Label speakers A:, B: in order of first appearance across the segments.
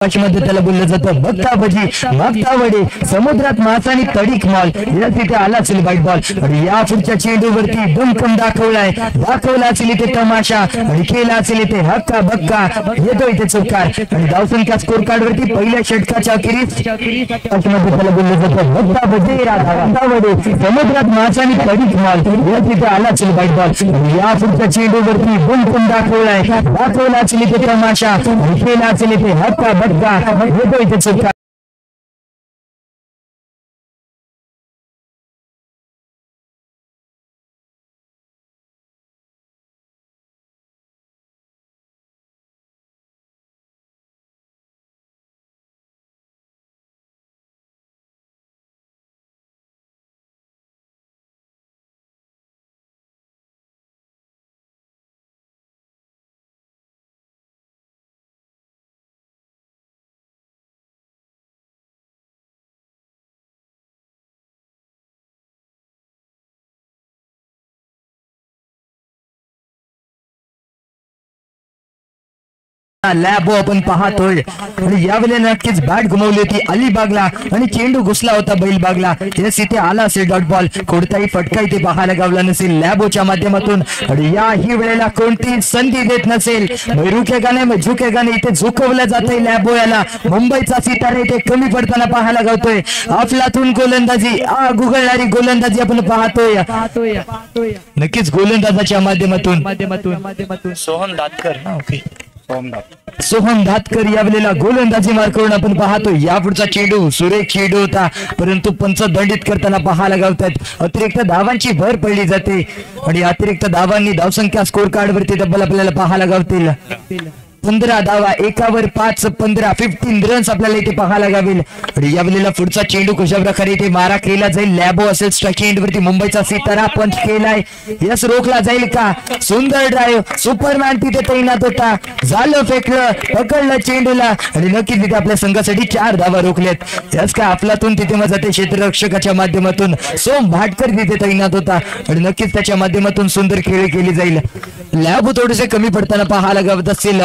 A: मध्ये त्याला बोललं जातं बघता भजी मागता वडे समुद्रात मासा आणि तडीक मॉल या तिथे आला असेल व्हाईट बॉल आणि या पुढच्या चेंडूवरती दमकम दाखवला असेल इथे तमाशा आणि केला असेल इथे हक्का बक्का येतो इथे चौकार आणि धावसंख्या स्कोर कार्ड वरती पहिल्या षटकाच्या अखेरीस मध्ये त्याला बोललं जातं बघता भजी राधा वडे समुद्रात मासा आणि तडीक मॉल या तिथे आला असेल व्हाईट बॉल या पुढच्या चेंडूवरती दमकम दाखवला असेल इथे तमाशा आणि केला असेल इथे हक्का येतो इथे चौकार लॅबो आपण पाहतोय आणि यावेळेला नक्कीच बॅट घुमवली होती अलिबागला आणि चेंडू घुसला होता बैलबागला यस इथे आला असेल डॉट बॉल कोणताही फटका इथे पाहायला गावला नसेल लॅबोच्या माध्यमातून आणि याही वेळेला कोणती संधी देत नसेल रुकेगा नाही झुकेगा नाही इथे झुकवलं जातंय लॅबो याला मुंबईचा सितारा इथे कमी पडताना पाहायला गावतोय अफलातून गोलंदाजी गुगलणारी गोलंदाजी आपण पाहतोय नक्कीच गोलंदाजाच्या माध्यमातून सोहन दातकर ओके सोहम धातकर यावेळेला गोलंदाजी मार करून आपण पाहतो यापुढचा चेंडू सुरेख चेंडू होता परंतु पंच दंडित करताना पाहायला गावतात अतिरिक्त धावांची भर पडली जाते आणि अतिरिक्त धावांनी धावसंख्या स्कोर कार्ड वरती तब्बल आपल्याला पाहायला गावतील 15 धावा एकावर 5 15 15 रन्स आपल्याला इथे पाहायला गावेल आणि यावेळेला पुढचा चेंडू कशा प्रकारे इथे मारा केला जाईल लॅबो असेल स्ट्राइक एंड वरती मुंबईचा सितारा पंच केलाय यस रोखला जाईल का सुंदर ड्राइव्ह सुपरमॅन तिथे तैनात होता झालं फेकलं पकडलं चेंडूला आणि नक्कीच तिथे आपल्या संघासाठी 4 धावा रोखल्यात यस का अफलातून तिथे मग जाते क्षेत्ररक्षकाच्या माध्यमातून सोम भाटकर तिथे तैनात होता आणि नक्कीच त्याच्या माध्यमातून सुंदर खेळ केली जाईल लॅबो थोडेसे कमी पडताना पाहायला गावत असेल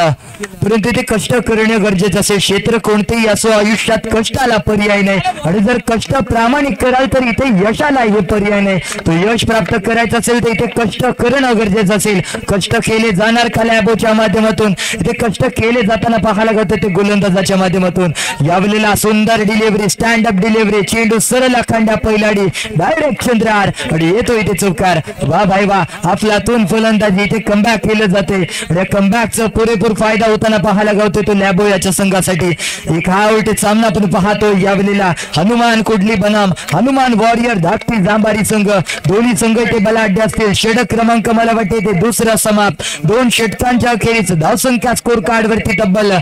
A: परंतु ते कष्ट करणे गरजेचं असेल क्षेत्र कोणतेही असो आयुष्यात कष्टाला पर्याय नाही आणि जर कष्ट प्रामाणिक कराल तर इथे यशाला हे पर्याय नाही तो यश प्राप्त करायचं असेल तर इथे कष्ट करणं गरजेचं असेल कष्ट केले जाणार का लॅबोच्या माध्यमातून इथे कष्ट केले जाताना पाहायला गावतं ते गोलंदाजाच्या माध्यमातून यावेळेला सुंदर डिलिव्हरी स्टँड अप डिलिव्हरी चेंडू सरळ खांड्या पहिलाडी डायरेक्ट चंद्रहार आणि येतो इथे चौकार वा भाई वा अफलातून फलंदाजी इथे कमबॅक केलं जाते आणि कमबॅकचा पुरेपूर फायदा होताना पाहायला गावतोय तो लॅबो याच्या संघासाठी एक हा उलट सामना आपण पाहतो यावेळेला हनुमान कुडली बनाम हनुमान वॉरियर धाकटी जांबारी संघ दोन्ही संघ इथे बलाढ्य असतील षटक क्रमांक मला वाटते ते दुसरा समाप्त 2 षटकांच्या अखेरीस धावसंख्या स्कोर कार्ड वरती तब्बल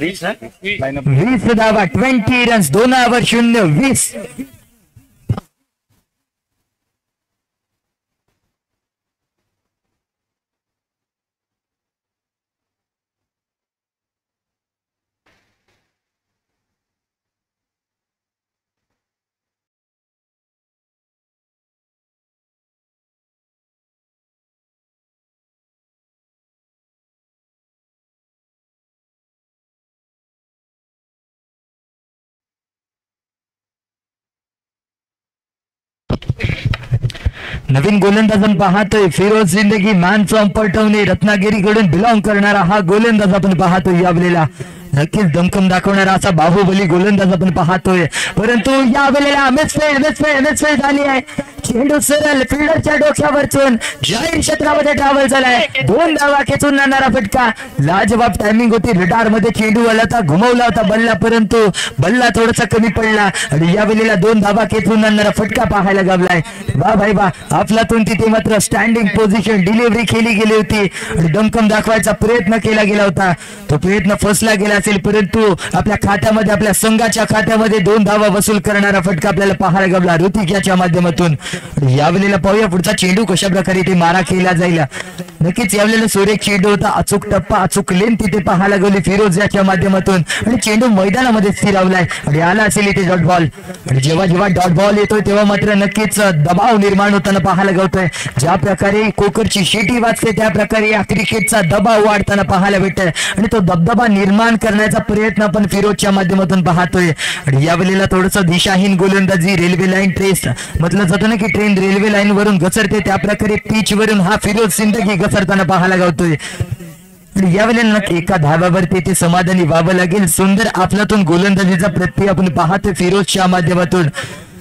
A: 20 धावा 20 रन्स 2/0 20 नवीन गोलंदाज आपण पाहतोय फिरोज जिंदगी मॅन फ्रॉम पटवणे रत्नागिरीकडून बिलॉंग करणारा हा गोलंदाज आपण पाहतोय यावेळेला नक्कीच दमकम दाखवणारा असा बाहुबली गोलंदाज आपण पाहतोय परंतु यावेळेला मिसफील्ड झाली आहे चेंडू सरळ फिल्डरच्या डोक्यावरचून जाहीर क्षेत्रामध्ये ट्रॅव्हल झालाय 2 धावा खेचून जाणारा फटका लाजवाब टायमिंग होती रडार मध्ये चेंडू आला घुमवला होता बल्ला परंतु बल्ला थोडासा कमी पडला आणि यावेळेला 2 धावा खेचून जाणारा फटका पाहायला गावलाय वा भाई वा अफलातून तिथे मात्र स्टँडिंग पोझिशन डिलिव्हरी केली गेली होती आणि दमकम दाखवायचा प्रयत्न केला गेला होता तो प्रयत्न फसला गेला असेल परंतु आपल्या खात्यामध्ये आपल्या संघाच्या खात्यामध्ये 2 धावा वसूल करणारा फटका आपल्याला पाहायला गावला ऋतिक याच्या माध्यमातून यावेळेला पाहूया पुढचा चेंडू कशा प्रकारे ते मारा केला जाईल नक्कीच यावेळेला सुरेख चेंडू होता अचूक टप्पा अचूक लेन तिथे पाहायला गेली फिरोज याच्या माध्यमातून आणि चेंडू मैदानामध्ये स्थिरावलाय आणि आला असेल इथे डॉट बॉल आणि जेव्हा डॉट बॉल येतोय तेव्हा मात्र नक्कीच दबाव निर्माण होताना पाहायला गावतोय ज्या प्रकारे कोकरची शिटी वाजते त्या प्रकारे या क्रिकेटचा दबाव वाढताना पाहायला भेटतोय आणि तो दबदबा निर्माण करण्याचा प्रयत्न आपण फिरोजच्या माध्यमातून पाहतोय आणि यावेळेला थोडस दिशाहीन गोलंदाजी रेल्वे लाईन ट्रेस म्हटलं जातं ना की ट्रेन रेल्वे लाईन वरून घसरते त्या प्रकारे पिच वरून हा फिरोज सिंदगी घसरताना पाहायला गावतोय। यावेळेला एका धाब्यावरती ते समाधानी व्हावं लागेल। सुंदर आपल्यातून गोलंदाजीचा प्रत्यय आपण पाहतोय फिरोजच्या माध्यमातून,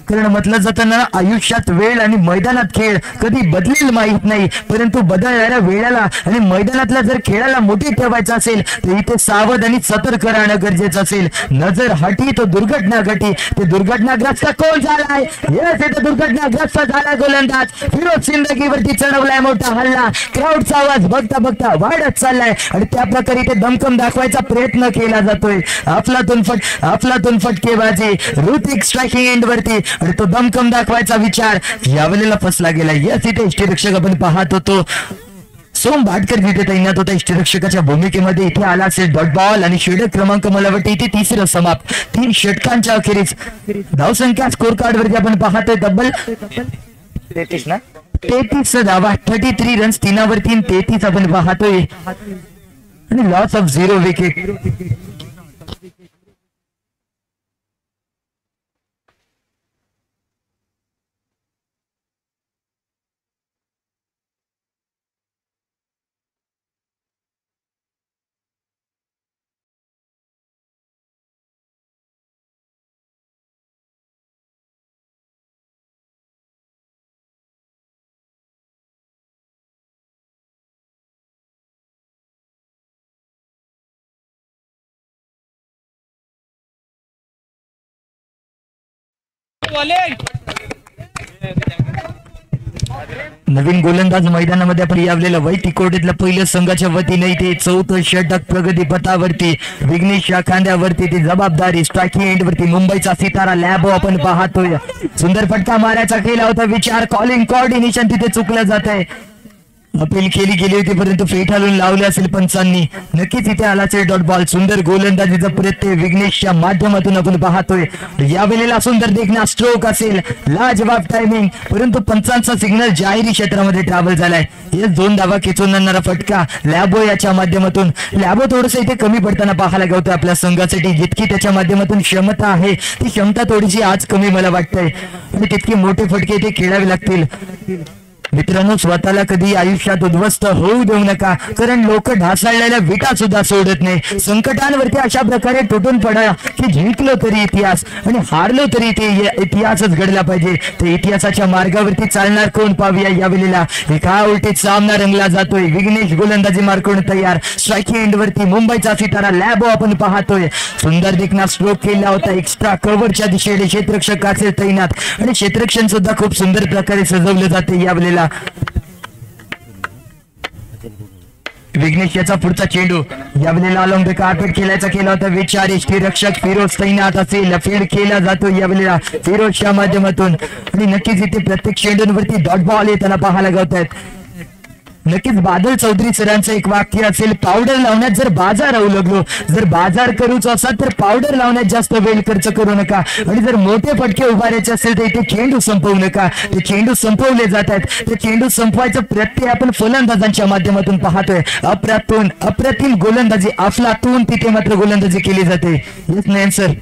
A: कारण म्हटलं जातं ना आयुष्यात वेळ आणि मैदानात खेळ कधी बदलेल माहित नाही, परंतु बदलणाऱ्या वेळेला आणि मैदानातल्या जर खेळाला मोठी ठेवायचं असेल तर इथे सावध आणि सतर्क राहणं गरजेचं असेल। नजर हटी तो दुर्घटना घटी, ते दुर्घटनाग्रस्त कोण झालाय? येस, इथे दुर्घटनाग्रस्त झाला गोलंदाज फिरोज सिंदगीवरती चढवलाय मोठा हल्ला। क्राऊडचा आवाज बघता बघता वाढत चाललाय आणि त्या प्रकारे ते दमकम दाखवायचा प्रयत्न केला जातोय। अफलातून फटकेबाजी ऋतिक स्ट्रायकिंग एंड वरती आणि तो दमकम दाखवायचा विचार यावेळेला फसला गेला। यस, इथे इष्टरक्षक आपण पाहत होतो सोम भाटकर जिथे तैनात होता इष्टरक्षकाच्या भूमिकेमध्ये, इथे आला असेल डॉट बॉल आणि षटक क्रमांक मला वाटतं इथे तिसरं समाप्त। 3 षटकांच्या अखेरीस धावसंख्या स्कोर कार्ड वरती आपण पाहतोय तब्बल 33 धावा, 33 रन्स, 3 वर 3, 33 आपण पाहतोय आणि लॉस ऑफ 0 विकेट। नवीन गोलंदाज मैदानामध्ये आपण यावलेला वैती कोर्टीतल्या पहिल्या संघाच्या वतीने इथे 4थं षटक प्रगती पथावरती विघ्नेश या खांद्यावरती ती जबाबदारी स्ट्रायकिंग एंड वरती मुंबईचा सितारा लॅबो आपण पाहतोय। सुंदर फटका मारायचा केला होता विचार, कॉलिंग कोऑर्डिनेशन तिथे चुकलं जात आहे। अपील केली गेली होती परंतु फेट हलून लावले असेल पंचांनी। नक्कीच इथे आला असेल डॉट बॉल। सुंदर गोलंदाजीचा प्रत्यय विघ्नेशच्या माध्यमातून आपण पाहतोय। यावेळेला सुंदर देखना स्ट्रोक असेल, लाजवाब टायमिंग, परंतु पंचांचा सिग्नल जाहिरी क्षेत्रामध्ये ट्रॅव्हल झालाय। हे 2 धावा खेचून फटका लॅबो याच्या माध्यमातून। लॅबो थोडस इथे कमी पडताना पाहायला गावतोय आपल्या संघासाठी। जितकी त्याच्या माध्यमातून क्षमता आहे ती क्षमता थोडीशी आज कमी मला वाटतंय आणि तितके मोठे फटके इथे खेळावे लागतील। मित्रांनो, स्वतःला कधी आयुष्यात उद्ध्वस्त होऊ देऊ नका, कारण लोक ढासळलेल्या विटा सुद्धा सोडत नाही। संकटांवरती अशा प्रकारे तुटून पडा की जिंकलो तरी इतिहास आणि हारलो तरी ते इतिहासच घडला पाहिजे। ते इतिहासाच्या मार्गावरती चालणार कोण पाहूया यावेळेला। एका उलटीत सामना रंगला जातोय। विघ्नेश गोलंदाजी मार्कून तयार, स्ट्रायकिंग एंड वरती मुंबईचा सितारा लॅबो आपण पाहतोय। सुंदर देखना स्ट्रोक केला होता, एक्स्ट्रा कव्हरच्या दिशेने क्षेत्ररक्षक असेल तैनात आणि क्षेत्ररक्षण सुद्धा खूप सुंदर प्रकारे सजवले जाते यावेळेला। विघ्नेश याचा पुढचा चेंडू यावेळेला अलॉंग द कार्पेट खेळायचा केला होता विचार। रक्षक फिरोज तैनात असेल, फील्ड केला जातो यावेळेला फिरोजच्या माध्यमातून आणि नक्कीच इथे प्रत्येक चेंडूंवरती डॉट बॉल येताना पाहायला गावत आहेत। नक्कीच बादल चौधरी सरांचं एक वाक्य असेल, पावडर लावण्यात जर बाजार राहू लागलो, जर बाजार करूच असाल तर पावडर लावण्यात जास्त वेळ खर्च करू नका आणि जर मोठे फटके उभारायचे असेल तर इथे चेंडू संपवू नका। ते चेंडू संपवले जात आहेत, ते चेंडू संपवायचा प्रत्यय आपण फलंदाजांच्या माध्यमातून पाहतोय। अप्रतिम गोलंदाजी अफलातून तिथे मात्र गोलंदाजी केली जाते। येस नयन सर,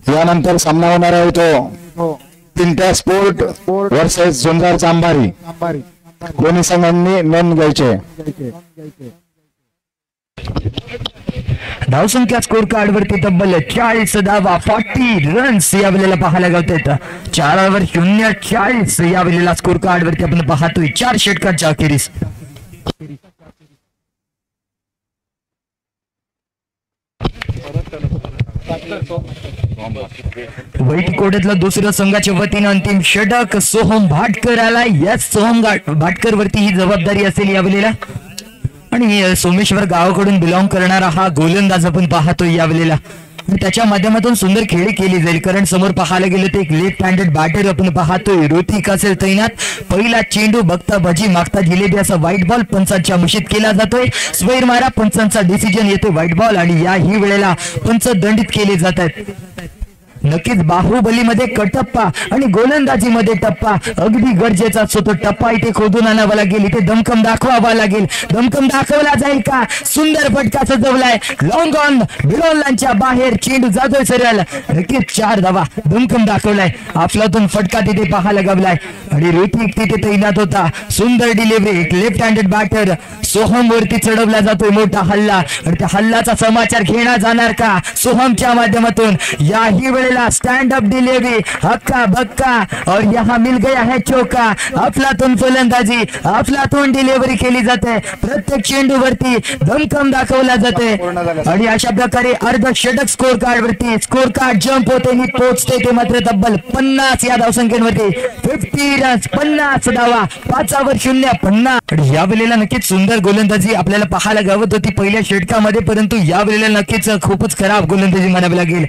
B: यानंतर सामना होणार आहे तो पिंट्या स्पोर्ट वर्सेस झुंजार चांभारी। दोन्ही संघांनी नोंद घ्यायचे।
A: धावसंख्या स्कोर कार्ड वरती तब्बल 40 धावा, 40 रन्स यावेळेला पाहायला गावत आहेत। 4 वर 0, 40 यावेळेला स्कोर कार्ड वरती आपण पाहतोय 4 षटकांच्या अखेरीस। वैट कोर्टातला दुसऱ्या संघाच्या वतीने अंतिम षटक सोहम भाटकर आला। यस, सोहम भाटकर वरती ही जबाबदारी असेल यावेळेला आणि सोमेश्वर गावाकडून बिलॉंग करणारा हा गोलंदाज आपण पाहतोय यावेळेला। त्याच्या माध्यमातून सुंदर खेळी केली जाईल, कारण समोर पाहायला गेलं तर एक लेफ्ट हँडेड बॅटर आपण पाहतोय ऋतिक असेल तैनात। पहिला चेंडू बघता भजी मागता जिलेबी असा व्हाईट बॉल पंचांच्या मुशीत केला जातोय। स्वैर मारा, पंचांचा डिसिजन येतो व्हाईट बॉल आणि याही वेळेला पंच दंडित केले जात आहेत। नक्कीच बाहुबलीमध्ये कटप्पा आणि गोलंदाजीमध्ये टप्पा अगदी गरजेचा असतो. तो टप्पा इथे खोदून आणावा लागेल, इथे दमखम दाखवावा लागेल. दमखम दाखवला जाईल का? सुंदर फटका सजवलाय, लॉंग ऑन बिलोलांच्या बाहेर, चेंडू जातोय सरळ. नक्कीच 4 धावा, दमखम दाखवलाय. अफलातून फटका तिथे पाहायला गावलाय आणि ऋतिक तिथे तैनात होता. सुंदर delivery, left handed batter Soham वरती चढवला जातोय. मोठा हल्ला आणि त्या हल्ल्याचा समाचार घेण्यात जाणार का सोहमच्या माध्यमातून? याही वेळेला स्टँड अप डिलिव्हरी, हक्का बक्का और यहाँ मिल गया है चौका. अफलातून फलंदाजी, अफलातून डिलिव्हरी केली जाते. प्रत्येक चेंडू वरती दमखम दाखवला जाते आणि अशा प्रकारे अर्ध षटक स्कोर कार्ड वरती स्कोर कार्ड जम्प होते आणि पोहोचते ते मात्र तब्बल 50 या धावसंख्येवरती. 50 रन्स, 50 धावा, 5-0, 50. या वेळेला नक्कीच सुंदर गोलंदाजी आपल्याला पाहायला गावत होती पहिल्या षटकामध्ये, परंतु या वेळेला नक्कीच खूपच खराब गोलंदाजी म्हणावी लागेल.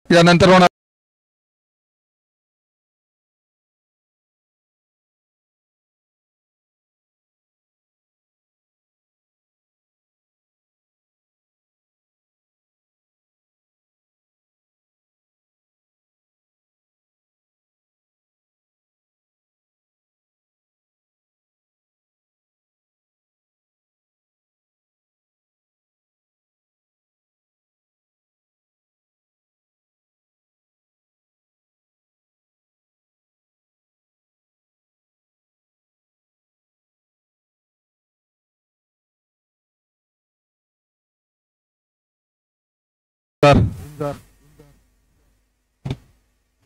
B: यानंतर होणार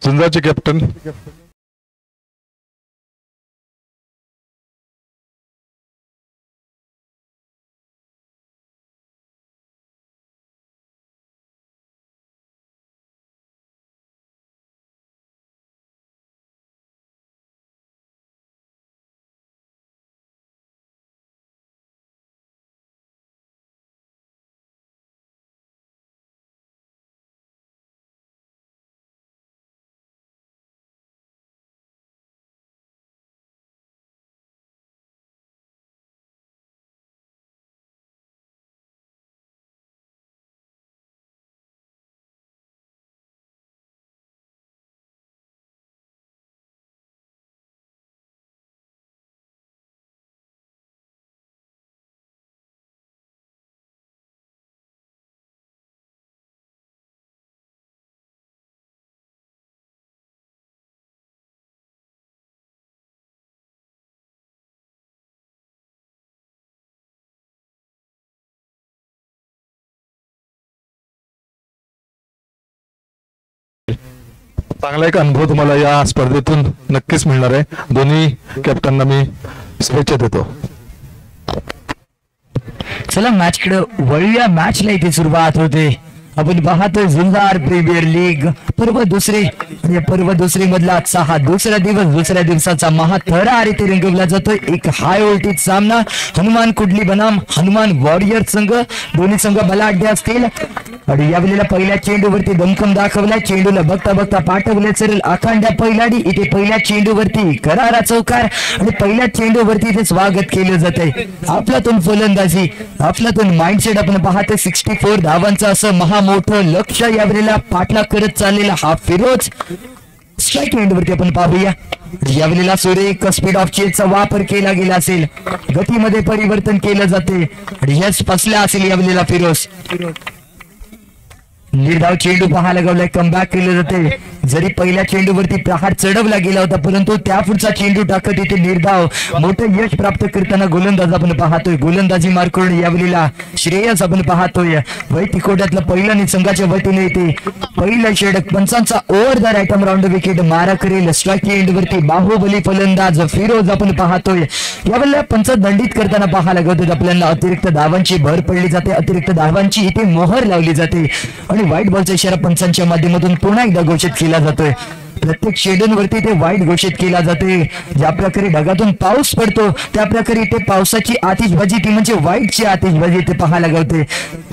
B: झुंजारचे कॅप्टन चांगला एक अनुभव तुम्हाला या स्पर्धेतून नक्कीच मिळणार आहे. दोन्ही कॅप्टनना मी शुभेच्छा देतो.
A: चला मॅचकडे वळूया. मॅचला इथे सुरुवात होते. आपण पाहतोय झुंजार प्रीमियर लीग पर्व दुसरे मधला आजचा हा दुसरा दिवस, दुसऱ्या दिवसाचा महाथरार इथे रंगवला जातोय. एक हाय व्होल्टेज सामना, हनुमान कुडली बनाम हनुमान वॉरियर संघ, दोन्ही संघ बलाढ्य असतील. आणि या वेळेला पहिल्या चेंडूवरती दमखम दाखवलाय. चेंडूला बघता बघता पाठवले सरळ आखांड्या पैलाडी. इथे पहिल्या चेंडूवरती करारा चौकार आणि पहिल्या चेंडूवरती इथे स्वागत केलं जातंय. आपल्यातून फलंदाजी, आपल्यातून माइंडसेट आपण पाहतोय. 64 धावांचं असं मोठं लक्ष या वेळेला पाठलाग करत चाललेला हा फिरोज. स्ट्राईक एंडवरती आपण पाहूया. या वेळेला सुरेख स्पीड ऑफ चेजचा वापर केला गेला असेल, गतीमध्ये परिवर्तन केलं जाते आणि यश फसला असेल या वेळेला फिरोज. निर्धाव चेंडू पाहायला गावलाय, कमबॅक केले जाते. जरी पहिल्या चेंडूवरती प्रहार चढवला गेला होता, परंतु त्या पुढचा चेंडू टाकत इथे निर्धाव मोठं यश प्राप्त करताना गोलंदाज आपण पाहतोय. गोलंदाजी मार्कवरून यावेळेला श्रेयस आपण पाहतोय. वैतिकोट्यातलं पहिलं संघाच्या वतीने येते पहिलं षटक. पंचांचा over the right round wicket मारा करेल. स्ट्राईक एंडवरती बाहुबली फलंदाज फिरोज आपण पाहतोय. यावेळेला पंच दंडित करताना पाहायला गावतात. आपल्याला अतिरिक्त धावांची भर पडली जाते, अतिरिक्त धावांची इथे मोहर लावली जाते आणि व्हाईट बॉलचा इशारा पंचांच्या माध्यमातून पुन्हा एकदा घोषित केला जातोय. प्रत्येक चेंडूंवरती ते वाईट घोषित केला जाते. ज्या प्रकारे ढगातून पाऊस पडतो त्या प्रकारे ते पावसाची आतिषबाजी ती म्हणजे वाईटची आतिषबाजी ते पाहायला गावते.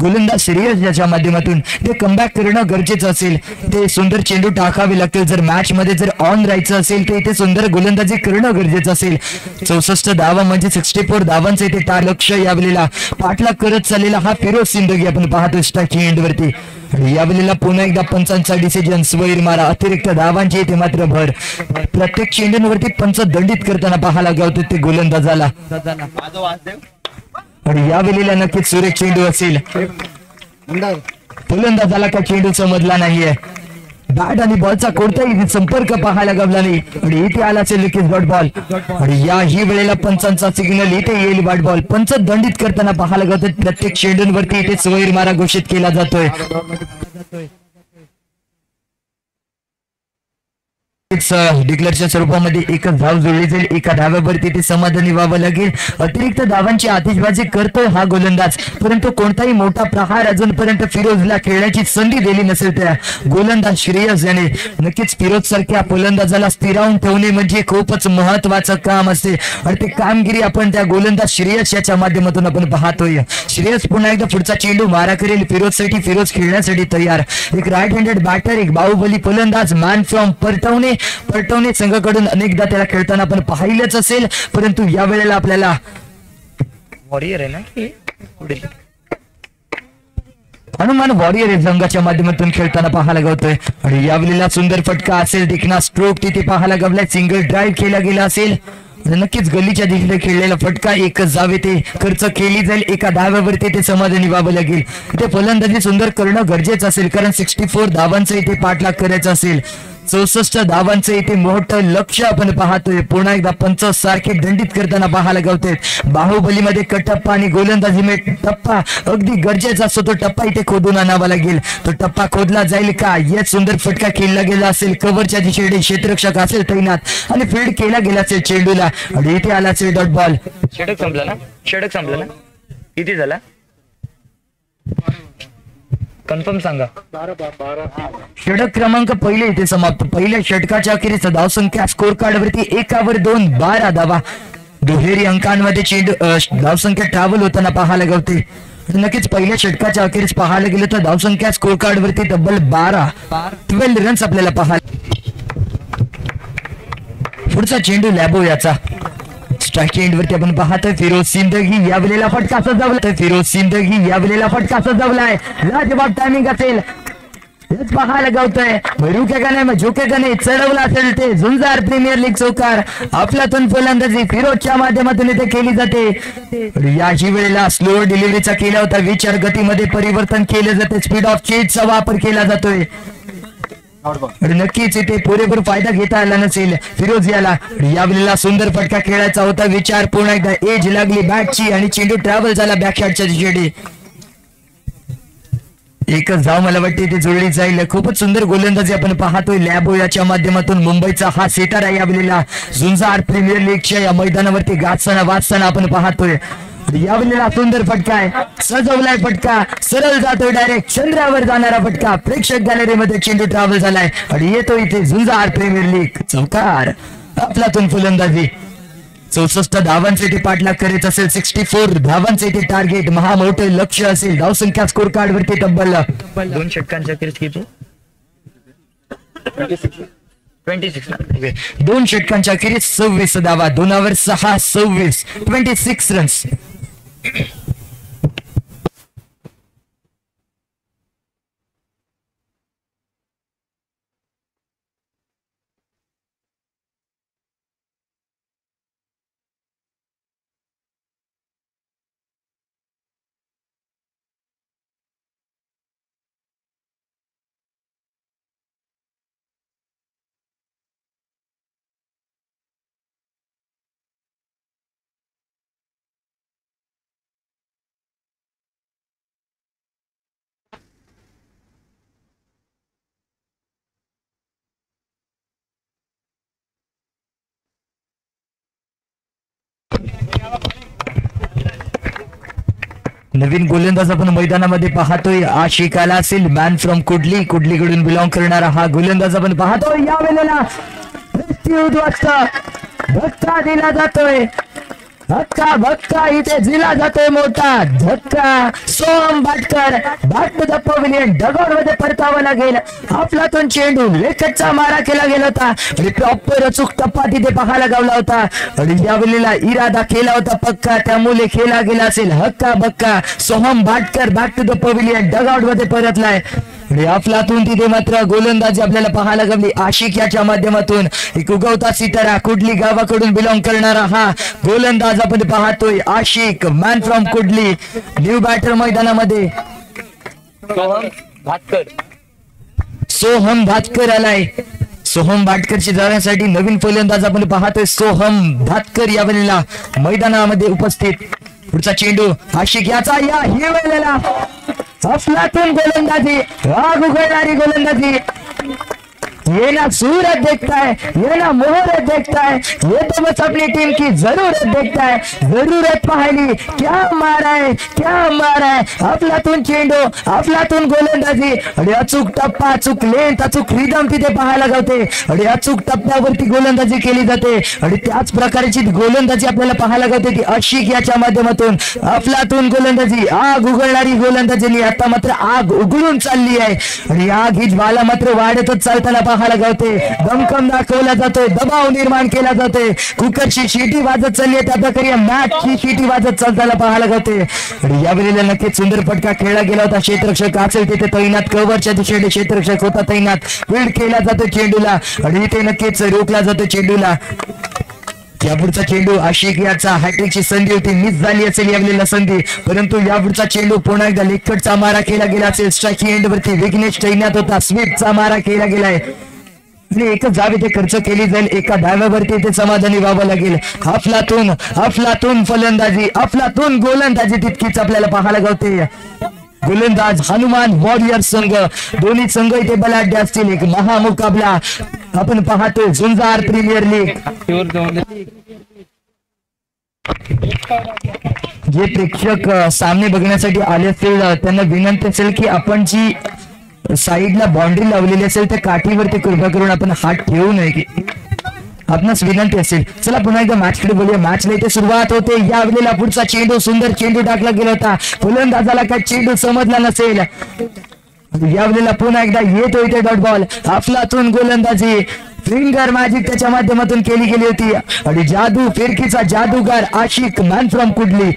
A: गोलंदाज श्रेयस याच्या माध्यमातून ते कमबॅक करणं गरजेचं असेल, ते सुंदर चेंडू टाकावे लागतील. जर मॅच मध्ये जर ऑन राहायचं असेल तर इथे सुंदर गोलंदाजी करणं गरजेचं असेल. 64 धावा म्हणजे 64 धावांचं इथे लक्ष यावेळेला पाठलाग करत चाललेला हा फिरोज सिंदगी आपण पाहतो स्ट्रायकिंग एंड वरती. यावेळेला पुन्हा एकदा पंचांचा डिसिजन स्वैर मारा अतिरिक्त धावांची इथे मात्र भर. प्रत्येक चेंडूंवरती पंच दंडित करताना पाहायला गावतो ते गोलंदाजाला. आणि यावेळेला नक्कीच सुरेख चेंडू असेल. गोलंदाजाला का चेंडू समजला नाहीये. बॅट आणि बॉलचा कोणताही संपर्क पाहायला गावला नाही आणि इथे आला असेल नक्कीच डॉट बॉल. आणि याही वेळेला पंचांचा सिग्नल इथे येईल डॉट बॉल. पंच दंडित करताना पाहायला गावतात. प्रत्येक चेंडूंवरती इथे स्वैर मारा घोषित केला जातोय. डिक्लेअरच्या स्वरूपामध्ये एकच धाव जोडली जाईल. एका धाव्यावरती ते समाधानी व्हावं लागेल. अतिरिक्त धावांची आतिषबाजी करतोय हा गोलंदाज, परंतु कोणताही मोठा प्रहार अजूनपर्यंत फिरोजला खेळण्याची संधी दिली नसेल. त्या गोलंदाज श्रेयस याने नक्कीच फिरोज सारख्या गोलंदाजाला स्थिरावून ठेवणे म्हणजे खूपच महत्वाचं काम असते आणि ते कामगिरी आपण त्या गोलंदाज श्रेयस याच्या माध्यमातून आपण पाहतोय. श्रेयस पुन्हा एकदा पुढचा चेंडू मारा करेल फिरोजसाठी. फिरोज खेळण्यासाठी तयार. एक राईट हँडेड बॅटर, एक बाहुबली फलंदाज, मॅन फ्रॉम परटवणे संघाकडून अनेकदा त्याला खेळताना आपण पाहिलंच असेल, परंतु या वेळेला आपल्याला वॉरियर आहे ना की हनुमान वॉरियर संघाच्या माध्यमातून खेळताना पाहायला गावतोय. आणि यावेळेला सुंदर फटका असेल, देखना स्ट्रोक तिथे पाहायला गावलाय. सिंगल ड्राईव्ह केला गेला असेल. नक्कीच गल्लीच्या दिशेने खेळलेला फटका एकच जावे ते खर्च केली जाईल. एका धाव्यावरती ते समाधानी व्हावं लागेल. इथे फलंदाजी सुंदर करणं गरजेचं असेल, कारण 64 धावांचं इथे पाठलाग करायचं असेल. 64 धावांचं इथे मोठं लक्ष आपण पाहतोय. पुन्हा एकदा पंच सारखे दंडित करताना पाहायला गावते. बाहुबलीमध्ये कटप्पा आणि गोलंदाजी में टप्पा अगदी गरजेचा असतो. तो टप्पा इथे खोदून आणावा लागेल. तो टप्पा खोदला जाईल का? यात सुंदर फटका खेळला गेला असेल. कव्हरच्या दिशेने क्षेत्ररक्षक असेल तैनात आणि फील्ड केला गेला असेल चेंडूला आणि इथे आला असेल डॉट बॉल.
C: षटक संपलं ना किती झाला कन्फर्म सांगा.
A: षटक क्रमांक पहिले इथे समाप्त. पहिल्या षटकाच्या अखेरीस धावसंख्या स्कोर कार्ड वरती 1/2 12 धावा. दुहेरी अंकांमध्ये चेंडू धावसंख्या ट्रॅव्हल होताना पाहायला गावते. नक्कीच पहिल्या षटकाच्या अखेरीस पाहायला गेलं तर धावसंख्या स्कोर कार्ड वरती तब्बल 12 रन्स आपल्याला पाहायला. पुढचा चेंडू लॅबो याचा. स्ट्राईक एंड वरती आपण पाहतोय फिरोज सिंदगी. यावेळेला फटका सजवलाय. फिरोज सिंदगी यावेळेला फटका सजवलाय. लाजवाब टायमिंग असेल. हेच पाहायला गावतोय. रुके का नाही झोके का नाही चढवला असेल ते झुंजार प्रीमियर लीग चौकार. आपल्यातून फलंदाजी फिरोजच्या माध्यमातून इथे केली जाते. याही वेळेला स्लो डिलिव्हरीचा केला होता विचार. गतीमध्ये परिवर्तन केले जाते. स्पीड ऑफ चेंजचा वापर केला जातोय. नक्कीच इथे पुरेपूर फायदा घेता आला नसेल फिरोज याला. यावेळेला सुंदर फटका खेळायचा होता विचार. पुन्हा एकदा एज लागली बॅटची आणि चेंडू ट्रॅव्हल झाला बॅकहॅटच्या दिशेने. एकच धाव मला वाटते ते जोडली जाईल. खूपच सुंदर गोलंदाजी आपण पाहतोय लॅबो याच्या माध्यमातून. मुंबईचा हा सेटर आहे यावेळेला झुंजार प्रीमियर लीगच्या या मैदानावरती गाजताना वाजताना आपण पाहतोय. यावेळेला सुंदर फटका आहे. सजवलाय फटका. सरळ जातोय डायरेक्ट चंद्रावर जाणारा फटका. प्रेक्षक गॅलरीमध्ये चेंडू ट्रॅव्हल झालाय आणि येतो इथे झुंजार प्रीमियर लीग चौकार. आपल्यातून फलंदाजी 64 धावांचे ते पाठलाग करायचं असेल. 64 धावांचे ते टार्गेट महा मोठे लक्ष असेल. धावसंख्या स्कोर कार्ड वरती तब्बल
C: 2 षटकांच्या अखेरीस किती 26
A: 2 षटकांच्या अखेरीस 26 धावा. 2 6 26 26 रन्स. नवीन गोलंदाज आपण मैदानामध्ये पाहतोय. आशिकाला असेल मॅन फ्रॉम कुडलीकडून बिलॉंग करणारा हा गोलंदाज आपण पाहतोय. या वेळेला उद्ध्वस्त धक्का दिला जातोय. धक्का इथे दिला जातोय मोठा धक्का. Soham Bhatkar back to the pavilion. Dugout मध्ये परतावा लागेल. आपलातून चेंडू विकेटचा मारा केला गेला होता आणि प्रॉपर अचूक टप्पा तिथे पाहायला गावला होता आणि या वेळेला इरादा केला होता पक्का, त्यामुळे खेळला गेला असेल हक्का बक्का. Soham Bhatkar back to the pavilion dugout मध्ये परतलाय आणि अफलातून तिथे मात्र गोलंदाजी आपल्याला पाहायला गावली. आशिक याच्या माध्यमातून एक उगवता सितारा कुडली गावाकडून बिलॉंग करणारा हा गोलंदाज आपण पाहतोय. आशिक man from Kudli new batter मैदानामध्ये. सोहम भाटकर आलाय. सोहम भाटकरची जाण्यासाठी नवीन फलंदाज आपण पाहतोय. सोहम भाटकर या वेळेला मैदानामध्ये उपस्थित. पुढचा चेंडू आशिक याचा. या ही वेळेला अफलातून गोलंदाजी, आग उघडणारी गोलंदाजी. ये ना सूरत देखता है, ये ना मुहूर्त देखता है, ये तो बस अपनी टीम की जरूरत देखता है. जरूरत पाहिली. क्या मारा है. अफलातून चेंडू, अफलातून गोलंदाजी आणि अचूक टप्पा, अचूक लेंथ, अचूक रिदम तिथे पाहायला गावते आणि अचूक टप्प्यावरती गोलंदाजी केली जाते आणि त्याच प्रकारची गोलंदाजी आपल्याला पाहायला गावते ती आशिक याच्या माध्यमातून. अफलातून गोलंदाजी, आग उघडणारी गोलंदाजी. आता मात्र आग उघडून चालली आहे आणि आग ही ज्वाला मात्र वाढतच चालताना पाहायला गावते. दमकम दाखवला जातोय, दबाव निर्माण केला जातोय. कुकरची शिटी वाजत चालली आहे, त्या प्रकारे मॅचची शिटी वाजत चालताना पाहायला गावते आणि या वेळेला नक्कीच सुंदर फटका खेळला गेला होता. क्षेत्ररक्षक असेल तिथे तैनात, कव्हरच्या दिशेने क्षेत्ररक्षक होता तैनात. फील्ड केला जातो चेंडूला आणि इथे नक्कीच रोखला जातो चेंडूला. यापुढचा चेंडू आशिक याचा हॅट्रिकची संधी होती, मिस झाली असेल यावेळेला संधी, परंतु यापुढचा चेंडू पुन्हा एकदा लेगकटचा मारा केला गेला असेल. स्ट्राइकिंग एंड वरती विघ्नेश तैनात होता. स्वीपचा मारा केला गेलाय. एकच जाव इथे खर्च केली जाईल, एका धाव्यावरती इथे समाधानी व्हावं लागेल. अफलातून फलंदाजी, अफलातून गोलंदाजी तितकीच आपल्याला पाहायला गावते. गोलंदाज हनुमान वॉरियर संघ, दोन्ही संघ इथे बलाढ्य असतील. एक महामुकाबला आपण पाहतोय झुंजार प्रीमियर लीग. जे प्रेक्षक सामने बघण्यासाठी आले असतील त्यांना विनंती असेल की आपण जी साईडला बाउंड्री लावलेली असेल त्या काठीवरती कृपा करून आपण हात ठेवू नये की आपणास विनंती असेल. चला पुन्हा एकदा मॅच कडे बोलूया. मॅचला इथे सुरुवात होते. या वेळेला पुढचा चेंडू, सुंदर चेंडू टाकला गेला होता. फलंदाजाला काय चेंडू समजला नसेल. या वेळेला पुन्हा एकदा येतो इथे डॉट बॉल. अफलातून गोलंदाजी, फिंगर मॅजिक त्याच्या माध्यमातून केली गेली होती आणि जादू, फिरकीचा जादूगार आशिक मॅन फ्रॉम कुडली.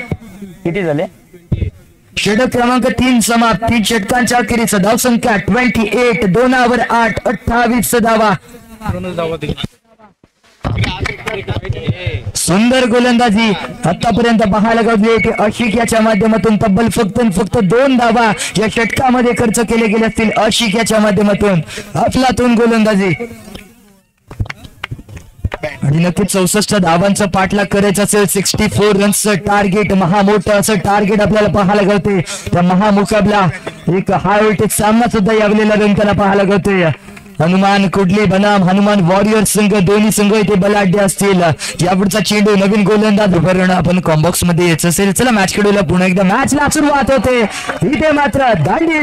C: किती झाले?
A: षटक क्रमांक 3 समाप्त. 3 षटकांच्या अखेरीस धावसंख्या 28, 2 8, 28 धावा. सुंदर गोलंदाजी आतापर्यंत पाहायला गावली की आशिक याच्या माध्यमातून तब्बल फक्त 2 धावा या षटकामध्ये खर्च केले गेले असतील. आशिक याच्या माध्यमातून अफलातून गोलंदाजी आणि नक्कीच 64 धावांचा पाठलाग करायचा असेल. 64 रन्सचं टार्गेट, महामोठं असं टार्गेट आपल्याला पाहायला गावते. त्या महामुकाबला एक हाय व्होल्टेज सामना सुद्धा यावेळेला रंगताना पाहायला गावतोय. हनुमान कुडली बनाम हनुमान वॉरियर संघ, दोन्ही संघ इथे बलाढ्य असतील. यापुढचा चेंडू, नवीन गोलंदाज भरण आपण कॉम्बॉक्स मध्ये यायचं असेल. चला मॅच खेळूला पुन्हा एकदा. मॅचला सुरुवात होते. इथे मात्र दांडी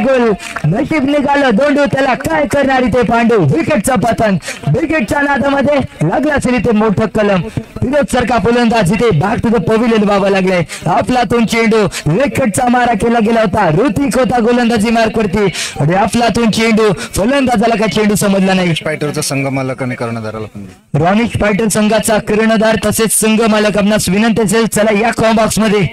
A: गोल. नशीब निघालं दोंडू, त्याला काय करणार इथे पांडू. विकेटचा पतन, विकेटच्या नादामध्ये लागला असेल इथे मोठं कलम. फिरोज सारखा फलंदाज इथे बॅक टू द पवेलियन व्हावं लागलाय. अफलातून चेंडू, विकेटचा मारा केला गेला होता. ऋतिक होता गोलंदाजी मार्कवरती आणि अफलातून चेंडू, फलंदाजाला काय चेंडू समजला नाही.
B: फायटरचा संघ मालक आणि कर्णधाराला पण
A: रॉनिश फायटर संघाचा कर्णधार तसेच संघ मालक आपणास विनंती असेल चला या कॉम्बॉक्स मध्ये.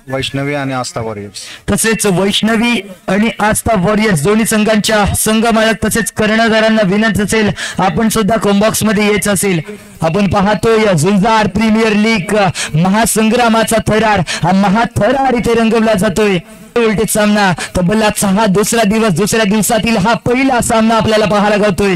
B: वैष्णवी आणि आस्था वॉरियर्स,
A: तसेच वैष्णवी आणि आस्था वॉरियर्स दोन्ही संघांच्या संघ मालक तसेच कर्णधारांना विनंती असेल आपण सुद्धा कॉम्बॉक्स मध्ये यायचं असेल. आपण पाहतोय झुंजार प्रीमियर लीग महासंग्रामाचा थरार, हा महाथरार इथे रंगवला जातोय. व्होल्टेज सामना तब्बलाचा हा दुसरा दिवसातील हा पहिला सामना आपल्याला पाहायला गावतोय.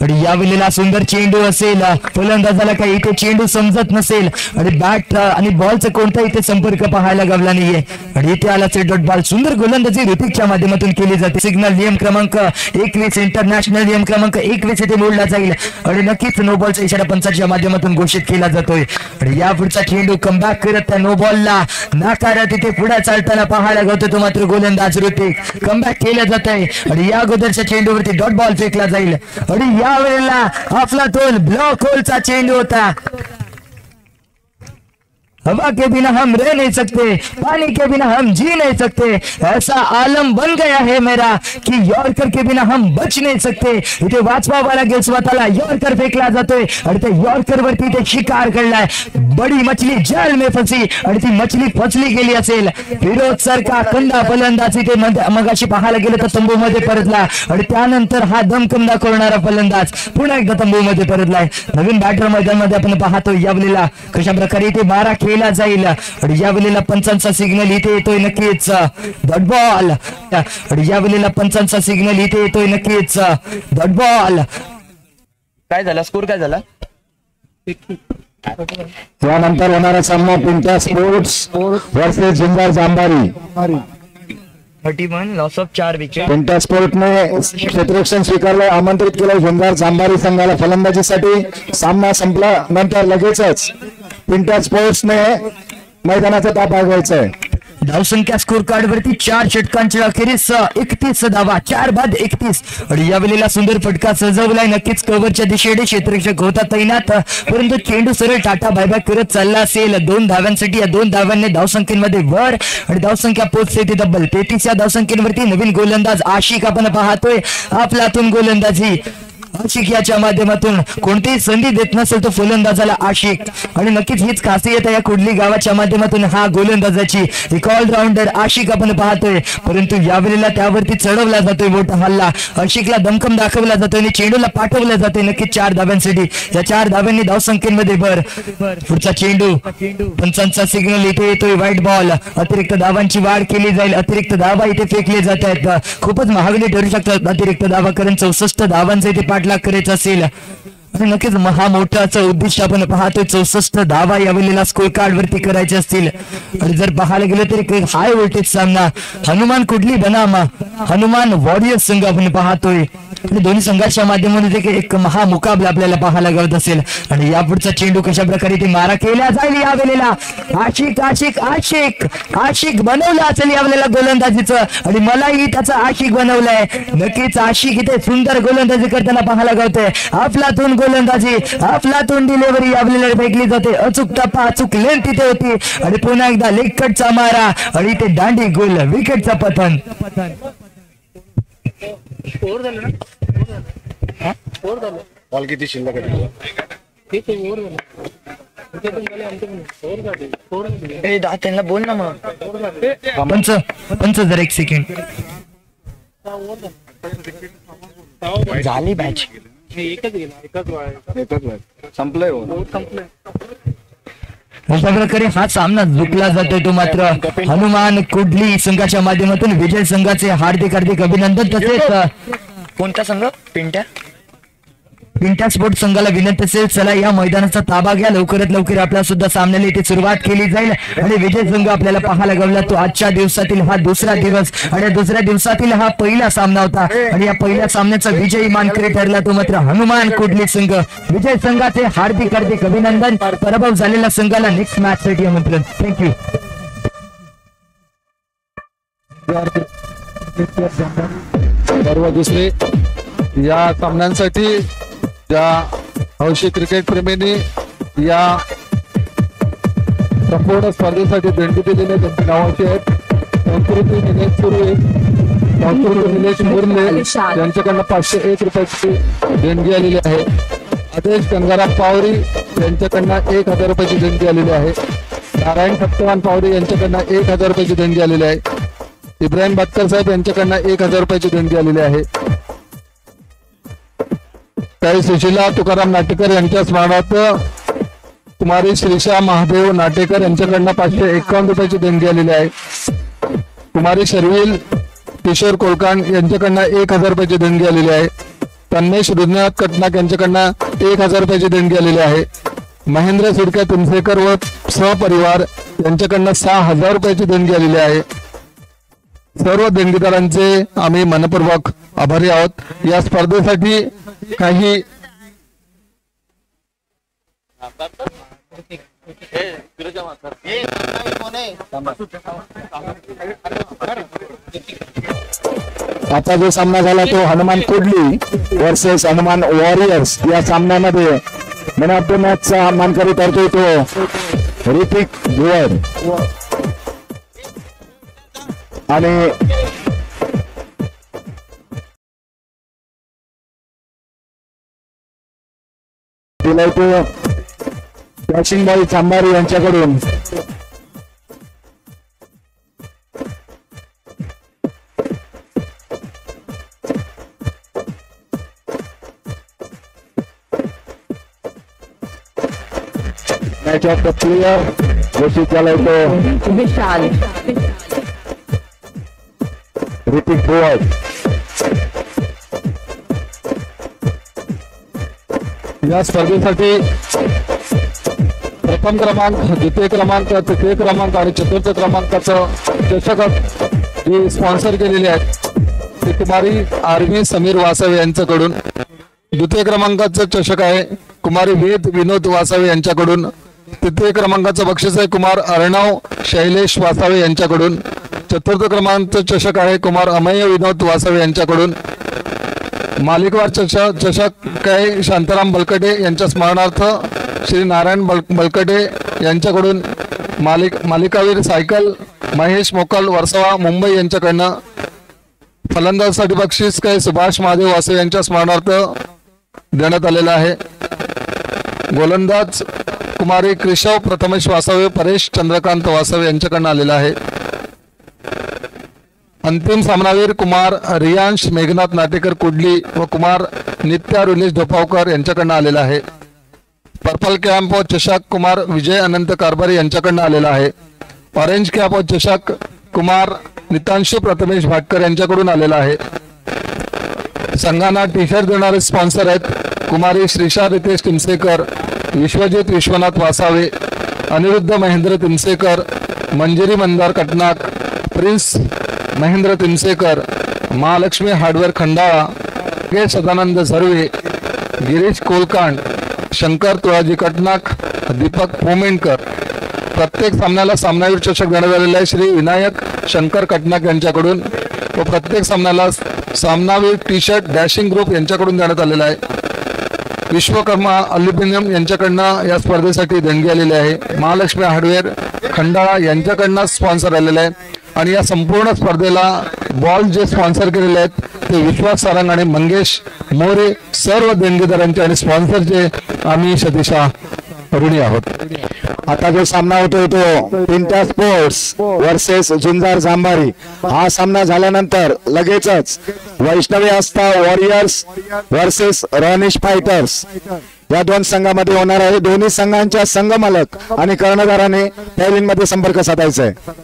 A: आणि यावेळेला सुंदर चेंडू असेल, फलंदाजाला काही इथे चेंडू समजत नसेल आणि बॅट आणि बॉलचा कोणता इथे संपर्क पाहायला गावला नाहीये. आणि इथे आला डॉट बॉल. सुंदर गोलंदाजी ऋतिकच्या माध्यमातून केली जाते. सिग्नल नियम क्रमांक 21, इंटरनॅशनल नियम क्रमांक 21 इथे मोडला जाईल आणि नक्कीच नो बॉलचा इशारा पंचाच्या माध्यमातून घोषित केला जातोय. आणि या पुढचा चेंडू कमबॅक करत त्या नो बॉलला नाकारत इथे पुढे चालताना पाहायला गावतो. तो मात्र गोलंदाज ऋतिक कमबॅक केला जात आहे आणि या अगोदरच्या चेंडूवरती डॉट बॉल फेकला जाईल. आणि या वेळेला अफलातून ब्लॉक होलचा चेंडू होता. हवा के बिना हम रह नहीं सकते, पानी के बिना हम जी नहीं सकते, ऐसा आलम बन गया है मेरा की यॉर्कर के बिना हम बच नहीं सकते. इथे वाचवावा लागेल स्वतःला. यॉर्कर फेकला जातोय आणि त्या यॉर्कर वरती ते शिकार करलाय. बडी मछली जाल में फसी आणि ती मछली फसली गेली असेल. फिरोज सरका कंदा फलंदाज इथे मगाशी पाहायला गेलं तर तंबूमध्ये परतला आणि त्यानंतर हा दमकम दाखवणारा फलंदाज पुन्हा एकदा तंबूमध्ये परतलाय. नवीन बॅटर मैदानामध्ये आपण पाहतो यावेळेला कशा प्रकारे इथे मारा केला जाईल. आणि यावेळेला पंचांचा सिग्नल इथे येतोय नक्कीच डॉट बॉल. आणि यावेळेला पंचांचा सिग्नल इथे येतोय नक्कीच डॉट बॉल.
C: काय झाला स्कोर काय झाला?
B: यानंतर होणारा सामना पिंट्या स्पोर्ट्स वर्सेस झुंजार जांभारी.
C: 31 लॉस ऑफ 4 विकेट.
B: पिंट्या स्पोर्टने क्षेत्ररक्षण स्वीकारलं, आमंत्रित केलं झुंजार जांभारी संघाला फलंदाजीसाठी. सामना संपला नंतर लगेचच पिंट्या स्पोर्ट्सने मैदानाचा ताबा बाळगायचा आहे.
A: धावसंख्या स्कोर कार्ड वरती 4 षटकांच्या अखेरीस 31 धावा, 4 बाद 31. आणि यावेळेला सुंदर फटका सजवलाय. नक्कीच कव्हरच्या दिशेने क्षेत्ररक्षक होता तैनात, परंतु चेंडू सरळ टाटा बायबाय करत चालला असेल 2 धाव्यांसाठी. या 2 धाव्यांनी धावसंख्येमध्ये वर आणि धावसंख्या पोहोचते ती तब्बल 33 या धावसंख्येवरती. नवीन गोलंदाज आशिक आपण पाहतोय. आपलातून गोलंदाजी आशिक याच्या माध्यमातून कोणतीही संधी देत नसेल तो फलंदाजाला आशिक. आणि नक्कीच हीच खासियत आहे या कुडली गावाच्या माध्यमातून हा गोलंदाजाची. एक ऑलराऊंडर आशिक आपण पाहतोय, परंतु यावेळेला त्यावरती चढवला जातोय मोठा हल्ला. आशिकला दमकम दाखवला जातोय आणि चेंडूला पाठवलं जातंय नक्कीच 4 धाव्यांसाठी. या 4 धाव्यांनी धावसंख्येमध्ये भर. पुढचा चेंडू पंचांचा सिग्नल इथे येतोय व्हाईट बॉल. अतिरिक्त धावांची वाढ केली जाईल. अतिरिक्त धावा इथे फेकले जात आहेत. खूपच महागडे ठरू शकतात अतिरिक्त धावा, कारण 64 धावांचा इथे पाठलाग करायचा असेल. आणि नक्कीच हा मोठाचं उद्दिष्ट आपण पाहतोय 64 धावा यावेळेला स्कोर कार्ड वरती करायचे असतील. आणि जर पाहायला गेलं तर एक हाय व्होल्टेज सामना हनुमान कुडली बनामा हनुमान वॉरियर्स संघ आपण पाहतोय. आणि दोन्ही संघाच्या माध्यमातून एक महामुकाबला आपल्याला पाहायला गावत असेल. आणि यापुढचा चेंडू कशा प्रकारे ती मारा केला जाईल यावेळेला. आशिक आशिक आशिक आशिक बनवलं असेल यावेळेला गोलंदाजीचं आणि मलाही त्याचा आशिक बनवलंय. नक्कीच आशिक इथे सुंदर गोलंदाजी करताना पाहायला गावतंय. आपलातून गोलंदाजी, आपलातून डिलिव्हरी यावेळेला फेकली जाते. अचूक टप्पा, अचूक लेंथ तिथे होती आणि पुन्हा एकदा लेग कटचा मारा आणि इथे दांडी गोल, विकेटचा पतन.
B: बॉल किती शिल्लक आहे?
C: त्यांना बोल ना मग.
A: पंच जर 1 सेकंड
C: झाली मॅच.
B: संपलंय.
A: अशा प्रकारे हा सामना जिंकला जातोय. तो मात्र हनुमान कुडली संघाच्या माध्यमातून विजय संघाचे हार्दिक हार्दिक अभिनंदन. तसेच
C: कोणता संघ?
A: पिंट्या स्पोर्ट्स संघाला विनंती असेल, चला या मैदानाचा ताबा घ्या. लवकरात लवकर आपल्या सुद्धा सामन्याला इथे सुरुवात केली जाईल. आणि विजय संघ आपल्याला पाहायला गावला तो आजच्या दिवसातील हा दुसरा दिवस आणि दुसऱ्या दिवसातील हा पहिला सामना होता. आणि या पहिल्या सामन्याचा विजयी मानकरी ठरला तो मात्र हनुमान कुडली संघ. विजय संघाचे हार्दिक हार्दिक अभिनंदन. पराभव झालेल्या संघाला नेक्स्ट मॅच साठी आमंत्रण. थँक्यू.
D: सर्व दुसरे या सामन्यांसाठी ज्या हौशी क्रिकेट प्रेमींनी या संपूर्ण स्पर्धेसाठी देणगी दिलेली त्यांची नावाची आहेत. संस्कृती निलेश सुर्वे, संस्कृती निलेश मुरले यांच्याकडनं 501 रुपयाची देणगी आलेली आहे. आदेश गंगाराम पावरी यांच्याकडनं 1000 रुपयाची देणगी आलेली आहे. नारायण सत्यवान पावरी यांच्याकडनं 1000 रुपयाची देणगी आलेली आहे. इब्राहिम बत्कर साहेब यांच्याकडनं 1000 रुपयाची देणगी आलेली आहे. ताई सुशीला तुकाराम नाटेकर यांच्या स्मरणार्थ कुमारी श्रीषा महादेव नाटेकर यांच्याकडनं 551 रुपयाची देणगी आलेली आहे. कुमारी शर्विल किशोर कोलकांड यांच्याकडनं 1000 रुपयाची देणगी आलेली आहे. तन्मेश रुद्रनाथ कटनाक यांच्याकडनं 1000 रुपयाची देणगी आलेली आहे. महेंद्र सुडके तुमसेकर व सहपरिवार यांच्याकडनं 6000 रुपयाची देणगी आलेली आहे. सर्व देणगीदारांचे आम्ही मनपूर्वक आभारी आहोत. या स्पर्धेसाठी काही
B: आता जो सामना झाला तो हनुमान कुडली वर्सेस हनुमान वॉरियर्स या सामन्यामध्ये मॅन ऑफ द मॅचचा मानकरी ठरतोय तो ऋतिक भुवर आणि दिलाय तो कॅशिंगबाई चांभारी यांच्याकडून. मॅच ऑफ द प्लेयर घोषित झालाय तो
E: विशाल
B: ऋतिक भुवर.
D: या स्पर्धेसाठी प्रथम क्रमांक, द्वितीय क्रमांक, तृतीय क्रमांक आणि चतुर्थ क्रमांकाचं चषक जे स्पॉन्सर केलेले आहेत ते कुमारी आर्मी समीर वासावे यांच्याकडून. द्वितीय क्रमांकाचं चषक आहे कुमारी वेद विनोद वासावे यांच्याकडून. तृतीय क्रमांकाचं बक्षीस आहे कुमार अर्णव शैलेश वासावे यांच्याकडून. चतुर्थ क्रमांकाचं चषक आहे कुमार अमेय विनोद वासावे यांच्याकडून. मालिकवार चषक काय शांताराम बलकटे यांच्या स्मरणार्थ श्री नारायण बलकटे यांच्याकडून. मालिकावीर सायकल महेश मोकल वर्सोवा मुंबई यांच्याकडनं. फलंदाजसाठी बक्षीस काय सुभाष महादेव वासवे यांच्या स्मरणार्थ देण्यात आलेला आहे. गोलंदाज कुमारी केशव प्रथमेश वासवे परेश चंद्रकांत वासवे यांच्याकडनं आलेला आहे. अंतिम सामनावीर कुमार रियांश मेघनाथ नाटेकर कुडली व कुमार नित्या रुलेश ढोपावकर यांच्याकडनं आलेला आहे. पर्पल कॅप व चषक कुमार विजय अनंत कारभारी यांच्याकडनं आलेला आहे. ऑरेंज कॅप व चषक कुमार नितांशु प्रथमेश भाटकर यांच्याकडून आलेला आहे. संघांना टी शर्ट देणारे स्पॉन्सर आहेत कुमारी श्रीषा रितेश टिमसेकर, विश्वजित विश्वनाथ वासावे, अनिरुद्ध महेंद्र टिमसेकर, मंजिरी मंदार कटनाक, प्रिन्स महेंद्र टिमसेकर, महालक्ष्मी हार्डवेअर खंडाळा, के सदानंद झरवे, गिरीश कोलकांड, शंकर तुळाजी कटनाक, दीपक पोमेंडकर. प्रत्येक सामन्याला सामनावीर चषक देण्यात आलेला आहे श्री विनायक शंकर कटनाक यांच्याकडून व प्रत्येक सामन्याला सामनावीर टी शर्ट डॅशिंग ग्रुप यांच्याकडून देण्यात आलेला आहे. विश्वकर्मा अल्युमिनियम यांच्याकडनं या स्पर्धेसाठी देणगी आलेली आहे. महालक्ष्मी हार्डवेअर खंडाळा यांच्याकडनं स्पॉन्सर आलेला आहे. आणि या संपूर्ण स्पर्धेला बॉल जे स्पॉन्सर केलेले आहेत ते विश्वास सारंग आणि मंगेश मोरे सर्व देणगीदारांचे आणि स्पॉन्सरचे आम्ही शतीशा ऋणी आहोत.
B: आता जो सामना होतोय तो पिंटा स्पोर्ट्स वर्सेस झुंजार जांभारी. हा सामना झाल्यानंतर लगेचच वैष्णवी आस्था वॉरियर्स वर्सेस रॉनिश फायटर्स या दोन संघामध्ये होणार आहे. दोन्ही संघांच्या संघमालक आणि कर्णधाराने मध्ये संपर्क साधायचा आहे.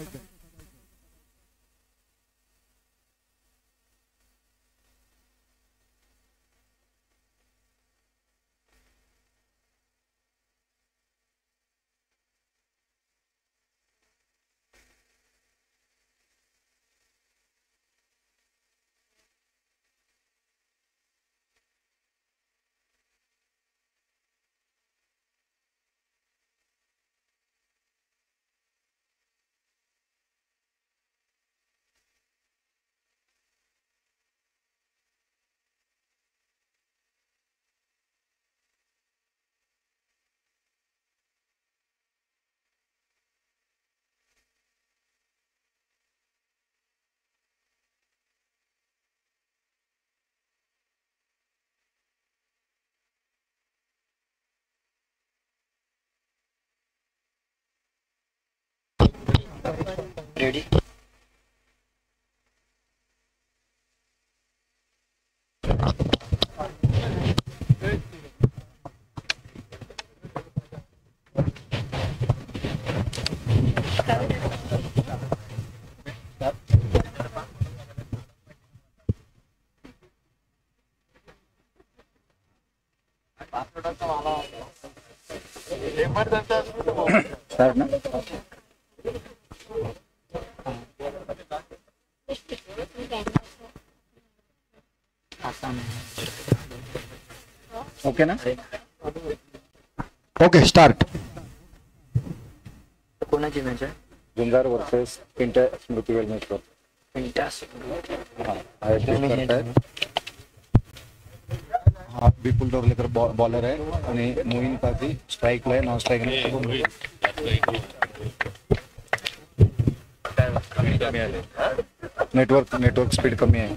C: रेडी.
B: स्टार्ट ना. ओके ना. Okay start.
C: कोणाची मॅच आहे?
B: झुंजार वर्सेस पिंट्या स्मृती वेलनेश्वर. हा विपुल डोरलेकर बॉलर आहे आणि मोईन काझी स्ट्राईकला आहे. नॉन स्ट्राईक नेटवर्क स्पीड कमी आहे.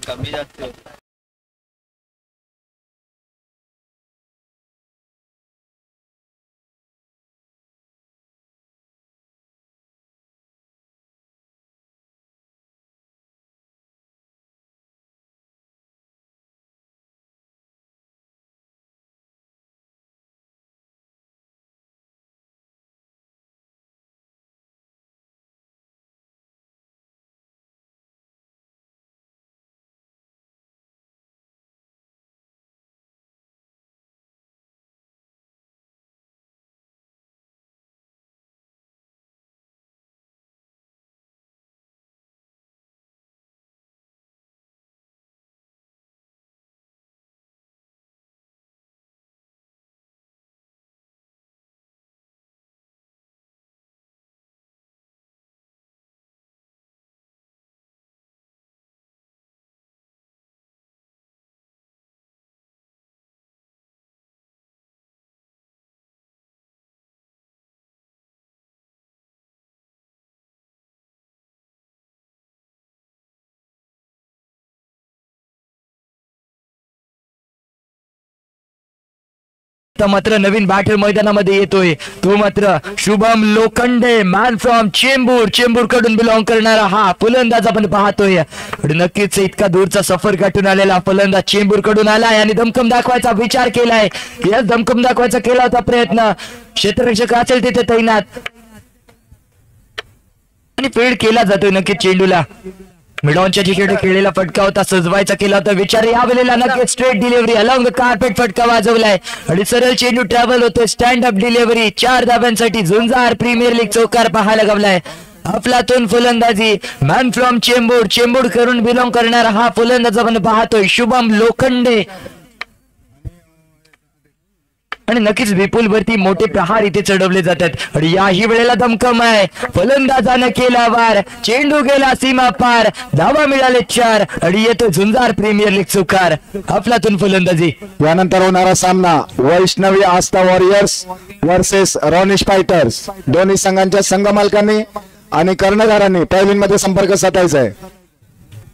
A: मात्र नवीन बॅटर मैदानामध्ये येतोय तो मात्र शुभम लोखंडे, मॅन फ्रॉम चेंबूर कडून बिलॉंग करणारा हा फलंदाज आपण पाहतोय. नक्कीच इतका दूरचा सफर गाठून आलेला फलंदाज चेंबूर कडून आलाय आणि दमकम दाखवायचा विचार केलाय. याच दमकम दाखवायचा केला होता प्रयत्न. क्षेत्ररक्षक असेल तिथे तैनात आणि फील्ड केला जातोय नक्कीच चेंडूला. मिडॉनच्या जिकडे खेळलेला फटका होता, सजवायचा केला होता विचार. यावेळेला नक्कीच straight delivery along the carpet फटका वाजवलाय आणि सरळ चेंडू ट्रॅव्हल होतोय. स्टँड अप डिलिव्हरी 4 धाब्यांसाठी झुंजार प्रीमियर लीग चौकार पाहायला गावलाय. अफलातून फलंदाजी मॅन फ्रॉम चेंबूर करून बिलॉंग करणारा हा फलंदाज आपण पाहतोय शुभम लोखंडे. आणि नक्कीच विपुल वरती मोठे प्रहार इथे चढवले जातात आणि याही वेळेला दमकम आहे. फलंदाजाने केला वार, चेंडू गेला सीमा पार, धावा मिळाले 4 आणि येतो झुंजार प्रीमियर लीग चौकार. अफलातून फलंदाजी.
B: यानंतर होणारा सामना वैष्णवी आस्था वॉरियर्स वर्सेस रॉनिश फायटर्स. दोन्ही संघांच्या संघ मालकांनी आणि कर्णधारांनी पैलूंमध्ये संपर्क साधायचा आहे.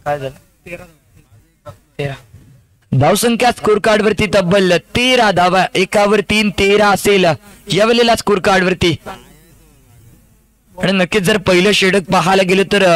C: काय झालं? 13
A: धावसंख्या स्कोर कार्ड वरती तब्बल 13 धावा, एकावर 3 13 असेल यावेळेला स्कोर कार्ड वरती. आणि नक्कीच जर पहिलं षटक पाहायला गेलं तर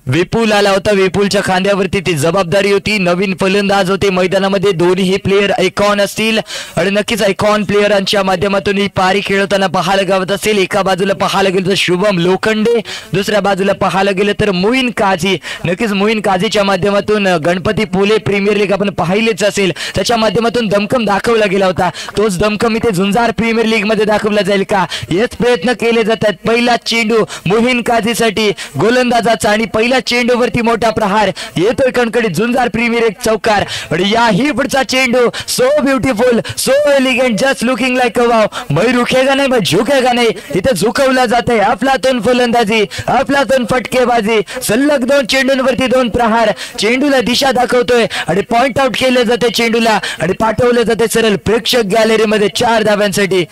A: विपुल आला होता. विपुलच्या खांद्यावरती ती जबाबदारी होती. नवीन फलंदाज होते मैदानामध्ये. दोन्ही प्लेयर आयकॉन असतील आणि नक्कीच आयकॉन प्लेयरांच्या माध्यमातून ही पारी खेळताना पाहायला गावत असेल. एका बाजूला पाहायला गेलं तर शुभम लोखंडे, दुसऱ्या बाजूला पाहायला गेलं तर मोईन काझी. नक्कीच मोईन काझीच्या माध्यमातून गणपती पुले प्रीमियर लीग आपण पाहिलेच असेल, त्याच्या माध्यमातून दमकम दाखवला गेला होता. तोच दमकम इथे झुंजार प्रीमियर लीग मध्ये दाखवला जाईल का, हेच प्रयत्न केले जातात. पहिला चेंडू मोईन काझीसाठी गोलंदाजाचा आणि पहिला चेंडूवरती मोठा प्रहार येतोय कणकडीत झुंजार प्रीमियर लीग चौकार. आणि याही पुढचा चेंडू so beautiful, so elegant, just looking like a wow. मै रुखेगा नाही, मै झुकेगा नाही, इथे झुकवला जाते. अफलातून फलंदाजी, अफलातून फटकेबाजी, सलग 2 चेंडूंवरती 2 प्रहार. चेंडूला दिशा दाखवतोय आणि पॉइंट आउट केले जाते चेंडूला आणि पाठवले जाते सरळ प्रेक्षक गॅलरीमध्ये 4 धाब्यांसाठी.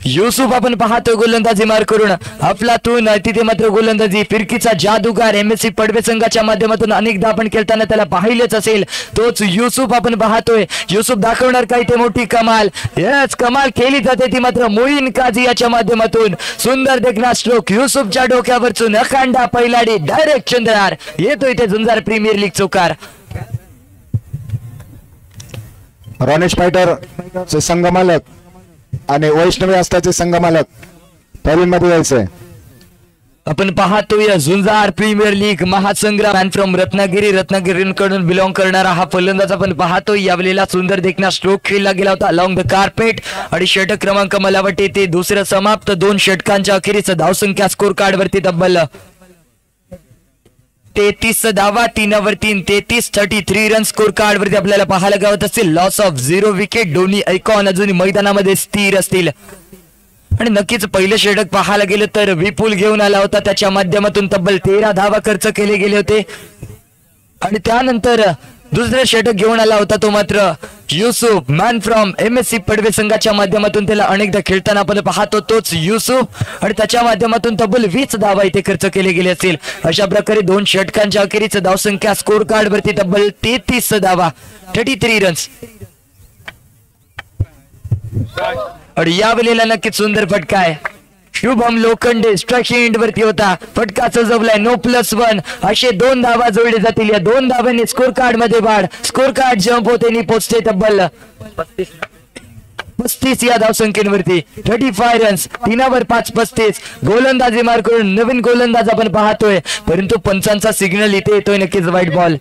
A: युसुफ आपण पाहतो गोलंदाजी मार करून. अफलातून तिथे मात्र गोलंदाजी फिरकीचा जादूगार MSC पडवे संघाच्या माध्यमातून अनेकदा आपण खेळताना त्याला पाहिलेच असेल. तोच युसुफ आपण पाहतोय. युसुफ दाखवणार काही ते मोठी कमाल. यस, कमाल केली जाते ती मात्र मोईन काझी याच्या माध्यमातून. सुंदर देखना स्ट्रोक युसुफच्या डोक्यावरचून अखंडा पैलाडी डायरेक्ट चंद्रहार. येतो इथे झुंजार प्रीमियर लीग चौकार.
B: रॉनिश फायटर चे संघ मालक आणि वैष्णवी आस्थाचे संघ मालक पैलूंमध्ये यायचंय.
A: आपण पाहतोय झुंजार प्रीमियर लीग महासंग्राम मॅन फ्रॉम रत्नागिरीकडून बिलॉंग करणारा हा फलंदाज आपण पाहतोय. यावेळेला सुंदर देखना स्ट्रोक खेळला गेला होता अलॉंग द कार्पेट आणि षटक क्रमांक मला वाटते ते दुसरं समाप्त. 2 षटकांच्या अखेरीस धावसंख्या स्कोर कार्ड वरती तब्बल 33 धावा 3 वर 3 33 रन स्कोर कार्ड वरती आपल्याला पाहायला गावत असतील. Loss of 0 wicket. दोन्ही आयकॉन अजून मैदानामध्ये स्थिर असतील आणि नक्कीच पहिलं षटक पाहायला गेलं तर विपुल घेऊन आला होता. त्याच्या माध्यमातून तब्बल 13 धावा खर्च केले गेले होते आणि त्यानंतर दुसरे षटक घेऊन आला होता तो मात्र Yusuf man from MSC Padve संघाच्या माध्यमातून. त्याला अनेकदा खेळताना आपण पाहतो तोच युसुफ आणि त्याच्या माध्यमातून तब्बल 20 धावा इथे खर्च केले गेले असतील. अशा प्रकारे 2 षटकांच्या अखेरीच धावसंख्या स्कोर कार्ड वरती तब्बल 33 धावा 33 रन्स. आणि यावेळेला नक्कीच सुंदर फटका आहे. शुभम लोखंडे स्ट्राइक एंड वरती होता. फटका सजवलाय. नो +1 असे 2 धावा जोडले जातील. या 2 धावांनी स्कोर कार्ड मध्ये वाढ. स्कोर कार्ड जंप होते पोचते तब्बल 35 या धावसंख्येवरती 35 रन्स. 3 वर 5 35. गोलंदाजी मार करून नवीन गोलंदाज आपण पाहतोय परंतु पंचांचा सिग्नल इथे येतोय नक्कीच व्हाईट बॉल.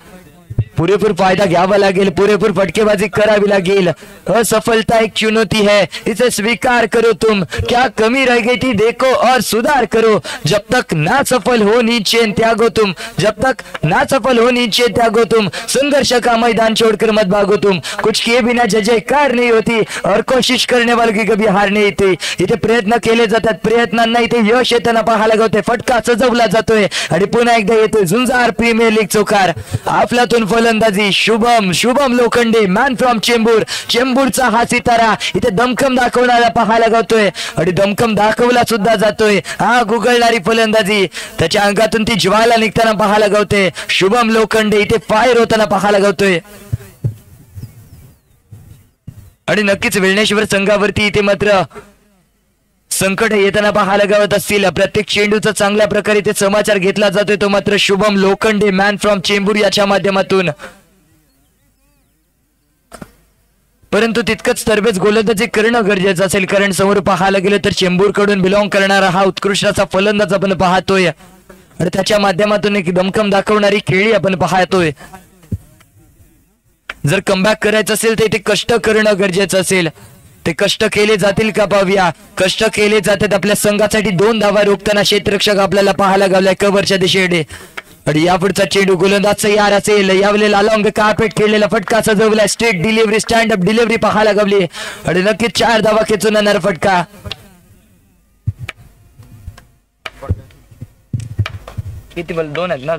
A: पुरेपूर फायदा घ्यावा लागेल. पुरेपूर फटकेबाजी करावी लागेल. असफलता एक चुनौती है इसे स्वीकार करो तुम. क्या कमी रह गई थी देखो और सुधार करो. जब तक ना सफल हो नीचे त्यागो तुम. जब तक ना सफल हो नीचे त्यागो तुम. संघर्ष का मैदान छोड़कर मत भागो तुम. कुछ किए बिना जयकार नहीं होती और कोशिश करने वालों की कभी हार नाही येते. इथे प्रयत्न केले जातात. प्रयत्नांना इथे यश येताना पाहायला गावते. फटका सजवला जातोय आणि पुन्हा एकदा येतोय झुंजार प्रीमियर लीग चौकार. आपल्यातून फलंदाजी शुभम लोखंडे मॅन फ्रॉम चेंबूरचा हा सितारा इथे दमखम दाखवणारा पाहायला गावतोय आणि दमखम दाखवला सुद्धा जातोय. हा गुगळणारी फलंदाजी त्याच्या अंगातून ती ज्वाला निघताना पाहायला गावते. शुभम लोखंडे इथे फायर होताना पाहायला गावतोय आणि नक्कीच वेळणेश्वर संघावरती इथे मात्र संकट येताना पाहायला गावत असतील. प्रत्येक चेंडूचा चांगल्या प्रकारे ते समाचार घेतला जातोय तो मात्र शुभम लोखंडे मॅन फ्रॉम चेंबूर याच्या माध्यमातून. परंतु तितकंच तरबेज गोलंदाजी करणं गरजेचं असेल कारण समोर पाहायला गेलं तर चेंबूर कडून बिलॉंग करणारा हा उत्कृष्ट असा फलंदाज आपण पाहतोय आणि त्याच्या माध्यमातून एक दमखम दाखवणारी खेळी आपण पाहतोय. जर कमबॅक करायचं असेल तर इथे कष्ट करणं गरजेचं असेल. ते कष्ट केले जातील का पाहूया. कष्ट केले जातात आपल्या संघासाठी. 2 धावा रोखताना क्षेत्ररक्षक आपल्याला पाहायला गावलाय कव्हरच्या दिशेने आणि यापुढचा चेंडू गोलंदाज तयार असेल. यावेळेला अलॉंग कार्पेट खेळलेला फटका सजवलाय. Straight delivery stand up delivery पाहायला गावली आणि नक्कीच 4 धावा खेचून येणार फटका.
C: किती बल 2 आहेत ना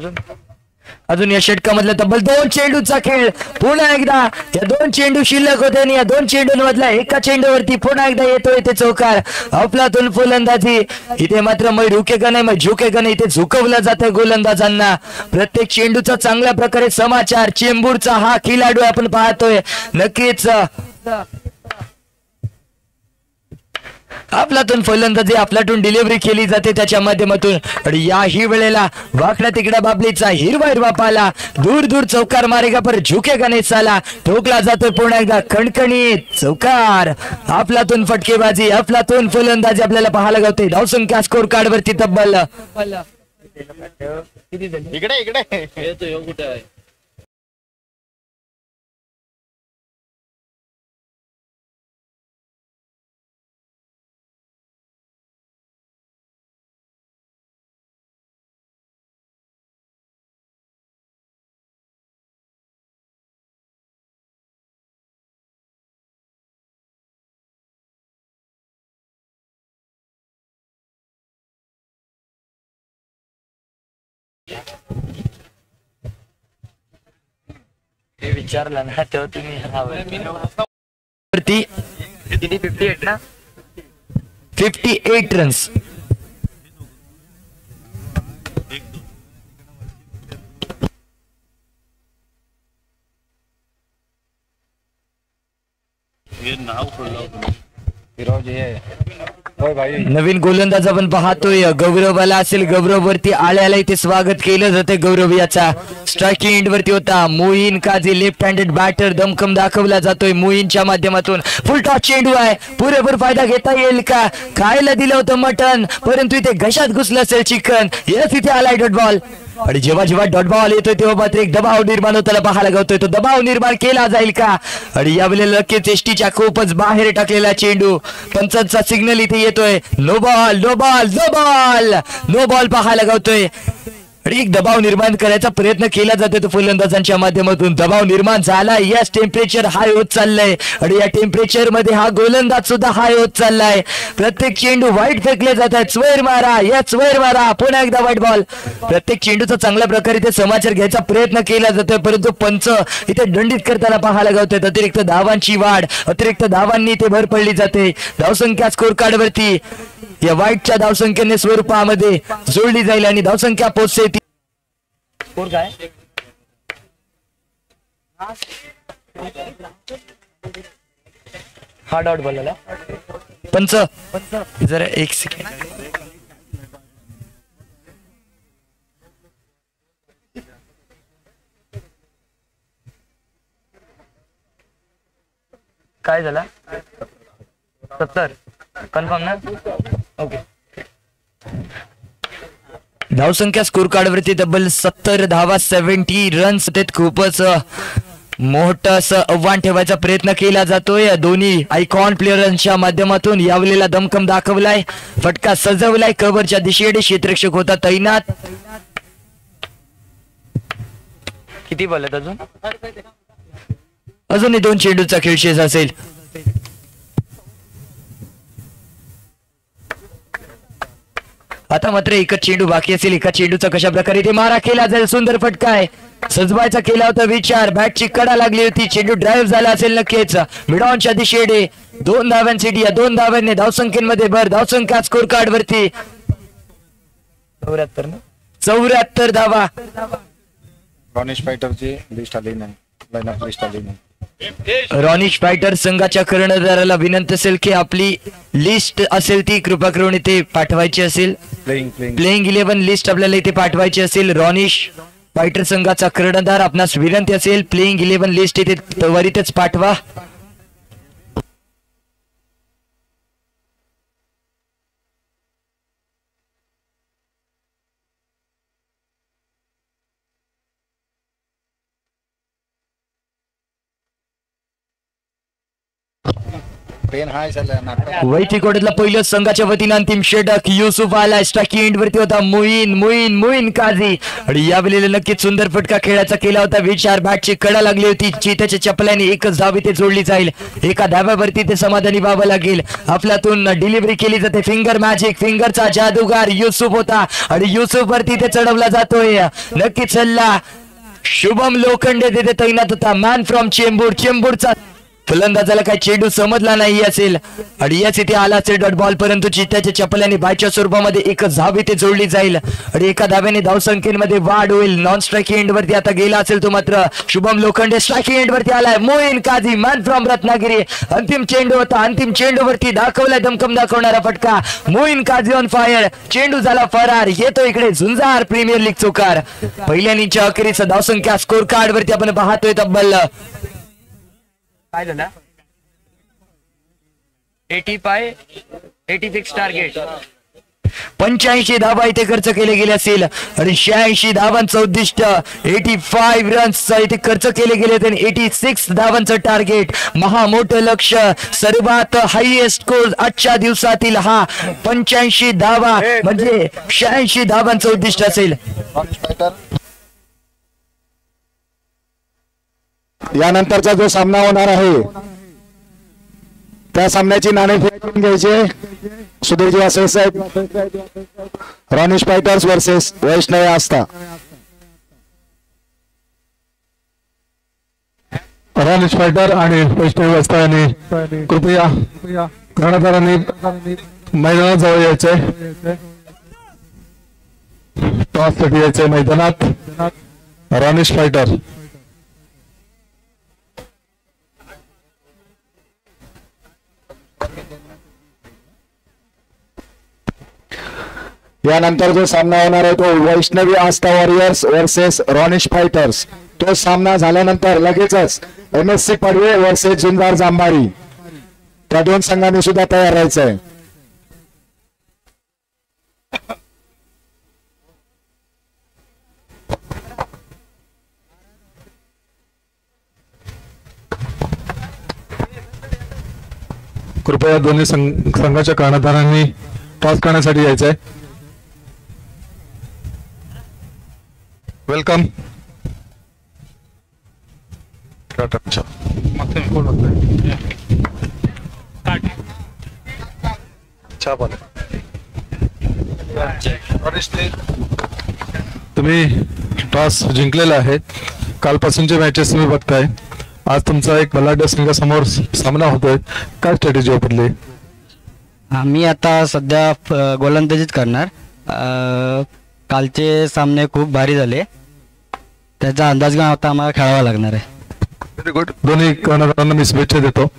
A: अजून या षटकामधला तब्बल 2 चेंडूचा खेळ. पुन्हा एकदा या 2 चेंडू शिल्लक होते आणि या 2 चेंडूंमधला एका चेंडूवरती पुन्हा एकदा येतोय ते चौकार. अफलातून फलंदाजी इथे मात्र मै रुकेगा नाही मै झुकेगा नाही. इथे झुकवलं जातंय गोलंदाजांना. प्रत्येक चेंडूचा चांगल्या प्रकारे समाचार. चेंबूरचा हा खेळाडू आपण पाहतोय नक्कीच आपल्यातून फलंदाजी आपल्यातून डिलिव्हरी केली जाते त्याच्या माध्यमातून आणि याही वेळेला वाकड्या तिकड्या बाबलीचा हिरवा पाला. दूर दूर चौकार मारेगा पर झुकेगा नाही साला. ठोकला जातोय पुन्हा एकदा खणखणीत चौकार. आपल्यातून फटकेबाजी आपल्यातून फलंदाजी आपल्याला पाहायला गावते. धावसंख्या स्कोर कार्ड वरती तब्बल
C: इकडे
A: हे विचारलं ना तेव्हा तुम्ही वरती
C: किती 58 ना
A: 58 रन्स.
D: नाव फिरोज हे
A: नवीन गोलंदाज आपण पाहतोय गौरव आला असेल. गौरव वरती आल्याला इथे स्वागत केलं जाते. गौरव याचा स्ट्रायकिंग एंड वरती होता. Moin Kazi left handed batter दमखम दाखवला जातोय मोईनच्या माध्यमातून. फुल टॉस चेंडू आहे. पुरेपूर फायदा घेता येईल का? खायला दिलं होतं मटन परंतु इथे घशात घुसलं असेल चिकन. येस इथे आलाय डॉट बॉल. आणि जेव्हा जेव्हा डॉट बॉल येतोय तेव्हा मात्र एक दबाव निर्माण होताना पाहायला गावतोय. तो दबाव निर्माण केला जाईल का? आणि यावेळेला नक्कीच एसटीच्या खूपच बाहेर टाकलेला चेंडू. पंचांचा सिग्नल इथे येतोय. No ball no ball no ball no ball पाहायला गावतोय. आणि एक दबाव निर्माण करायचा प्रयत्न केला जातोय तो फलंदाजांच्या माध्यमातून. दबाव निर्माण झाला. यस टेम्परेचर हाय होत चाललंय आणि या टेम्परेचर मध्ये हा गोलंदाज सुद्धा हाय होत चाललाय. प्रत्येक चेंडू वाईट फेकले जात आहेत. स्वेर मारा यस स्वेर मारा. पुन्हा एकदा वाईट बॉल. प्रत्येक चेंडूचा चांगल्या प्रकारे इथे समाचार घ्यायचा प्रयत्न केला जातोय परंतु पंच इथे दंडित करताना पाहायला गावतोय. अतिरिक्त धावांची वाढ अतिरिक्त धावांनी इथे भर पडली जाते. धावसंख्या स्कोर कार्ड वरती या वाईटच्या धावसंख्येने स्वरूपामध्ये जोडली जाईल आणि धावसंख्या पोहोचते.
C: स्कोर काय? हा डॉट बोलला
A: पंच जरा एक सेकंड.
C: काय झाला? 70 कन्फर्म ना? ओके.
A: धावसंख्या स्कोर कार्ड वरती तब्बल 70 धावा 70 रन्स. ते खूपच मोठं असं आव्हान ठेवायचा प्रयत्न केला जातोय. दोन्ही आयकॉन प्लेयरांच्या माध्यमातून यावेळेला दमखम दाखवलाय. फटका सजवलाय. कव्हरच्या दिशेने क्षेत्ररक्षक होता तैनात.
C: किती बॉल आहेत अजून?
A: अजूनही 2 चेंडूचा खेळ शेष असेल. आता मात्र एकच चेंडू बाकी असेल. एका चेंडूचा कशा प्रकारे इथे मारा केला जाईल. सुंदर फटका आहे. सजवायचा केला होता विचार. बॅटची कडा लागली होती. चेंडू ड्राईव्ह झाला असेल नक्कीच. मिडॉनच्या दिशेने 2 धाव्यांसाठी 2 धाव्यांनी धावसंख्येमध्ये भर. धावसंख्या स्कोर कार्ड वरती 74 धावा.
B: रॉनिश फायटरची लिस्ट आली नाही. लाईनअप लिस्ट आली नाही.
A: रॉनिश फायटर संघाच्या कर्णधाराला विनंती असेल की आपली लिस्ट असेल ती कृपा करून इथे पाठवायची असेल. प्लेइंग 11 लिस्ट आपल्याला इथे पाठवायची असेल. रॉनिश फायटर संघाचा कर्णधार आपणास विनंती असेल प्लेइंग 11 लिस्ट इथे त्वरितच पाठवा. वैठीकोड्यातला पहिलं संघाच्या वतीनं अंतिम षटक. युसुफ आला. स्ट्रायकिंग एंड वरती होता मोईन काझी. आणि यावेळेला नक्कीच सुंदर फटका खेळायचा केला होता विचार. बॅटची कडा लागली होती. चित्याच्या चपल्याने एकच धाव इथे जोडली जाईल. एका धाव्यावरती ते समाधानी व्हावं लागेल. आपल्यातून डिलिव्हरी केली जाते. Finger magic. फिंगरचा जादूगार युसुफ होता आणि युसुफ वरती ते चढवला जातोय. नक्कीच सल्ला शुभम लोखंडे तिथे तैनात होता. Man from Chembur. चेंबूरचा फलंदाजाला काही चेंडू समजला नाही असेल आणि याच इथे आला असेल डॉट बॉल परंतु चित्त्याच्या चपल्याने बायच्या स्वरूपामध्ये एकच धाव इथे जोडली जाईल आणि एका धाव्याने धावसंख्येमध्ये वाढ होईल. नॉन स्ट्रायकिंग एंड वरती आता गेला असेल तो मात्र शुभम लोखंडे. स्ट्रायकिंग एंड वरती आलाय मोईन काझी. Man from Ratnagiri. अंतिम चेंडू होता. अंतिम चेंडू वरती दाखवलाय दमकम दाखवणारा फटका. Moin Kazi on fire. चेंडू झाला फरार. येतो इकडे झुंजार प्रीमियर लीग चौकार. पहिल्या इनिंगच्या अखेरीचा धावसंख्या स्कोर कार्ड वरती आपण पाहतोय तब्बल
C: काय झालं? 86 टार्गेट.
A: 85 धावा इथे खर्च केले गेले असेल आणि 86 धावांचं उद्दिष्ट. 85 रन्स इथे खर्च केले गेले आणि 86 धावांचं टार्गेट. महामोठं लक्ष. सर्वात हायएस्ट स्कोर आजच्या दिवसातील हा 85 धावा म्हणजे 86 धावांचं उद्दिष्ट असेल.
B: यानंतरचा जो सामना होणार आहे त्या सामन्याची नाणेफेक घ्यायची. सुधीरजी असे साहेब. रॉनिश फायटर्स वर्सेस वैष्णव आस्था.
D: रॉनिश फायटर आणि वैष्णव आस्था यांनी कृपया कर्णधारांनी मैदानात जवळ यायचंय. टॉस साठी यायचंय मैदानात. रॉनिश फायटर
B: यानंतर जो सामना होणार आहे तो वैष्णवी आस्था वॉरियर्स वर्सेस रॉनिश फायटर्स. तो सामना झाल्यानंतर लगेचच MSC पडवे वर्सेस झुंजार जांभारी, त्या दोन संघांनी सुद्धा तयार राहायचंय.
D: कृपया दोन्ही संघाच्या कर्णधारांनी टॉस करण्यासाठी यायचंय. वेलकम. तुम्ही टॉस जिंकलेला आहे. कालपासूनचे मॅचेस तुम्ही बघताय. आज तुमचा एक बलाढ्य संघासमोर सामना होतोय. काय स्ट्रॅटेजी वापरली?
E: आम्ही आता सध्या गोलंदाजीच करणार. कालचे सामने खूप भारी झाले, त्याचा अंदाज घेऊन आता आम्हाला खेळावा लागणार आहे.
D: Very good. दोन्ही कर्णधारांना मी शुभेच्छा देतो.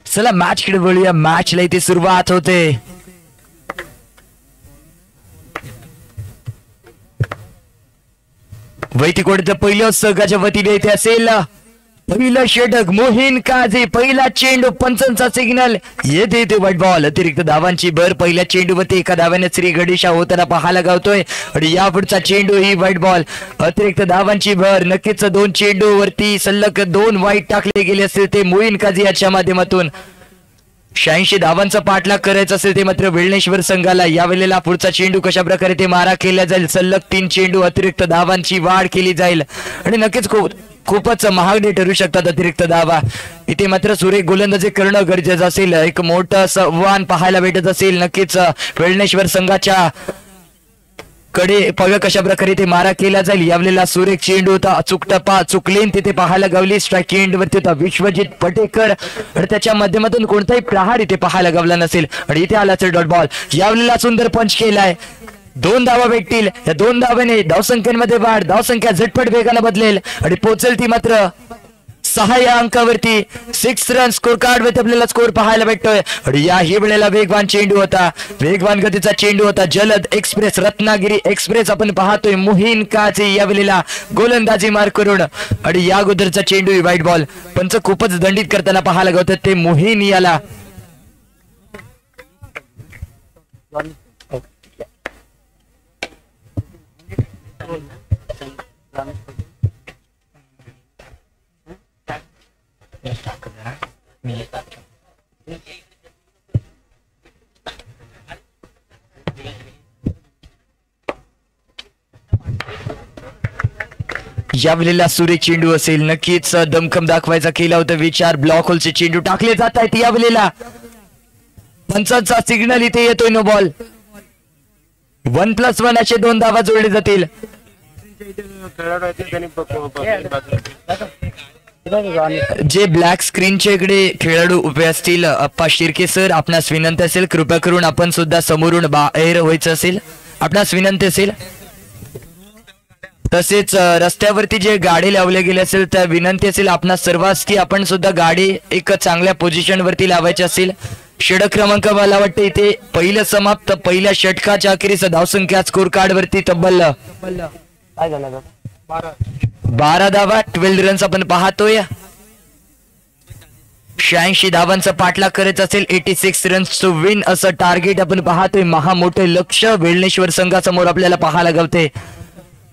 A: चला मॅच कडे बोलूया. मॅचला इथे सुरुवात होते. वैतीकोडचं पहिलं संघाच्या वतीने इथे असेल पहिलं षटक मोहीन काझी. पहिला चेंडू पंचांचा सिग्नल येते इथे व्हाईट बॉल. अतिरिक्त धावांची भर पहिल्या चेंडूवरती एका धाव्याने श्री गणेशा होताना पाहायला गावतोय आणि या पुढचा चेंडू ही व्हाईट बॉल. अतिरिक्त धावांची भर नक्कीच दोन चेंडूवरती सलग दोन वाईट टाकले गेले असतील ते मोहीन काझी याच्या माध्यमातून. 86 धावांचा पाठलाग करायचा असेल ते मात्र वेळणेश्वर संघाला. यावेळेला पुढचा चेंडू कशा प्रकारे ते मारा केला जाईल. सलग 3 चेंडू अतिरिक्त धावांची वाढ केली जाईल आणि नक्कीच खूपच महागडे ठरू शकतात अतिरिक्त धावा. इथे मात्र सुरेख गोलंदाजी करणं गरजेचं असेल. एक मोठं आव्हान पाहायला भेटत असेल नक्कीच वेळणेश्वर संघाच्या कडे. बघा कशा प्रकारे ते मारा केला जाईल. यावेळेला सुरेख चेंडू होता. अचूक टप्पा चुकलेन तिथे पाहायला गावली. स्ट्राईक एंड वरती होता विश्वजित पटेकर आणि त्याच्या माध्यमातून कोणताही प्रहार इथे पाहायला गावला नसेल आणि इथे आला डॉट बॉल. यावेळेला सुंदर पंच केलाय. 2 धावा भेटतील. या 2 धावाने धावसंख्येमध्ये वाढ. धावसंख्या झटपट वेगाने बदलेल आणि पोहोचेल ती मात्र 6 या अंकावरती. 6 रन स्कोर कार्ड वरती आपल्याला स्कोर पाहायला भेटतोय आणि याही वेळेला वेगवान चेंडू होता. वेगवान गतीचा चेंडू होता. जलद एक्सप्रेस रत्नागिरी एक्सप्रेस आपण पाहतोय. मोहीन काझी यावेळेला गोलंदाजी मार करून आणि या अगोदरचा चेंडू व्हाईट बॉल. पंच खूपच दंडित करताना पाहायला गावतात ते मोहीन याला. यावेळेला सुरेख चेंडू असेल. नक्कीच दमखम दाखवायचा केला होता विचार. ब्लॉक होलचे चेंडू टाकले जात आहेत. यावेळेला पंचांचा सिग्नल इथे येतोय. No ball. 1+1 असे 2 धावा जोडले जातील. जे ब्लॅक स्क्रीनच्या इकडे खेळाडू उभे असतील अप्पा शिर्के सर, आपणास विनंती असेल कृपया करून आपण सुद्धा समोरून बाहेर व्हायचं असेल. आपणास विनंती असेल. तसेच रस्त्यावरती जे गाडी लावले गेले असेल त्या विनंती असेल आपणास सर्वांस की आपण सुद्धा गाडी एक चांगल्या पोझिशन वरती लावायची असेल. षटक क्रमांक मला वाटतं इथे पहिलं समाप्त. पहिल्या षटकाच्या अखेरीस धावसंख्या स्कोर कार्ड वरती तब्बल 12 धावा 12 रन्स आपण पाहतोय. 86 धावांचा पाठलाग करायचा असेल. 86 रन्स टू विन असं टार्गेट आपण पाहतोय. महामोठे लक्ष वेळणेश्वर संघासमोर आपल्याला पाहायला गावते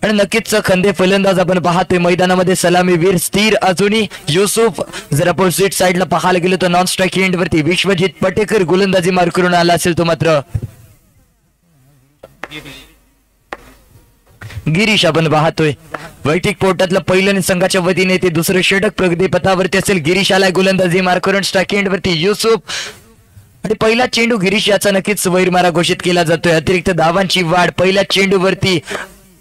A: आणि नक्कीच खंदे फलंदाज आपण पाहतोय मैदानामध्ये. सलामीवीर स्थिर अजूनही युसुफ. जर अपोजिट साइडला पाहायला गेलो तर नॉन स्ट्राईक एंड वरती विश्वजित पटेकर गोलंदाजी मार करून आला असेल तो मात्र. गिरीश आपण पाहतोय. वैयक्तिक पोटातलं पहिलं संघाच्या वतीने ते दुसरं षटक प्रगती पथावरती असेल. गिरीश आलाय गोलंदाजी मार करून. स्ट्राईक एंड वरती युसुफ आणि पहिला चेंडू गिरीश याचा नक्कीच वैरमारा घोषित केला जातोय. अतिरिक्त धावांची वाढ पहिल्या चेंडूवरती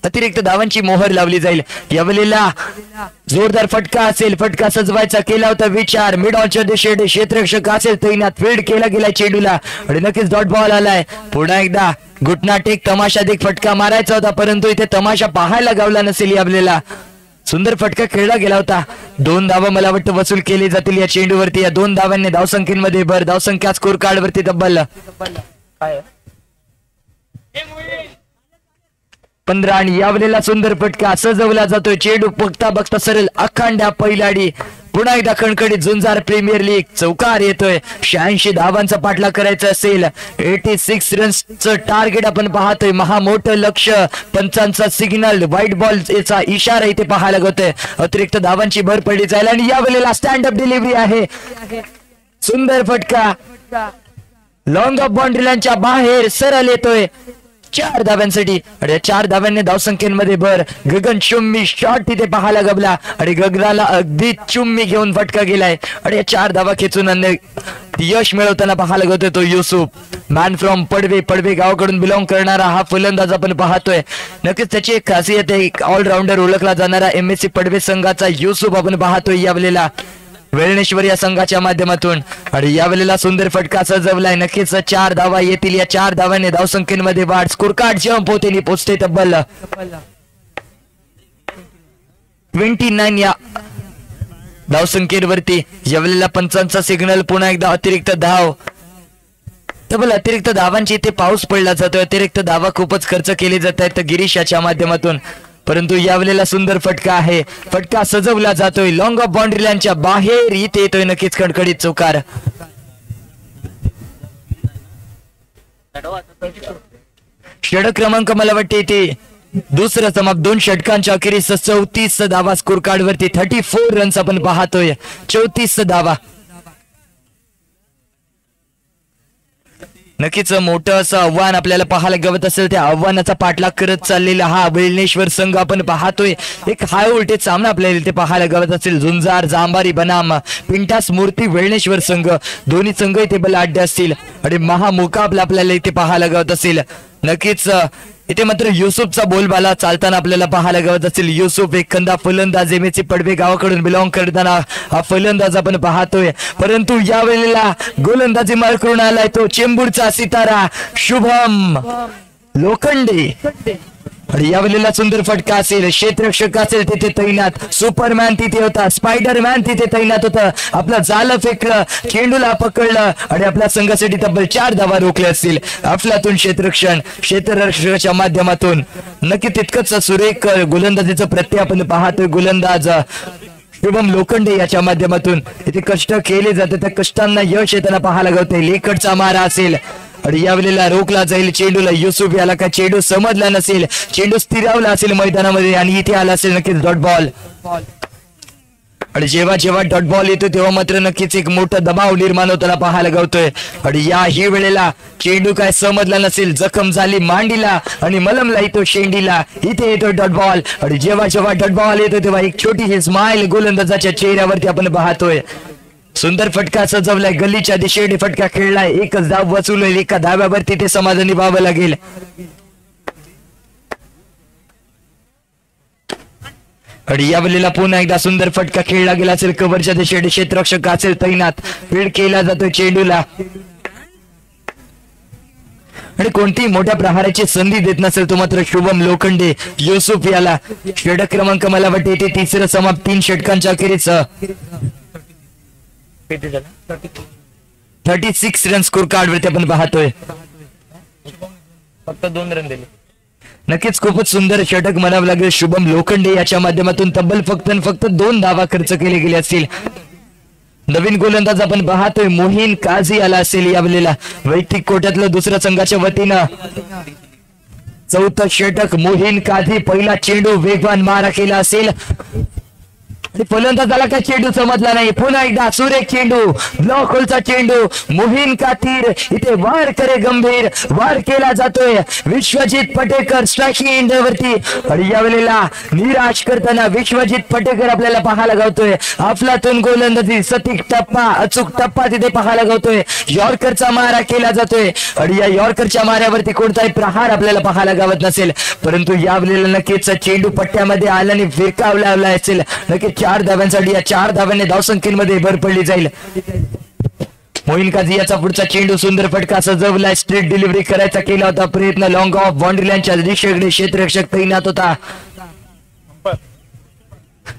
A: अतिरिक्त धावांची मोहर लावली जाईल. यावेळेला जोरदार फटका असेल, फटका सजवायचा केला होता विचार. मिड ऑनच्या दिशेने क्षेत्ररक्षक असेल तैनात, फील्ड केला गेला चेंडूला आणि नक्कीच डॉट बॉल आलाय. पुन्हा एकदा घुटना टेक तमाशा देख फटका मारायचा होता, परंतु इथे तमाशा पाहायला गावला नसेल. यावेळेला सुंदर फटका खेळला गेला होता. 2 धावा मला वाटतं वसूल केली जातील या चेंडूवरती. या 2 धावांनी धावसंख्येमध्ये भर. धावसंख्या स्कोर कार्ड वरती तब्बल 15 आणि यावेळेला सुंदर फटका सजवला जातोय. चेंडू बघता बघता सरळ अखंड पहिलाडी. पुन्हा एकदा खणखणीत झुंजार प्रीमियर लीग चौकार येतोय. 86 धावांचा पाठलाग करायचा असेल. 86 रन्सचं टार्गेट आपण पाहतोय. मोठं लक्ष, पंचांचा सिग्नल, व्हाईट बॉलचा इशारा इथे पाहायला लागतोय. अतिरिक्त धावांची भर पडली जाईल आणि यावेळेला स्टँड अप डिलिव्हरी आहे. सुंदर फटका लॉंग ऑफ बाउंड्री लाईनच्या बाहेर सरळ येतोय 4 धाव्यांसाठी. आणि 4 धाव्यांनी धावसंख्येमध्ये भर. गगन चुम्मी शॉट तिथे पाहायला गबला आणि गगनाला अगदी चुम्मी घेऊन फटका गेलाय आणि 4 धावा खेचून यश मिळवताना पाहायला लागतोय तो युसुफ. मॅन फ्रॉम पडवे गावाकडून बिलॉंग करणारा हा फलंदाज आपण पाहतोय. नक्कीच त्याची एक खासियत आहे, एक ऑलराऊंडर ओळखला जाणारा MSC पडवे संघाचा युसुफ आपण पाहतोय यावेळेला वेळणेश्वर या संघाच्या माध्यमातून. आणि यावेळेला सुंदर फटका सजवलाय. नक्कीच 4 धावा येतील. या 4 धावांनी धावसंख्येमध्ये वाढ. स्कोर कार्ड जम्प होते पोचते तब्बल 29 या धावसंख्येवरती. यावेळेला पंचांचा सिग्नल. पुन्हा एकदा अतिरिक्त धाव. तब्बल अतिरिक्त धावांची इथे पाऊस पडला जातोय. अतिरिक्त धावा खूपच खर्च केले जात आहेत गिरीश याच्या माध्यमातून, परंतु यावेळेला सुंदर फटका आहे. फटका सजवला जातोय लॉंग ऑफ बाउंड्री लाईनच्या बाहेर. इथे येतोय नक्कीच खडखडीत चौकार. षटक क्रमांक मला वाटते इथे दुसरं समाप्त. 2 षटकांच्या अखेरीस 34 धावा स्कोर कार्ड वरती. 34 रन्स आपण पाहतोय. 34 धावा. नक्कीच मोठं असं आव्हान आपल्याला पाहायला गवत असेल. त्या आव्हानाचा पाठलाग करत चाललेला हा वेळणेश्वर संघ आपण पाहतोय. एक हाय व्होल्टेज सामना आपल्याला इथे पाहायला गवत असेल. झुंजार, जांभारी बनाम, पिंटास मूर्ती, वेळणेश्वर संघ दोन्ही संघ इथे बलाढ्य असतील आणि महामुकाबला आपल्याला इथे पाहायला गवत असेल. नक्कीच इथे मात्र युसुफचा बोलबाला चालताना आपल्याला पाहायला गवत असेल. युसुफ एखादा फलंदाज MSC पडवे गावाकडून बिलॉंग करताना हा फलंदाज आपण पाहतोय, परंतु यावेळेला गोलंदाजी मार करून आलाय तो चेंबूरचा सितारा शुभम लोखंडे. आणि यावेळेला सुंदर फटका असेल. क्षेत्ररक्षक असेल तिथे तैनात. सुपरमॅन तिथे होता. स्पायडरमॅन तिथे तैनात होता. आपला जाल फेकलं, चेंडूला पकडलं आणि आपल्या संघासाठी तब्बल 4 धावा रोखले असतील. अफलातून क्षेत्ररक्षकाच्या माध्यमातून नक्की तितकंच सुरेख गोलंदाजीचं प्रत्यय आपण पाहतोय. गोलंदाज शुभम लोखंडे याच्या माध्यमातून इथे कष्ट केले जाते. त्या कष्टांना यश येताना पाहायला गवते. लेकटचा मारा असेल आणि यावेळेला रोखला जाईल चेंडूला. युसुफ याला का चेंडू समजला नसेल, चेंडू स्थिरावला असेल मैदानामध्ये आणि इथे आला असेल नक्कीच डॉट बॉल. आणि जेव्हा डॉट बॉल येतो तेव्हा मात्र नक्कीच एक मोठा दबाव निर्माण होताना पाहायला गवतोय. आणि याही वेळेला चेंडू काय समजला नसेल, जखम झाली मांडीला आणि मलमला येतो शेंडीला. इथे येतो डॉट बॉल आणि जेव्हा डॉट बॉल येतो तेव्हा एक छोटीशी स्माइल गोलंदाजाच्या चेहऱ्यावरती आपण पाहतोय. सुंदर फटका सजवलाय. गल्लीच्या दिशेने फटका खेळलाय. एकच धाव वसूल. एका धाव्यावरती ते समाधानी व्हावं लागेल. आणि यावेळेला पुन्हा एकदा सुंदर फटका खेळला गेला असेल. कव्हरच्या दिशेने क्षेत्ररक्षक असेल तैनात. फील्ड केला जातोय चेंडूला आणि कोणतीही मोठ्या प्रहाराची संधी देत नसेल तो मात्र शुभम लोखंडे. युसुफ याला षटक क्रमांक मला वाटते इथे तिसरं समाप्त. 3 षटकांच्या अखेरीस 36 रन स्कोर कार्ड वरती आपण पाहतोय.
C: फक्त 2 रन दिले.
A: नक्कीच खूपच सुंदर षटक म्हणावं लागेल. शुभम लोखंडे याच्या माध्यमातून तब्बल फक्त 2 धावा खर्च केले गेले असतील. नवीन गोलंदाज आपण पाहतोय मोहीन काझी आला असेल यावेळेला. वैयक्तिक कोट्यातलं दुसऱ्या संघाच्या वतीनं 4थं षटक मोहीन काझी. पहिला चेंडू वेगवान मारा केला असेल आणि फलंदाजाला काय चेंडू समजला नाही. पुन्हा एकदा सुरेख चेंडू, ब्लॉक होलचा चेंडू, मोहीन का तीर, इथे वार करे गंभीर, वार केला जातोय. विश्वजित पटेकर स्ट्रायकिंग एंडवरती आणि यावेळेला निराश करताना विश्वजित पटेकर आपल्याला पाहायला गावतोय. अफलातून गोलंदाजी, सटीक टप्पा, अचूक टप्पा तिथे पाहायला गावतोय. यॉर्करचा मारा केला जातोय आणि या यॉर्करच्या माऱ्यावरती कोणताही प्रहार आपल्याला पाहायला गावत नसेल, परंतु यावेळेला नक्कीच चेंडू पट्ट्यामध्ये आल्याने फिरकावला असेल. नक्कीच 4 धाव्यांसाठी या 4 धाव्यांनी धावसंख्येमध्ये भर पडली जाईल. मोईन काझी याचा पुढचा चेंडू सुंदर फटका सजवलाय. स्ट्रेट डिलिव्हरी करायचा केला होता प्रयत्न. लॉंग ऑफ बाउंड्री लाईनच्या दिशेकडे क्षेत्ररक्षक तैनात होता.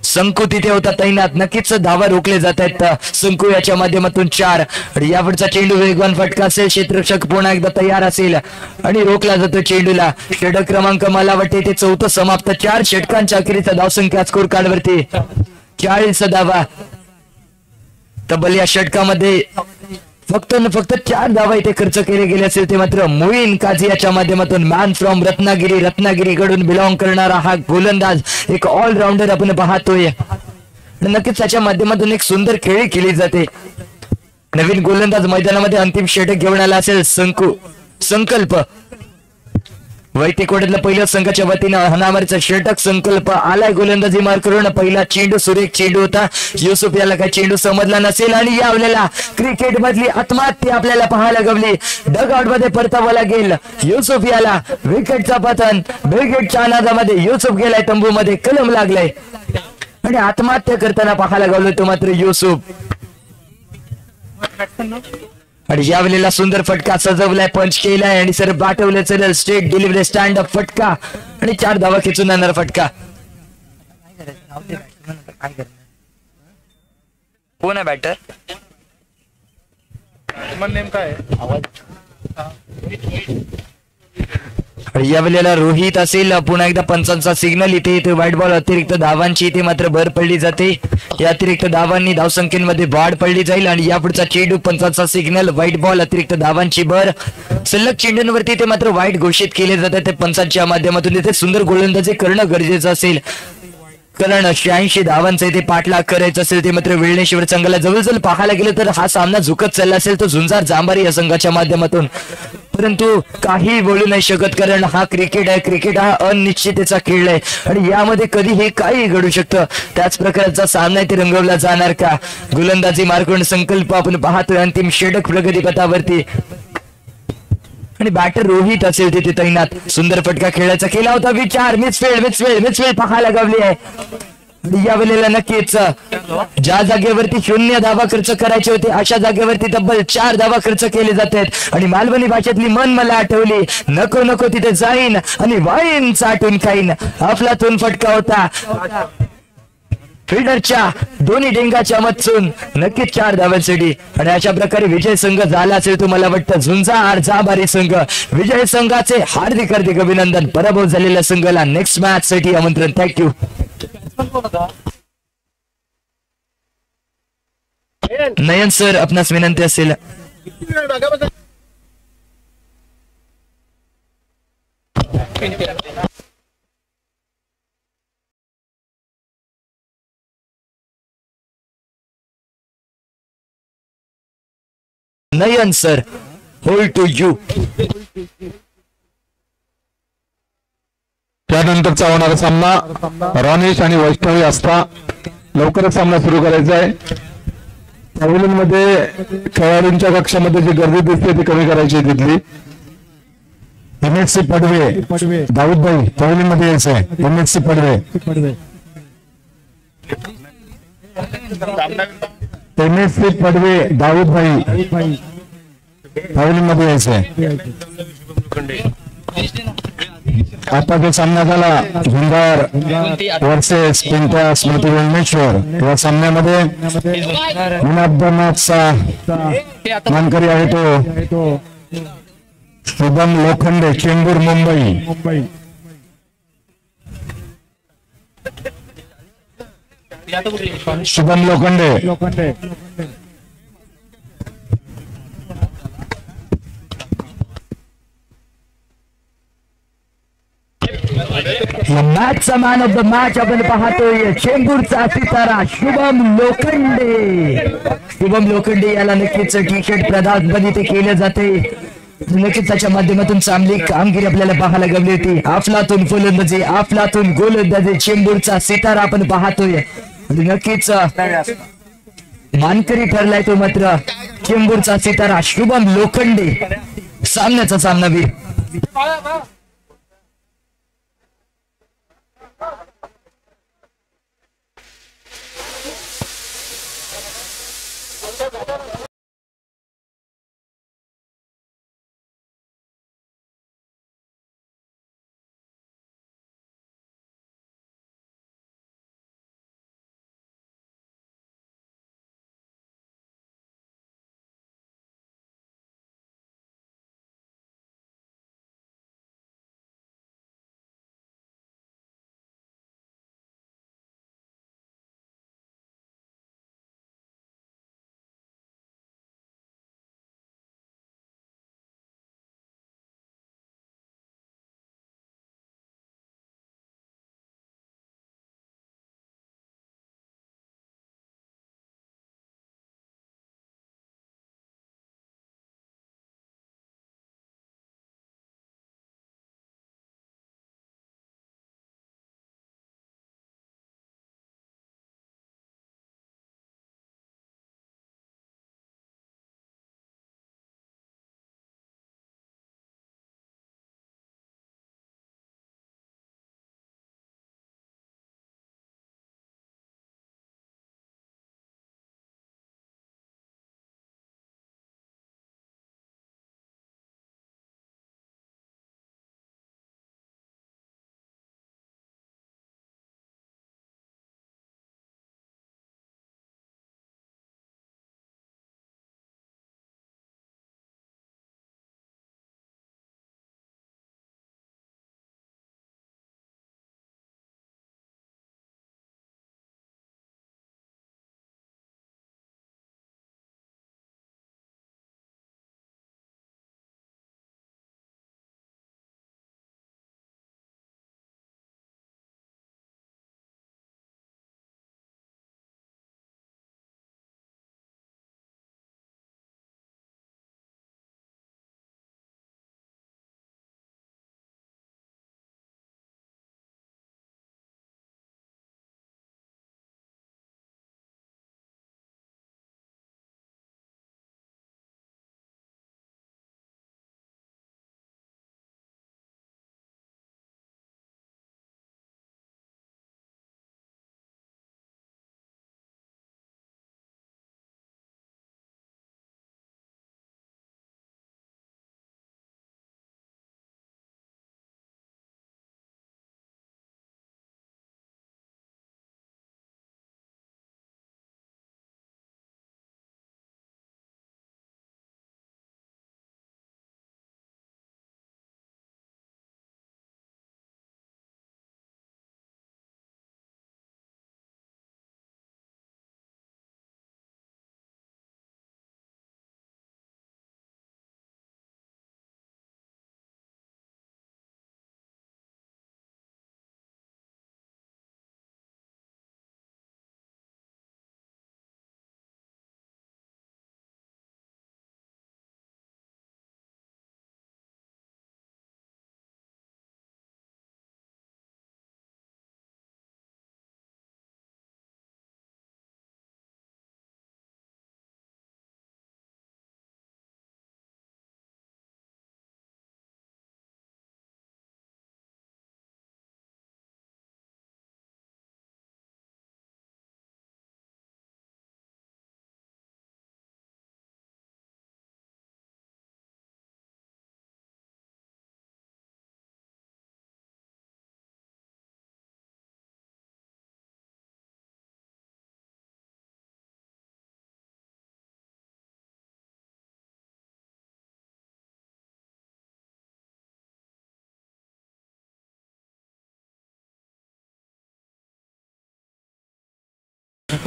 A: संकू तिथे होता तैनात. नक्कीच धावा रोखले जात आहेत. संकू याच्या माध्यमातून 4 आणि यावरचा चेंडू वेगवान फटका असेल. क्षेत्ररक्षक पुन्हा एकदा तयार असेल आणि रोखला जातो चेंडूला. षटक क्रमांक मला वाटते ते 4थं समाप्त. 4 षटकांच्या अखेरीचा धावसंख्या स्कोर कार्ड वरती 40 धावा. तब्बल या षटकामध्ये फक्त 4 धावा इथे खर्च केले गेले असेल ते मात्र मोईन काझी याच्या माध्यमातून. मॅन फ्रॉम रत्नागिरीकडून बिलॉंग करणारा हा गोलंदाज एक ऑलराऊंडर आपण पाहतोय. नक्कीच त्याच्या माध्यमातून एक सुंदर खेळी केली जाते. नवीन गोलंदाज मैदानामध्ये अंतिम षटक घेऊन आला असेल संकल्प. वैतेकोड्यातलं पहिल्या संघाच्या वतीनं हनामारीचा षटक संकल्प आलाय. गोलंदाजी मार करून पहिला चेंडू सुरेख चेंडू होता. युसुफ याला काही चेंडू समजला नसेल आणि यावेळेला क्रिकेट मधली आत्महत्या आपल्याला पाहायला गवली. डगआउट मध्ये परतावं लागेल युसुफ याला. विकेटचा पतन, विकेटच्या नादामध्ये युसुफ गेलाय तंबूमध्ये, कलम लागलाय आणि आत्महत्या करताना पाहायला गवलोय तो मात्र युसुफ. आणि यावेळेला सुंदर फटका सजवलाय, पंच केलाय आणि सर पाठवले चल स्ट्रेट डिलिव्हरी स्टँड अप फटका आणि 4 धावा खेचून आणणार फटका.
C: कोण आहे बॅटर?
D: नेमका आहे
A: आणि यावेळेला रोहित असेल. पुन्हा एकदा पंचांचा सिग्नल इथे व्हाईट बॉल. अतिरिक्त धावांची इथे मात्र भर पडली जाते. या अतिरिक्त धावांनी धावसंख्येमध्ये वाढ पडली जाईल आणि यापुढचा चेंडू पंचांचा सिग्नल, व्हाईट बॉल, अतिरिक्त धावांची भर. सलग चेंडूंवरती ते मात्र वाईट घोषित केले जातात ते पंचांच्या माध्यमातून. इथे सुंदर गोलंदाजी करणं गरजेचं असेल, कारण 86 धावांचा इथे पाठलाग करायचा असेल ते मात्र वेळणेश्वर संघाला. जवळजवळ पाहायला गेलं तर हा सामना झुकत चालला असेल तो झुंजार जांभारी या संघाच्या माध्यमातून, परंतु काही बोलू नाही शकत कारण हा क्रिकेट आहे. क्रिकेट हा अनिश्चिततेचा खेळ आहे आणि यामध्ये कधीही काही घडू शकतं. त्याच प्रकारचा सामना इथे रंगवला जाणार का? गोलंदाजी मार्कून संकल्प आपण पाहतोय अंतिम षटक प्रगतीपथावरती आणि बॅटर रोहित असेल तिथे तैनात. सुंदर फटका खेळायचा केला होता. विचार मिसफील्ड पाहायला गावली आहे. यावेळेला नक्कीच ज्या जागेवरती 0 धावा खर्च करायचे होते अशा जागेवरती तब्बल 4 धावा खर्च केले जातात आणि मालवणी भाषेतली मन मला आठवली. नको तिथे जाईन आणि वाईन चाटून खाईन. अफलातून फटका होता फिल्डरच्या दोन्ही डेंगाच्या मधून. नक्कीच 4 धावांसाठी आणि अशा प्रकारे विजय संघ झाला असेल तो मला वाटतं झुंजार जांभारी संघ. विजय संघाचे हार्दिक अभिनंदन. पराभव झालेल्या संघाला नेक्स्ट मॅच साठी आमंत्रण. थँक्यू. नयन सर आपणास विनंती असेल. नयन सर, होल्ड टू यू.
B: त्यानंतरचा होणारा सामना रॉनेश आणि वैष्णवी असता. लवकरच सामना सुरू करायचा आहे. पॅव्हलियनमध्ये खेळाडूंच्या कक्षामध्ये जी गर्दी दिसते ती कमी करायची आहे तिथली. MSC पडवे दाऊदभाई पॅव्हलियनमध्ये यायचं आहे. MSC पडवे MSC पडवे दाऊदभाई पॅव्हलियनमध्ये यायचं आहे. आता जो सामना झाला झुंजार वर्सेस पिंट्या स्मृती वेळणेश्वर, या सामन्यामध्ये मन ऑफ द मॅचचा मानकरी आहे तो शुभम लोखंडे, चेंबूर, मुंबई. शुभम लोखंडे
A: या मॅचचा मॅन ऑफ द मॅच आपण पाहतोय चेंबूरचा सितारा शुभम लोखंडे. शुभम लोखंडे याला नक्कीच टी शर्ट प्रदान इथे केले जाते. नक्कीच त्याच्या माध्यमातून चांगली कामगिरी आपल्याला पाहायला गमली होती. अफलातून फलंदाजी, अफलातून गोलंदाजी चेंबूरचा सितारा आपण पाहतोय. नक्कीच मानकरी ठरलाय तो मात्र चेंबूरचा सितारा शुभम लोखंडे. सामन्याचा सामनावीर.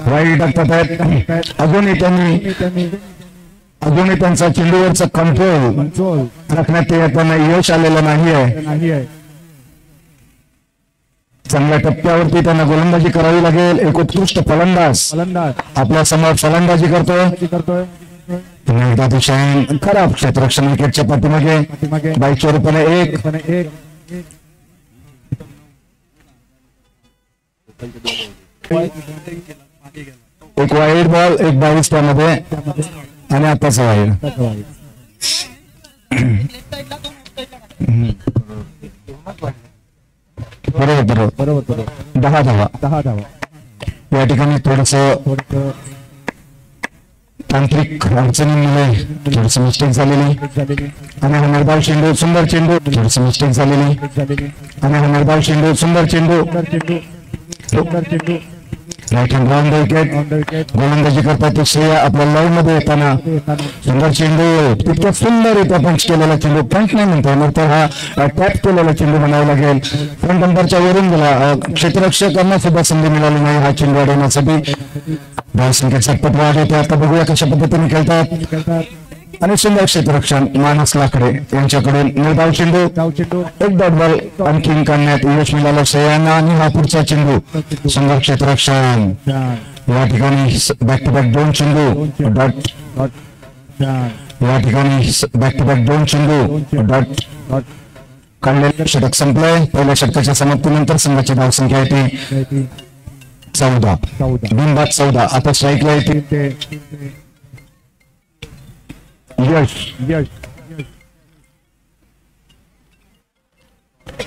B: वाईट टाकतात आहेत. अजूनही त्यांचा चेंडूवरचा कंट्रोल राखण्यात त्यांना यश आलेलं नाही आहे. चांगल्या टप्प्यावरती त्यांना गोलंदाजी करावी लागेल. एक उत्कृष्ट फलंदाज आपल्या समोर फलंदाजी करतोय. पुन्हा एकदा दिशाहीन खराब क्षेत्ररक्षण विकेटच्या पाठीमागे 22 रुपयाने 1. एक वाईड बॉल, एक 22 त्यामध्ये आणि आताच वाईड. बरोबर 10 धावा. या ठिकाणी थोडस तांत्रिक अडचणींमुळे थोडस मिस्टेक झालेली आणि हा निर्धाव चेंडू, सुंदर चेंडू, थोडस मिस्टेक झालेली आणि हा निर्धाव चेंडू, सुंदर चेंडू, राईट हँड राऊंड विकेट. गोलंदाजी करतात ते श्रेया आपल्या लाईव्ह मध्ये येताना सुंदर चेंडू, तितक्या सुंदररित्या पंच केलेला चेंडू, पंच नाही म्हणता येणार तर हा टॅप केलेला चेंडू म्हणावा लागेल. फ्रंट अंपरच्या वरून गेला. क्षेत्ररक्षकांना सुद्धा संधी मिळाली नाही हा चेंडू अडवण्यासाठी. धावसंख्या झटपट वाढ होते. आता बघूया कशा पद्धतीने खेळतात. आणि सुंदर क्षेत्ररक्षण मानस लाकडे यांच्याकडून निर्धाव चेंडू, एक डॉट बॉल आणखी काढण्यात यश मिळालं श्रेयांना. आणि हा पुढचा चेंडू सुंदर क्षेत्ररक्षण. या ठिकाणी बॅक टू बॅक 2 चेंडू डॉट. या ठिकाणी बॅक टू बॅक 2 चेंडू डॉट काढलेले षटक संपलंय. पहिल्या षटकाच्या समाप्तीनंतर संघाची धावसंख्या येते 14. बिनबाद 14. आता स्ट्राईकला येते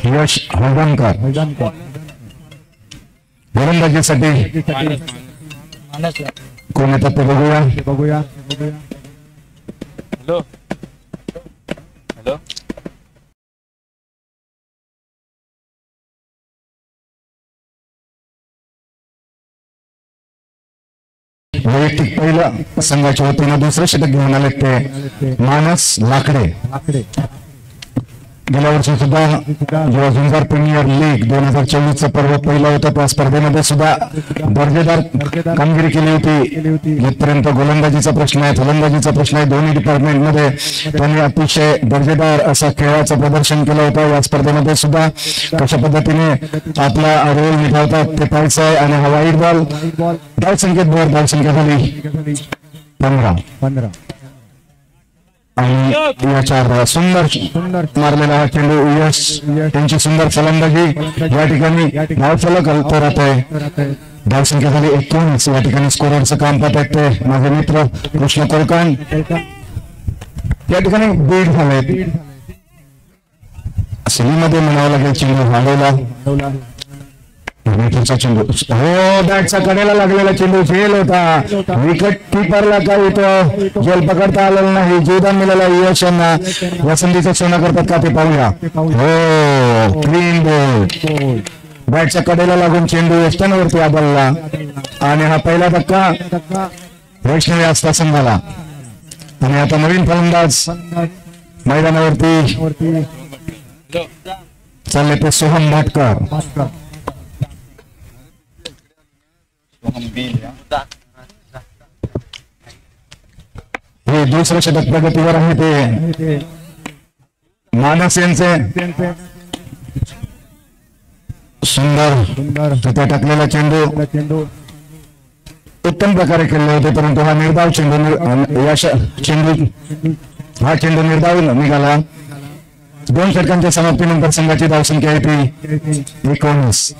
B: यश हळदणकर. गोलंदाजीसाठी कोण येतात ते बघूया. वैयक्तिक पहिलं संघाच्या वतीनं दुसरं षटक घेऊन आले ते मानस लाकडे. गेल्या वर्षी सुद्धा जेव्हा झुंजार प्रीमियर लीग 2024 पर्व पहिला होता त्या स्पर्धेमध्ये सुद्धा दर्जेदार कामगिरी केली होती. इथपर्यंत गोलंदाजीचा प्रश्न आहे, फलंदाजीचा प्रश्न आहे, दोन्ही डिपार्टमेंटमध्ये त्यांनी अतिशय दर्जेदार असं खेळाचं प्रदर्शन केलं होतं. या स्पर्धेमध्ये सुद्धा कशा पद्धतीने आपला रोल निभावतात ते पाहायचं आहे. आणि हा वाईड बॉल, धावसंख्येत भर, धावसंख्या झाली 15. आणि या 4 सुंदर मारलेला हा चेंडू यश त्यांची सुंदर फलंदाजी. या ठिकाणी धावफलक हलतो राहतोय. धावसंख्या झाली 19. या ठिकाणी स्कोररचं काम पाहतात ते माझे मित्र कृष्ण कोळकान. या ठिकाणी बीड झाले. सेमीमध्ये म्हणावं लागेल चेंडू हलवला. चेंडू हो बॅटचा कडेला लागलेला चेंडू झेल होता. विकेट किपरला काय होतं, झेल पकडता आलेलं नाही. जीवदान मिळालं यश यांना. या संधीचं सोनं करतात का ते पाहूया. हो क्लीन बॉल. बॅटच्या कडेला लागून चेंडू वेस्टर्नवरती आदळला आणि हा पहिला धक्का वैष्णवी आस्था संघाला. आणि आता नवीन फलंदाज मैदानावरती चालले ते सोहम भाटकर. हे दुसरं षटक प्रगतीवर आहे ते मानस यांचे. सुंदर तिथे टाकलेला चेंडू उत्तम प्रकारे खेळले होते, परंतु हा निर्धाव चेंडू हा चेंडू निर्धाव निघाला. 2 षटकांच्या समाप्तीनंतर संघाची धावसंख्या येते 19.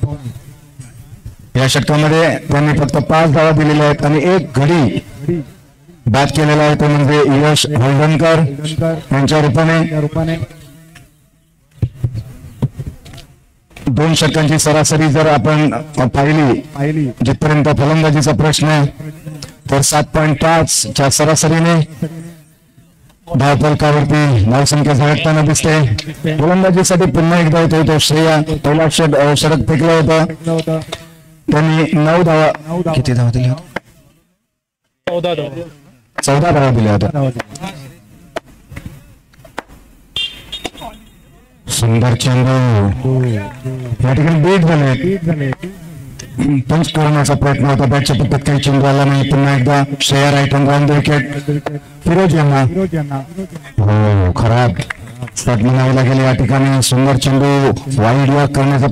B: या षटकामध्ये त्यांनी फक्त 5 धावा दिलेल्या आहेत आणि 1 घडी बाद केलेला आहे तो म्हणजे यश हळदणकर यांच्या रूपाने. 2 षटकांची सरासरी जर आपण पाहिली जिथपर्यंत फलंदाजीचा प्रश्न आहे तर 7.5 च्या सरासरीने धावफलकावरती धावसंख्या झळकताना दिसते. गोलंदाजीसाठी पुन्हा एकदा येतो श्रेया. पहिला षटक फेकलं होतं त्यांनी 9 धावा. किती धावा दिल्या? 14 धावा दिल्या होत्या. सुंदर चेंडू या ठिकाणी बीट झाले. पंच करण्याचा प्रयत्न होता, बॅटच्या पट्ट्यात काही चेंडू आला नाही. पुन्हा एकदा Shreya right hand round wicket Firoz यांना. हो खराब स्टार्ट म्हणावे लागेल या ठिकाणी. सुंदर चेंडू वाईड वॉक करण्याचा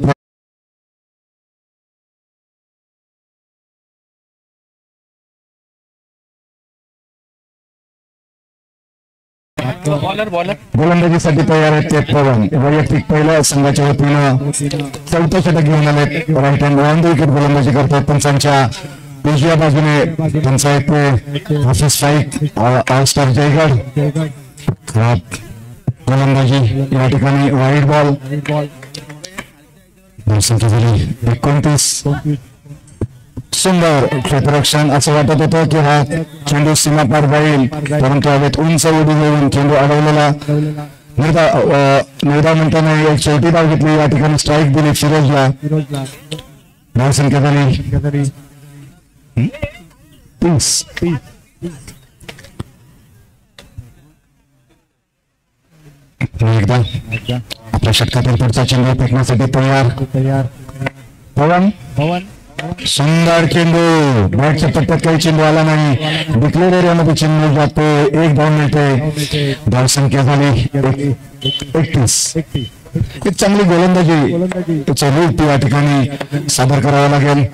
B: गोलंदाजीसाठी तयार आहेत ते पवन. वैयक्तिक पहिल्या संघाच्या वतीनं 4थं षटक घेऊन आले. Right hand on the wicket गोलंदाजी करतात. पंचांच्या उजव्या बाजूने त्यांचा एक स्ट्राईक ऑल स्टार जयगड. गोलंदाजी या ठिकाणी वाईड बॉल. संख्या झाली 29. सुंदर क्षेत्ररक्षण. असं वाटत होतं की हा चेंडू सीमा पार जाईल, परंतु हवेत उंच उडी घेऊन चेंडू अडवलेला. निर्धाव म्हणताना एक शेवटी धाव घेतली. या ठिकाणी स्ट्राईक दिली फिरोजला. धावसंख्या झाली 30. एकदा आपल्या षटकातील पुढचा चेंडू फेकण्यासाठी तयार. पवन सुंदर चेंडू. बॅटच्या पट्ट्यात काही चेंडू आला नाही. डिक्लेअर एरियामध्ये चेंडू जातो. एक धाव मिळते. धावसंख्या झाली 31. एक चांगली गोलंदाजी रूप या ठिकाणी सादर करावं लागेल.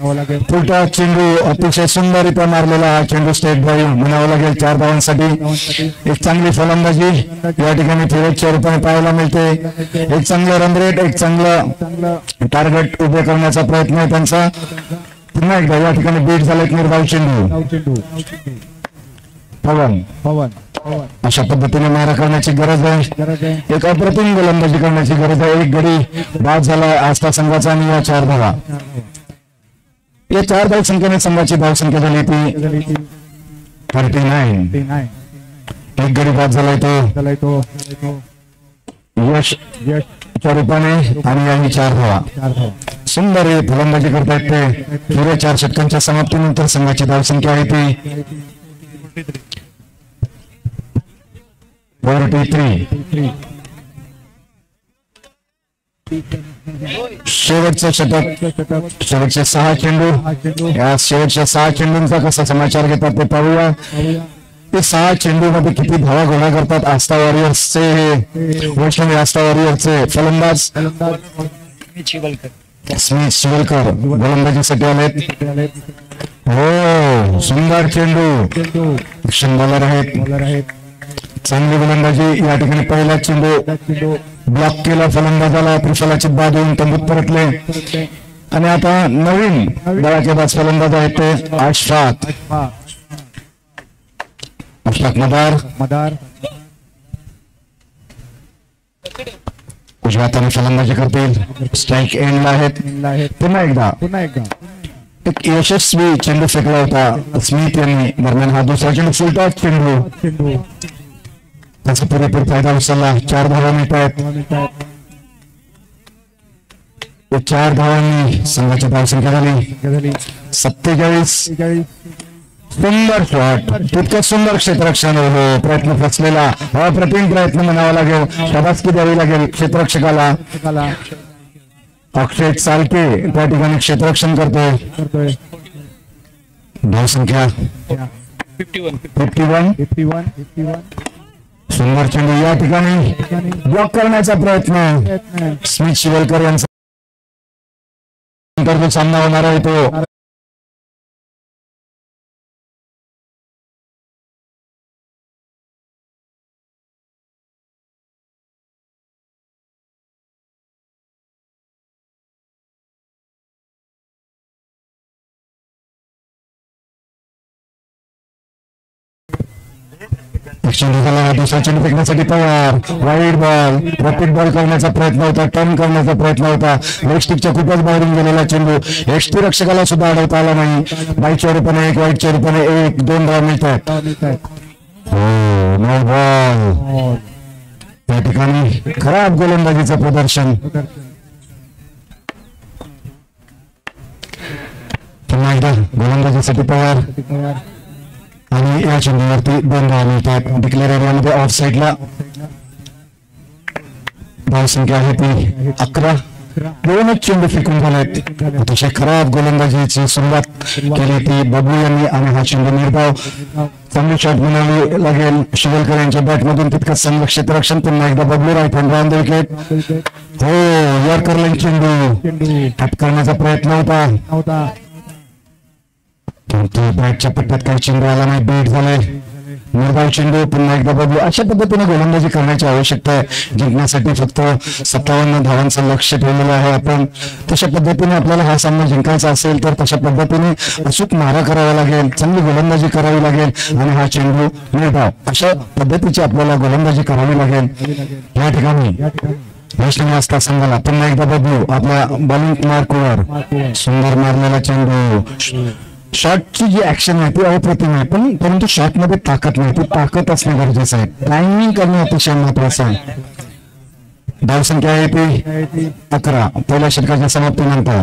B: पुढचा चेंडू अतिशय सुंदररित्या मारलेला हा चेंडू स्टेट ड्राईव्ह म्हणावं लागेल 4 धावांसाठी. एक चांगली फलंदाजी या ठिकाणी फिरोजच्या रूपाने पाहायला मिळते. एक चांगलं रन रेट, एक चांगलं टार्गेट उभे करण्याचा प्रयत्न आहे त्यांचा. पुन्हा एकदा या ठिकाणी बीट झाला एक निर्धाव चेंडू. पवन अशा पद्धतीने मारा करण्याची गरज आहे. एक अप्रतिम गोलंदाजी करण्याची गरज आहे. एक गडी बाद झाला आस्था संघाचा आणि या 4 धावा. या 4 धाव संख्येने संघाची धावसंख्या झाली ती 39. एक गडी बाद झालाय तो यशच्या रूपाने आणि याही 4 धावा. सुंदर फलंदाजी करतायत ते. पुढे 4 षटकांच्या समाप्तीनंतर संघाची धावसंख्या आहे ती 43. शेवटचं षटक. शेवटचे 6 चेंडू. या शेवटच्या 6 चेंडूंचा कसा समाचार घेतात ते पाहूया. ते 6 चेंडू मध्ये किती धावा गोळा करतात आस्था वॉरियर्सचे वैष्णवी आस्था वॉरियर्सचे फलंदाज स्मिथ शिवलकर गोलंदाजीसाठी आलेत. हो सुंदर चेंडू. ऍक्शन बॉलर आहेत. चांगली गोलंदाजी या ठिकाणी. पहिला चेंडू ब्लॉक केला फलंदाजाला. त्रिफलाची बाद होऊन तंबूत परतले. आणि आता नवीन दळाकेबाज फलंदाज आहेत ते अशफाक मदार. उजव्या हाताने फलंदाजी करतील. स्ट्राईक एंडला आहेत. पुन्हा एकदा एक यशस्वी चेंडू फेकला होता स्मिथ यांनी. दरम्यान हा दुसरा चेंडू फुलटॉस चेंडू. त्याचा पुरेपूर फायदा उचलला. 4 धावा मिळतात. 4 धावांनी संघाची धावसंख्या झाली 47. सुंदर शॉट. तितकं सुंदर क्षेत्ररक्षण. हो प्रयत्न फसलेला. अप्रतिम प्रयत्न म्हणावा लागेल. शाबासकी द्यावी लागेल क्षेत्ररक्षकाला. अक्षय चालके त्या ठिकाणी क्षेत्ररक्षण करतोय. धावसंख्या 51. सुंदर चेंडू या ठिकाणी ब्लॉक करण्याचा प्रयत्न स्मिथ शिवलकर यांचा. जो सामना होणार आहे तो चेंडू झाला. दुसरा चेंडू फेकण्यासाठी तयार. Wide ball. रॅपिड बॉल करण्याचा प्रयत्न होता. टर्न करण्याचा प्रयत्न होता. लेग स्टिकच्या खूपच बाहेरून गेलेला चेंडू. यष्टीरक्षकाला सुद्धा अडवता आला नाही. बाईकच्या रूपाने 1 वाईटच्या रूपाने 1-2 धाव मिळतात. हो नो बॉल. त्या ठिकाणी खराब गोलंदाजीचं प्रदर्शन. पुन्हा एकदा गोलंदाजीसाठी तयार. आणि या चेंडूवरती 2 धावा मिळतात. डिक्लेअर एरियामध्ये ऑफ साईडला. धावसंख्या आहे ती 11. 2च चेंडू फेकून झालेत. अतिशय खराब गोलंदाजीची सुरुवात केली ती बबलू यांनी. आणि हा चेंडू निर्धाव. चांगली शॉट म्हणावी लागेल शिवलकर यांच्या बॅटमधून. तितकंच चांगलं क्षेत्ररक्षण. पुन्हा एकदा Bablu right hand on the wicket. हो यॉर्कर लाईन चेंडू टॅप करण्याचा प्रयत्न होता. बॅटच्या पट्ट्यात काही चेंडू आला नाही. बीट झाले. धाव चेंडू, पुन्हा एकदा बदलू. अशा पद्धतीने गोलंदाजी करण्याची आवश्यकता आहे. जिंकण्यासाठी फक्त 57 धावांचं लक्ष ठेवलेलं आहे आपण. तशा पद्धतीने आपल्याला हा सामना जिंकायचा असेल तर तशा पद्धतीने अचूक मारा करावा लागेल, चांगली गोलंदाजी करावी लागेल आणि हा चेंडू निर्धाव अशा पद्धतीची आपल्याला गोलंदाजी करावी लागेल. या ठिकाणी वैष्णवी असता संघाला पुन्हा एकदा बदलू. आपल्या बॉलिंग मार्कवर सुंदर मारलेला चेंडू. शॉटची जी ऍक्शन आहे ती अप्रतिम आहे, परंतु शॉट मध्ये ताकद नाही, ती ताकद असणे गरजेचं आहे. टायमिंग करणे अतिशय महत्वाचं आहे. धावसंख्या आहे ती 11 पहिल्या षटकाच्या समाप्तीनंतर.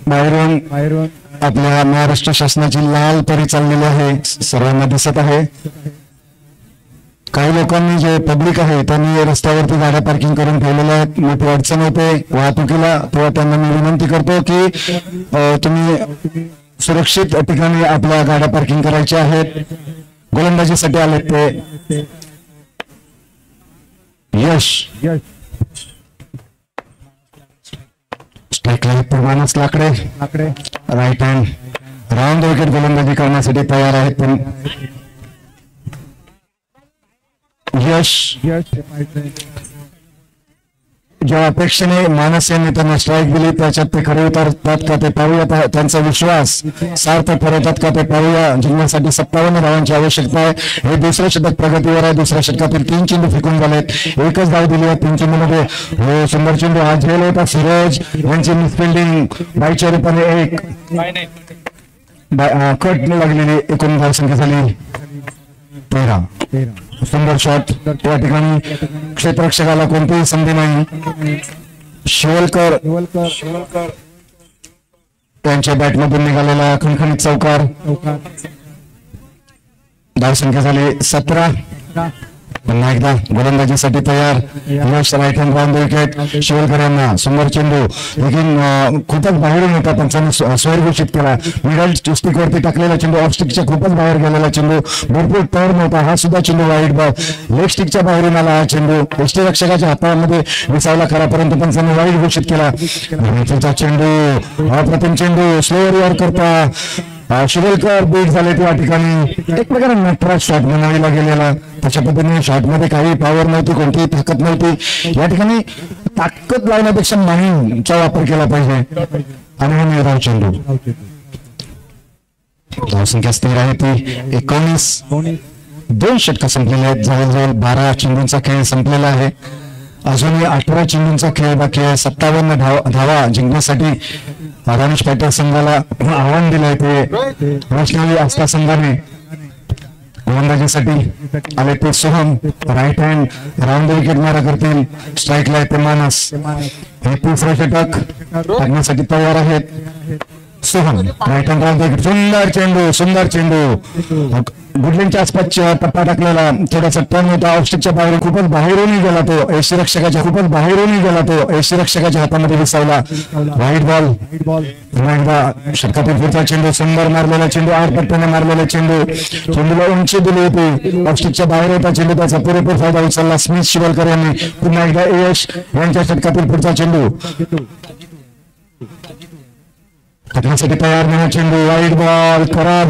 B: बाहेरून आपल्या महाराष्ट्र शासनाची लाल परी चाललेली आहे, सर्वांना दिसत आहे. काही लोकांनी जे पब्लिक आहे त्यांनी रस्त्यावरती गाड्या पार्किंग करून ठेवलेल्या आहेत, मोठी अडचण होते वाहतुकीला. तेव्हा त्यांना मी विनंती करतो की तुम्ही सुरक्षित ठिकाणी आपल्या गाड्या पार्किंग करायच्या आहेत. गोलंदाजीसाठी आलेत ते यश. स्ट्राईक मानस लाकडे राईट हँड राऊंड विकेट गोलंदाजी करण्यासाठी तयार आहेत. पण यश ज्या अपेक्षेने मानस यांनी त्यांना स्ट्राईक दिली त्याच्यात ते खरे उतरतात का ते पाहूया. त्यांचा विश्वास सार्थ ठरवतात का ते पाहूया. जिंकण्यासाठी 57 धावांची आवश्यकता आहे. हे दुसरं षटक प्रगतीवर आहे. दुसऱ्या षटकातील 3 चेंडू फेकून झालेत, एकच धाव दिली आहे 3 चेंडूमध्ये. हो सुंदर चेंडू हा झेल होता. फिरोज यांची मिसफिल्डिंग बाईच्या रूपाने 1 कट लागलेली. एकूण धावसंख्या झाली 13. सुंदर शॉट. त्या ठिकाणी क्षेत्ररक्षकाला कोणतीही संधी नाही. शिवलकर त्यांच्या बॅटमधून निघालेला खणखणीत चौकार. धावसंख्या झाली 17. पुन्हा एकदा गोलंदाजीसाठी तयार Yash. Right hand round wicket Shivalkar यांना. सुंदर चेंडू लेकिन खूपच बाहेरून होता, त्यांनी स्वर घोषित केला. मिडल स्टिक वरती टाकलेला चेंडू ऑफ स्टिकच्या खूपच बाहेर गेलेला चेंडू, भरपूर टर्न होता. हा सुद्धा चेंडू वाईट बॉल. लेग स्टिकच्या बाहेरून आला हा चेंडू. यष्टीरक्षकाच्या हातामध्ये विसावला खरा, परंतु पंचांनी वाईट घोषित केला. चेंडू अप्रतिम चेंडू स्लोअर वर करता शिवलकर बीट झाले त्या ठिकाणी. एक प्रकारे नटराज शॉट म्हणावीला गेलेला. तशा पद्धतीने शॉट मध्ये काही पॉवर नव्हती, कोणतीही ताकद नव्हती. या ठिकाणी ताकद लावण्यापेक्षा माइंडचा वापर केला पाहिजे. आणि हा निर्धाव चेंडू. धावसंख्या स्थिर आहे ती 19. 2 षटक संपलेले आहेत. जवळजवळ 12 चेंडूंचा खेळ संपलेला आहे. अजूनही 18 चेंडूंचा खेळ बाकी आहे. 57 धावा जिंकण्यासाठी रमेश पाटील संघाला आव्हान दिलंय ते वैष्णवी आस्था संघाने. गोलंदाजीसाठी आले ते Soham. Right hand round wicket मारा करतील. स्ट्राईकला येते मानस. हे 3रं षटक टाकण्यासाठी तयार आहेत Soham. Right hand round wicket. सुंदर चेंडू गुडलिंगच्या आसपास टप्पा टाकलेला. थोडासा टर्न होता. ऑफस्टिकच्या बाहेर खूपच बाहेरूनही गेला तो. यष्टीरक्षकाच्या हातामध्ये विसावला. वाईट बॉल. एकदा षटकातील पुढचा चेंडू. सुंदर मारलेला चेंडू. 8 पट्ट्याने मारलेला चेंडू. चेंडूला उंची दिली होती. ऑफस्टिकच्या बाहेर होता चेंडू. त्याचा पुरेपूर फायदा उचलला स्मिथ शिवलकर यांनी. पुन्हा एकदा यश यांच्या षटकातील पुढचा चेंडू टाकण्यासाठी तयार नाही चेंडू. वाईट बॉल. खराब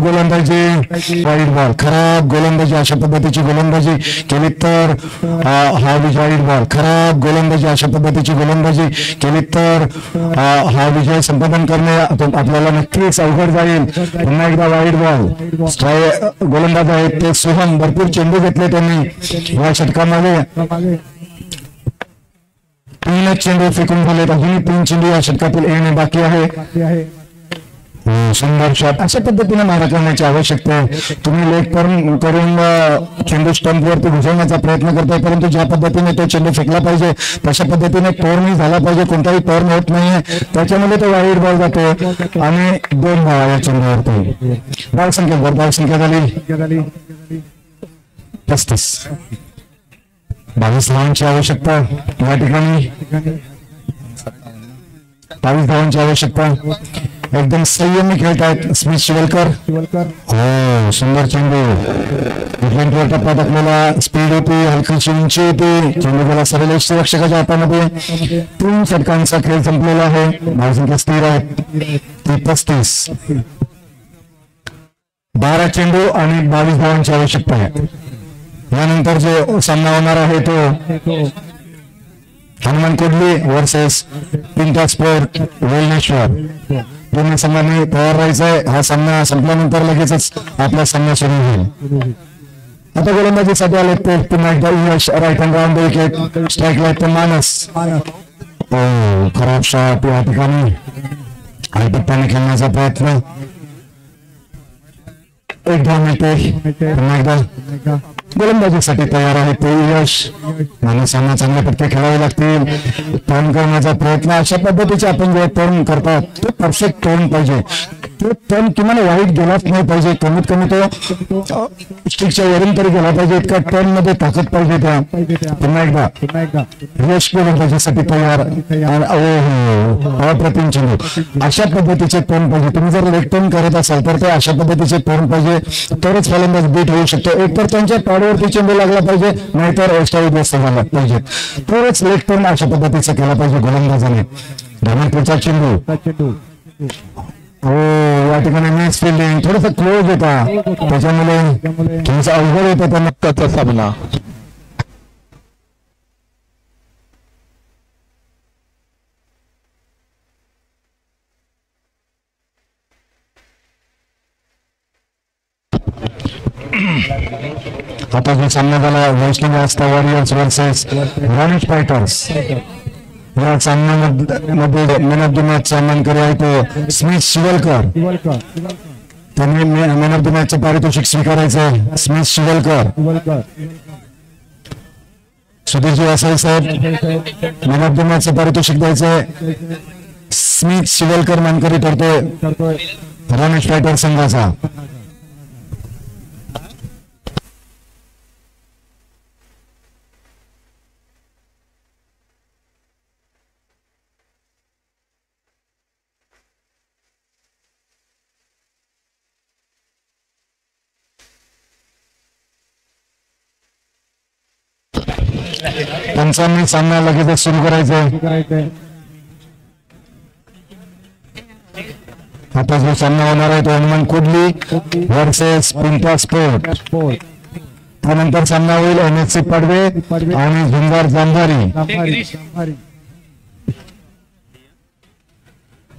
B: गोलंदाजी. अशा पद्धतीची गोलंदाजी केली तर हा विजय. वाईट बॉल. खराब गोलंदाजी. अशा पद्धतीची गोलंदाजी केली तर हा विजय संपादन करणे आपल्याला नक्कीच अवघड जाईल. पुन्हा एकदा वाईट बॉल. स्ट्राईक गोलंदाज आहेत ते सोहम. भरपूर चेंडू घेतले त्यांनी या षटकामध्ये. 3 चेंडू फेकून झाले. अजूनही 3 चेंडू या षटकातील येणे बाकी आहे. सुंदर शॉट. अशा पद्धतीने मारा करण्याची आवश्यकता आहे. तुम्ही लेग टर्न करून चेंडू स्टंप वरती घुसवण्याचा प्रयत्न करताय, परंतु ज्या पद्धतीने तो चेंडू फेकला पाहिजे तशा पद्धतीने टर्न झाला पाहिजे. कोणताही टर्न होत नाहीये, त्याच्यामुळे तो वाईट बॉल जातो आणि 2 धावा या चेंडूवरती. धावसंख्या झाली 35. 22 धावांची आवश्यकता या ठिकाणी. 22 धावांची आवश्यकता. एकदम संयमी खेळतायत स्मिथ शिवलकर. हो सुंदर चेंडू. टप्पा टाकलेला. स्पीड होती, हलकीची उंची होती. चेंडू गेला सरळ यष्टीरक्षकाच्या हातामध्ये. 3 षटकांचा खेळ संपलेला आहे. धावसंख्या स्थिर आहे 35. 12 चेंडू आणि 22 धावांची आवश्यकता आहे. यानंतर जो सामना होणार आहे तो हनुमान कोडली वर्सेस पिंटा स्पोर्ट वेलनेश्वर. दोन्ही संघांनी तयार राहायचंय. हा सामना संपल्यानंतर लगेचच आपला सामना सुरू होईल. आता गोलंदाजीसाठी आले ते पुन्हा एकदा Yash. Right hand round wicket. स्ट्राईकला ते मानस. खराब शॉट या ठिकाणी. आयपट्ट्याने खेळण्याचा प्रयत्न. एक धाव मिळते. पुन्हा एकदा गोलंदाजीसाठी तयार आहे ते यश. मानसांना चांगले पट्टे खेळावे लागतील. टर्न करण्याचा प्रयत्न. अशा पद्धतीचे आपण जे टर्न करतात ते परफेक्ट टर्न पाहिजे. तो टर्न किमान वाईट गेलाच नाही पाहिजे. कमीत कमी तो स्टिकच्या वरून तरी गेला पाहिजे. इतका टर्न मध्ये ताकद पाहिजे त्या. पुन्हा एकदा यश गोलंदाजीसाठी तयार. अप्रतिम चेंडू. अशा पद्धतीचे टर्न पाहिजे. तुम्ही जर लेग टर्न करत असाल तर ते अशा पद्धतीचे टर्न पाहिजे. तरच फलंदाज बीट होऊ शकतो. एक तर त्यांच्या पाडवरती चेंडू लागला पाहिजे, नाहीतर एक्स्ट्रा उद्ध्वस्त झाला पाहिजे. तरच लेग टर्न अशा पद्धतीचा केला पाहिजे गोलंदाजाने. धर्मपूरचा चेंडू. हो, या ठिकाणी मॅच फिल्डिंग थोडस क्लोज होता, त्याच्यामुळे थोडंसं अवघड होतं त्या मत्ताचा सामना. आता जो सामना झाला वैष्णवी आस्था वॉरियर्स वर्सेस राणेश फायटर्स. या सामन्यामध्ये मॅन ऑफ द मॅच मानकरी आहे तो स्मिथ शिवलकर. त्यांनी मॅन ऑफ द मॅचचं पारितोषिक स्वीकारायचं. स्मिथ शिवलकर. सुधीरजी वासाई साहेब मॅन ऑफ द मॅचचं पारितोषिक द्यायचंय. स्मिथ शिवलकर मानकरी ठरतोय राणेश फायटर संघाचा. पंचांनी सामना लगेच सुरू करायचंय. आता जो सामना होणार आहे तो हनुमान कोडली वर्सेस पिंटा स्पोर्ट. त्यानंतर सामना होईल NSC पडवे आणि झुंजार जामधारी.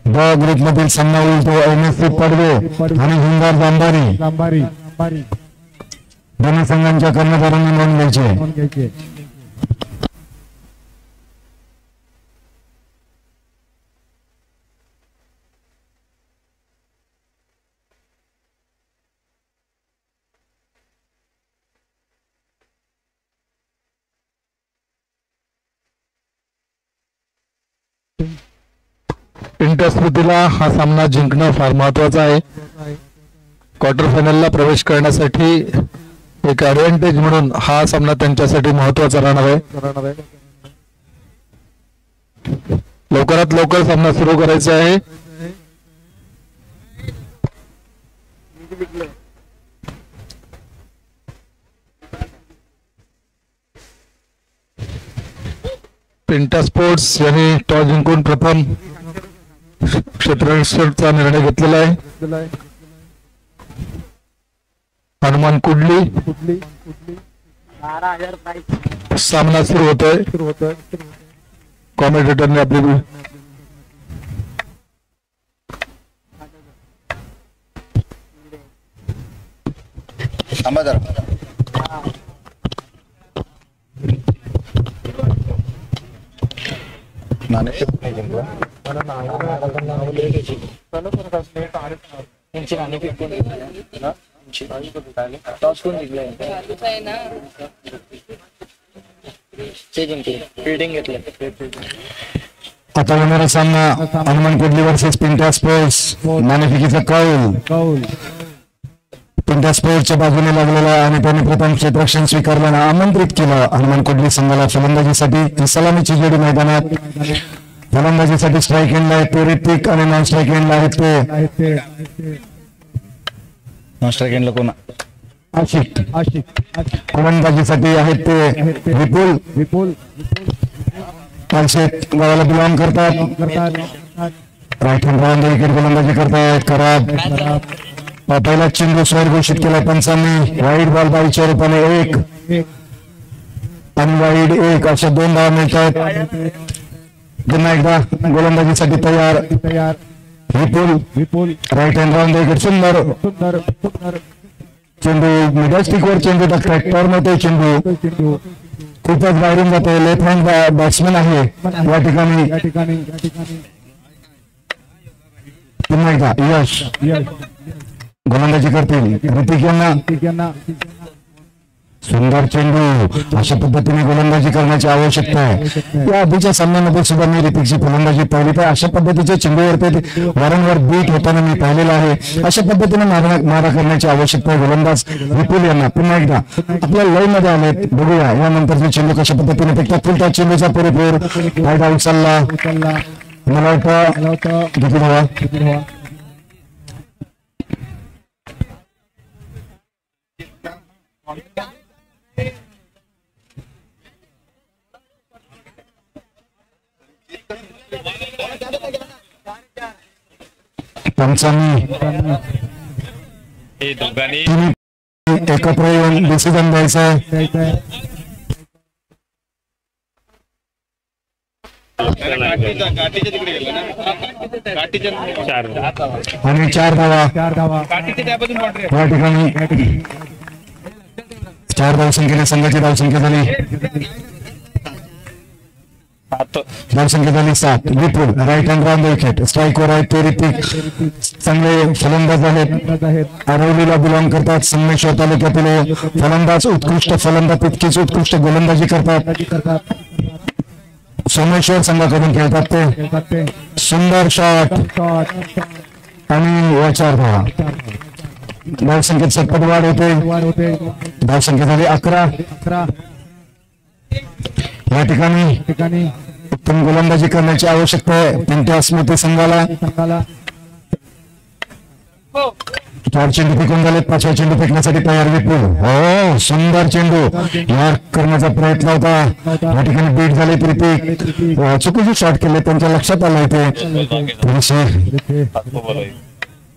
B: ब ग्रुप मधील सामना होईल तो NSC पडवे आणि झुंजार जामधारी. दोन्ही संघांच्या कर्णधारांनी नोंद घ्यायची.
D: इंटरस्मृतीला हा सामना जिंकणं फार महत्वाचं आहे. क्वार्टर फायनलला प्रवेश करण्यासाठी एक ऍडव्हान्टेज म्हणून हा सामना त्यांच्यासाठी महत्वाचा राहणार आहे. लवकरात लवकर सामना सुरू करायचा आहे. पिंटा स्पोर्ट्स यांनी टॉस जिंकून प्रथम क्षेत्ररक्षणाचा निर्णय घेतलेला आहे. हनुमान कुडली सामना सुरू होतोय. कॉमेंटेटरने आपली
B: आता होणारा सामना हनुमान कोडली वर्सेस पिंटा स्पोर्ट्स. नाणेफेकीचा कौल पिंटा स्पोर्ट्सच्या बाजूने लागलेला आणि त्याने प्रथम क्षेत्ररक्षण स्वीकारल्यानं आमंत्रित केलं हनुमान कोडली संघाला फलंदाजीसाठी. सलामीची जोडी मैदानात. फलंदाजीसाठी स्ट्राईक एंडला आहेत ते ऋतिक आणि नॉन स्ट्राईक एंडला आहेत ते
E: नॉन स्ट्राईक एंडला कोण
B: आशिक. फलंदाजीसाठी आहेत ते विपुल. पालशेत गावाला बिलॉंग करतात. राईट हँड राऊंड विकेट गोलंदाजी करतायत. खराब पहिला चेंडू स्वर घोषित केलाय पंचांनी. वाईड बॉल बाईच्या रूपाने 1 आणि वाईड 1 अशा 2 धावा मिळत आहेत. पुन्हा एकदा गोलंदाजीसाठी तयार विपुल राईट हँड राऊंड विकेट. सुंदर चेंडू मिडल स्टिकवर चेंडू टाकतात. टर्न होते चेंडू खूपच बाहेरून जाते. लेफ्ट हँड बॅट्समॅन आहे या ठिकाणी. पुन्हा एकदा यश गोलंदाजी करतील ऋतिक यांना. सुंदर चेंडू अशा पद्धतीने गोलंदाजी करण्याची आवश्यकता आहे. या आधीच्या सामन्यामध्ये सुद्धा मी ऋतिकची फलंदाजी पाहिली तर अशा पद्धतीच्या चेंडूवरती वारंवार बीट होताना मी पाहिलेला आहे. अशा पद्धतीने मारा करण्याची आवश्यकता आहे गोलंदाज विपुल यांना. पुन्हा एकदा आपल्या लय मध्ये आलेत. बघूया यानंतरचे चेंडू कशा पद्धतीने फेकतात. फुलता चेंडूचा पुरेपूर फायदा उचलला. मला वाटतं किती धावा पंचांनी एकत्र येऊन डिसिजन द्यायचं आहे. आणि 4 धावा या ठिकाणी. 4 धावसंख्येने संघाची धावसंख्या झाली. धावसंख्या झाली 7. विपुल राईट हँड राऊंड विकेट. स्ट्राईकवर आहेत ते ऋतिक. चांगले फलंदाज आहेत. आरवलीला बिलॉंग करतात. संगमेश्वर तालुक्यातील फलंदाज उत्कृष्ट फलंदाज तितकीच उत्कृष्ट गोलंदाजी करतात. सोमेश्वर संघाकडून खेळतात ते. सुंदर शॉट आणि 4 धावा. धावसंख्येत सतत वाढ होते. धावसंख्या झाली 11. या ठिकाणी उत्तम गोलंदाजी करण्याची आवश्यकता आहे पिंट्या स्मृती संघाला. 4 चेंडू फेकून झालेत. 5व्या चेंडू फेकण्यासाठी तयार विपुल. हो सुंदर चेंडू यार करण्याचा प्रयत्न होता. या ठिकाणी बीट झाले. ऋतिक चुकीचे शॉट केले. त्यांच्या लक्षात आलं ते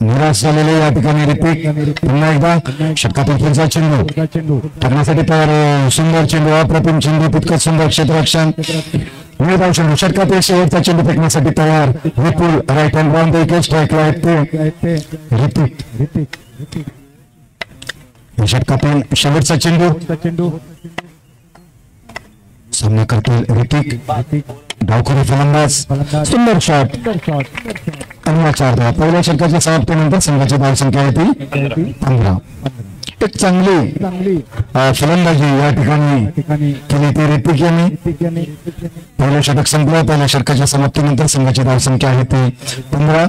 B: निराश झालेले या ठिकाणी ऋतिक. पुन्हा एकदा षटकातील पुढचा चेंडू टाकण्यासाठी तयार. सुंदर चेंडू अप्रतिम चेंडू तितकंच सुंदर क्षेत्ररक्षण. निर्धाव चेंडू षटकातील शेवटचा चेंडू फेकण्यासाठी तयार विपुल राईट हँड राऊंड विकेट. स्ट्राईकला आहेत ते ऋतिक. षटकातील शेवटचा चेंडू सामना करतील ऋतिक. डावखोरी फलंदाज. सुंदर शॉट आणि 4 धावा. पहिल्या षटकाच्या समाप्तीनंतर संघाची धावसंख्या येतील 15. एक चांगली फलंदाजी या ठिकाणी केली ती ऋतिक यांनी. पहिलं षटक संपलं. पहिल्या षटकाच्या समाप्तीनंतर संघाची धावसंख्या आहे ती 15.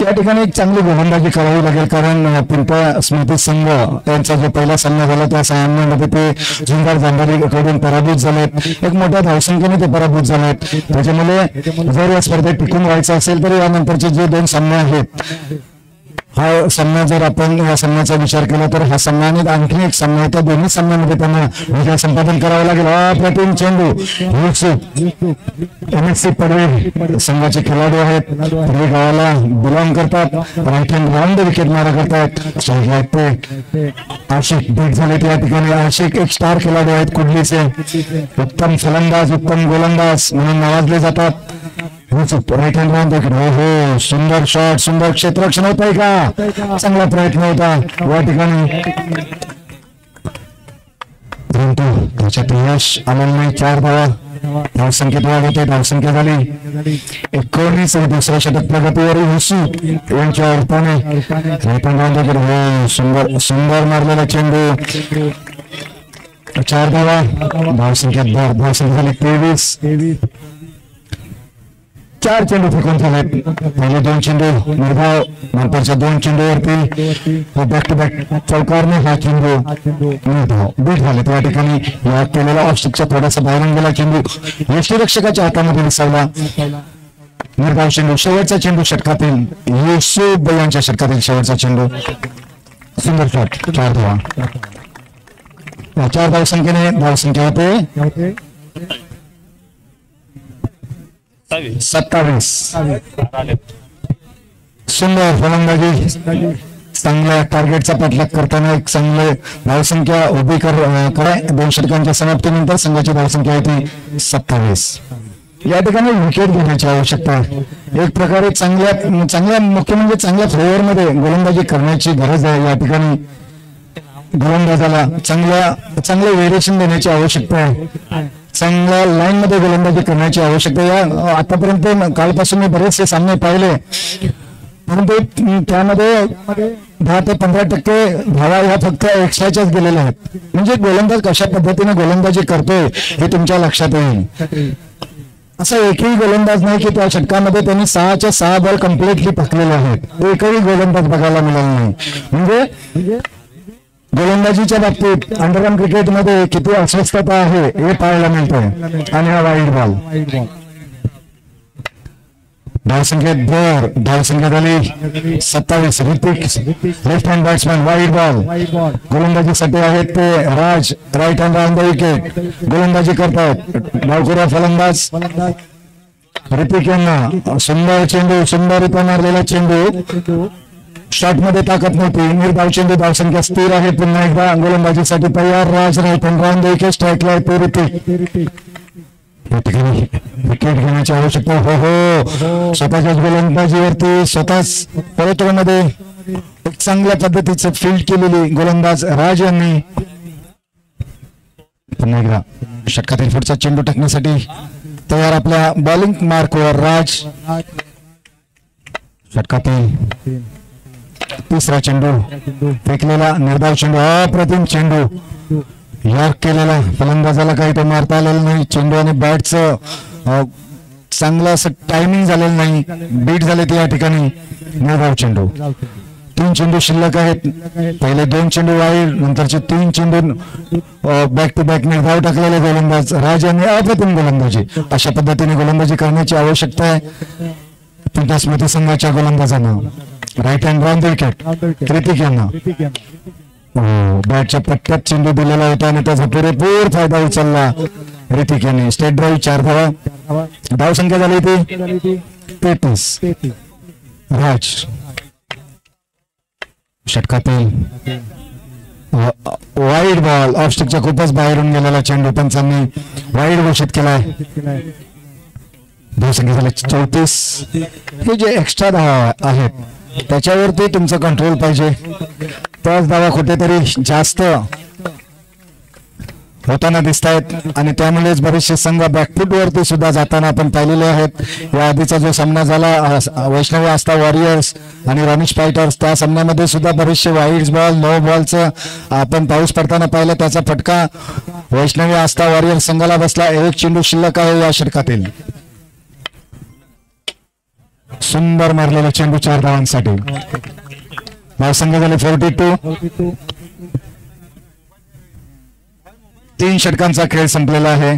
B: या ठिकाणी एक चांगली गोलंदाजी करावी लागेल कारण पिंट्या स्मृती संघ यांचा जो पहिला सामना झाला त्या सामन्यामध्ये ते झुंजार जांभारीकडून पराभूत झालेत. एक मोठ्या धावसंख्येने ते पराभूत झालेत. त्याच्यामुळे जर या स्पर्धेत टिकून व्हायचं असेल तर यानंतरचे जे 2 सामने आहेत हा सामना जर आपण या सामन्याचा विचार केला तर हा सामना आणि आणखी एक सामना आहे. त्या दोन्ही सामन्यामध्ये त्यांना विजय संपादन करावं लागेल. अप्रतिम चेंडू. MSC पडवे संघाचे खेळाडू आहेत. पडवे गावाला बिलॉंग करतात. राईट हँड राऊंड विकेट मारा करतायत. आशिक बीट झाले त्या ठिकाणी. आशिक एक स्टार खेळाडू आहेत कुडलीचे. उत्तम फलंदाज उत्तम गोलंदाज म्हणून नावाजले जातात. Right hand round wicket. हो सुंदर शॉट. सुंदर क्षेत्ररक्षण होत आहे का. चांगला प्रयत्न होता या ठिकाणी परंतु त्याच्यात यश आलेलं नाही. 4 धावा. धावसंख्येत वाढ होते. धावसंख्या झाली 19. दुसऱ्या षटक प्रगतीवर युसू यांच्या अर्थाने राईट हँड राऊंड विकेट. हो सुंदर मारलेला चेंडू. 4 धावा. धावसंख्या झाली 23. 4 चेंडू फेकून झाले. पहिले 2 चेंडू निर्धाव. नंतरच्या 2 चेंडूवरती बॅक टू बॅक चौकारने हा चेंडू निर्धाव बीट झाले. त्या ठिकाणी या केलेला ऑफस्टिकचा थोडासा बाहेरून गेला चेंडू यष्टीरक्षकाच्या हातामध्ये विसरला. निर्धाव चेंडू. शेवटचा चेंडू षटकातील युसूफ यांच्या षटकातील शेवटचा चेंडू. सुंदर शॉट. 4 धावा. 4 धावसंख्येने धावसंख्या होते 27. सुंदर फलंदाजी चांगल्या टार्गेटचा पाठलाग करताना एक चांगले धावसंख्या उभी कराय 2 षटकांच्या समाप्तीनंतर संघाची धावसंख्या आहे ती 27. या ठिकाणी विकेट घेण्याची आवश्यकता आहे. एक प्रकारे चांगल्या मुख्य म्हणजे चांगल्या फ्लेवरमध्ये गोलंदाजी करण्याची गरज आहे. या ठिकाणी गोलंदाजाला चांगले व्हेरिएशन देण्याची आवश्यकता आहे. चांगल्या लाईन मध्ये गोलंदाजी करण्याची आवश्यकता आहे. या आतापर्यंत कालपासून मी बरेचसे सामने पाहिले, परंतु त्यामध्ये 10 ते 15% धावा ह्या फक्त एक्स्ट्राच्याच गेलेल्या आहेत. म्हणजे गोलंदाज कशा पद्धतीने गोलंदाजी करतोय हे तुमच्या लक्षात येईल. असा एकही गोलंदाज नाही की त्या षटकामध्ये त्यांनी 6च्या 6 बॉल कम्प्लिटली पकडलेले आहेत. एकही गोलंदाज बघायला मिळाला नाही. म्हणजे गोलंदाजीच्या बाबतीत अंडरआर्म क्रिकेटमध्ये किती अस्वस्थता आहे हे पाहायला मिळतंय. आणि हा वाईड बॉल. धावसंख्या झाली 27. Hrithik left hand batsman, wide ball. गोलंदाजीसाठी आहेत ते Raj, right hand on the wicket. गोलंदाजी करतात डावखुरा फलंदाज ऋतिक यांना. सुंदर चेंडू, सुंदररित्या मारलेला चेंडू. शॉट मध्ये ताकद नव्हती. निर्धाव चेंडू. धावसंख्या स्थिर आहे. पुन्हा एकदा गोलंदाजीसाठी तयार Raj, right hand on the wicket. स्ट्राईकला आहे तो ऋतिक. या ठिकाणी विकेट घेण्याची आवश्यकता. हो, स्वतःच्याच गोलंदाजीवरती स्वतःच पवित्रमध्ये एक चांगल्या पद्धतीचं फील्ड केलेली गोलंदाज राज यांनी. पुन्हा एकदा षटकातील पुढचा चेंडू टाकण्यासाठी तयार आपल्या बॉलिंग मार्कवर राज. षटकातील तिसरा चेंडू फेकलेला निर्धाव चेंडू. अप्रतिम चेंडू. यॉर्क केलेला. फलंदाजाला काही तो मारता आलेलं नाही. चेंडू आणि बॅटचं चांगलं असं टायमिंग झालेलं नाही. बीट झाले ते या ठिकाणी. निर्धाव चेंडू. 3 चेंडू शिल्लक आहेत. पहिले 2 चेंडू वाईड, नंतरचे 3 चेंडू बॅक टू बॅक निर्धाव टाकलेले गोलंदाज राज यांनी. अप्रतिम गोलंदाजी. अशा पद्धतीने गोलंदाजी करण्याची आवश्यकता आहे तुमच्या स्मृती संघाच्या गोलंदाजांना. Right hand on the wicket Hrithik यांना. बॅटच्या पट्ट्यात चेंडू दिलेला होता आणि त्याचा पुरेपूर फायदा उचलला ऋतिक यांनी. स्टेट ड्राईव्ह 4 धावा. धावसंख्या झाली ती 33. राज षटकातील वाईड बॉल. ऑफ स्टिकच्या खूपच बाहेरून गेलेला चेंडू पंचांनी वाईड घोषित केलाय. धावसंख्या झाली 34. हे जे एक्स्ट्रा धावा आहेत त्याच्यावरती तुमचं कंट्रोल पाहिजे. त्याच धावा कुठेतरी जास्त होताना दिसत आहेत आणि त्यामुळेच बरेचसे संघ बॅकफुट वरती सुद्धा जाताना आपण पाहिलेले आहेत. या आधीचा जो सामना झाला वैष्णवी आस्था वॉरियर्स आणि रॉनिश फायटर्स, त्या सामन्यामध्ये सुद्धा बरेचसे वाईड बॉल, नो बॉलचं आपण पाऊस पडताना पाहिलं. त्याचा फटका वैष्णवी आस्था वॉरियर्स संघाला बसला. 1 चेंडू शिल्लक आहे या षटकातील. सुंदर मारलेला चेंडू 4 धावांसाठी. धावसंख्या झाली 42. 3 षटकांचा खेळ संपलेला आहे.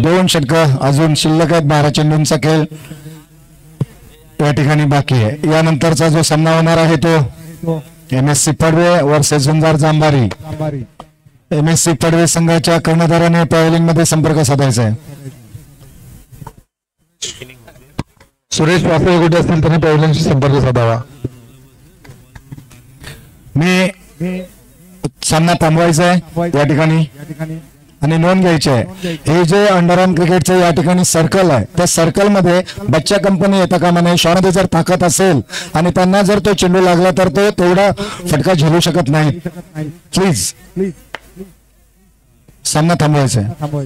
B: 2 षटकं अजून शिल्लक आहेत. 12 चेंडूंचा खेळ या ठिकाणी बाकी आहे. यानंतरचा जो सामना होणार आहे तो MSC Padve versus Zunjar Jambhari. MSC Padve संघाच्या कर्णधाराने पॅव्हलियन मध्ये संपर्क साधायचा आहे.
D: सुरेश वासरे कुठे असतील त्यांनी पॅव्हलियनशी संपर्क साधावा.
B: मी सामना थांबवायचा आहे या ठिकाणी आणि नोंद घ्यायची आहे. हे जे अंडरआर्म क्रिकेटचं या ठिकाणी सर्कल आहे, त्या सर्कल मध्ये बच्चा कंपनी येता कामा नये. शॉटमध्ये जर ताकद असेल आणि त्यांना जर तो चेंडू लागला तर तो तेवढा फटका झेलू शकत नाही. प्लीज सामना थांबवायचा आहे.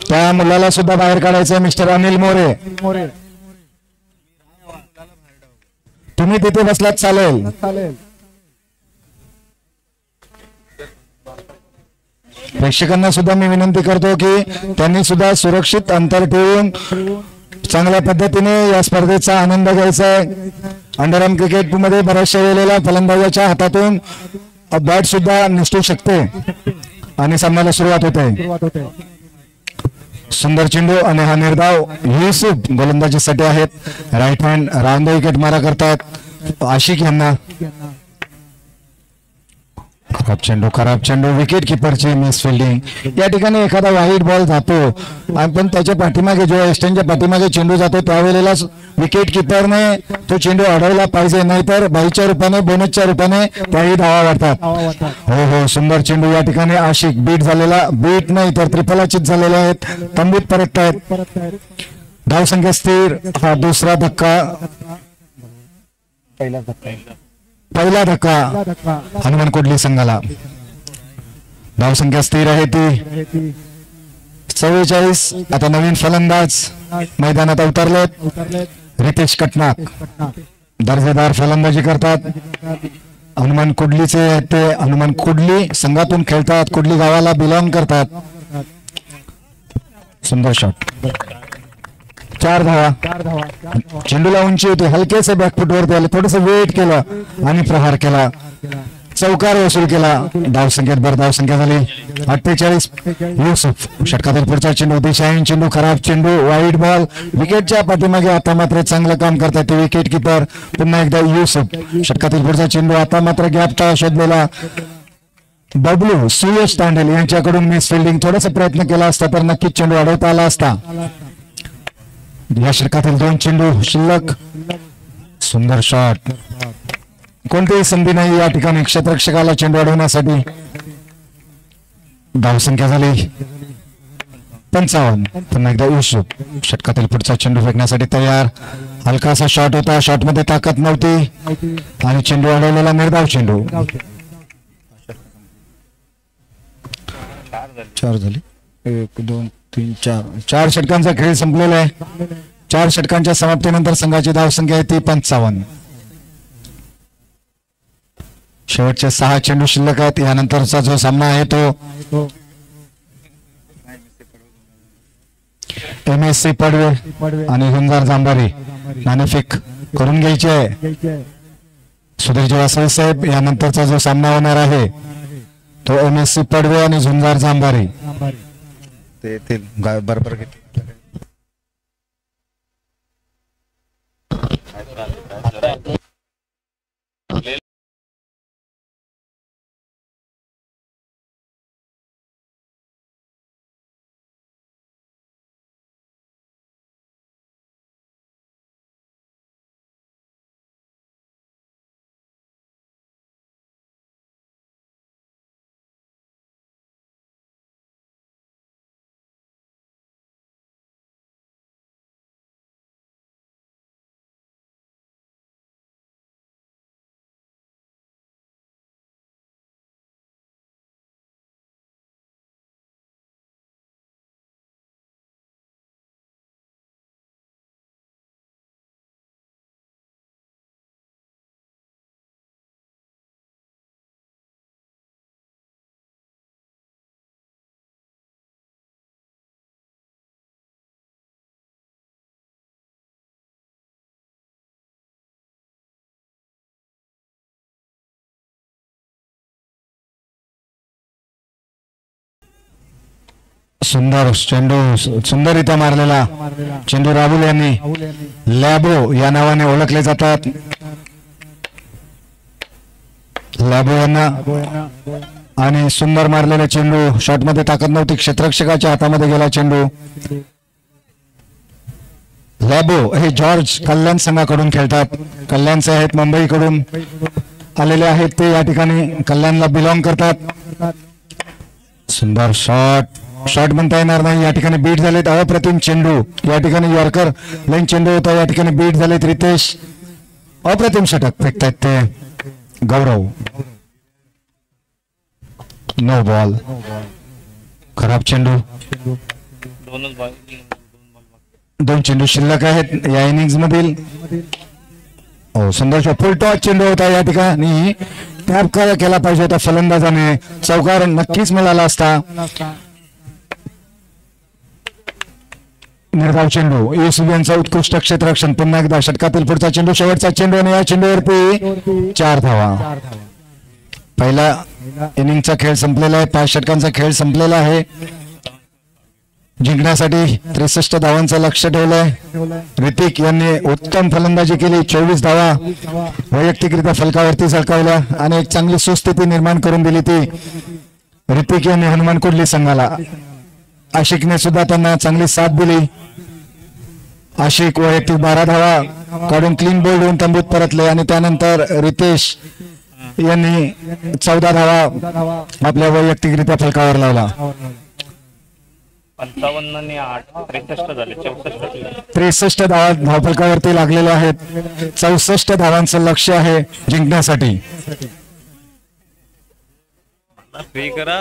B: त्या मुलाला सुद्धा बाहेर काढायचं. मिस्टर अनिल मोरे, तुम्ही तिथे बसलात चालेल. प्रेक्षकांना सुद्धा मी विनंती करतो की त्यांनी सुद्धा सुरक्षित अंतर ठेवून चांगल्या पद्धतीने या स्पर्धेचा आनंद घ्यायचा आहे. अंडरआर्म क्रिकेट मध्ये बऱ्याचशा वेळेला फलंदाजाच्या हातातून बॅट सुद्धा निसटू शकते आणि सामन्याला सुरुवात होते. सुंदर चेंडू आणि हा निर्धाव युसुफ गोलंदाजीसाठी आहेत. Right hand round the wicket मारा करतात आशिक यांना. चेंडू खराब चेंडू विकेट किपरची मिस फिल्डिंग. या ठिकाणी एखादा वाईट बॉल जातो पण त्याच्या पाठीमागे जो एक्सटेंडच्या पाठीमागे चेंडू जातो त्यावेळेला विकेट किपरने तो चेंडू अडवला पाहिजे, नाहीतर बाईच्या रूपाने बोनसच्या रूपाने त्याही धावा वाढतात. हो हो सुंदर चेंडू. या ठिकाणी आशिक बीट झालेला, बीट नाही तर त्रिफलाचित झालेले आहेत, तंबूत परत आहेत. धावसंख्या स्थिर. हा दुसरा धक्का, पहिला धक्का हनुमान कोडली संघाला. धावसंख्या स्थिर आहे ती 44. आता नवीन फलंदाज मैदानात उतरलेत. रितेश कटनाक दर्जेदार फलंदाजी करतात. हनुमान कुडलीचे आहेत ते. हनुमान कुडली संघातून खेळतात, कुडली गावाला बिलॉंग करतात. सुंदर शॉट. 4 धावा. चेंडूला उंची होती, हलकेसे बॅकफुट वरती आले, थोडस वेट केलं आणि प्रहार केला, चौकार वसूल केला. धावसंख्येत भर धावसंख्या झाली 48. युसुफ षटकातील पुढचा चेंडू, दिशाहीन चेंडू, खराब चेंडू, वाईट बॉल. विकेटच्या पाठीमागे आता मात्र चांगलं काम करतात ते विकेट किपर. पुन्हा एकदा युसुफ षटकातील पुढचा चेंडू, आता मात्र गॅप शोधलेला बबलू सुयश तांडेल यांच्याकडून मिस फिल्डिंग. थोडासा प्रयत्न केला असता तर नक्कीच चेंडू अडवता आला असता. या षटकातील 2 चेंडू शिल्लक. सुंदर शॉट. कोणतीही संधी नाही या ठिकाणी क्षेत्ररक्षकाला चेंडू अडवण्यासाठी. धावसंख्या झाली 55. पुन्हा एकदा युसुफ षटकातील पुढचा चेंडू फेकण्यासाठी तयार. हलकासा शॉट होता, शॉट मध्ये ताकद नव्हती आणि चेंडू अडवलेला निर्धाव चेंडू. 4 झाली. 1 2 3 4. 4 षटकांचा खेळ संपलेला आहे. 4 षटकांच्या समाप्तीनंतर संघाची धावसंख्या आहे ती 55. शेवटचे 6 चेंडू शिल्लक आहेत. यानंतरचा जो सामना आहे तो MSC पडवे आणि झुंजार जांभारी नाणेफेक करून घ्यायची आहे. सुधीरजी वासवे साहेब, यानंतरचा जो सामना होणार आहे तो MSC पडवे आणि झुंजार जांभारी. ते बरोबर सुंदर चेंडू, सुंदररित्या मारलेला चेंडू राहुल यांनी. लॅबो या नावाने ओळखले जातात. लॅबो यांना आणि सुंदर मारलेला चेंडू. शॉट मध्ये ताकद नव्हती, क्षेत्ररक्षकाच्या हातामध्ये गेला चेंडू. लॅबो हे जॉर्ज कल्याण संघाकडून खेळतात. कल्याणचे आहेत, मुंबईकडून आलेले आहेत ते. या ठिकाणी कल्याणला बिलॉंग करतात. सुंदर शॉट. शॉट म्हणता येणार नाही. या ठिकाणी बीट झालेत. अप्रतिम चेंडू. या ठिकाणी यॉर्कर लाईन चेंडू होता. या ठिकाणी बीट झालेत. रितेश अप्रतिम षटक फेकतायत ते. गौरव नो बॉल. खराब चेंडू. 2 चेंडू शिल्लक आहेत या इनिंग्स मधील. हो सुंदर शॉट. फुल टॉस चेंडू होता. या ठिकाणी टॅप केला पाहिजे होता फलंदाजाने. चौकार नक्कीच मिळाला असता. निर्धाव चेंडू. युसुफ यांचा उत्कृष्ट क्षेत्ररक्षण. पुन्हा एकदा षटकातील पुढचा चेंडू, शेवटचा चेंडू आणि या चेंडूवरती 4 धावा. पहिला इनिंगचा खेळ संपलेला आहे. 5 षटकांचा खेळ संपलेला आहे. जिंकण्यासाठी 63 धावांचं लक्ष ठेवलंय. ऋतिक यांनी उत्तम फलंदाजी केली. 24 धावा वैयक्तिकरित्या फलकावरती झळकावल्या आणि एक चांगली सुस्थिती निर्माण करून दिली ती ऋतिक यांनी हनुमान कुडली संघाला. आशिकने सुद्धा त्यांना चांगली साथ दिली. आशिक वैयक्तिक 12 धावा काढून क्लीन बोल्ड होऊन तंबूत परतले आणि त्यानंतर रितेश यांनी 14 धावा आपल्या वैयक्तिकरित्या फलकावर लावला.
F: 55 आणि 8 63 झाले.
B: 63 धावा धावफलकावरती लागलेल्या आहेत. 64 धावांचं लक्ष आहे जिंकण्यासाठी.
F: फ्री करा.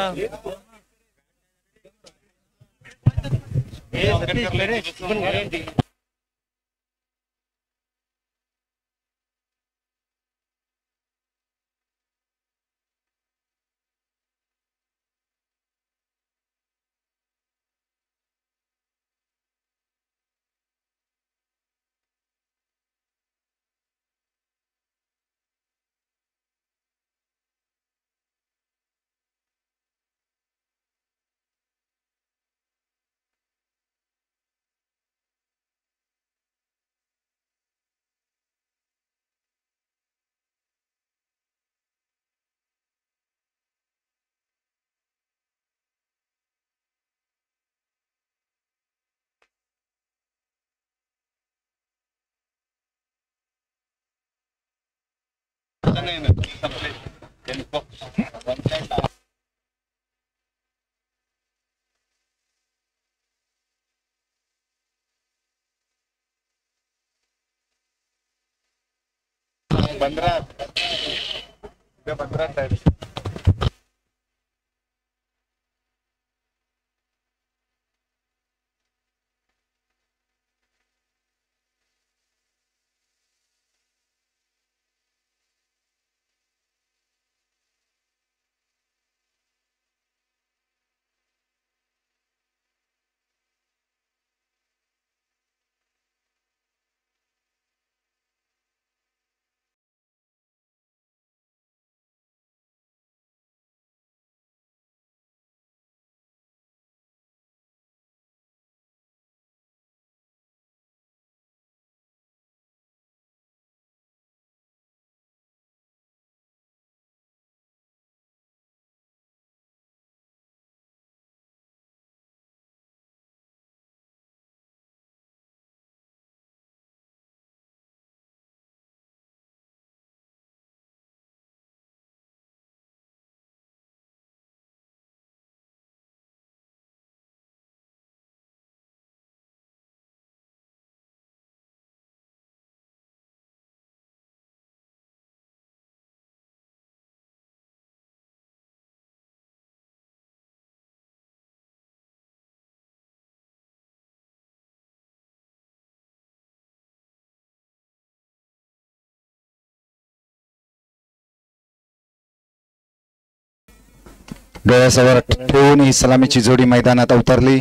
B: डोळ्यासमोर ठेवून ही सलामीची जोडी मैदानात उतरली.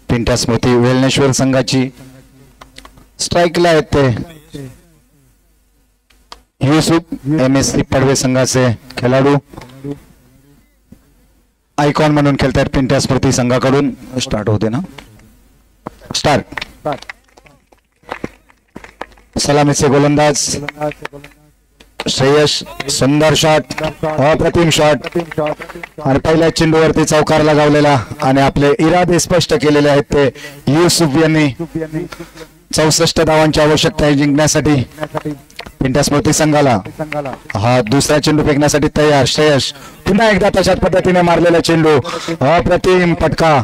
B: पिंट्या स्मृती वेलनेश्वर संघाची. स्ट्राईकला आहेत ते युसुफ MSC पडवे संघाचे खेळाडू. आयकॉन म्हणून खेळतात पिंट्या स्मृती संघाकडून. स्टार्ट होते ना. स्टार्ट. सलामीचे गोलंदाज श्रेयस. सुंदर शॉट. अप्रतिम शॉट आणि पहिल्या चेंडूवरती चौकार लगावलेला आणि आपले इरादे स्पष्ट केलेले आहेत ते युसुफ यांनी. 64 धावांची आवश्यकता आहे जिंकण्यासाठी पिंट्या स्मृती संघाला. हा दुसरा चेंडू फेकण्यासाठी तयार श्रेयस. पुन्हा एकदा तशाच पद्धतीने मारलेला चेंडू. अप्रतिम पटका.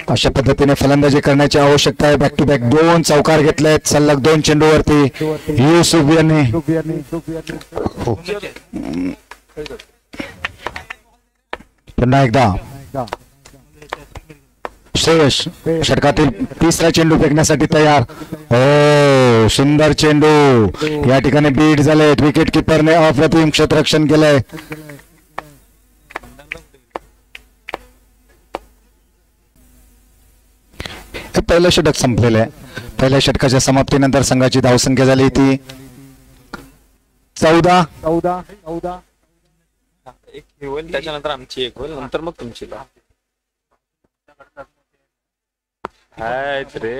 B: अशा पद्धतीने फलंदाजी करण्याची आवश्यकता आहे. बॅक टू बॅक 2 चौकार घेतलेत सलग 2 चेंडूवरती युसुफ यांनी. पुन्हा एकदा श्रेयस षटकातील तिसरा चेंडू फेकण्यासाठी तयार. हो सुंदर चेंडू. या ठिकाणी बीट झाले. विकेट किपरने अप्रतिम क्षेत्ररक्षण केलंय. पहिलं षटक संपलेलं आहे. पहिल्या षटकाच्या समाप्तीनंतर संघाची धावसंख्या झाली ती 14.
F: एक होईल त्याच्यानंतर आमची एक होईल नंतर मग तुमची. आहेत रे,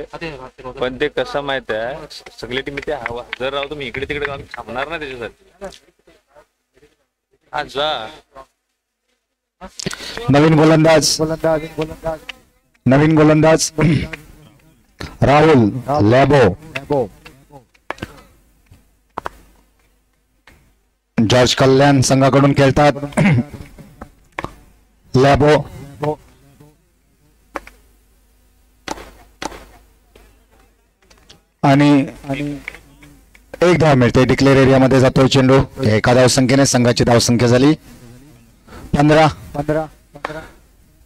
F: पण ते कसं माहित आहे, सगळी टीम इथे हजर राहतो. मी इकडे तिकडे आम्ही थांबणार ना त्याच्यासाठी. हा जा.
B: नवीन गोलंदाज राहुल लॅबो. जॉर्ज कल्याण संघाकडून खेळतात. लॅबो आणि एक धाव मिळते. डिक्लेअर एरियामध्ये जातोय चेंडू. एका धावसंख्येने संघाची धावसंख्या झाली 15.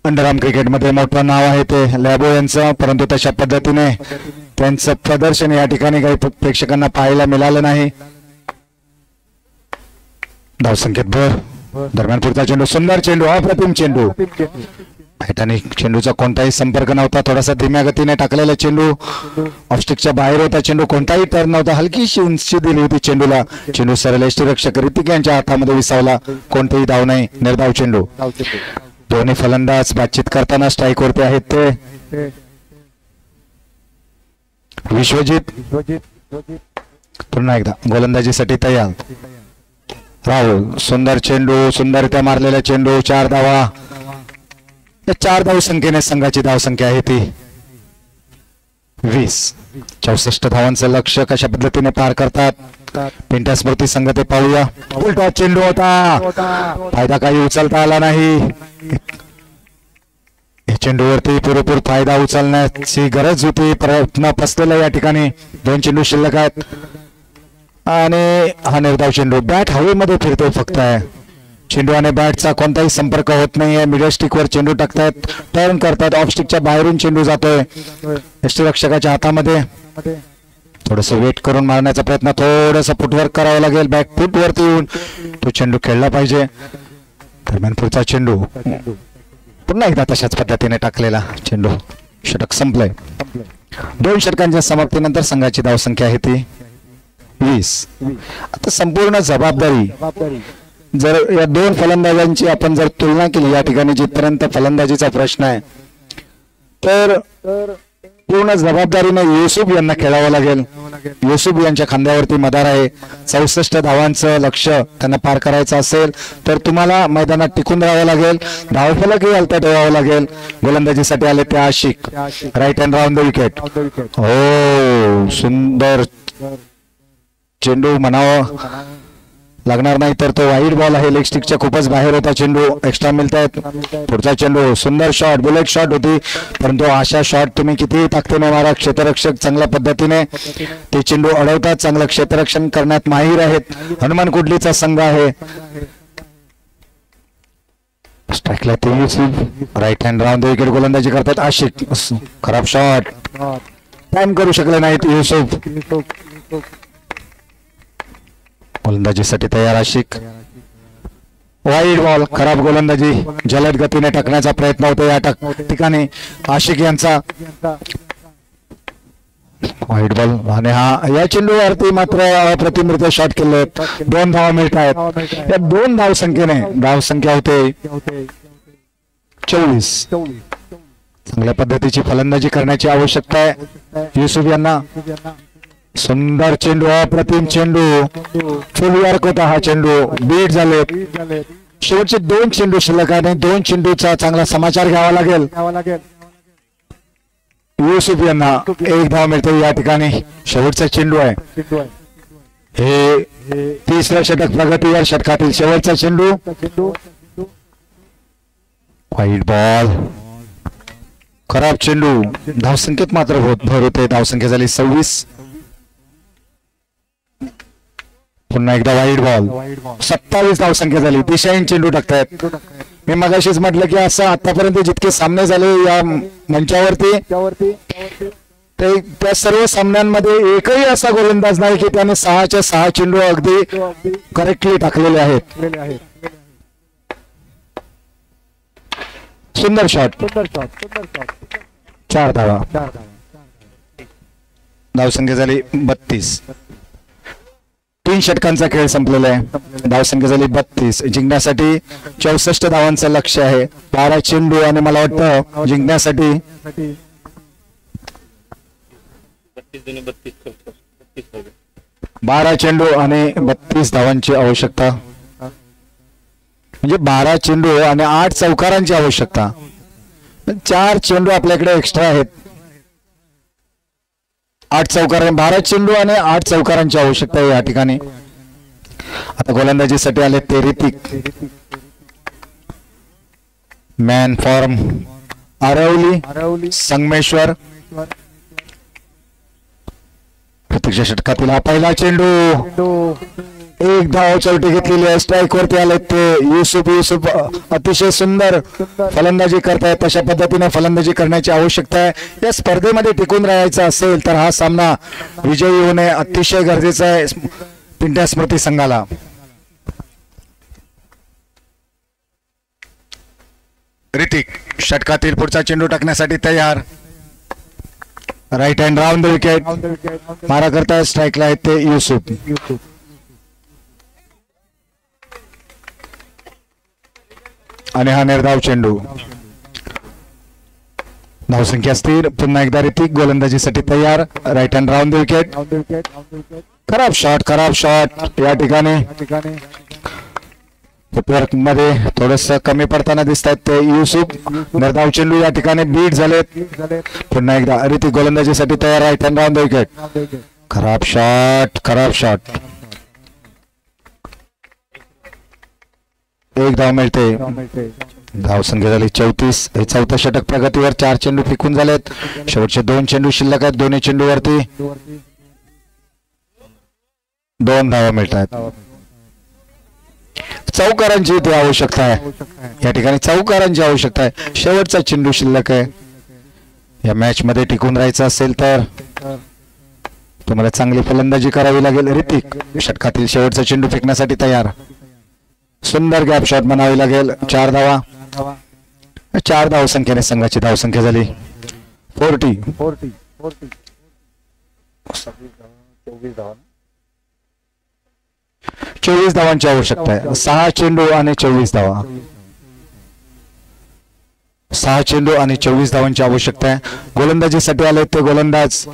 B: अंडरआर्म क्रिकेटमध्ये मोठं नाव आहे ते लॅबो यांचं, परंतु तशा पद्धतीने त्यांचं प्रदर्शन या ठिकाणी काही प्रेक्षकांना पाहायला मिळालं नाही. धावसंख्येत भर. दरम्यान पुढचा चेंडू, सुंदर चेंडू, अप्रतिम चेंडू. आणि चेंडूचा कोणताही संपर्क नव्हता. थोडासा धीम्या गतीने टाकलेला चेंडू ऑफस्टिकच्या बाहेर होता. चेंडू कोणताही टर्न नव्हता. हलकीशी उंची दिली होती चेंडूला. चेंडू सरळ यष्टीरक्षक ऋतिक यांच्या हातामध्ये विसावला. कोणतेही धाव नाही. निर्धाव चेंडू. दोन्ही फलंदाज बातचीत करताना स्ट्राईक वरती आहेत ते विश्वजित. पुन्हा एकदा गोलंदाजीसाठी तयार राहुल. सुंदर चेंडू, सुंदररित्या मारलेला चेंडू. 4 धावा. 4 धावसंख्येने संघाची धावसंख्या आहे ती 20. 64 धावांचं लक्ष्य कशा पद्धतीने पार करतात पिंट्या स्मृती संघ ते पाहूया. उलटा चेंडू होता. फायदा काही उचलता आला नाही. चेंडूवरती पुरेपूर फायदा उचलण्याची गरज होती. प्रयत्न फसलेला या ठिकाणी. 2 चेंडू शिल्लक आहेत आणि हा निर्धाव चेंडू. बॅट हवेमध्ये फिरतोय फक्त आहे. चेंडू आणि बॅटचा कोणताही संपर्क होत नाहीये. मिडल स्टिकवर चेंडू टाकतायत, टर्न करतात. ऑफ स्टिकच्या बाहेरून चेंडू जातोय यष्टीरक्षकाच्या हातामध्ये. थोडस वेट करून मारण्याचा प्रयत्न, थोडस फुटवर्क करावं लागेल. बॅक फुट वरती येऊन तो चेंडू खेळला पाहिजे. दरम्यान पुढचा चेंडू पुन्हा एकदा तशाच पद्धतीने टाकलेला चेंडू. षटक संपलंय. 2 षटकांच्या समाप्तीनंतर संघाची धावसंख्या आहे ती 20. आता संपूर्ण जबाबदारी जर या 2 फलंदाजांची आपण जर तुलना केली या ठिकाणी, जिथपर्यंत फलंदाजीचा प्रश्न आहे, तर पूर्ण जबाबदारीने युसुफ यांना खेळावं लागेल. युसुफ यांच्या खांद्यावरती मदार आहे. 64 धावांचं लक्ष्य त्यांना पार करायचं असेल तर तुम्हाला मैदानात टिकून राहावं लागेल. धावफलकही हलता ठेवावं लागेल. गोलंदाजीसाठी आले ते Ashiq. Right hand round the wicket. हो, सुंदर चेंडू म्हणावं लागणार नाही तर तो वाईड बॉल आहे. लेग स्टिकच्या खूपच बाहेर होता चेंडू. एक्स्ट्रा मिळतात. पुढचा चेंडू, सुंदर शॉट, बुलेट शॉट होती, परंतु अशा शॉट तुम्ही कितीही ताकदीने मारा, क्षेत्ररक्षक चांगल्या पद्धतीने ते चेंडू अडवतात. चांगलं क्षेत्ररक्षण करण्यात माहीर आहेत. हनुमान कुडलीचा संघ आहे. स्ट्राईकला ते Yusuf. Right hand round the wicket गोलंदाजी करतात आशिक. खराब शॉट, टाइम करू शकले नाहीत युसुफ. गोलंदाजीसाठी तयार आशिक. वाईड बॉल, खराब गोलंदाजी. जलद गतीने टाकण्याचा प्रयत्न होतो या ठिकाणी आशिक यांचा. वाईड बॉल आणि या चेंडूवरती मात्र अप्रतिमरित्या शॉट केले. 2 धावा मिळत आहेत. या 2 धावसंख्येने धावसंख्या होते 24. चांगल्या पद्धतीची फलंदाजी करण्याची आवश्यकता आहे युसुफ यांना. सुंदर चेंडू, अप्रतिम चेंडू. फुल वर्क होता हा चेंडू. बीट झाले. शेवटचे 2 चेंडू शिल्लक आहे. 2 चेंडूचा चांगला समाचार घ्यावा लागेल युसुफ यांना. 1 धाव मिळते या ठिकाणी. शेवटचा चेंडू आहे. हे 3रं षटक प्रगतीवर षटकातील शेवटचा चेंडू. वाईड बॉल, खराब चेंडू. धावसंख्येत मात्र भर होते. धावसंख्या झाली 26. पुन्हा एकदा वाईड बॉल. 27 धावसंख्या झाली. दिशाहीन चेंडू टाकतायत. मी मगाशीच म्हटलं की असं आतापर्यंत जितके सामने झाले या मंचावरती ते त्या सर्व सामन्यांमध्ये एकही असा गोलंदाज नाही की त्याने 6च्या 6 चेंडू अगदी करेक्टली टाकलेले आहेत. सुंदर शॉट. 4 धावा. धावसंख्या झाली 32. 3 षटकांचा खेळ संपलेला आहे. धावसंख्या झाली 32. जिंकण्यासाठी 64 धावांचं लक्ष्य आहे. 12 चेंडू आणि मला वाटतं जिंकण्यासाठी 12 चेंडू आणि 32 धावांची आवश्यकता, म्हणजे 12 चेंडू आणि 8 चौकारांची आवश्यकता. 4 चेंडू आपल्याकडे एक्स्ट्रा आहेत. 8 चौकार, 12 चेंडू आणि 8 चौकारांची आवश्यकता आहे या ठिकाणी. आता गोलंदाजीसाठी आले ते ऋतिक. Man from Aravali Sangameshwar. प्रत्यक्ष षटकातील हा पहिला चेंडू, एक धाव चौटी घेतलेली आहे. स्ट्राईक वरती आले ते युसुफ अतिशय सुंदर फलंदाजी करतायत. तशा पद्धतीने फलंदाजी करण्याची आवश्यकता आहे. या स्पर्धेमध्ये टिकून राहायचं असेल तर हा सामना विजयी होणे अतिशय गरजेचं आहे पिंट्या स्मृती संघाला. ऋतिक षटकातील पुढचा चेंडू टाकण्यासाठी तयार. Right hand round the wicket. मारा करताय स्ट्राईकला आहेत ते युसुफ. आणि हा निर्धाव चेंडू. धावसंख्या स्थिर. पुन्हा एकदा ऋतिक गोलंदाजीसाठी तयार. Right hand round the wicket. खराब शॉट या ठिकाणी. फुटवर्क मध्ये थोडस कमी पडताना दिसत आहेत ते युसुफ. निर्धाव चेंडू या ठिकाणी बीट झालेत. पुन्हा एकदा ऋतिक गोलंदाजीसाठी तयार. Right hand round the wicket. खराब शॉट. एक धाव मिळते. धाव संख्या झाली 34. हे चौथं षटक प्रगतीवर. 4 चेंडू फेकून झालेत. शेवटचे 2 चेंडू शिल्लक आहेत. दोन्ही चेंडूवरती 2 धावा मिळतात. चौकारांची इथे आवश्यकता आहे या ठिकाणी. चौकारांची आवश्यकता आहे. शेवटचा चेंडू शिल्लक आहे. या मॅच मध्ये टिकून राहायचं असेल तर तुम्हाला चांगली फलंदाजी करावी लागेल. ऋतिक षटकातील शेवटचा चेंडू फेकण्यासाठी तयार. सुंदर गॅप शॉट म्हणावी लागेल. 4 धावा. 4 धाव संख्येने संघाची धावसंख्या झाली 40. 24 धावांची आवश्यकता आहे. 6 चेंडू आणि 24 धावा. 6 चेंडू आणि 24 धावांची आवश्यकता आहे. गोलंदाजीसाठी आले ते गोलंदाज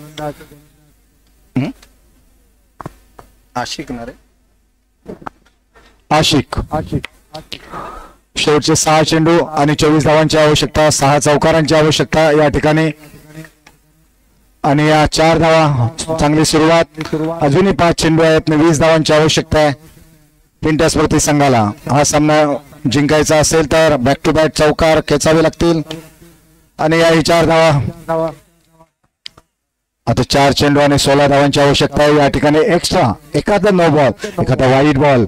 B: आशिक. शेवटचे 6 चेंडू आणि 24 धावांची आवश्यकता. 6 चौकारांची आवश्यकता या ठिकाणी. आणि या 4 धावा. चांगली सुरुवात. अजूनही 5 चेंडू आहेत. 20 धावांची आवश्यकता आहे पिंट्या स्मृती संघाला. हा सामना जिंकायचा असेल तर बॅक टू बॅक चौकार खेचावे लागतील. आणि याही 4 धावा. आता 4 चेंडू आणि 16 धावांची आवश्यकता आहे या ठिकाणी. एक्स्ट्रा एखादा नो बॉल, एखादा वाईट बॉल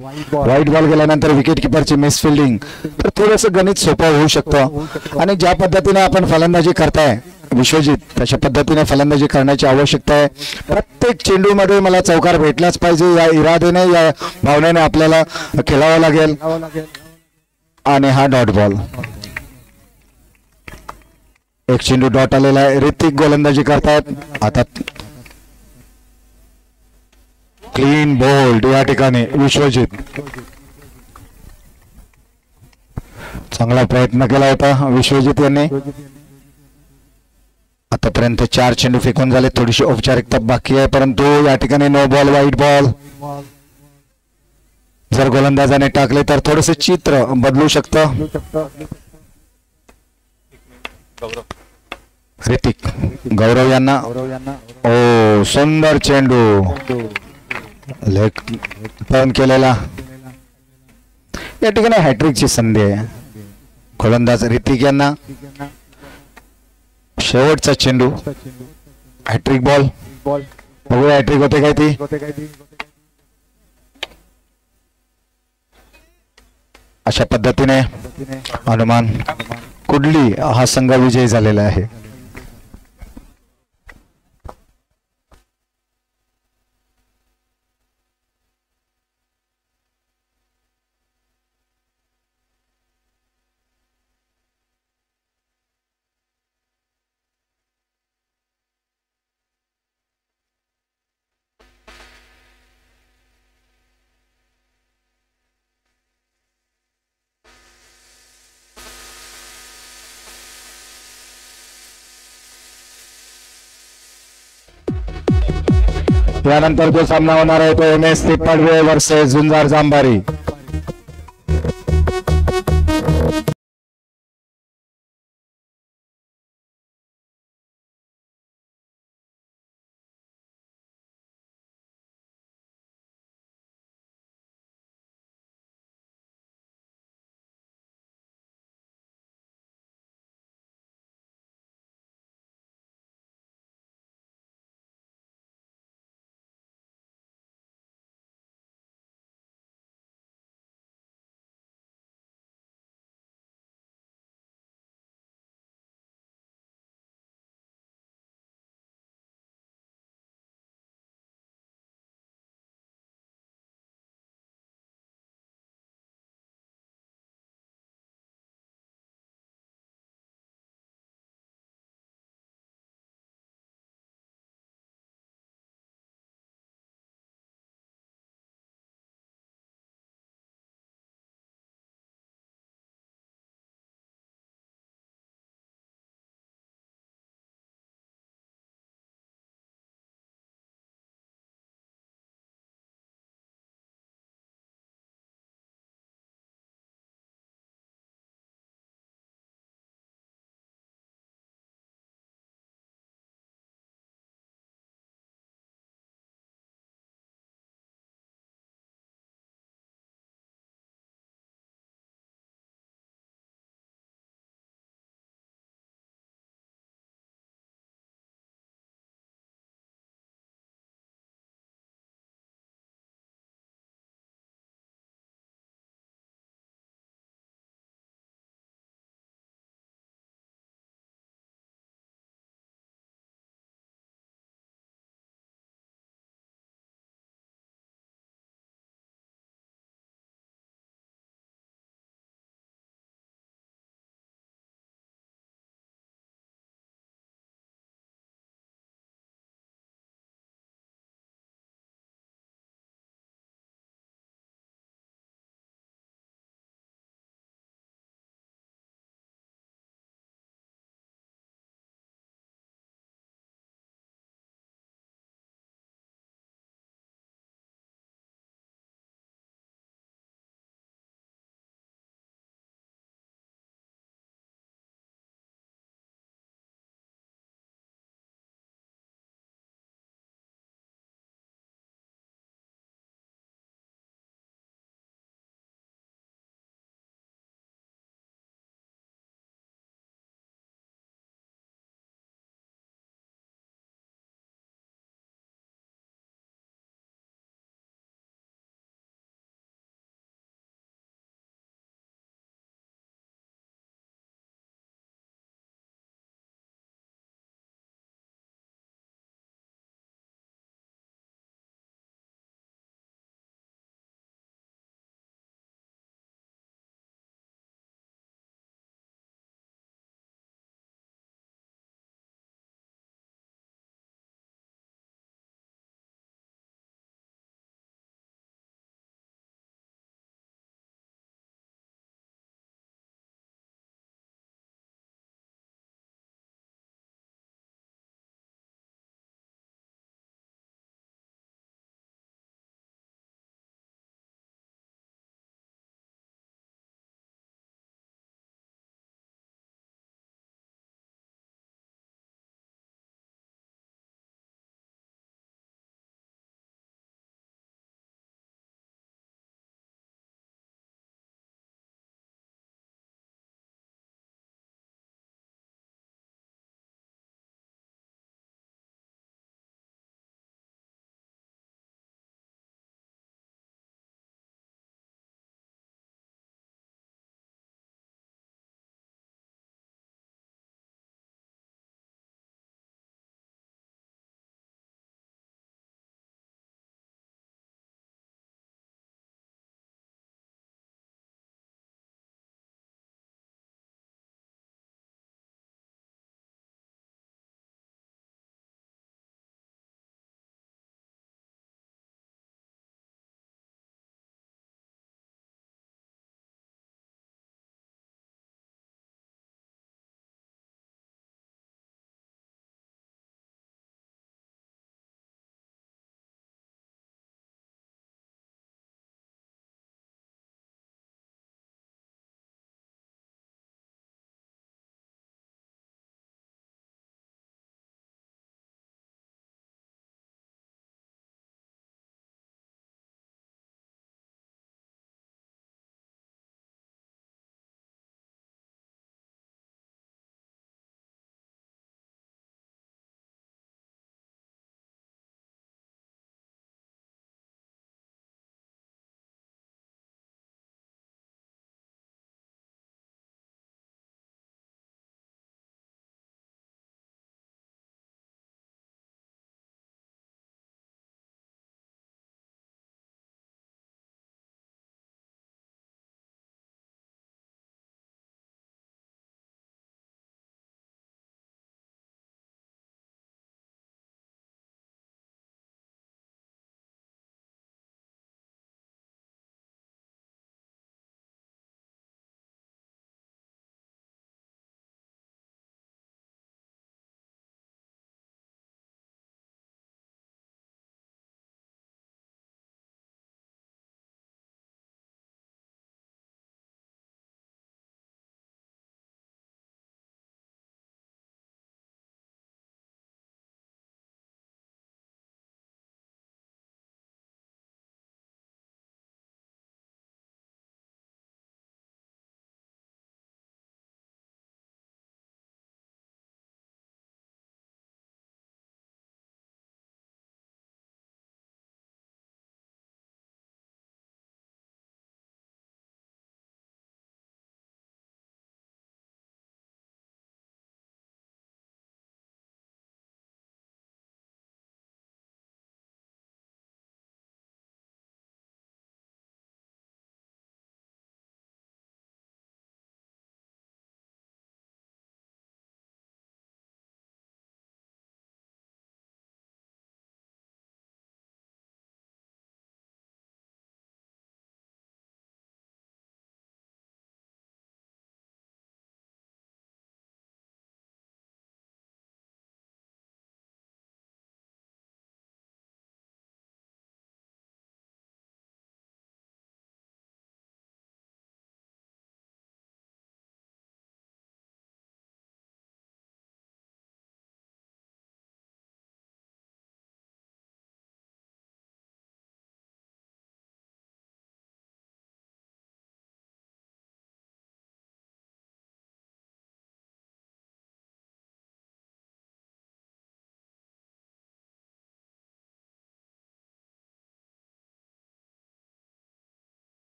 B: गेल्यानंतर विकेट किपरची मिस फिल्डिंग, तर थोडंसं गणित सोपं होऊ शकतं. आणि ज्या पद्धतीने आपण फलंदाजी करताय विश्वजित, तशा पद्धतीने फलंदाजी करण्याची आवश्यकता आहे. प्रत्येक चेंडू मध्ये मला चौकार भेटलाच पाहिजे या इरादेने, या भावनेने आपल्याला खेळावं लागेल. आणि हा डॉट बॉल. एक चेंडू डॉट आलेला आहे. ऋतिक गोलंदाजी करतायत. आता क्लीन बोल्ड या ठिकाणी विश्वजित. चांगला प्रयत्न केला होता विश्वजित यांनी. आतापर्यंत 4 चेंडू फेकून झाले. थोडीशी औपचारिकता बाकी आहे, परंतु या ठिकाणी नो बॉल वाईट बॉल जर गोलंदाजाने टाकले तर थोडस चित्र बदलू शकतं. ऋतिक गौरव यांना. ओ सुंदर चेंडू लेग टर्न केलेला. या ठिकाणी हॅट्रिकची संधी आहे. गोलंदाज ऋतिक यांना. शेवटचा चेंडू हॅट्रिक बॉल. बघूया हॅट्रिक होते काय ती. अशा पद्धतीने हनुमान कुडली हा संघ विजयी झालेला आहे. यानंतर जो सामना होणार आहे तो MS तिप्पाडवे वर्सेस झुंजार जांभारी.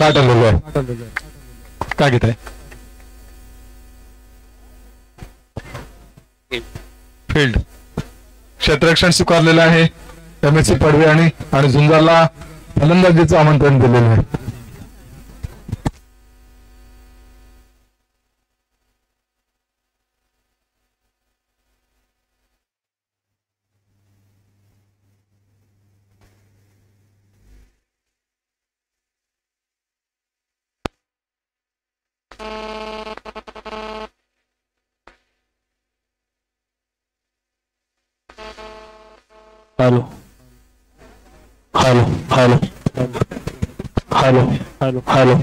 D: काय ठरलेलं आहे? काय घेत आहे? फील्ड क्षेत्ररक्षण स्वीकारलेलं आहे MSC पडवे आणि झुंजारला फलंदाजीचं आमंत्रण दिलेलं आहे.
E: Hello hello hello hello hello hello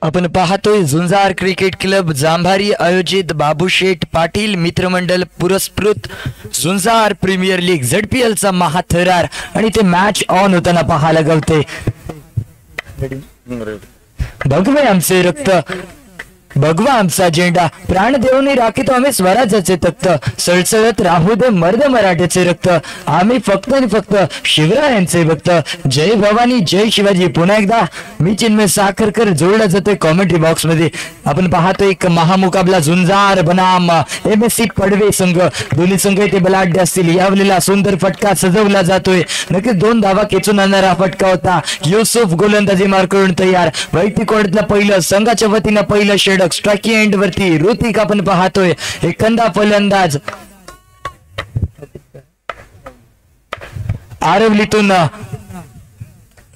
A: आपण पाहतोय झुंजार क्रिकेट क्लब जांभारी आयोजित बाबूशेठ पाटील मित्रमंडळ पुरस्कृत झुंजार प्रीमियर लीग ZPL चा महाथरार आणि ते मॅच ऑन होताना पाहायला गवते. भगवे आमचे रक्त भगवा आमचा झेंडा प्राण देऊनी राखीतो आम्ही स्वराज्याचे तख्त सळसळत राहू दे मर्द मराठ्याचे रक्त आम्ही फक्त आणि फक्त शिवरायांचे भक्त. जय भवानी जय शिवाजी. पुन्हा एकदा मी चिन्मय साखरकर जोडला जातोय कॉमेंट्री बॉक्स मध्ये. आपण पाहतो एक महामुकाबला झुंजार बनाम MSC पडवे संघ. दोन्ही संघ इथे बलाढ्य असतील. यावलेला सुंदर फटका सजवला जातोय. नक्कीच 2 धावा खेचून आणणारा फटका होता. युसुफ गोलंदाजी मार करून तयार. वैयक्तिक ओढतलं पहिलं संघाच्या वतीनं पहिलं षटक स्ट्राइकिंग एंड वरती ऋतिक आपण पाहतोय. एखादा फलंदाज आरवलीतून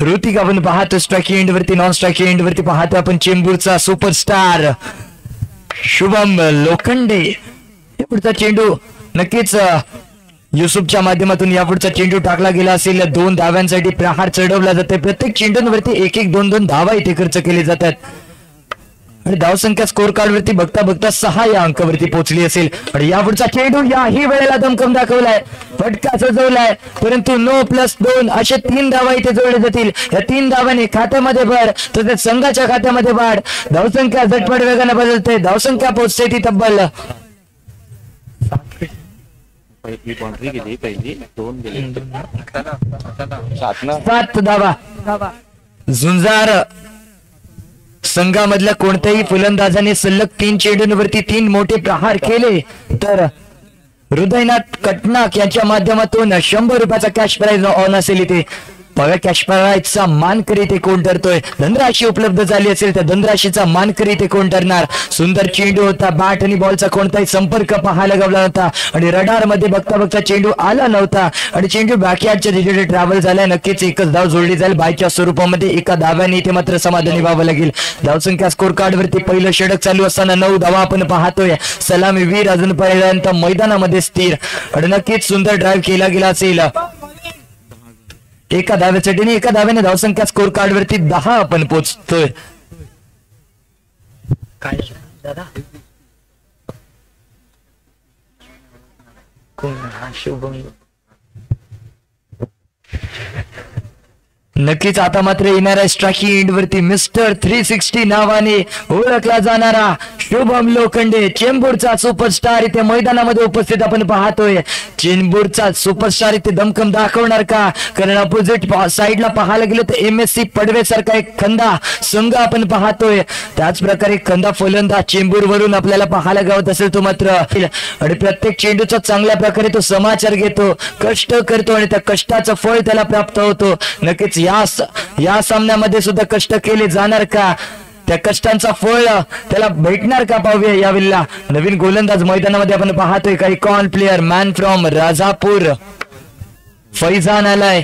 A: ऋतिक आपण पाहतो स्ट्राइकिंग एंड वरती. नॉन स्ट्राइकिंग एंड वरती पाहतो आपण चेंबूरचा सुपरस्टार शुभम लोखंडे. पुढचा चेंडू नक्कीच युसुफच्या माध्यमातून यापुढचा चेंडू टाकला गेला असेल. 2 धाव्यांसाठी प्रहार चढवला जाते. प्रत्येक चेंडूंवरती 1-1 2-2 धावा इथे खर्च केले जातात. आणि धावसंख्या स्कोर कार्ड वरती बघता बघता 6 या अंकावरती पोहोचली असेल. आणि यापुढचा चेंडू याही वेळेला दमकम दाखवलाय, फटका सजवलाय, परंतु 9+2 असे 3 धावा इथे जोडले जातील. या 3 धावांनी खात्यामध्ये भर, तसेच संघाच्या खात्यामध्ये वाढ. धावसंख्या झटपट वेगाने बदलते. धावसंख्या पोहोचते ती तब्बल 7 धावा. झुंजार संघामधल्या कोणत्याही फलंदाजाने सलग 3 चेंडूंवरती 3 मोठे प्रहार केले तर हृदयनाथ कटनाक यांच्या माध्यमातून 100 रुपयाचा कॅश प्राइज ऑन असेल. इथे बघा कॅश प्राइजचा मानकरी इथे कोण ठरतोय. धनराशी उपलब्ध झाली असेल तर धनराशीचा मानकरी इथे कोण ठरणार. सुंदर चेंडू होता, बॅट आणि बॉलचा कोणताही संपर्क पाहायला गावला नव्हता आणि रडार मध्ये बघता बघता चेंडू आला नव्हता आणि चेंडू बॅकयार्डच्या दिशेने ट्रॅव्हल झालाय. नक्कीच एकच धाव जोडली जाईल बायच्या स्वरूपामध्ये. एका धाव्याने इथे मात्र समाधानी व्हावं लागेल. धावसंख्या स्कोर कार्ड वरती पहिलं षटक चालू असताना 9 धावा आपण पाहतोय. सलामीवीर अजूनपर्यंत मैदानामध्ये स्थिर आणि नक्कीच सुंदर ड्राईव्ह केला गेला असेल. एका धाव्यासाठी एका धाव्याने धावसंख्या स्कोर कार्ड वरती 10 आपण पोहोचतोय. काय दादा कोण शुभम नक्कीच आता मात्र येणाऱ्या स्ट्राइकिंग एंड वरती मिस्टर 360 नावाने ओळखला जाणारा शुभम लोखंडे, चेंबूरचा सुपरस्टार इथे मैदानामध्ये उपस्थित आपण पाहतोय. चेंबूरचा सुपरस्टार इथे दमकम दाखवणार का? कारण अपोजिट साइडला पाहायला गेलं तर MSC पडवे सारखा एक खंदा संघ आपण पाहतोय. त्याच प्रकारे खंदा फलंदाज चेंबूर वरून आपल्याला पाहायला गावत असेल तो मात्र. आणि प्रत्येक चेंडूचा चांगल्या प्रकारे तो समाचार घेतो, कष्ट करतो आणि त्या कष्टाचं फळ त्याला प्राप्त होतो. नक्कीच या सामन्यामध्ये सुद्धा कष्ट केले जाणार का? त्या कष्टांचा फळ त्याला भेटणार का? पाहूया यावेळेला. नवीन गोलंदाज मैदानामध्ये आपण पाहतोय. काही कॉन player man from Rajapur Faizan आलाय.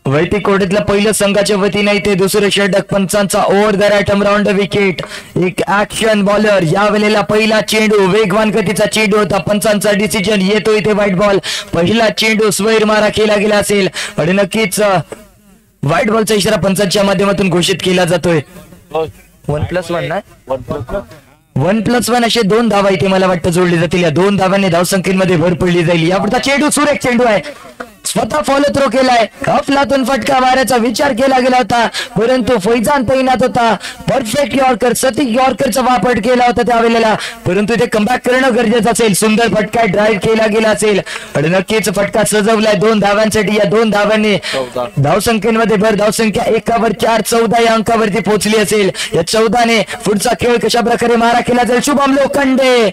A: वैदिक कोर्टातल्या पहिलं संघाच्या वतीने इथे दुसरं षटक. पंचांचा over the right round wicket. एक ऍक्शन बॉलर. या वेळेला पहिला चेंडू वेगवान गतीचा चेंडू होता. पंचांचा डिसिजन येतो इथे व्हाईट बॉल. पहिला चेंडू स्वैर मारा केला गेला असेल आणि नक्कीच व्हाईट बॉलचा इशारा पंचांच्या माध्यमातून घोषित केला जातोय. 1+1 ना 1+1 असे 2 धावा इथे मला वाटतं जोडले जातील. या 2 धावांनी धावसंख्येमध्ये भर पडली जाईल. यापुढचा चेंडू सुरेख चेंडू आहे. स्वतः फॉलो थ्रो केलाय. अफलातून फटका मारायचा विचार केला गेला होता परंतु फैजान तैनात होता. परफेक्ट यॉर्कर सतीक यॉर्करचा वापर केला होता त्यावेळेला, परंतु ते कमबॅक करणं गरजेचं असेल. सुंदर फटका ड्राईव्ह केला गेला असेल आणि नक्कीच फटका सजवलाय 2 धावांसाठी. या 2 धावांनी धावसंख्येमध्ये भर. धावसंख्या 1/4 14 या अंकावरती पोहोचली असेल. या 14ने पुढचा खेळ कशा प्रकारे मारा केला जाईल. शुभम लोखंडे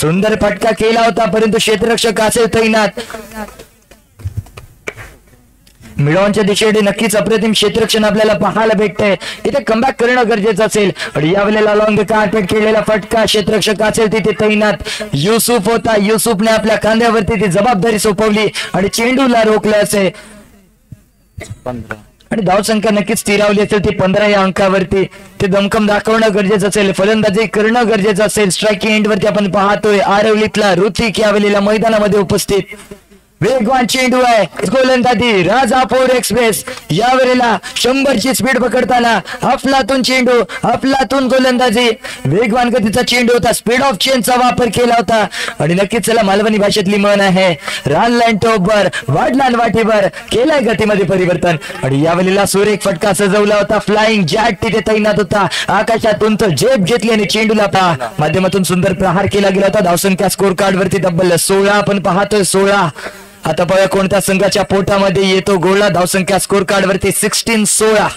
A: सुंदर फटका केला होता परंतु क्षेत्ररक्षक असेल तैनात. मिडॉनच्या दिशेने नक्कीच अप्रतिम क्षेत्ररक्षण आपल्याला पाहायला भेटतंय. इथे कमबॅक करणं गरजेचं असेल आणि यावेळेला लॉंग कार्पेट केलेला फटका क्षेत्ररक्षक असेल तिथे तैनात युसुफ होता. युसुफने आपल्या खांद्यावरती ती जबाबदारी सोपवली आणि चेंडूला रोखलं असेल आणि धावसंख्या नक्कीच स्थिरावली असेल ती 15 या अंकावरती. ते दमकम दाखवणं गरजेचं असेल, फलंदाजी करणं गरजेचं असेल. स्ट्राइकिंग एंड वरती आपण पाहतोय आरवलीतला ऋतिक यावेळेला मैदानामध्ये उपस्थित. वेगवान चेंडू आहे. गोलंदाजी राजापूर एक्सप्रेस यावेळेला 100ची स्पीड पकडताना अफलातून चेंडू, अफलातून गोलंदाजी. वेगवान गतीचा चेंडू होता. स्पीड ऑफ चेंजचा वापर केला होता आणि नक्कीच त्याला मालवणी भाषेतली म्हण आहे रान लाईन टॉपवर वाढलान वाटेवर केलाय गतीमध्ये परिवर्तन. आणि यावेळेला सुरेख फटका सजवला होता. फ्लाइंग जॅक तिथे तैनात होता. आकाशातून तो झेप घेतली आणि चेंडूला माध्यमातून सुंदर प्रहार केला गेला होता. धावसंख्या स्कोर कार्ड वरती तब्बल 16 आपण पाहतोय. 16 आता बघा कोणत्या संघाच्या पोटामध्ये येतो गोळा. धावसंख्या स्कोर कार्ड वरती 16-16.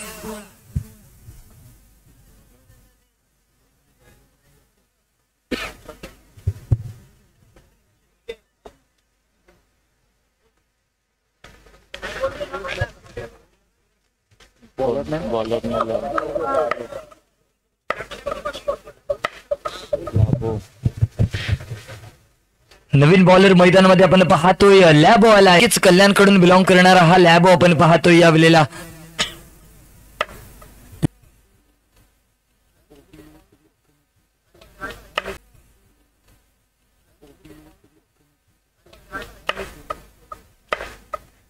A: नवीन बॉलर मैदानामध्ये आपण पाहतोय लॅबो आला. कल्याणकडून बिलॉंग करणारा हा लॅबो आपण पाहतोय यावेळेला.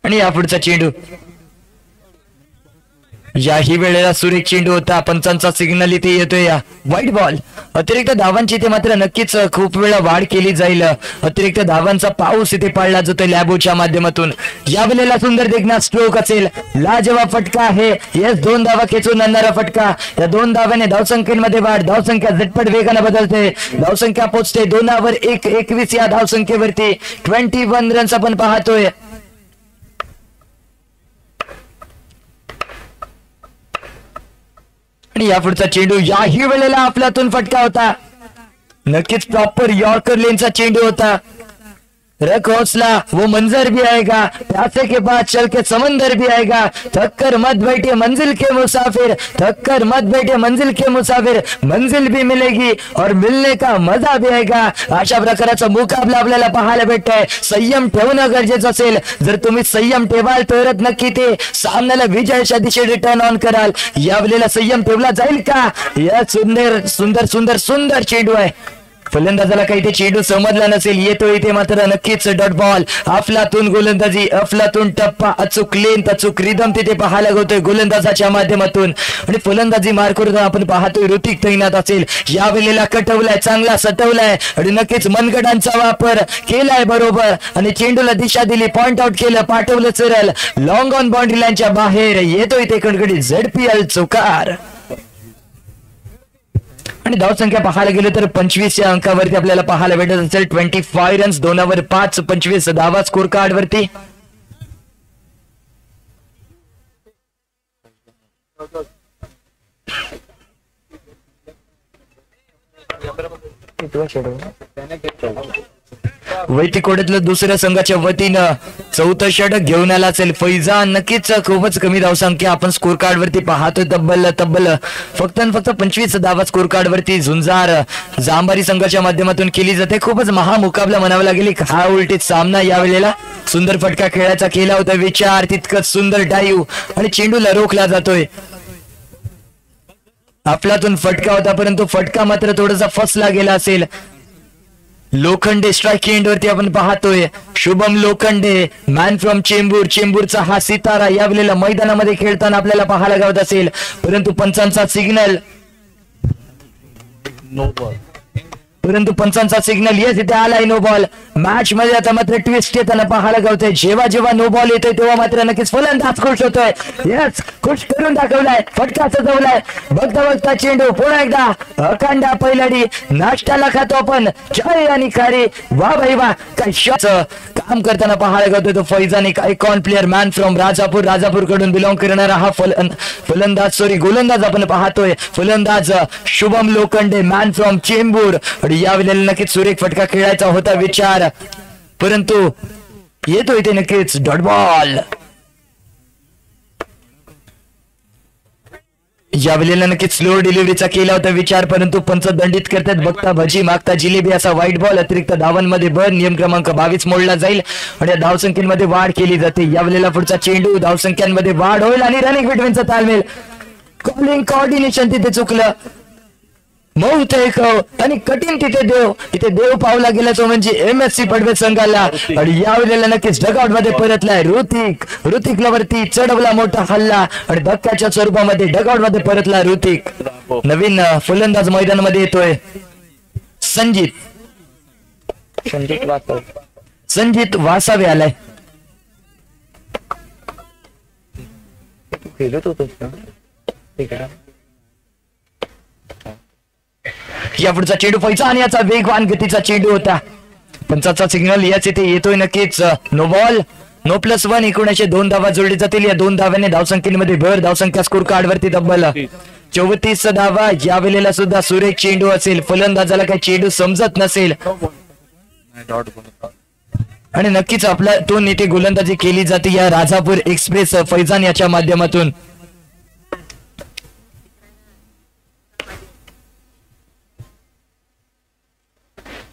A: आणि या पुढचा चेंडू याही वेळेला सुरेख चेंडू होता, पंचांचा सिग्नल इथे येतोय. White ball. अतिरिक्त धावांची इथे मात्र नक्कीच खूप वेळा वाढ केली जाईल. अतिरिक्त धावांचा पाऊस इथे पाडला जातोय लॅबोच्या माध्यमातून. या वेळेला सुंदर देखना स्ट्रोक असेल, लाजवाब फटका आहे. येस, 2 धावा खेचून आणणारा फटका. या 2 धाव्याने धावसंख्येमध्ये वाढ, धावसंख्या झटपट वेगाने बदलते. धावसंख्या पोहोचते 2/21 या धावसंख्येवरती. 21 रन्स आपण पाहतोय. आणि या पुढचा चेंडू याही वेळेला आपल्यातून फटका होता. नक्कीच प्रॉपर यॉर्कर लेनचा चेंडू होता. रख हौसला वो मंजर भी आएगा, प्यासे के बाद चल के समंदर भी आएगा. थक कर मत बैठे मंजिल के मुसाफिर, थक कर मत बैठे मंजिल के मुसाफिर. मंजिल भी मिलेगी और मिलने का मजा भी आएगा. अशा प्रकारचा मुकाबला आपल्याला पाहायला भेटतोय. संयम ठेवणं गरजेचं असेल. जर तुम्ही संयम ठेवाल तरच नक्की ते सामन्याला विजयाच्या दिशेने टर्न ऑन कराल. यावेळेला संयम ठेवला जाईल का? या सुंदर सुंदर सुंदर सुंदर चेंडू आहे. फलंदाजाला काही ते चेंडू समजला नसेल. येतो इथे मात्र नक्कीच डॉट बॉल. अफलातून गोलंदाजी, अफलातून टप्पा, अचूक लेंथ, अचूक रिदम तिथे पाहायला होतोय गोलंदाजाच्या माध्यमातून. आणि फलंदाजी मार करून आपण पाहतोय ऋतिक तैनात असेल. या वेळेला कटवलाय, चांगला सटवलाय आणि नक्कीच मनगडांचा वापर केलाय बरोबर. आणि चेंडूला दिशा दिली, पॉइंट आउट केलं, पाठवलं सरळ लॉंग ऑन बाउंड्री लाईनच्या बाहेर. येतो इथे कडकडी ZPL चौकार. आणि धावसंख्या पाहायला गेलो तर 25 या अंकावरती आपल्याला पाहायला भेटत असेल. 25 रन्स, 2/5, 25 धावा स्कोर कार्ड वरती. वैतिकोड्यातलं दुसऱ्या संघाच्या वतीनं 4थं षटक घेऊन आला असेल फैजान. नक्कीच खूपच कमी धावसंख्या आपण स्कोर कार्ड वरती पाहतोय. तब्बल फक्त 25 धावा स्कोर कार्ड वरती झुंजार जांभारी संघाच्या माध्यमातून केली जाते. खूपच महामुकाबला म्हणावा लागेल. हा उलटीत सामना. यावेळेला सुंदर फटका खेळायचा केला होता विचार, तितकंच सुंदर डाईव्ह आणि चेंडूला रोखला जातोय. आपल्यातून फटका होता परंतु फटका मात्र थोडासा फसला गेला असेल. लोखंडे स्ट्राईक एंड वरती आपण पाहतोय. शुभम लोखंडे, मॅन फ्रॉम चेंबूर, चेंबूरचा हा सितारा या वेळेला मैदानामध्ये खेळताना आपल्याला पाहायला गावत असेल. परंतु पंचांचा सिग्नल, परंतु पंचांचा सिग्नल येस इथे आलाय. No ball. मॅच मध्ये आता मात्र ट्विस्ट येताना पाहायला गावतोय. जेव्हा जेव्हा नो बॉल येतोय तेव्हा मात्र नक्कीच फलंदाज खुश होतोय. येस, खुश करून दाखवलाय, फटका सजवलाय. बघता बघता चेंडू पुन्हा एकदा अखंडा पैलडी. नाश्त्याला खातो आपण चाय आणि खारी. वा भाई वा, काय शॉट काम करताना पाहायला गावतोय तो फैजान, एक icon player, man from Rajapur कडून बिलॉंग करणारा हा गोलंदाज आपण पाहतोय. फलंदाज शुभम लोखंडे, मॅन फ्रॉम चेंबूर. यावेळेला नक्कीच सुरेख फटका खेळायचा होता विचार, परंतु येतो इथे नक्कीच डॉट बॉल. यावेळेला नक्कीच स्लो डिलिव्हरीचा केला होता विचार, परंतु पंच दंडित करतात. बघता भजी मागता जिलेबी असा व्हाईट बॉल. अतिरिक्त धावांमध्ये भर. नियम क्रमांक 22 मोडला जाईल आणि धावसंख्येमध्ये वाढ केली जाते. यावेळेला पुढचा चेंडू, धावसंख्यांमध्ये वाढ होईल आणि रनिंग बिटवीनचा ताळमेळ, कॉलिंग कॉर्डिनेशन तिथे चुकलं. मऊ एक आणि कठीण इथे देव पावला गेला तो म्हणजे MSC पडवे संघाला. आणि यावेळेला नक्कीच डगआउट मध्ये परतलाय ऋतिकला वरती चढवला मोठा हल्ला आणि धक्क्याच्या स्वरूपामध्ये डगआउट मध्ये परतला ऋतिक. नवीन फलंदाज मैदानामध्ये येतोय संजित वासावे आलाय. या पुढचा चेंडू पैसा आणि याचा वेगवान गतीचा चेंडू होता. पंचाचा सिग्नल याच इथे येतोय नक्कीच. No ball, no +1. 1902 धावा जोडली जातील. या 2 धाव्याने धावसंख्येमध्ये भर. धावसंख्या स्कोर कार्ड वरती तब्बल 34 धावा. या वेळेला सुद्धा सुरेख चेंडू असेल. फलंदाजाला काही चेंडू समजत नसेल आणि नक्कीच आपल्यातून इथे गोलंदाजी केली जाते या राजापूर एक्सप्रेस फैजान याच्या माध्यमातून.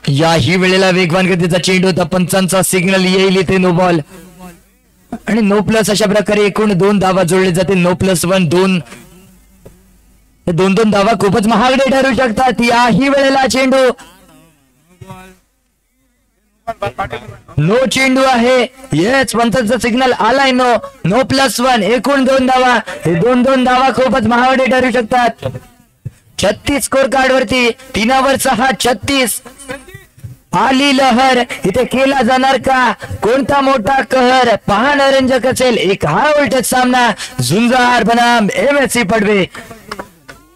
A: याही वेळेला वेगवान गतीचा चेंडू होता. पंचांचा सिग्नल येईल इथे नो बॉल आणि नो प्लस. अशा प्रकारे एकूण 2 धावा जोडले जातील. नो +1 2 धावा खूपच महागडे ठरू शकतात. याही वेळेला चेंडू नो चेंडू आहे. येस, पंचांचा सिग्नल आलाय. नो +1. एकूण 2 धावा. हे 2 धावा खूपच महागडे ठरू शकतात. 36 स्कोर कार्ड वरती 3 6 36. आली लहर. इथे केला जाणार का कोणता मोठा कहर? पाहणरंजक असेल. एक हा उलटच सामना झुंजार बनाम MSC पडवे.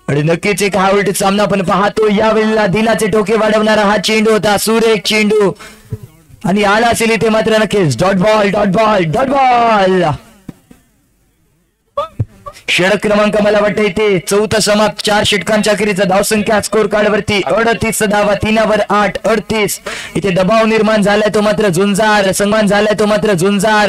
A: आणि नक्कीच एक हा उलट सामना आपण पाहतो. यावेळेला दिलाचे टोके वाढवणारा हा चेंडू होता. सुरेख चेंडू आणि आला असेल इथे मात्र नक्कीच डॉट बॉल. षटक क्रमांक मला वाटतं इथे 4था समाप्त. 4 षटकांच्या अखेरीचा धावसंख्या स्कोर कार्ड वरती 38 धावा. 3 8 38. इथे दबाव निर्माण झालाय तो मात्र झुंजार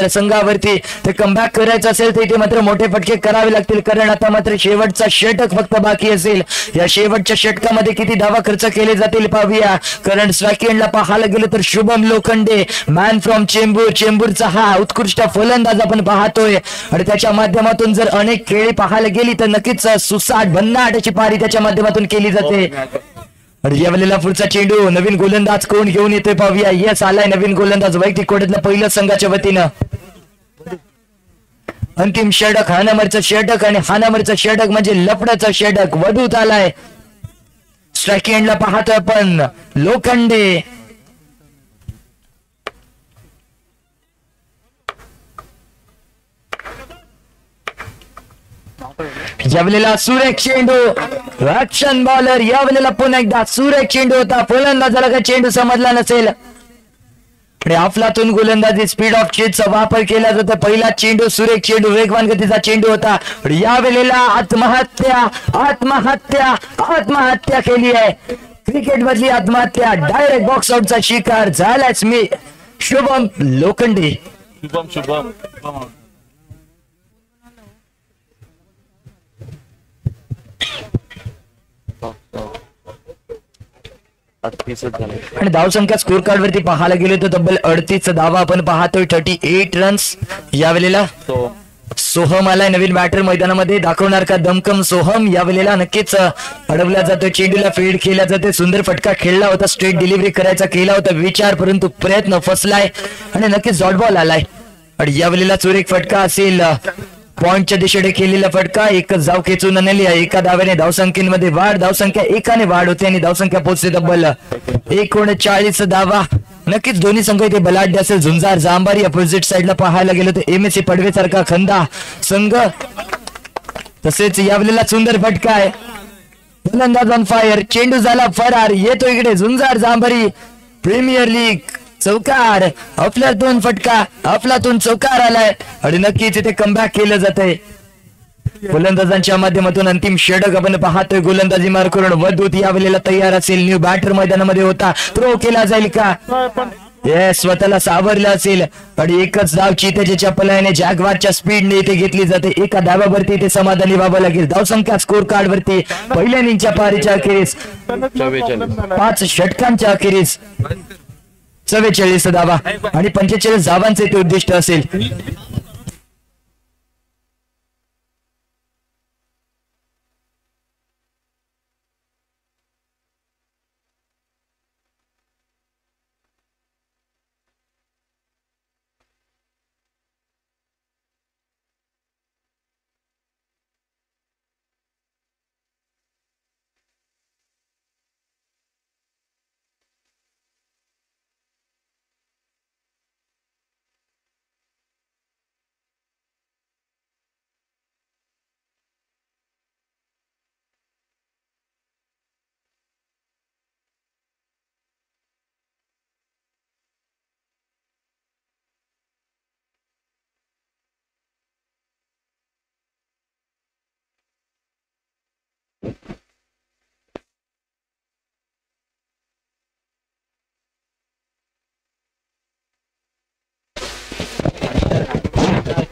A: संघावरती. ते कमबॅक करायचं असेल तर इथे मात्र मोठे फटके करावे लागतील, कारण आता मात्र शेवटचा षटक फक्त बाकी असेल. या शेवटच्या षटकामध्ये किती धावा खर्च केले जातील पाहूया. कारण सेकंडला पाहायला गेलं तर शुभम लोखंडे, मॅन फ्रॉम चेंबूरचा हा उत्कृष्ट फलंदाज आपण पाहतोय. आणि त्याच्या माध्यमातून जर अनेक खेळी पाहायला गेली तर नक्कीच सुसाट भन्नाट अशी पारी त्याच्या माध्यमातून केली जाते. आणि यावेळेला पुढचा चेंडू नवीन गोलंदाज कोण घेऊन येतोय पाहूया. यस, आलाय नवीन गोलंदाज वैयक्तिक कोड्यातलं पहिलं संघाच्या वतीनं. अंतिम षटक, हा नंबरचं षटक. आणि हा नंबरचं षटक म्हणजे लफड्याचं षटक. वधूत आलाय. स्ट्राईक एंडला पाहतोय आपण लोखंडे. यावेळेला सुरेख चेंडू. Action bowler. यावेळेला पुन्हा एकदा सुरेख चेंडू होता. फलंदाजाला काही चेंडू समजला नसेल. आणि अफलातून गोलंदाजी स्पीड ऑफ चेजचा वापर केला जातो. पहिला चेंडू सुरेख चेंडू, वेगवान गतीचा चेंडू होता. यावेळेला आत्महत्या केली आहे. क्रिकेट मधली आत्महत्या. डायरेक्ट बॉक्स आउटचा शिकार झालाच मी शुभम लोखंडे.
F: शुभम
A: आणि धावसंख्या स्कोर कार्ड वरती पाहायला गेलो तर तब्बल 38 धावा आपण पाहतोय. 38 रन्स. यावेळेला सोहम आलाय नवीन बॅटर मैदानामध्ये. दाखवणार का दमकम सोहम? यावेळेला नक्कीच अडवला जातो. चेंडूला फेड केला जाते. सुंदर फटका खेळला होता. स्ट्रेट डिलिव्हरी करायचा केला होता विचार, परंतु प्रयत्न फसलाय आणि नक्कीच डॉट बॉल आलाय. आणि यावेळेला चोरीक फटका असेल. पॉइंटच्या दिशेने केलेला फटका. एकच धाव खेचून आणली. एका धाव्याने धावसंख्येमध्ये वाढ. धावसंख्या एकाने वाढ होते आणि धावसंख्या पोहोचते तब्बल 39 धावा. नक्कीच दोन्ही संघ इथे बलाढ्य असेल. झुंजार जांभारी. अपोजिट साइडला पाहायला गेलो तर MSC पडवे सारखा खंदा संघ. तसेच यावेळेला सुंदर फटका आहे. फलंदाज ऑन फायर. चेंडू झाला फरार. येतो इकडे झुंजार जांभारी. प्रीमियर लीग चौकार. अफलातून फटका. अफलातून चौकार आलाय आणि नक्कीच इथे कमबॅक केलं जात आहे. गोलंदाजांच्या माध्यमातून अंतिम षटक आपण पाहतोय. गोलंदाजी मार करून वधूत यावेळेला तयार असेल. न्यू बॅटर मैदानामध्ये होता. थ्रो केला जाईल का? येस, स्वतःला सावरलं असेल. आणि एकच धाव चितेच्या चपलाने जॅगवारच्या स्पीडने इथे घेतली जाते. एका धावावरती इथे समाधानी व्हावं लागेल. धावसंख्या स्कोर कार्ड वरती पहिल्या इनिंगच्या पारीच्या अखेरीस 5 षटकांच्या अखेरीस 44 धावा आणि 45 धावांचे ते उद्दिष्ट असेल.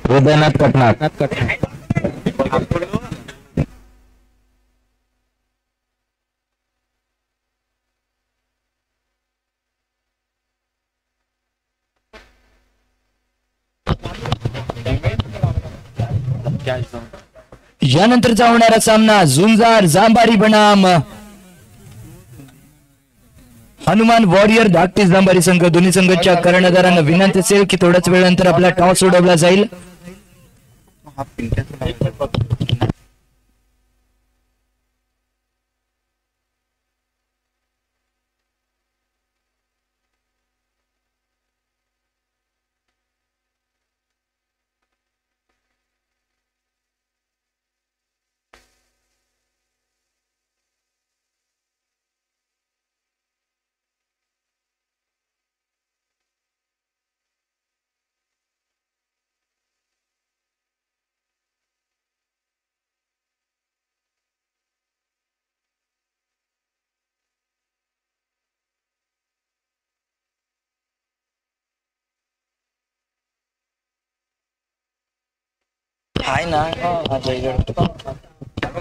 B: हृदयनाथ कटनाथ.
A: यानंतरचा होणारा सामना झुंजार जांभारी बनाम हनुमान वॉरियर धाकटी जांभारी संघ दोन्ही संघाच्या कर्णधारांना विनंती असेल की थोड्याच वेळानंतर आपला टॉस उडवला जाईल.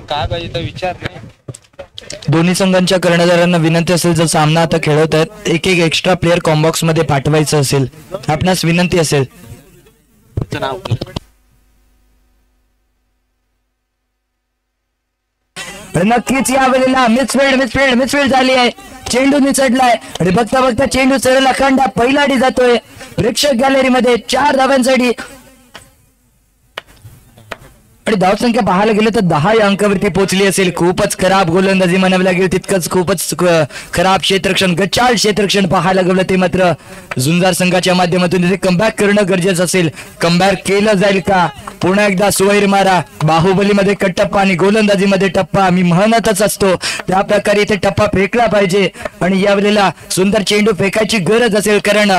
E: काय पाहिजे तर विचार नाही.
A: दोन्ही संघांच्या कर्णधारांना विनंती असेल जर सामना आता खेळत आहेत एक एक एक्स्ट्रा प्लेअर कॉम्बॉक्स मध्ये पाठवायचं असेल आपणास विनंती असेल. नक्कीच या वेळेला मिसफिल्ड झाली आहे. चेंडू निचडलाय आणि बघता बघता चेंडू सरळ अखंड पहिला डी जातोय प्रेक्षक गॅलरीमध्ये 4 धावांसाठी आणि धावसंख्या पाहायला गेलं तर 10 या अंकावरती पोहोचली असेल. खूपच खराब गोलंदाजी म्हणावी लागेल तितकंच खूपच खराब क्षेत्ररक्षण गचाळ क्षेत्ररक्षण पाहायला गेलं ते मात्र झुंजार संघाच्या माध्यमातून तिथे कमबॅक करणं गरजेचं असेल. कमबॅक केलं जाईल का? पुन्हा एकदा सुवैर मारा बाहुबलीमध्ये कट्टप्पा आणि गोलंदाजीमध्ये टप्पा मी म्हणतच असतो त्या प्रकारे इथे टप्पा फेकला पाहिजे आणि यावेळेला सुंदर चेंडू फेकायची गरज असेल कारण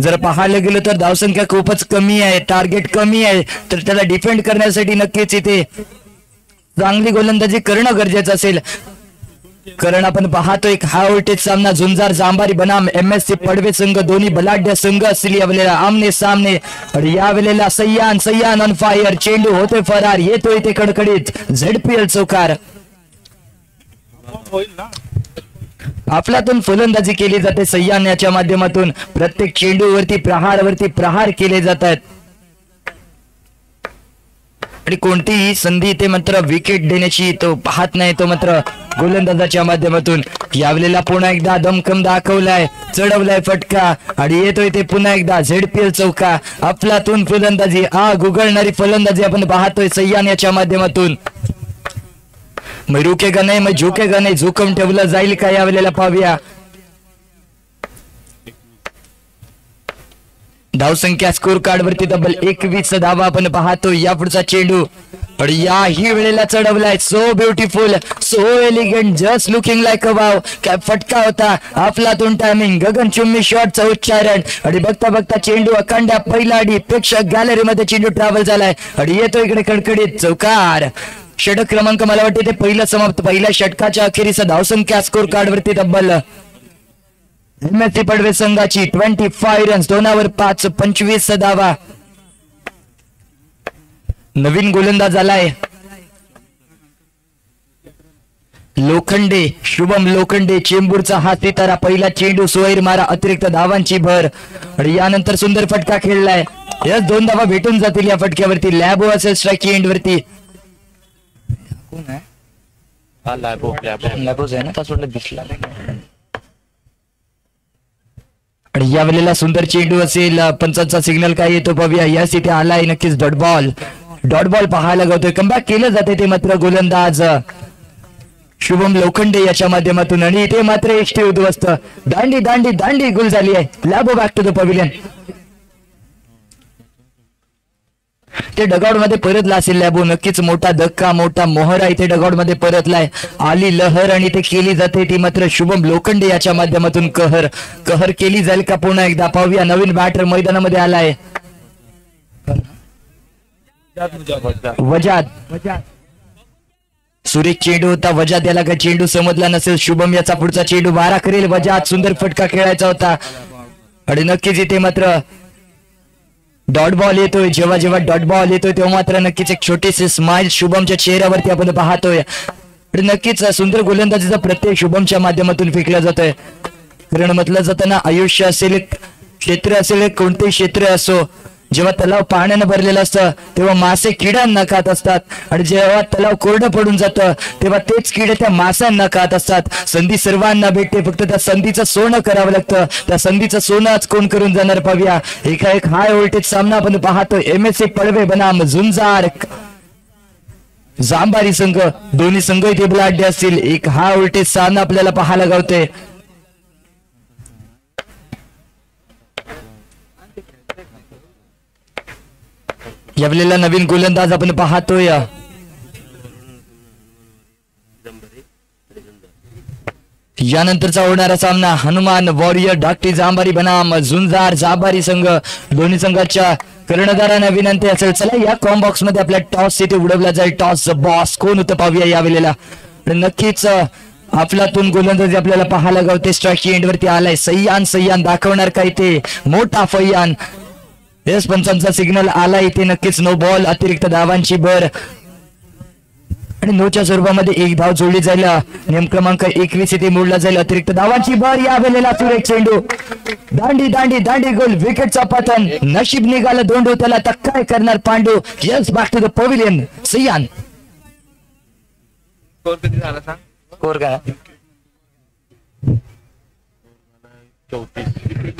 A: जर पाहायला गेलं तर धावसंख्या खूपच कमी आहे टार्गेट कमी आहे तर त्याला डिफेंड करण्यासाठी नक्कीच इथे चांगली गोलंदाजी करणं गरजेचं असेल. कारण आपण पाहतोय हा व्होल्टेज सामना झुंजार जांभारी बनाम MSC पडवे संघ दोन्ही बलाढ्य संघ असतील यावेळेला आमने सामने आणि यावेळेला सय्यान ऑन फायर चेंडू होतोय फरार येतोय ते कडकडीत ZPL चौकार. आपल्यातून फलंदाजी केली जाते सय्यान याच्या माध्यमातून प्रत्येक चेंडूवरती प्रहार केले जातात आणि कोणतीही संधी ते मात्र विकेट देण्याची तो पाहत नाही तो मात्र गोलंदाजाच्या माध्यमातून यावेळेला पुन्हा एकदा दमखम दाखवलाय चढवलाय फटका आणि येतोय ते पुन्हा एकदा ZPL चौका. आपल्यातून फलंदाजी आग उघडणारी फलंदाजी आपण पाहतोय सय्यान याच्या माध्यमातून. मैं रुकेगा नाही मैं झुकेगा नाही झुकम ठेवलं जाईल का यावेळेला पाहूया. धावसंख्या स्कोर कार्ड वरती तब्बल 21 धावा आपण पाहतो. या पुढचा चेंडू आणि याही वेळेला चढवलाय so beautiful so elegant just looking like a wow. काय फटका होता आपलातून टायमिंग गगनचुंबी शॉटचं उच्चारण आणि बघता बघता चेंडू अखंड पहिला डी प्रेक्षक गॅलरीमध्ये चेंडू ट्रॅव्हल झालाय आणि येतो इकडे कडकडीत चौकार. षटक क्रमांक मला वाटते ते पहिलं समाप्त पहिल्या षटकाच्या अखेरीचा धावसंख्या स्कोर कार्ड वरती तब्बल MSC पडवे संघाची 25 रन्स 2/5 25 धावा. नवीन गोलंदाज आलाय लोखंडे शुभम लोखंडे चेंबूरचा हा सितारा. पहिला चेंडू सुवैर मारा अतिरिक्त धावांची भर आणि यानंतर सुंदर फटका खेळलाय. या 2 धावा भेटून जातील या फटक्यावरती. लॅबो असेल स्ट्राइकिंग एंड वरती. कोण आहे लॅबोज आहे ना का सोडलं दिसला आणि या वेळेला सुंदर चेंडू असेल पंचांचा सिग्नल काय येतो पाहूया. यास इथे आलाय नक्कीच डॉट बॉल पाहायला गावतोय. कमबॅक केलं जाते ते मात्र गोलंदाज शुभम लोखंडे याच्या माध्यमातून आणि इथे मात्र एसटी उद्ध्वस्त दांडी गुल झाली आहे. लॅबो बॅक टू द पॅव्हिलियन. ते डगआउट मध्ये परतला असेल लॅबो. नक्कीच मोठा धक्का मोठा मोहरा इथे डगआउट मध्ये परतलाय. आली लहर आणि ते केली जाते ती मात्र शुभम लोखंडे याच्या माध्यमातून कहर केली जाईल का पुन्हा एकदा पाहूया. नवीन बॅटर मैदानामध्ये आलाय वजाद. सुरेश चेंडू होता वजाद याला काही चेंडू समजला नसेल. शुभम याचा पुढचा चेंडू मारा करेल वजाद. सुंदर फटका खेळायचा होता आणि नक्कीच इथे मात्र डॉट बॉल येतोय. जेव्हा डॉट बॉल येतोय तेव्हा मात्र नक्कीच एक छोटीशी स्माइल शुभमच्या चेहऱ्यावरती आपण पाहतोय आणि नक्कीच सुंदर गोलंदाजीचा प्रत्येक शुभमच्या माध्यमातून फेकला जातोय. कारण म्हटलं जातं ना आयुष्य असेल क्षेत्र असेल कोणतेही क्षेत्र असो जेव्हा तलाव पाण्यानं भरलेलं असतं तेव्हा मासे किड्यांना खात असतात, आणि जेव्हा तलाव कोरडं पडून जातं तेव्हा तेच किडे त्या माशांना खात असतात. संधी सर्वांना भेटते, फक्त त्या संधीचं सोनं करावं लागतं. त्या संधीचं सोनं आज कोण करून जाणार पाहूया. एका एक हाय व्होल्टेज सामना आपण पाहतो. MSC पडवे बनाम झुंजार जांबारी संघ, दोन्ही संघ इथे बलाढ्य असतील. एक हाय व्होल्टेज सामना आपल्याला पाहायला गावते. यावेळेला नवीन गोलंदाज आपण पाहतोय. यानंतरचा होणारा सामना हनुमान वॉरियर धाकटी जांबारी बनाम झुंजार जांबारी संघ. दोन्ही संघाच्या कर्णधारांना विनंती असेल, चला या कॉम बॉक्स मध्ये आपल्या टॉस इथे उडवला जाईल. टॉस बॉस कोण होतं पाहूया यावेळेला. नक्कीच आपल्यातून गोलंदाजी आपल्याला पाहायला गावते. स्ट्राईक एंड वरती आलाय. सय्यान दाखवणार काय ते मोठा फय्यान. येस, पंचांचा सिग्नल आला इथे. नक्कीच नो बॉल, अतिरिक्त धावांची भर, आणि नोच्या स्वरूपामध्ये एक धाव जोडली जाईल. नियम क्रमांक 21 इथे मोडला जाईल. अतिरिक्त धावांची भर यावेळेला. सुरेख चेंडू, दांडी गोल, विकेटचा पतन. नशीब निघालं दोंडू, त्याला आता काय करणार Pandu. Yes, back to the pavilion. Sayyan
F: score किती झाला सांग.
C: स्कोर काय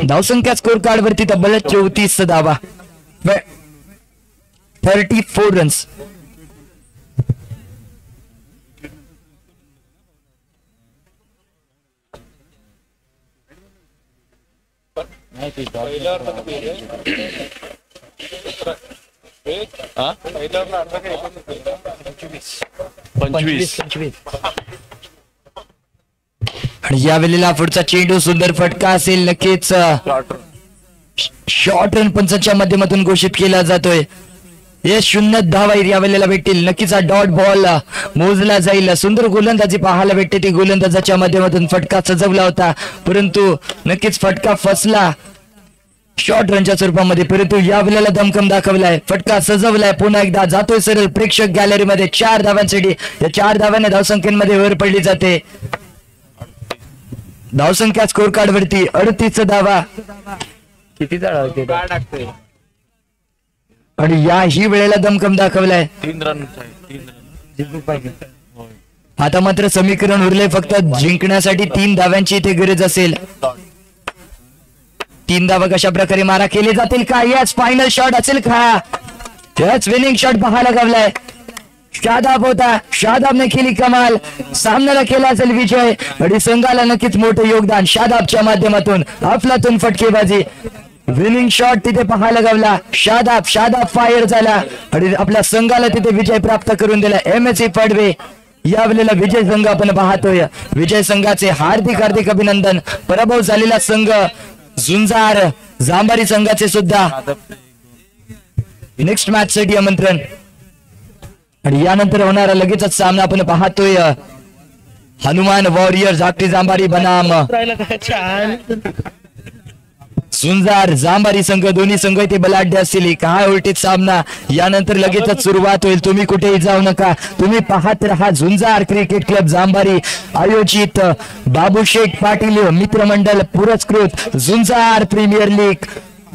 A: धावसंख्या स्कोर कार्ड वरती तब्बल 34 धावा, 34 रन्स. आणि यावेळेला पुढचा चेंडू सुंदर फटका असेल. नक्कीच शॉर्ट रन पंचांच्या माध्यमातून घोषित केला जातोय. हे 0 धावा यावेळेला भेटतील. नक्कीच हा डॉट बॉल मोजला जाईल. सुंदर गोलंदाजी पाहायला भेटते. ती गोलंदाजाच्या माध्यमातून फटका सजवला होता, परंतु नक्कीच फटका फसला शॉर्ट रनच्या स्वरूपामध्ये. परंतु यावेळेला दमखम दाखवलाय, फटका सजवलाय. पुन्हा एकदा जातोय सरळ प्रेक्षक गॅलरीमध्ये. 4 धावांसाठी. या 4 धावांनी धावसंख्येमध्ये वर पडली जाते. धावसंख्या स्कोर कार्ड वरती 38 धावा.
C: किती टाकते.
A: आणि याही वेळेला दमखम दाखवलाय.
F: 3 रन.
A: आता मात्र समीकरण उरले फक्त जिंकण्यासाठी 3 धाव्यांची इथे गरज असेल. 3 धावा कशा प्रकारे मारा केले जातील का. याच फायनल शॉट असेल का. याच विनिंग शॉट पाहायला गावलाय. शादाब होता, शादाबने केली कमाल. सामन्याला केला असेल विजय, आणि संघाला नक्कीच मोठे योगदान शादाबच्या माध्यमातून. अफलातून फटकेबाजी, विनिंग शॉट तिथे पाहायला गावला. शादाब फायर झाला आणि आपल्या संघाला तिथे विजय प्राप्त करून दिला. MSC पडवे यावेळेला विजय संघ आपण पाहतोय. विजय संघाचे हार्दिक अभिनंदन. पराभव झालेला संघ झुंजार जांबारी संघाचे सुद्धा नेक्स्ट मॅच साठी आमंत्रण. आणि यानंतर होणारा लगेचच सामना आपण पाहतोय. हनुमान वॉरियर धाकटी जांबारी बनाम झुंजार जांबारी संघ. दोन्ही संघ इथे बलाढ्य असतील. काय उलटीत सामना यानंतर लगेचच सुरुवात होईल. तुम्ही कुठेही जाऊ नका, तुम्ही पाहत रहा झुंजार क्रिकेट क्लब जांबारी आयोजित बाबूशेठ पाटील मित्रमंडळ पुरस्कृत झुंजार प्रीमियर लीग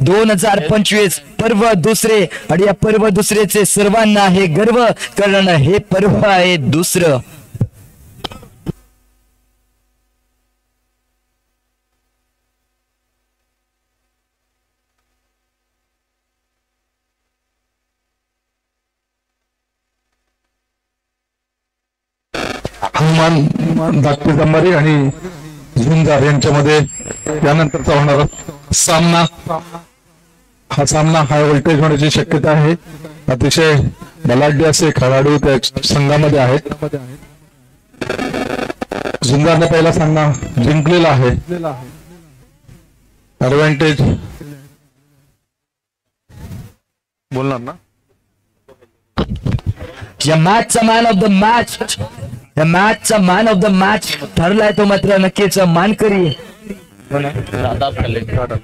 A: 2025 पर्व दुसरे. आणि या पर्व दुसरेचे सर्वांना हे गर्व करणं हे पर्व आहे दुसरं.
D: हनुमान धाकटी जांबारी आणि झुंजार यांच्यामध्ये यानंतरचा होणारा सामना. हा सामना हाय व्होल्टेज होण्याची शक्यता आहे. अतिशय बलाढ्य असे खेळाडू त्या संघामध्ये आहेत. झुंजारने पहिला सामना जिंकलेला आहे. ऍडव्हान्टेज बोलणार ना.
A: या मॅचचा मॅन ऑफ द मॅच, या मॅचचा मॅन ऑफ द मॅच ठरलाय तो मात्र नक्कीच मानकरी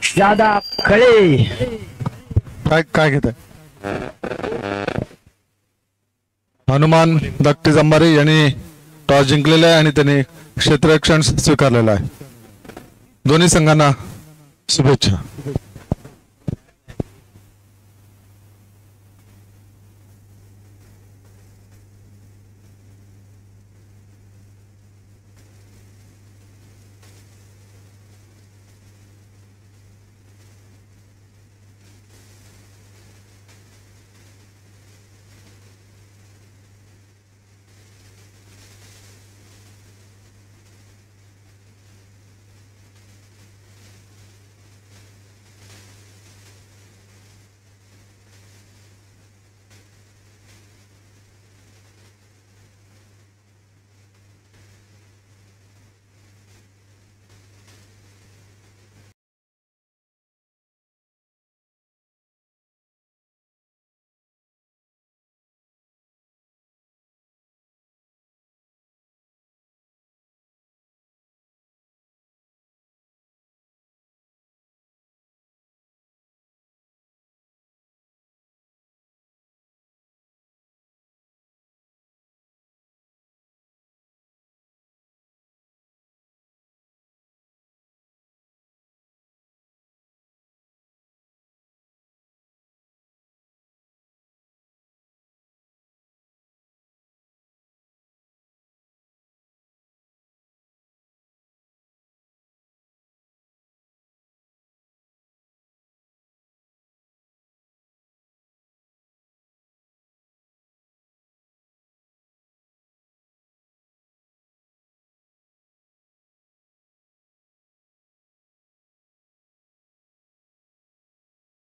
A: शादाब खळे.
D: काय घेत आहे. हनुमान धाकटी जांबारी यांनी टॉस जिंकलेला आहे आणि त्यांनी क्षेत्ररक्षण स्वीकारलेला आहे. दोन्ही संघांना शुभेच्छा.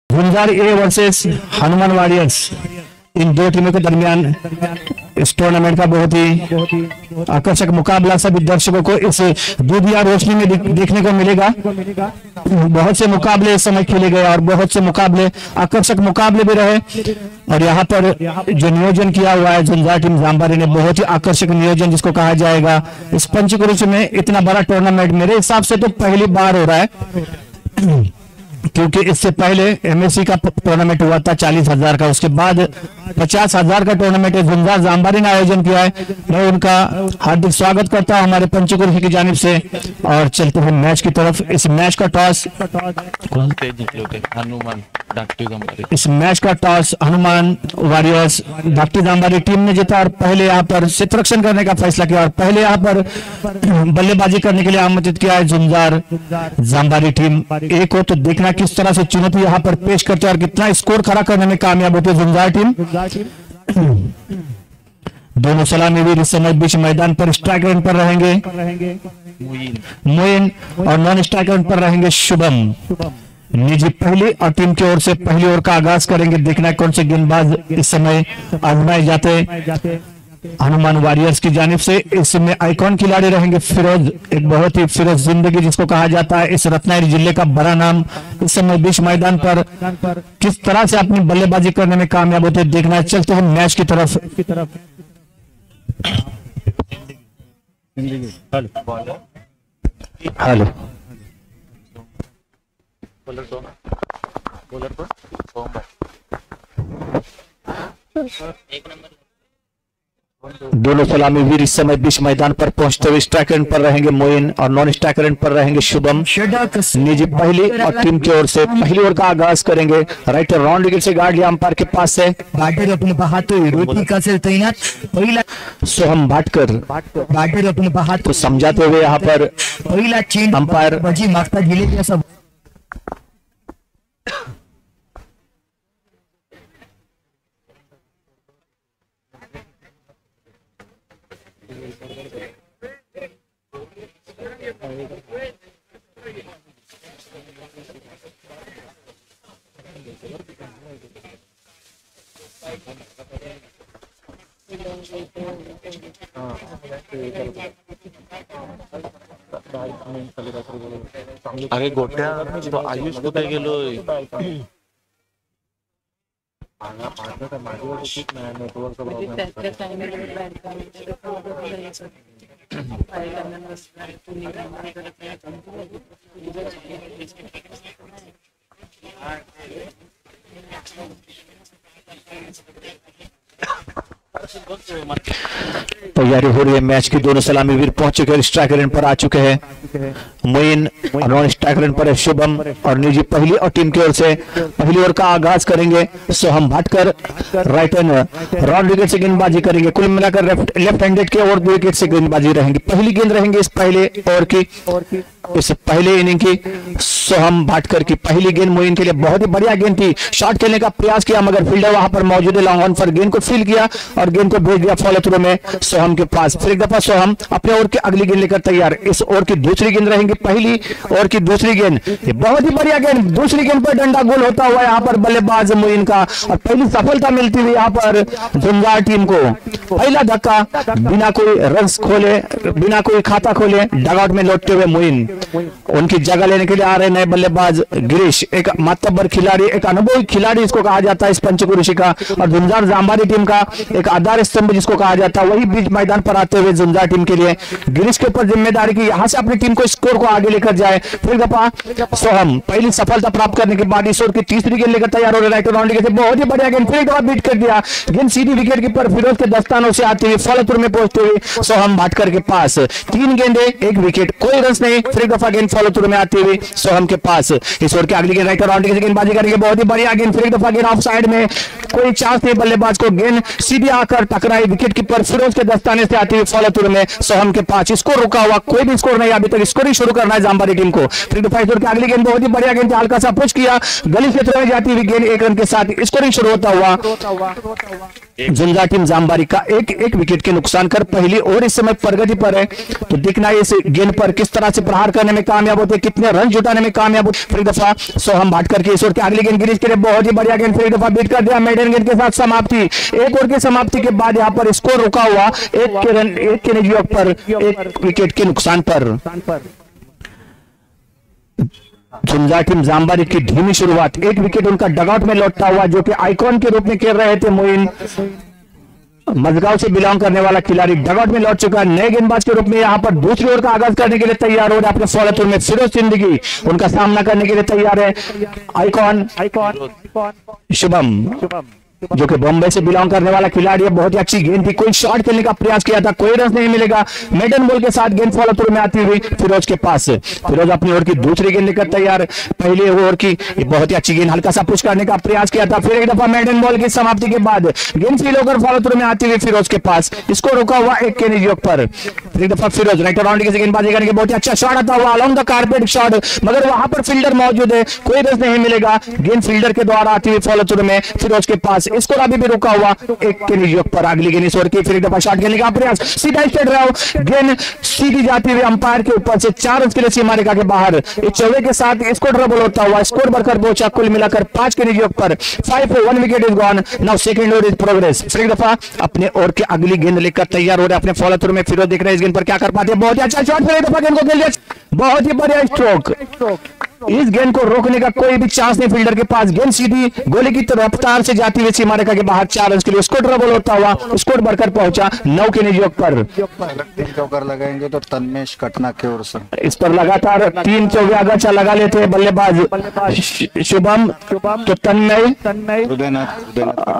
B: Zunjar A versus Hanuman warriors, इन दो टीमों के दरमियान इस टूर्नामेंट का बहुत ही आकर्षक मुकाबला सभी दर्शकों को इस दूधिया रोशनी में देखने को मिलेगा। बहुत से मुकाबले इस समय खेले गए और बहुत से मुकाबले आकर्षक मुकाबले भी रहे। और यहाँ पर जो नियोजन किया हुआ है झुंझार टीम जाम्बारी ने, बहुत ही आकर्षक नियोजन जिसको कहा जाएगा। इस पंचक्रोशी में इतना बड़ा टूर्नामेंट मेरे हिसाब से तो पहली बार हो रहा है, क्योंकि इससे पहले एमएससी का टूर्नामेंट हुआ था 40,000 का, उसके बाद 50,000 का टूर्नामेंट झुंझार जाम्बारी ने आयोजन किया है। मैं उनका हार्दिक स्वागत करता हूं हमारे पंचक्रोशी की जानिब से। और चलते हैं मैच की तरफ। इस मैच का टॉस
F: हनुमान डाक्टी जाम्बारी,
B: इस मैच का टॉस हनुमान वॉरियर्स डाक्टी जाम्बारी टीम ने जीता और पहले यहाँ पर क्षेत्ररक्षण करने का फैसला किया और पहले यहाँ पर बल्लेबाजी करने के लिए आमंत्रित किया है झुंझार जाम्बारी टीम ए को। तो देखना किस तरह से चुनौती यहाँ पर पेश करते हैं और कितना स्कोर खड़ा करने में कामयाब होती है झुंझार टीम। दोनों सलामीवीर इस समय बीच मैदान पर स्ट्राइक रेंज पर रहेंगे मोइन और नॉन स्ट्राइक रेंज पर रहेंगे शुभम। निजी पहली और टीम की ओर से पहली ओवर का आगाज करेंगे। देखना कौन से गेंदबाज इस समय आजमाए जाते हनुमान वॉरियर्स की जानिब से। इसमें आइकॉन खिलाड़ी रहेंगे फिरोज, एक बहुत ही फिरोज जिंदगी जिसको कहा जाता है, इस रत्नागिरी जिले का बड़ा नाम। इस समय बीच मैदान पर किस तरह से अपनी बल्लेबाजी करने में कामयाब होते देखना है। चलते हैं मैच की तरफ। हेलो दोनों सलामी वीर इस समय बीच मैदान पर पहुंचते हुए स्ट्राइक रेंज पर रहेंगे मोइन और नॉन स्ट्राइक रेंज पर रहेंगे शुभम। निजी पहली और टीम की ओर से पहली ओवर का आगाज करेंगे। राइटर राउंड विकेट से गार्ड लिया अंपायर के पास से।
A: बैटर अपने पाहतोय रोटिका से तैनात पहिला
B: सोहम भाटकर
A: बैटर अपने पाहतो
B: को समझाते हुए यहाँ पर
A: पहिला चेंडू
B: अंपायर
A: बाजी मागता गेले असं
F: अरे गोट्या तो आयुष कुठे गेलोय?
B: तैयारी हो रही है मैच की। दोनों सलामी वीर पहुंच चुके हैं, स्ट्राइक रेंज पर आ चुके हैं। मोइन और नॉन स्ट्राइक रेंज पर है शुभम और निजी पहली और टीम की ओर से पहली ओवर का आगाज करेंगे। Soham Bhatkar right hand round wicket से गेंदबाजी करेंगे। कुल मिलाकर लेफ्ट हैंडेड के और 2 विकेट से गेंदबाजी रहेंगी। पहली गेंद रहेंगी इस पहले ओवर की, इस पहले इनिंग की। सोहम भाटकर की पहली गेंद मोइन के लिए बहुत ही बढ़िया गेंद थी। शॉट खेलने का प्रयास किया मगर फील्डर वहां पर मौजूद है। लॉन्ग ऑन पर गेंद को फील किया और गेंद को भेज दिया फॉलो थ्रू में सोहम के पास। फिर एक दफा सोहम अपने ओवर की अगली गेंद लेकर तैयार। इस ओवर की दूसरी गेंद रहेंगी, पहली ओवर की दूसरी गेंद, बहुत ही बढ़िया गेंद। दूसरी गेंद पर डंडा गोल होता हुआ यहाँ पर बल्लेबाज मोइन का और पहली सफलता मिलती हुई यहाँ पर झुंझार टीम को। पहला धक्का बिना कोई रन्स खोले, बिना कोई खाता खोले डगआउट में लौटते हुए मोइन। उनकी जगह लेने के लिए आ रहे नए बल्लेबाज गिरीश, एक मातबर खिलाड़ी, एक अनुभवी खिलाड़ी इसको कहा जाता है इस पंचक्रोशी का, और झुंझार जाम्बारी टीम का एक आधार स्तंभ जिसको कहा जाता है। वही बीच मैदान पर आते हुए झुंझार टीम के लिए गिरीश के ऊपर जिम्मेदारी की यहां से अपनी टीम को स्कोर को आगे लेकर जाए। फिर दफा सोहम पहली सफलता प्राप्त करने के बाद इस ओवर की तीसरी गेंद लेकर तैयार हो रहे राइट राउंड के, बहुत ही बढ़िया गेंद। फिर दफा बीट कर दिया गेंद सीधी विकेट कीपर फिरोज के दस्तानों से आती हुई फॉलो थ्रू में पहुंचते हुए सोहम भाटकर के पास। 3 गेंदे 1 विकेट, कोई रन नहीं। फिर दफा गेंद फॉलो थ्रू में आती हुई सोहम के पास। इस ओवर की अगली गेंद राइट राउंड के गेंदबाजी करेंगे, बहुत ही बढ़िया गेंद। फिर दफा गेंद ऑफ साइड में, कोई चांस नहीं बल्लेबाज को, गेंद सीधी आकर टकराई विकेट कीपर फिरोज के दस्ताने से आती हुई फॉलो थ्रू में सोहम के पास। स्कोर रुका हुआ, कोई भी स्कोर नहीं, अभी तक स्कोरिंग शुरू करना है जाम्बारी टीम को। फिर दफा इस ओवर की अगली गेंद बहुत ही बढ़िया गेंद, हल्का सा पुश किया, गली क्षेत्र में जाती हुई गेंद 1 रन के साथ स्कोरिंग शुरू होता हुआ झुंझा टीम जामबारी का एक विकेट के नुकसान कर पहली ओवर इस समय प्रगति पर है। तो देखना है इस गेंद पर किस तरह से प्रहार करने में कामयाब होते, कितने रन जुटाने में कामयाब होते। फिर एक दफा सोहम भाटकर की इस ओवर की अगली गेंद गिरीश के लिए बहुत ही बढ़िया गेंद, फिर एक दफा बीट कर दिया मेडन गेंद के साथ समाप्ति। एक ओवर की समाप्ति के बाद यहाँ पर स्कोर रुका हुआ एक के निजी योग पर एक विकेट के नुकसान पर। झुंझा टीम जामबारी की धीमी शुरुआत, एक विकेट उनका डगआउट में लौटता हुआ जो कि आइकॉन के रूप में खेल रहे थे मोइन, मजगांव से बिलोंग करने वाला खिलाड़ी डगआउट में लौट चुका है नए गेंदबाज के रूप में। यहां पर दूसरी ओवर का आगाज करने के लिए तैयार हो रहे अपने फॉलोथ्रू में फिरोज जिंदगी, उनका सामना करने के लिए तैयार है आइकॉन शुभम जो कि बॉम्बे से बिलोंग करने वाला खिलाड़ी है। बहुत ही अच्छी गेंद थी, कोई शॉट खेलने का प्रयास किया था, कोई रन नहीं मिलेगा। मेडन बॉल के साथ गेंद फॉलो थ्रू में आती हुई फिरोज के पास, फिरोज अपनी ओवर की दूसरी गेंद लेकर तैयार। पहले ओवर की बहुत ही अच्छी गेंद, हल्का सा पुश करने का प्रयास किया था, फिर एक दफा मेडन बॉल की समाप्ति के बाद गेंद फील होकर फॉलो थ्रू में आती हुई फिरोज के पास, इसको रोका हुआ एक के निजी योग पर। फिर एक दफा फिरोज राइट राउंड की गेंदबाजी करके बहुत ही अच्छा शॉट आता हुआ अलोंग द कारपेट शॉट, मगर वहां पर फील्डर मौजूद है, कोई रन नहीं मिलेगा। गेंद फील्डर के द्वारा आती हुई फॉलो थ्रू में फिरोज के पास, इसको अभी भी रुका हुआ एक के निजी योग पर। अगली गेंद इस ओवर की, फिर एक दफा शॉट खेलने का प्रयास, सीधा स्ट्रेट राव, गेंद सीधी जाती हुई अंपायर के ऊपर से 4 रन के लिए सीमा रेखा के बाहर। इस चौके के साथ इसको डबल होता हुआ स्कोर बढ़कर पहुंचा कुल मिलाकर 5 के निजी योग पर। 5 for 1 wicket is gone, now second over is progress. फिर एक दफा अपने ओवर की अगली गेंद लेकर तैयार हो रहे अपने फॉलो थ्रू में फिरोज, देख रहे हैं इस गेंद पर क्या कर पाते हैं। बहुत ही अच्छा शॉट, फिर एक दफा गेंद को खेल दिया, बहुत ही बढ़िया स्ट्रोक। इस गेंद को रोकने का कोई भी चांस नहीं फील्डर के पास, गेंद सीधी गोली की रफ्तार से जाती हुई सीमा रेखा के बाहर 4 रन के लिए स्कोर डबल होता हुआ स्कोर बढ़कर पहुंचा 9 के निजी योग पर।
G: 3 चौकर लगाएंगे तो तन्मेश कटना की ओर से
B: इस पर लगातार 3 चौके अगरचा लगा लेते हैं बल्लेबाज शुभम, तो तन्मय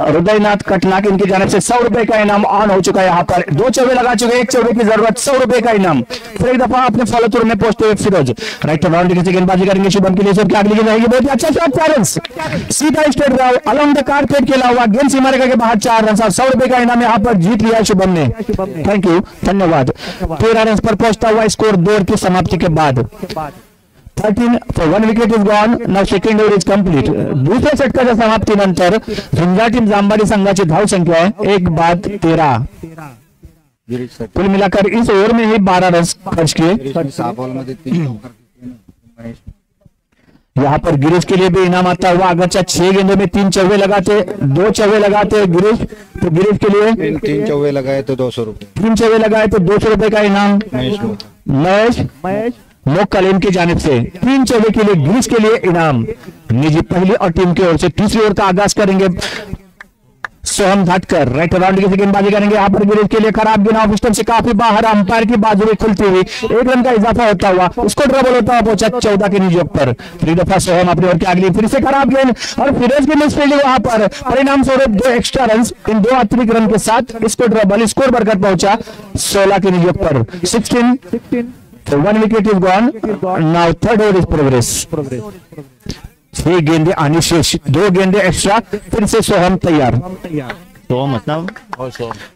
B: हृदयनाथ कटनाक इनकी जानिब से 100 रुपए का इनाम ऑन हो चुका है। यहाँ पर 2 चौके लगा चुके, 1 चौके की जरूरत, 100 रुपए का इनाम। फिर एक दफा अपने फॉलो थ्रू में पहुंचते हुए फिरोज राइट राउंड की गेंदबाजी करेंगे शुभम के लिए, सबकी अगली गेंद रहेगी बहुत ही अच्छा शॉट, 4 रन, सीधा straight drive along the carpet के अलावा गेंद सीमा रेखा के बाहर 4 रन, 100 रुपए का इनाम यहाँ पर जीत लिया शुभम ने। थैंक यू, धन्यवाद। 13 रन पर पहुंचता हुआ स्कोर 2 ओवर की समाप्ति के बाद। 13 for 1 wicket is gone, now second over is complete. दुसऱ्या षटकाच्या समाप्तीनंतर झुंझा टीम जामबारी संघाची धाव संख्या है 1/13। कुल मिलाकर इस ओवर में ही 12 रन खर्च किए। यहाँ पर गिरीश के लिए भी इनाम आता हुआ अगरचा 6 गेंदों में 3 चौके लगाते, 2 चौके लगाते गिरीश, तो गिरीश के लिए
G: 3 चौके लगाए तो 200 रुपए,
B: 3 चौके लगाए तो 200 रुपए का इनाम महेश मोक्कल इनकी जानिब से। 3 चौके के लिए गिरीश के लिए इनाम निजी पहली और टीम की ओर से। तीसरी ओवर का आगाज करेंगे सोहम धाटकर राइट राउंड की गेंदबाजी करेंगे। यहाँ पर गिरीश के लिए खराब गेंद ऑफ स्टंप से काफी बाहर, अंपायर की बाजू में खुलती हुई 1 रन का इजाफा होता हुआ उसको डबल होता हुआ पहुंचा 14 के निजी योग पर। फिर दफा सोहम अपनी ओवर की अगली फिर से खराब गेंद और फिरोज की मिसफील्डिंग, वहां पर परिणाम स्वरूप 2 एक्स्ट्रा रन, इन 2 अतिरिक्त रन के साथ इसको डबल स्कोर बढ़कर पहुंचा 16 के निजी योग पर। 16 for 1 wicket is gone, now third over is progress. 6 गेंदे आनी शेष, 2 गेंदे एक्स्ट्रा, फिर से सोहम तैयार।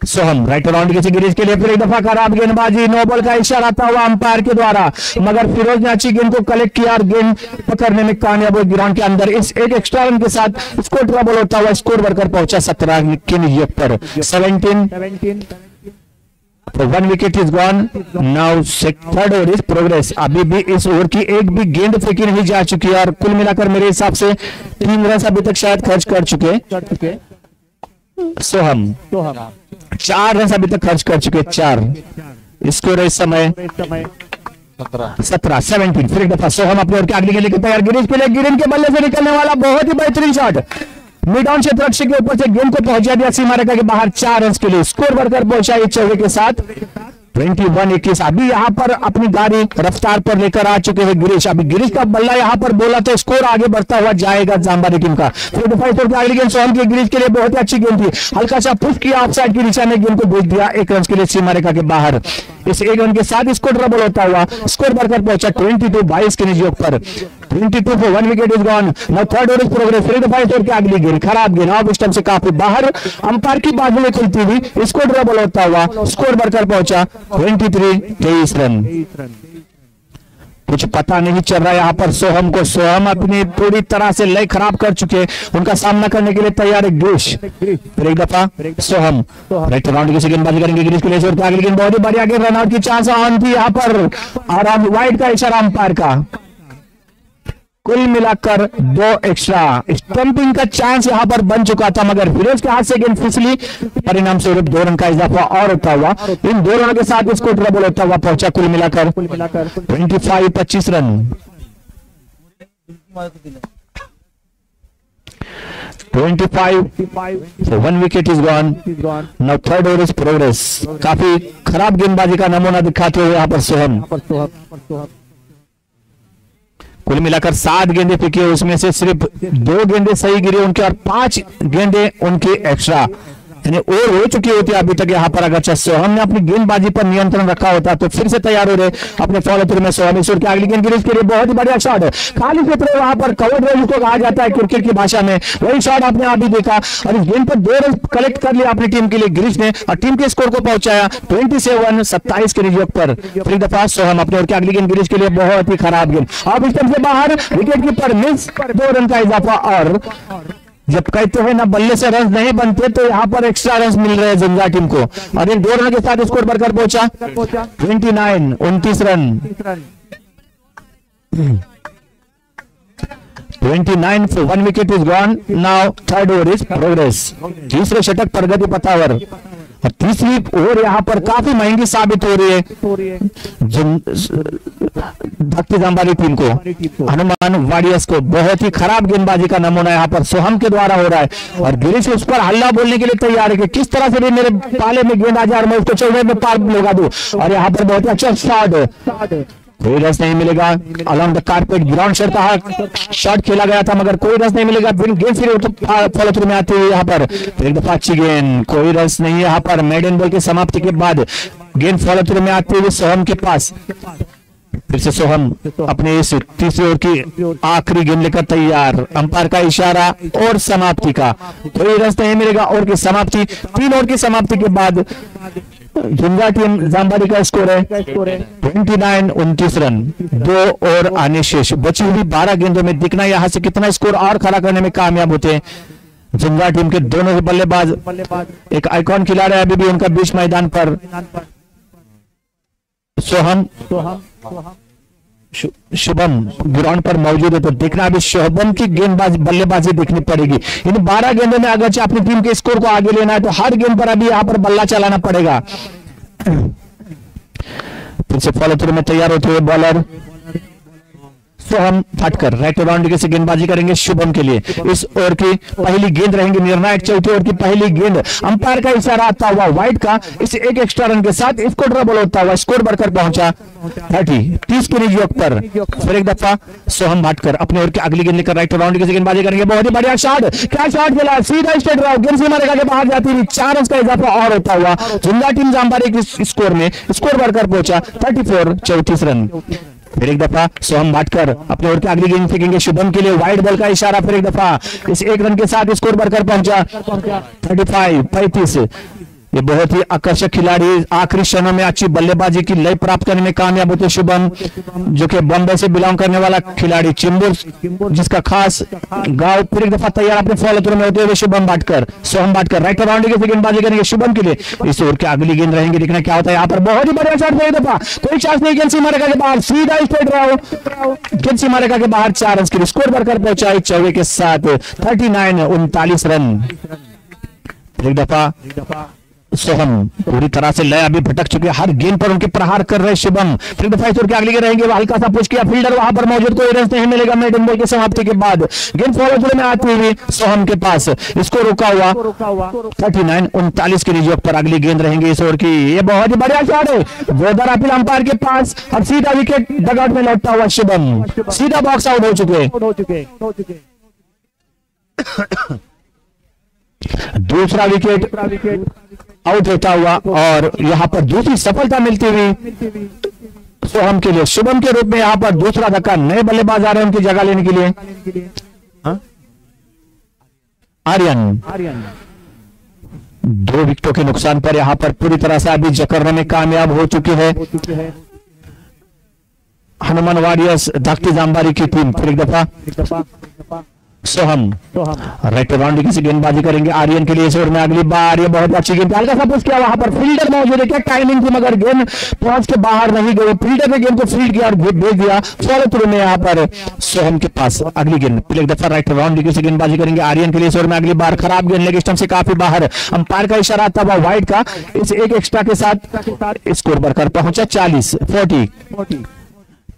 B: सोहम राइट राउंड के गिरीश के लिए फिर एक दफा खराब गेंदबाजी, नो बॉल का इशारा आता हुआ अंपायर के द्वारा, मगर फिरोज ने अच्छी गेंद को कलेक्ट किया और गेंद पकड़ने में कामयाब हुए ग्राउंड के अंदर। इस एक एक्स्ट्रा रन के साथ स्कोर डबल होता हुआ स्कोर बढ़कर पहुंचा 17 के निजी योग पर। 17 for 1 wicket is gone, now third over is progress. अभी भी इस ओवर की एक भी गेंद फेंकी नहीं जा चुकी है और कुल मिलाकर मेरे हिसाब से 3 रन अभी तक शायद खर्च कर चुके सोहम। 4 रन अभी तक खर्च कर चुके, 4 स्कोर इस समय 17। फिर एक दफा सोहम अपने ओवर की अगली गेंद लेकर तैयार, गिरीश के लिए गिरीश के बल्ले से निकलने वाला बहुत ही बेहतरीन शॉट, मिड ऑन क्षेत्र रक्षक के ऊपर से गेंद को पहुंचा दिया सीमा रेखा के बाहर 4 रन के लिए स्कोर बढ़कर पहुंचा इस चौके के साथ 21-21। अभी यहाँ पर अपनी गाड़ी रफ्तार पर लेकर आ चुके हैं गिरीश। अभी गिरीश का बल्ला यहाँ पर बोला तो स्कोर आगे बढ़ता हुआ जाएगा जामबारी टीम का। फिर अगली गेंद सोहम की गिरीश के लिए बहुत ही अच्छी गेंद थी, हल्का सा पुश किया ऑफसाइड की दिशा में, गेंद को भेज दिया 1 रन के लिए सीमा रेखा के बाहर। इस 1 रन के साथ स्कोर डबल होता हुआ स्कोर बढ़कर पहुंचा 22-22 के निजी योग पर। 22 for 1 wicket is gone, now third over is progress. फिर की अगली गेंद खराब गेंद ऑफ स्टंप से काफी बाहर, अंपायर की बाजू में खुलती हुई स्कोर डबल होता हुआ स्कोर बढ़कर पहुंचा 23-23 रन। कुछ पता नहीं चल रहा है यहाँ पर सोहम को। सोहम अपनी पूरी तरह से लय खराब कर चुके, उनका सामना करने के लिए तैयार है गिरीश। फिर एक दफा सोहम राइट राउंड की गेंदबाजी करेंगे गिरीश के लिए, आगे गेंद बहुत ही बढ़िया गेंद, रनआउट की चांस ऑन थी यहाँ पर, आराम वाइड का इशारा अंपायर का। कुल मिलाकर 2 एक्स्ट्रा स्टंपिंग का चांस यहां पर बन चुका था, मगर फिरोज के हाथ से गेंद फिसली, परिणाम स्वरूप 2 रन का इजाफा और होता हुआ इन 2 रनों के साथ इसको डबल होता हुआ पहुंचा। कुल मिलाकर 25 run. 25 so 1 wicket is gone. Now third over is progress. काफी खराब गेंदबाजी का नमूना दिखाते हुए यहाँ पर सोहम। कुल मिलाकर 7 गेंदे फेंकी, उसमें से सिर्फ 2 गेंदे सही गिरी उनके और 5 गेंदे उनकी एक्स्ट्रा, यानी और हो चुकी होती है अभी तक यहाँ पर। अगर सोहम ने अपनी गेंदबाजी पर नियंत्रण रखा होता तो फिर से तैयार हो रहे अपने फॉलो थ्रू में। सोहम ईश्वर की अगली गेंद गिरीश के लिए बहुत ही बढ़िया शॉट, खाली क्षेत्र वहां पर कवर्ड रेंज को कहा जाता है क्रिकेट की भाषा में, वही शॉट आपने अभी देखा और इस गेंद पर 2 रन कलेक्ट कर लिया अपनी टीम के लिए गिरीश ने और टीम के स्कोर को पहुंचाया 27 के नियोग पर। फिर दफा सोहम अपने और की अगली गेंद गिरीश के लिए बहुत ही खराब गेंद, अब इस से बाहर, विकेट कीपर मिस, 2 रन का इजाफा। और जब कहते हैं ना बल्ले से रन नहीं बनते, तो यहाँ पर एक्स्ट्रा रन मिल रहे हैं झुंझुनू टीम को और इन 2 रन के साथ स्कोर बढ़कर पहुंचा 29 run. 29 for 1 wicket is gone. Now third over is progress. तीसरे शतक प्रगति पथावर और तीसरी ओवर यहाँ पर काफी महंगी साबित हो रही है भक्ति जांबारी टीम को, हनुमान वारियर्स को। बहुत ही खराब गेंदबाजी का नमूना यहाँ पर सोहम के द्वारा हो रहा है और गिरीश उस पर हल्ला बोलने के लिए तैयार है कि किस तरह से भी मेरे पाले में गेंद आ जाए और मैं उसको चौड़े में पार लगा दूं। और यहाँ पर बहुत ही अच्छा शॉट, कोई रस नहीं मिलेगा। Along the carpet ground shot खेला गया था मगर कोई रस नहीं मिलेगा। गेंद फिर फॉलो थ्रू में आती है यहाँ पर, फिर एक दफा अच्छी गेंद, कोई रस नहीं है यहाँ पर। मेडन बॉल की समाप्ति के बाद गेंद फॉलो थ्रू में आती हुई सोहम के पास। फिर से सोहम अपने इस तीसरी ओवर की आखिरी गेंद लेकर तैयार, अंपायर का इशारा और समाप्ति का, कोई रस नहीं मिलेगा। और की समाप्ति, 3 ओवर की समाप्ति के बाद झुंझुनू टीम जांबारी का स्कोर है 29 रन। 2 ओवर आने शेष, बची हुई 12 गेंदों में दिखना यहां से कितना स्कोर और खड़ा करने में कामयाब होते हैं झुंझुनू टीम के दोनों ही बल्लेबाज। एक आइकॉन खिलाड़ी अभी भी उनका बीच मैदान पर सोहम, शुभम ग्राउंड पर मौजूद है, तो देखना अभी शुभम की गेंदबाजी बल्लेबाजी देखनी पड़ेगी। इन 12 गेंदों में अगर अपनी टीम के स्कोर को आगे लेना है तो हर गेंद पर अभी यहां पर बल्ला चलाना पड़ेगा। फिर से फॉलो थ्रू में तैयार होते हुए बॉलर सोहम फटकर राइट राउंड के से गेंदबाजी करेंगे शुभम के लिए। इस ओवर की पहली गेंद रहेंगी निर्णायक, चौथी ओवर की पहली गेंद, अंपायर का इशारा आता हुआ वाइड का, इस एक एक्स्ट्रा रन के साथ इसको डबल होता हुआ स्कोर बढ़कर पहुंचा 30 के नियोग पर। फिर एक दफा सोहम फटकर अपने ओवर की अगली गेंद लेकर राइट राउंड के से गेंदबाजी करेंगे। बहुत ही बढ़िया शॉट, क्या शॉट खेला, सीधा स्ट्रेट ड्राइव, गेंद सीमा रेखा के बाहर जाती हुई 4 रन का इजाफा और होता हुआ झुंझुनू टीम जांबारी के स्कोर में स्कोर बढ़कर पहुंचा 34 रन। फिर एक दफा सोहम भाटकर अपने ओवर की अगली गेंद फेंकेंगे शुभम के लिए, वाइड बॉल का इशारा। फिर एक दफा इस 1 रन के साथ स्कोर बढ़कर पहुंचा 35। ये बहुत ही आकर्षक खिलाड़ी, आखिरी क्षणों में अच्छी बल्लेबाजी की लय प्राप्त करने में कामयाब होते शुभम, जो कि बॉम्बे से बिलोंग करने वाला खिलाड़ी, चिंबुर जिसका खास गांव। फिर एक दफा तैयार अपने फॉलो थ्रू में होते हुए सोहम भाटकर राइट राउंड की गेंदबाजी करेंगे शुभम के लिए। इस ओवर की अगली गेंद रहेंगे, देखना क्या होता है यहाँ पर। बहुत ही बढ़िया शॉट, एक दफा कोई चांस नहीं, गेंद सीमा रेखा के बाहर, सीधा स्ट्रेट ड्राइव, गेंद सीमा रेखा के बाहर 4 रन के स्कोर बढ़कर पहुंचा 4 के साथ 39 रन। एक दफा सोहम पूरी तरह से लय अभी भटक चुके, हर गेंद पर उनके प्रहार कर रहे शुभम। फिर दफा इस ओवर के अगली गेंद रहेंगे, हल्का सा पुश किया, फील्डर वहां पर मौजूद, कोई रन नहीं मिलेगा। मेडन बॉल की समाप्ति के बाद गेंद फॉलो थ्रू में आती हुई सोहम के पास, इसको रोका हुआ 39 के नियोग पर अगली गेंद रहेंगे इस ओवर की। ये बहुत ही बढ़िया शॉट है, जोरदार अपील अंपायर के पास और सीधा विकेट डगआउट में लौटता हुआ शुभम, सीधा बॉक्स आउट हो चुके। दूसरा विकेट आउट होता हुआ और यहां पर दूसरी सफलता मिलती हुई सोहम के लिए। शुभम के रूप में यहां पर दूसरा धक्का, नए बल्लेबाज आ रहे हैं उनकी जगह लेने के लिए। आर्यन 2 विकेटों के नुकसान पर यहां पर पूरी तरह से अभी जकड़ने में कामयाब हो चुके हैं। हनुमान वॉरियर्स धाकटी जांबारी की टीम फिर एक दफा सोहम राइट राउंड की गेंदबाजी करेंगे आर्यन के लिए इस ओवर में अगली बार ये बहुत अच्छी गेंद हल्का सा पुश किया वहां पर फील्डर मौजूद है क्या टाइमिंग थी मगर गेंद पहुंच के बाहर नहीं गई फील्डर ने गेंद को फील्ड किया और भेज दिया फॉलो थ्रू में यहाँ पर सोहम के पास अगली गेंद फिर एक दफा राइट राउंड की गेंदबाजी करेंगे आर्यन के लिए इस ओवर में अगली बार खराब गेंद लेग स्टंप से काफी बाहर अंपायर का इशारा था वह वाइड का इस एक एक्स्ट्रा के साथ स्कोर बढ़कर पहुंचा 40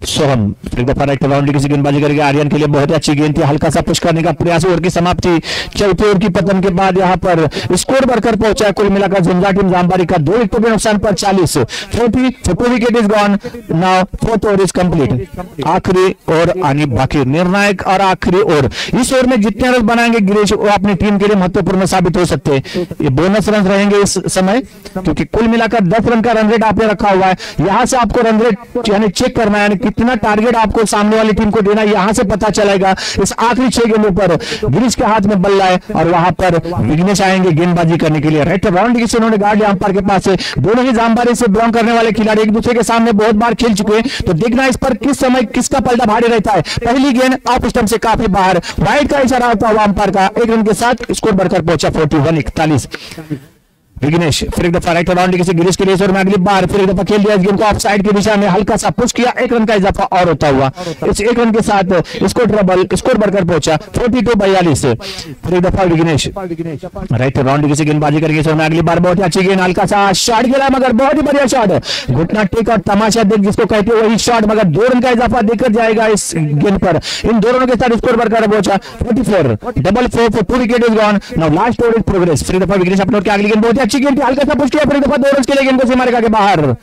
B: सोहम फिर दफा राइट राउंड की गेंदबाजी करेंगे आर्यन के लिए बहुत अच्छी गेंद थी हल्का सा पुश करने का प्रयास ओवर की समाप्ति चौथे ओवर की पतन के बाद यहाँ पर स्कोर बढ़कर पहुंचा कुल मिलाकर झंझा टीम जांबारी का 2 विकेट के नुकसान पर 40 wicket is gone now fourth over is complete आखिरी ओवर आनी बाकी निर्णायक और आखिरी ओवर इस ओवर में जितने रन बनाएंगे गिरीश वो अपनी टीम के लिए महत्वपूर्ण साबित हो सकते हैं ये बोनस रन रहेंगे इस समय क्योंकि कुल मिलाकर 10 रन का रन रेट आपने रखा हुआ है यहां से आपको रन रेट यानी चेक करना है कितना टारगेट आपको सामने वाली टीम को देना यहां से पता चलेगा इस आखिरी 6 गेंदों पर गिरीश के हाथ में बल्ला है और वहां पर विघ्नेश आएंगे गेंदबाजी करने के लिए राइट राउंड की उन्होंने गार्ड अंपायर के पास है दोनों ही जांबारी से बिलोंग करने वाले खिलाड़ी एक दूसरे के सामने बहुत बार खेल चुके हैं तो देखना इस पर किस समय किसका पलड़ा भारी रहता है पहली गेंद ऑफ स्टंप से काफी बाहर वाइड का इशारा होता हुआ अंपायर का 1 रन के साथ स्कोर बढ़कर पहुंचा 41 विघ्नेश फिर एक दफा राइट राउंड की गिरीश के लिए और में अगली बार फिर एक दफा खेल दिया इस गेंद को ऑफ साइड की दिशा में हल्का सा पुश किया 1 रन का इजाफा और होता हुआ इस 1 रन के साथ स्कोर बढ़कर पहुंचा 42-42 फिर एक दफा विघ्नेश राइट राउंड की गेंदबाजी करेंगे इस ओवर में अगली बार बहुत अच्छी गेंद हल्का सा शॉट खेला मगर बहुत ही बढ़िया शॉट घुटना टेक और तमाशा देख जिसको कहते हैं वही शॉट मगर 2 रन का इजाफा देकर जाएगा इस गेंद पर इन 2 रनों के साथ स्कोर बढ़कर पहुंचा 44 for 2 wicket is gone now last over is progress फिर दफा विघ्नेश अपने की अगली गेंद बहुत अच्छी गेंद हल्का सा पुश किया फिर दफा 2 रन के लिए गेंद को सीमा रेखा के बाहर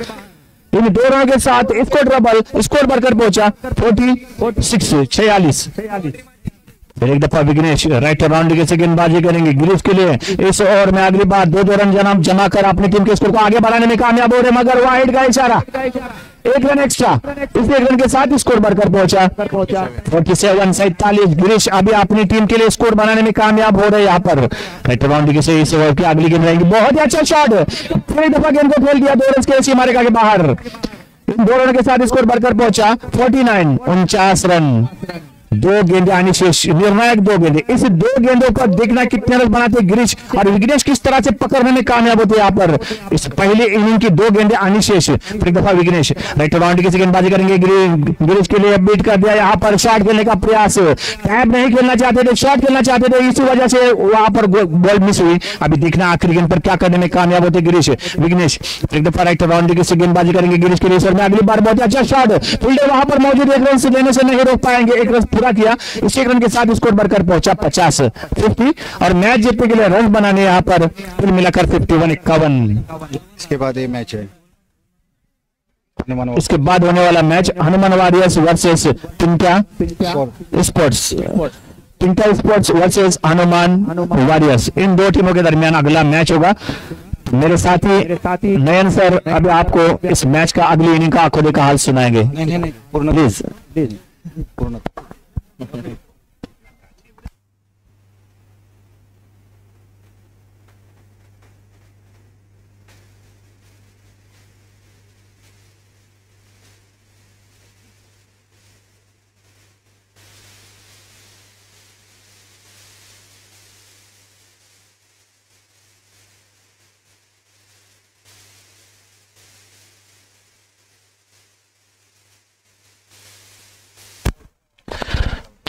B: इन 2 रनों के साथ स्कोर बढ़कर पहुंचा 46 फिर एक दफा विघ्नेश राइट राउंड की गेंदबाजी करेंगे गिरीश के लिए इस ओवर में अगली बार 2 रन जमा कर अपनी टीम के स्कोर को आगे बढ़ाने में कामयाब हो रहे मगर वाइड का इशारा 1 रन एक्स्ट्रा इस 1 रन के साथ स्कोर बढ़कर पहुंचा 47 गिरीश अभी अपनी टीम के लिए स्कोर बनाने में कामयाब हो रहे यहाँ पर राइट राउंड की इस ओवर की अगली गेंद रहेगी बहुत ही अच्छा शॉट फिर एक दफा गेंद को खेल दिया 2 रन के सीमा रेखा के बाहर इन 2 रन के साथ स्कोर बढ़कर पहुंचा 49 रन 2 गेंदे आनी शेष निर्णायक 2 गेंदे इस 2 गेंदों पर देखना कितने रन बनाते गिरीश और विघ्नेश किस तरह से पकड़ने में कामयाब होते यहाँ पर इस पहले इनिंग की 2 गेंदे आनी शेष फिर एक दफा विघ्नेश राइट राउंड की गेंदबाजी करेंगे गिरीश के लिए बीट कर दिया यहाँ पर शॉट खेलने का प्रयास टैप नहीं खेलना चाहते थे शॉट खेलना चाहते थे इसी वजह से वहां पर बॉल मिस हुई अभी देखना आखिरी गेंद पर क्या करने में कामयाब होते गिरीश विघ्नेश एक दफा राइट राउंड की गेंदबाजी करेंगे गिरीश के लिए अगली बार बहुत अच्छा शॉट फील्डर वहां पर मौजूद 1 रन से लेने से नहीं रोक पाएंगे 1 रन किया इस 1 रन के साथ स्कोर बढ़कर पहुंचा 50 और मैच जीतने के लिए रन बनाने यहाँ पर कुल मिलाकर 51।
G: इसके बाद ये मैच है
B: इसके बाद होने वाला match Hanuman warriors versus Tinta sports versus Hanuman warriors इन 2 टीमों के दरमियान अगला मैच होगा मेरे साथी नयन सर अभी आपको इस मैच का अगली इनिंग का आंखों देखा हाल सुनाएंगे प्लीज
G: पूर्ण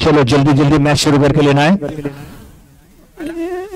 B: चलो जल्दी मैच शुरू करके लेना है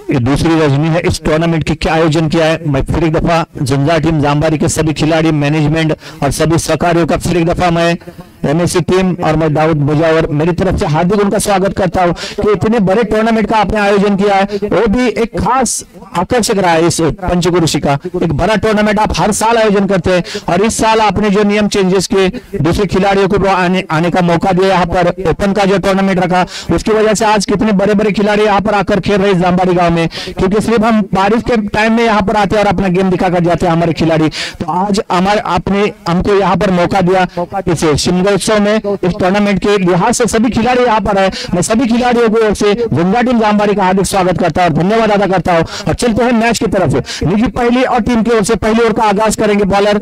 B: ये दूसरी रजनी है इस टूर्नामेंट की क्या आयोजन किया है मैं फिर एक दफा झंझा टीम जांबारी के सभी खिलाड़ी मैनेजमेंट और सभी सहकारियों का फिर एक दफा मैं एमएससी टीम और मैं दाऊद मुजावर मेरी तरफ से हार्दिक उनका स्वागत करता हूं कि इतने बड़े टूर्नामेंट का आपने आयोजन किया है वो भी एक खास आकर्षक रहा है इस पंचगुरु का एक बड़ा टूर्नामेंट आप हर साल आयोजन करते हैं और इस साल आपने जो नियम चेंजेस किए दूसरे खिलाड़ियों को आने का मौका दिया यहाँ पर ओपन का जो टूर्नामेंट रखा उसकी वजह से आज कितने बड़े बड़े खिलाड़ी यहाँ पर आकर खेल रहे जांबारी गांव में क्योंकि सिर्फ हम बारिश के टाइम में यहाँ पर आते हैं और अपना गेम दिखाकर जाते हैं हमारे खिलाड़ी तो आज हमारे आपने हमको यहाँ पर मौका दिया इस शिमगा उत्सव में इस टूर्नामेंट के लिहाज से सभी खिलाड़ी यहाँ पर है मैं सभी खिलाड़ियों को से झंझा टीम जांबारी का हार्दिक स्वागत करता हूँ धन्यवाद अदा करता हूँ और चलते हैं मैच की तरफ निजी पहली और टीम की ओर से पहली ओवर का आगाज करेंगे बॉलर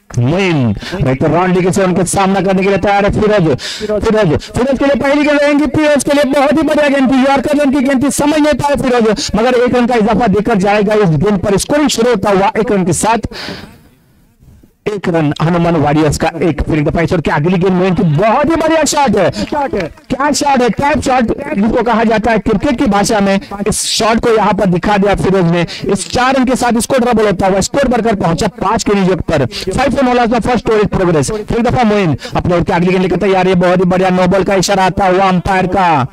B: मोइन राइट राउंड से उनके सामना करने के लिए तैयार है फिरोज के लिए पहली गेंद रहेंगी, फिरोज के लिए बहुत ही बढ़िया गेंद थी, यॉर्कर रन की गेंद थी, समझ नहीं पाए फिरोज, मगर 1 रन का इजाफा देकर जाएगा इस गेंद पर। स्कोरिंग शुरू होता हुआ 1 रन के साथ, 1 रन हनुमान वारियर्स का 1। फिर दफा की अगली गेंद मोइन की बहुत ही बढ़िया शॉट है, क्या शॉट है, टैप शॉट जिसको कहा जाता है क्रिकेट की भाषा में। इस शॉट को यहाँ पर दिखा दिया फिरोज ने। इस 4 रन के साथ स्कोर डबल होता हुआ स्कोर बढ़कर पहुंचा 5 के नीचे पर। 5 फॉर नॉलेज में फर्स्ट ओवर प्रोग्रेस। फिर दफा मोइन अपने ओवर की अगली गेंद लेकर तैयार है, बहुत ही बढ़िया नो बॉल का इशारा आता हुआ अंपायर का।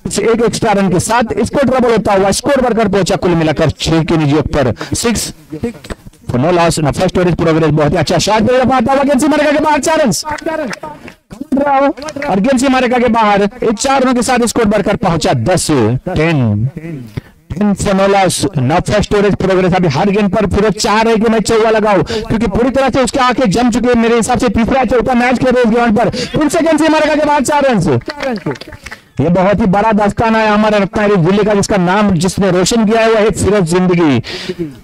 B: एक एक्स्ट्रा रन के साथ स्कोर डबल होता हुआ स्कोर बढ़कर पहुंचा कुल मिलाकर 6 के नीचे पर 6 नो लॉस ना फर्स्ट ओवर प्रोग्रेस। बहुत ही अच्छा शॉट आता हुआ गेंद सीमा रेखा के बाहर 4 रन और गेंद सीमा रेखा के बाहर 4 रनों के साथ स्कोर बढ़कर पहुंचा 10 नो लॉस ना फर्स्ट ओवर प्रोग्रेस। अभी हर गेंद पर फिर 4 है कि मैं चौका लगाऊं, क्योंकि पूरी तरह से उसके आंखें जम चुके हैं। मेरे हिसाब से तीसरा चौथा मैच खेल रहे इस ग्राउंड पर। फिर से गेंद सीमा रेखा के बाहर 4 रन। ये बहुत ही बड़ा दस्ताना है हमारे रत्नागिरी जिले का, जिसका नाम जिसने रोशन किया है वो है फिरोज जिंदगी।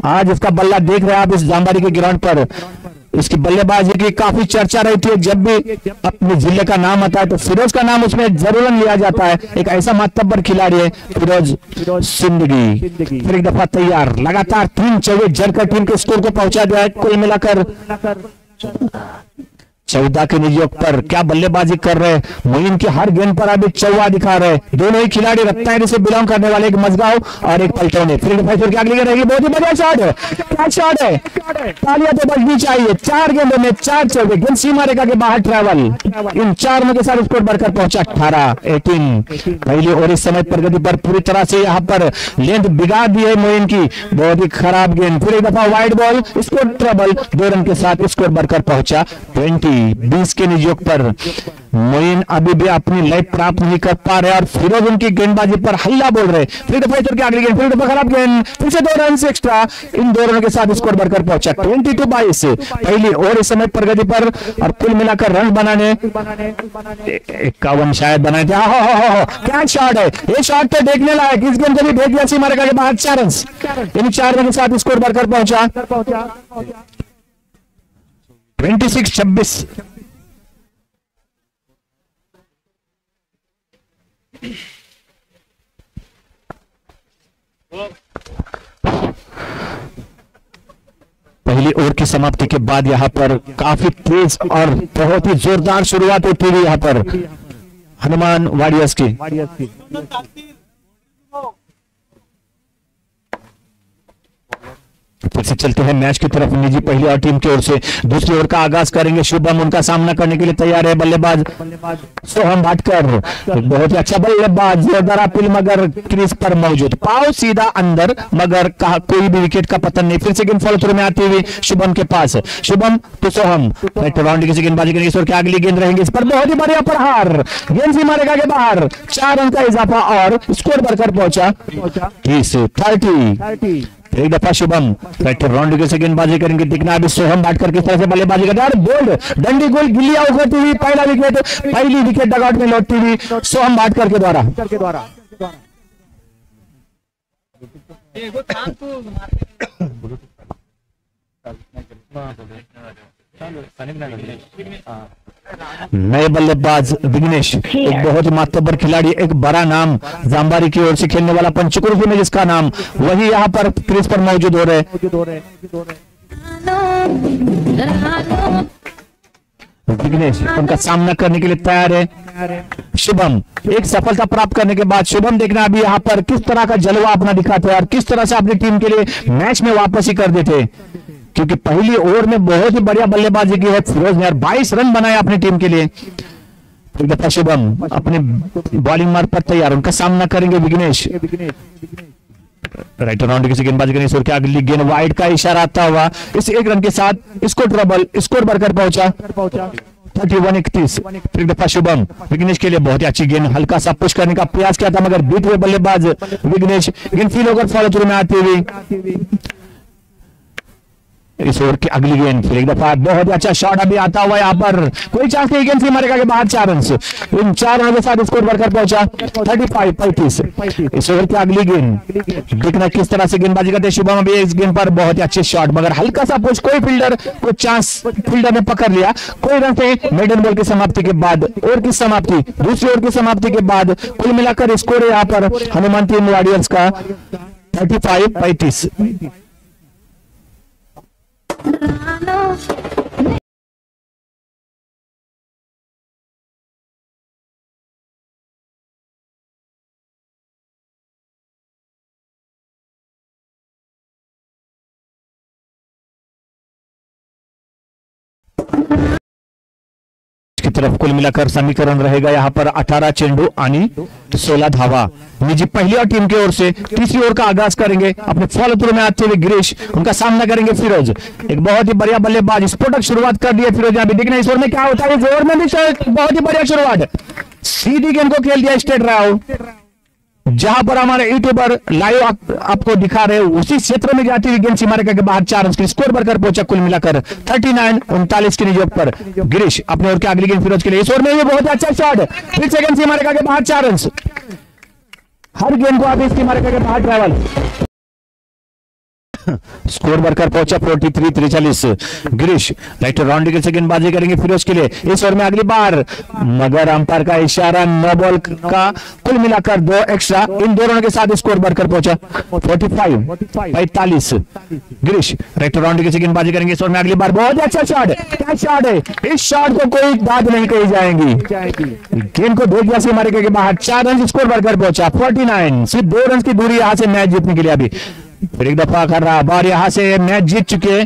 B: आज इसका बल्ला देख रहे हैं आप इस जामबारी के ग्राउंड पर। इसकी बल्लेबाजी की काफी चर्चा रहती है, जब भी अपने जिले का नाम आता है तो फिरोज का नाम उसमें जरूर लिया जाता है। एक ऐसा मातब्बर खिलाड़ी है फिरोज जिंदगी। फिर एक दफा तैयार, लगातार 3 चौके जड़कर टीम के स्कोर को पहुंचा दिया है। कुल मिलाकर 14 के निजी पर क्या बल्लेबाजी कर रहे हैं। मोइन की हर गेंद पर अभी 14 दिखा रहे हैं। दोनों ही खिलाड़ी रत्नागिरी से बिलोंग करने वाले, एक मजगांव और एक पलटौनी। फिर की अगली गेंद रहेगी, बहुत ही बढ़िया शॉट है, क्या शॉट है, तालियां तो बजनी चाहिए। 4 गेंदों में 4 चौके, गेंद सीमा रेखा के बाहर ट्रैवल। इन 4 रनों के साथ स्कोर बढ़कर पहुंचा 18 पहली और इस समय प्रगति पर पूरी तरह से यहाँ पर लेंथ बिगाड़ दी है मोइन की, बहुत ही खराब गेंद। फिर एक दफा wide ball, score trouble, 2 run के साथ स्कोर बढ़कर पहुंचा 20 के नियोग पर। मोइन अभी भी अपनी लाइफ प्राप्त नहीं कर पा रहे और फिरोज उनकी गेंदबाजी पर हल्ला बोल रहे। फिर दफा की अगली गेंद, फिर दफा खराब गेंद, फिर से 2 रन एक्स्ट्रा। इन 2 रनों के साथ स्कोर बढ़कर पहुंचा 22 पहली और इस समय प्रगति पर। और कुल मिलाकर रन बनाने 51 शायद बनाए थे। क्या शॉट है, ये शॉट तो देखने लायक। इस गेंद को भी भेज दिया सीमा रेखा के बाहर 4 रन। इन 4 रन के साथ स्कोर बढ़कर पहुंचा 26-26। पहली ओवर की समाप्ति के बाद यहां पर काफी तेज और बहुत ही जोरदार शुरुआत होती हुई यहां पर हनुमान वारियर्स की। फिर से चलते हैं मैच की तरफ। निजी पहली और टीम की ओर से दूसरी ओवर का आगाज करेंगे। शुभम उनका सामना करने के लिए तैयार है। बल्लेबाज सोहम भाटकर, बहुत ही अच्छा बल्लेबाज, जोरदार अपील मगर क्रीज पर मौजूद, पाव सीधा अंदर मगर कहा कोई भी विकेट का पतन नहीं। फिर से गेंद फॉलो थ्रू में आती हुई शुभम के पास, शुभम तो सोहम राउंड की गेंदबाजी करेंगे। इस ओवर की अगली गेंद रहेंगी, इस पर बहुत ही बढ़िया प्रहार, गेंद सीमा रेखा के बाहर, 4 रन का इजाफा और स्कोर बढ़कर पहुंचा 30। एक दफा शुभम राउंड से गेंदबाजी करेंगे। दिखना अभी सोहम भाटकर किस तरह से बल्लेबाजी करते हैं। बोल्ड डंडी गोल गिल्लियां उखड़ती हुई पहली विकेट डगआउट में लौटती हुई सोहम भाटकर के द्वारा। नए बल्लेबाज विघ्नेश, एक बहुत ही मातबर खिलाड़ी, एक बड़ा नाम जामबारी की ओर से खेलने वाला, पंचकुर्फी में जिसका नाम, वही यहाँ पर क्रीज पर मौजूद हो रहे। विघ्नेश उनका सामना करने के लिए तैयार है। शुभम एक सफलता प्राप्त करने के बाद शुभम देखना अभी यहाँ पर किस तरह का जलवा अपना दिखाते हैं और किस तरह से अपनी टीम के लिए मैच में वापसी कर देते, क्योंकि पहली ओवर में बहुत ही बढ़िया बल्लेबाजी की है फिरोज ने और 22 रन बनाए अपनी टीम के लिए। एक दफा शुभम अपने बॉलिंग मार्ग पर तैयार, उनका सामना करेंगे विघ्नेश। राइट राउंड की गेंदबाजी करेंगे। इसके अगली गेंद वाइड का इशारा आता हुआ इस 1 रन के साथ स्कोर ट्रबल, स्कोर बढ़कर पहुंचा 31-31। फिर दफा शुभम विघ्नेश के लिए बहुत ही अच्छी गेंद, हल्का सा पुश करने का प्रयास किया था मगर बीते हुए बल्लेबाज विघ्नेश गेंद फील होकर फॉलो थ्रू में आती हुई इस ओवर की अगली गेंद फिर एक दफा बहुत ही अच्छा शॉट अभी आता हुआ यहाँ पर, कोई चांस नहीं, गेंद से मारेगा के बाद 4 रन। इन 4 रनों के साथ स्कोर बढ़कर पहुंचा 35-35। इस ओवर की अगली गेंद देखना किस तरह से गेंदबाजी करते शुभम। अभी इस गेंद पर बहुत ही अच्छे शॉट, मगर हल्का सा पुश, कोई फील्डर को चांस फील्डर ने पकड़ लिया। कोई रन से मेडन बॉल की समाप्ति के बाद, ओवर की समाप्ति, दूसरी ओवर की समाप्ति के बाद कुल मिलाकर स्कोर है यहाँ पर हनुमान टीम वॉरियर्स का 35-35। की तरफ कुल मिलाकर समीकरण रहेगा यहाँ पर 18 चेंडू आणि 16 धावा। निजी पहली और टीम की ओर से तीसरी ओवर का आगाज करेंगे। अपने फॉलो थ्रू में आते हुए गिरीश, उनका सामना करेंगे फिरोज। एक बहुत ही बढ़िया बल्लेबाज, स्फोटक शुरुआत कर दी है फिरोज। अभी देखना इस ओवर में क्या होता है। इस ओवर में भी बहुत ही बढ़िया शुरुआत, सीधी गेंद को खेल दिया स्ट्रेट राउट। जहां पर हमारे यूट्यूबर लाइव आपको दिखा रहे हो उसी क्षेत्र में जाती हुई गेंद सीमा रेखा के बाहर 4 रन की स्कोर बढ़कर पहुंचा कुल मिलाकर 39-39 के नियोग पर। गिरीश अपने ओर की अगली गेंद फिरोज के लिए, इस ओवर में भी बहुत अच्छा शॉट, फिर से गेंद सीमा रेखा के बाहर 4 रन। हर गेंद को आप इस सीमा रेखा के बाहर ट्रैवल, स्कोर बढ़कर पहुंचा 43-43। गिरीश राइट राउंड से गेंदबाजी करेंगे फिरोज के लिए। इस ओवर में अगली बार, मगर अंपायर का इशारा, नो बॉल का। कुल मिलाकर 2 एक्स्ट्रा, इन दोनों के साथ स्कोर बढ़कर पहुंचा 45-45। गिरीश राइट राउंड से गेंदबाजी करेंगे। इस ओवर में अगली बार बहुत अच्छा शॉट, क्या शॉट है, इस शॉट को कोई दाद नहीं कही जाएंगी। गेंद को देख जैसे मारे के बाहर 4 रन, स्कोर बढ़कर पहुंचा 49। सिर्फ 2 रन की दूरी यहां से मैच जीतने के लिए। अभी फिर एक दफा कर रहा बार, यहां से मैच जीत चुके।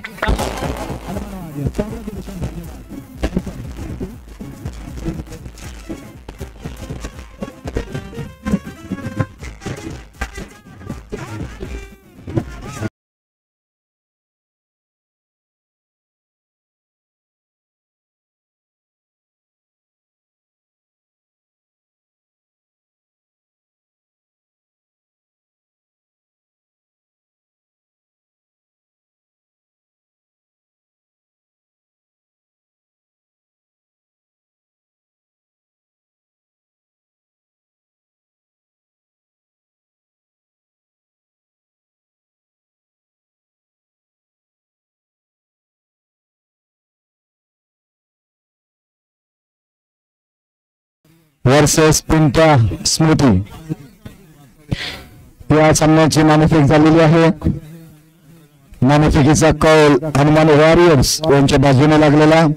B: वर्सेस पिंटा स्मृती या सामन्याची नाणेफेक झालेली आहे। नाणेफेकीचा कौल हनुमान वॉरियर्स यांच्या बाजूने लागलेला।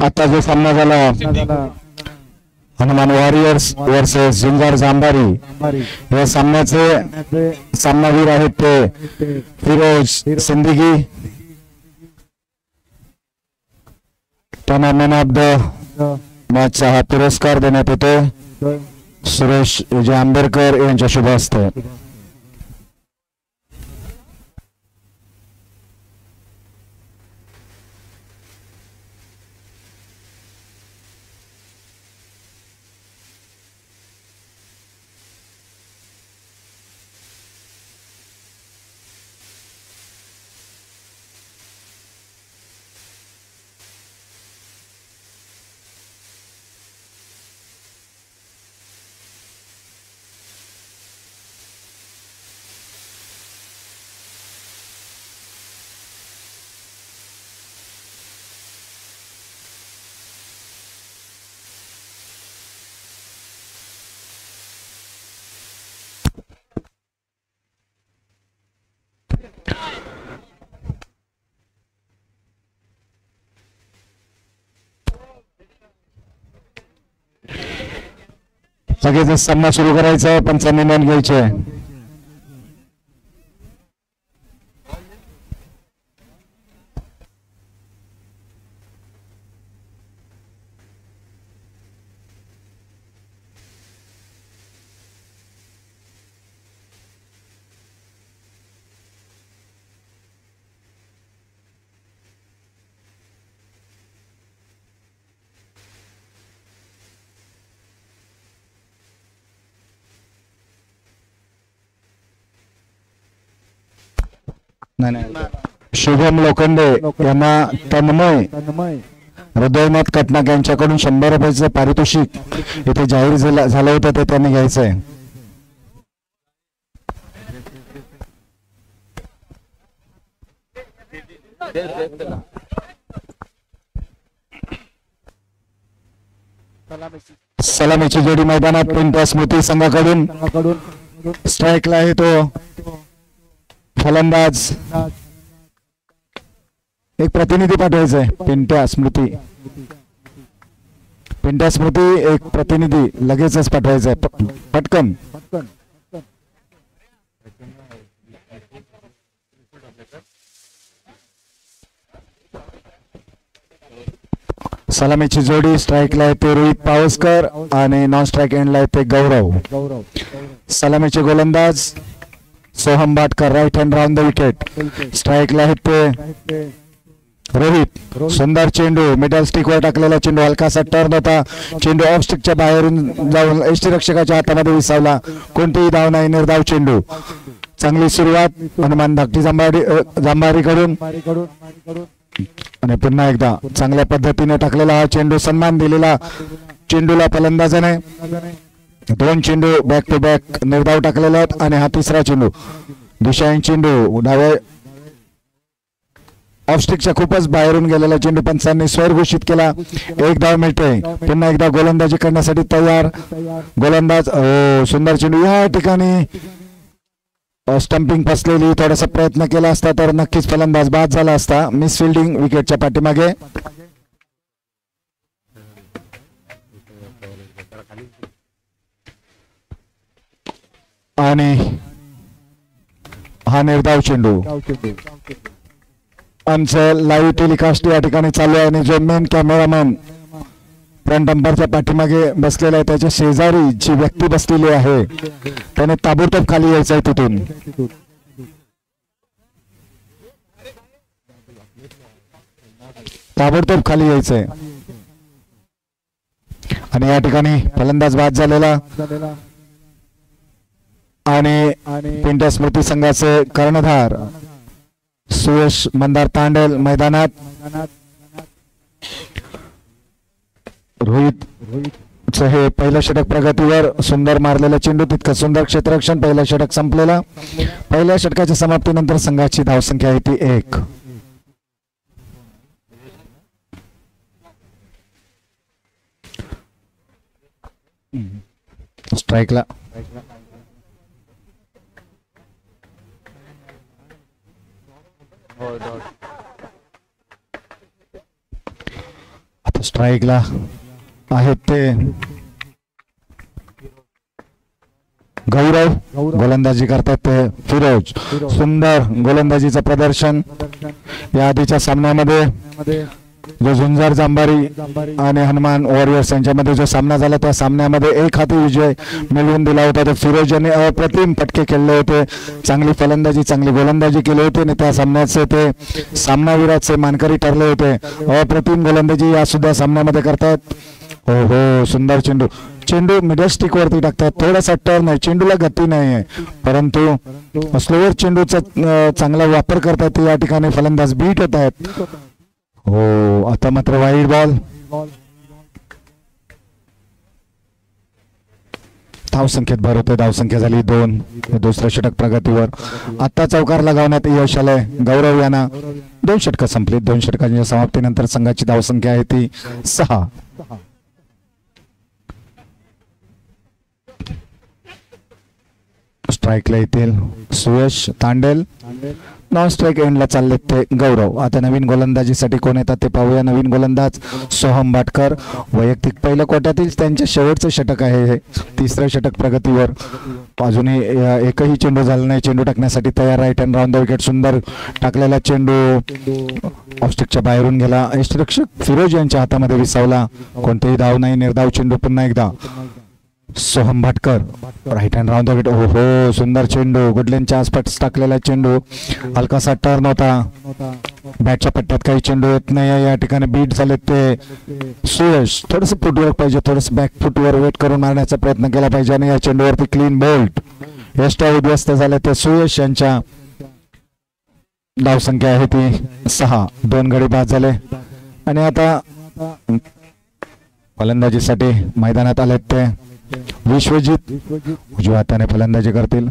B: आता जो सामना झाला हनुमान वॉरियर्स वर्सेस झुंजार जांभारी, या सामन्याचे सामनावीर आहेत ते Firoz Sindgi. Tournament of the मॅचचा हा पुरस्कार देण्यात येतो सुरेश विजय आंबेडकर यांच्या शुभ हस्ते। लगेच सामना सुरू करायचा आहे, पंचांनी नोंद घ्यायची आहे। शुभम लोखंडे यांना तन्मय हृदयनाथ कटनाक यांच्याकडून 100 रुपयाचं पारितोषिक इथे जाहीर झालं होतं ते त्यांनी घ्यायचंय. सलामीची जोडी मैदानात पिंट्या स्मृती संघाकडून. स्ट्राईकला आहे तो फलंदाज. एक प्रतिनिधी पाठवायचा आहे. पिंट्या स्मृती एक प्रतिनिधी लगेचच पाठवायचा आहे पटकन. सलामीची जोडी स्ट्राईकला आहे ते रोहित पावसकर आणि नॉन स्ट्राईक एंडला आहे ते गौरव. सलामीचे गोलंदाज Soham Bhatkar right hand round the wicket. स्ट्राईकला आहे ते रोहित. सुंदर चेंडू मिडल स्टिक वर टाकलेला चेंडू हलकासा टर्न होता. चेंडू ऑफ स्टिकच्या बाहेरून जाऊन यष्टीरक्षकाच्या हातामध्ये विसावला. कोणतीही धाव नाही, निर्धाव चेंडू. चांगली सुरुवात हनुमान धाकटी जांभारीकडून आणि पुन्हा एकदा चांगल्या पद्धतीने टाकलेला हा चेंडू. सन्मान दिलेला चेंडूला फलंदाजाने. 2 चेंडू बॅक टू बॅक निर्धाव टाकलेले आहेत आणि हा तिसरा चेंडू दिशाहीन चेंडू डाव्या ऑफस्टिकच्या खूपच बाहेरून गेलेला चेंडू पंचांनी स्वर घोषित केला. 1 धाव मिळते. पुन्हा एकदा गोलंदाजी करण्यासाठी तयार गोलंदाज. सुंदर चेंडू. या ठिकाणी स्टंपिंग फसलेली. थोडासा प्रयत्न केला असता तर नक्कीच फलंदाज बाद झाला असता. मिस फिल्डिंग विकेटच्या पाठीमागे. आणि हा निर्धाव चेंडू. आमचं लाईव्ह टेलिकास्ट या ठिकाणी चालू आहे आणि जो मेन कॅमेरामॅन फ्रंट अंपायरच्या पाठीमागे बसलेला आहे त्याच्या शेजारी जी व्यक्ती बसलेली आहे त्याने ताबडतोब खाली यायचं आहे तिथून. ताबडतोब खाली यायचंय. आणि या ठिकाणी फलंदाज बाद झालेला आणि पिंट्या स्मृती संघाचे कर्णधार सुयश मंदार तांडेल मैदानात. रोहित हे पहिलं षटक प्रगतीवर. सुंदर मारलेला चेंडू तितकं सुंदर क्षेत्ररक्षण. पहिलं षटक संपलेला. पहिल्या षटकाच्या समाप्तीनंतर संघाची धावसंख्या आहे ती 1. स्ट्राईकला आता स्ट्राईकला आहेत ते गौरव. गोलंदाजी करतात ते फिरोज. सुंदर गोलंदाजीचं प्रदर्शन. या आधीच्या सामन्यामध्ये जो झुंजार जांभारी आणि हनुमान वॉरियर्स यांच्यामध्ये जो सामना झाला त्या सामन्यामध्ये 1 हाती विजय मिळवून दिला होता. तर फिरोज यांनी अप्रतिम फटके खेळले होते. चांगली फलंदाजी चांगली गोलंदाजी केली होती आणि त्या सामन्याचे ते सामनावीराचे मानकरी ठरले होते. अप्रतिम गोलंदाजी या सुद्धा सामन्यामध्ये करतायत. हो सुंदर चेंडू. चेंडू मिडल स्टिक वरती टाकतात. थोडासा टर्न आहे. चेंडूला गती नाही आहे परंतु स्लोअर चेंडूचा चांगला वापर करतात या ठिकाणी फलंदाज बीट होत आहेत. हो आता मात्र वाईड बॉल. धावसंख्येत भर होते. धावसंख्या झाली 2. दुसरं षटक प्रगतीवर. आता चौकार लगावण्यात यश आलंय गौरव यांना. 2 षटकं संपली. 2 षटकांच्या समाप्तीनंतर संघाची धावसंख्या आहे ती 6. स्ट्राईकला येतील सुयश तांडेल. नॉन स्ट्राईक एंडला चालले ते गौरव. आता नवीन गोलंदाजीसाठी कोण येतात ते पाहूया. नवीन गोलंदाज सोहम भाटकर. वैयक्तिक पहिल्या कोट्यातील त्यांचे शेवटचं षटक आहे हे. 3रं षटक प्रगतीवर. अजूनही एकही चेंडू झाला नाही. चेंडू टाकण्यासाठी तयार. Right hand round the wicket. सुंदर टाकलेला चेंडू ऑफस्टिकच्या बाहेरून गेला. यष्टीरक्षक फिरोज यांच्या हातामध्ये विसावला. कोणतेही धाव नाही. निर्धाव चेंडू. पुन्हा एकदा Soham Bhatkar right hand round the wicket. हो सुंदर चेंडू. गुडलेनच्या आसपास टाकलेला चेंडू. हलकासा टर्न होता. बॅटच्या पट्ट्यात काही चेंडू येत नाही. या ठिकाणी बीट झाले ते सुयश. थोडस फुटवर्क पाहिजे. थोडस बॅक फुटवर वेट करून मारण्याचा प्रयत्न केला पाहिजे आणि या चेंडूवरती क्लीन बोल्ट. यष्टा उद्ध्वस्त झाले ते सुयश यांच्या धावसंख्या आहे ती 6. 2 गडी बाद झाले आणि आता फलंदाजीसाठी मैदानात आलेत ते विश्वजित. उजव्या हाताने फलंदाजी करतील.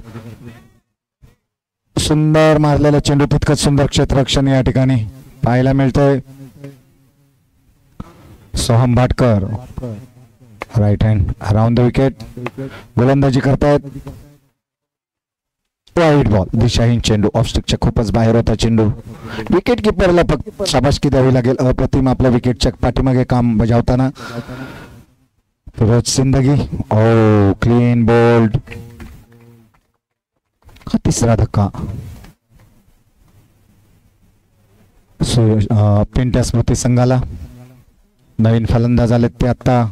B: सुंदर मारलेला चेंडू, तितकंच सुंदर क्षेत्ररक्षण या ठिकाणी पाहायला मिळतंय. Soham Bhatkar right hand around the wicket गोलंदाजी करतायत. वाईट बॉल, दिशाहीन चेंडू, ऑफस्टिकच्या खूपच बाहेर होता चेंडू. विकेट किपरला फक्त शाबासकी द्यावी लागेल. अप्रतिम आपल्या विकेटच्या पाठीमागे काम बजावताना. फिरोज सिंदगी ओ क्लीन बोल्ड. हा तिसरा धक्का. पिंट्या स्मृती संघाला नवीन फलंदाज आलेत ते आता.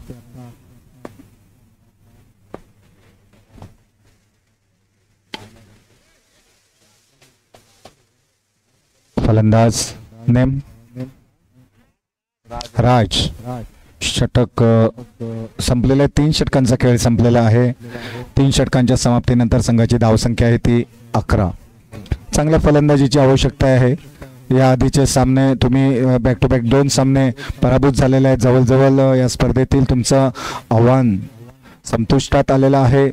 B: फलंदाज नेम राज. षटक संपलेले, 3 षटकांचा खेळ संपलेला आहे. 3 षटकांच्या समाप्तीनंतर संघाची धावसंख्या आहे ती 11. चांगल्या फलंदाजीची आवश्यकता आहे. या आधीचे सामने तुम्ही बॅक टू बॅक 2 सामने पराभूत झालेले आहेत. जवळजवळ या स्पर्धेतील तुमचं आव्हान संपुष्टात आलेलं आहे.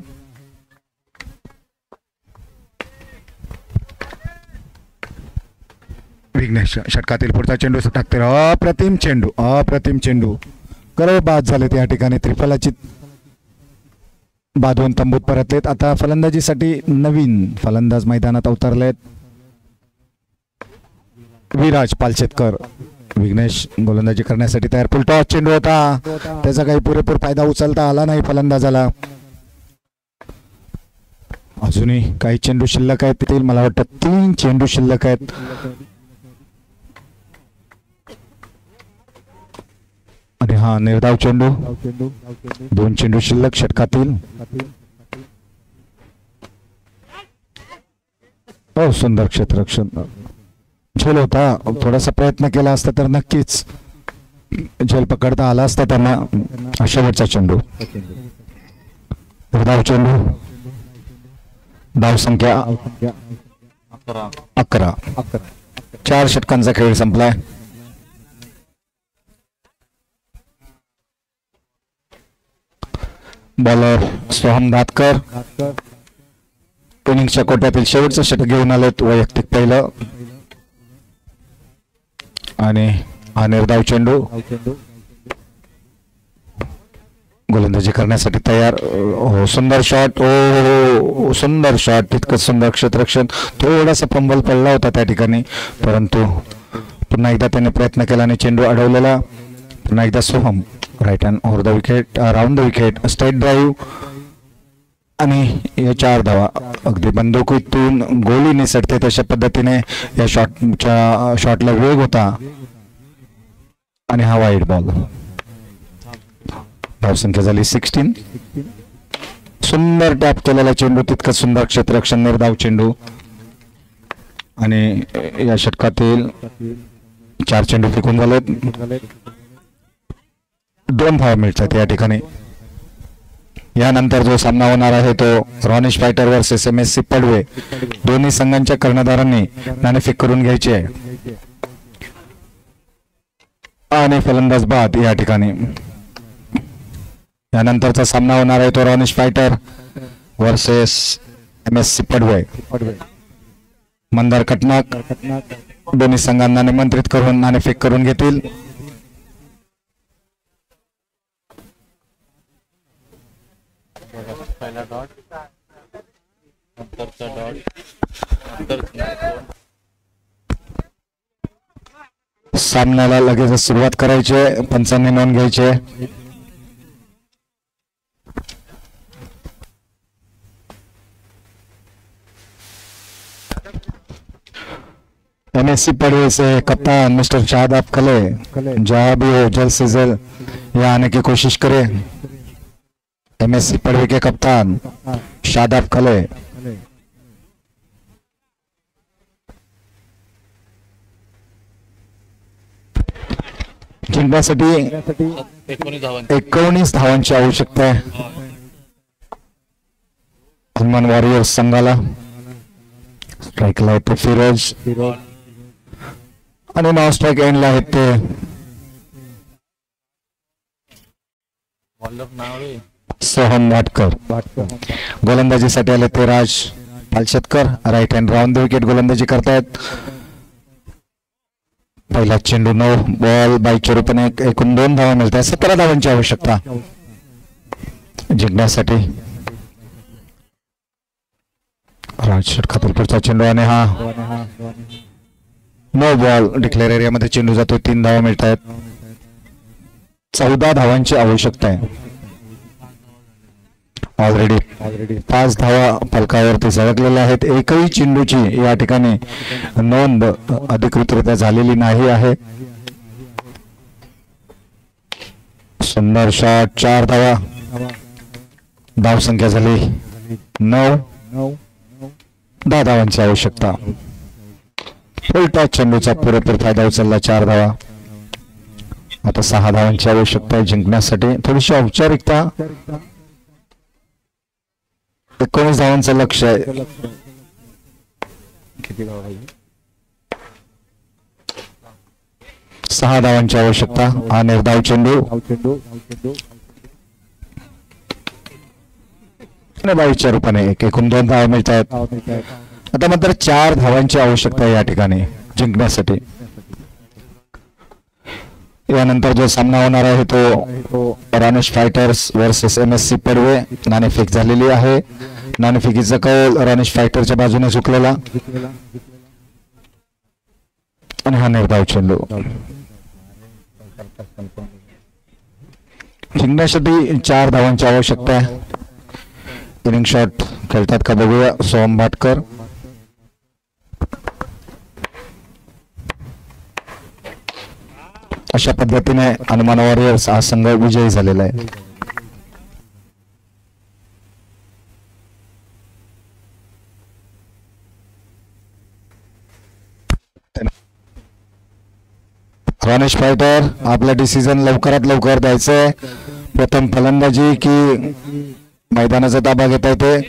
B: विघ्नेश षटकातील पुढचा चेंडू टाकते. अप्रतिम चेंडू, अप्रतिम चेंडू. गर्व बाद झालेत या ठिकाणी. त्रिफलाची बांधून तंबूत परतलेत. आता फलंदाजीसाठी नवीन फलंदाज मैदानात अवतरलेत. विराज पालशेतकर. विघ्नेश गोलंदाजी करण्यासाठी तयार. फुलटॉस चेंडू होता, त्याचा काही पुरेपूर फायदा उचलता आला नाही फलंदाजाला. अजूनही काही चेंडू शिल्लक आहेत तिथे. मला वाटतं 3 चेंडू शिल्लक आहेत. आणि हा निर्धाव चेंडू. 2 चेंडू शिल्लक षटकातील. हो, सुंदर क्षेत्ररक्षण. झेल होता, थोडासा प्रयत्न केला असता तर नक्कीच झेल पकडता आला असता त्यांना. शेवटचा चेंडू, निर्धाव चेंडू. धाव संख्या 11. 4 षटकांचा खेळ संपलाय. बॉलर सोहम भाटकर इनिंगच्या कोट्यातील शेवटचं षटक घेऊन आलेत, वैयक्तिक पहिलं. आणि हा निर्धाव चेंडू गोलंदाजी करण्यासाठी तयार. सुंदर शॉट. ओ सुंदर शॉट, तितकंच सुंदर क्षेत्ररक्षण. थोडासा फंबल पडला होता त्या ठिकाणी, परंतु पुन्हा एकदा त्याने प्रयत्न केला आणि चेंडू अडवलेला. पुन्हा एकदा Soham right hand over the wicket, round the wicket, straight drive. आणि या 4 धावा अगदी बंदुकीतून गोली निसटते तशा पद्धतीने या शॉटला वेग होता. आणि हा वाईड बॉल. धावसंख्या झाली 16. सुंदर टॅप केलेला चेंडू, तितकं सुंदर क्षेत्ररक्षण, निर्धाव चेंडू. आणि या षटकातील 4 चेंडू फेकून झालेत. 2 धावा मिळतात या ठिकाणी. यानंतर जो सामना होणार आहे तो Ronish fighter versus MSC Padve. दोन्ही संघांच्या कर्णधारांनी नाणेफेक करून घ्यायची आहे. आणि फलंदाज बाद या ठिकाणी. यानंतरचा सामना होणार आहे तो Ronish fighter versus MSC Padve. Mandar Katnak दोन्ही संघांना निमंत्रित करून नाणेफेक करून घेतील.
F: पहिला डॉट, नंतरचा डॉट,
B: सामन्याला लगेच सुरुवात करायची आहे. पंचांनी नोंद घ्यायची आहे. MSC पड़वे से कप्तान मिस्टर शादाब खले, जहाँ भी हो जल्द से जल्द यहाँ आने की कोशिश करें. MSC पड़वे के कप्तान शादाब खले. जिंकण्यासाठी 19 धावांची आवश्यकता आहे हनुमान वॉरियर्स संघाला. स्ट्राईकला येतो फिरोज. आणि नॉन स्ट्राईक एंडला आहेत ते सोहम भाटकर. गोलंदाजीसाठी आले ते Raj Palshetkar. Right hand round the wicket गोलंदाजी करतायत. पहिला चेंडू 9 बॉल 22 रूपयाने एकूण 2 धावा मिळत आहे. 17 धावांची आवश्यकता जिंकण्यासाठी. राजशेठ खातरपूरचा चेंडू आणि हा 9 बॉल डिक्लेअर एरियामध्ये चेंडू जातो. 3 धावा मिळत आहेत. 14 धावांची आवश्यकता आहे. ऑलरेडी 5 धावा फलकावरती झळकलेल्या आहेत. एकही चेंडूची या ठिकाणी नोंद अधिकृतरित्या झालेली नाही आहे. सुंदर शॉट. 4 धावा. धावसंख्या झाली 9. 10 धावांची आवश्यकता. फुल टॉस चेंडूचा पुरेपूर फायदा उचलला. 4 धावा. आता 6 धावांची आवश्यकता आहे जिंकण्यासाठी. थोडीशी औपचारिकता. 19 धावांचं लक्ष आहे. 6 धावांची आवश्यकता. हा निर्धाव चेंडू 22 रूपयाने एकूण 2 धावा मिळत आहेत. आता मात्र 4 धावांची आवश्यकता आहे या ठिकाणी जिंकण्यासाठी. यानंतर जो सामना होणार आहे तो रानेश फायटर्स वर्सेस MSC पडवे. नाणेफेक झालेली आहे. नाणेफेकीचा कौल रानेश फायटरच्या बाजूने झुकलेला आणि हा निर्धाव चेंडू. जिंकण्यासाठी 4 धावांची आवश्यकता आहे. इनिंग शॉट खेळतात का बघूया. सोहम भाटकर. अशा पद्धतीने हनुमान वॉरियर्स हा संघ विजयी झालेला आहे. रानेश फायटर आपला डिसिजन लवकरात लवकर द्यायचंय. प्रथम फलंदाजी की मैदानाचा ताबा घेता येते.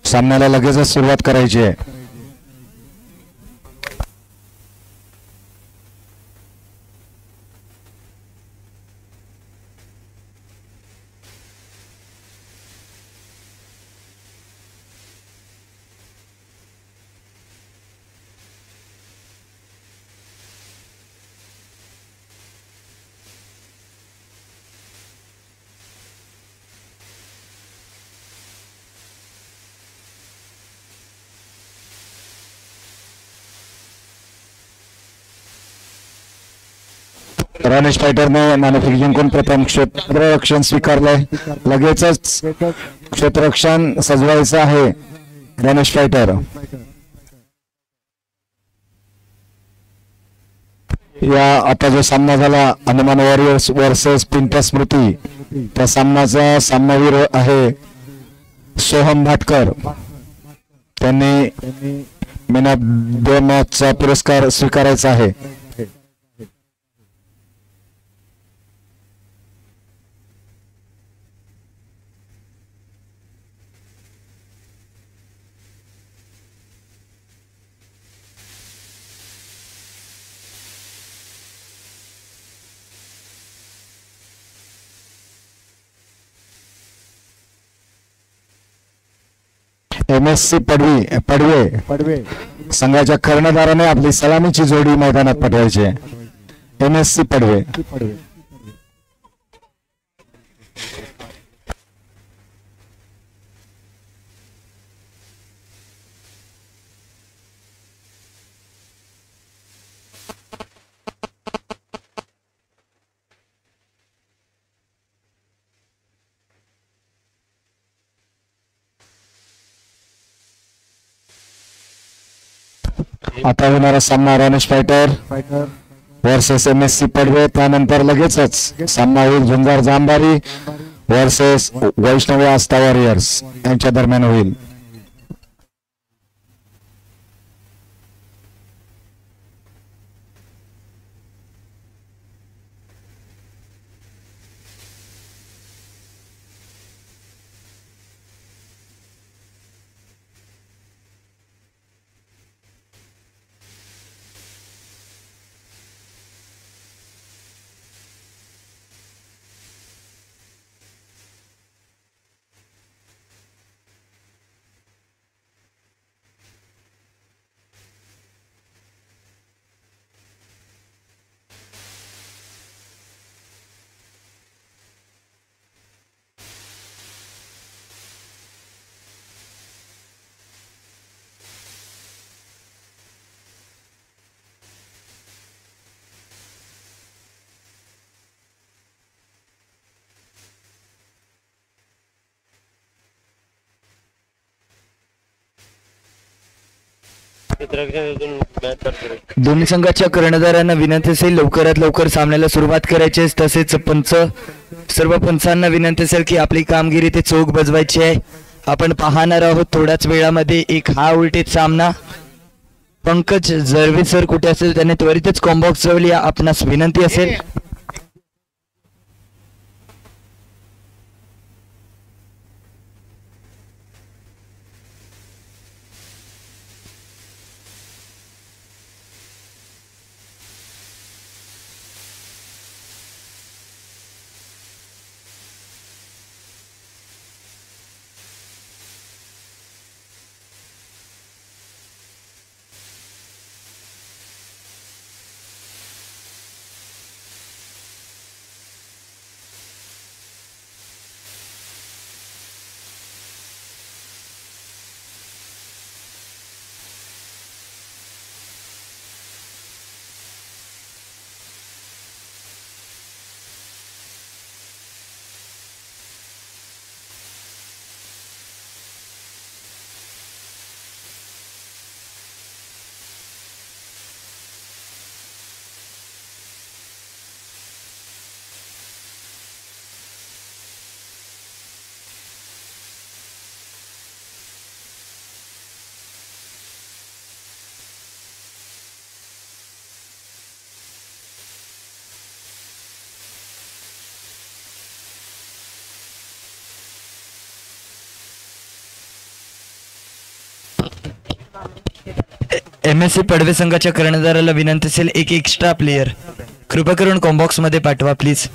B: सामन्याला लगेचच सुरुवात करायची आहे. रानेश फायटरने नाणेफेक जिंकून प्रथम क्षेत्ररक्षण स्वीकारलंय. लगेचच क्षेत्ररक्षण सजवायचं आहे रानेश फायटर. या आता जो सामना झाला हनुमान वॉरियर्स वर्सेस पिंट्या स्मृती, त्या सामनाचा सामनावीर आहे सोहम भाटकर. त्यांनी मॅन ऑफ द मॅचचा पुरस्कार स्वीकारायचा आहे. MSC पडवे संघाच्या कर्णधाराने आपली सलामीची जोडी मैदानात पाठवायची आहे. MSC पडवे. आता होणारा सामना रानेश फायटर वर्सेस MSC पडवे. त्यानंतर लगेचच सामना होईल झुंजार जांभारी वर्सेस वैष्णवी आस्था वॉरियर्स यांच्या दरम्यान होईल.
A: दोन्ही संघाच्या कर्णधारांना विनंती असेल लवकरात लवकर सामन्याला सुरुवात करायची आहे. तसेच सर्व पंचांना विनंती असेल की आपली कामगिरी ते चोख बजवायची आहे. आपण पाहणार आहोत थोड्याच वेळामध्ये एक हा उलटीत सामना. पंकज जर्वे सर कुठे असेल त्याने त्वरितच कॉम्बॉक्स जवळ या आपणास विनंती असेल. MSC पडवे संघाच्या कर्णधाराला विनंती असेल एक एक्स्ट्रा प्लेयर कृपा करून कॉम्बॉक्स मध्ये पाठवा प्लीज.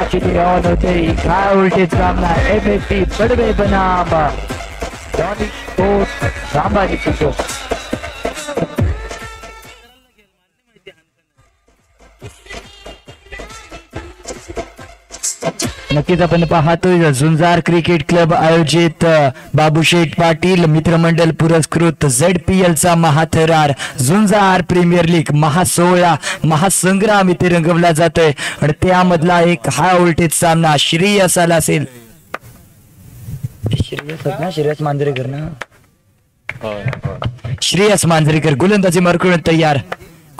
A: काय उलटे सामना MSC पडवे बनाम रॉनिश स्पोर्ट्स सांभारी संघ. नक्कीच आपण पाहतोय झुंजार क्रिकेट क्लब आयोजित बाबूशेठ पाटील मित्रमंडळ पुरस्कृत ZPL चा महाथरार झुंजार प्रीमियर लीग महासोहळा महासंग्राम इथे रंगवला जातोय आणि त्यामधला एक हा उलटेच सामना श्रेयस आला असेल. श्रेयस मांजरेकर ना श्रेयस मांजरेकर गोलंदाजी मार्कून तयार.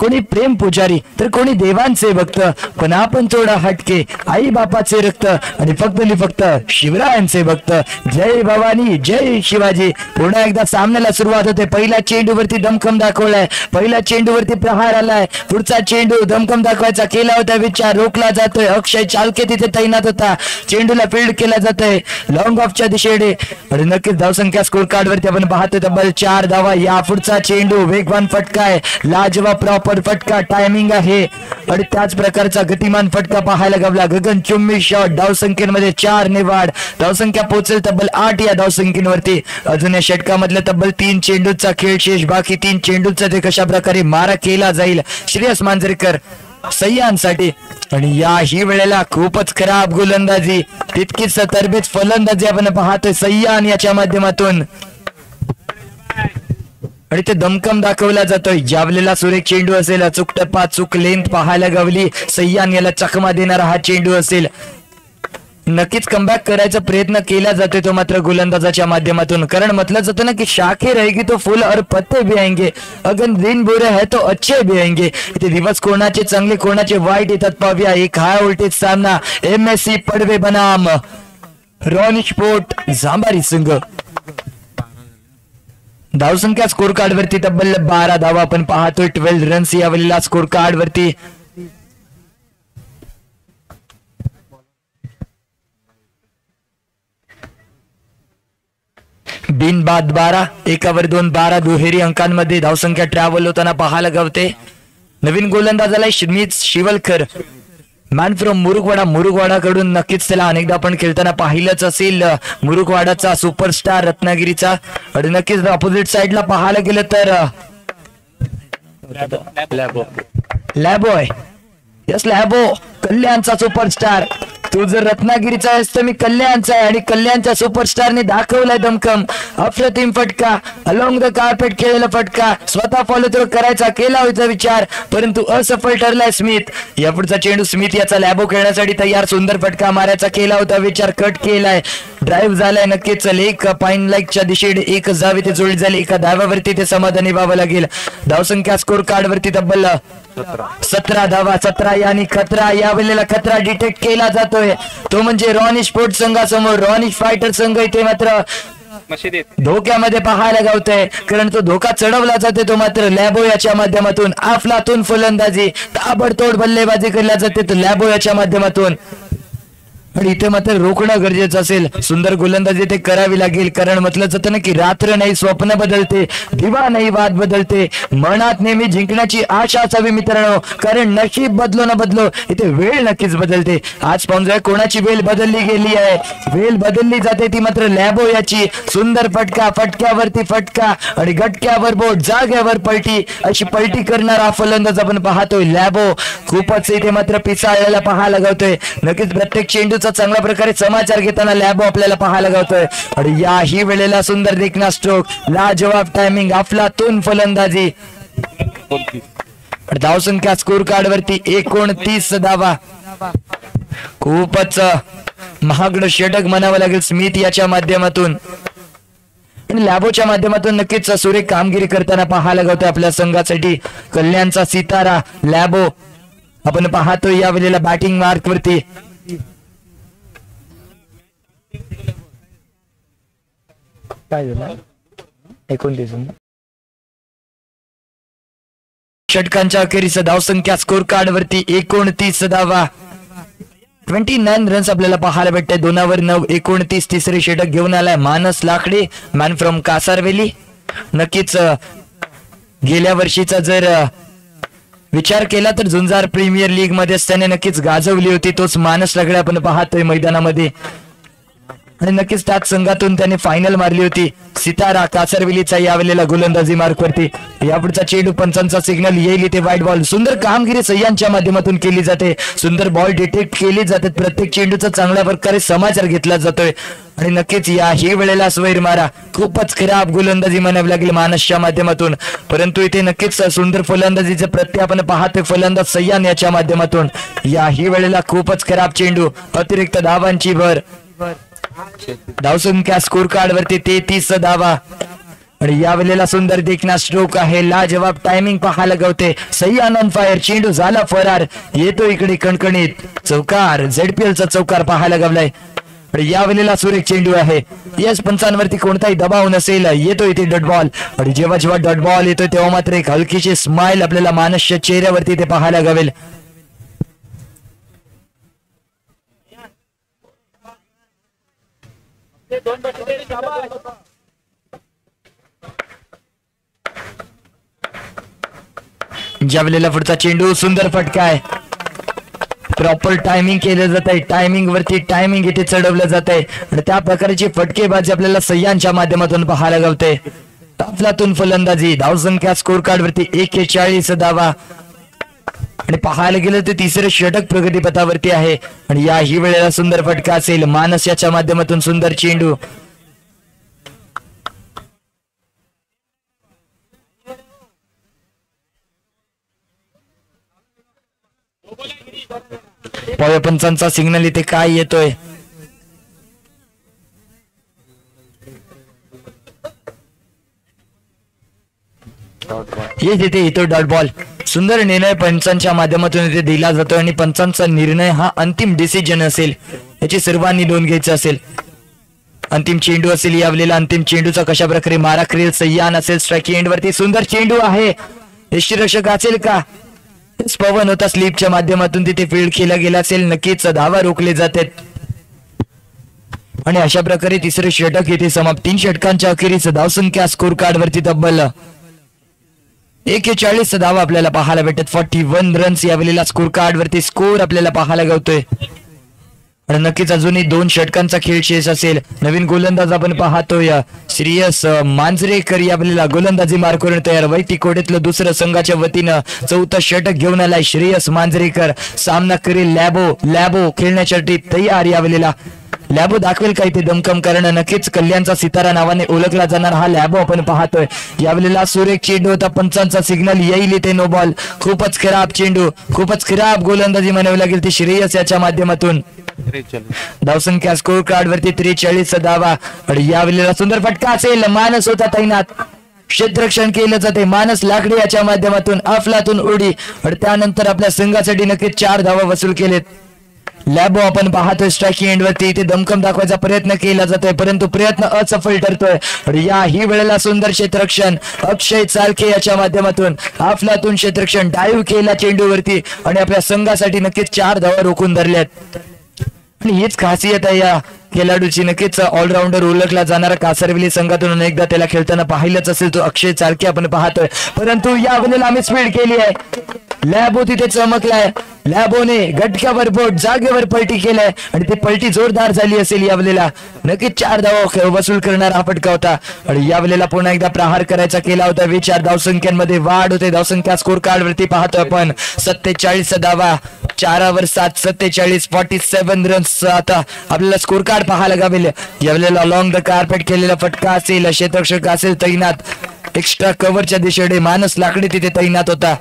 A: कोणी प्रेम पुजारी तर कोणी देवांचे भक्त पण आपण थोडा हटके आई बापाचे रक्त आणि फक्त शिवरायांचे भक्त. जय भवानी जय शिवाजी. पुन्हा एकदा सामन्याला सुरुवात होते. पहिल्या चेंडूवरती दमखम दाखवलाय. पहिल्या चेंडूवरती प्रहार आलाय. पुढचा चेंडू दमखम दाखवायचा केला होता विचार रोखला जातोय. अक्षय चालके तिथे तैनात होता. चेंडूला फील्ड केला जातोय लॉंग ऑफच्या दिशेने आणि नक्कीच धावसंख्या स्कोर कार्ड वरती आपण पाहतोय तब्बल 4 धावा. या पुढचा चेंडू वेगवान फटका आहे. लाजवाब प्रॉपर फटका टायमिंग आहे आणि त्याच प्रकारचा गतिमान फटका पाहायला गावला. गगनचुंबी शॉट. धावसंख्येमध्ये 4 ने वाढ. धावसंख्या पोहोचेल तब्बल 8 या धावसंख्येवरती. अजून या षटकामधलं तब्बल 3 चेंडूचा खेळ शेष बाकी. 3 चेंडूचा ते कशा प्रकारे मारा केला जाईल श्रेयस मांजरेकर सह्यांसाठी. आणि याही वेळेला खूपच खराब गोलंदाजी तितकीच तरबेज फलंदाजी आपण पाहतोय सह्यान याच्या माध्यमातून आणि ते दमकम दाखवला जातोय. जावलेला सुरेख चेंडू असेल. अचूक टप्पा चूक लेंथ पाहायला गावली. सह्यान याला चकमा देणारा हा चेंडू असेल. नक्कीच कमबॅक करायचा प्रयत्न केला जातोय तो मात्र गोलंदाजाच्या माध्यमातून. कारण म्हटलं जातं ना की शाखे रहेगी तो फुल और पत्ते भी आएंगे अगर दिन बुरे है तो अच्छे भी आएंगे. इथे दिवस कोणाचे चांगले कोणाचे वाईट येतात पाहूया. एक हा उलटेच सामना MSC पडवे बनाम रॉनिश स्पोर्ट सांभारी संघ. धावसंख्या स्कोर कार्ड वरती तब्बल 12 धावा आपण पाहतोय. 12 रन्स यावेळेला स्कोर कार्ड वरती. बिनबाद 12 एकावर 2 12 दुहेरी अंकांमध्ये धावसंख्या ट्रॅव्हल होताना पाहायला गावते. नवीन गोलंदाजाला स्मित शिवलकर मॅन फ्रॉम मुरुगवाडा कडून नक्कीच त्याला अनेकदा आपण खेळताना पाहिलंच असेल. मुरुगवाडाचा सुपरस्टार रत्नागिरीचा आणि नक्कीच ऑपोजिट साइडला पाहायला गेलं तर लॅबो आहे. यस लॅबो कल्याणचा सुपरस्टार. तू जर रत्नागिरीचा आहेस तर मी कल्याणचा आहे आणि कल्याणच्या सुपरस्टारने दाखवलाय दमखम. अप्रतिम फटका अलॉंग द कार्पेट खेळलेला फटका. स्वतः फॉलो थ्रो करायचा केला होता विचार परंतु असफल ठरलाय स्मिथ. या पुढचा चेंडू स्मिथ याचा लॅबो खेळण्यासाठी तयार. सुंदर फटका मारायचा केला होता विचार कट केलाय. ड्राईव्ह झालाय नक्कीच. एक पाईन लाईकच्या दिशेने एक जावे ते जोडी झाली. एका धाव्यावरती ते समाधानी व्हावं लागेल. धावसंख्या स्कोर कार्ड वरती तब्बल 17 धावा. 17 यानी खतरा. यावेळेला खतरा डिटेक्ट केला जातोय तो म्हणजे रॉनिश स्पोर्ट्स संघासमोर. रॉनिश फायटर संघ इथे मात्र धोक्यामध्ये पाहायला गावतोय कारण तो धोका चढवला जाते तो मात्र लॅबो याच्या माध्यमातून. अफलातून फलंदाजी ताबडतोड बल्लेबाजी केल्या जाते तो लॅबो याच्या माध्यमातून आणि इथे मात्र रोखणं गरजेचं असेल. सुंदर गोलंदाजी ते करावी लागेल कारण म्हटलं जातं ना की रात्र नाही स्वप्न बदलते दिवा नाही वाद बदलते. मनात नेहमी जिंकण्याची आशा असावी मित्रांनो कारण नशीब बदलो ना बदलो इथे वेळ नक्कीच बदलते. आज पाहूया कोणाची वेळ बदलली गेली आहे. वेळ बदलली जाते ती मात्र लॅबो याची. सुंदर फटका फटक्यावरती फटका आणि गटक्यावर बोट जाग्यावर पलटी अशी पलटी करणारा फलंदाज आपण पाहतोय लॅबो. खूपच इथे मात्र पिसाळलेला पाहायला गावतोय. नक्कीच प्रत्येक चेंडू चांगल्या प्रकारे समाचार घेताना लॅबो आपल्याला पाहायला गावतोय आणि याही वेळेला सुंदर देखना स्ट्रोक लाजवाब टायमिंग अफलातून फलंदाजी. धावसंख्या स्कोर कार्ड वरती 29 धावा. खूपच महागड षटक म्हणावं लागेल स्मिथ याच्या माध्यमातून आणि लॅबोच्या माध्यमातून नक्कीच सुरेख कामगिरी करताना पाहायला गावतोय आपल्या संघासाठी. कल्याणचा सितारा लॅबो आपण पाहतोय या वेळेला बॅटिंग मार्क वरती. काय झालं 29 षटकांच्या अखेरीस धावसंख्या स्कोर कार्ड वरती 29 धावा. 29 रन्स आपल्याला पाहायला भेटते. 2 9 29. तिसरे षटक घेऊन आलाय मानस लाकडे मॅन फ्रॉम कासारवेली. नक्कीच गेल्या वर्षीचा जर विचार केला तर झुंजार प्रीमियर लीग मध्ये त्याने नक्कीच गाजवली होती. तोच मानस रगडे आपण पाहतोय मैदानामध्ये आणि नक्कीच त्याच संघातून त्याने फायनल मारली होती. सितारा कासरविलीचा यावेळेला गोलंदाजी मार्कवरती. यापुढचा चेंडू पंचांचा सिग्नल येईल इथे वाईट बॉल. सुंदर कामगिरी सह्यांच्या माध्यमातून केली जाते. सुंदर बॉल डिटेक्ट केली जातात. प्रत्येक चेंडूचा चांगल्या प्रकारे समाचार घेतला जातोय आणि नक्कीच याही वेळेला स्वैर मारा खूपच खराब गोलंदाजी म्हणावी लागेल मानसच्या माध्यमातून. परंतु इथे नक्कीच सुंदर फलंदाजीचे प्रत्यय आपण पाहतोय फलंदाज सह्यान याच्या माध्यमातून. याही वेळेला खूपच खराब चेंडू. अतिरिक्त धावांची भर. धावसंख्या स्कोर कार्ड वरती 33 धावा आणि यावेळेला सुंदर देखना स्ट्रोक आहे. लाजवाब टायमिंग पाहायला गवते. सह्यान ऑन फायर. चेंडू झाला फरार. येतो इकडे कणकणीत चौकार. ZPL चा चौकार पाहायला गवलाय. यावेळेला सुरेख चेंडू आहे. यस पंचांवरती कोणताही दबाव नसेल. येतो इथे डॉट बॉल आणि जेव्हा जेव्हा डॉट बॉल येतो तेव्हा मात्र एक हलकीशी स्माइल आपल्याला मानसच्या चेहऱ्यावरती ते पाहायला गवेल. ज्यावेळेला पुढचा चेंडू सुंदर फटका आहे. प्रॉपर टायमिंग केलं जात आहे. टायमिंग वरती टायमिंग इथे चढवलं जात आहे आणि त्या प्रकारची फटकेबाजी आपल्याला सह्यांच्या माध्यमातून पाहायला गवते. अफलातून फलंदाजी. धावसंख्या स्कोर कार्ड वरती 41 धावा आणि पाहायला गेलं तर तिसरे षटक प्रगतीपथावरती आहे आणि याही वेळेला सुंदर फटका असेल मानस याच्या माध्यमातून. सुंदर चेंडू. पाव्या पंचांचा सिग्नल इथे काय येतोय. येते इथे डॉट बॉल. सुंदर निर्णय पंचांच्या माध्यमातून इथे दिला जातो आणि पंचांचा निर्णय हा अंतिम डिसिजन असेल. याची सर्वांनी नोंद घ्यायची असेल. अंतिम चेंडू असेल यावेळेला. अंतिम चेंडूचा कशा प्रकारे मारा करेल सह्यान असेल. स्ट्राइकिंग एंड वरती सुंदर चेंडू आहे. यष्टीरक्षक असेल का. पवन होता स्लीपच्या माध्यमातून तिथे फील्ड केला गेला असेल. नक्कीच धावा रोखले जातात आणि अशा प्रकारे तिसरे षटक इथे समाप्त. 3 षटकांच्या अखेरीस धावसंख्या स्कोर कार्ड वरती तब्बल 41 धावा आपल्याला पाहायला भेटत. 41 रन्स यावेळेला स्कोर कार्ड वरती स्कोर आपल्याला पाहायला गवतोय आणि नक्कीच अजूनही 2 षटकांचा खेळ शेष असेल. नवीन गोलंदाज आपण पाहतोय श्रेयस मांजरेकर यावेळेला गोलंदाजी मार्क करून तयार. वैती कोडेतलं दुसरं संघाच्या वतीनं 4थं षटक घेऊन आलाय श्रेयस मांजरेकर. सामना करेल लॅबो खेळण्यासाठी तयार. यावेळेला लॅबो दाखवेल का इथे दमकम करणं. नक्कीच कल्याणचा सितारा नावाने ओळखला जाणार हा लॅबो आपण पाहतोय. यावेळेला सुरेख चेंडू होता. पंचांचा सिग्नल येईल इथे नो बॉल. खूपच खराब चेंडू. खूपच खराब गोलंदाजी म्हणावी लागेल ती श्रेयस याच्या माध्यमातून. धावसंख्या स्कोर कार्ड वरती 43 धावा आणि यावेळेला सुंदर फटका असेल. मानस होता तैनात. क्षेत्ररक्षण केलं जाते मानस लाकडे याच्या माध्यमातून. अफलातून उडी आणि त्यानंतर आपल्या संघासाठी नक्कीच 4 धावा वसूल केलेत. लॅबो आपण पाहतोय स्ट्राइकिंग एंड वरती. इथे दमकम दाखवायचा प्रयत्न केला जातोय परंतु प्रयत्न असफल ठरतोय. आणि याही वेळेला सुंदर क्षेत्ररक्षण अक्षय चालके याच्या माध्यमातून. अफलातून क्षेत्ररक्षण डाईव्ह केला चेंडूवरती आणि आपल्या संघासाठी नक्कीच 4 धावा रोखून धरल्यात आणि हीच खासियत आहे या खेळाडूची. नक्कीच ऑलराऊंडर ओळखला जाणारा कासरविली संघातून अनेकदा त्याला खेळताना पाहिलंच असेल तो अक्षय चालके आपण पाहतोय. परंतु या वेळेला आम्ही स्पीड केली आहे. लॅबो तिथे चमकलाय. लॅबोने गटक्यावर बोट जागेवर पलटी केलाय आणि ती पलटी जोरदार झाली असेल. यावेळेला नक्कीच 4 धावा वसूल करणारा हा फटका होता आणि यावेळेला पुन्हा एकदा प्रहार करायचा केला होता. 4 धावसंख्यांमध्ये वाढ होते. धावसंख्या स्कोर कार्ड वरती पाहतोय आपण 47 धावा 4वर 7 47 47 रन्स आता आपल्याला स्कोर कार्ड पाहायला गावेल. यावेळेला अलॉंग द कार्पेट केलेला फटका असेल. क्षेत्ररक्षक असेल तैनात. एक्स्ट्रा कव्हरच्या दिशेने मानस लाकडे तिथे तैनात होता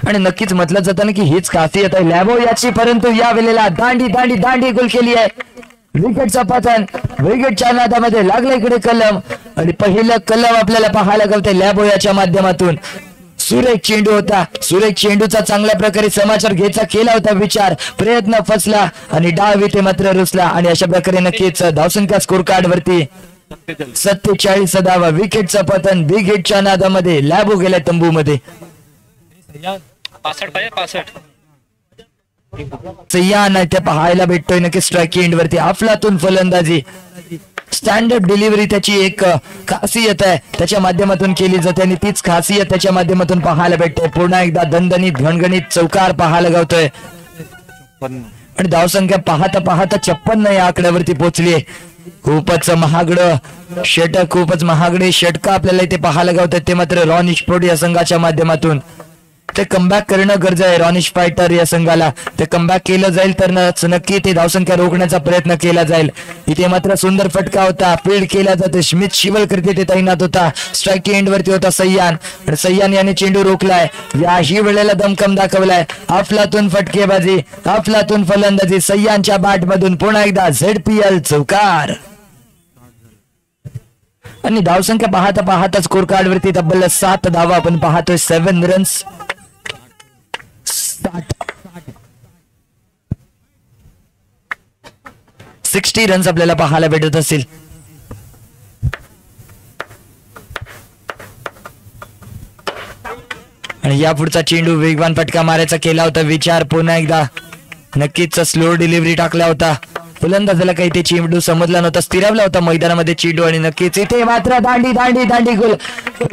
A: आणि नक्कीच म्हटलं जातं ना की हीच खासियत आहे लॅबो याची. परंतु या वेळेला दांडी गोल केली आहे. विकेटचा पतन. विकेटच्या नादामध्ये लागला इकडे कलम आणि पहिलं कलम आपल्याला पाहायला गवते लॅबो याच्या माध्यमातून. सुरेख चेंडू होता. सुरेख चेंडूचा चांगल्या प्रकारे समाचार घ्यायचा केला होता विचार. प्रयत्न फसला आणि डाव इथे मात्र रुसला आणि अशा प्रकारे नक्कीच धावसंख्या स्कोर कार्ड वरती 47 धावा. विकेटचा पतन. बिग हिटच्या नादामध्ये लॅबो गेलाय तंबूमध्ये.
F: 65
A: सह्यान ते पाहायला भेटतोय नक्की स्ट्राइक एंड वरती. अफलातून फलंदाजी. स्टँडर्ड डिलिव्हरी त्याची एक खासियत आहे, त्याच्या माध्यमातून केली जाते आणि तीच खासियत त्याच्या माध्यमातून पाहायला भेटते. पुन्हा एकदा दणदणीत घणघणीत चौकार पाहायला गावतोय आणि धावसंख्या पाहता पाहता 56 या आकड्यावरती पोहोचली. खूपच महागडं षटक, खूपच महागडे षटक आपल्याला इथे पाहायला गावतात. ते मात्र रॉनिश प्रोड या संघाच्या माध्यमातून ते कमबॅक करणं गरज आहे. रॉनिश फायटर या संघाला ते कमबॅक केलं जाईल तर नक्की ते धावसंख्या रोखण्याचा प्रयत्न केला जाईल. इथे मात्र सुंदर फटका होता, फील्ड केला जातो. स्मिथ शिवलकर तिथे तैनात होता. स्ट्राईक एंड वरती होता सय्यान, आणि सय्यान याने चेंडू रोखलाय. याही वेळेला दमकम दाखवलाय. अफलातून फटकेबाजी, अफलातून फलंदाजी सय्यानच्या बॅट मधून पुन्हा एकदा ZPL चौकार. आणि धावसंख्या पाहता पाहता स्कोर कार्ड वरती तब्बल 7 धावा आपण पाहतोय. 7 रन्स 60 रन्स आपल्याला पाहायला भेटत असतील. आणि या पुढचा चेंडू वेगवान फटका मारायचा केला होता विचार. पुन्हा एकदा नक्कीच स्लो डिलिव्हरी टाकला होता. फलंदाजाला काही ते चेंडू समजला नव्हता, स्थिरावला होता मैदानामध्ये चेंडू आणि नक्कीच इथे मात्र दांडी दांडी दांडी गोल.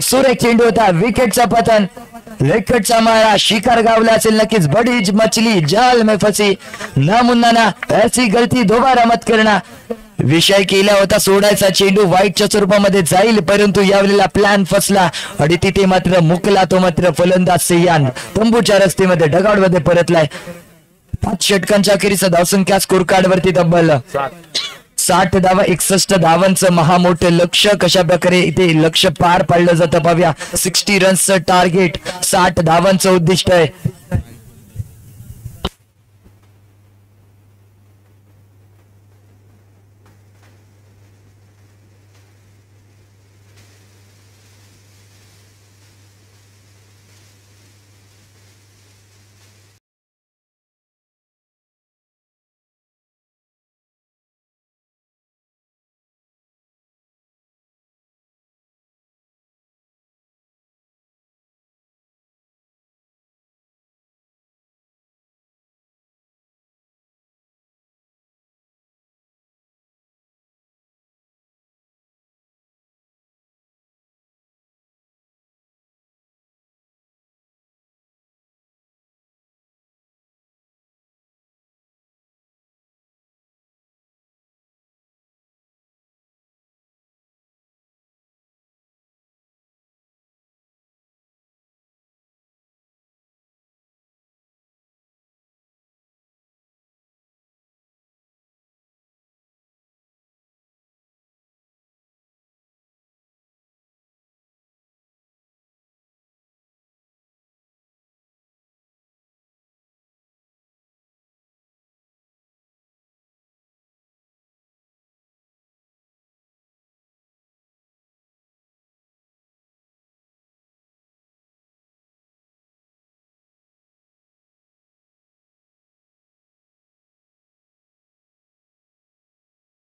A: सुरेख चेंडू होता. विकेटचा पतन, विकेटचा मारा, शिकार गावला असेल नक्कीच. बडी मछली जाल में फसी, ना मुन्ना ना ऐसी गलती दोबारा मत करना. विषय केला होता सोडायचा, चेंडू वाईटच्या स्वरूपामध्ये जाईल, परंतु यावेळेला प्लॅन फसला आणि तिथे मात्र मुकला तो मात्र फलंदाज सय्यान तंबूच्या रस्त्यामध्ये डगावमध्ये परतलाय. 5 षटकांच्या अखेरीचा धावसंख्या स्कोर कार्ड वरती तब्बल 60 धावा, 61 धावांचं महामोठं लक्ष्य. कशा प्रकारे इथे लक्ष्य पार पाडलं जातं पाहूया. 60 रन्सचं टार्गेट, 60 धावांचं उद्दिष्ट आहे.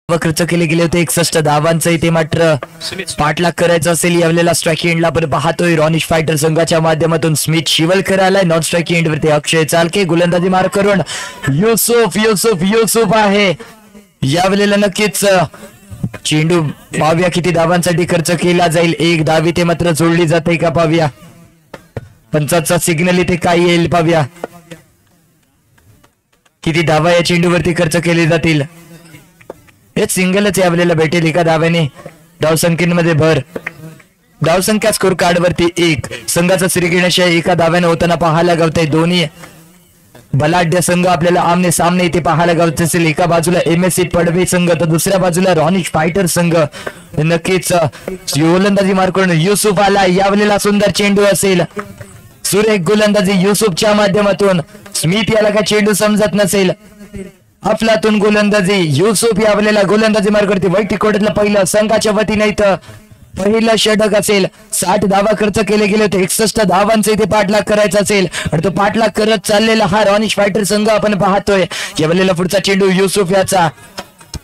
A: खर्च केले गेले होते 61 धावांचं. इथे मात्र पाठलाग करायचा असेल यावेळेला स्ट्राईक एंडला आपण पाहतोय रॉनिश फायटर संघाच्या माध्यमातून स्मिथ शिवलकर आलाय. नॉन स्ट्राईक एंड वरती अक्षय चालके, गोलंदाजी मार करून युसुफ आहे. यावेळेला नक्कीच चेंडू पाहूया किती धावांसाठी खर्च केला जाईल. 1 धाव इथे मात्र जोडली जाते का पाहूया. पंचाचा सिग्नल इथे काय येईल पाहूया. किती धावा या चेंडूवरती खर्च केले जातील. हेच सिंगलच यावेळेला भेटेल. एका धाव्याने धावसंख्येमध्ये भर. धावसंख्या स्कोर कार्ड वरती 1. संघाचा श्रीगणेश एका धाव्याने होताना पाहायला गावतंय. दोन्ही बलाढ्य संघ आपल्याला आमने सामने इथे पाहायला गावत असेल. एका बाजूला MSC पडवे संघ तर दुसऱ्या बाजूला रॉनिश फायटर संघ. नक्कीच गोलंदाजी मार करून युसुफ आला. यावेळेला सुंदर चेंडू असेल. सुरेख गोलंदाजी युसुफच्या माध्यमातून. स्मिथ याला काय चेंडू समजत नसेल. अफलातून गोलंदाजी युसुफ यावेळेला गोलंदाजी मार करते. वैयक्तिक कोट्यातलं पहिलं संघाच्या वतीने इथं पहिलं षटक असेल. 60 धावा खर्च केले गेले होते. 61 धावांचा इथे पाठलाग करायचा असेल आणि तो पाठलाग करत चाललेला हा रॉनिश फायटर संघ आपण पाहतोय. यावेळेला पुढचा चेंडू युसुफ याचा.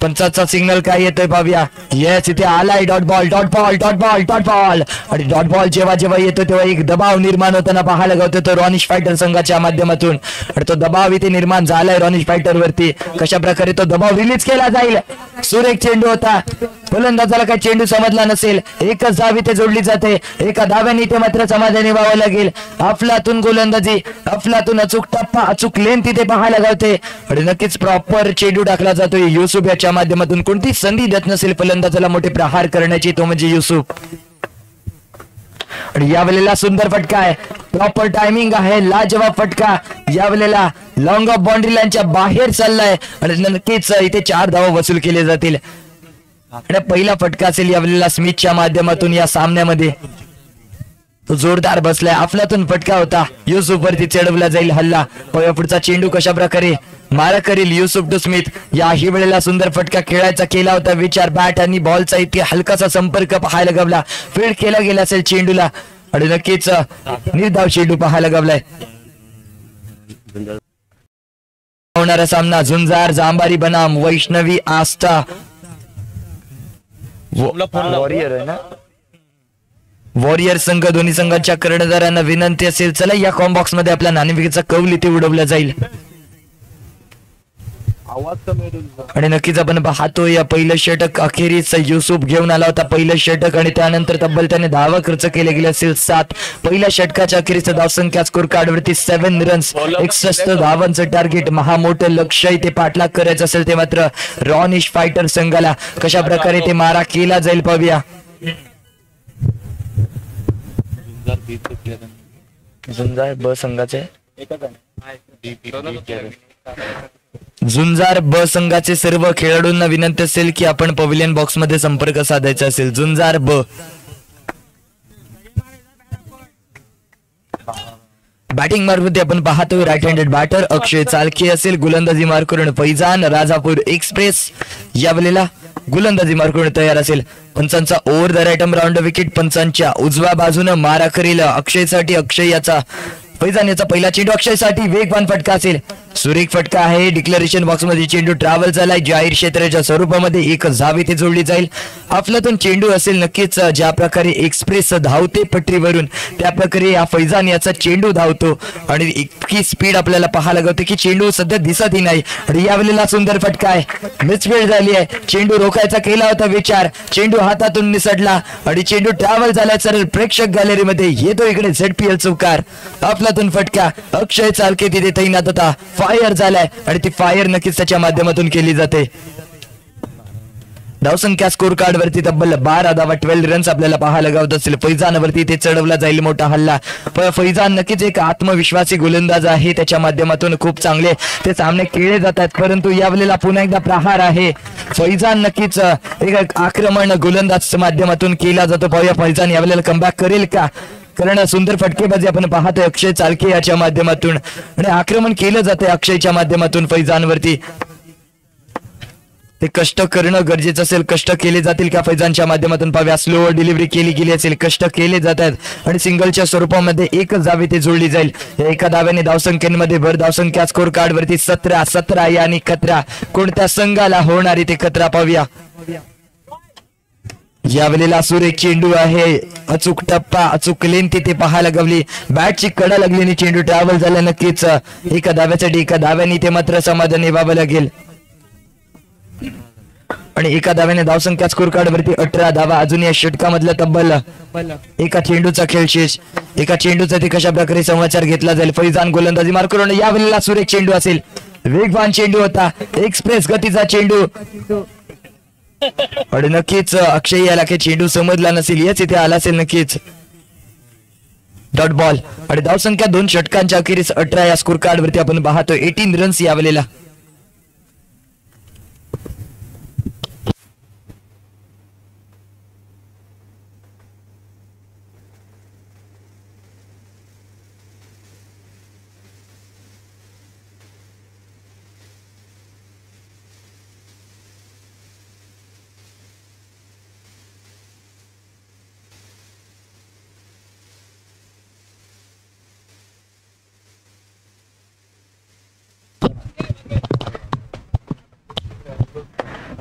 A: पंचाचा सिग्नल काय येतोय पाहूया. येस इथे आलाय. डॉट बॉल आणि डॉट बॉल जेव्हा जेव्हा येतो तेव्हा एक दबाव निर्माण होताना पाहायला गावतो तो रॉनिश फायटर संघाच्या माध्यमातून. आणि तो दबाव इथे निर्माण झालाय रॉनिश फायटर वरती. कशा प्रकारे तो दबाव रिलीज केला जाईल. सुरेख चेंडू होता फलंदाजाला काय चेंडू समजला नसेल, एकच धाव इथे जोडली जाते, एका धाव्याने इथे मात्र समाधानी व्हावं लागेल. अफलातून गोलंदाजी, अफलातून अचूक टप्पा, अचूक लेन तिथे पाहायला गावते आणि नक्कीच प्रॉपर चेंडू टाकला जातोय युसुफ याच्या माध्यमातून. कोणती संधी देत नसेल फलंदाजाला मोठे प्रहार करण्याची, तो म्हणजे युसुफ. आणि यावेळेला सुंदर फटका आहे, प्रॉपर टायमिंग आहे, लाजवाब फटका. यावेळेला लॉंग ऑफ बाउंड्री लाईनच्या बाहेर चाललाय आणि नक्कीच इथे 4 धावा वसूल केले जातील. आणि पहिला फटका असेल यावेळेला स्मिथच्या माध्यमातून या सामन्यामध्ये. तो जोरदार बसलाय, अफलातून फटका होता, युसुफ वरती चढवला जाईल हल्ला. पुढचा चेंडू कशा प्रकारे मारा करेल युसुफ टू स्मिथ. याही वेळेला सुंदर फटका खेळायचा केला होता विचार, बॅट आणि बॉलचा इतके हलकासा संपर्क पाहायला गावला, फील्ड केला गेला असेल चेंडूला आणि नक्कीच निर्धाव चेंडू पाहायला गावलाय. होणारा सामना झुंजार जांबारी बनाम वैष्णवी आस्था
C: वॉरियर आहे ना.
A: वॉरियर संघ, दोन्ही संघाच्या कर्णधारांना विनंती असेल, चला या कॉम्बॉक्स मध्ये आपला नाणेफेकीचा कौल इथे उडवला जाईल. आणि नक्कीच आपण पाहतो या पहिलं षटक अखेरीस युसुफ घेऊन आला होता पहिलं षटक आणि त्यानंतर तब्बल त्याने धावा खर्च केले गेले असेल 7. पहिल्या षटकाच्या अखेरीस धावसंख्या स्कोर कार्डवरती 7 रन्स, 61 धावांचं टार्गेट. महामोठं लक्ष इथे पाठलाग करायचं असेल ते मात्र रॉनिश फायटर संघाला कशा प्रकारे ते मारा केला जाईल पाहूया.
C: झुंजार ब संघाचे
A: झुंजार ब संघाचे सर्व खेळाडूंना विनंती असेल की आपण पवेलियन बॉक्स मध्ये संपर्क साधायचा असेल. झुंजार ब बॅटिंग मार्फत आपण पाहतोय राईट हँडेड बॅटर अक्षय चालके असेल, गोलंदाजी मार्क करून फैजान राजापूर एक्सप्रेस यावेळेला गोलंदाजी मार्क करून तयार असेल. पंचांचा over the right round wicket, पंचांच्या उजव्या बाजूने मारा करेल अक्षयसाठी. अक्षय याचा फैजान याचा पहिला चेंडू अक्षयसाठी वेगवान फटका असेल, सुरेख फटका आहे. डिक्लेरेशन बॉक्स मध्ये चेंडू ट्रॅव्हल झालाय, जाहीर क्षेत्राच्या स्वरूपामध्ये एक धाव इथे जोडली जाईल. अफलातून चेंडू असेल, नक्कीच ज्या प्रकारे एक्सप्रेस धावते पटरीवरून त्या प्रकारे या फैजान याचा चेंडू धावतो आणि इतकी स्पीड आपल्याला पाहायला लागते की चेंडू सध्या दिसतही नाही. आणि यावेळेला सुंदर फटका आहे, मिसफील्ड झाली आहे, चेंडू रोखायचा केला होता विचार, चेंडू हातातून निसटला आणि चेंडू ट्रॅव्हल झालाय सरळ प्रेक्षक गॅलरीमध्ये. येतो इकडे ZPL चौकार, अफलातून फटका, अक्षय चालके तिथे तैनात होता, फायर झालाय आणि ती फायर नक्कीच त्याच्या माध्यमातून केली जाते. धावसंख्या स्कोर कार्ड वरती तब्बल 12 धावा, 12 रन्स आपल्याला पाहायला गावत असेल. फैजान वरती ते चढवला जाईल मोठा हल्ला. फैजान नक्कीच एक आत्मविश्वासी गोलंदाज आहे, त्याच्या माध्यमातून खूप चांगले ते सामने खेळले जातात. परंतु यावेळेला पुन्हा एकदा प्रहार आहे, फैजान नक्कीच एक आक्रमण गोलंदाज माध्यमातून केला जातो. पाहूया फैजान यावेळेला कमबॅक करेल का, कारण सुंदर फटकेबाजी आपण पाहतोय अक्षय चालके याच्या माध्यमातून आणि आक्रमण केलं जाते अक्षयच्या माध्यमातून फैजानवरती. ते कष्ट करणं गरजेचं असेल, कष्ट केले जातील का फैजानच्या माध्यमातून पाहूया. स्लोअर डिलिव्हरी केली गेली असेल, कष्ट केले जातात आणि सिंगलच्या स्वरूपामध्ये एकच धाव इथे जोडली जाईल. एका धाव्याने धावसंख्येमध्ये भर, धावसंख्या स्कोर कार्ड वरती 17 यानी खतरा. कोणत्या संघाला होणार इथे खतरा पाहूया. यावेळेला सुरेख चेंडू आहे, अचूक टप्पा, अचूक लेन तिथे पाहायला गवली, बॅटची कडा लागली, चेंडू ट्रॅव्हल झाला. नक्कीच एका धाव्यासाठी एका धाव्याने ते मात्र समाधानी व्हावं लागेल आणि एका धाव्याने धावसंख्या स्कोर कार्ड वरती 18 धावा. अजून या षटकामधला तब्बल एका चेंडूचा खेळ शेष, एका चेंडूचा ते कशा प्रकारे समाचार घेतला जाईल. फैजान गोलंदाजी मार्क करून यावेळेला सुरेख चेंडू असेल, वेगवान चेंडू होता, एक्सप्रेस गतीचा चेंडू आणि नक्कीच अक्षय याला काही चेंडू समजला नसेल, याच इथे आला असेल नक्कीच. डॉट बॉल आणि धावसंख्या 2 षटकांच्या अखेरीस 18 या स्कोर कार्ड वरती आपण पाहतोय. 18 रन्स यावेळेला.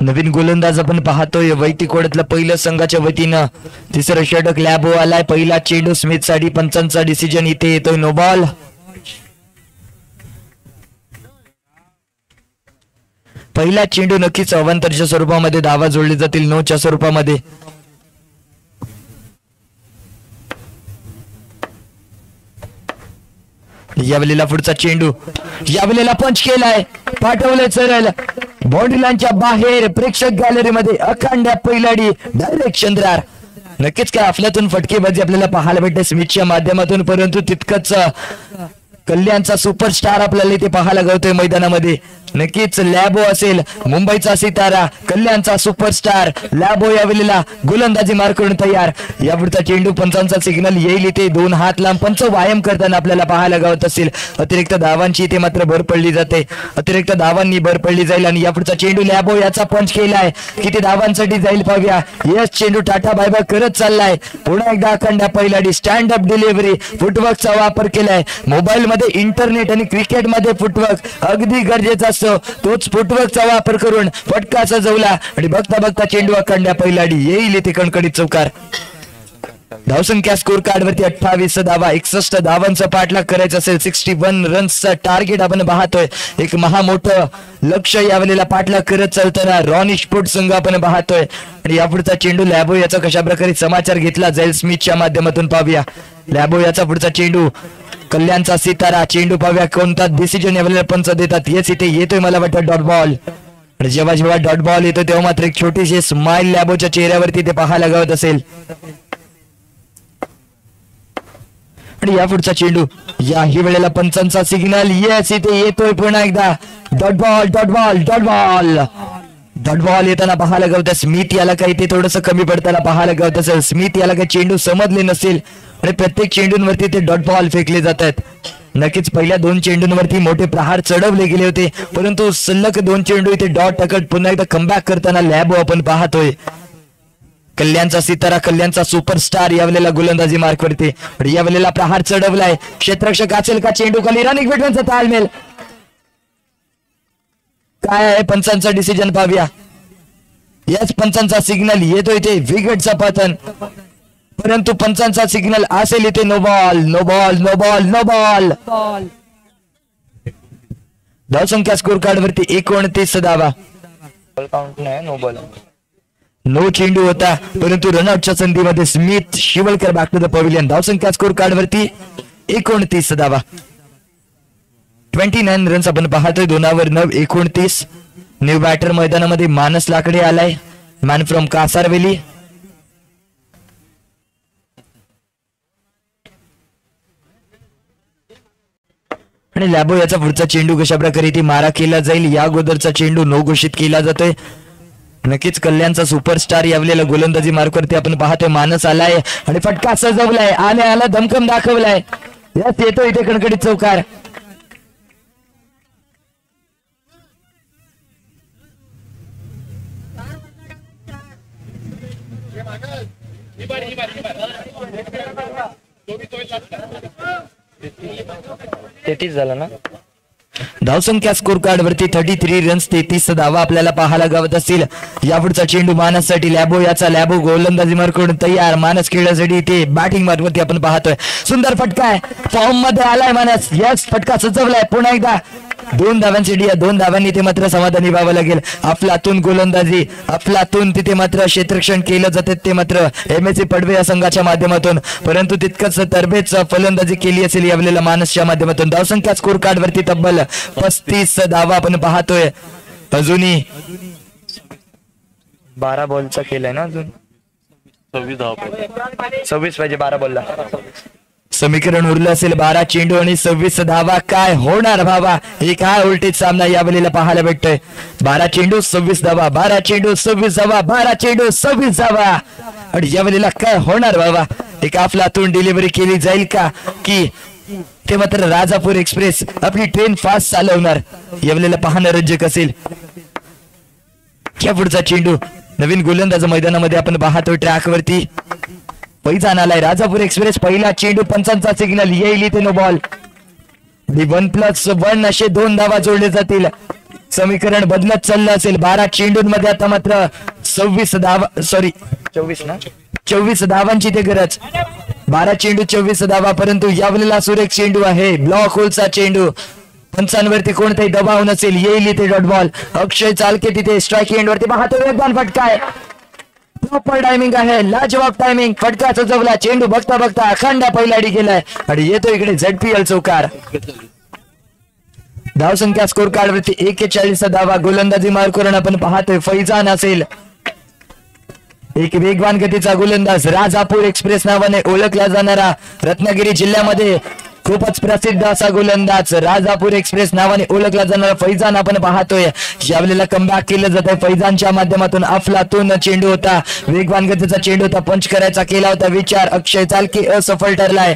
A: नवीन गोलंदाज आपण पाहतोय वैतीकोड्यातलं पहिलं संघाच्या वतीनं. तिसरं षटक लॅबो आलाय, पहिला चेंडू स्मिथ साठी. पंचांचा डिसिजन इथे येतोय नो बॉल. पहिला चेंडू नक्कीच अवांतरच्या स्वरूपामध्ये धावा जोडले जातील 9च्या स्वरूपामध्ये. यावेळेला पुढचा चेंडू यावेळेला पंच केलाय, पाठवलंय सरळ बाउंड्री लाईनच्या बाहेर. प्रेक्षक गॅलरीमध्ये अखंड पैलाडी डायरेक्ट चंद्रार. नक्कीच काय अफलातून फटकेबाजी आपल्याला पाहायला भेटते स्मिथच्या माध्यमातून, परंतु तितकंच कल्याणचा सुपरस्टार आपल्याला इथे पाहायला गावतोय मैदानामध्ये. नक्कीच लॅबो असेल मुंबईचा सितारा, कल्याणचा सुपरस्टार लॅबो यावेळेला गोलंदाजी मार करून तयार. यापुढचा चेंडू पंचांचा सिग्नल येईल इथे. 2 हात लांब पंच व्यायाम करताना आपल्याला पाहायला गावत असेल. अतिरिक्त धावांची इथे मात्र भर पडली जाते, अतिरिक्त धावांनी भर पडली जाईल. आणि यापुढचा चेंडू लॅबो याचा पंच केलाय, किती धावांसाठी जाईल पाहूया. यस चेंडू टाटा बाय बाय करत चाललाय. पुन्हा एकदा अखंड पहिलाडी स्टँड अप डिलिव्हरी फुटवर्कचा वापर केलाय. मोबाईल मध्ये इंटरनेट आणि क्रिकेट मध्ये फुटवर्क अगदी गरजेचा असतो, तोच फुटवर्कचा वापर करून फटका सजवला आणि बघता बघता चेंडू अखंड पहिलाडी येईल इथे कणकडीत चौकार. धावसंख्या स्कोर कार्ड वरती 28 धावा, 61 धावांचा पाठलाग करायचा असेल. 61 रन्सचा टार्गेट आपण पाहतोय. एक महामोठं लक्ष यावेळेला पाठलाग करत चालताना रॉनी स्पोर्ट संघ आपण पाहतोय. आणि यापुढचा चेंडू लॅबो याचा कशा प्रकारे समाचार घेतला जाईल स्मिथच्या माध्यमातून पाहूया. लॅबो याचा पुढचा चेंडू कल्याणचा सितारा. चेंडू पाहूया कोणता डिसिजन यावेळेला पंच देतात. येस इथे येतोय मला वाटतं डॉट बॉल. आणि जेव्हा जेव्हा डॉट बॉल येतो तेव्हा मात्र एक छोटीशी स्माइल लॅबोच्या चेहऱ्यावरती ते पाहायला गावत असेल. आणि या पुढचा चेंडू याही वेळेला पंचांचा सिग्नल येस इथे येतोय पुन्हा एकदा dot ball dot ball dot ball. Dot ball येताना पाहायला गावत. स्मिथ याला काही ते थोडंसं कमी पडताना पाहायला गावत असेल. स्मिथ याला काही चेंडू समजले नसेल आणि प्रत्येक चेंडूंवरती ते डॉट बॉल फेकले जातात. नक्कीच पहिल्या 2 चेंडूंवरती मोठे प्रहार चढवले गेले होते, परंतु सलग 2 चेंडू इथे डॉट टकट पुन्हा एकदा कमबॅक करताना लॅबो आपण पाहतोय. कल्याणचा सितारा, कल्याणचा सुपरस्टार यावेळेला गोलंदाजी मार्क करते. यावेळेला प्रहार चढवलाय. क्षेत्ररक्षक असेल का चेंडू खाली रनिंग भेटवांचा ताळमेल काय आहे पंचांचा डिसिजन पाहूया. याच पंचांचा सिग्नल येतो इथे विकेटचा पतन, परंतु पंचांचा सिग्नल असेल इथे no ball no ball no ball no ball. धावसंख्या स्कोर कार्ड वरती 29 धावा.
C: काउंट नाही, नो बॉल.
A: नो चेंडू होता, परंतु रनआउटच्या संधीमध्ये Smith Shivalkar back to the pavilion. धावसंख्या स्कोर कार्ड वरती 29 धावा. 29 रन्स आपण पाहतोय. 2 9 29. न्यू बॅटर मैदानामध्ये मानस लाकडे आलाय, मॅन फ्रॉम कासारवेली. आणि लॅबो याचा पुढचा चेंडू कशा प्रकारे ती मारा केला जाईल. या अगोदरचा चेंडू नो घोषित केला जातोय. नक्कीच कल्याणचा सुपरस्टार यावेळेला गोलंदाजी मार्कवरती आपण पाहतोय. मानस आलाय आणि फटका सजवलाय. आला धमकम दाखवलाय. यात येतो इथे कणकडीत चौकार.
C: तेहतीस झाला ना.
A: धावसंख्या स्कोर कार्ड वरती 33 रन्स, 33 धावा आपल्याला पाहायला गावत असतील. यापुढचा चेंडू मानससाठी लॅबो याचा. लॅबो गोलंदाजी मार्कवरून तयार. मानस खेळण्यासाठी इथे बॅटिंग मार्कवरती आपण पाहतोय. सुंदर फटका आहे, फॉर्म मध्ये आलाय मानस. यस फटका सजवलाय पुन्हा एकदा. 2 धावांसाठी, 2 धावांनी ते मात्र समाधानी व्हावं लागेल. अफलातून गोलंदाजी, अफलातून तिथे मात्र क्षेत्ररक्षण केलं जाते ते मात्र MSC पडवे या संघाच्या माध्यमातून, परंतु तितकंच तरबेज फलंदाजी केली असेल यावेळेला मानसच्या माध्यमातून. धावसंख्या स्कोर कार्ड वरती तब्बल 35 धावा आपण पाहतोय. अजूनही
C: 12 बॉलचा केलाय ना, अजून
F: 26 धावा
C: 26 पाहिजे 12 बॉलला.
A: समीकरण उरलं असेल. 12 चेंडू आणि 26 धावा. काय होणार बाबा, हे काय उलटीत सामना यावेळेला पाहायला भेटतोय. 12 चेंडू 26 धावा, 12 चेंडू 26 धावा, 12 चेंडू 26 धावा. आणि यावेळेला काय होणार बाबा, एक अफलातून डिलिव्हरी केली जाईल का, की ते मात्र राजापूर एक्सप्रेस आपली ट्रेन फास्ट चालवणार यावेळेला पाहणं रंजक असेल. या पुढचा चेंडू नवीन गोलंदाज मैदानामध्ये आपण पाहतोय ट्रॅक वरती. पैजान आलाय राजापूर एक्सप्रेस. पहिला चेंडू पंचांचा सिग्नल येईल इथे नो बॉल. 1+1 असे 2 धावा जोडले जातील. समीकरण बदलत चाललं असेल. 12 चेंडूंमध्ये आता मात्र 26 धावा, सॉरी
C: 24 ना,
A: 24 धावांची ते गरज. 12 चेंडू 24 धावा, परंतु यावेळेला सुरेख चेंडू आहे. ब्लॉक होलचा चेंडू पंचांवरती कोणताही दबाव नसेल, येईल इथे डॉट बॉल. अक्षय चालके तिथे स्ट्राईक एंड वरती पाहतो, वेगवान फटका आहे, प्रॉपर टायमिंग आहे, लाजवाब टायमिंग. फटका सुचवला, चेंडू बघता बघता अखंड पहिलाडी गेलाय आणि येतो इकडे ZPL चौकार. धावसंख्या स्कोर कार्ड वरती 41 धावा. गोलंदाजी मार्ग करून आपण पाहतोय फैजान असेल, एक वेगवान गतीचा गोलंदाज, राजापूर एक्सप्रेस नावाने ओळखला जाणारा, रत्नागिरी जिल्ह्यामध्ये खूपच प्रसिद्ध असा गोलंदाज, राजापूर एक्सप्रेस नावाने ओळखला जाणारा फैजान आपण पाहतोय. यावेळेला कमबॅक केलं जात आहे फैजानच्या माध्यमातून. अफलातून चेंडू होता, वेगवान गतीचा चेंडू होता, पंच करायचा केला होता विचार, अक्षय चालके असफल ठरलाय.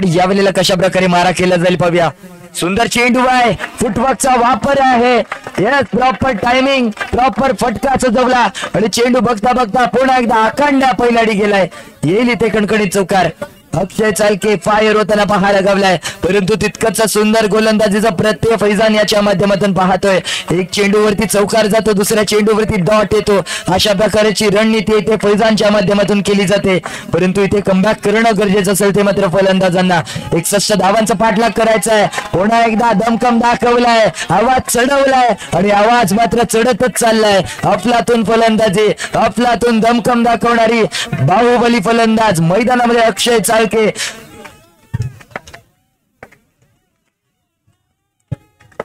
A: यावेळेला कशा प्रकारे मारा केला जाईल पाहूया. सुंदर चेंडू आहे, फुटवर्कचा वापर आहे, यस प्रॉपर टायमिंग, प्रॉपर फटका सुचवला आणि चेंडू बघता बघता पुन्हा एकदा अखंड पहिलाडी गेलाय. येईल इथे कणकणीत चौकार. अक्षय चालके फायर होताना पाहायला गावलाय, परंतु तितकंच सुंदर गोलंदाजीचा प्रत्यय फैजान याच्या माध्यमातून पाहतोय. एक चेंडूवरती चौकार जातो, दुसऱ्या चेंडूवरती डॉट येतो. अशा प्रकारची रणनीती इथे फैजानच्या माध्यमातून केली जाते, परंतु इथे कमबॅक करणं गरजेचं असेल ते मात्र फलंदाजांना. 61 धावांचा पाठलाग करायचा आहे. पुन्हा एकदा दमकम दाखवलाय, आवाज चढवलाय आणि आवाज मात्र चढतच चाललाय. अफलातून फलंदाजी, अफलातून दमकम दाखवणारी बाहुबली फलंदाज मैदानामध्ये अक्षय चालके.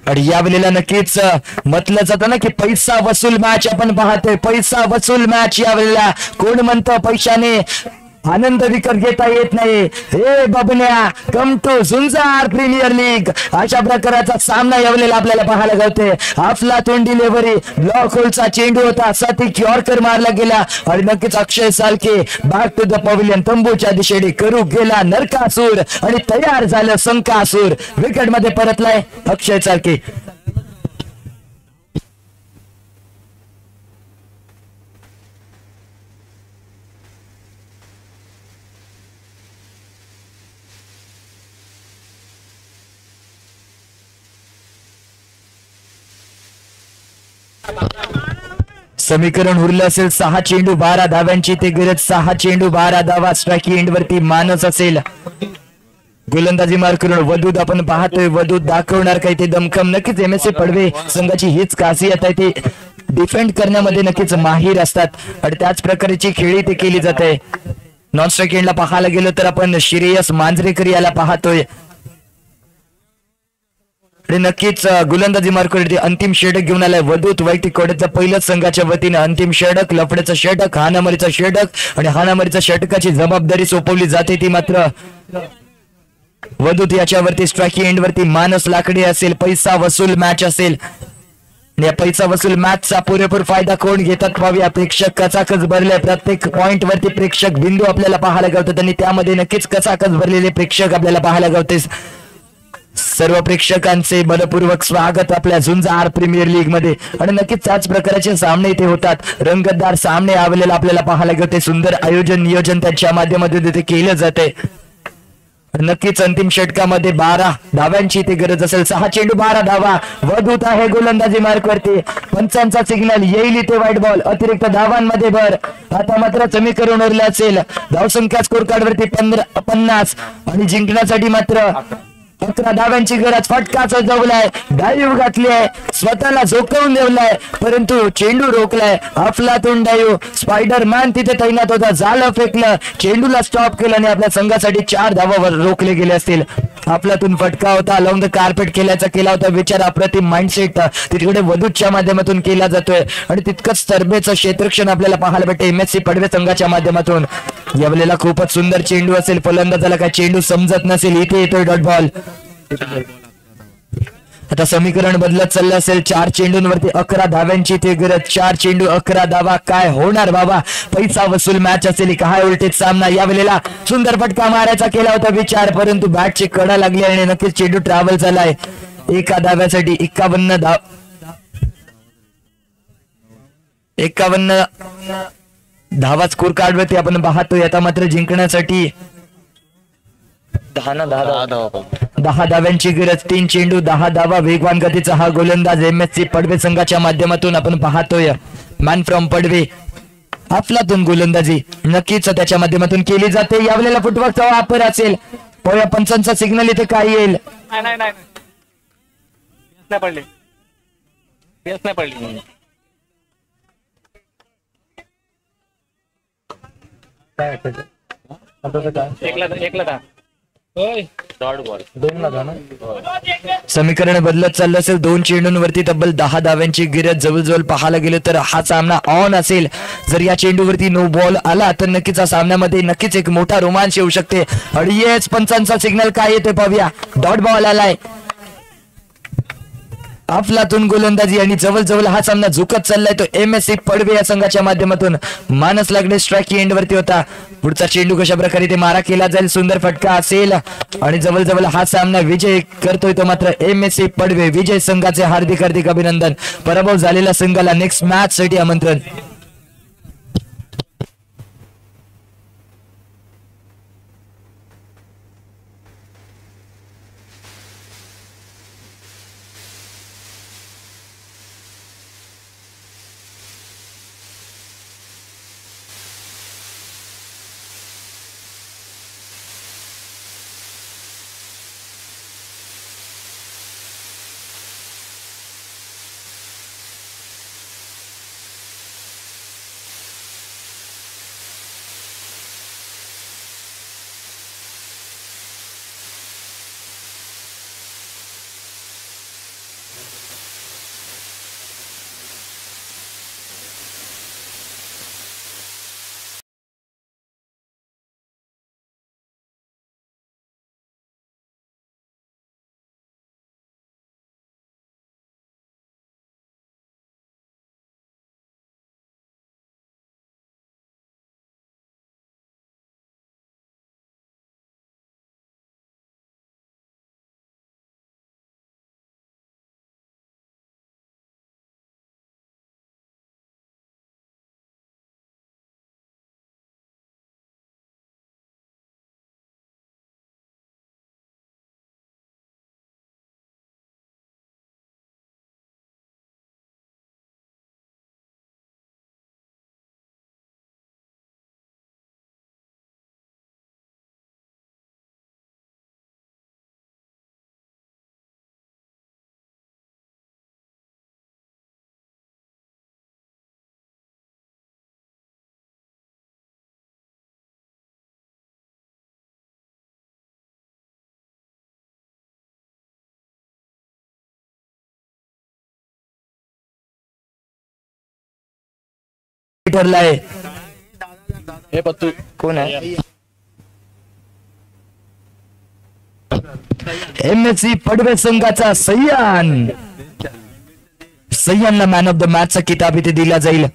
A: आणि यावेळेला नक्कीच म्हटलं जातं ना की पैसा वसूल मॅच आपण पाहतोय, पैसा वसूल मॅच. यावेळेला कोण म्हणतं पैशाने आनंद विकत घेता येत नाही. हे बबन्या, come to Jhunjar premier league. अशा प्रकारचा सामना यावेळेला आपल्याला पाहायला गावते. अफलातून डिलिव्हरी, ब्लॉक होलचा चेंडू होता, सतिक यॉर्कर मारला गेला आणि नक्कीच अक्षय चालके बॅक टू द पवेलियन, तंबूच्या दिशेने करू गेला नरकासूर आणि तयार झालं संकासूर. विकेट मध्ये परतलाय अक्षय चालके. समीकरण उरलं असेल 6 चेंडू 12 धाव्यांची ते गरज. 6 चेंडू 12 धावा. स्ट्राईक एंड वरती मानस असेल. गोलंदाजी मार करून वदूत आपण पाहतोय, वदूत दाखवणार काही ते दमखम. नक्कीच MSC पडवे संघाची हीच खासियत आहे, ते डिफेंड करण्यामध्ये नक्कीच माहीर असतात आणि त्याच प्रकारची खेळी ते केली जाते. नॉन स्ट्राईक एंडला पाहायला गेलो तर आपण श्रेयस मांजरेकर याला पाहतोय. नक्कीच गोलंदाजी मार्कवरती अंतिम षटक घेऊन आलाय वदूत. वैयक्तिक कोड्याचं पहिलंच संघाच्या वतीनं अंतिम षटक, लफड्याचं षटक, हाणामारीचं षटक आणि हाणामारीच्या षटकाची जबाबदारी सोपवली जाते ती मात्र वदूत याच्यावरती. स्ट्राईक एंड वरती मानस लाकडे असेल. पैसा वसूल मॅच असेल. या पैसा वसूल मॅचचा पुरेपूर फायदा कोण घेतात पाहूया. प्रेक्षक कचाकच भरले, प्रत्येक पॉइंट वरती प्रेक्षक बिंदू आपल्याला पाहायला गावतात आणि त्यामध्ये नक्कीच कचाकच भरलेले प्रेक्षक आपल्याला पाहायला गावते. सर्व प्रेक्षकांचे मनपूर्वक स्वागत आपल्या झुंजार प्रीमियर लीग मध्ये. आणि नक्कीच त्याच प्रकारचे सामने इथे होतात. रंगतदार सामने यावेळेला आपल्याला पाहायला गेले. सुंदर आयोजन नियोजन त्यांच्या माध्यमातून इथे केलं जाते. नक्कीच अंतिम षटकामध्ये 12 धाव्यांची इथे गरज असेल. 6 चेंडू 12 धावा. वदूत आहे गोलंदाजी मार्कवरती. पंचांचा सिग्नल येईल इथे व्हाईट बॉल. अतिरिक्त धावांमध्ये भर. आता मात्र समीकरण उरलं असेल. धावसंख्या स्कोर कार्ड वरती 50 आणि जिंकण्यासाठी मात्र 11 धाव्यांची गरज. फटका सजवलाय, डाईव्ह घातली आहे, स्वतःला झोकवून ठेवलाय, परंतु चेंडू रोखलाय. अफलातून डाईव्ह. स्पायडरमॅन तिथे तैनात होता, जाळं फेकलं, चेंडूला स्टॉप केलं आणि आपल्या संघासाठी 4 धावा रोखले गेले असतील. अफलातून फटका होता, लावून द कार्पेट केला होता विचार. अप्रतिम माइंडसेट तिकडे वदूतच्या माध्यमातून केला जातोय आणि तितकंच तरबेचं क्षेत्रक्षण आपल्याला पाहायला भेटते MSC पडवे संघाच्या माध्यमातून. यावेळेला खूपच सुंदर चेंडू असेल. फलंदाजाला काय चेंडू समजत नसेल, इथे येतोय डॉट बॉल. आता समीकरण बदलत चाललं असेल. 4 चेंडूंवरती 11 धाव्यांची ते गरज. 4 चेंडू 11 धावा. काय होणार बाबा, पैसा वसूल मॅच असेल. काय उलटेच सामना. यावेळेला सुंदर फटका मारायचा केला होता विचार, परंतु बॅटची कडा लागली आणि नक्कीच चेंडू ट्रॅव्हल झालाय. एका धाव्यासाठी 51 धावा स्कोर कार्ड वरती आपण पाहतोय. आता मात्र जिंकण्यासाठी 10 धाव्यांची गरज. 3 चेंडू 10 धावा. वेगवान गतीचा हा गोलंदाज MSC पडवे संघाच्या माध्यमातून आपण पाहतोय. Man from Padve. अफलातून गोलंदाजी नक्कीच त्याच्या माध्यमातून केली जाते. यावेळेला फुटवर्कचा वापर असेल. पाहूया पंचांचा सिग्नल इथे काय येईल.
F: नाही पडले, तेच नाही पडली. एकला का डॉट बॉल
A: समीकरण बदलत चाललं असेल. 2 चेंडूंवरती तब्बल 10 धाव्यांची गिरज जवळजवळ पाहायला गेलं तर हा सामना ऑन असेल. जर या चेंडूवरती नो बॉल आला तर नक्कीच या सामन्यामध्ये नक्कीच एक मोठा रोमांच येऊ शकते. आणि येस पंचांचा सिग्नल काय येते पाहूया. डॉट बॉल आलाय. अफलातून गोलंदाजी आणि जवळजवळ हा सामना झुकत चाललाय. तो MSC पडवे या संघाच्या माध्यमातून मानस लागणे स्ट्राईक एंड वरती होता. पुढचा चेंडू कशा प्रकारे ते मारा केला जाईल. सुंदर फटका असेल आणि जवळजवळ हा सामना विजय करतोय तो मात्र MSC पडवे. विजय संघाचे हार्दिक हार्दिक अभिनंदन. पराभव झालेल्या संघाला नेक्स्ट मॅच साठी आमंत्रण. ठरलाय.
F: हे पत्तू
A: कोण आहे. MSC पडवे संघाचा सय्यान. सय्यानला मॅन ऑफ द मॅचचा किताब इथे दिला जाईल.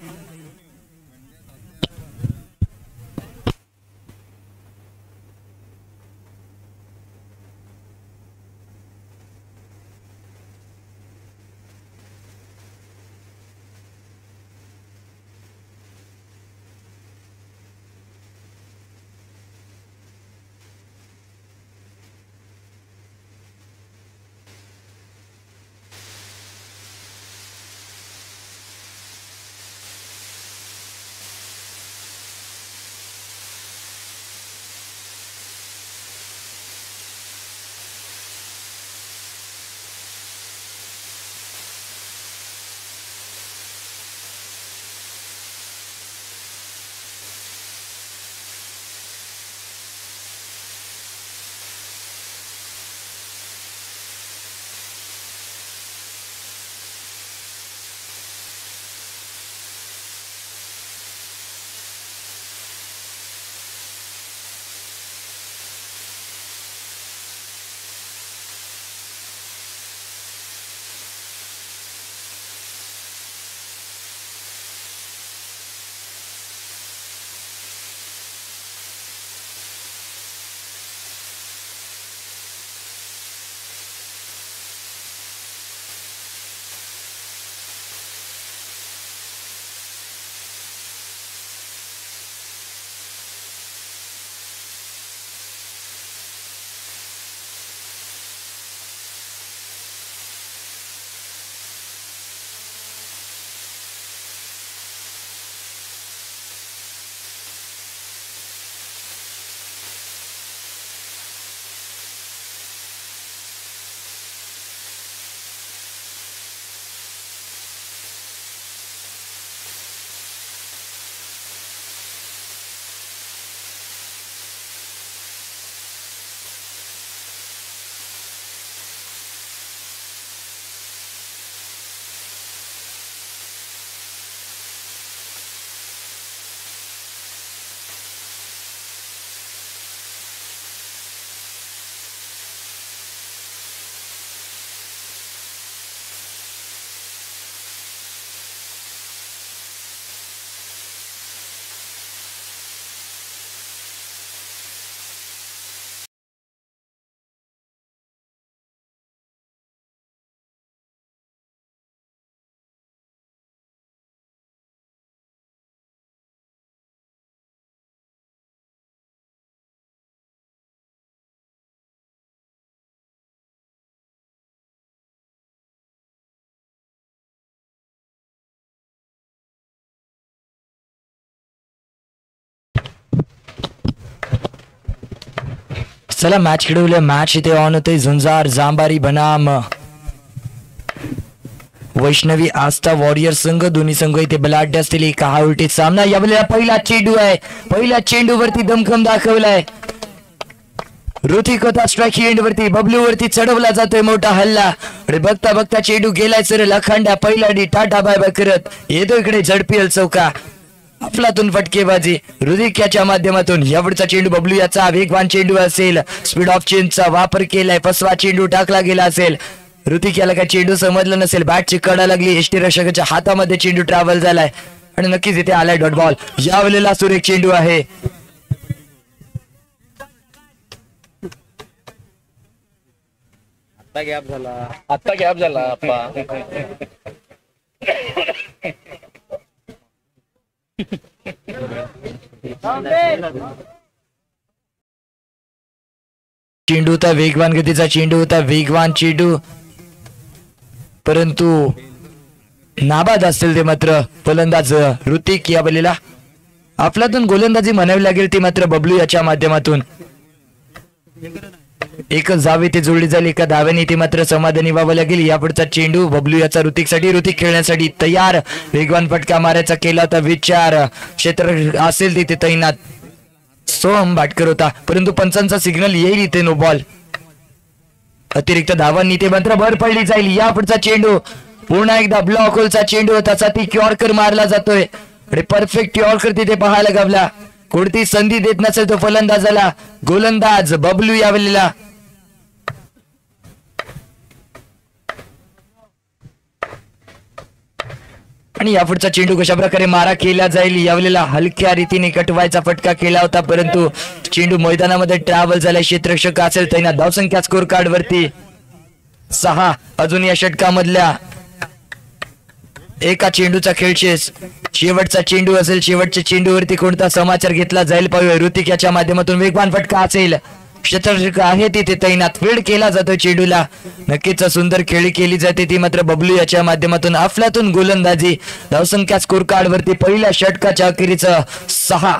A: चला मॅच खेळूया. मॅच इथे ऑन होते. झुंजार जांबारी बनाम वैष्णवी आस्था वॉरियर संघ. दोन्ही संघ इथे बलाढ्य असतील. एक हा उलटी सामना. यावेळेला पहिला चेंडू आहे. पहिल्या चेंडूवरती दमखम दाखवलाय. ऋतिक होता स्ट्राईक एंड वरती. बबलू वरती चढवला जातोय मोठा हल्ला. आणि बघता बघता चेंडू गेलाय सर लखांड्या. पहिला डी टाटा बाय बाय करत येतो इकडे झडपी चौका. अफलातून फटकेबाजी ऋतिक याच्या माध्यमातून. यावरचा चेंडू बबलू याचा वेगवान चेंडू असेल. स्पीड ऑफ चेंजचा वापर केलाय. फसवा चेंडू टाकला गेला असेल. ऋतिक याला काय चेंडू समजलं नसेल. बॅटची कडा लागली. यष्टीरक्षकाच्या हातामध्ये चेंडू ट्रॅव्हल झालाय आणि नक्कीच इथे आलाय डॉट बॉल. यावेळेला सुरेख चेंडू आहे.
F: आता गॅप झाला आप्पा.
A: चेंडू होता वेगवान गतीचा. चेंडू होता वेगवान चेंडू परंतु नाबाद असतील ते मात्र फलंदाज ऋतिक. या बलीला आपल्यातून गोलंदाजी म्हणावी लागेल ती मात्र बबलू याच्या माध्यमातून. एकच धाव इथे जोडली झाली. एका धाव्याने इथे मात्र समाधानी व्हावं लागेल. यापुढचा चेंडू बबलू याचा ऋतिकसाठी. ऋतिक खेळण्यासाठी तयार. वेगवान फटका मारायचा केला होता विचार. क्षेत्र असेल तिथे तैनात. सोहम भाटकर होता परंतु पंचांचा सिग्नल येईल इथे नो बॉल. अतिरिक्त धावांनी ते मात्र भर पडली जाईल. यापुढचा चेंडू पुन्हा एकदा ब्लॉक होलचा चेंडू होता. ती यॉर्कर मारला जातोय आणि परफेक्ट यॉर्कर तिथे पाहायला गावला. कोणती संधी देत नसेल तो फलंदाजाला गोलंदाज बबलू यावेळेला. आणि यापुढचा चेंडू कशा प्रकारे मारा केला जाईल. यावेळेला हलक्या रीतीने कटवायचा फटका केला होता परंतु चेंडू मैदानामध्ये ट्रॅव्हल झालाय. क्षेत्ररक्षक असेल त्यांना धावसंख्या स्कोर कार्ड वरती 6. अजून या षटकामधल्या एका चेंडूचा खेळशेष. शेवटचा चेंडू असेल. शेवटच्या चेंडूवरती कोणता समाचार घेतला जाईल पाहूया. ऋतिक याच्या माध्यमातून वेगवान फटका असेल. क्षेत्ररक्षक आहे तिथे तैनात. फील्ड केला जातो चेंडूला. नक्कीच सुंदर खेळी केली जाते ती मात्र बबलू याच्या माध्यमातून. अफलातून गोलंदाजी. धावसंख्या स्कोर कार्ड वरती पहिल्या षटकाच्या अखेरीचं 6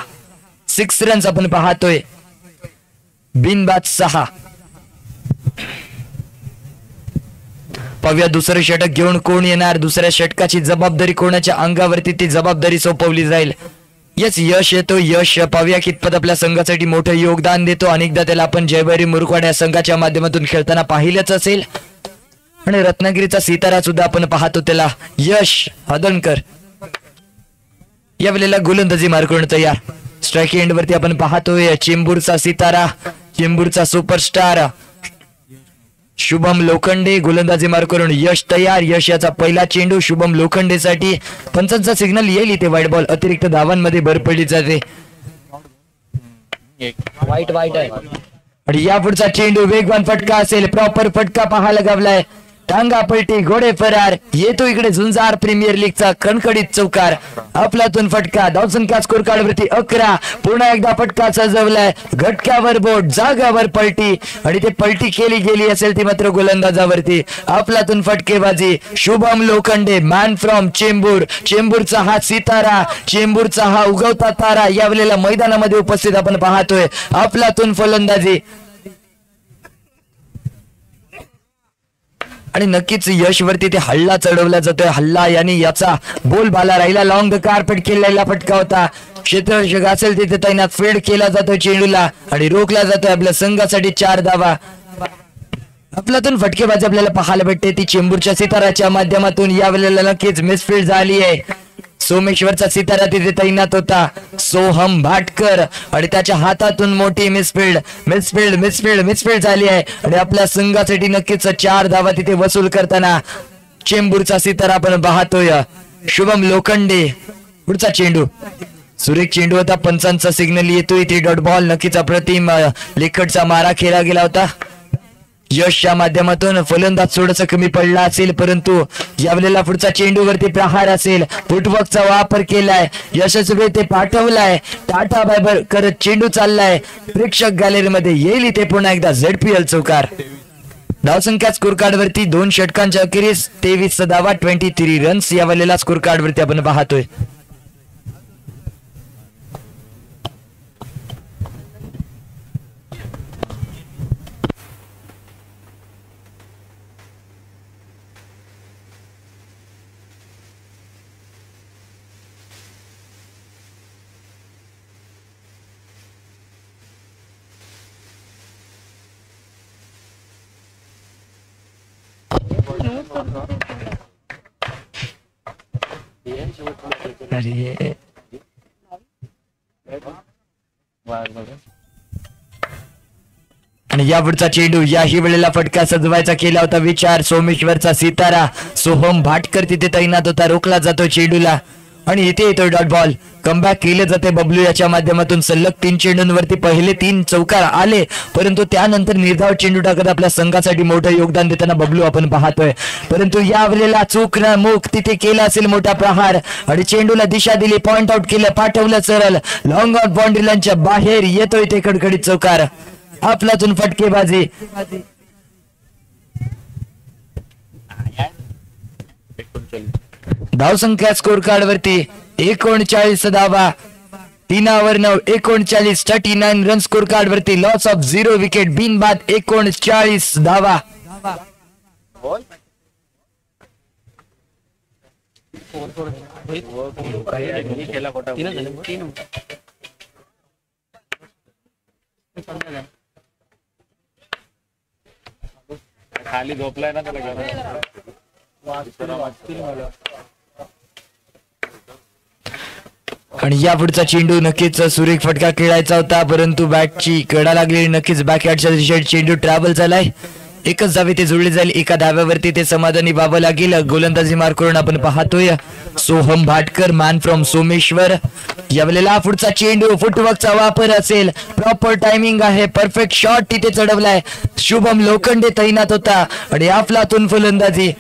A: रन्स आपण पाहतोय. बिनबाद 6. पाहूया दुसरं षटक घेऊन कोण येणार. दुसऱ्या षटकाची जबाबदारी कोणाच्या अंगावरती ती जबाबदारी सोपवली जाईल. यश येतो. यश पाहूया कितपत आपल्या संघासाठी मोठं योगदान देतो. अनेकदा त्याला आपण जयभैरी मुरकवाड या संघाच्या माध्यमातून खेळताना पाहिलंच असेल आणि रत्नागिरीचा सितारा सुद्धा आपण पाहतो त्याला. यश हदणकर यावेळेला गोलंदाजी मार्कून तयार. स्ट्राईक एंड वरती आपण पाहतोय चेंबूरचा सितारा. चेंबूरचा सुपरस्टार शुभम लोखंडे गोलंदाजी मार करून. यश तयार. यश याचा पहिला चेंडू शुभम लोखंडेसाठी. पंचांचा सिग्नल येईल इथे वाईट बॉल. अतिरिक्त धावांमध्ये भर पडली जाते. वाईट आहे. आणि यापुढचा चेंडू वेगवान फटका असेल. प्रॉपर फटका पाहायला गावलाय. टांगा पलटी घोडे फरार. येतो इकडे झुंजार प्रीमियर लीगचा कणकडीत चौकार. अफलातून फटका. धावसंख्या स्कोर कार्ड वरती 11. पुन्हा एकदा फटका सजवलाय. घटक्यावर बोट. जागावर पलटी आणि ते पलटी केली गेली असेल ती मात्र गोलंदाजावरती. अफलातून फटकेबाजी. Shubham Lokhande man from Chembur. चेंबूरचा हा सितारा. चेंबूरचा हा उगवता तारा यावेळेला मैदानामध्ये उपस्थित आपण पाहतोय. अफलातून फलंदाजी आणि नक्कीच यश वरती ते हल्ला चढवला जातोय. हल्ला याने याचा बोलबाला राहिला. लॉंग द कार्पेट केलेला फटका होता. क्षेत्ररक्षक असेल तिथे तैनात. फील्ड केला जातोय चेंडूला आणि रोखला जातोय आपल्या संघासाठी 4 धावा. आपल्यातून फटकेबाजी आपल्याला पाहायला भेटते ती चेंबूरच्या सिताराच्या माध्यमातून. यावेळेला नक्कीच मिसफील्ड झाली आहे. सोमेश्वरचा सितारा तिथे तैनात होता सोहम भाटकर आणि त्याच्या हातातून मोठी मिसफील्ड झाली आहे आणि आपल्या संघासाठी नक्कीच 4 धावा तिथे वसूल करताना चेंबूरचा सितारा आपण पाहतोय. शुभम लोखंडे. पुढचा चेंडू सुरेख चेंडू होता. पंचांचा सिग्नल येतोय इथे डॉट बॉल. नक्कीच अप्रतिम लेखटचा मारा केला गेला होता. यशच्या माध्यमातून फलंदाज थोडस कमी पडला असेल परंतु यावेळेला पुढचा चेंडूवरती प्रहार असेल. फुटवर्कचा वापर केलाय. यशस्वी ते पाठवलाय. टाटा बायबर करत चेंडू चाललाय. प्रेक्षक गॅलरीमध्ये येईल इथे पुन्हा एकदा ZPL चौकार. धावसंख्या स्कोर कार्ड वरती 2 षटकांच्या अखेरीस 23 धावा 23 रन्स यावेळेला स्कोर कार्ड वरती आपण पाहतोय. अरे आणि या पुढचा चेंडू याही वेळेला फटका सजवायचा केला होता विचार. सोमेश्वरचा सितारा सोहम भाटकर तिथे तैनात होता. रोखला जातो चेंडूला आणि इथे येतोय डॉट बॉल. कमबॅक केले जाते बबलू याच्या माध्यमातून. सलग 3 चेंडूंवरती पहिले 3 चौकार आले, परंतु त्यानंतर निर्धाव चेंडू टाकत आपल्या संघासाठी मोठं योगदान देताना बबलू आपण पाहतोय. परंतु यावेळेला चूक न मूक तिथे केला असेल मोठा प्रहार आणि चेंडूला दिशा दिली, पॉइंट आउट केलं, पाठवलं सरळ लॉंग आउट बाउंड्री लाईनच्या बाहेर. येतोय ते कडकडीत चौकार. आपल्यातून फटकेबाजी. धावसंख्या स्कोर कार्ड वरती 39 धावा, 3 ओव्हर 39, 39 रन स्कोर कार्ड वरती. लॉस ऑफ 0 विकेट, बिनबाद 39 धावा.
F: खाली झोपलाय ना त्याला.
A: आणि या पुढचा चेंडू नक्कीच सुरेख फटका खेळायचा होता, परंतु बॅटची कडा लागलेली. नक्कीच बॅकहॅटच्या दिशेने चेंडू ट्रॅव्हल झालाय. एकच धावे ते जुळले जाईल. एका धाव्यावरती ते समाधानी व्हावं लागेल. गोलंदाजी मार्क करून आपण पाहतोय सोहम भाटकर, मॅन फ्रॉम सोमेश्वर. यावेळेला पुढचा चेंडू फुटवर्कचा वापर असेल, प्रॉपर टायमिंग आहे, परफेक्ट शॉट तिथे चढवलाय. शुभम लोखंडे तैनात होता आणि अफलातून फलंदाजी.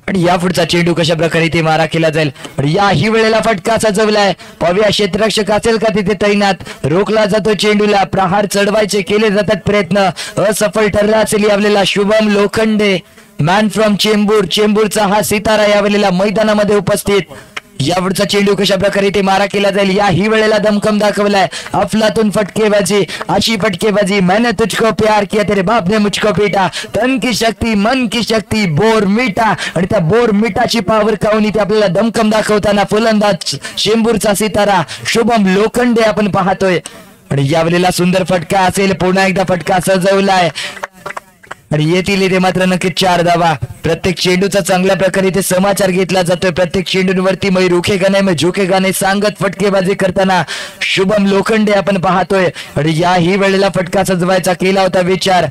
A: आणि या पुढचा चेंडू कशा प्रकारे ते मारा केला जाईल. आणि याही वेळेला फटका सजवलाय. पाहूया क्षेत्ररक्षक असेल का तिथे तैनात. रोखला जातो चेंडूला. प्रहार चढवायचे केले जातात प्रयत्न, असफल ठरला असेल यावेळेला. शुभम लोखंडे, मॅन फ्रॉम चेंबूर, चेंबूरचा हा सितारा यावेळेला मैदानामध्ये उपस्थित. यावरचा चेंडू कशा प्रकारे ते मारा केला जाईल. याही वेळेला दमकम दाखवलाय. अफलातून फटकेबाजी, अशी फटकेबाजी. मैंने तुझको प्यार किया तेरे बाप ने मुझको पीटा, तन की शक्ती मन की शक्ती बोर मीठा. आणि त्या बोर मिठाची पावर काऊन इथे आपल्याला दमकम दाखवताना फलंदाज चेंबूरचा सितारा शुभम लोखंडे आपण पाहतोय. आणि यावेळेला सुंदर फटका असेल. पुन्हा एकदा फटका सजवलाय आणि येतील इथे मात्र नक्कीच 4 धावा. प्रत्येक चेंडूचा चांगल्या प्रकारे इथे समाचार घेतला जातोय. प्रत्येक चेंडूंवरती मै रुखेगा नाही मै झुकेगा नाही सांगत फटकेबाजी करताना शुभम लोखंडे आपण पाहतोय. आणि याही वेळेला फटका सजवायचा केला होता विचार.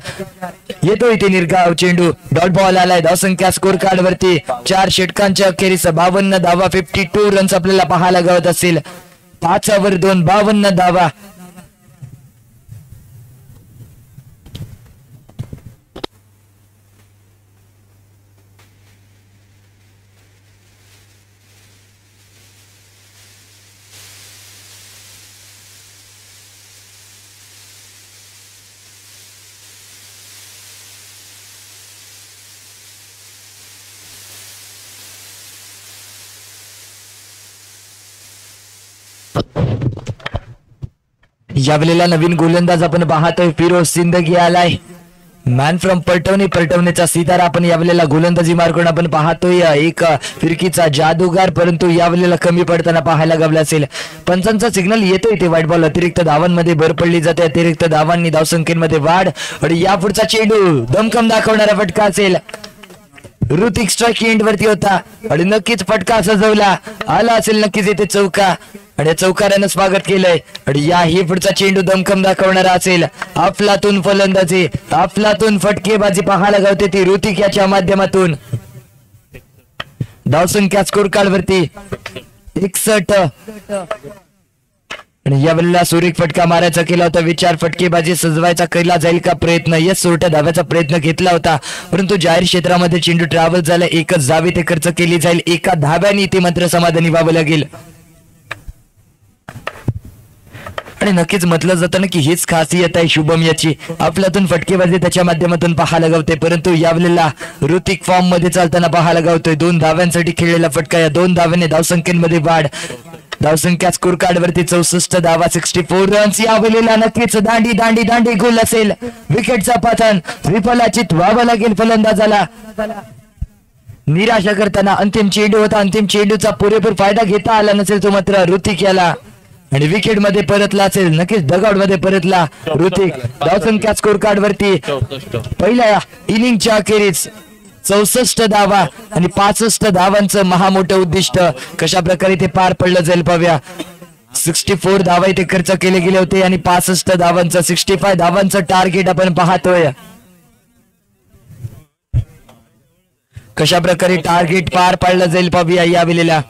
A: येतो इथे निर्गाव चेंडू. डॉट बॉल आलाय. धावसंख्या स्कोर कार्ड वरती 4 षटकांच्या अखेरीस 52 धावा, 52 रन्स आपल्याला पाहायला गवत असेल. 5 ओव्हर 2, 52 धावा. यावेळेला नवीन गोलंदाज आपण पाहतोय फिरोज सिंदगी आलाय. मॅन फ्रॉम पलटवणे, पलटवणेचा सितारा आपण यावेळेला गोलंदाजी मार्कून आपण पाहतोय. एक फिरकीचा जादूगार, परंतु यावेळेला कमी पडताना पाहायला गवला असेल. पंचांचा सिग्नल येतोय ते व्हाईट बॉल. अतिरिक्त धावांमध्ये भर पडली जाते. अतिरिक्त धावांनी धावसंख्येमध्ये वाढ. आणि या पुढचा चेंडू दमकम दाखवणारा फटका असेल. ऋतिक स्ट्राइक एंड वरती होता आणि नक्कीच फटका सजवला आला असेल. नक्कीच इथे चौका आणि चौकारानं स्वागत केलंय. आणि याही पुढचा चेंडू दमकम दाखवणारा असेल. अफलातून फलंदाजी, अफलातून फटकेबाजी पाहायला गावते ती ऋतिक याच्या माध्यमातून. धावसंख्या स्कोर कार्ड वरती 61. आणि यावेळेला सुरेख फटका मारायचा केला होता विचार. फटकेबाजी सजवायचा केला जाईल का प्रयत्न. यस, सोरट्या धाव्याचा प्रयत्न घेतला होता, परंतु जाहीर क्षेत्रामध्ये चेंडू ट्रॅव्हल झाला. एकच धावे ते खर्च केली जाईल. एका धाव्याने ते मात्र समाधानी व्हावं लागेल. आणि नक्कीच म्हटलं जातं ना की हीच खासियत आहे शुभम याची. आपल्यातून फटकेबाजी त्याच्या माध्यमातून पाहायला गावते, परंतु यावेळेला ऋतिक फॉर्म मध्ये चालताना पाहायला गावतोय. 2 धाव्यांसाठी खेळलेला फटका. या 2 धाव्याने धावसंख्येमध्ये वाढ. धावसंख्या स्कोर कार्ड वरती 64 धावा, 64 रन्स. यावेळेला नक्कीच दांडी दांडी दांडी गोल असेल. विकेटचा पतन विफलाचित व्हावं लागेल फलंदाजाला. निराशा करताना अंतिम चेंडू होता. अंतिम चेंडूचा पुरेपूर फायदा घेता आला नसेल तो मात्र ऋतिक याला. आणि विकेट मध्ये परतला असेल, नक्कीच डगआउट मध्ये परतला ऋतिक. धावसंख्या स्कोर कार्ड वरती पहिल्या इनिंगच्या अखेरीस 64 धावा आणि 65 धावांचं महामोठं उद्दिष्ट कशा प्रकारे ते पार पडलं जाईल पाहूया. 64 धावा इथे खर्च केले गेले होते आणि 65 धावांचं 65 धावांचं टार्गेट आपण पाहतोय. कशा प्रकारे टार्गेट पार पाडलं जाईल पाहूया या वेळेला.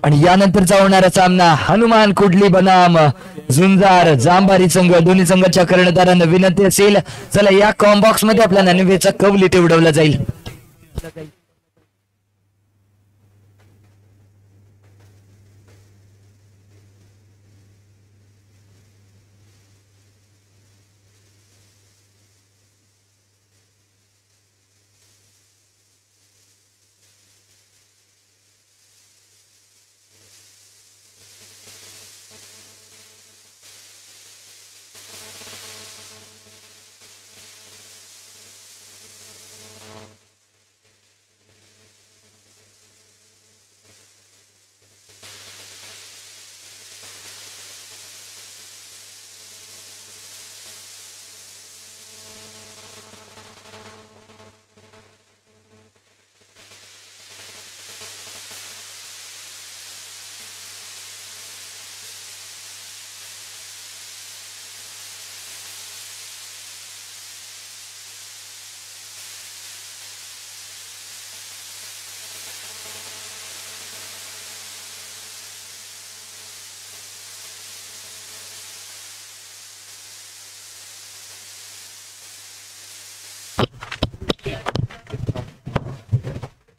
A: आणि यानंतरचा होणारा सामना हनुमान कुडली बनाम झुंजार जांभारी संघ. दोन्ही संघाच्या कर्णधारांना विनंती असेल, चला या कॉम्बॉक्स मध्ये आपला नाणेफेचा कौल इथे उडवला जाईल.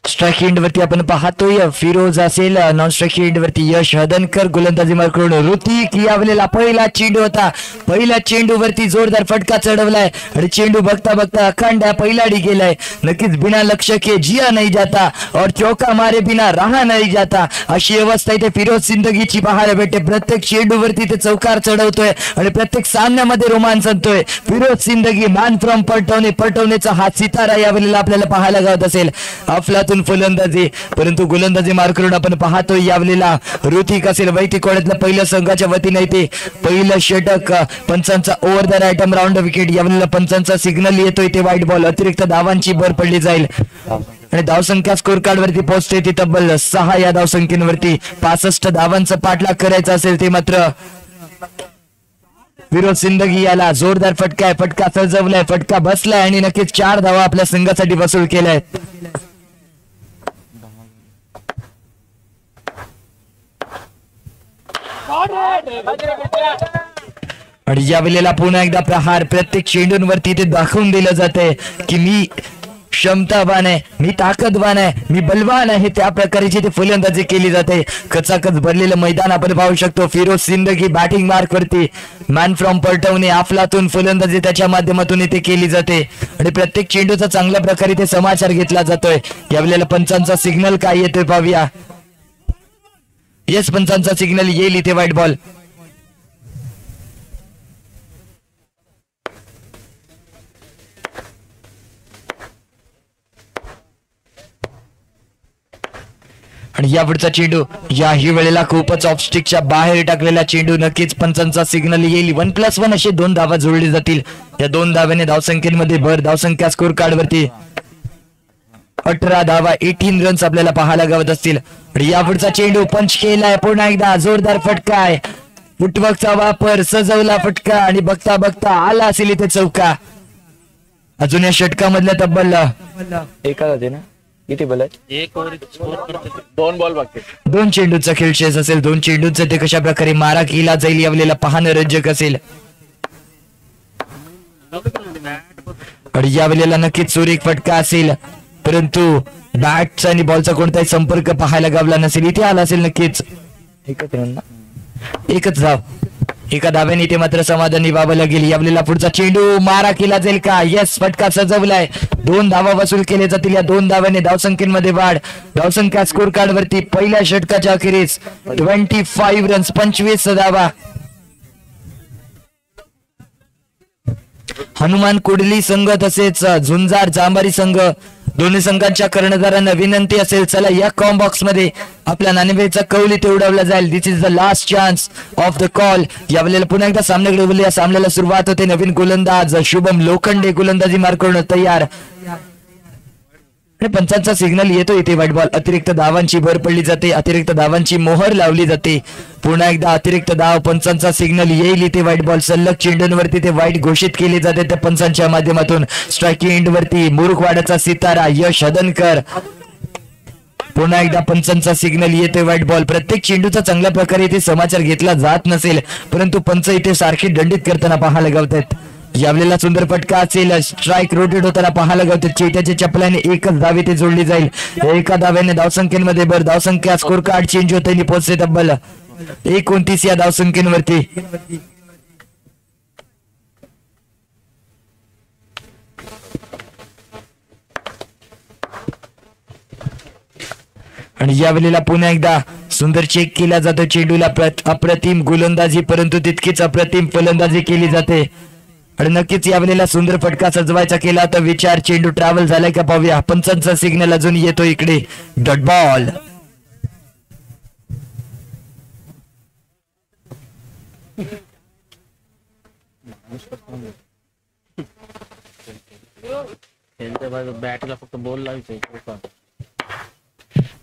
A: स्ट्राईक एंड वरती आपण पाहतोय फिरोज असेल, नॉन स्ट्राईक एंड वरती यश हदनकर, गोलंदाजी मार्करून ऋतिक. यावेळेला पहिला चेंडू होता, पहिल्या चेंडू वरती जोरदार फटका चढवलाय आणि चेंडू बघता बघता अखंड पहिलाडी गेलाय. नक्कीच बिना लक्ष के जिया नाही जाता और चौका मारे बिना रहा नाही जाता अशी अवस्था इथे फिरोज सिंदगीची पाहायला भेटते. प्रत्येक चेंडू वरती ते चौकार चढवतोय आणि प्रत्येक सामन्यामध्ये रोमांच आणतोय. फिरोज सिंदगी मॅन फ्रॉम पलटवणे, पलटवणेचा हा सितारा यावेळेला आपल्याला पाहायला गावत असेल. अफलातून फलंदाजी, परंतु गोलंदाजी मार्करून आपण पाहतोय यावेळेला ऋतिक असेल वैतिकवाड्यातलं पहिलं संघाच्या वतीने येते पहिलं षटक. पंचांचा over the right arm round wicket. यावेळेला पंचांचा सिग्नल येतोय ते व्हाईट बॉल. अतिरिक्त धावांची भर पडली जाईल आणि धावसंख्या स्कोर कार्ड वरती पोहोचते ती तब्बल 6. या धावसंख्येवरती 65 धावांचा पाठलाग करायचा असेल ते मात्र फिरोज सिंदगी याला जोरदार फटका आहे. फटका सजवलाय, फटका बसलाय आणि नक्कीच 4 धावा आपल्या संघासाठी वसूल केल्या. आणि या वेळेला पुन्हा एकदा प्रहार. प्रत्येक चेंडूंवरती ते दाखवून दिलं जातंय की मी क्षमतावान आहे, मी ताकदवान आहे, मी बलवान आहे. त्या प्रकारची ते फलंदाजी केली जाते. कचाकच भरलेलं मैदान आपण पाहू शकतो. फिरोज सिंदगी बॅटिंग मार्क वरती, मॅन फ्रॉम पलटवणे, अफलातून फलंदाजी त्याच्या माध्यमातून इथे केली जाते आणि प्रत्येक चेंडूचा चांगल्या प्रकारे ते समाचार घेतला जातोय. यावेळेला पंचांचा सिग्नल काय येतोय पाहूया. येस, पंचांचा सिग्नल येईल इथे व्हाईट बॉल. आणि यापुढचा चेंडू याही वेळेला खूपच ऑफस्टिकच्या बाहेर टाकलेला चेंडू. नक्कीच पंचांचा सिग्नल येईल. 1+1 असे 2 धावा जोडले जातील. या 2 धाव्याने धावसंख्येमध्ये भर. धावसंख्या स्कोर कार्ड वरती 18 धावा, 18 रन्स आपल्याला पाहायला गावत असतील. आणि यापुढचा चेंडू पंच केलाय. पुन्हा एकदा जोरदार फटका आहे. फुटवर्कचा वापर, सजवला फटका आणि बघता बघता आला असेल इथे चौका. अजून या षटकामधल्या तब्बल
C: एका जाते ना किती बॉल आहेत? 2 बॉल बाकी.
A: 2 चेंडूचा खेळ शेष असेल. 2 चेंडूचा ते कशा प्रकारे मारा केला जाईल यावेळेला पाहणं रंजक असेल. आणि यावेळेला नक्कीच सुरेख फटका असेल, परंतु बॅटचा आणि बॉलचा कोणताही संपर्क पाहायला गावला नसेल. इथे आला असेल नक्कीच. एकच धाव. एका धाव्याने इथे मात्र समाधानी व्हावं लागेल. यावेळेला पुढचा चेंडू मारा केला जाईल का? येस, फटका सजवलाय. 2 धावा वसूल केले जातील. या 2 धाव्याने धावसंख्येमध्ये वाढ. धावसंख्या स्कोर कार्ड वरती पहिल्या षटकाच्या अखेरीस 25 रन्स, 25 धावा. हनुमान कुडली संघ तसेच झुंजार जांभारी संघ दोन्ही संघांच्या कर्णधारांना विनंती असेल, चला या कॉम बॉक्स मध्ये आपल्या नाणेफेकीचा कौल इथे उडवला जाईल. This is the last chance of the call. यावेळेला पुन्हा एकदा सामन्याकडे बोलूया. सामन्याला सुरुवात होते. नवीन गोलंदाज शुभम लोखंडे गोलंदाजी मार करून तयार. पंचांचा सिग्नल येतो इथे व्हाईट बॉल. अतिरिक्त धावांची भर पडली जाते, अतिरिक्त धावांची मोहर लावली जाते. पुन्हा एकदा अतिरिक्त धाव पंचांचा सिग्नल येईल इथे व्हाईट बॉल. सलग चेंडूंवरती ते वाईट घोषित केले जाते त्या पंचांच्या माध्यमातून. स्ट्रायकिंग एंड वरती मुरुखवाडाचा सितारा यश हदनकर. पुन्हा एकदा पंचांचा सिग्नल येतोय व्हाईट बॉल. प्रत्येक चेंडूचा चांगल्या प्रकारे इथे समाचार घेतला जात नसेल, परंतु पंच इथे सारखी दंडित करताना पाहायला गावतात. यावेळेला सुंदर फटका असेल. स्ट्राईक रोटेट होताना पाहायला गावते. चेट्याच्या चपल्याने एकच धाव इथे जोडली जाईल. एका धाव्याने धावसंख्येमध्ये भर. धावसंख्या स्कोर कार्ड चेंज होते आणि पोहोचते तब्बल 29 या धावसंख्येवरती. आणि यावेळेला पुन्हा एकदा सुंदर चेक केला जातो चेंडूला. अप्रतिम गोलंदाजी परंतु तितकीच अप्रतिम फलंदाजी केली जाते. आणि नक्कीच यावेळेला सुंदर फटका सजवायचा केला तर विचार. चेंडू ट्रॅव्हल झालाय का पाहूया. पंचांचा सिग्नल अजून येतो इकडे. Dot ball.
C: बॅटला फक्त बॉल लावायचा.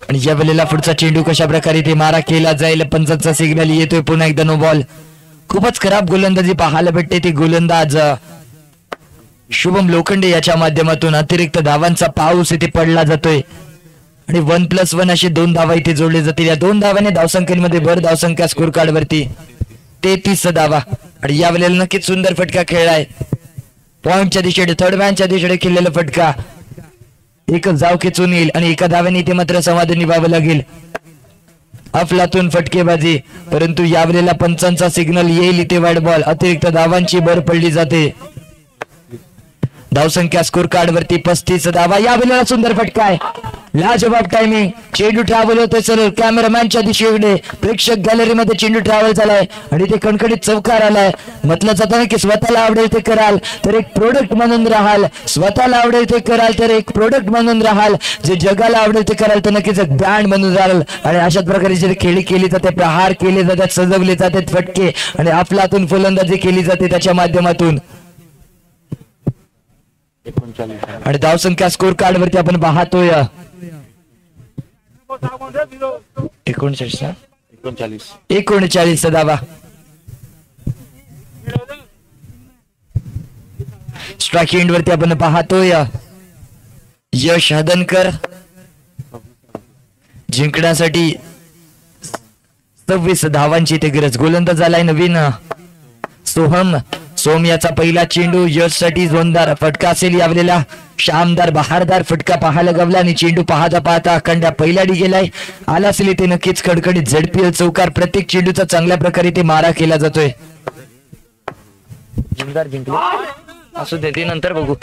A: आणि या वेळेला पुढचा चेंडू कशा प्रकारे ते मारा केला जाईल. पंचांचा सिग्नल येतोय. पुन्हा एकदा नो बॉल. खूपच खराब गोलंदाजी पाहायला भेटते. ती गोलंदाज शुभम लोखंडे याच्या माध्यमातून अतिरिक्त धावांचा पाऊस इथे पडला जातोय. आणि 1+1 अशी 2 धावा इथे जोडले जातील. या 2 धावाने धावसंख्येमध्ये भर. धावसंख्या स्कोर कार्ड वरती 33 धावा. आणि या वेळेला नक्कीच सुंदर फटका खेळलाय. पॉइंटच्या दिशेने थर्ड मॅनच्या दिशेने खेळलेला फटका. एकच धाव खेचून येईल आणि एका धाव्याने इथे मात्र समाधान निभावं लागेल. अफलातून फटकेबाजी परंतु यावेळेला पंचांचा सिग्नल येईल इथे व्हाईट बॉल. अतिरिक्त धावांची भर पडली जाते. धावसंख्या स्कोर कार्ड वरती 35 धावा. यावेळेला सुंदर फटका आहे. लाजवाब टायमिंग. चेंडू ट्रॅव्हल होतोय सरळ कॅमेरामॅनच्या दिशेकडे. प्रेक्षक गॅलरीमध्ये चेंडू ट्रॅव्हल झालाय आणि ते कणकणीत चौकार आलाय. म्हटलं जातं की स्वतःला आवडेल ते कराल तर एक प्रोडक्ट म्हणून राहाल. स्वतःला आवडेल ते कराल तर एक प्रोडक्ट म्हणून राहाल. जे जगाला आवडेल ते कराल तर नक्कीच एक ब्रँड म्हणून राहाल. आणि अशाच प्रकारे जे खेळी केली जाते, प्रहार केले जातात, सजवले जातात फटके आणि अफलातून फलंदाजी केली जाते त्याच्या माध्यमातून. आणि धावसंख्या स्कोर कार्ड वरती आपण पाहतोय 39 धावा. स्ट्राईक एंड वरती आपण पाहतोय यश हदनकर. जिंकण्यासाठी 26 धावांची ते गरज. गोलंदाज झालाय नवीन सोम याचा पहिला चेंडू यश साठी जोरदार फटका असेल. यावेळेला शानदार बहारदार फटका पाहायला गावला आणि चेंडू पाहता पाहता अखंड पहिला डी गेलाय. आला असेल ते नक्कीच कडकडीत झडपी चौकार. प्रत्येक चेंडूचा चांगल्या प्रकारे ते मारा केला जातोय. असू दे ते नंतर बघू.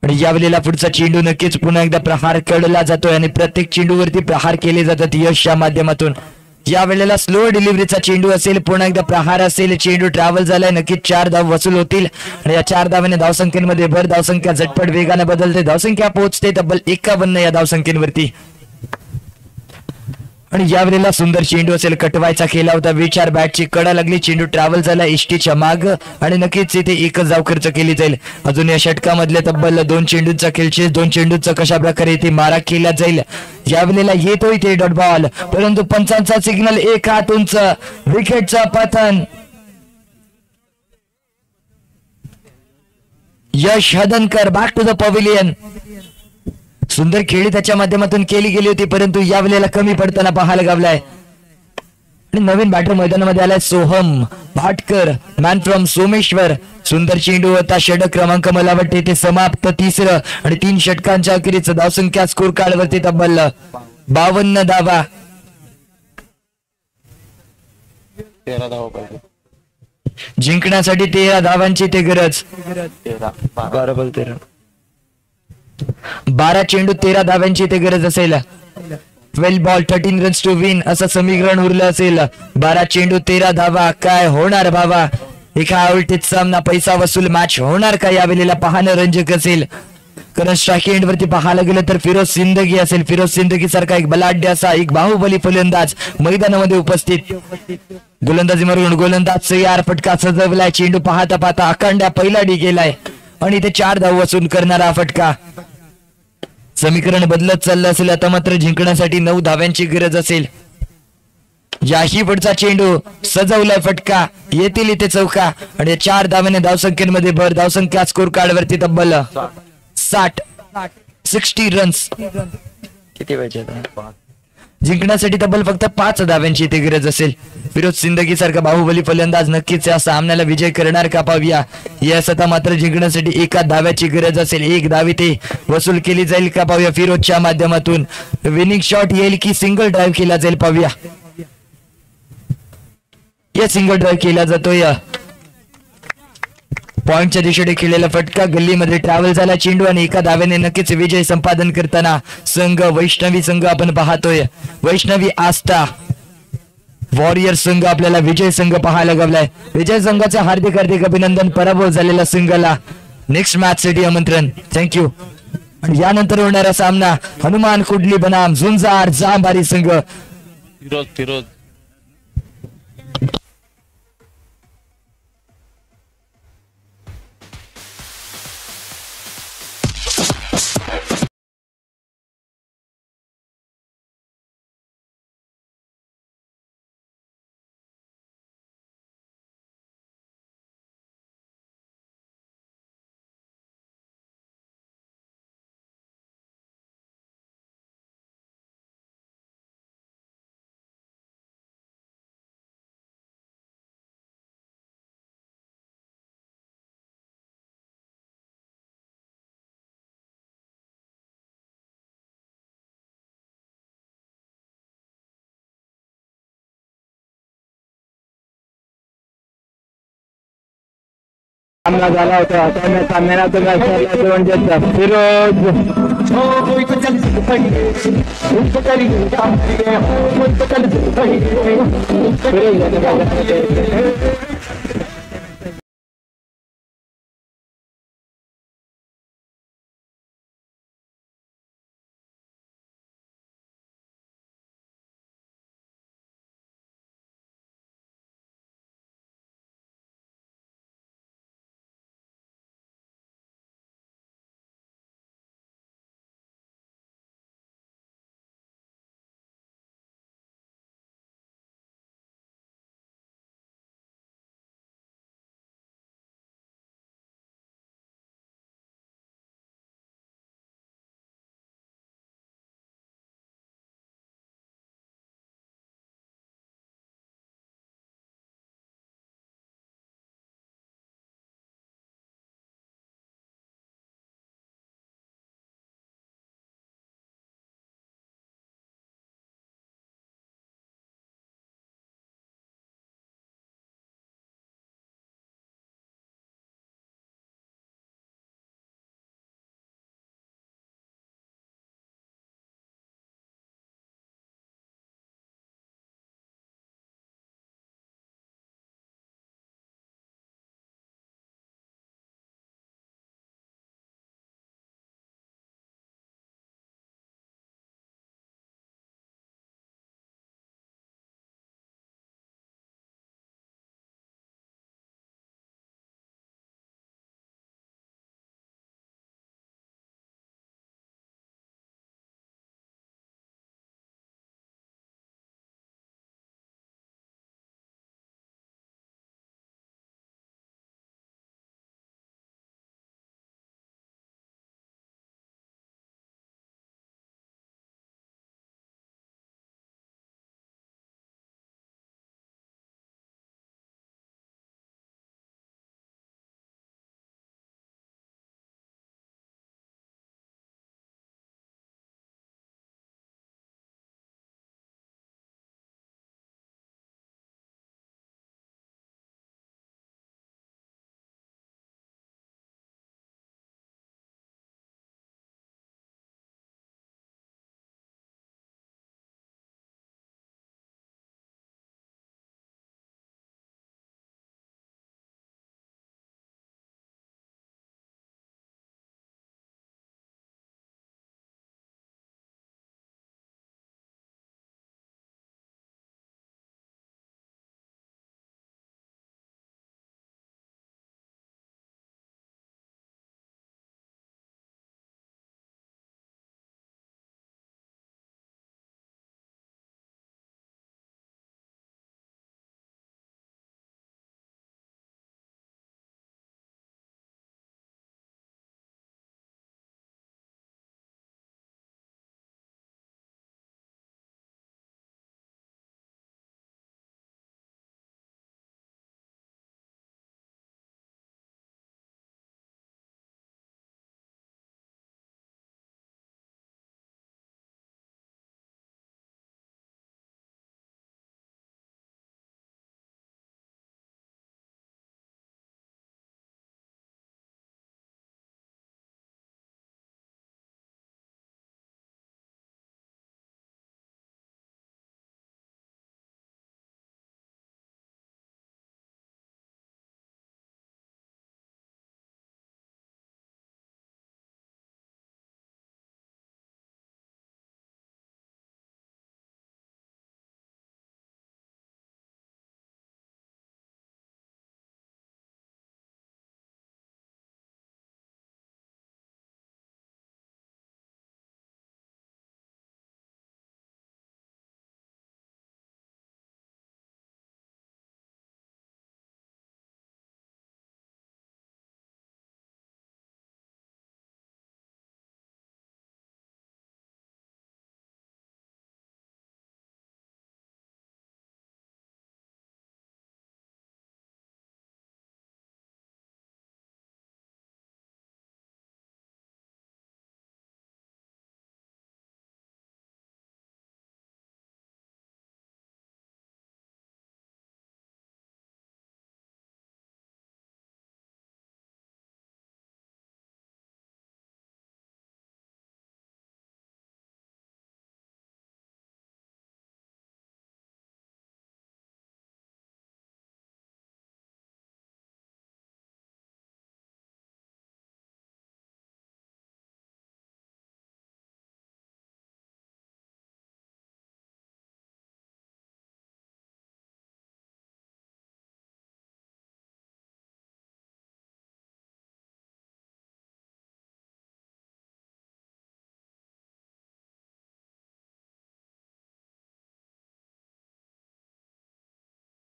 A: आणि यावेळेला पुढचा चेंडू नक्कीच पुन्हा एकदा प्रहार कडला जातोय आणि प्रत्येक चेंडूवरती प्रहार केले जातात यशच्या माध्यमातून. या वेळेला स्लो डिलिव्हरीचा चेंडू असेल. पुन्हा एकदा प्रहार असेल. चेंडू ट्रॅव्हल झालाय. नक्कीच 4 धाव वसूल होतील आणि या 4 धावाने धावसंख्येमध्ये भर. धावसंख्या झटपट वेगाने बदलते. धावसंख्या पोहोचते तब्बल 51 या धावसंख्येवरती. आणि यावेळेला सुंदर चेंडू असेल. कटवायचा केला होता विचार. बॅटची कडा लागली. चेंडू ट्रॅव्हल झाला एसटीच्या माग आणि नक्कीच इथे एकच धाव खर्च केली जाईल. अजून या षटकामधले तब्बल 2 चेंडूंचा खेळचे. 2 चेंडूंचा कशा प्रकारे इथे मारा केला जाईल. यावेळेला येतोय ते डॉट बॉल परंतु पंचांचा सिग्नल. एक हात उंच. विकेटचा पतन. यश हदनकर बॅक टू द पवेलियन. सुंदर खेळी त्याच्या माध्यमातून केली गेली होती परंतु यावेळेला कमी पडताना पाहायला गावलाय. आणि नवीन बॅटर मैदानामध्ये आलाय सोहम भाटकर मॅन फ्रॉम सोमेश्वर. सुंदर चेंडू होता. षटक क्रमांक मला वाटते ते समाप्त. 3रं आणि 3 षटकांच्या अखेरीच धावसंख्या स्कोर कार्ड वरती तब्बल 52 धावा.
C: 13 धावा पाहिजे.
A: जिंकण्यासाठी 13 धावांची ते गरज. 12 चेंडू 13 धाव्यांची ते गरज असेल. 12 बॉल 13 रन्स टू विन असं समीकरण उरलं असेल. 12 चेंडू 13 धावा. काय होणार बाबा. एका उलटीत सामना पैसा वसूल मॅच होणार का यावेळेला पाहणं रंजक असेल. कारण स्ट्रायकिंग एंड वरती पाहायला गेलं तर फिरोज सिंदगी असेल. फिरोज सिंदगी सारखा एक बलाढ्य असा एक बाहुबली फलंदाज मैदानामध्ये उपस्थित. गोलंदाजी मारून गोलंदाज यार फटका सजवलाय. चेंडू पाहता पाहता अखंड पहिला डी गेलाय आणि ते 4 धाव वसूल करणारा फटका. समीकरण बदलत चाललं असेल. आता मात्र जिंकण्यासाठी 9 धाव्यांची गरज असेल. याही पुढचा चेंडू सजवलाय फटका. येतील इथे चौका आणि 4 धाव्याने धावसंख्येमध्ये भर. धावसंख्या स्कोर कार्ड वरती तब्बल 60 रन्स.
C: किती पाहिजे
A: जिंकण्यासाठी तब्बल फक्त 5 धाव्यांची इथे गरज असेल. फिरोज सिंदगी सारखा बाहुबली फलंदाज नक्कीच या सामन्याला विजय करणार का पाहूया. या सता मात्र जिंकण्यासाठी 1 धाव्याची गरज असेल. 1 धाव इथे वसूल केली जाईल का पाहूया. फिरोजच्या माध्यमातून विनिंग शॉट येईल की सिंगल ड्राईव्ह केला जाईल पाहूया. या सिंगल ड्राईव्ह केला जातोय. पॉइंटच्या दिशेने खेळलेला फटका गल्लीमध्ये ट्रॅव्हल झाला चेंडू आणि 1 धाव्याने नक्कीच विजय संपादन करताना संघ वैष्णवी संघ आपण पाहतोय. वैष्णवी आस्था वॉरियर संघ आपल्याला विजय संघ पाहायला गवलाय. विजय संघाचे हार्दिक हार्दिक अभिनंदन. पराभव झालेल्या संघाला नेक्स्ट मॅच साठी आमंत्रण. थँक्यू. आणि यानंतर होणारा सामना हनुमान कुडली बनाम झुंजार जांबारी संघ.
F: फिरोज
B: सामना झाला होता. त्या सामन्यात फिरोज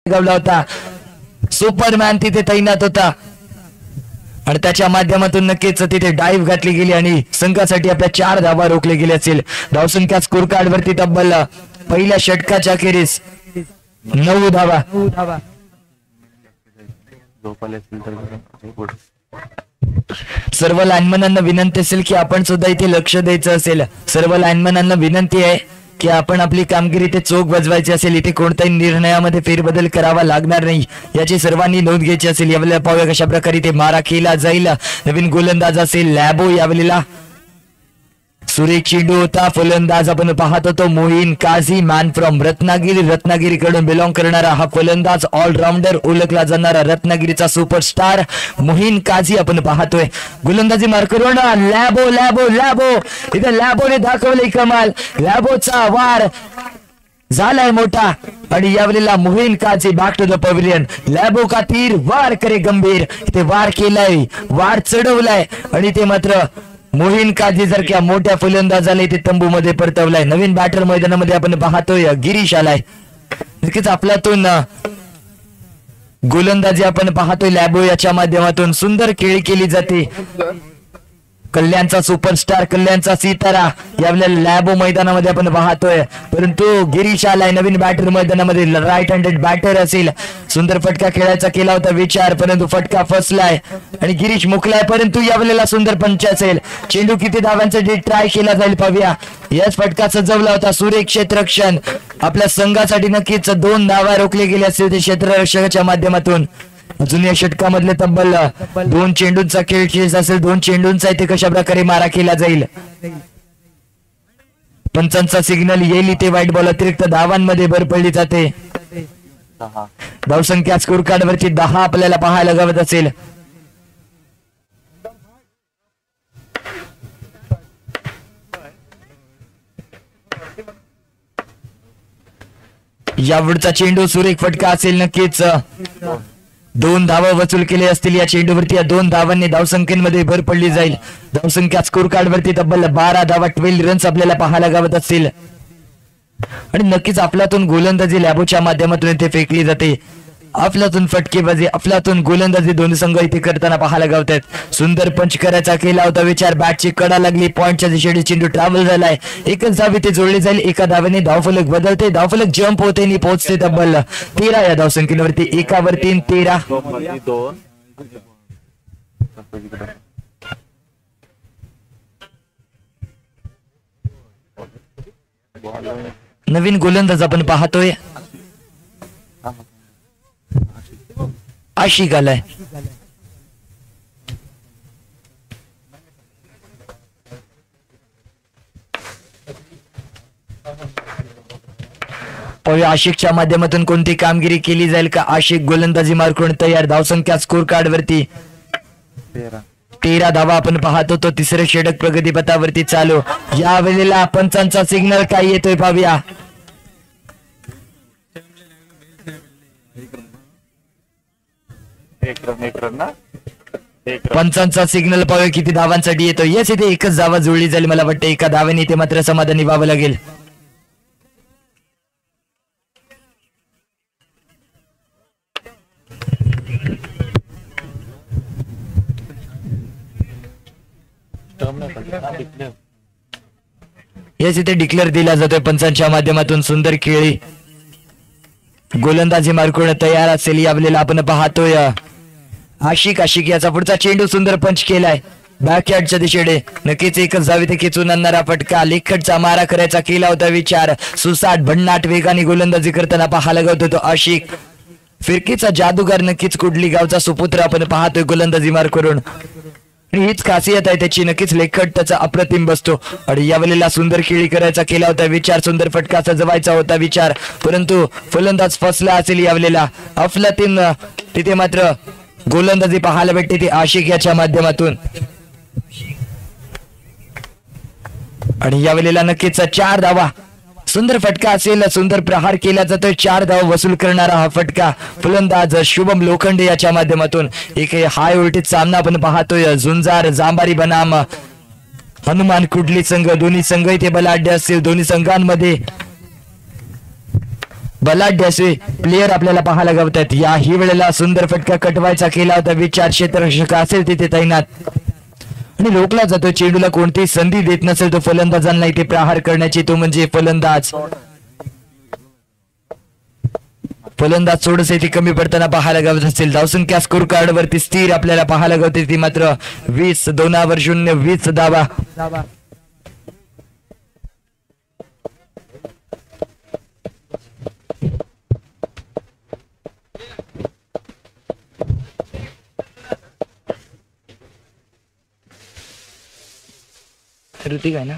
A: गावला होता. सुपरमॅन तिथे तैनात होता आणि त्याच्या माध्यमातून नक्कीच तिथे डाईव्ह घातली गेली आणि संघासाठी आपल्या 4 धावा रोखले गेले असेल. धावसंख्या स्कोर कार्ड वरती तब्बल पहिल्या षटकाच्या अखेरीस 9 धावा. सर्व लाईनमॅनांना विनंती असेल की आपण सुद्धा इथे लक्ष द्यायचं असेल. सर्व लाईनमॅनांना विनंती आहे की आपण आपली कामगिरी ते चोख बजवायची असेल. इथे कोणत्याही निर्णयामध्ये फेरबदल करावा लागणार नाही याची सर्वांनी नोंद घ्यायची असेल. यावेळेला पाहूया कशा प्रकारे ते मारा केला जाईल. नवीन गोलंदाज असेल लॅबो. यावेळेला सुरेख चेंडू होता. फलंदाज आपण पाहत होतो मोहीन काझी, मॅन फ्रॉम रत्नागिरी कडून बिलॉंग करणारा हा फलंदाज, ऑलराऊंडर ओळखला जाणारा रत्नागिरीचा सुपरस्टार मोहीन काझी आपण पाहतोय. गोलंदाजी मार करून लॅबो लॅबो लॅबो इथे लॅबोने दाखवले कमाल. लॅबोचा वार झालाय मोठा आणि यावेळेला Mohin Kazi back to the pavilion. Labo का तीर वार करे गंभीर. इथे वार केलाय, वार चढवलाय आणि ते मात्र मोहीन काझी जर क्या मोठ्या फलंदाजाला इथे तंबू मध्ये परतवलाय. नवीन बॅटर मैदानामध्ये आपण पाहतोय गिरीश आलाय. नक्कीच आपल्यातून गोलंदाजी आपण पाहतोय लॅबो याच्या माध्यमातून सुंदर खेळी केली जाते. कल्याणचा सुपरस्टार, कल्याणचा सितारा यावेळेला लॅबो मैदानामध्ये आपण पाहतोय. परंतु गिरीश आलाय नवीन बॅटर मैदानामध्ये. राईट हँडेड बॅटर असेल. सुंदर फटका खेळायचा केला होता विचार, परंतु फटका फसलाय आणि गिरीश मुकलाय. परंतु यावेळेला सुंदर पंच असेल. चेंडू किती धावांसाठी ट्राय केला जाईल पाहूया. यस फटका सजवला होता. सुरेख क्षेत्ररक्षण आपल्या संघासाठी नक्कीच 2 धावा रोखले गेले असते ते क्षेत्ररक्षकाच्या माध्यमातून. अजून या षटकामधले तब्बल 2 चेंडूंचा खेळ खेळ असेल. 2 चेंडूंचा इथे कशा प्रकारे मारा केला जाईल. पंचांचा सिग्नल येईल इथे. व्हाईट बॉल अतिरिक्त धावांमध्ये भर पडली जाते. धावसंख्या स्कोर कार्ड वरती 10 आपल्याला पाहायला गावत असेल. यावरचा चेंडू सुरेख फटका असेल. नक्कीच 2 धावा वसूल केले असतील या चेंडूवरती. या 2 धावांनी धावसंख्येमध्ये भर पडली जाईल. धावसंख्या स्कोर कार्ड वरती तब्बल 12 धावा 12 रन्स आपल्याला पाहायला गावत असतील. आणि नक्कीच आपल्यातून गोलंदाजी लॅबोच्या माध्यमातून इथे फेकली जाते. आपल्यातून फटकेबाजी, आपल्यातून गोलंदाजी दोन्ही संघ इथे करताना पाहायला गावत आहेत. सुंदर पंच करायचा केला होता विचार. बॅटची कडा लागली. पॉइंटच्या दिशेने चेंडू ट्रॅव्हल झालाय. एकच धाव इथे जोडली जाईल. एका धावेने धावफलक बदलते. धावफलक जम्प होते आणि पोहोचते तब्बल 13 या धावसंख्येवरती. 1 वर 3 13. नवीन गोलंदाज आपण पाहतोय आशिक आलाय. पाहूया आशिकच्या माध्यमातून कोणती कामगिरी केली जाईल का. आशिक गोलंदाजी मार्कून तयार. धावसंख्या स्कोर कार्ड वरती 13 धावा आपण पाहत होतो. तिसरे षटक प्रगतीपथावरती चालू. या वेळेला पंचांचा सिग्नल काय येतोय पाहूया. पंचांचा सिग्नल पाहूया किती धावांसाठी येतो. येस इथे एकच धावा जुळली जाईल. मला वाटतं एका धावेने इथे मात्र समाधानी व्हावं लागेल. येस इथे डिक्लेअर दिला जातोय पंचांच्या माध्यमातून. सुंदर खेळी गोलंदाजी मार्कून तयार असेल. यावेळेला आपण पाहतोय आशिक याचा पुढचा चेंडू सुंदर पंच केलाय बॅकयार्डच्या दिशेने. नक्कीच एकच धाव इथे खेचून आणणारा फटका. लेखटचा मारा करायचा केला होता विचार. सुसाट भन्नाट वेगाने गोलंदाजी करताना पाहायला गावत होतो आशिक. फिरकीचा जादूगार नक्कीच कुडली गावचा सुपुत्र आपण पाहतोय गोलंदाजी मार करून. हीच खासियत आहे त्याची. नक्कीच लेखट त्याचा अप्रतिम बसतो. आणि यावेळेला सुंदर खेळी करायचा केला होता विचार. सुंदर फटका सजवायचा होता विचार, परंतु फलंदाज फसला असेल. यावेळेला अफलातीन तिथे मात्र गोलंदाजी पाहायला भेटते ती आशिक याच्या माध्यमातून. आणि यावेळेला नक्कीच 4 धावा. सुंदर फटका असेल. सुंदर प्रहार केला जातोय. 4 धाव वसूल करणारा हा फटका फलंदाज शुभम लोखंडे याच्या माध्यमातून. एक हाय व्होल्टेज सामना आपण पाहतोय. झुंजार जांबारी बनाम हनुमान कुडली संघ. दोन्ही संघ इथे बलाढ्य असतील. दोन्ही संघांमध्ये बलाढ्य असे प्लेयर आपल्याला पाहायला गावतात. याही वेळेला सुंदर फटका कटवायचा केला होता. विचार क्षेत्ररक्षक असेल तिथे तैनात आणि रोखला जातो. चेंडूला कोणतीही संधी देत नसेल तो फलंदाजांना इथे प्रहार करण्याची, तो म्हणजे फलंदाज. फलंदाज थोडंसं इथे कमी पडताना पाहायला गावत असेल. धावसंख्या स्कोर कार्ड वरती स्थिर आपल्याला पाहायला गावते ती मात्र 20 2 0 20 धावा. ऋतिक आहे ना.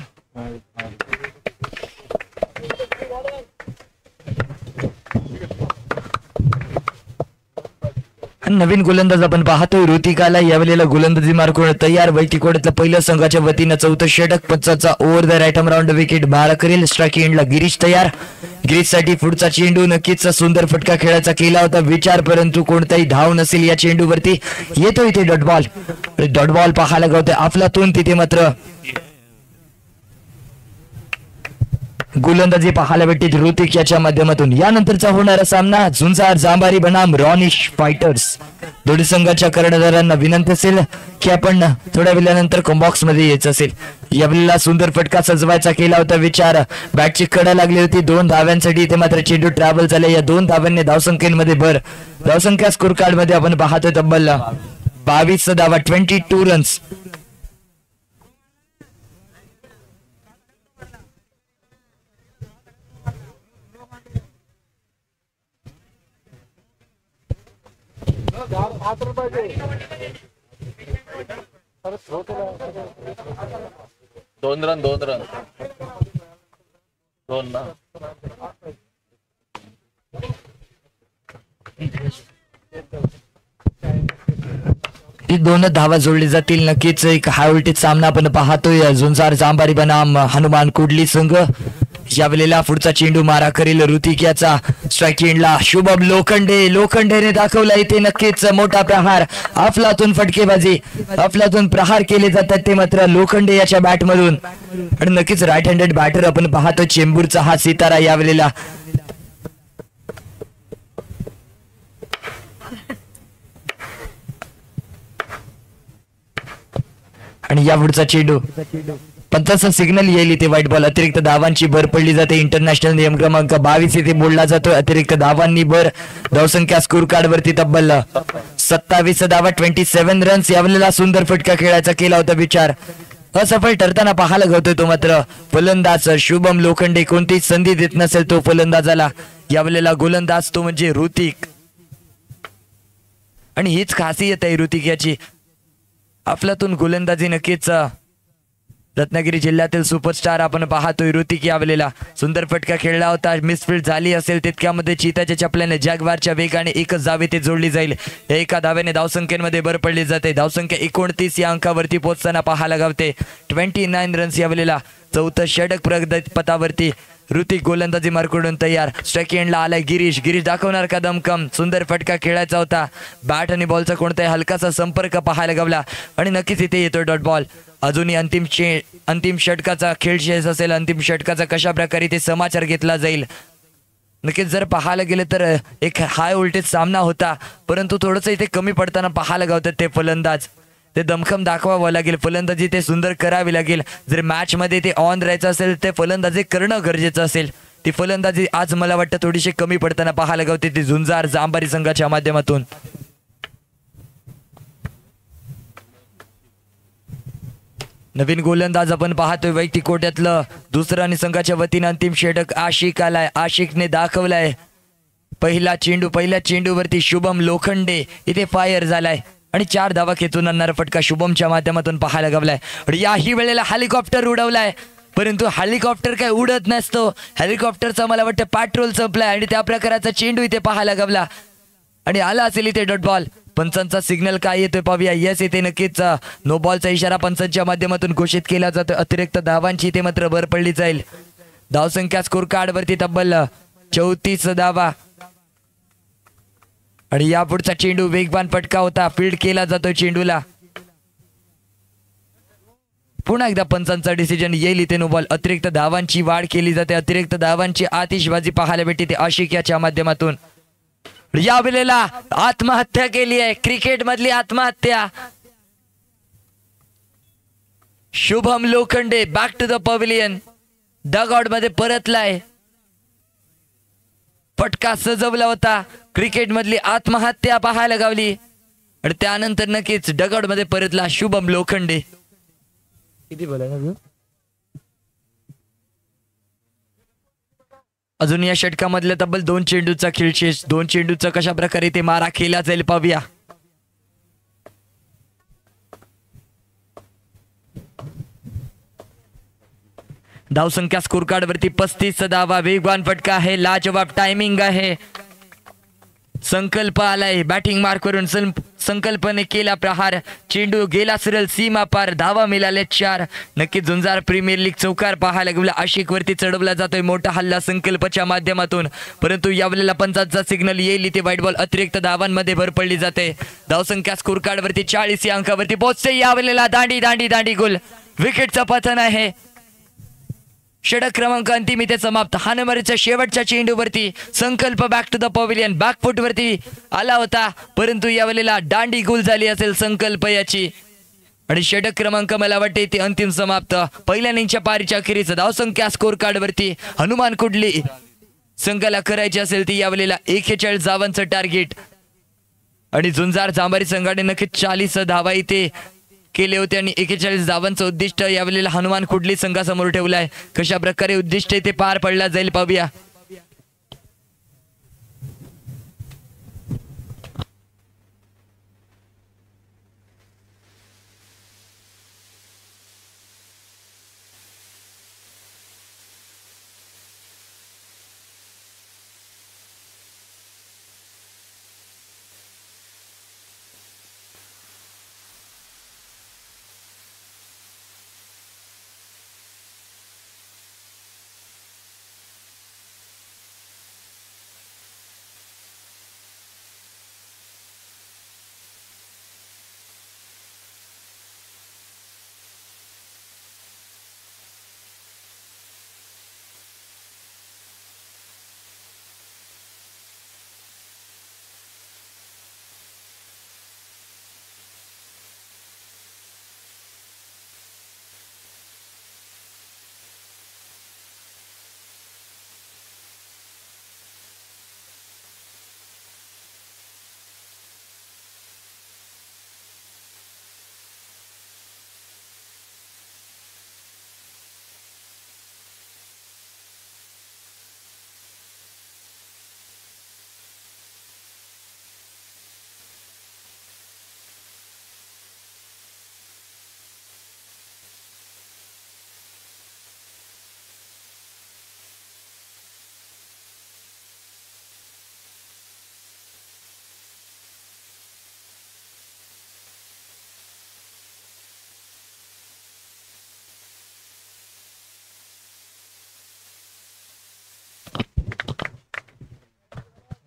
A: नवीन गोलंदाज आपण पाहतोय ऋतिकाला यावेळेला गोलंदाजी मार्कून तयार. वैतिकोड्यातलं पहिल्या संघाच्या वतीनं 4थं षटक 5चा over the right round wicket बारा करेल. स्ट्राईक एंडला गिरीश तयार. गिरीश साठी पुढचा चेंडू नक्कीच सुंदर फटका खेळायचा केला होता विचार, परंतु कोणताही धाव नसेल या चेंडूवरती. येतो इथे डॉट बॉल पाहायला गावतोय अफलातून. तिथे मात्र गोलंदाजी पाहायला भेटते ऋतिक याच्या माध्यमातून. यानंतरचा होणारा सामना झुंजार जांभारी बनाम रॉनिश फायटर्स. दोन्ही संघाच्या कर्णधारांना विनंती असेल की आपण थोड्या वेळानंतर कॉम्बॉक्स मध्ये यायचं असेल. यावेळेला सुंदर फटका सजवायचा केला होता विचार. बॅटची कडा लागली होती 2 धाव्यांसाठी. इथे मात्र चेंडू ट्रॅव्हल झाले. या 2 धाव्यांनी धावसंख्येमध्ये भर. धावसंख्या स्कोर कार्ड मध्ये आपण पाहतोय तब्बल 22 धावा 22 रन्स.
F: दोन रन 2 ना.
A: ती 2 धावा जोडली जातील. नक्कीच एक हाय व्होल्टेज सामना आपण पाहतोय. झुंजार जांभारी बनाम हनुमान कुडली संघ. यावेळेला पुढचा चेंडू मारा करेल ऋतिक याचा. स्ट्राईक एंडला शुभम लोखंडेने दाखवला इथे नक्कीच मोठा प्रहार. अफलातून फटकेबाजी, अफलातून प्रहार केले जातात ते मात्र लोखंडे याच्या बॅट मधून. आणि नक्कीच राईट हँडेड बॅटर आपण पाहतो चेंबूरचा हा सितारा यावेळेला. आणि या पुढचा चेंडू पंचाचा सिग्नल येईल इथे व्हाईट बॉल. अतिरिक्त धावांची भर पडली जाते. इंटरनॅशनल नियम क्रमांक 22 इथे बोलला जातो. अतिरिक्त धावांनी भर. धावसंख्या स्कोर कार्ड वरती तब्बल 27 धावा 27 रन्स. यावेळेला सुंदर फटका खेळायचा केला होता विचार. असफल ठरताना पाहायला गावतोय तो मात्र फलंदाज शुभम लोखंडे. कोणतीच संधी देत नसेल तो फलंदाजाला. यावेळेला गोलंदाज तो म्हणजे ऋतिक. आणि हीच खासियत आहे ऋतिक याची. अफलातून गोलंदाजी नक्कीच रत्नागिरी जिल्ह्यातील सुपरस्टार आपण पाहतोय ऋतिक. यावेळेला सुंदर फटका खेळला होता. मिसफील्ड झाली असेल तितक्यामध्ये चिताच्या चपल्याने जॅगवारच्या वेगाने एकच धावे ते जोडली जाईल. एका धाव्याने धावसंख्येमध्ये भर पडली जाते. धावसंख्या 29 या अंकावरती पोहोचताना पाहायला गावते. 29 रन्स. यावेळेला 4थं षटक प्रगत पथावरती. ऋतिक गोलंदाजी मार्कडून तयार. स्ट्राईक एंडला आलाय गिरीश दाखवणार का दमकम. सुंदर फटका खेळायचा होता. बॅट आणि बॉलचा कोणताही हलकासा संपर्क पाहायला गावला. आणि नक्कीच इथे येतो डॉट बॉल. अजूनही अंतिम षटकाचा खेळ शेष असेल. अंतिम षटकाचा कशा प्रकारे ते समाचार घेतला जाईल. नक्कीच जर पाहायला गेले तर एक हाय व्होल्टेज सामना होता, परंतु थोडंसं इथे कमी पडताना पाहायला गावतात ते फलंदाज. ते दमखम दाखवावं लागेल. फलंदाजी ते सुंदर करावी लागेल. जर मॅच मध्ये ते ऑन राहायचं असेल ते फलंदाजी करणं गरजेचं असेल. ती फलंदाजी आज मला वाटतं थोडीशी कमी पडताना पाहायला गावते ती झुंजार जांभारी संघाच्या माध्यमातून. नवीन गोलंदाज आपण पाहतोय वैयक्तिक कोट्यातलं दुसरं आणि संघाच्या वतीनं अंतिम षटक आशिक आलाय. आशिकने दाखवलाय पहिल्या चेंडूवरती शुभम लोखंडे इथे फायर झालाय आणि 4 धावा खेचून आणणारा फटका शुभमच्या माध्यमातून पाहायला गावलाय. आणि याही वेळेला हेलिकॉप्टर उडवलाय, परंतु हेलिकॉप्टर काय उडत नसतो. हेलिकॉप्टरचा मला वाटतं पेट्रोल संपलाय आणि त्या प्रकाराचा चेंडू इथे पाहायला गावला आणि आला असेल इथे डॉट बॉल. पंचांचा सिग्नल काय येतोय पाहूया. येस इथे नक्कीच नो बॉलचा इशारा पंचांच्या माध्यमातून घोषित केला जातो. अतिरिक्त धावांची इथे मात्र भर पडली जाईल. धावसंख्या स्कोर कार्ड वरती तब्बल 34 धावा. आणि यापुढचा चेंडू वेगवान फटका होता. फील्ड केला जातोय चेंडूला. पुन्हा एकदा पंचांचा डिसिजन येईल इथे नो बॉल. अतिरिक्त धावांची वाढ केली जाते, अतिरिक्त धावांची आतिषबाजी पाहायला भेटते ते आशिक याच्या माध्यमातून. या वेळेला आत्महत्या केली आहे, क्रिकेट मधली आत्महत्या. Shubham Lokhande back to the pavilion, dugout मध्ये परतलाय. फटका सजवला होता, क्रिकेट मधली आत्महत्या पाहायला गावली आणि त्यानंतर नक्कीच डगआउट मध्ये परतला शुभम लोखंडे. किती बोलाय अजून या षटकामधल्या तब्बल 2 चेंडूचा खेळशेष. 2 चेंडूचा कशा प्रकारे ते मारा केला जाईल पाहूया. धावसंख्या स्कोर कार्ड वरती 35 धावा. वेगवान फटका आहे, लाजवाब टायमिंग आहे. संकल्प आलाय बॅटिंग मार्क करून, संकल्पने केला प्रहार. चेंडू गेला सरळ सीमा पार, धावा मिळाले 4. नक्की झुंजार प्रीमियर लीग चौकार पाहायला गेला. आशिक वरती चढवला जातोय मोठा हल्ला संकल्पच्या माध्यमातून, परंतु यावेळेला पंचांचा सिग्नल येईल इथे. व्हाईट बॉल अतिरिक्त धावांमध्ये भर पडली जाते. धावसंख्या स्कोर कार्ड वरती 40 या अंकावरती पोहोचते. यावेळेला दांडी दांडी दांडी गोल. विकेटचं पतन आहे. षटक क्रमांक अंतिम इथे समाप्त. हा नंबरच्या शेवटच्या चेंडूवरती Sankalp back to the pavilion, back foot वरती आला होता, परंतु यावेळेला दांडी गोल झाली असेल संकल्प याची. आणि षटक क्रमांक मला वाटते ते अंतिम समाप्त. पहिल्या इनिंगच्या पारीच्या अखेरीच धावसंख्या स्कोर कार्ड वरती हनुमान कुडली संघाला करायची असेल ती यावेळेला 41 धावांचं टार्गेट. आणि झुंजार जांभारी संघाने नक्कीच 40 धावा इथे केले होते आणि 41 धावांचं उद्दिष्ट यावेळेला हनुमान कुडली संघासमोर ठेवलाय. कशा प्रकारे उद्दिष्ट ते पार पडला जाईल पाहूया.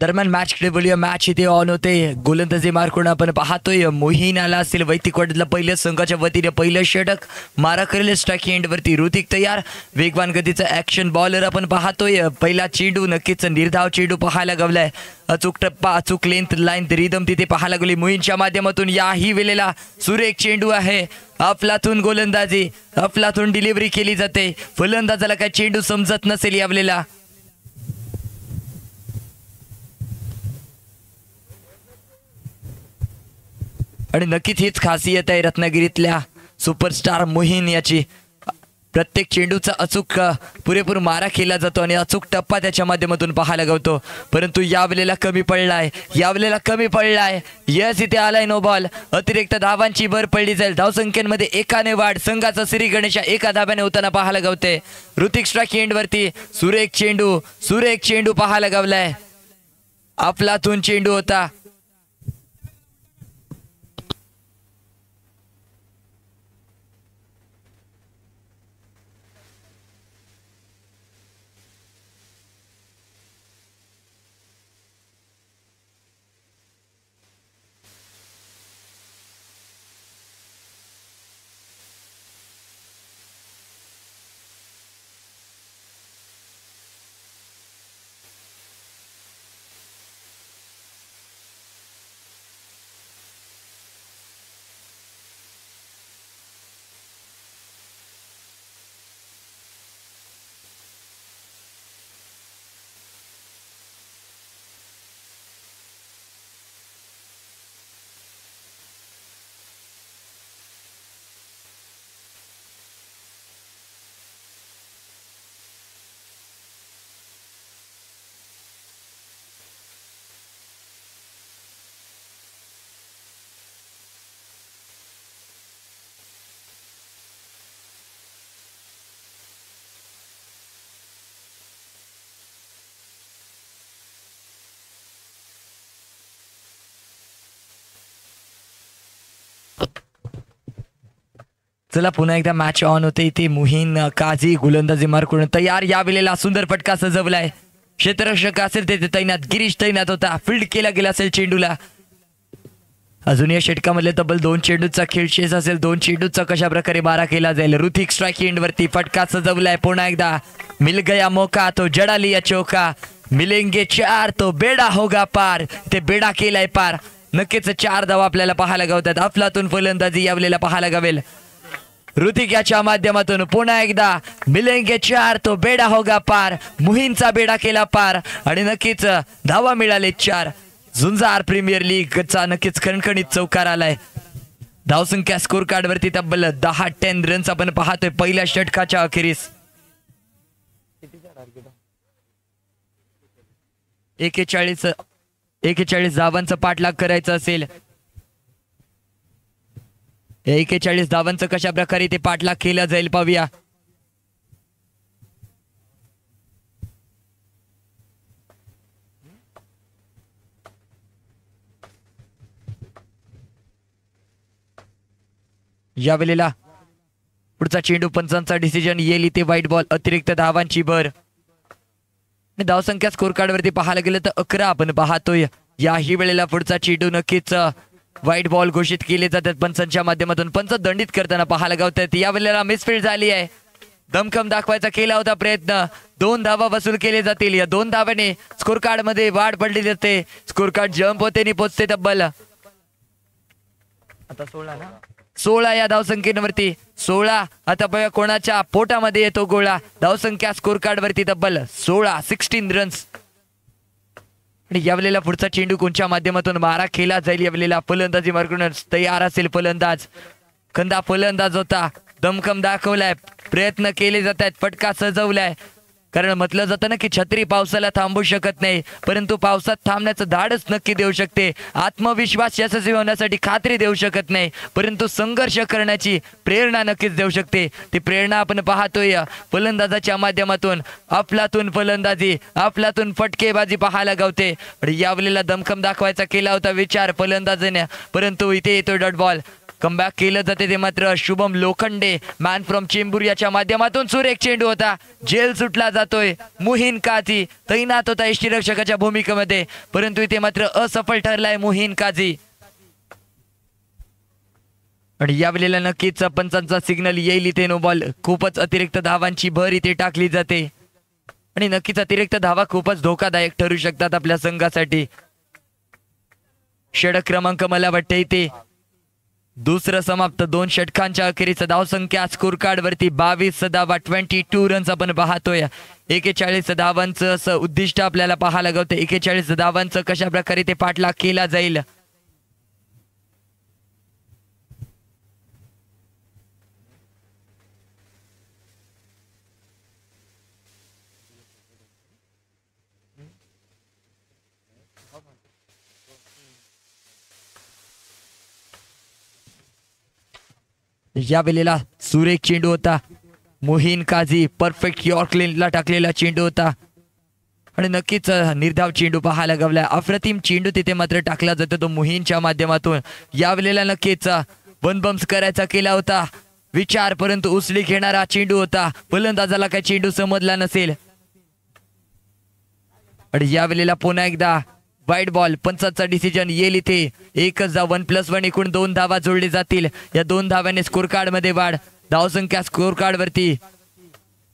A: दरम्यान मॅच कडे बोलूया. मॅच इथे ऑन होते. गोलंदाजी मार्कून आपण पाहतोय मोहीन आला असेल वैतिकवाडीतला पहिल्या संघाच्या वतीने. पहिलं षटक मारा करेल स्ट्राईक एंड वरती. ऋतिक तयार, वेगवान गतीचा ऍक्शन बॉलर आपण पाहतोय. पहिला चेंडू नक्कीच निर्धाव चेंडू पाहायला गवलाय. अचूक टप्पा, अचूक लेंथ लाईन रिदम तिथे पाहायला गेली मोहीनच्या माध्यमातून. याही वेळेला सुरेख चेंडू आहे. अफलातून गोलंदाजी, अफलातून डिलिव्हरी केली जाते. फलंदाजाला काय चेंडू समजत नसेल यावेळेला. आणि नक्कीच हीच खासियत आहे रत्नागिरीतल्या सुपरस्टार मोहीन याची. प्रत्येक चेंडूचा अचूक पुरेपूर मारा केला जातो आणि अचूक टप्पा त्याच्या माध्यमातून पाहायला गावतो. परंतु यावेळेला कमी पडलाय, यावेळेला कमी पडलाय. यस इथे आलाय नो बॉल. अतिरिक्त धावांची भर पडली जाईल. धावसंख्येमध्ये एकाने वाढ. संघाचा श्री गणेशा एका धाब्याने होताना पाहायला गावते. ऋतिक स्ट्राईक एंड वरती सुरेख चेंडू, सुरेख चेंडू पाहायला गावलाय. अफलातून चेंडू होता. चला पुन्हा एकदा मॅच ऑन होते इथे. मुहीन काझी गोलंदाजी मार्कून तयार. या वेळेला सुंदर फटका सजवलाय. क्षेत्ररक्षक असेल ते तैनात. गिरीश तैनात होता. फील्ड केला गेला असेल चेंडूला. अजून या षटकामधले तब्बल 2 चेंडूचा खेळ शेष असेल. 2 चेंडूचा कशा प्रकारे मारा केला जाईल. ऋतिक स्ट्राईक एंड वरती फटका सजवलाय. पुन्हा एकदा मिल गया मौका तो जडा लिया चौका. मिलेंगे 4 तो बेडा होगा पार. ते बेडा केलाय पार. नक्कीच 4 धावा आपल्याला पाहायला गावतात. अफलातून फलंदाजी यावेळेला पाहायला गावेल ऋतिक याच्या माध्यमातून. पुन्हा एकदा मिलेंगे 4 तो बेडा होगा पार. मुहीनचा बेडा केला पार आणि नक्कीच धावा मिळाले 4. झुंजार प्रीमियर लीगचा नक्कीच खणखणीत चौकार आलाय. धावसंख्या स्कोर कार्ड वरती तब्बल 10 रन्स आपण पाहतोय पहिल्या षटकाच्या अखेरीस. 41 धावांचा पाठलाग करायचा असेल. 41 धावांचं कशा प्रकारे ते पाठलाग केला जाईल पाहूया. यावेळेला पुढचा चेंडू पंचांचा डिसिजन येईल इथे. White ball. अतिरिक्त धावांची भर. धावसंख्या स्कोर कार्ड वरती पाहायला गेलं तर 11 आपण पाहतोय. याही वेळेला पुढचा चेंडू नक्कीच व्हाईट बॉल घोषित केले जातात पंचांच्या माध्यमातून. पंच दंडित करताना पाहायला गावतात. या वेळेला मिसफील्ड झाली आहे. दमखम दाखवायचा केला होता प्रयत्न. 2 धावा वसूल केले जातील. या 2 धावाने स्कोर कार्ड मध्ये वाढ पडली जाते. स्कोर कार्ड जम्प होते आणि पोचते तब्बल आता 16 या धावसंख्येवरती. 16 आता बघा कोणाच्या पोटामध्ये येतो गोळा. धावसंख्या स्कोर कार्ड वरती तब्बल 16 रन्स. आणि यावेळेला पुढचा चेंडू कोणच्या माध्यमातून मारा केला जाईल. यावेळेला फलंदाजी मार्गून तयार असेल फलंदाज. कंदा फलंदाज होता. दमखम दाखवलाय. प्रयत्न केले जात आहेत. फटका सजवलाय. कारण म्हटलं जातं ना की छत्री पावसाला थांबू शकत नाही, परंतु पावसात थांबण्याचं धाडस नक्की देऊ शकते. आत्मविश्वास यशस्वी होण्यासाठी खात्री देऊ शकत नाही, परंतु संघर्ष करण्याची प्रेरणा नक्कीच देऊ शकते. ती प्रेरणा आपण पाहतोय फलंदाजाच्या माध्यमातून. अफलातून फलंदाजी, अफलातून फटकेबाजी पाहायला गावते. यावेळेला दमखम दाखवायचा केला होता विचार फलंदाजाने, परंतु इथे येतो डॉट बॉल. कमबॅक केलं जाते ते मात्र शुभम लोखंडे मॅन फ्रॉम चेंबूर याच्या माध्यमातून. सुरेख चेंडू होता, जेल सुटला जातोय. मुहीन काझी तैनात होता यष्टीरक्षकाच्या भूमिकेमध्ये, परंतु इथे मात्र असफल ठरलाय मुहीन काझी. आणि यावेळेला नक्कीच पंचांचा सिग्नल येईल इथे. No ball. खूपच अतिरिक्त धावांची भर इथे टाकली जाते आणि नक्कीच अतिरिक्त धावा खूपच धोकादायक ठरू शकतात आपल्या संघासाठी. षटक क्रमांक मला वाटते इथे दुसरं समाप्त. 2 षटकांच्या अखेरीच धावसंख्या स्कोर कार्ड वरती 22 धावा, 22 रन्स आपण पाहतोय. 41 धावांचं असं उद्दिष्ट आपल्याला पाहायला गावतं. 41 धावांचं कशा प्रकारे ते पाठलाग केला जाईल. या वेळेला सुरेख चेंडू होता. मुहीन काझी परफेक्ट यॉर्कलेनला टाकलेला चेंडू होता आणि नक्कीच निर्धाव चेंडू पाहायला गावला. अप्रतिम चेंडू तिथे मात्र टाकला जातो तो मुहीनच्या माध्यमातून. या वेळेला नक्कीच वन बम्स करायचा केला होता विचार, परंतु उचली घेणारा चेंडू होता. फलंदाजाला काय चेंडू समजला नसेल. आणि या वेळेला पुन्हा एकदा वाईट बॉल. पंचाचा डिसिजन येईल इथे. एकच धाव, 1+1 एकूण 2 धावा जोडले जातील. या 2 धाव्याने स्कोर कार्ड मध्ये वाढ. धावसंख्या स्कोर कार्ड वरती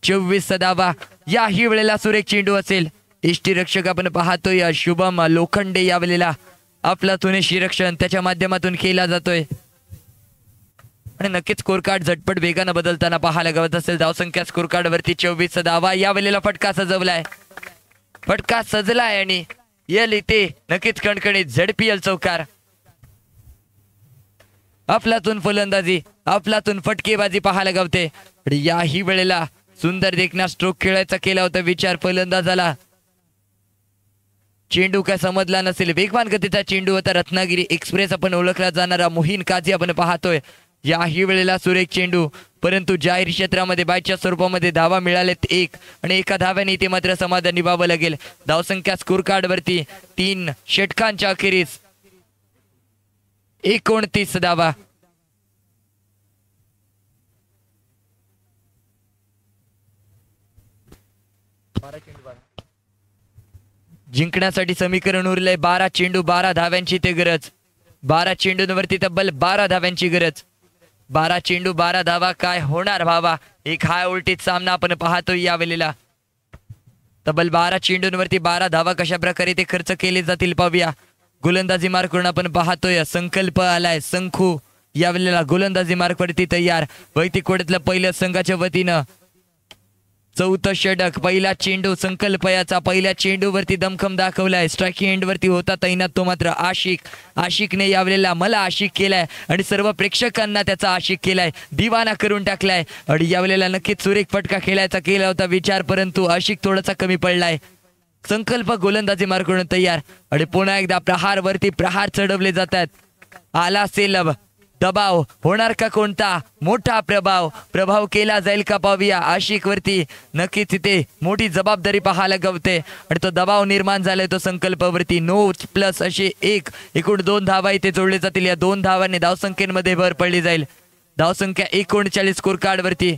A: 24 धावा. याही वेळेला सुरेख चेंडू असेल. यष्टीरक्षक आपण पाहतोय शुभम लोखंडे. या वेळेला आपला यष्टीरक्षण त्याच्या माध्यमातून केला जातोय आणि नक्कीच स्कोर कार्ड झटपट वेगानं बदलताना पाहायला गावत असेल. धावसंख्या स्कोर कार्ड वरती 24 धावा. या वेळेला फटका सजवलाय, फटका सजलाय आणि येल इथे नक्कीच कणकणीत झडपीएल चौकार. अफलातून फलंदाजी, अफलातून फटकेबाजी पाहायला गावते. याही वेळेला सुंदर देखना स्ट्रोक खेळायचा केला होता विचार फलंदाजाला. चेंडू काय समजला नसेल. वेगवान गतीचा चेंडू होता. रत्नागिरी एक्सप्रेस आपण ओळखला जाणारा मुहीन काझी आपण पाहतोय. याही वेळेला सुरेख चेंडू, परंतु जाहीर क्षेत्रामध्ये बायच्या स्वरूपामध्ये धावा मिळालेत 1 आणि एका धाव्याने इथे मात्र समाधान निभावं लागेल. धावसंख्या स्कोर कार्ड वरती 3 षटकांच्या अखेरीस 29 धावा. जिंकण्यासाठी समीकरण उरलंय 12 चेंडू 12 धाव्यांची ते गरज. 12 चेंडूंवरती तब्बल 12 धाव्यांची गरज. 12 चेंडू 12 धावा. काय होणार भावा? एक हाय उलटीत सामना आपण पाहतोय यावेळेला. तब्बल 12 चेंडूंवरती 12 धावा कशा प्रकारे ते खर्च केले जातील पाहूया. गोलंदाजी मार्क करून आपण पाहतोय. संकल्प आलाय. संखू यावेळेला गोलंदाजी मार्क वरती तयार. वैयक्तिक कोड्यातलं पहिल्या संघाच्या वतीनं चौथं षटक. पहिला चेंडू संकल्पयाचा. पहिल्या चेंडूवरती दमखम दाखवलाय. स्ट्रायकिंग एंड वरती होता तैनात तो मात्र आशिकने यावेळेला मला आशिक केलाय आणि सर्व प्रेक्षकांना त्याचा आशिक केलाय. दिवाना करून टाकलाय. आणि यावेळेला नक्कीच सुरेख फटका खेळायचा केला होता विचार, परंतु आशिक थोडासा कमी पडलाय. संकल्प गोलंदाजी मार्क करून तयार. आणि पुन्हा एकदा प्रहार वरती प्रहार चढवले जातात. आला सेलब. दबाव होणार का कोणता? मोठा प्रभाव केला जाईल का पाहूया. आशिक वरती नक्कीच तिथे मोठी जबाबदारी पाहायला गवते आणि तो दबाव निर्माण झालाय तो संकल्पावरती. 9+ असे 1 एकूण 2 धावा इथे जोडले जातील. या 2 धावांनी धावसंख्येमध्ये भर पडली जाईल. धावसंख्या 39 स्कोर कार्ड वरती.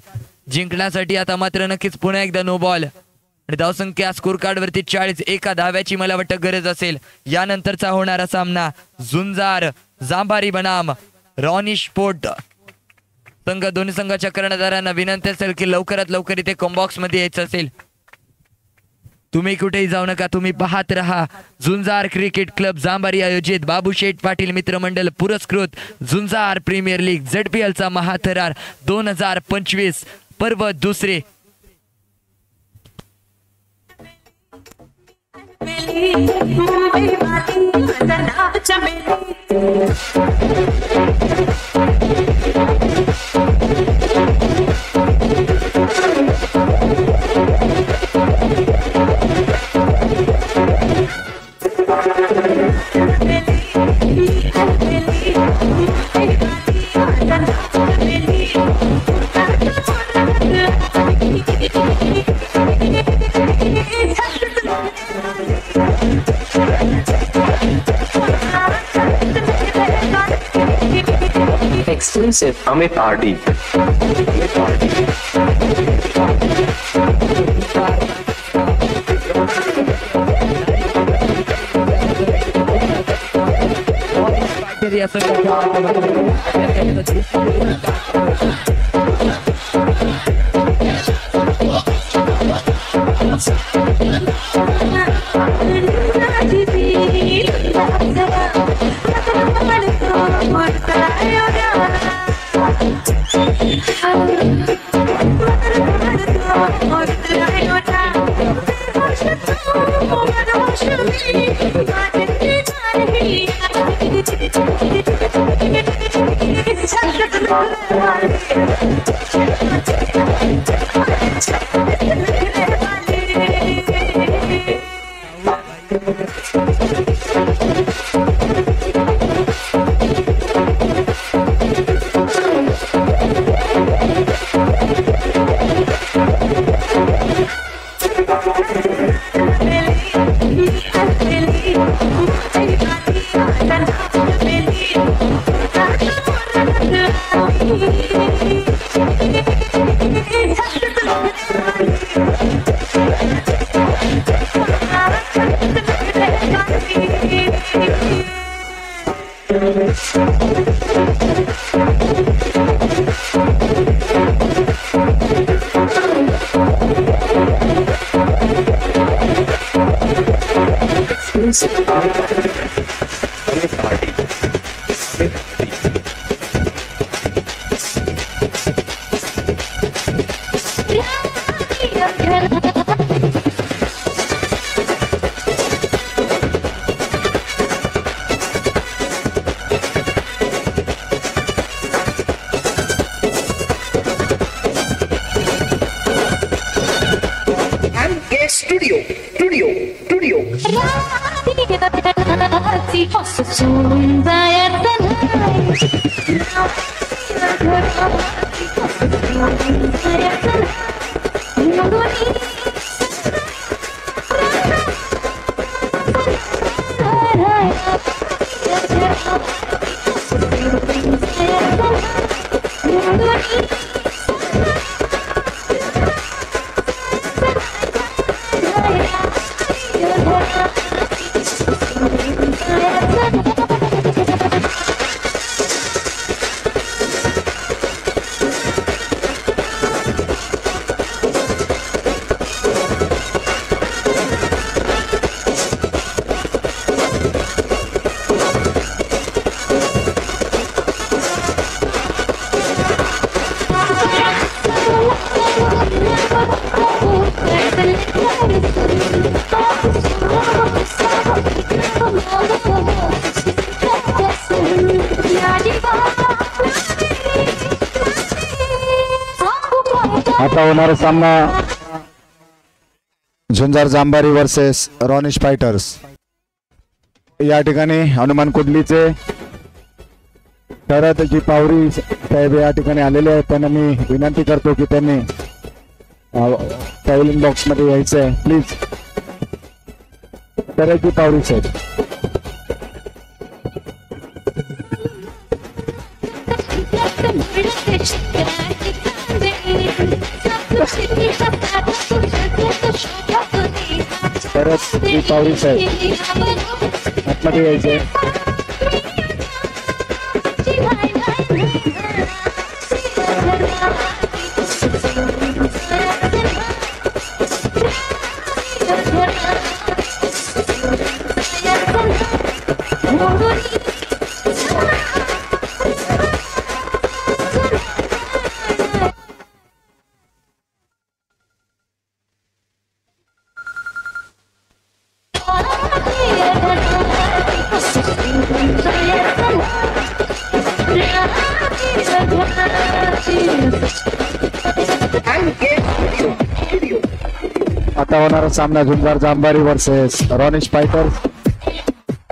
A: जिंकण्यासाठी आता मात्र नक्कीच पुन्हा एकदा नो बॉल आणि धावसंख्या स्कोर कार्ड वरती 40. एका धाव्याची मला वाटतं गरज असेल. यानंतरचा होणारा सामना झुंजार जांभारी बनाम रॉनिश पोर्ट संघ. दोन्ही संघाच्या कर्णधारांना विनंती असेल की लवकरात लवकर इथे कॉम्बॉक्स मध्ये यायचं असेल. तुम्ही कुठेही जाऊ नका. तुम्ही पाहत रहा झुंजार क्रिकेट क्लब जांभारी आयोजित बाबूशेठ पाटील मित्रमंडळ पुरस्कृत झुंजार प्रीमियर लीग ZPL चा महाथरार 2025 पर्व दुसरे.
C: Exclusive Amit RD.
B: आता होणारा सामना झुंजार जांभारी वर्सेस रॉनिश फायटर्स. या ठिकाणी हनुमान कुडलीचे शरद जी पावरी साहेब या ठिकाणी आलेले आहेत. त्यांना मी विनंती करतो की त्यांनी पॅव्हलियन बॉक्स मध्ये यायचं आहे प्लीज. शरद जी पावरी साहेब. शरद जी पावरी साहेब आतमध्ये यायचंय. आता होणारा सामना झुंजार जांभारी वर्सेस रॉनिश फायटर्स.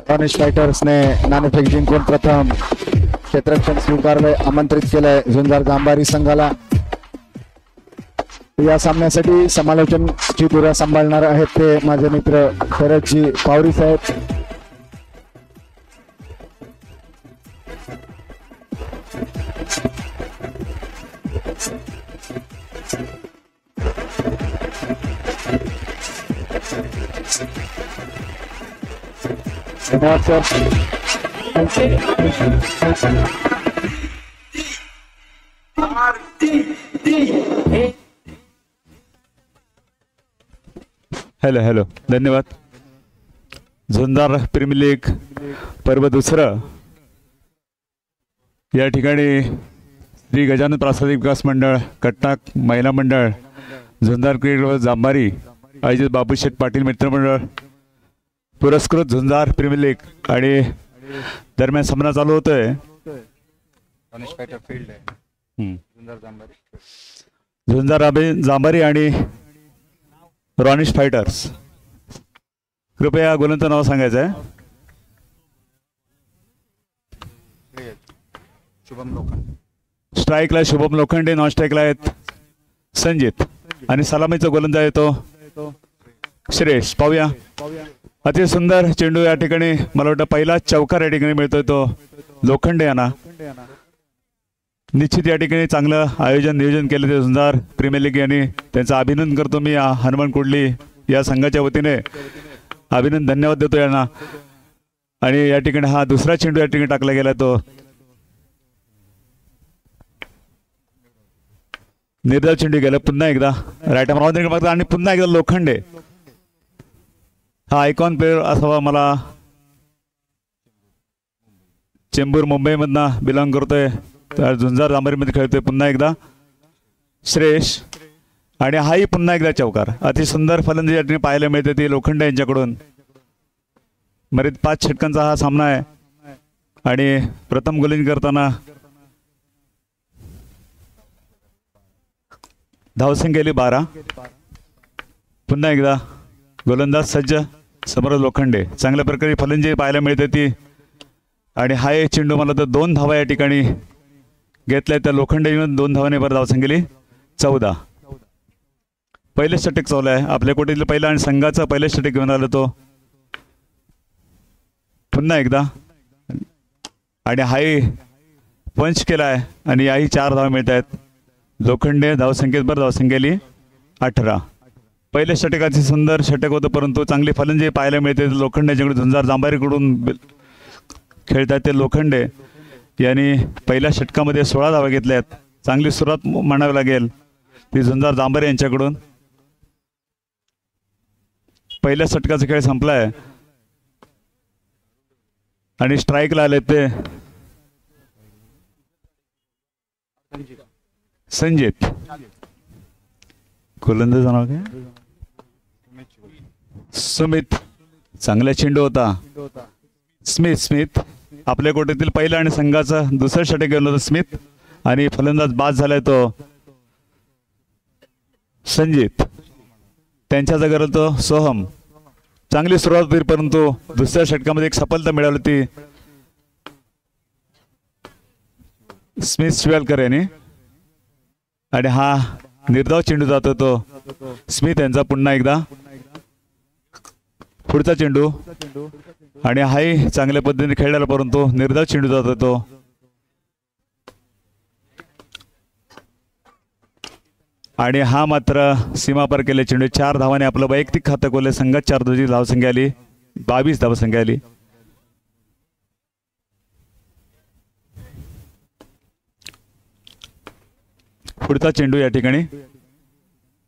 B: रॉनिश फायटर्सने नाणेफेक जिंकून प्रथम क्षेत्ररक्षण स्वीकारले, आमंत्रित केलंय झुंजार जांभारी संघाला. या सामन्यासाठी समालोचनची धुरा सांभाळणार आहेत ते माझे मित्र शरदजी पावरी साहेब. धन्यवाद सर.
H: हॅलो हॅलो धन्यवाद. झुंजार प्रीमियर लीग पर्व दुसरं या ठिकाणी श्री गजानन प्रासादिक विकास मंडळ, कटनाक महिला मंडळ, झुंजार क्रीडा जांभारी आयोजित बाबूशेठ पाटील मित्रमंडळ पुरस्कृत झुंजार प्रीमियर लीग आणि दरम्यान सामना चालू होतोय. झुंजार जांभारी आणि रॉनिश फायटर्स. कृपया गोलंदाजाचं नाव सांगायचं आहे. स्ट्राईकला शुभम लोखंडे, नॉन स्ट्राईकला आहेत संजित आणि सलामीचा गोलंदाज येतो श्रेयश. पाहूया. अति सुंदर चेंडू या ठिकाणी मला वाटतं पहिला चौकार या ठिकाणी मिळतोय तो लोखंडे यांना. निश्चित या ठिकाणी चांगलं आयोजन नियोजन केलं ते झुंजार प्रीमियर लीग यांनी. त्यांचं अभिनंदन करतो मी हनुमान कुडली या संघाच्या वतीने. अभिनंदन धन्यवाद देतो यांना. आणि या ठिकाणी हा दुसरा चेंडू या ठिकाणी टाकला गेला तो निर्धाव चेंडू गेला. पुन्हा एकदा राईट आर्म आणि पुन्हा एकदा लोखंडे. हा आयकॉन प्लेअर असावा मला. चेंबूर मुंबईमधनं बिलॉंग करतोय, झुंजार जांभारीमध्ये खेळतोय. पुन्हा एकदा श्रेयश आणि हाही पुन्हा एकदा चौकार. अति सुंदर फलंदाजी या ठिकाणी पाहायला मिळते ती लोखंडे यांच्याकडून. मर्यादित 5 षटकांचा हा सामना आहे आणि प्रथम गोलंदाजी करताना धावसंख्या गेली 12. पुन्हा एकदा गोलंदाज सज्ज समोर लोखंडे. चांगल्या प्रकारे फलंदाजी पाहायला मिळते ती. आणि हा एक चेंडू मला तर 2 धावा या ठिकाणी घेतल्या त्या लोखंडे येऊन 2 धावाने बरं धावसंख्या गेली 14. पहिले षटक चालू आहे आपल्या कोटीतील पहिला आणि संघाचा पहिले षटक घेऊन आला तो. पुन्हा एकदा आणि हाही पंच केला आहे आणि याही 4 धावा मिळत आहेत. लोखंडे धावसंख्येत बरं धावसंख्या गेली 18. पहिले षटकाचे सुंदर षटक होतं परंतु चांगली फलंदाजी पाहायला मिळते लोखंडेच्याकडून. झुंजार जांभारीकडून खेळतात ते लोखंडे यांनी पहिल्या षटकामध्ये 16 धावा घेतल्या आहेत. चांगली सुरुवात म्हणावी लागेल ती झुंजार जांभारी यांच्याकडून. पहिल्या षटकाचा खेळ संपलाय आणि स्ट्राईकला आले ते संजित. गोलंदाज नाव काय? सुमित. चांगला चेंडू होता. स्मिथ आपल्या कोटीतील पहिला आणि संघाचा दुसरा षटक घेऊन होता स्मिथ आणि फलंदाज बाद झालाय तो संजित, त्यांच्या जागेवर तो सोहम. चांगली सुरुवात होती परंतु दुसऱ्या षटकामध्ये एक सफलता मिळाली होती स्मिथ शिवालकर यांनी. आणि हा निर्धाव चेंडू जातो तो स्मिथ यांचा पुन्हा एकदा पुढचा चेंडू. आणि हाही चांगल्या पद्धतीने खेळलेला परंतु निर्धाव चेंडू जातो तो. आणि हा मात्र सीमापार केले चेंडू. 4 धावाने आपलं वैयक्तिक खातं खोलले. संघात 4 धावसंख्या आली, 22 धावसंख्या आली. पुढचा चेंडू या ठिकाणी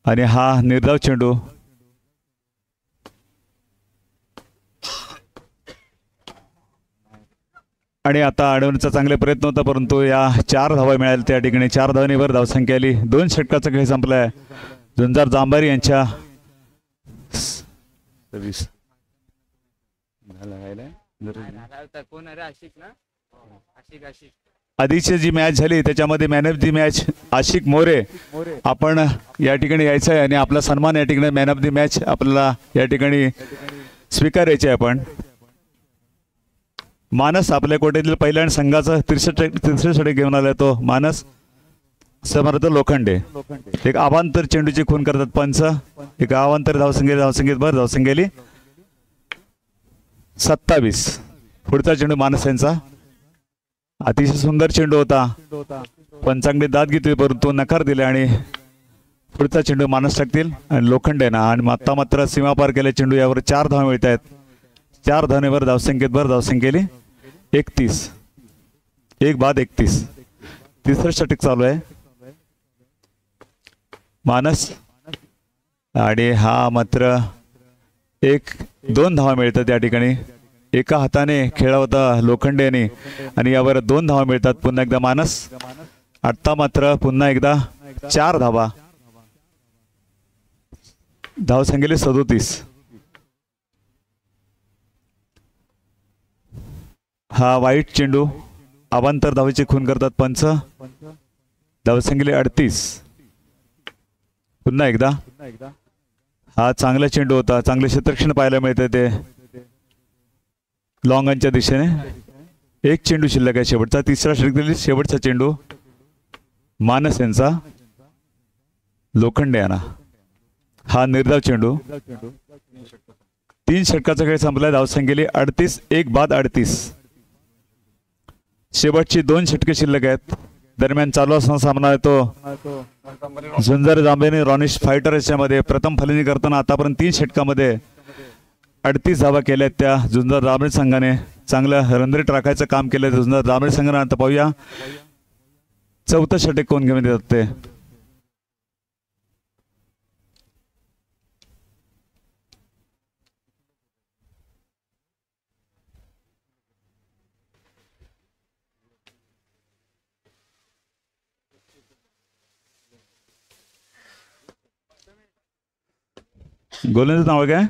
H: आणि हा निर्धाव चेंडू. आणि आता अडवण्याचा चांगले प्रयत्न होता परंतु या 4 धावा मिळाल्या त्या ठिकाणी. 4 धावांवर धावसंख्या आली. 2 षटकाचा खेळ संपलाय. झुंजार जांभारी यांच्या आधीची जी मॅच झाली त्याच्यामध्ये मॅन ऑफ दी मॅच आशिक मोरे आपण या ठिकाणी यायचं आहे आणि आपला सन्मान या ठिकाणी मॅन ऑफ दी मॅच आपल्याला या ठिकाणी स्वीकारायचे आहे. आपण मानस आपल्या कोट्यातील पहिल्या आणि संघाचा 63 षटक घेऊन आलाय तो मानस समर्थ लोखंडे. एक अवांतर चेंडूची खून करतात पंच. एक अवांतर धावसंख्येत भर धावसंख्येली 27. पुढचा चेंडू मानस यांचा. अतिशय सुंदर चेंडू होता. पंचांकडे दाद घेतली परंतु नकार दिले आणि पुढचा चेंडू मानस टाकतील आणि लोखंडे ना. आणि आता मात्र सीमा पार केल्या चेंडू. यावर 4 धावा मिळत आहेत. 4 धावांवर धावसंख्येत भर धावसंख्येली 31. 1-31. तिसरं षटक चालू आहे मानस. आणि हा मात्र 1-2 धावा मिळतात या ठिकाणी. एका हाताने खेळा होता लोखंडे यांनी आणि यावर 2 धावा मिळतात पुन्हा एकदा मानस. आता मात्र पुन्हा एकदा 4 धावा. धावसंख्येली 37. हा वाईट चेंडू. अवांतर धावेची खून करतात पंच. धावसंख्येली 38. पुन्हा एकदा हा चांगला चेंडू होता. चांगले क्षेत्ररक्षण पाहायला मिळते ते लॉंगनच्या दिशेने. 1 चेंडू शिल्लक आहे शेवटचा. तिसरा षटकातील शेवटचा चेंडू मानस यांचा. लोखंडे यांना. हा निर्धाव चेंडू. 3 षटकाचा खेळ संपला. धावसंख्येली 38. 1-38. शेवटची 2 षटके शिल्लक आहेत. दरम्यान चालू असणारा सामना आहे तो झुंजार जांभेने रॉनिश फायटर याच्यामध्ये प्रथम फलंदाजी करताना आतापर्यंत 3 षटकामध्ये 38 धावा केल्यात त्या झुंजार जांभळे संघाने. चांगलं रनरेट राखायचं काम केलं झुंजार जांभळे संघाने. आता पाहूया 4थं षटक कोण घेऊन येतात ते. गोलंदाज नाव काय?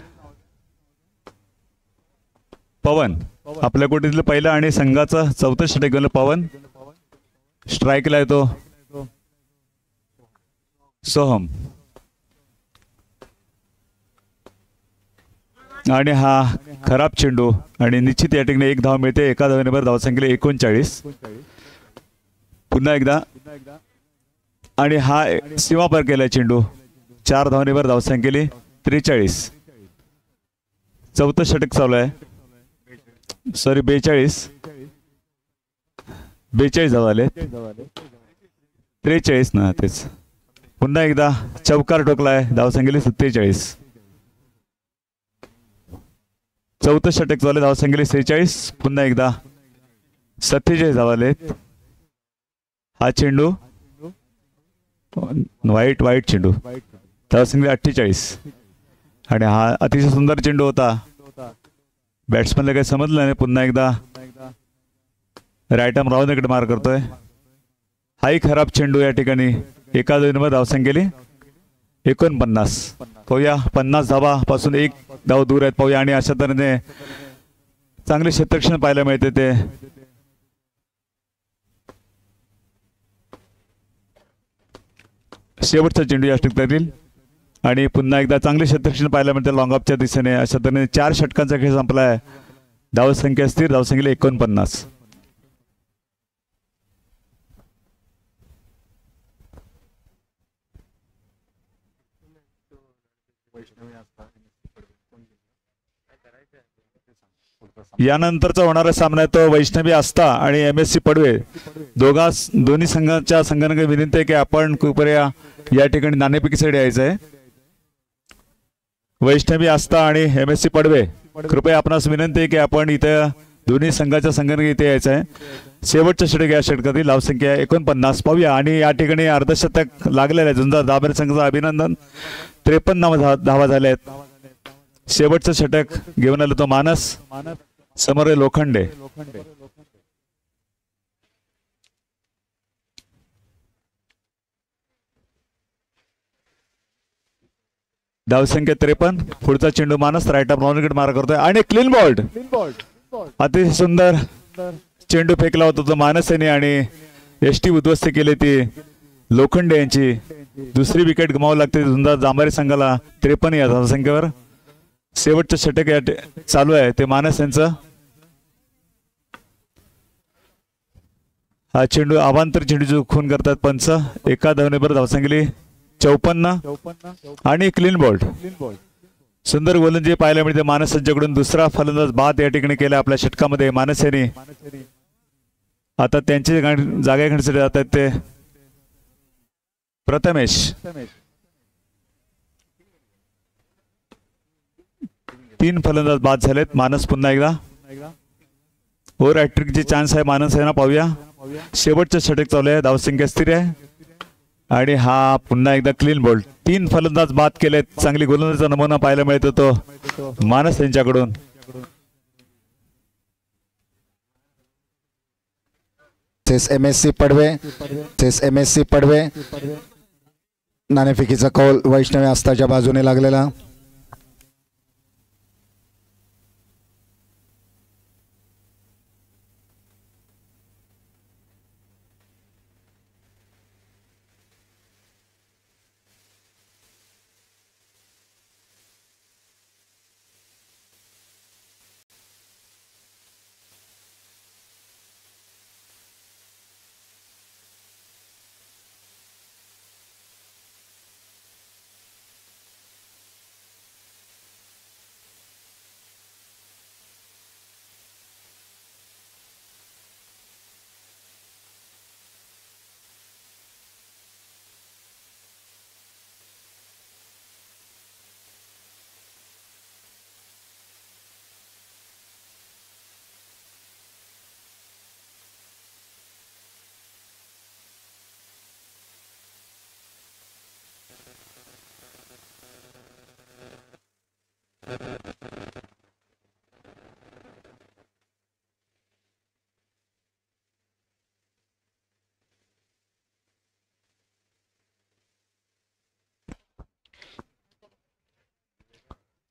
H: पवन. आपल्या कोटीतलं पहिला आणि संघाचा 4थं षटक गेलं पवन. स्ट्राईकला येतो सोहम. आणि हा खराब चेंडू आणि निश्चित या ठिकाणी 1 धाव मिळते. एका धावेवर धावसंख्येला 39. पुन्हा एकदा आणि हा सीमा पार केला चेंडू. 4 धावेवर धावसंख्येली 43. 4थं षटक चालू आहे. सॉरी 42 धावा आले. 43 ना तेच. पुन्हा एकदा चौकार ठोकलाय. धावसंख्येली 47. 4थं षटक चालू. धावसंख्येली 46. पुन्हा एकदा 47 धावा आलेत. हा चेंडू वाईट चेंडू. धावसंख्येली 48. आणि हा अतिशय सुंदर चेंडू होता. बॅट्समॅनला काही समजलं नाही. पुन्हा एकदा राईट आर्म राऊंडकडे मार करतोय. हाही खराब चेंडू या ठिकाणी. एका धावेवर धावसंख्येली 49. पाहूया 50 धावापासून 1 धाव दूर आहेत. पाहूया आणि अशा तऱ्हेने चांगले क्षेत्ररक्षण पाहायला मिळते ते. शेवटचा चेंडू या षटकातील आणि पुन्हा एकदा चांगले क्षेत्ररक्षण पाहायला मिळते लॉंग ऑफच्या दिशेने. अशा तऱ्हेने 4 षटकांचा खेळ संपला आहे. धावसंख्या स्थिर, धावसंख्येला 49. यानंतरचा होणारा सामना आहे तो वैष्णवी आस्था आणि MSC पडवे. दोन्ही संघांना विनंती आहे की आपण कृपया या ठिकाणी नाणेफेकीसाठी यायचं आहे. वैष्णवी आस्था आणि MSC पडवे, कृपया आपणास विनंती आहे की आपण इथं दोन्ही संघांना इथे यायचं आहे. शेवटच्या षटक या षटकातील धावसंख्या 49. पाहूया. आणि या ठिकाणी अर्धशतक लागलेलं आहे. झुंजार दाभेर संघाचं अभिनंदन. 53 धावा झाल्या आहेत. शेवटचं षटक घेऊन आलं तो मानस, समोर लोखंडे. धावसंख्या 53. पुढचा चेंडू मानस राईट आर्म राऊंड विकेट मारा करतोय आणि क्लीन बॉल्ड. अतिशय सुंदर चेंडू फेकला होता तो मानस यांनी आणि एसटी उद्ध्वस्त केली ती लोखंडे यांची. दुसरी विकेट गमावू लागते झुंजार जांभारी संघाला 53 या धावसंख्येवर. शेवटचं षटक या चालू आहे ते मानस यांचं. हा चेंडू अवांतर चेंडूची खून करतात पंच. एका धावनेवर धावसंख्येली 54 आणि क्लीन बॉल्ड. सुंदर गोलंदाजी पाहायला मिळते मानस यांच्याकडून. दुसरा फलंदाज बाद या ठिकाणी केला आपल्या षटकामध्ये मानस यांनी. आता त्यांची जागा घेण्यासाठी जात आहेत ते प्रथमेश. 3 फलंदाज बाद झालेत. मानस पुन्हा एकदा ओव्हर हॅट्रिकची चान्स आहे मानस यांना. पाहूया. शेवटचं षटक चालू आहे. धावसंख्या स्थिर आहे आणि हा पुन्हा एकदा क्लीन बॉल्ड. 3 फलंदाज बाद केलेत. चांगली गोलंदाजीचा नमुना पाहायला मिळतो तो मानस यांच्याकडून.
B: MSC पडवे. नाणेफेकीचा कौल वैष्णवी आस्थाच्या बाजूने लागलेला.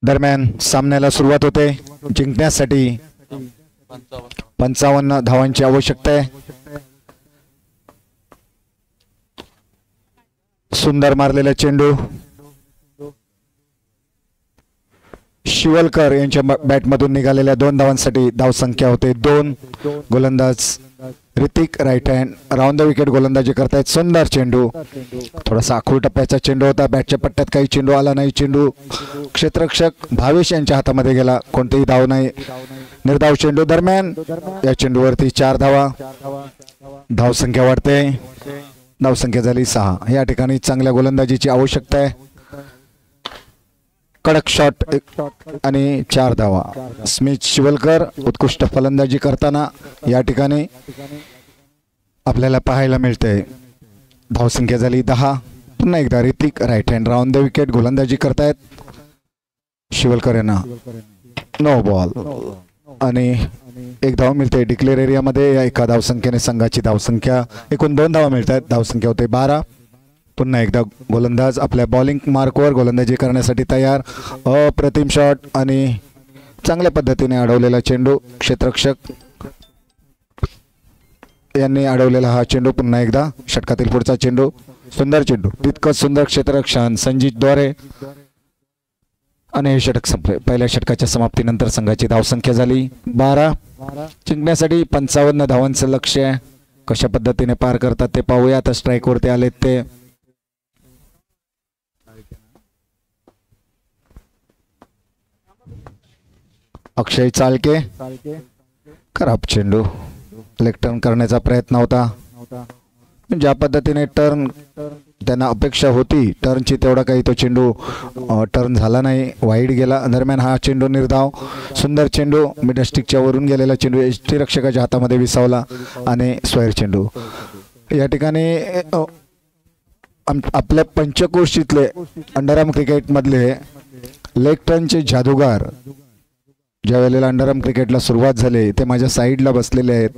B: दरम्यान सामन्याला सुरुवात होते. जिंकण्यासाठी 55 धावांची आवश्यकता आहे. सुंदर मारलेला चेंडू शिवलकर यांच्या बॅटमधून निघालेल्या 2 धावांसाठी धावसंख्या होते 2. गोलंदाज Hrithik right hand round the wicket गोलंदाजी करतायत. सुंदर चेंडू, थोडासा आखूड टप्प्याचा चेंडू होता. बॅटच्या पट्ट्यात काही चेंडू आला नाही. चेंडू क्षेत्ररक्षक भावेश यांच्या हातामध्ये गेला. कोणतेही धाव नाही. निर्धाव चेंडू. दरम्यान या चेंडूवरती 4 धावा. धावसंख्या वाढते. धावसंख्या झाली 6. या ठिकाणी चांगल्या गोलंदाजीची आवश्यकता आहे. कडक शॉट आणि 4 धावा. स्मिथ शिवलकर उत्कृष्ट फलंदाजी करताना या ठिकाणी आपल्याला पाहायला मिळते. धावसंख्या झाली 10. पुन्हा एकदा Hrithik right hand round the wicket गोलंदाजी करतायत. शिवलकर यांना नो बॉल आणि 1 धाव मिळते. डिक्लेअर एरियामध्ये या एका धावसंख्येने संघाची धावसंख्या एकूण 2 धावा मिळतात. धावसंख्या होते 12. पुन्हा एकदा गोलंदाज आपल्या बॉलिंग मार्कवर गोलंदाजी करण्यासाठी तयार. अप्रतिम शॉट आणि चांगल्या पद्धतीने अडवलेला चेंडू. क्षेत्ररक्षक यांनी अडवलेला हा चेंडू. पुन्हा एकदा षटकातील पुढचा चेंडू सुंदर चेंडू, तितकंच सुंदर क्षेत्ररक्षण संजित द्वारे आणि हे षटक संपले. पहिल्या षटकाच्या समाप्तीनंतर संघाची धावसंख्या झाली 12. जिंकण्यासाठी 55 धावांचं लक्ष्य आहे. कशा पद्धतीने पार करतात ते पाहूया. आता स्ट्राईक वरती आलेत ते अक्षय चालके. खराब चेंडू, लेग टर्न करण्याचा प्रयत्न होता. ज्या पद्धतीने टर्न त्यांना अपेक्षा होती टर्नची तेवढा काही तो चेंडू टर्न झाला नाही, वाईड गेला. दरम्यान हा चेंडू निर्धाव. सुंदर चेंडू, मिडस्टिकच्या वरून गेलेला चेंडू यष्टीरक्षकाच्या हातामध्ये विसावला आणि स्क्वेअर चेंडू. या ठिकाणी आपल्या पंचक्रोशीतले अंडरआर्म क्रिकेटमधले लेग टर्नचे जादूगार ज्या वेळेला अंडरआर्म क्रिकेटला सुरुवात झाली ते माझ्या साईडला बसलेले आहेत.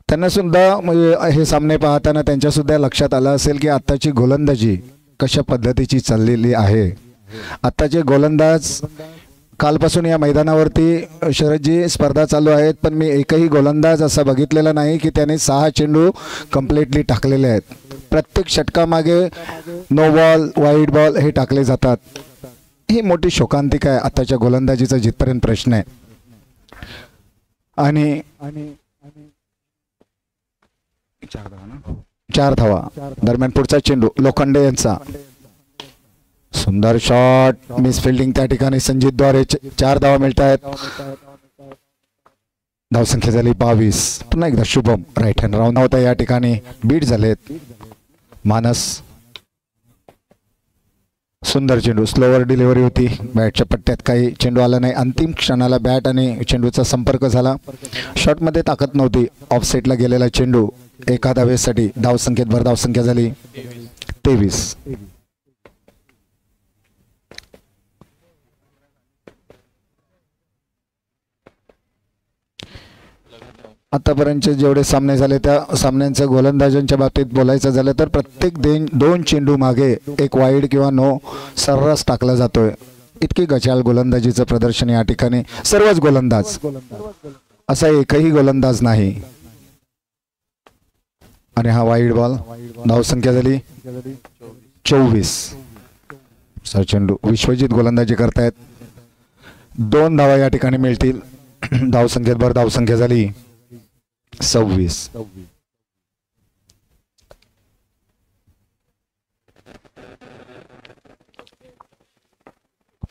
B: त्यांना सुद्धा म्हणजे हे सामने पाहताना त्यांच्या सुद्धा लक्षात आलं असेल की आत्ताची गोलंदाजी कशा पद्धतीची चाललेली आहे. आत्ताचे गोलंदाज कालपासून या मैदानावरती शरदजी स्पर्धा चालू आहेत, पण मी एकही गोलंदाज असा बघितलेला नाही की त्याने 6 चेंडू कम्प्लिटली टाकलेले आहेत. प्रत्येक षटकामागे नो बॉल, वाईड बॉल हे टाकले जातात. ही मोठी शोकांतिका आहे आताच्या गोलंदाजीचा जिथपर्यंत प्रश्न आहे. आणि 4 धावा. दरम्यान पुढचा चेंडू लोखंडे यांचा सुंदर शॉट, मिस फिल्डिंग त्या ठिकाणी संजित द्वारे. 4 धावा मिळत आहेत. धावसंख्या झाली 22. पुन्हा एकदा शुभम राईट हँड राऊंड होता या ठिकाणी बीट झालेत. मानस सुंदर चेंडू, स्लोवर डिलिव्हरी होती, बॅटच्या पट्ट्यात काही चेंडू आला नाही. अंतिम क्षणाला बॅट आणि चेंडूचा संपर्क झाला. शॉटमध्ये ताकद नव्हती. ऑफसेटला गेलेला चेंडू एका धावेसाठी. धावसंख्येत भर धावसंख्या झाली 23. आतापर्यंतचे जेवढे सामने झाले त्या सामन्यांच्या गोलंदाजांच्या बाबतीत बोलायचं झालं तर प्रत्येक 2 चेंडू मागे एक वाईड किंवा नो सर्रास टाकला जातोय. इतकी गचाळ गोलंदाजीचं प्रदर्शन या ठिकाणी. सर्वच गोलंदाज, असा एकही गोलंदाज नाही. आणि हा वाईड बॉल. धावसंख्या झाली 24. चेंडू विश्वजित गोलंदाजी करतायत. 2 धावा या ठिकाणी मिळतील. धावसंख्येत भर धावसंख्या झाली 26.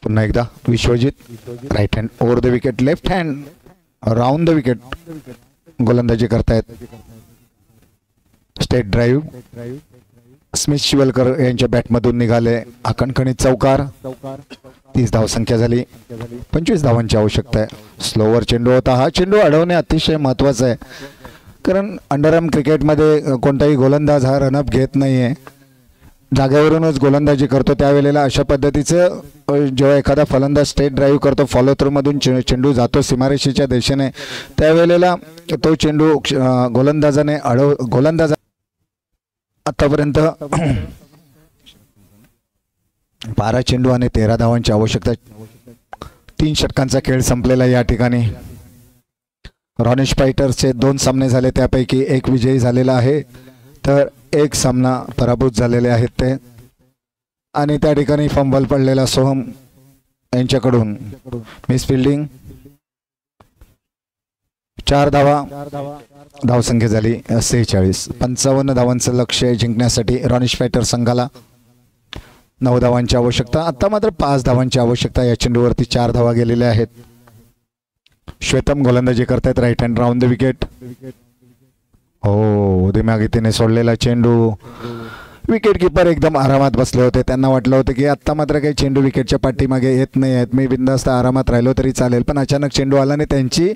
B: पुन्हा एकदा Vishwajit right hand over the wicket, left hand round the wicket गोलंदाजी करतायत. स्टेट ड्राईव्ह स्मिथ शिवलकर यांच्या बॅटमधून निघाले. आकणखणीत चौकार. 30 धावसंख्या झाली. 25 धावांची आवश्यकता आहे. स्लोवर चेंडू होता. हा चेंडू अडवणे अतिशय महत्वाचं आहे, कारण अंडरआर्म क्रिकेटमध्ये कोणताही गोलंदाज हा रनअप घेत नाहीये, जागेवरूनच गोलंदाजी करतो. त्यावेळेला अशा पद्धतीचं जेव्हा एखादा फलंदाज स्टेट ड्राईव्ह करतो, फॉलो थ्रू मधून चेंडू जातो सीमारेषेच्या दिशेने, त्यावेळेला तो चेंडू गोलंदाजाने गोलंदाज आतापर्यंत 12 चेंडू आणि 13 धावांची आवश्यकता. 3 षटकांचा खेळ संपलेला या ठिकाणी. रॉनिश फायटर्सचे 2 सामने झाले, त्यापैकी 1 विजयी झालेला आहे, तर 1 सामना पराभूत झालेले आहेत ते. आणि त्या ठिकाणी फंबल पडलेला सोहम यांच्याकडून मिस फिल्डिंग. 4 धावा. धावसंख्या झाली 46. 55 धावांचं लक्ष्य जिंकण्यासाठी रॉनिश फायटर संघाला. 9 धावांची आवश्यकता. आता मात्र 5 धावांची आवश्यकता. या चेंडूवरती 4 धावा गेलेल्या आहेत. श्वेतम गोलंदाजी करतायत right hand round the wicket. हो, दिमागीतीने सोडलेला चेंडू. विकेट किपर एकदम आरामात बसले होते. त्यांना वाटलं होतं की आत्ता मात्र काही चेंडू विकेटच्या पाठीमागे येत नाही आहेत, मी बिनधास्त आरामात राहिलो तरी चालेल, पण अचानक चेंडू आला आणि त्यांची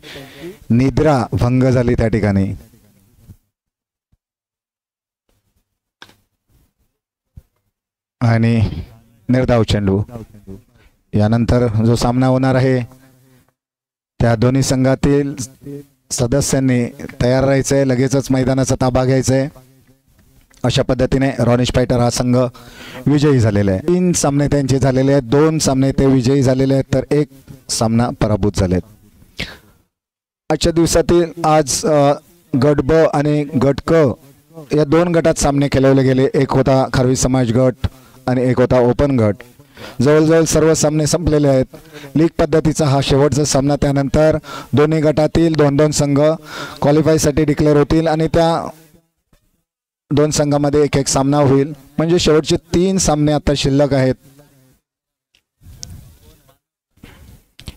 B: निद्रा भंग झाली त्या ठिकाणी. आणि निर्धाव चेंडू. यानंतर जो सामना होणार आहे त्या दोन्ही संघातील सदस्यांनी तयार राहायचंय, लगेचच मैदानाचा ताबा घ्यायचाय. अशा पद्धतीने रॉनिश फायटर हा संघ विजयी झालेला आहे. 3 सामने त्यांचे झालेले आहेत. 2 सामने ते विजयी झालेले आहेत, तर 1 सामना पराभूत झालेत. आजच्या दिवसातील आज गट ब आणि गट क या 2 गटात सामने खेळवले गेले. एक होता खारवी समाज गट आणि एक होता ओपन गट. जवळजवळ सर्व सामने संपलेले आहेत. लीग पद्धतीचा हा शेवटचा सामना. त्यानंतर दोन्ही गटातील 2-2 संघ क्वालिफायसाठी डिक्लेअर होतील आणि त्या 2 संघामध्ये एक सामना होईल. म्हणजे शेवटचे 3 सामने आता शिल्लक आहेत.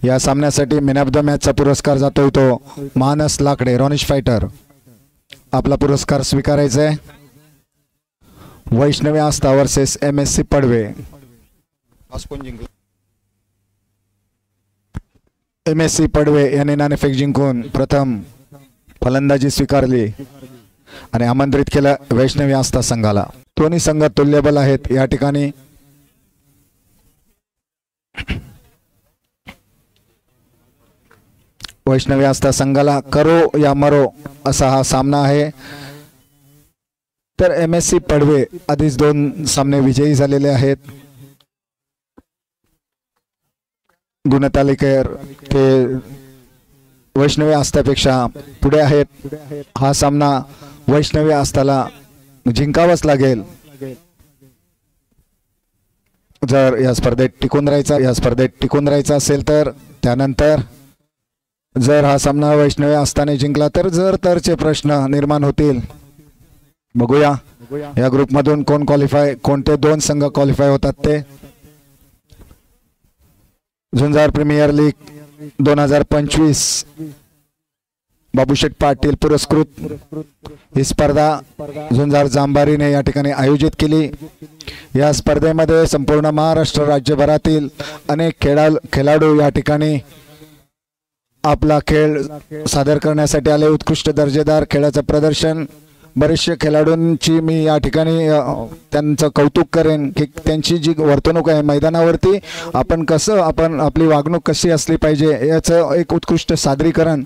B: या सामन्यासाठी मॅन ऑफ द मॅचचा पुरस्कार जातोय तो मानस लाकडे, रॉनिश फायटर. आपला पुरस्कार स्वीकारायचा आहे. Vaishnavi Aastha versus MSC Padve. MSC Padve यांनी नाणेफेक जिंकून प्रथम फलंदाजी स्वीकारली आणि आमंत्रित केलं वैष्णवी आस्था संघाला. दोन्ही संघ तुल्यबल आहेत. या ठिकाणी वैष्णवी आस्था संघाला करो या मरो असा हा सामना आहे. तर MSC पडवे आधीच 2 सामने विजयी झालेले आहेत. गुणतालिकेवर ते वैष्णवी आस्थापेक्षा पुढे आहेत. हा सामना वैष्णवी आस्थाला जिंकावाच लागेल जर या स्पर्धेत टिकून राहायचा असेल तर. त्यानंतर जर हा सामना वैष्णवी आस्थाने जिंकला तर तरचे प्रश्न निर्माण होतील. बघूया या ग्रुपमधून कोण क्वालिफाय, कोणते 2 संघ क्वालिफाय होतात ते. झुंजार प्रीमियर लीग 2025 बाबूशेठ पाटील पुरस्कृत ही स्पर्धा झुंजार जांभारीने या ठिकाणी आयोजित केली. या स्पर्धेमध्ये संपूर्ण महाराष्ट्र राज्यभरातील अनेक खेळाडू या ठिकाणी आपला खेळ सादर करण्यासाठी आले. उत्कृष्ट दर्जेदार खेळाचं प्रदर्शन. बरेचशे खेळाडूंची मी या ठिकाणी त्यांचं कौतुक करेन की त्यांची जी वर्तणूक आहे मैदानावरती आपण आपली वागणूक कशी असली पाहिजे याचं एक उत्कृष्ट सादरीकरण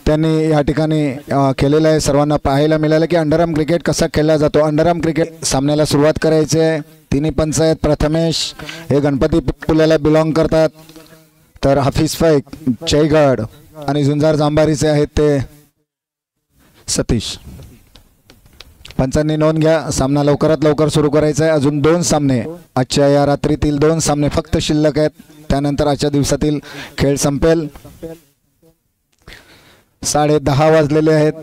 B: त्यांनी या ठिकाणी केलेलं आहे. सर्वांना पाहायला मिळालं की अंडरआर्म क्रिकेट कसा खेळला जातो. अंडरआर्म क्रिकेट सामन्याला सुरुवात करायची आहे. तिन्ही पंच आहेत. प्रथमेश हे गणपती पुल्याला बिलॉंग करतात, तर हाफिज फैक जयगड आणि झुंजार जांभारीचे आहेत ते सतीश. पंचांनी नोंद घ्या. सामना लवकरात लवकर सुरू करायचा आहे. अजून 2 सामने आजच्या या रात्रीतील 2 सामने फक्त शिल्लक आहेत. त्यानंतर आजच्या दिवसातील खेळ संपेल. 10:30 वाजलेले आहेत.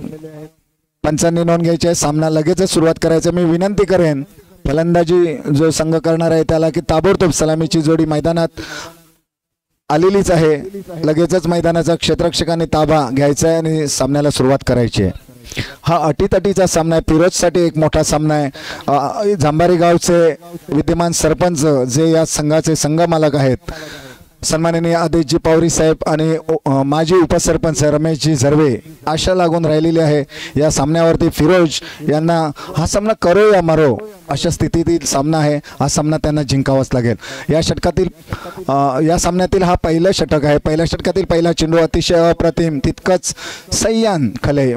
B: पंचांनी नोंद घ्यायची आहे. सामना लगेचच सुरुवात करायचं. मी विनंती करेन फलंदाजी जो संघ करणार आहे त्याला की ताबडतोब सलामीची जोडी मैदानात आलेलीच आहे. लगेचच मैदानाचा क्षेत्ररक्षकांनी ताबा घ्यायचा आहे आणि सामन्याला सुरुवात करायची आहे. हा अटीतटीचा सामना आहे. फिरोजसाठी एक मोठा सामना आहे. जांभारी गावचे विद्यमान सरपंच जे या संघाचे संघ मालक आहेत सन्माननीय आदेशजी पवारी साहेब आणि माजी उपसरपंच रमेशजी झरवे आशा लागून राहिलेली आहे. या सामन्यावरती फिरोज यांना हा सामना करो या मरो अशा स्थितीतील सामना आहे. हा सामना त्यांना जिंकावाच लागेल. या सामन्यातील हा पहिलं षटक आहे. पहिल्या षटकातील पहिला चेंडू अतिशय अप्रतिम. तितकंच सय्यान खले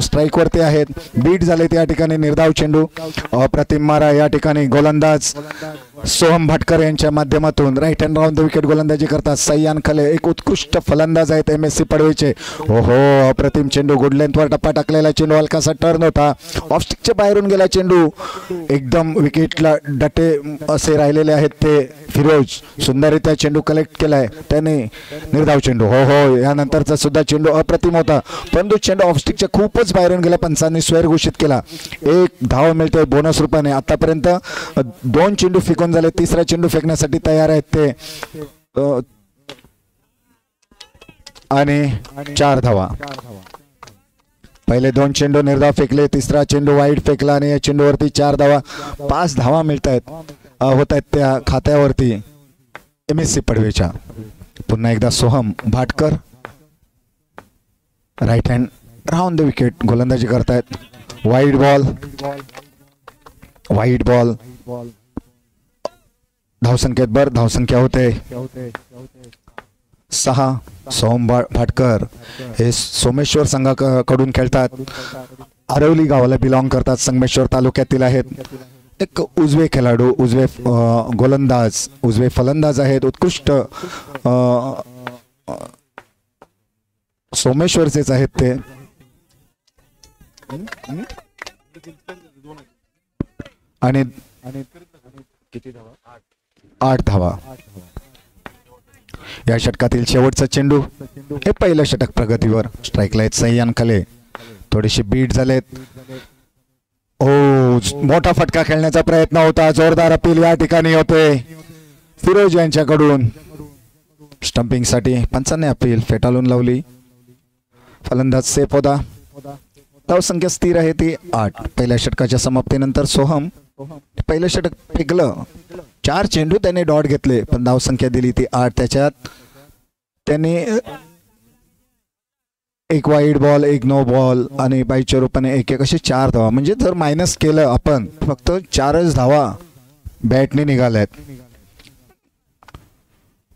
B: स्ट्राईकवरती आहेत. बीट झाले त्या ठिकाणी निर्धाव चेंडू. अप्रतिम मारा या ठिकाणी गोलंदाज सोहम भाटकर यांच्या माध्यमातून right hand round the wicket गोलंदाजी करतात सय्यान खले. एक उत्कृष्ट फलंदाज आहेत MSC पडवेचे. ओहो अप्रतिम चेंडू. गुड लेंथवर टप्पा टाकलेला चेंडू. हलकासा टर्न होता. ऑफस्टिकच्या बाहेरून गेला चेंडू. एकदम विकेटला डटे असे राहिलेले आहेत ते फिरोज. सुंदररित्या चेंडू कलेक्ट केलाय त्याने. निर्धाव चेंडू. हो यानंतरचा सुद्धा चेंडू अप्रतिम होता, परंतु चेंडू ऑफस्टिकच्या खूपच बाहेरून गेला. पंचांनी स्वेर घोषित केला. 1 धाव मिळते बोनस रूपाने. आतापर्यंत 2 चेंडू फेकून झाले. 3रा चेंडू फेकण्यासाठी तयार आहेत ते आणि 4 धावा. पहिले 2 चेंडू निर्धाव फेकले. 3रा चेंडू वाईड फेकला आणि या चेंडूवरती 4 धावा. 5 धावा मिळत आहेत होत आहेत त्या खात्यावरती MSC पडवेच्या. पुन्हा एकदा Soham Bhatkar right hand round the wicket गोलंदाजी करतायत. Wide ball. धावसंख्येत धावसंख्या होते 6. सोहम भाटकर हे सोमेश्वर संघाकडून खेळतात. आरवली गावाला बिलॉंग करतात. संगमेश्वर तालुक्यातील आहेत. एक उजवे खेळाडू, उजवे गोलंदाज, उजवे फलंदाज आहेत. उत्कृष्ट सोमेश्वरचेच आहेत ते. आणि 8 धावा. या षटकातील शेवटचा चेंडू. हे पहिलं षटक प्रगतीवर. स्ट्राईकला आहेत सय्यान खले. थोडेसे बीट झालेत. मोठा फटका खेळण्याचा प्रयत्न होता. जोरदार अपील या ठिकाणी होते फिरोज यांच्याकडून. स्टंपिंग साठी पंचांनी अपील फेटाळून लावली. फलंदाज सेफ होता. धावसंख्या स्थिर आहे ती 8. पहिल्या षटकाच्या समाप्तीनंतर सोहम पहिलं षटक फेकलं. 4 चेंडू त्याने डॉट घेतले पण धावसंख्या दिली ती 8. त्याच्यात त्याने एक वाईड बॉल, एक नो बॉल आणि बाईच्या रूपाने एक असे 4 धावा. म्हणजे जर मायनस केलं आपण फक्त 4च धावा बॅटने निघाल्यात.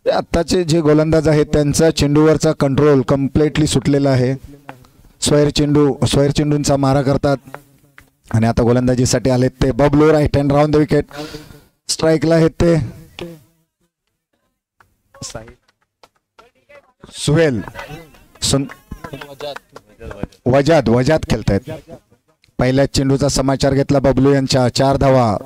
B: आत्ताचे जे गोलंदाज आहेत त्यांचा चेंडूवरचा कंट्रोल कम्प्लिटली सुटलेला आहे. स्वैर चेंडूंचा मारा करतात. आणि आता गोलंदाजीसाठी आलेत ते Bablu. Right hand round the wicket. स्ट्राईकला आहेत ते सुहेल वजाद खेळतायत. पहिल्या चेंडूचा समाचार घेतला बबलू यांच्या. 4 धावा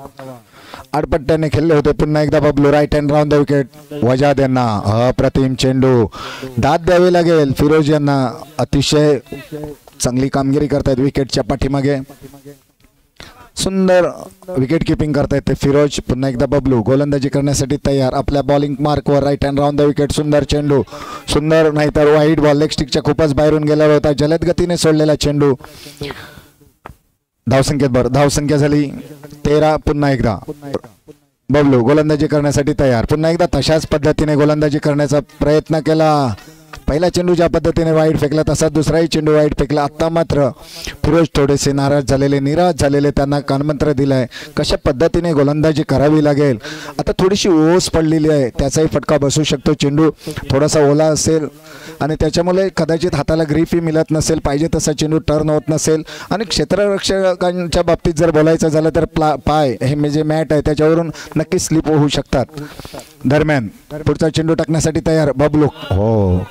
B: आडपट्ट्याने खेळले होते. पुन्हा एकदा Bablu. Right hand round the wicket Wajad यांना. अप्रतिम चेंडू. दाद द्यावी लागेल फिरोज यांना. अतिशय चांगली कामगिरी करतायत विकेटच्या पाठीमागे. सुंदर विकेट किपिंग करतायत ते फिरोज. पुन्हा एकदा बबलू गोलंदाजी करण्यासाठी तयार. आपल्या बॉलिंग मार्कवर. Right hand round the wicket. सुंदर चेंडू. सुंदर नाहीतर वाईट बॉल. लेग स्टिकच्या खूपच बाहेरून गेलेला होता. जलद गतीने सोडलेला चेंडू. धावसंख्या झाली 13. पुन्हा एकदा बबलू गोलंदाजी करण्यासाठी तयार. पुन्हा एकदा तशाच पद्धतीने गोलंदाजी करण्याचा प्रयत्न केला. पहिला चेंडू ज्या पद्धतीने वाईट फेकला तसा दुसराही चेंडू वाईट फेकला. आता मात्र फिरोज थोडेसे निराश झालेले त्यांना कानमंत्र दिलाय कशा पद्धतीने गोलंदाजी करावी लागेल. आता थोडीशी ओस पडलेली आहे. त्याचाही फटका बसू शकतो. चेंडू थोडासा ओला असेल आणि त्याच्यामुळे कदाचित हाताला ग्रीपही मिळत नसेल. पाहिजे तसा चेंडू टर्न होत नसेल. आणि क्षेत्ररक्षकांच्या बाबतीत जर बोलायचं झालं तर पाय हे जे मॅट आहे त्याच्यावरून नक्की स्लिप होऊ शकतात. दरम्यान पुढचा चेंडू टाकण्यासाठी तयार बबलू.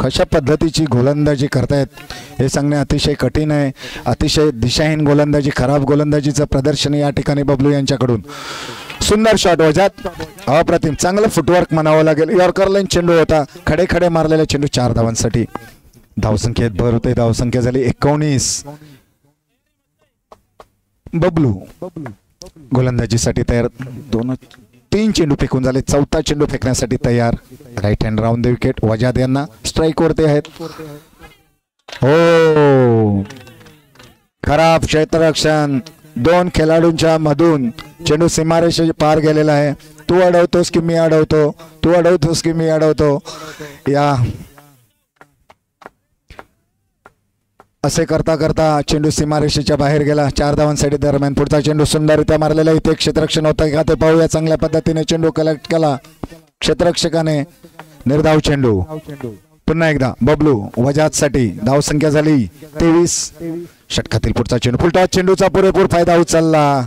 B: कशा पद्धतीची गोलंदाजी करतायत हे सांगणे अतिशय कठीण आहे. अतिशय दिशाहीन गोलंदाजी, खराब गोलंदाजीचं प्रदर्शन या ठिकाणी बबलू यांच्याकडून. सुंदर शॉट वजात. अप्रतिम चांगलं फुटवर्क म्हणावं लागेल. यॉर्कर लाईन चेंडू होता. खडे मारलेला चेंडू. 4 धावांसाठी. धावसंख्येत भर होते. धावसंख्या झाली 19. बबलू गोलंदाजीसाठी तयार. 3 चेंडू फेकून झाले. 4था चेंडू फेकण्यासाठी तयार. Right hand round the wicket Wajad यांना. स्ट्राईक वरती आहेत. खराब क्षेत्ररक्षण. 2 खेळाडूंच्या मधून चेंडू सीमारेषे पार गेलेला आहे. तू अडवतोस की मी अडवतो, तू अडवतोस की मी अडवतो या असे करता करता चेंडू सीमारेषेच्या बाहेर गेला. 4 धावांसाठी. दरम्यान पुढचा चेंडू सुंदररित्या मारलेला. इथे क्षेत्ररक्षण होतं का ते पाहूया. चांगल्या पद्धतीने चेंडू कलेक्ट केला क्षेत्ररक्षकाने. निर्धाव चेंडू. पुन्हा एकदा बबलू वजादसाठी. धावसंख्या झाली 23. षटकातील पुढचा चेंडू. फुलटॉस चेंडूचा पुरेपूर फायदा उचलला.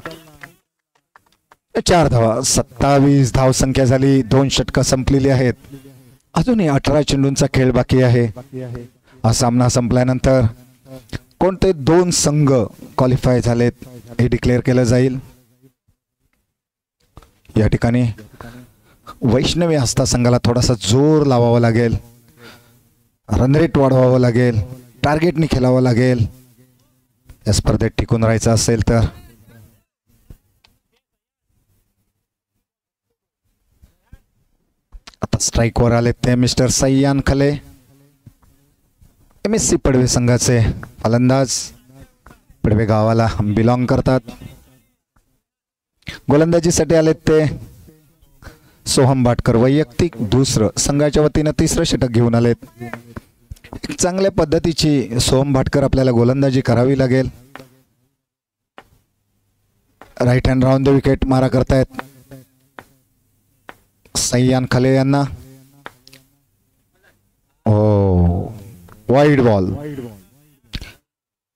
B: 4 धावा. 27 धावसंख्या झाली. 2 षटकं संपलेली आहेत. अजूनही 18 चेंडूंचा खेळ बाकी आहे. हा सामना संपल्यानंतर कोणते 2 संघ क्वालिफाय झालेत हे डिक्लेअर केलं जाईल. या ठिकाणी वैष्णवी हस्ता संघाला थोडासा जोर लावावा लागेल. रनरेट वाढवावं लागेल. टार्गेटने खेळावं लागेल या स्पर्धेत टिकून राहायचं असेल तर. आता स्ट्राईक वर आले ते मिस्टर सय्यान खले. MSC पडवे संघाचे फलंदाज. पडवे गावाला बिलॉंग करतात. गोलंदाजीसाठी आलेत ते सोहम भाटकर. वैयक्तिक 2रं, संघाच्या वतीनं 3रं षटक घेऊन आलेत. चांगल्या पद्धतीची सोहम भाटकर आपल्याला गोलंदाजी करावी लागेल. Right hand round the wicket मारा करतायत सय्यान खले यांना. Wide ball.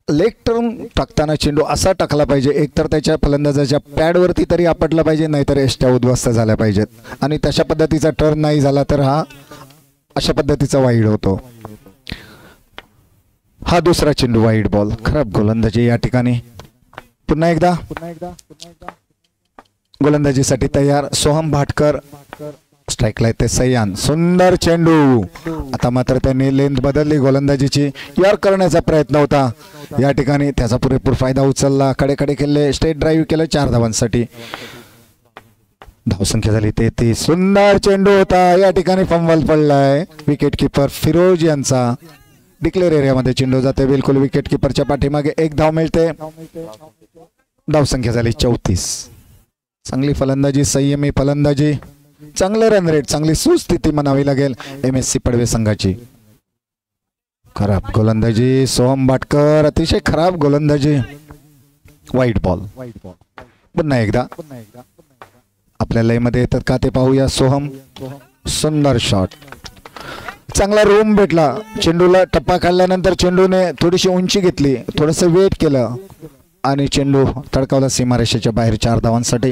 B: लेग टर्न टाकताना चेंडू असा टाकला पाहिजे एकतर त्याच्या फलंदाजाच्या पॅडवरती तरी आपटला पाहिजे, नाहीतर एष्ट्या उद्ध्वस्त झाल्या पाहिजेत. आणि तशा पद्धतीचा टर्न नाही झाला तर हा अशा पद्धतीचा वाईड होतो. हा दुसरा चेंडू वाईड बॉल. खराब गोलंदाजी या ठिकाणी पुन्हा एकदा गोलंदाजीसाठी तयार सोहम भाटकर. स्ट्राईकला येते सय्यान. सुंदर चेंडू. आता मात्र त्यांनी लेंथ बदलली गोलंदाजीची. यॉर्क करण्याचा प्रयत्न होता या ठिकाणी, त्याचा पुरेपूर फायदा उचलला. कडे केले, स्ट्रेट ड्राईव्ह केलं 4 धावांसाठी. धावसंख्या झाली 33. सुंदर चेंडू होता या ठिकाणी, फंबल पडलाय. विकेट किपर फिरोज यांचा. डिक्लेअर एरियामध्ये चेंडू जाते बिलकुल विकेट किपरच्या पाठीमागे. 1 धाव मिळते. धावसंख्या झाली 34. चांगली फलंदाजी, संयमी फलंदाजी, चांगलं रन रेट, चांगली सुस्थिती म्हणावी लागेल MSC पडवे संघाची. खराब गोलंदाजी सोहम भाटकर, अतिशय खराब गोलंदाजी. वाईट बॉल. पुन्हा एकदा आपल्या लयमध्ये येतात का ते पाहूया. सोहम. सुंदर शॉट. चांगला रूम भेटला चेंडूला. टप्पा काढल्यानंतर चेंडूने थोडीशी उंची घेतली, थोडस वेट केलं आणि चेंडू तडकावला सीमारेषेच्या बाहेर 4 धावांसाठी.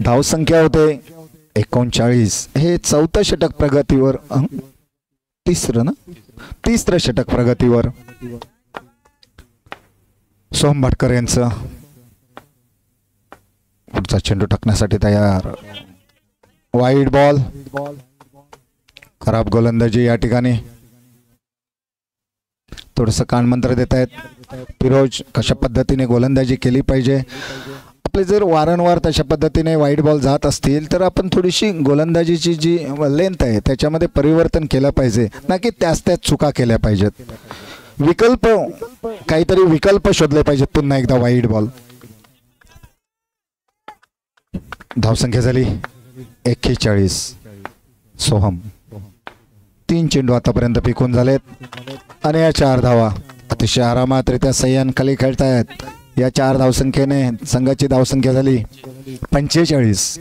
B: धावसंख्या होते 39. हे 4थं षटक प्रगतीवर. 3रं ना, 3रं षटक प्रगतीवर सोहम भाटकर यांचं. पुढचा चेंडू टाकण्यासाठी तयार. Wide ball. खराब गोलंदाजी या ठिकाणी. थोडस कानमंत्र देत आहेत फिरोज, कशा पद्धतीने गोलंदाजी केली पाहिजे. आपले जर वारंवार तशा पद्धतीने वाईड बॉल जात असतील तर आपण थोडीशी गोलंदाजीची जी लेंथ आहे त्याच्यामध्ये परिवर्तन केलं पाहिजे, ना की त्याच चुका केल्या पाहिजेत. विकल्प, काहीतरी विकल्प शोधले पाहिजेत. पुन्हा एकदा वाईड बॉल. धावसंख्या झाली 41. सोहम. 3 चेंडू आतापर्यंत पिकून झालेत आणि या 4 धावा. अतिशय आरामातरित्या सय्यान खाली खेळतायत. या 4 धावसंख्येने संघाची धावसंख्या झाली 45.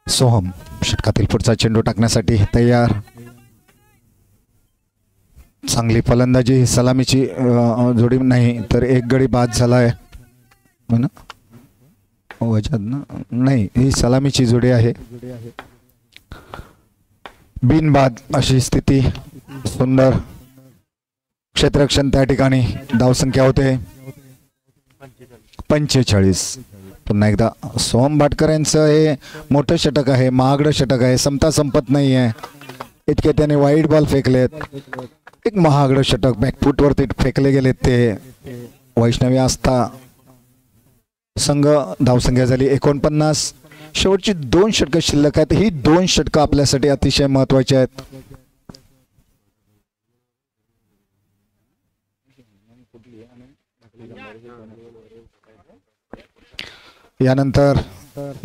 B: सोहम षटकातील पुढचा चेंडू टाकण्यासाठी तयार. चांगली फलंदाजी. सलामीची जोडी नाही तर 1 गडी बाद झालाय ना, नाही ही सलामीची जोडी आहे. बिनबाद अशी स्थिती. सुंदर क्षेत्ररक्षण त्या ठिकाणी. धावसंख्या होते 45. पुन्हा एकदा सोहम भाटकर यांचं हे मोठं षटक आहे, महागडं षटक आहे, समता संपत नाही आहे. इतके त्याने वाईड बॉल फेकलेत. एक महागडं षटक बॅकफुटवरती फेकले गेलेत ते. वैष्णवी आस्था संघ. धावसंख्या झाली 49. शेवटची 2 षटकं शिल्लक आहेत. ही 2 षटकं आपल्यासाठी अतिशय महत्वाची आहेत. यानंतर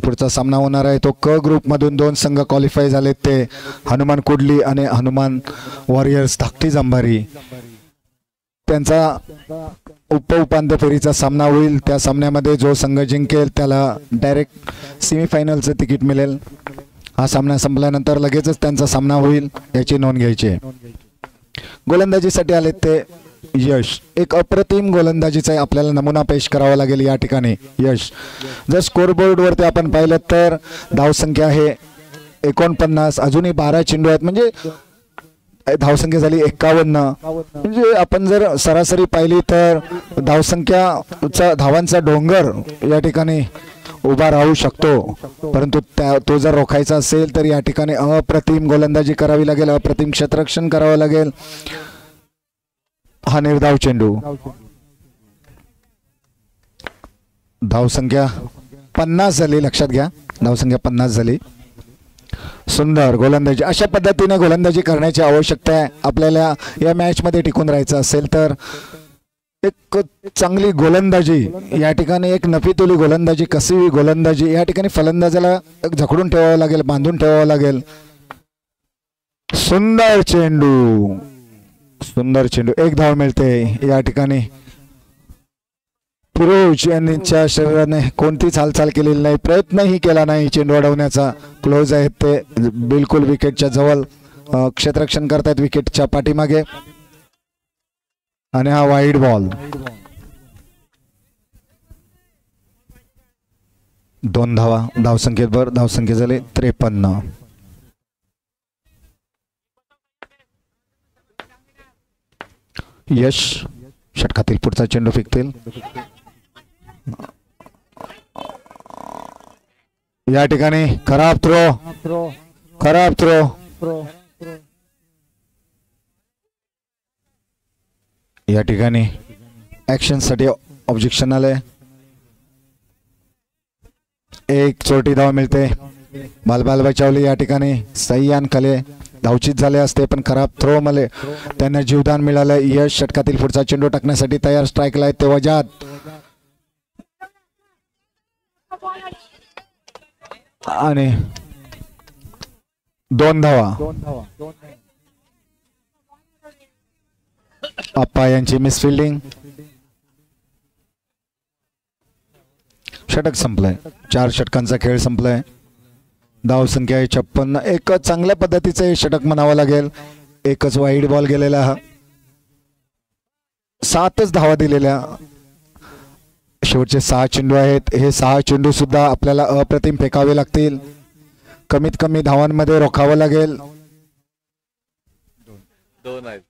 B: पुढचा सामना होणार आहे तो क ग्रुप मधून 2 संघ क्वालिफाय झालेत. ते हनुमान कुडली आणि हनुमान वॉरियर्स धाकटी जांभारी. त्यांचा उपांत्य फेरीचा सामना होईल. त्या सामन्यामध्ये जो संघ जिंकेल त्याला डायरेक्ट सेमीफायनलचं तिकीट मिळेल. हा सामना संपल्यानंतर लगेचच त्यांचा सामना होईल, याची नोंद घ्यायची आहे. गोलंदाजीसाठी आले ते यश. एक अप्रतिम गोलंदाजीचा आपल्याला नमुना पेश करावा लागेल या ठिकाणी. यश जर स्कोरबोर्ड वरती आपण पाहिलं तर धावसंख्या आहे 49. अजूनही 12 चेंडू आहेत, म्हणजे धावसंख्या झाली 51. म्हणजे आपण जर सरासरी पाहिली तर धावसंख्याचा धावांचा डोंगर या ठिकाणी उभा राहू शकतो, परंतु तो जर रोखायचा असेल तर या ठिकाणी अप्रतिम गोलंदाजी करावी लागेल, अप्रतिम क्षेत्ररक्षण करावं लागेल. हा निर्धाव चेंडू. धावसंख्या 50 झाली, लक्षात घ्या धावसंख्या 50 झाली. सुंदर गोलंदाजी. अशा पद्धतीने गोलंदाजी करण्याची आवश्यकता आहे आपल्याला या मॅच मध्ये टिकून राहायचं असेल तर. एक चांगली गोलंदाजी या ठिकाणी, एक नफीतुली गोलंदाजी, कसी गोलंदाजी या ठिकाणी फलंदाजाला झकडून ठेवावं लागेल, बांधून ठेवावं लागेल. सुंदर चेंडू, सुंदर चेंडू. 1 धाव मिळते या ठिकाणी. फिरोज यांच्या शरीराने कोणतीच हालचाल केलेली नाही, प्रयत्नही केला नाही चेंडू अडवण्याचा. क्लोज आहेत ते बिलकुल विकेटच्या जवळ, क्षेत्ररक्षण करतायत विकेटच्या पाठीमागे. आणि हा वाईड बॉल. 2 धावा धावसंख्येत भर. धावसंख्या झाले 53. यश षटकातील पुढचा चेंडू फेकतील. या ठिकाणी खराब थ्रो. या ठिकाणी ऍक्शन साठी ऑब्जेक्शन आले. एक चोटी धाव मिळते. बालबाल बचावली. या ठिकाणी सह्यान कले धावचित झाले असते पण खराब थ्रो मध्ये त्यांना जीवदान मिळालं. यश षटकातील पुढचा चेंडू टाकण्यासाठी तयार. स्ट्राईकला आहे ते वजाद आणि 2 धावा. अप्पा यांची मिसफिल्डिंग. षटक संपलंय. 4 षटकांचा खेळ संपलाय. धाव संख्या आहे 56. एक चांगल्या पद्धतीचं हे षटक म्हणावं लागेल. एकच वाईड बॉल गेलेला. 7च धावा दिलेल्या. शेवटचे 6 चेंडू आहेत. हे 6 चेंडू सुद्धा आपल्याला अप्रतिम फेकावे लागतील. कमीत कमी धावांमध्ये रोखावं लागेल.
F: 2 आहेत.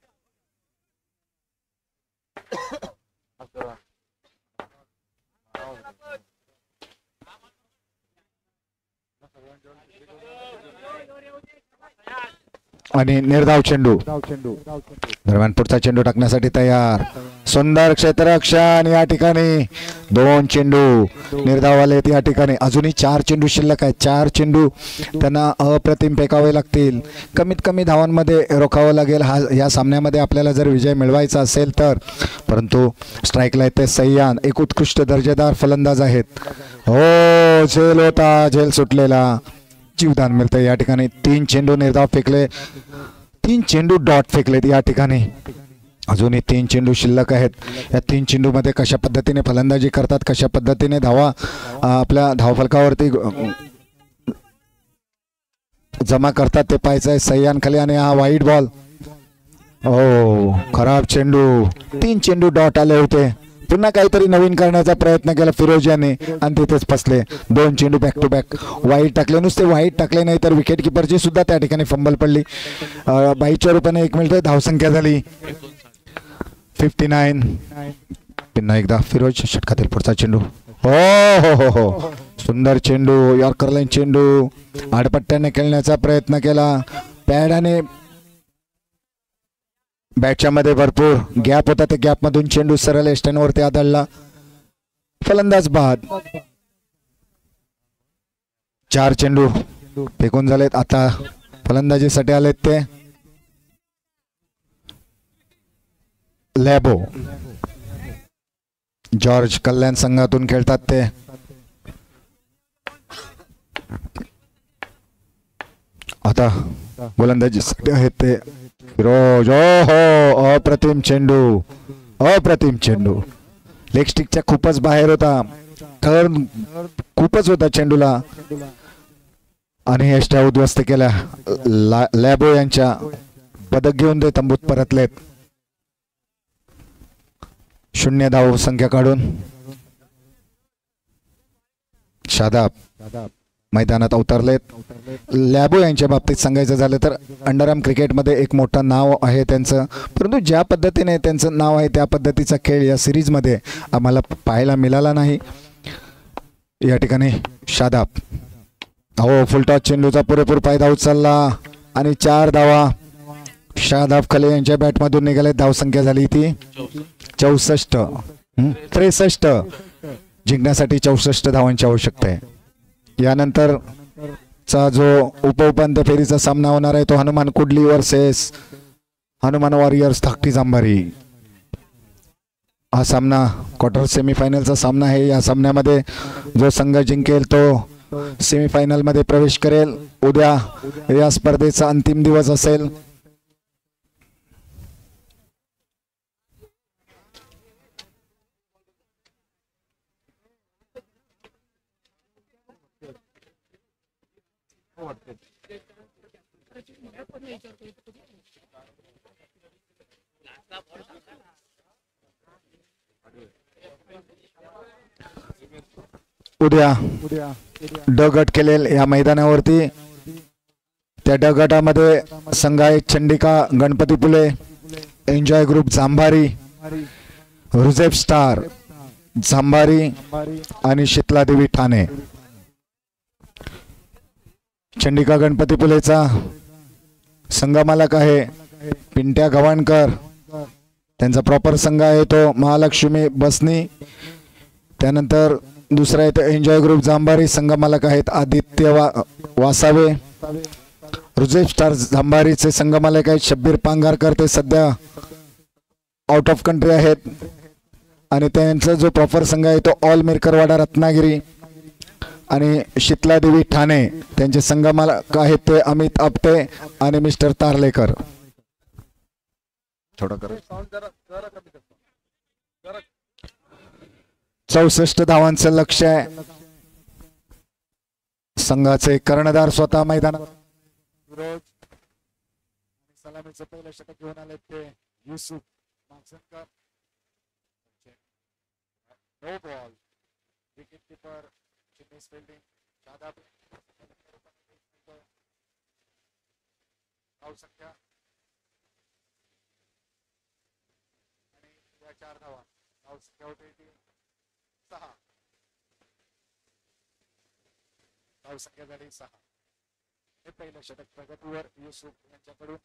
B: आणि निर्धाव चेंडू. दरम्यान पुढचा चेंडू टाकण्यासाठी तयार. सुंदर क्षेत्ररक्षण. या ठिकाणी 2 चेंडू निर्धाव आलेत. या ठिकाणी अजूनही 4 चेंडू शिल्लक आहेत. 4 चेंडू त्यांना अप्रतिम फेकावे लागतील. कमीत कमी धावांमध्ये रोखावं लागेल या सामन्यामध्ये आपल्याला जर विजय मिळवायचा असेल तर. परंतु स्ट्राईकला येते सह्यान. एक उत्कृष्ट दर्जेदार फलंदाज आहेत. हो झेल होता. झेल सुटलेला. जीवदान मिळतंय. या ठिकाणी 3 चेंडू निर्धाव फेकले. 3 चेंडू डॉट फेकलेत. या ठिकाणी अजूनही 3 चेंडू शिल्लक आहेत. या 3 चेंडू मध्ये कशा पद्धतीने फलंदाजी करतात, कशा पद्धतीने धावा आपल्या धावफलकावरती जमा करतात ते पाहायचं आहे. सह्यान खाली आणि हा वाईड बॉल. हो खराब चेंडू. 3 चेंडू डॉट आले होते. पुन्हा काहीतरी नवीन करण्याचा प्रयत्न केला फिरोज यांनी आणि तिथेच फसले. 2 चेंडू बॅक टू बॅक वाईट टाकले. नुसते वाईट टाकले नाही तर विकेट किपरची सुद्धा त्या ठिकाणी फंबल पडली. 22 रुपयाने 1 मिनिट धावसंख्या झाली 59. पुन्हा एकदा फिरोज षटकातील पुढचा चेंडू. हो हो हो हो सुंदर चेंडू. यॉर्कर लाईन चेंडू. आडपट्ट्याने खेळण्याचा प्रयत्न केला. पॅड आणि बॅटच्या मध्ये भरपूर गॅप होता. त्या गॅप मधून चेंडू सरळ एस्टनवरती आदळला. फलंदाज बाद. 4 चेंडू फेकून झालेत. आता फलंदाजीसाठी आलेत ते लॅबो. जॉर्ज कल्याण संघातून खेळतात ते. आता गोलंदाजीसाठी आहेत ते फिरोज. हो अप्रतिम चेंडू. अप्रतिम चेंडू. लेग स्टिकच्या खूपच बाहेर होता. टर्न खूपच होता चेंडूला आणि यष्ट्या उद्ध्वस्त केल्या. लॅबो यांच्या पदक घेऊन ते तंबूत परतलेत. 0 धाव संख्या काढून शादाब मैदानात अवतरलेत. लॅबो यांच्या बाबतीत सांगायचं झालं तर अंडरआर्म क्रिकेटमध्ये एक मोठं नाव आहे त्यांचं. परंतु ज्या पद्धतीने त्यांचं नाव आहे त्या पद्धतीचा खेळ या सिरीजमध्ये आम्हाला पाहायला मिळाला नाही. या ठिकाणी शादाब. हो फुलटॉस चेंडूचा पुरेपूर फायदा उचलला आणि 4 धावा शादाब खले यांच्या बॅटमधून निघाले. धावसंख्या झाली ती 63. जिंकण्यासाठी 64 धावांची आवश्यकता आहे. यानंतर चा जो उपउपांत्य फेरीचा सामना होणार आहे तो हनुमान कुडली वर्सेस हनुमान वॉरियर्स धाकटी जांभारी. हा सामना क्वार्टर सेमीफायनलचा सामना आहे. या सामन्यामध्ये जो संघ जिंकेल तो सेमीफायनल मध्ये प्रवेश करेल. उद्या या स्पर्धेचा अंतिम दिवस असेल. उद्या ड गट केलेल या मैदानावरती. त्या ड गटामध्ये संघ आहेत चंडिका गणपतीपुले, एन्जॉय ग्रुप जांभारी, रुजेफ स्टार झांबारी आणि शीतलादेवी ठाणे. चंडिका गणपतीपुलेचा संघमालक आहे पिंट्या गव्हाणकर. त्यांचा प्रॉपर संघ आहे तो महालक्ष्मी बसनी. त्यानंतर दुसरा आहे तो एन्जॉय ग्रुप जांभारी. संघमालक आहेत आदित्य वासावे. रुजेफ स्टार जांभारीचे संघमालक आहेत शब्बीर पांगारकर. ते सध्या आउट ऑफ कंट्री आहेत. आणि त्यांचा जो प्रॉपर संघ आहे तो ऑल मिरकरवाडा रत्नागिरी. आणि शीतलादेवी ठाणे त्यांचे संघमालक आहेत ते अमित आपटे आणि मिस्टर तारलेकर. थोडं कर. 64 धावांचं लक्ष आहे. संघाचे कर्णधार स्वतः मैदानात. सलामीचं पहिलं षटक घेऊन आले ते Yusuf Magasnakar. No ball. Wicket keeper चिन्नीस फिल्डिंग शादाब. धावसंख्या आणि या 4 धावा. धावसंख्या होते ती 6. धावसंख्या झाली 6. हे पहिलं षटक प्रगतीवर युसुफ यांच्याकडून.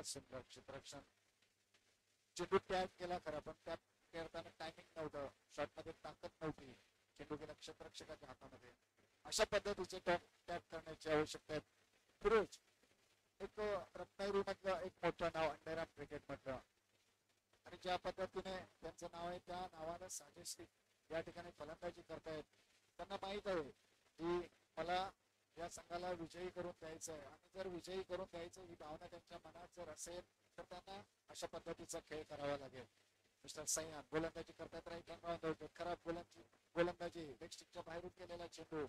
B: सुंदर क्षेत्ररक्षण. चेंडू टॅग केला खरा पण त्यात खेळताना टायमिंग नव्हतं. शॉट मध्ये ताकद नव्हती. चेंडू गेला क्षेत्ररक्षकाच्या हातामध्ये. अशा पद्धतीचे टॅग करण्याची आवश्यकता आहे. फिरोज एक रत्नागिरी मधलं एक मोठं नाव अंडेराम क्रिकेट मधलं. आणि ज्या पद्धतीने त्यांचं नाव आहे त्या नावानं साजेशी या ठिकाणी फलंदाजी करतायत. त्यांना माहित आहे की मला या संघाला विजयी करून द्यायचं आहे. आणि जर विजयी करून द्यायचं ही भावना त्यांच्या मनात जर असेल तर त्यांना अशा पद्धतीचा खेळ करावा लागेल. मिस्टर सैयाद गोलंदाजी करतात. राईट खराब गोलंदाजी. लेगस्टिकच्या बाहेरून गेलेला चेंडू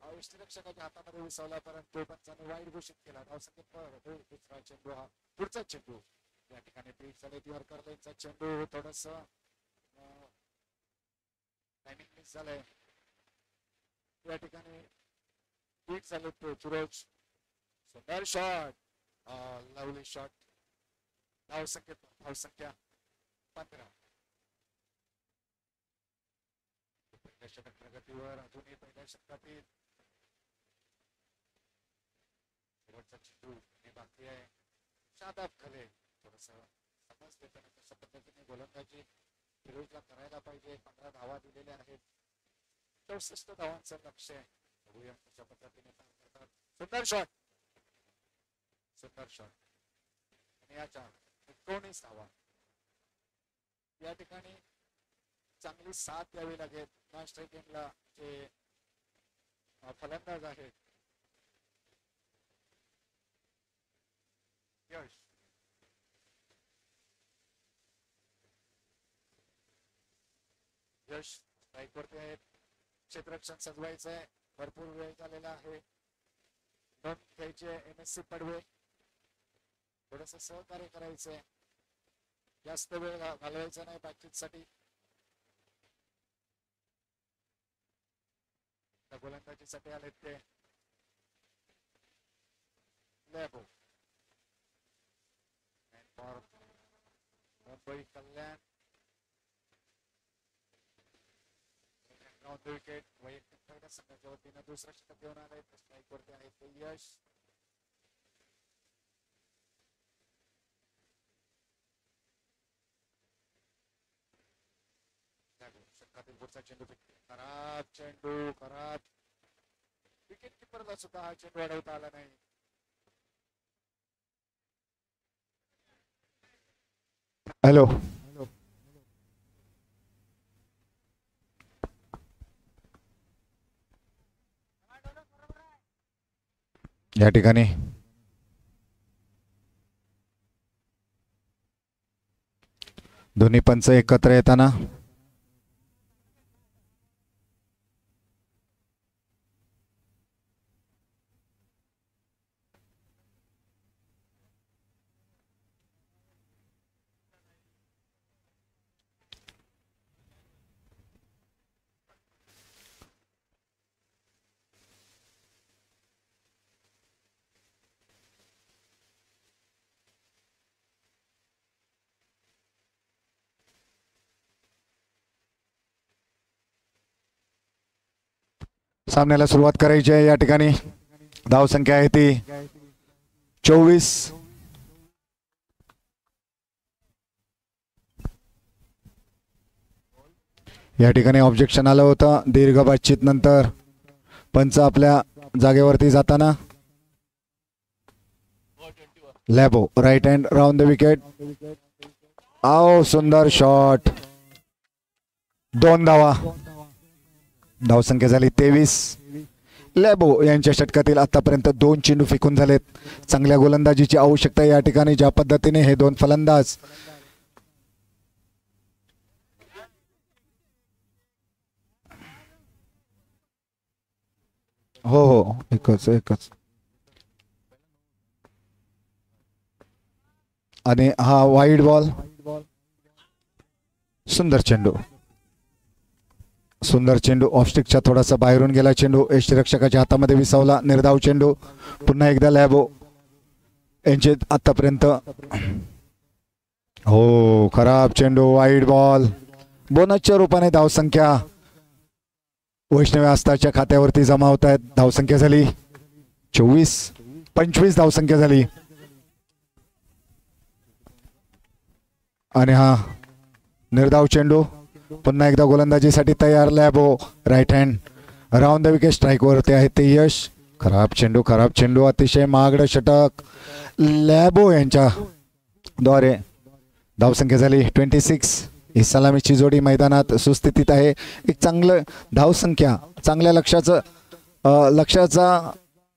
B: यष्टिरक्षकाच्या हातामध्ये विसवला परंतु पंचाने वाईट घोषित केला. दुसरा चेंडू हा पुढचा चेंडू या ठिकाणी बीट झाले. यॉर्कर लाईनचा चेंडू थोडस टायमिंग मिस झालंय. या ठिकाणी बीट झाले तो फिरोज. सुंदर शॉट. Lovely shot. धावसंख्या 15. पहिल्या षटक प्रगतीवर. अजूनही पहिल्या षटकातील शेवटचा चेंडू बाकी आहे. शादाब खले थोडस समज देताना कशा पद्धतीने गोलंदाजी फिरोजला करायला पाहिजे. 15 धावा दिलेल्या आहेत. 64 धावांचं लक्ष आहे. बघूया कशा पद्धतीने काम करतात. सुंदर शॉट. सुंदर शॉट. आणि याच्या 19 धावा. या ठिकाणी चांगली साथ द्यावी लागेल लास्ट गेमला जे फलंदाज आहेत. यश स्ट्राईक वरती आहेत. क्षेत्ररक्षण सजवायचं आहे. भरपूर वेळ झालेला आहे. नोंद घ्यायचे MSC पडवे. थोडस सहकार्य करायचंय. जास्त वेळ घालवायचा नाही बातचीत साठी. गोलंदाजीसाठी आलेत ते लेबो. मुंबई कल्याण विकेट वैयक्तिक संघाच्या वतीनं दुसरा षटक घेऊन आलाय. स्ट्राईक वरती आहे ते यश. षटकातील पुढचा चेंडू खराब चेंडू. खराब. विकेट किपरला सुद्धा हा चेंडू अडवता आला नाही. हॅलो या ठिकाणी दोन्ही पंच एकत्र येताना सामन्याला सुरुवात करायची आहे. या ठिकाणी धावसंख्या आहे ती 24. या ठिकाणी ऑब्जेक्शन आलं होतं दीर्घ बातचीत नंतर. पंच आपल्या जागेवरती जाताना. Labo right hand round the wicket. आओ सुंदर शॉट. 2 धावा. धावसंख्या झाली 23. लॅबो यांच्या षटकातील आतापर्यंत 2 चेंडू फेकून झालेत. चांगल्या गोलंदाजीची आवश्यकता या ठिकाणी. ज्या पद्धतीने हे 2 फलंदाज हो एकच आणि हा वाईड बॉल. सुंदर चेंडू ऑफस्टिकच्या थोडासा बाहेरून गेला चेंडू. यष्टीरक्षकाच्या हातामध्ये विसावला. निर्धाव चेंडू. पुन्हा एकदा लॅबो यांचे आतापर्यंत हो खराब चेंडू. Wide ball. बोनसच्या रूपाने धावसंख्या वैष्णवी आस्थाच्या खात्यावरती जमा होत आहेत. धावसंख्या झाली 24. 25 धावसंख्या झाली. आणि हा निर्धाव चेंडू. पुन्हा एकदा गोलंदाजीसाठी तयार. Labo right hand round the wicket. Strike वरती आहे ते यश. खराब चेंडू. अतिशय महागडं षटक लॅबो यांच्या द्वारे. धावसंख्या झाली 26. ही सलामीची जोडी मैदानात सुस्थितीत आहे. एक चांगलं धावसंख्या चांगल्या लक्ष्याचा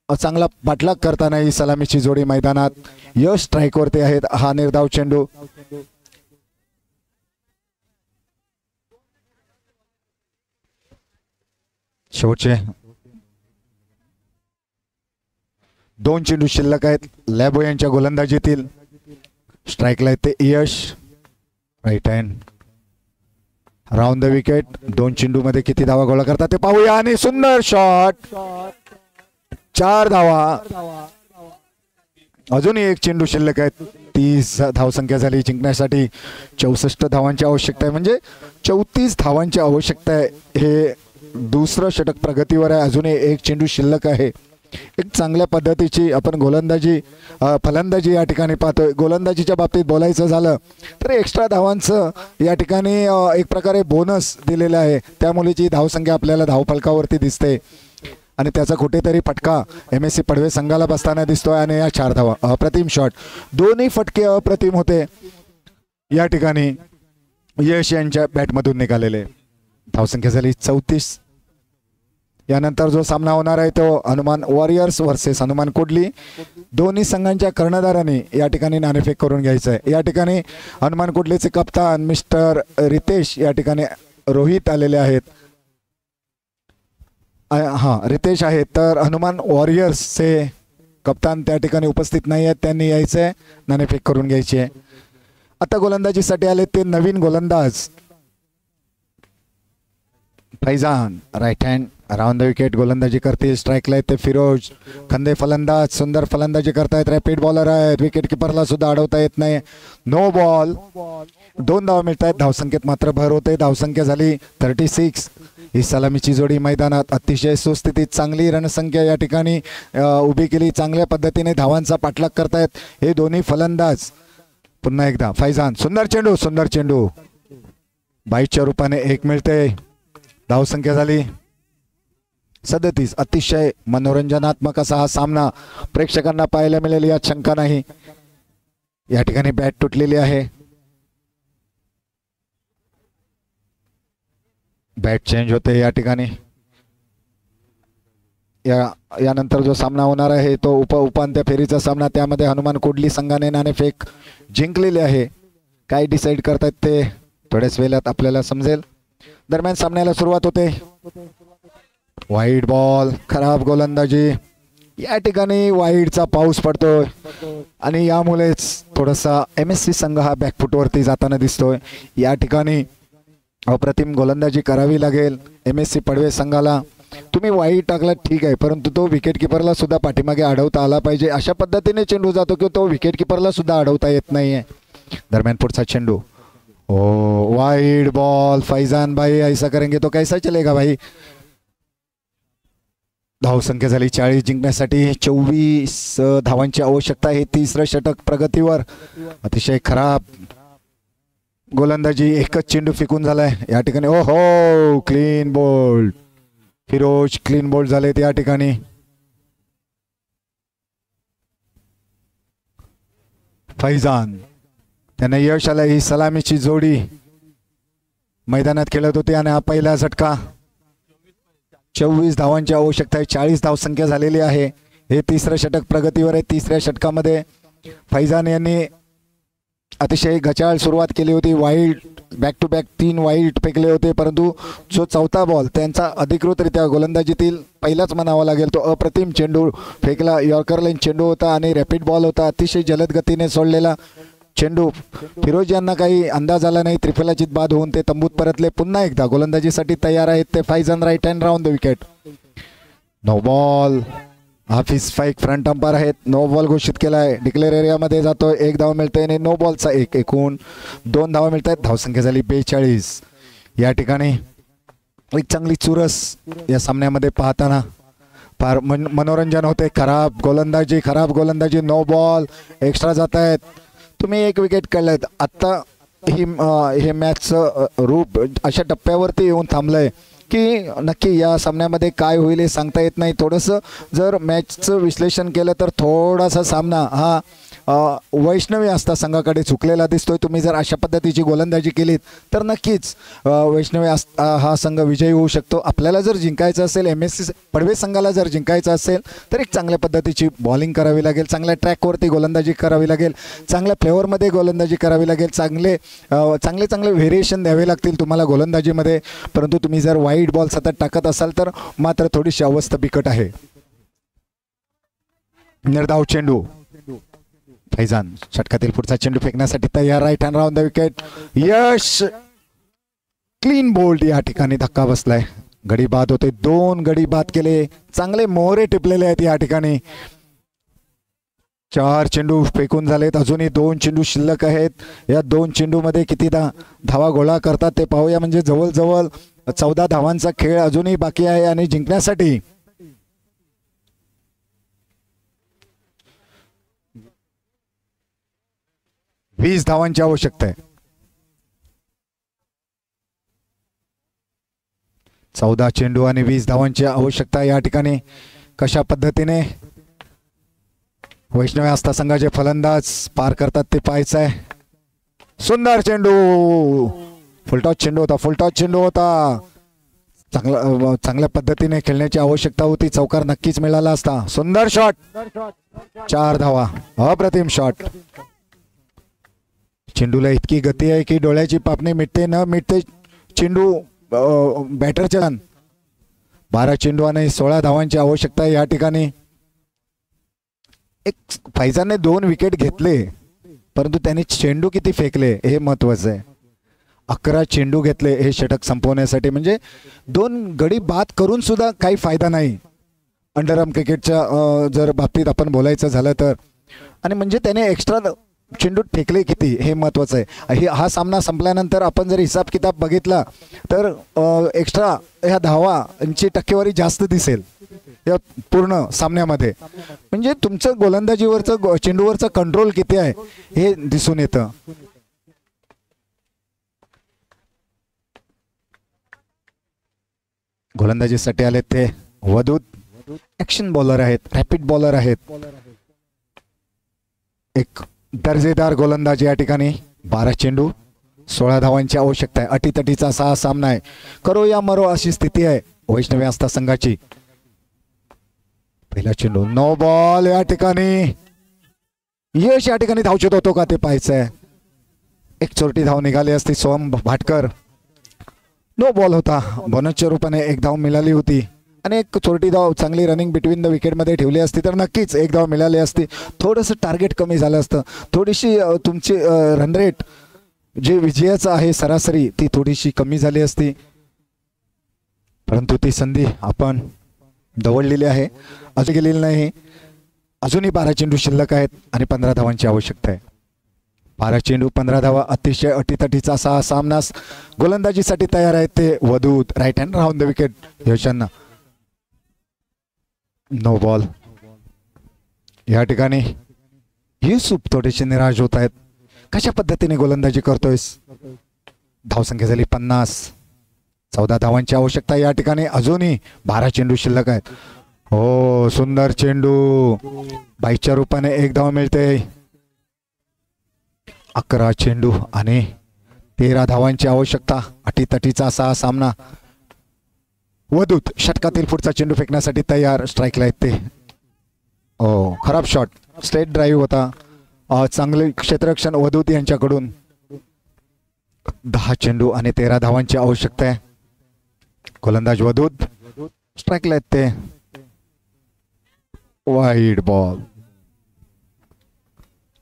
B: चांगला पाठलाग करताना ही सलामीची जोडी मैदानात. यश स्ट्राईक वरती आहेत. हा निर्धाव चेंडू. शेवटचे 2 चेंडू शिल्लक आहेत लॅबो यांच्या गोलंदाजीतील. स्ट्राईकला येते Yash right hand round the wicket. 2 चेंडू मध्ये किती धावा गोळा करतात ते पाहूया. आणि सुंदर शॉट. 4 धावा. अजूनही 1 चेंडू शिल्लक आहेत. 30 धावसंख्या झाली जिंकण्यासाठी. 64 धावांची आवश्यकता आहे. म्हणजे 34 धावांची आवश्यकता आहे. हे दुसरं षटक प्रगतीवर आहे. अजूनही 1 चेंडू शिल्लक आहे. एक चांगल्या पद्धतीची आपण फलंदाजी या ठिकाणी पाहतोय. गोलंदाजीच्या बाबतीत बोलायचं झालं तर एक्स्ट्रा धावांचं या ठिकाणी एक प्रकारे बोनस दिलेलं आहे. त्यामुळे जी धावसंख्या आपल्याला धावफलकावरती दिसते आणि त्याचा कुठेतरी फटका MSC पडवे संघाला बसताना दिसतोय. आणि या 4 धावा. अप्रतिम शॉट. दोन्ही फटके अप्रतिम होते या ठिकाणी यश यांच्या बॅटमधून निघालेले. धावसंख्या झाली 34. यानंतर जो सामना होणार आहे तो Hanuman warriors versus Hanuman coldly. दोन्ही संघांच्या कर्णधारांनी या ठिकाणी नाणेफेक करून घ्यायचं आहे. या ठिकाणी हनुमान कोडलीचे कप्तान मिस्टर रितेश या ठिकाणी रोहित आलेले आहेत. रितेश आहेत. तर हनुमान वॉरियर्सचे कप्तान त्या ठिकाणी उपस्थित नाही आहेत. त्यांनी यायचंय नाणेफेक करून घ्यायची आहे. आता गोलंदाजीसाठी आले ते नवीन गोलंदाज Faizan right hand round the wicket. गोलंदाजी करतील. स्ट्राईकला येते फिरोज. खंदे फलंदाज. सुंदर फलंदाजी करतायत. रॅपिड बॉलर आहेत. विकेट किपरला सुद्धा अडवता येत नाही. No ball. 2 धावा मिळत आहेत. धावसंख्येत मात्र भर होते. धावसंख्या झाली 36. ही सलामीची जोडी मैदानात अतिशय सुस्थितीत. चांगली रणसंख्या या ठिकाणी उभी केली. चांगल्या पद्धतीने धावांचा पाठलाग करतायत हे दोन्ही फलंदाज. पुन्हा एकदा फैजान. सुंदर चेंडू. 22च्या रूपाने 1 मिळते. धावसंख्या झाली 37. अतिशय मनोरंजनात्मक असा हा सामना प्रेक्षकांना पाहायला मिळेल यात शंका नाही. या ठिकाणी बॅट तुटलेली आहे. बॅट चेंज होते या ठिकाणी. यानंतर जो सामना होणार आहे तो उपांत्य फेरीचा सामना. त्यामध्ये हनुमान कोडली संघाने नाणेफेक जिंकलेले आहे. काय डिसाईड करतात ते थोड्याच वेळात आपल्याला समजेल. दरम्यान सामन्याला सुरुवात होते. Wide ball. खराब गोलंदाजी. या ठिकाणी वाईडचा पाऊस पडतोय आणि यामुळेच थोडासा MSC संघ हा बॅकफुटवरती जाताना दिसतोय. या ठिकाणी अप्रतिम गोलंदाजी करावी लागेल MSC पडवे संघाला. तुम्ही वाईड टाकला ठीक आहे, परंतु तो विकेट किपरला सुद्धा पाठीमागे अडवता आला पाहिजे. अशा पद्धतीने चेंडू जातो की तो विकेट किपरला सुद्धा अडवता येत नाहीये. दरम्यान पुढचा चेंडू. ओ वाइड बॉल. फैजान भाई ऐसा करेंगे तो कैसा चलेगा भाई. धावसंख्या झाली 40 जिंकण्यासाठी 24 धावांची आवश्यकता आहे. तिसरं षटक प्रगतीवर. अतिशय खराब गोलंदाजी, एकच चेंडू फेकून झालाय या ठिकाणी. ओ हो, clean bowled. Firoz clean bowled झालेत या ठिकाणी. फैजान त्यांना यश आलं. ही सलामीची जोडी मैदानात खेळत होती आणि हा पहिला झटका. 24 धावांची आवश्यकता आहे. 40 धावसंख्या झालेली आहे. हे तिसरं षटक प्रगतीवर आहे. तिसऱ्या षटकामध्ये फैजान यांनी अतिशय गचाळ सुरुवात केली होती. Wide back to back 3 wide फेकले होते, परंतु जो चौथा बॉल त्यांचा अधिकृतरित्या गोलंदाजीतील पहिलाच म्हणावा लागेल, तो अप्रतिम चेंडू फेकला. यॉर्कर लाईन चेंडू होता आणि रॅपिड बॉल होता. अतिशय जलद गतीने सोडलेला चेंडू. फिरोज यांना काही अंदाज आला नाही. त्रिफलाचित बाद होऊन ते तंबूत परतले. पुन्हा एकदा गोलंदाजीसाठी तयार आहेत ते Faizan. Right hand round the wicket. No ball. Hafiz Faik front umpire आहेत. नो बॉल घोषित केला आहे. डिक्लेअर एरियामध्ये जातोय. 1 धाव मिळते आणि नो बॉलचा 1. एकूण 2 धावा मिळत आहेत. धावसंख्या झाली 42. या ठिकाणी एक चांगली चुरस या सामन्यामध्ये पाहताना फार मनोरंजन होते. खराब गोलंदाजी. No ball. एक्स्ट्रा जात आहेत. तुम्ही 1 विकेट काढलेत. आत्ता हे मॅचचं रूप अशा टप्प्यावरती येऊन थांबलंय की नक्की या सामन्यामध्ये काय होईल हे सांगता येत नाही. थोडंसं जर मॅचचं विश्लेषण केलं तर थोडासा सामना हा वैष्णवी आस्था संघाकडे झुकलेला दिसतोय. तुम्ही जर अशा पद्धतीची गोलंदाजी केलीत तर नक्कीच वैष्णवी आस्था हा संघ विजयी होऊ शकतो. आपल्याला जर जिंकायचं असेल, MSC पडवे संघाला जर जिंकायचं असेल तर एक चांगल्या पद्धतीची बॉलिंग करावी लागेल. चांगल्या ट्रॅकवरती गोलंदाजी करावी लागेल. चांगल्या फ्लेवरमध्ये गोलंदाजी करावी लागेल. चांगले व्हेरिएशन द्यावे लागतील तुम्हाला गोलंदाजीमध्ये. परंतु तुम्ही जर वाईड बॉल सतत टाकत असाल तर मात्र थोडीशी अवस्था बिकट आहे. निर्धाव चेंडू. फैजान षटकातील पुढचा चेंडू फेकण्यासाठी तयार. Right hand round the wicket. Yash clean bowled. या ठिकाणी धक्का बसलाय. गडी बाद होते. 2 गडी बाद केले. चांगले मोहरे टिपलेले आहेत या ठिकाणी. 4 चेंडू फेकून झालेत. अजूनही 2 चेंडू शिल्लक आहेत. या 2 चेंडूमध्ये किती धावा गोळा करतात ते पाहूया. म्हणजे जवळजवळ 14 धावांचा खेळ अजूनही बाकी आहे आणि जिंकण्यासाठी 20 धावांची आवश्यकता आहे. 14 चेंडू आणि 20 धावांची आवश्यकता या ठिकाणी. कशा पद्धतीने वैष्णवी आस्था संघाचे फलंदाज पार करतात ते पाहायचं आहे. सुंदर चेंडू. फुलटॉस चेंडू होता. चांगल्या पद्धतीने खेळण्याची आवश्यकता होती. चौकार नक्कीच मिळाला असता. सुंदर शॉट. 4 धावा. अप्रतिम शॉट. चेंडूला इतकी गती आहे की डोळ्याची पापणी मिटते न मिटते चेंडू बॅटरच्या. 12 चेंडू आणि 16 धावांची आवश्यकता आहे या ठिकाणी. एक फैजानने 2 विकेट घेतले, परंतु त्यांनी चेंडू किती फेकले हे महत्वाचं आहे. 11 चेंडू घेतले हे षटक संपवण्यासाठी. म्हणजे 2 गडी बाद करून सुद्धा काही फायदा नाही अंडरआर्म क्रिकेटच्या जर बाबतीत आपण बोलायचं झालं तर. आणि म्हणजे त्याने एक्स्ट्रा चेंडू फेकले किती हे महत्वाचं आहे. हा सामना संपल्यानंतर आपण जर हिसाब किताब बघितला तर एक्स्ट्रा ह्या धावांची टक्केवारी जास्त दिसेल या पूर्ण सामन्यामध्ये. म्हणजे तुमचं गोलंदाजीवरचं चेंडूवरचं कंट्रोल किती आहे हे दिसून येतं. गोलंदाजीसाठी आले ते वदूत. ऍक्शन बॉलर आहेत, रॅपिड बॉलर आहेत. एक दर्जेदार गोलंदाज या ठिकाणी. 12 चेंडू 16 धावांची आवश्यकता आहे. अटीतटीचा असा सामना आहे. करो या मरो अशी स्थिती आहे वैष्णवी आस्था संघाची. पहिला चेंडू. No ball. या ठिकाणी यश या ठिकाणी धावचत होतो का ते पाहायचंय. एक चोरटी धाव निघाली असती. सोहम भाटकर. नो बॉल होता. बोनसच्या रूपाने 1 धाव मिळाली होती आणि एक चोरटी धाव चांगली रनिंग बिटवीन द विकेटमध्ये ठेवली असती तर नक्कीच 1 धाव मिळाली असती. थोडंसं टार्गेट कमी झालं असतं. थोडीशी तुमची रन रेट जे विजयाचं आहे सरासरी ती थोडीशी कमी झाली असती. परंतु ती संधी आपण दवडलेली आहे. अजून गेलेली नाही. अजूनही 12 चेंडू शिल्लक आहेत आणि 15 धावांची आवश्यकता आहे. 12 चेंडू 15 धावा. अतिशय अटीतटीचा असा सामना. गोलंदाजीसाठी तयार आहेत ते Vadut. Right hand round the wicket यशांना. No ball. या ठिकाणी युसुफ थोडेसे निराश होत आहेत. कशा पद्धतीने गोलंदाजी करतोयस. धावसंख्या झाली 50. 14 धावांची आवश्यकता या ठिकाणी. अजूनही 12 चेंडू शिल्लक आहेत. हो सुंदर चेंडू. 22च्या रूपाने 1 धाव मिळते. 11 चेंडू आणि 13 धावांची आवश्यकता. अटीतटीचा असा हा सामना. वदूत षटकातील पुढचा चेंडू फेकण्यासाठी तयार. स्ट्राईकला येते. ओ खराब शॉट. स्ट्रेट ड्राईव्ह होता. चांगले क्षेत्ररक्षण वदूत यांच्याकडून. 10 चेंडू आणि 13 धावांची आवश्यकता आहे. गोलंदाज वदूत स्ट्राईकला येते. Wide ball.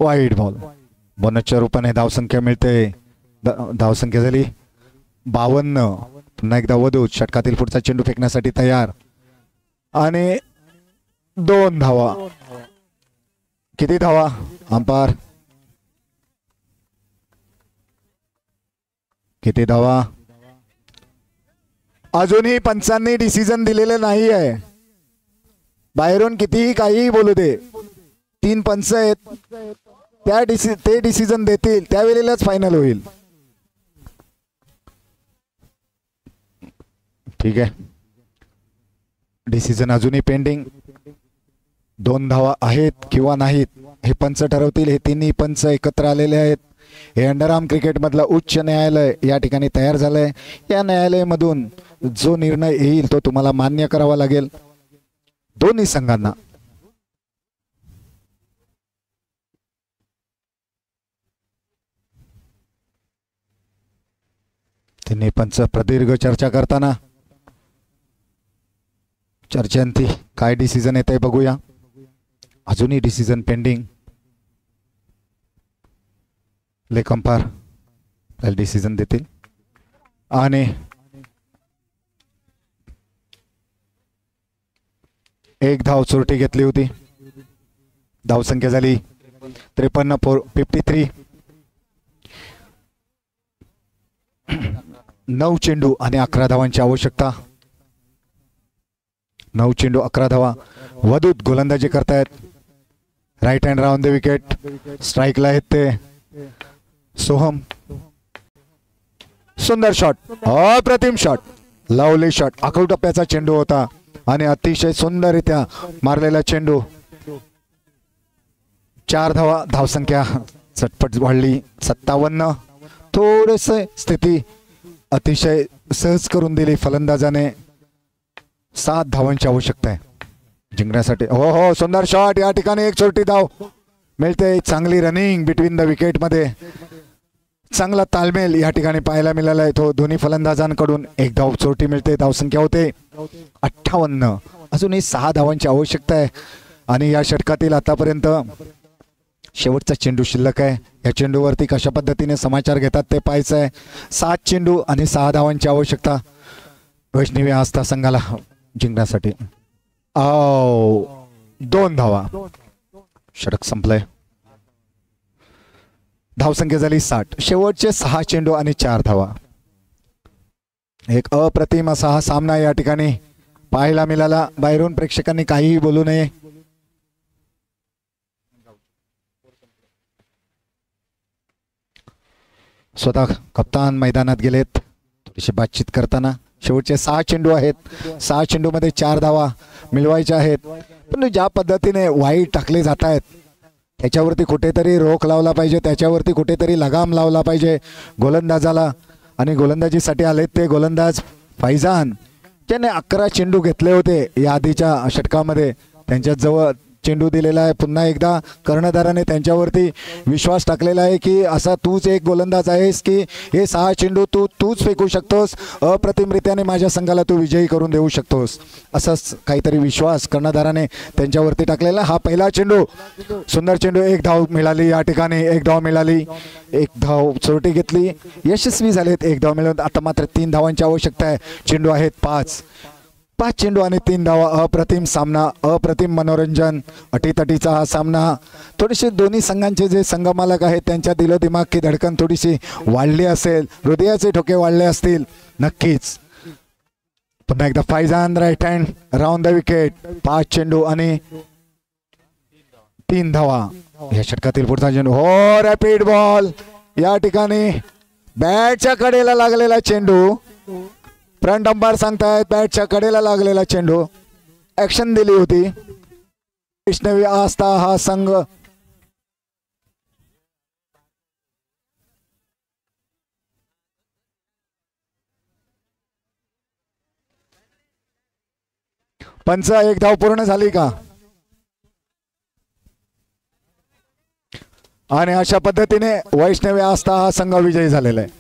B: Wide ball. बोनसच्या रूपाने धावसंख्या मिळते. धावसंख्या झाली 52. पुन्हा एकदा वदूत षटकातील पुढचा चेंडू फेकण्यासाठी तयार आणि 2 धावा. किती धावा अंपायर. किती धावा. अजूनही पंचांनी डिसिजन दिलेलं नाही आहे. बाहेरून कितीही काहीही बोलू दे. 3 पंच आहेत. ते डिसिजन देतील त्यावेळेलाच फायनल होईल. ठीक आहे. डिसिजन अजूनही पेंडिंग. 2 धावा आहेत किंवा नाहीत हे पंच ठरवतील. हे तिन्ही पंच एकत्र आलेले आहेत. हे अंडरआर्म क्रिकेट मधलं उच्च न्यायालय या ठिकाणी तयार झालंय. या न्यायालयामधून जो निर्णय येईल तो तुम्हाला मान्य करावा लागेल दोन्ही संघांना. तिन्ही पंच प्रदीर्घ चर्चा करताना चर्चेंती काय डिसिजन येत आहे बघूया. अजूनही decision pending. Leg umpire decision देतील आणि एक धाव चोरटी घेतली होती. धावसंख्या झाली 53. 9 चेंडू आणि 11 धावांची आवश्यकता. 9 चेंडू 11 धावा. वदूत गोलंदाजी करतायत. Right hand round the wicket. स्ट्राईकला आहेत ते. सोहम. सुंदर शॉट. अप्रतिम शॉट. Lovely shot. आखूड टप्प्याचा चेंडू होता आणि अतिशय सुंदररित्या मारलेला चेंडू. 4 धावा. धावसंख्या चटपट वाढली 57. थोडेस स्थिती अतिशय सहज करून दिली फलंदाजाने. 7 धावांची आवश्यकता आहे जिंकण्यासाठी. हो हो सुंदर शॉट. या ठिकाणी एक छोटी धाव मिळते. चांगली रनिंग बिटवीन द विकेट मध्ये. चांगला तालमेल या ठिकाणी पाहायला मिळाला आहे. तो दोन्ही फलंदाजांकडून एक धाव चोरटी मिळते. धावसंख्या होते 58. अजूनही 6 धावांची आवश्यकता आहे आणि या षटकातील आतापर्यंत शेवटचा चेंडू शिल्लक आहे. या चेंडूवरती कशा पद्धतीने समाचार घेतात ते पाहायचं आहे. 7 चेंडू आणि 6 धावांची आवश्यकता वैष्णवी आस्था संघाला जिंकण्यासाठी. 2 धावा. षटक संपलंय. धावसंख्या झाली 60. शेवटचे 6 चेंडू आणि 4 धावा. एक अप्रतिम असा हा सामना या ठिकाणी पाहायला मिळाला. बाहेरून प्रेक्षकांनी काहीही बोलू नये. स्वतः कप्तान मैदानात गेलेत थोडीशी बातचीत करताना. शेवटचे 6 चेंडू आहेत. 6 चेंडू मध्ये 4 धावा मिळवायच्या आहेत. पण ज्या पद्धतीने वाईड टाकले जात आहेत त्याच्यावरती कुठेतरी रोख लावला पाहिजे. त्याच्यावरती कुठेतरी लगाम लावला पाहिजे गोलंदाजाला. आणि गोलंदाजीसाठी आलेत ते गोलंदाज फैजान ज्याने 11 चेंडू घेतले होते या आधीच्या षटकामध्ये. त्यांच्या जवळ चेंडू दिलेला आहे. पुन्हा एकदा कर्णधाराने त्यांच्यावरती विश्वास टाकलेला आहे की असा तूच एक गोलंदाज आहेस की हे 6 चेंडू तूच फेकू शकतोस. अप्रतिमरित्याने माझ्या संघाला तू विजयी करून देऊ शकतोस. असाच काहीतरी विश्वास कर्णधाराने त्यांच्यावरती टाकलेला. हा पहिला चेंडू सुंदर चेंडू. 1 धाव मिळाली या ठिकाणी. 1 धाव मिळाली. 1 धाव चोरटी घेतली. यशस्वी झालेत. 1 धाव मिळवून आता मात्र 3 धावांची आवश्यकता आहे. चेंडू आहेत 5 चेंडू आणि 3 धावा. अप्रतिम सामना. अप्रतिम मनोरंजन. अटीतटीचा हा सामना. थोडेसे दोन्ही संघांचे जे संघमालक आहेत त्यांच्या दिलोदिमाग की धडकन थोडीशी वाढली असेल. हृदयाचे ठोके वाढले असतील नक्कीच. पुन्हा एकदा Faizan right hand round the wicket. 5 चेंडू आणि 3 धावा. या षटकातील पुढचा चेंडू हो रॅपिड बॉल. या ठिकाणी बॅटच्या कडेला लागलेला चेंडू. फ्रंट अंपायर सांगतायत बॅटच्या कडेला लागलेला चेंडू. ऍक्शन दिली होती. वैष्णवी आस्था हा संघ पंच. 1 धाव पूर्ण झाली का? आणि अशा पद्धतीने वैष्णवी आस्था हा संघ विजयी झालेला आहे.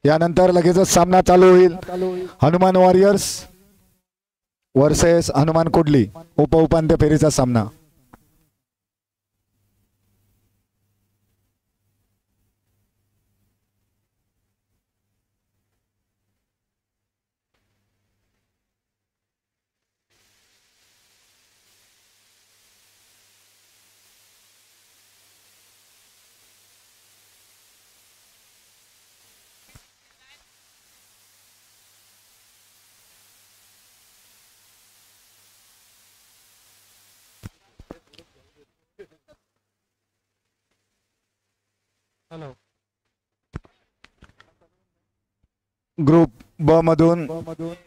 B: यानंतर लगेचच सामना चालू होईल. हनुमान वॉरियर्स वर्सेस हनुमान कुडली उपांत्य फेरीचा सामना. ग्रुप ब मधून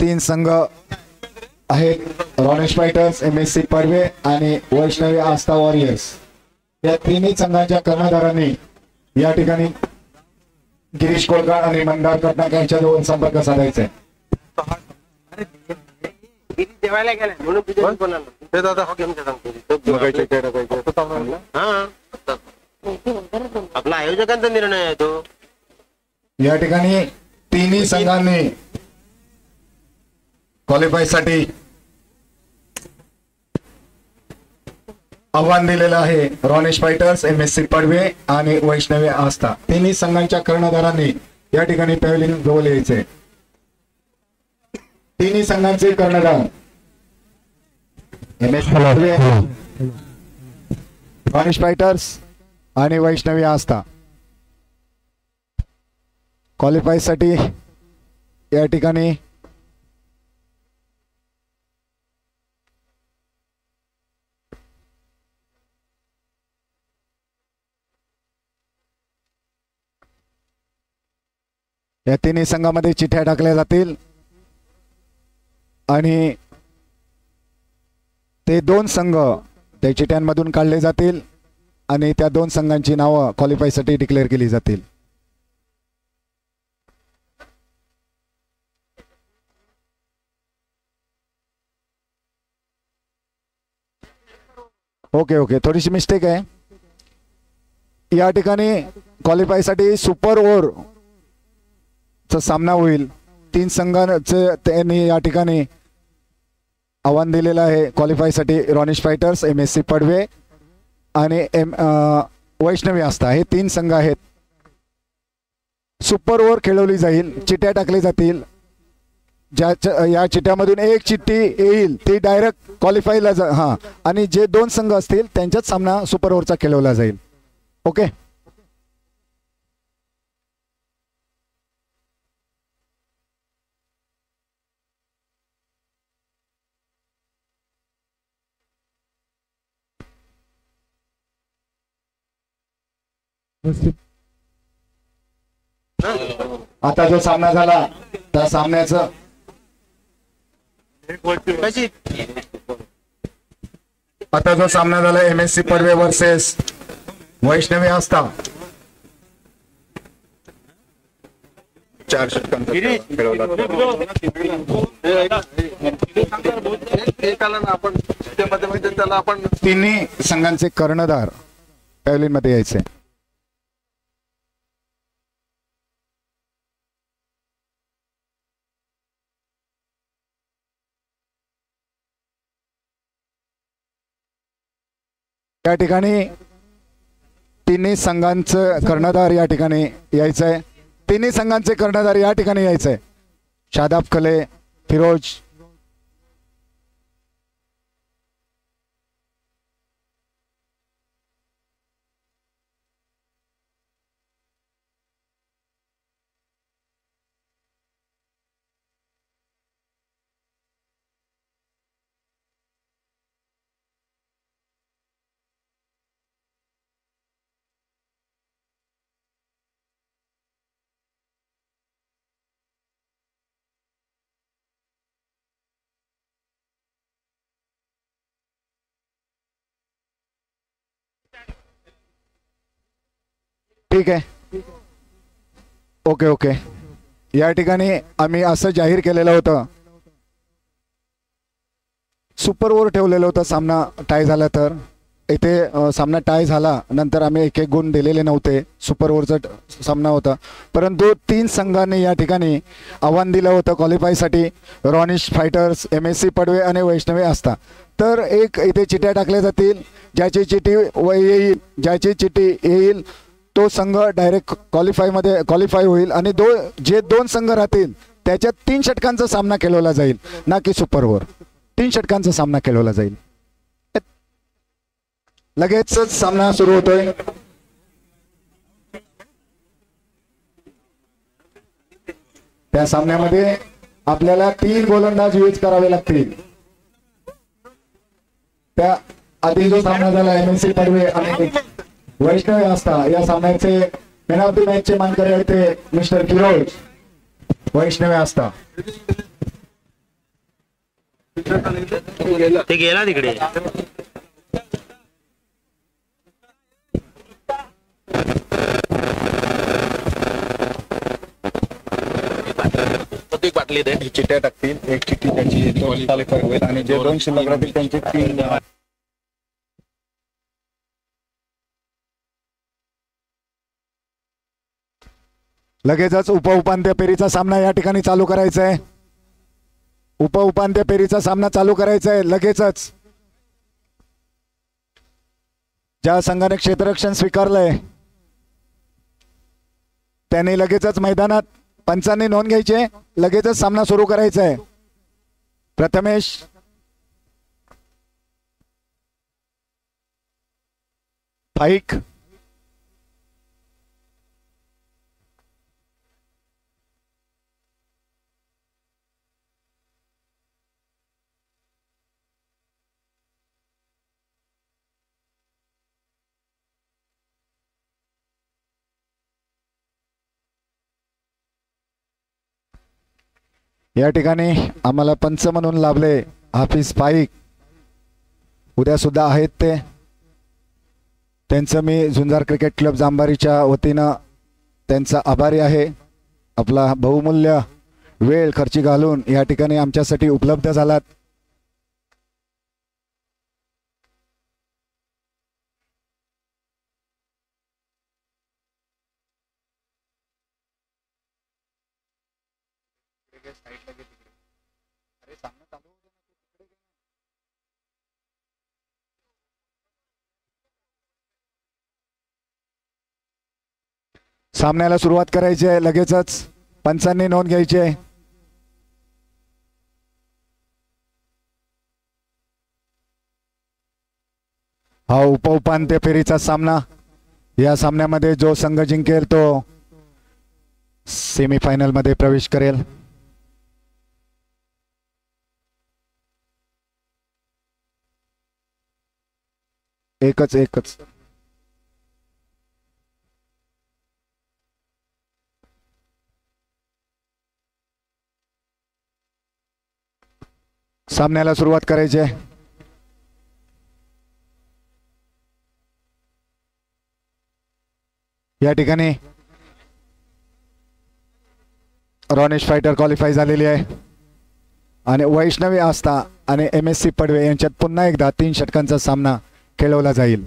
B: 3 संघ आहेत. रॉनेश फायटर्स, MSC पडवे आणि वैष्णवी आस्था वॉरियर्स. या तिन्ही संघांच्या कर्णधारांनी या ठिकाणी गिरीश कोळकर आणि मंदार कटनाक यांच्याजवळ संपर्क साधायचा आहे.
I: आपला आयोजकांचा निर्णय आहे तो.
B: या ठिकाणी तिन्ही संघांनी क्वालिफाय साठी आव्हान दिलेलं आहे. रॉनेश फायटर्स, MSC पडवे आणि वैष्णवी आस्था तिन्ही संघांच्या कर्णधारांनी या ठिकाणी पॅव्हलियन जवळ यायचे. तिन्ही संघांचे कर्णधार MSC पडवे, रॉनेश फायटर्स आणि वैष्णवी आस्था क्वालिफाय साठी या ठिकाणी या तिन्ही संघामध्ये चिठ्ठ्या टाकल्या जातील आणि ते 2 संघ त्या चिठ्ठ्यांमधून काढले जातील आणि त्या 2 संघांची नावं क्वालिफाय साठी डिक्लेअर केली जातील. ओके थोडीशी मिस्टेक आहे. या ठिकाणी क्वालिफाय साठी सुपर ओव्हर चा सामना होईल. 3 संघांचे त्यांनी या ठिकाणी आव्हान दिलेलं आहे क्वालिफाय साठी. रॉनेश फायटर्स, MSC पडवे आणि वैष्णवी आस्था हे 3 संघ आहेत. सुपर ओव्हर खेळवली जाईल. चिठ्ठ्या टाकल्या जातील. या चिठ्ठ्यामधून एक चिठ्ठी येईल ती डायरेक्ट क्वालिफायला आणि जे 2 संघ असतील त्यांच्यात सामना सुपर ओव्हरचा खेळवला जाईल. ओके. आता जो सामना झाला त्या सामन्याचं आता जो सामना झाला MSC पडवे वर्सेस वैष्णवी आस्था 4 षटकांचा खेळवला. तिन्ही संघांचे कर्णधार पॅव्हलियन मध्ये यायचे. या ठिकाणी तिन्ही संघांचं कर्णधार या ठिकाणी यायचंय. तिन्ही संघांचे कर्णधार या ठिकाणी यायचंय. शादाब खले, फिरोज ठीक आहे, ओके ओके. या ठिकाणी आम्ही असं जाहीर केलेलं होतं, सुपर ओव्हर ठेवलेलं होतं सामना टाय झाला तर. इथे सामना टाय झाला, नंतर आम्ही एक एक गुण दिलेले नव्हते, सुपर ओव्हरचा सामना होता. परंतु 3 संघांनी या ठिकाणी आव्हान दिलं होतं क्वालिफायसाठी, रॉनिश फायटर्स, MSC पडवे आणि वैष्णवी आस्था. तर एक इथे चिट्ट्या टाकल्या जातील, ज्याची चिठी येईल, ज्याची चिठी येईल तो संघ डायरेक्ट क्वालिफाय होईल. आणि जे 2 संघ राहतील त्याच्यात 3 षटकांचा सामना खेळवला जाईल, ना की सुपर ओव्हर. 3 षटकांचा सामना खेळवला जाईल. लगेचच सामना सुरू होतोय. त्या सामन्यामध्ये आपल्याला 3 गोलंदाज यूज करावे लागतील. त्या आधी जो सामना झाला MSC पडवे आणि वैष्णवी आस्था, या सामन्याचे मॅन ऑफ द मॅचचे मानकरी आहेत ते मिस्टर फिरोज, वैष्णवी आस्था.
I: ते गेला तिकडे.
B: चिट्ट्या टाकतील, एक चिठ्ठी त्याची क्वालिफाय होईल आणि जे 2 शिल्लक राहतील त्यांचे 3. लगेचच उपउपांत्य फेरीचा सामना या ठिकाणी चालू करायचा आहे. उपउपांत्य फेरीचा सामना चालू करायचा आहे लगेचच. ज्या संघाने क्षेत्ररक्षण स्वीकारलंय त्याने लगेचच मैदानात पंचांनी नोंद घ्यायची, लगेचच सामना सुरू करायचा आहे. प्रथमेश फाईक, या ठिकाणी आम्हाला पंच म्हणून लाभले हाफिज फाईक, उद्या सुद्धा आहेत ते. त्यांचं मी झुंजार क्रिकेट क्लब जांभारीच्या वतीनं त्यांचा आभारी आहे. आपला बहुमूल्य वेळ खर्ची घालून या ठिकाणी आमच्यासाठी उपलब्ध झालात. सामन्याला सुरुवात करायची आहे, लगेचच पंचांनी नोंद घ्यायची आहे. हा उपउपांत्य फेरीचा सामना. या सामन्यामध्ये जो संघ जिंकेल तो सेमीफायनल मध्ये प्रवेश करेल. एकच सामन्याला सुरुवात करायची आहे. या ठिकाणी रॉनिश फायटर क्वालिफाय झालेली आहे आणि वैष्णवी आस्था आणि MSC पडवे यांच्यात पुन्हा एकदा 3 षटकांचा सामना खेळवला जाईल.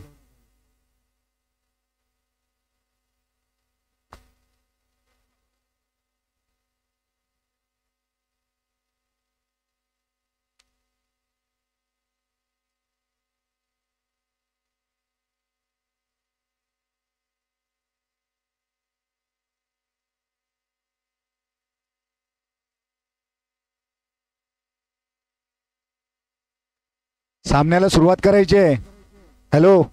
B: सामन्याला सुरुवात करायची आहे. हॅलो,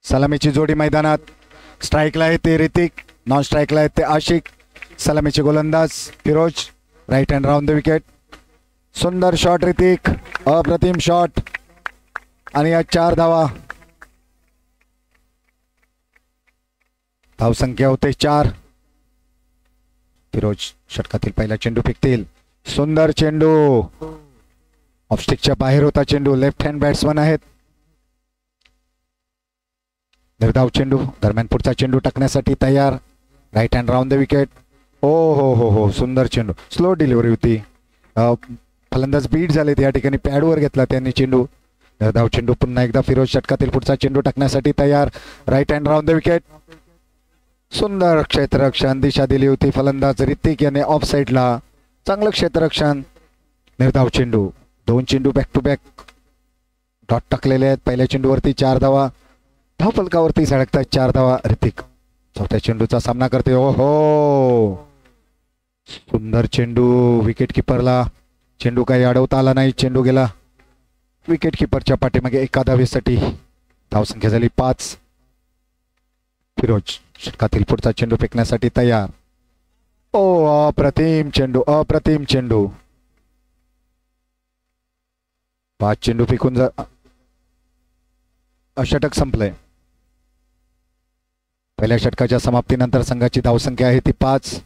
B: सलामीची जोडी मैदानात. स्ट्राईकला आहे ते ऋतिक, नॉन स्ट्राईकला आहे ते आशिक. सलामीचे गोलंदाज Firoz, right hand round the wicket. सुंदर शॉट ऋतिक, अप्रतिम शॉट आणि या 4 धावा. धावसंख्या होते 4. फिरोज षटकातील पहिला चेंडू फेकतील. सुंदर चेंडू, ऑफस्टिकच्या बाहेर होता चेंडू. लेफ्ट हँड बॅट्समन आहेत. निर्धाव चेंडू, दरम्यान पुढचा चेंडू टाकण्यासाठी तयार. Right hand round the wicket. ओ हो हो हो, सुंदर चेंडू, स्लो डिलिव्हरी होती. फलंदाज बीट झालेत या ठिकाणी, पॅडवर घेतला त्यांनी चेंडू. निर्धाव चेंडू पुन्हा एकदा फिरोज षटकातील पुढचा चेंडू टाकण्यासाठी तयार. Right hand round the wicket. सुंदर क्षेत्ररक्षण, दिशा दिली होती फलंदाज ऋतिक याने ऑफ साईडला. चांगलं क्षेत्ररक्षण. निर्धाव चेंडू, 2 चेंडू बॅक टू बॅक डॉट टाकलेले आहेत. पहिल्या चेंडूवरती 4 धावा, धाव फलकावरती झळकतात 4 धावा. ऋतिक चौथ्या चेंडूचा सामना करते. ओ हो, सुंदर चेंडू, विकेट किपरला चेंडू काही अडवता आला नाही. चेंडू गेला विकेट किपरच्या पाठीमागे. एका धावेसाठी धावसंख्या झाली 5. फिरोज षटकातील पुढचा चेंडू फेकण्यासाठी तयार. ओ अप्रतिम चेंडू, अप्रतिम चेंडू. 5 चेंडू फेकून षटक संपलंय. पहिल्या षटकाच्या समाप्तीनंतर संघाची धावसंख्या आहे ती 5.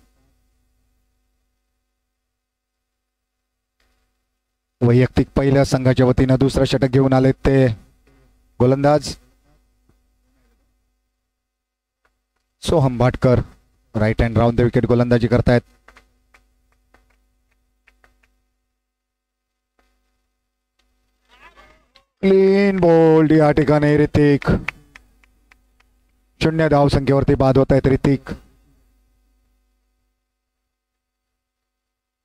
B: वैयक्तिक पहिल्या संघाच्या वतीनं दुसरं षटक घेऊन आलेत ते गोलंदाज Soham Bhatkar. Right hand round the wicket गोलंदाजी करतायत. क्लीन बोल्ड या ठिकाणी ऋतिक. 0 धावसंख्येवरती बाद होत आहेत ऋतिक.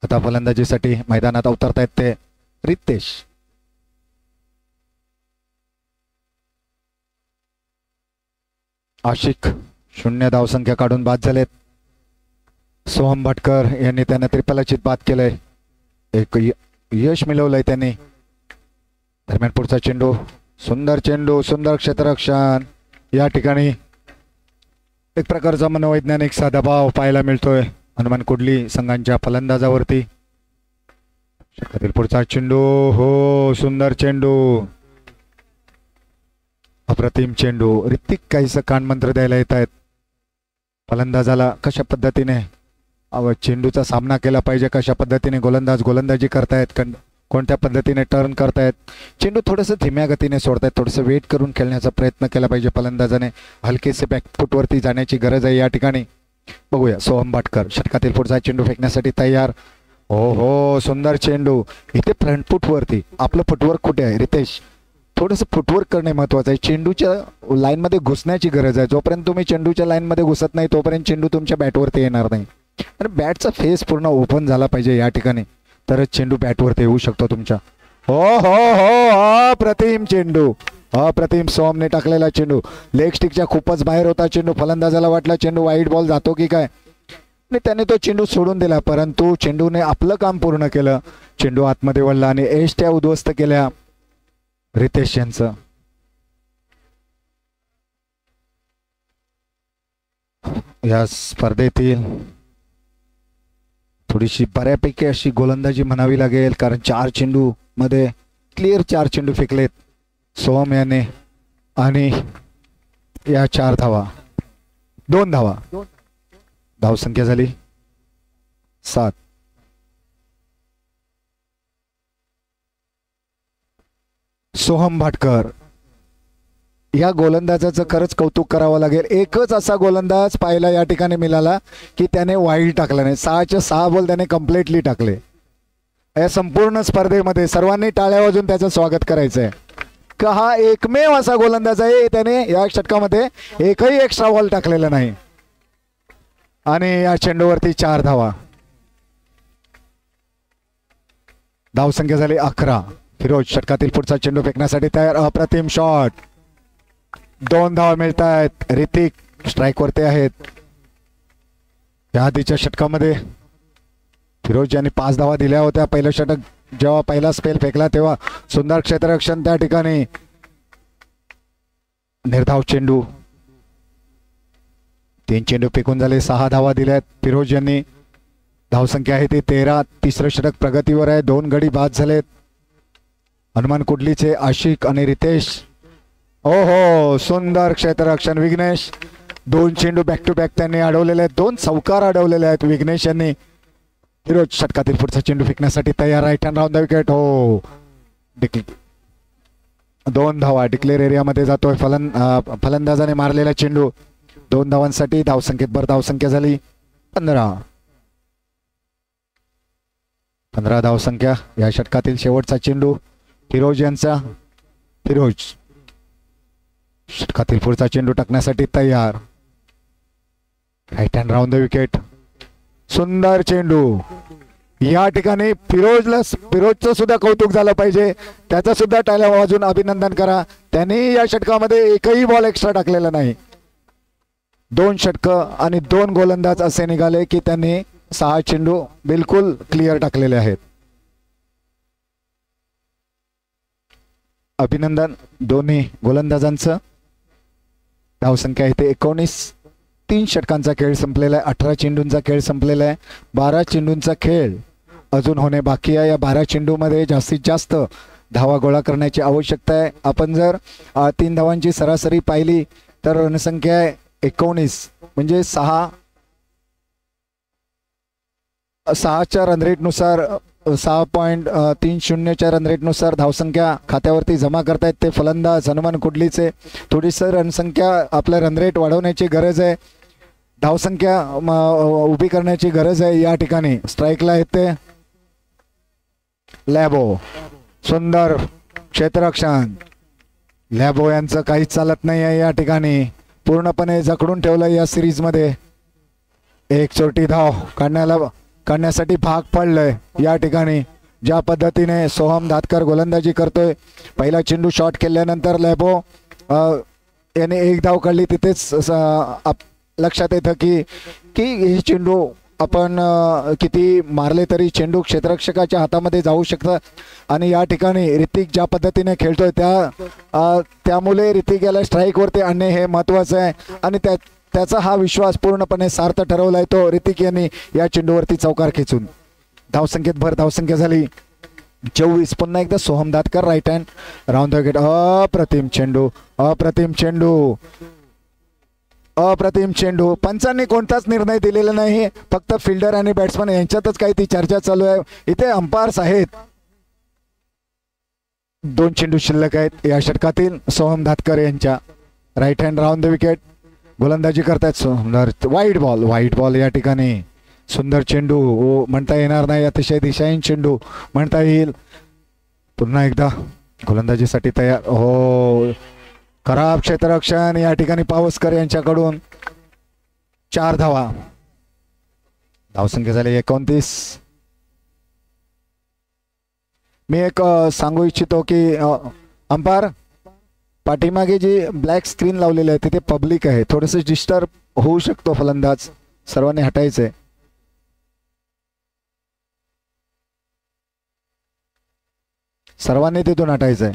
B: आता फलंदाजीसाठी मैदानात उतरतायत ते रितेश. आशिक 0 धावसंख्या काढून बाद झालेत. सोहम भाटकर यांनी त्यांना त्रिफलाचीत बाद केलंय. एक यश मिळवलंय त्यांनी. दरम्यान पुढचा चेंडू, सुंदर चेंडू, सुंदर क्षेत्ररक्षण. या ठिकाणी एक प्रकारचा मनोवैज्ञानिक साधा भाव पाहायला मिळतोय हनुमान कुडली संघांच्या फलंदाजावरती. षटकातील पुढचा चेंडू, हो सुंदर चेंडू, अप्रतिम चेंडू. ऋतिक काहीसं कानमंत्र द्यायला येत आहेत फलंदाजाला, कशा पद्धतीने चेंडूचा सामना केला पाहिजे, कशा पद्धतीने गोलंदाज गोलंदाजी करतायत, कोणत्या पद्धतीने टर्न करतायत. चेंडू थोडंसं धीम्या गतीने सोडतायत, थोडंसं वेट करून खेळण्याचा प्रयत्न केला पाहिजे फलंदाजाने. हलकेसे बॅकफुटवरती जाण्याची गरज आहे या ठिकाणी. बघूया सोहम भाटकर षटकातील पुढचा चेंडू फेकण्यासाठी तयार. हो हो, सुंदर चेंडू. इथे फ्रंट फुटवरती आपलं फुटवर्क कुठे आहे रितेश? थोडंसं फुटवर्क करणे महत्वाचं आहे. चेंडूच्या लाईनमध्ये घुसण्याची गरज आहे. जोपर्यंत तुम्ही चेंडूच्या लाईनमध्ये घुसत नाही तोपर्यंत चेंडू तुमच्या बॅटवरती येणार नाही. आणि बॅटचा फेस पूर्ण ओपन झाला पाहिजे या ठिकाणी, तरच चेंडू बॅटवरती येऊ शकतो तुमच्या. हो हो हो, अप्रतिम चेंडू, अप्रतिम. सोहमने टाकलेला चेंडू लेग स्टिकच्या खूपच बाहेर होता चेंडू. फलंदाजाला वाटला चेंडू वाईड बॉल जातो की काय, आणि त्याने तो चेंडू सोडून दिला, परंतु चेंडूने आपलं काम पूर्ण केलं. चेंडू आतमध्ये वळला आणि एष्ट्या उद्ध्वस्त केल्या रितेश यांचं. या स्पर्धेतील थोडीशी बऱ्यापैकी अशी गोलंदाजी म्हणावी लागेल, कारण 4 चेंडू मध्ये क्लिअर 4 चेंडू फेकलेत सोहम याने, आणि या 4 धावा, 2 धावा, धावसंख्या झाली 7. सोहम भाटकर या गोलंदाजाचं खरंच कौतुक करावं लागेल. एकच असा गोलंदाज पाहायला या ठिकाणी मिळाला की त्याने वाईड टाकला नाही. 6च्या 6 बॉल त्याने कम्प्लिटली टाकले. या संपूर्ण स्पर्धेमध्ये सर्वांनी टाळ्या वाजून त्याचं स्वागत करायचंय का हा एकमेव असा गोलंदाज आहे त्याने या षटकामध्ये एकही एक्स्ट्रा बॉल टाकलेला नाही. आणि या चेंडूवरती 4 धावा, धावसंख्या झाली 11. फिरोज षटकातील पुढचा चेंडू फेकण्यासाठी तयार. अप्रतिम शॉट, 2 धावा मिळत आहेत. ऋतिक स्ट्राईक वरती आहेत. या आधीच्या षटकामध्ये फिरोज यांनी 5 धावा दिल्या होत्या. पहिलं षटक जेव्हा पहिला स्पेल फेकला तेव्हा सुंदर क्षेत्ररक्षण त्या ठिकाणी. निर्धाव चेंडू, 3 चेंडू फेकून झाले, 6 धावा दिल्यात फिरोज यांनी. धावसंख्या आहे ती 13. तिसरं षटक प्रगतीवर आहे. 2 गडी बाद झालेत हनुमान कुडलीचे आशिक आणि रितेश. हो हो, सुंदर क्षेत्ररक्षण विघ्नेश. 2 चेंडू बॅक टू बॅक त्यांनी अडवलेले आहेत, 2 चौकार अडवलेले आहेत विघ्नेश यांनी. फिरोज षटकातील पुढचा चेंडू फेकण्यासाठी तयार. Right hand round the wicket. हो, 2 धावा डिक्लेअर एरियामध्ये जातोय. फलंदाजाने मारलेला चेंडू 2 धावांसाठी. धावसंख्येत भर धावसंख्या झाली 15 धावसंख्या. या षटकातील शेवटचा चेंडू फिरोज यांचा. फिरोज षटकातील पुढचा चेंडू टाकण्यासाठी तयार. Right hand round the wicket. सुंदर चेंडू. या ठिकाणी फिरोजचं सुद्धा कौतुक झालं पाहिजे, त्याचा सुद्धा टाळ्या वाजून अभिनंदन करा. त्यांनी या षटकामध्ये एकही बॉल एक्स्ट्रा टाकलेला नाही. 2 षटकं आणि 2 गोलंदाज असे निघाले की त्यांनी 6 चेंडू बिलकुल क्लिअर टाकलेले आहेत. अभिनंदन दोन्ही गोलंदाजांचं. धावसंख्या इथे 19. 3 षटकांचा खेळ संपलेला आहे. 18 चेंडूंचा खेळ संपलेला आहे. 12 चेंडूंचा खेळ अजून होणे बाकी आहे. या 12 चेंडूमध्ये जास्तीत जास्त धावा गोळा करण्याची आवश्यकता आहे. आपण जर 3 धावांची सरासरी पाहिली तर रणसंख्या आहे 19, म्हणजे 6च्या रनरेटनुसार 6.30च्या रनरेटनुसार धावसंख्या खात्यावरती जमा करतायत ते फलंदाज हनुमान कुडलीचे. थोडीसं रणसंख्या आपलं रनरेट वाढवण्याची गरज आहे, धावसंख्या उभी करण्याची गरज आहे. या ठिकाणी स्ट्राईकला येते लॅबो. सुंदर क्षेत्ररक्षण. लॅबो यांचं काहीच चालत नाही आहे या ठिकाणी, पूर्णपणे जखडून ठेवलं या सिरीजमध्ये. एक चोटी धाव काढण्यासाठी भाग पडलंय या ठिकाणी. ज्या पद्धतीने सोहम दातकर गोलंदाजी करतोय, पहिला चेंडू शॉट केल्यानंतर लॅबो याने 1 धाव काढली. तिथेच लक्षात येतं की हे चेंडू आपण किती मारले तरी चेंडू क्षेत्ररक्षकाच्या हातामध्ये जाऊ शकतात. आणि या ठिकाणी ऋतिक ज्या पद्धतीने खेळतोय त्यामुळे ऋतिक याला स्ट्राईकवरती आणणे हे महत्त्वाचं आहे. आणि त्याचा हा विश्वास पूर्णपणे सार्थ ठरवलाय तो ऋतिक यांनी या चेंडूवरती चौकार खेचून. धावसंख्येत भर धावसंख्या झाली 24. पुन्हा एकदा Soham Datkar right hand round the wicket. अप्रतिम चेंडू, अप्रतिम चेंडू, अप्रतिम चेंडू. पंचांनी कोणताच निर्णय दिलेला नाही, फक्त फिल्डर आणि बॅट्समन यांच्यातच काही ती चर्चा चालू आहे. इथे अंपायर्स आहेत. 2 चेंडू शिल्लक आहेत या षटकातील. सोहम दातकर यांच्या right hand round the wicket गोलंदाजी करतायत. सुंदर वाईट बॉल या ठिकाणी. सुंदर चेंडू म्हणता येणार नाही, अतिशय दिशाहीन चेंडू म्हणता येईल. पुन्हा एकदा गोलंदाजीसाठी तयार. हो, खराब क्षेत्ररक्षण या ठिकाणी पावसकर यांच्याकडून. 4 धावा. धावसंख्या झाली 29. मी एक सांगू इच्छितो की अंपायर पाठीमागे जी ब्लॅक स्क्रीन लावलेली आहे तिथे पब्लिक आहे, थोडंसं डिस्टर्ब होऊ शकतो फलंदाज, सर्वांनी हटायचंय. सर्वांनी तिथून हटायचंय.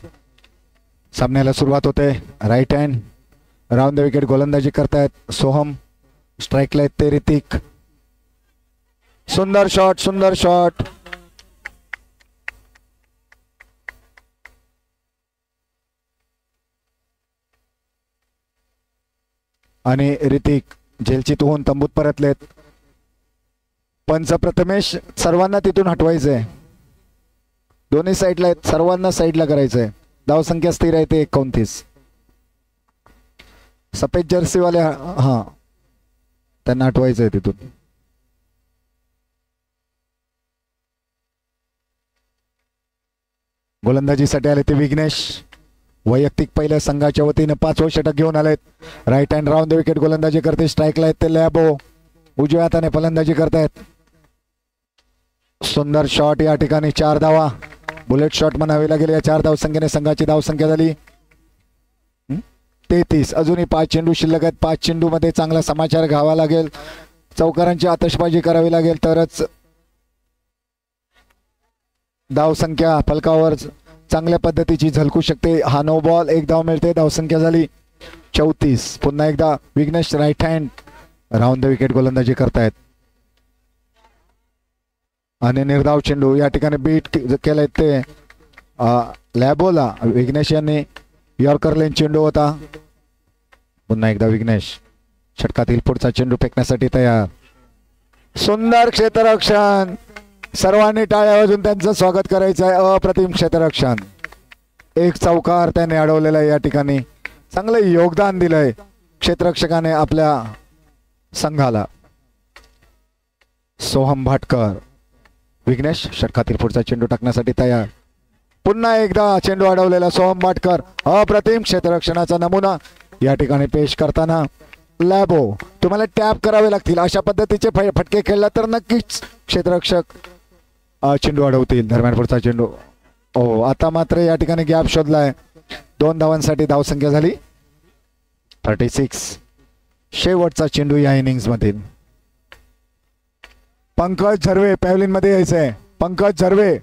B: सामन्याला सुरुवात होते. Right hand round the wicket गोलंदाजी करतायत सोहम. स्ट्राईकला आहेत ते ऋतिक. सुंदर शॉट, सुंदर शॉट. आणि ऋतिक जेलचित होऊन तंबूत परतलेत. पंच प्रथमेश सर्वांना तिथून हटवायचंय. दोन्ही साईडला आहेत, सर्वांना साईडला करायचंय. धावसंख्या स्थिर आहे ते 29. सफेद जर्सीवाले त्यांना हटवायचंय तिथून. गोलंदाजीसाठी आले ते विघ्नेश. वैयक्तिक पहिल्या संघाच्या वतीने 5वं षटक घेऊन आलेत. Right hand round the wicket गोलंदाजी करते. स्ट्राईकला आहेत ते लॅबो. उजव्या हाताने फलंदाजी करतायत. सुंदर शॉट या ठिकाणी. 4 धावा. बुलेट शॉट म्हणावी लागेल. या 4 धावसंख्येने संघाची धावसंख्या झाली 33. अजूनही 5 चेंडू शिल्लक आहेत. 5 चेंडू मध्ये चांगला समाचार घ्यावा लागेल. चौकारांची आतषबाजी करावी लागेल तरच धावसंख्या फलकावर चांगल्या पद्धतीची झलकू शकते. हा नो बॉल. 1 धाव मिळते. धावसंख्या झाली 34. पुन्हा एकदा Vighnesh right hand round the wicket गोलंदाजी करतायत. आणि निर्धाव चेंडू या ठिकाणी बीट केलाय ते लॅबोला. विघ्नेश यांनी यॉर्कर लेन चेंडू होता. पुन्हा एकदा विघ्नेश षटकातील पुढचा चेंडू फेकण्यासाठी तयार. सुंदर क्षेत्ररक्षण. सर्वांनी टाळ्या वाजून त्यांचं स्वागत करायचं आहे. अप्रतिम क्षेत्ररक्षण. एक चौकार त्याने अडवलेला आहे या ठिकाणी. चांगलं योगदान दिलंय क्षेत्ररक्षकाने आपल्या संघाला. सोहम भाटकर. विघ्नेश षटकातील पुढचा चेंडू टाकण्यासाठी तयार. पुन्हा एकदा चेंडू अडवलेला सोहम भाटकर. अप्रतिम क्षेत्ररक्षणाचा नमुना या ठिकाणी पेश करताना लॅबो. तुम्हाला टॅप करावे लागतील. अशा पद्धतीचे फटके खेळला तर नक्कीच क्षेत्ररक्षक चेंडू अडवतील. दरम्यान पुढचा चेंडू. ओ आता मात्र या ठिकाणी गॅप शोधलाय. 2 धावांसाठी धावसंख्या झाली 36. शेवटचा चेंडू या इनिंग्स मधील. पंकज झर्वे पॅव्हलिन मध्ये यायचंय. पंकज झर्वे.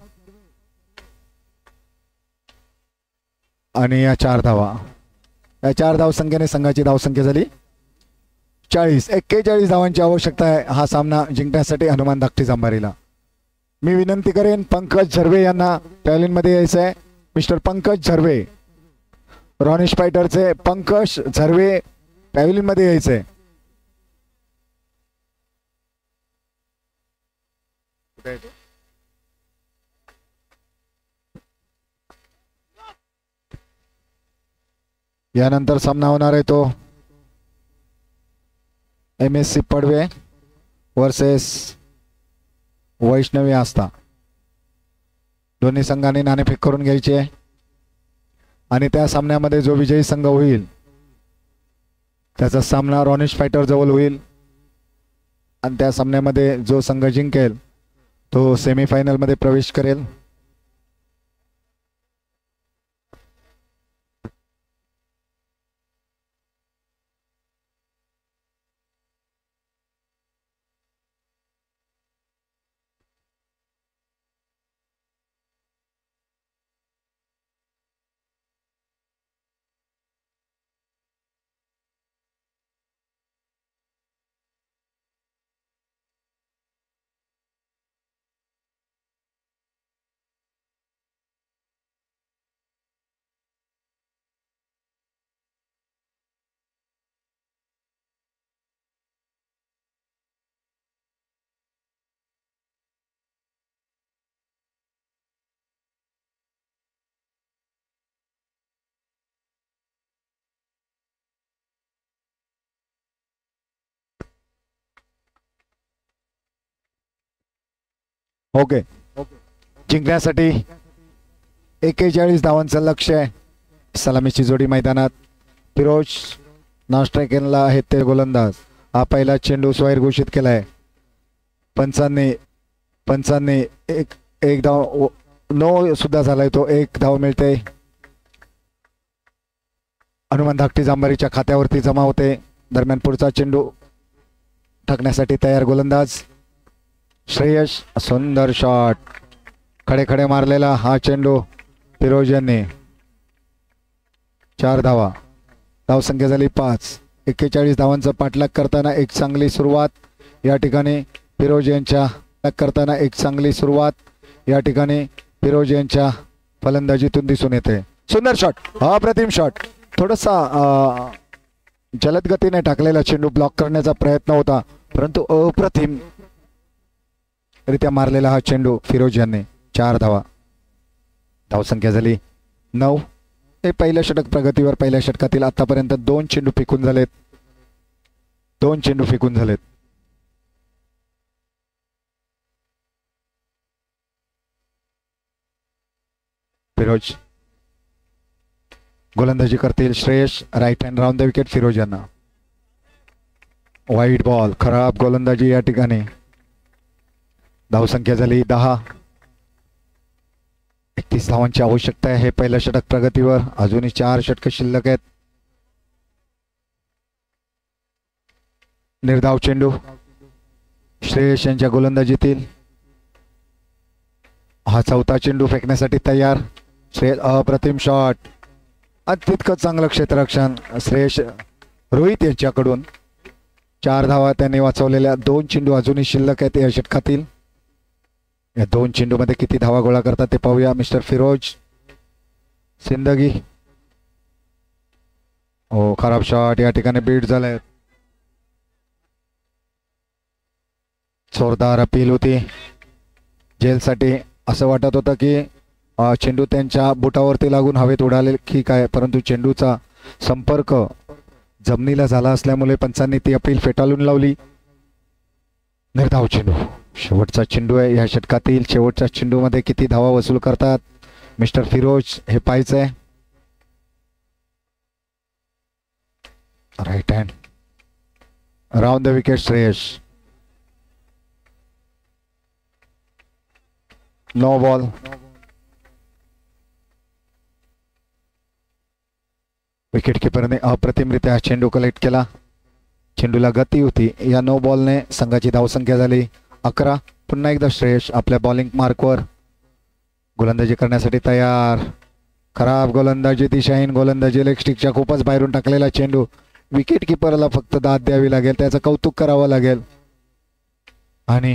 B: आणि या 4 धावा. या 4 धावसंख्येने संघाची धावसंख्या झाली 40. 41 धावांची आवश्यकता आहे हा सामना जिंकण्यासाठी हनुमान धाकटी जांभारीला. मी विनंती करेन पंकज झर्वे यांना पॅव्हलिन मध्ये यायचं आहे. मिस्टर पंकज झर्वे. रॉनिश फायटरचे पंकज झर्वे पॅव्हलिन मध्ये यायचंय. यानंतर सामना होणार आहे तो MSC पडवे वर्सेस वैष्णवी आस्था. दोन्ही संघांनी नाणेफेक करून घ्यायची आहे आणि त्या सामन्यामध्ये जो विजयी संघ होईल त्याचा सामना रॉनिश फायटर जवळ होईल आणि त्या सामन्यामध्ये जो संघ जिंकेल तो सेमीफायनल मध्ये प्रवेश करेल. ओके. जिंकण्यासाठी 41 धावांचं लक्ष आहे. सलामीची जोडी मैदानात. फिरोज नास्ट्रायकेनला आहेत ते गोलंदाज. हा पहिला चेंडू स्वायर घोषित केलाय. पंचांनी एक धाव नो सुद्धा झालाय तो. 1 धाव मिळते. हनुमान धाकटी जांभारीच्या खात्यावरती जमा होते. दरम्यान पुढचा चेंडू टाकण्यासाठी तयार गोलंदाज श्रेयस. सुंदर शॉट. खडे मारलेला हा चेंडू फिरोज यांनी. 4 धावा. धावसंख्या झाली 5. 41 धावांचा पाठलाग करताना एक चांगली सुरुवात या ठिकाणी फिरोज यांच्या करताना एक चांगली सुरुवात या ठिकाणी फिरोज यांच्या फलंदाजीतून दिसून येते. सुंदर शॉट. अप्रतिम शॉट. थोडासा जलद गतीने टाकलेला चेंडू ब्लॉक करण्याचा प्रयत्न होता परंतु अप्रतिम रित्या मारलेला हा चेंडू फिरोज यांनी. 4 धावा. धावसंख्या झाली 9. हे पहिलं षटक प्रगतीवर. पहिल्या षटकातील आतापर्यंत 2 चेंडू फेकून झालेत. 2 चेंडू फेकून झालेत. फिरोज गोलंदाजी करतील. Shreyas right hand round the wicket Firoz यांना. वाईट बॉल. खराब गोलंदाजी या ठिकाणी. धावसंख्या झाली 10. 31 धावांची आवश्यकता आहे. हे पहिलं षटक प्रगतीवर. अजूनही 4 षटक शिल्लक आहेत. निर्धाव चेंडू श्रेयस यांच्या गोलंदाजीतील. हा 4था चेंडू फेकण्यासाठी तयार. श्रेयस. अप्रतिम शॉट. तितकं चांगलं क्षेत्ररक्षण श्रेयस रोहित यांच्याकडून. 4 धावा त्यांनी वाचवलेल्या. 2 चेंडू अजूनही शिल्लक आहेत या षटकातील. या 2 चेंडूमध्ये किती धावा गोळा करतात ते पाहूया. मिस्टर फिरोज सिंदगी. हो खराब शॉट या ठिकाणी बीट झालाय. जोरदार अपील होती जेलसाठी. असं वाटत होतं की चेंडू त्यांच्या बुटावरती लागून हवेत उडाले की काय, परंतु चेंडूचा संपर्क जमिनीला झाला असल्यामुळे पंचांनी ती अपील फेटाळून लावली. निर्धाव चेंडू, शेवटचा चेंडू आहे या षटकातील. शेवटच्या चेंडूमध्ये किती धावा वसूल करतात मिस्टर फिरोज हे पाहायचंय. Right hand round the wicket Shreyas. No ball. Wicket किपरने अप्रतिमरित्या चेंडू कलेक्ट केला. चेंडूला गती होती. या नो बॉलने संघाची धावसंख्या झाली 11. पुन्हा एकदा श्रेयस आपल्या बॉलिंग मार्कवर गोलंदाजी करण्यासाठी तयार. खराब गोलंदाजी, दिशाहीन गोलंदाजी, लेग स्टिकच्या खूपच बाहेरून टाकलेला चेंडू. विकेट किपरला फक्त दाद द्यावी लागेल, त्याचं कौतुक करावं लागेल. आणि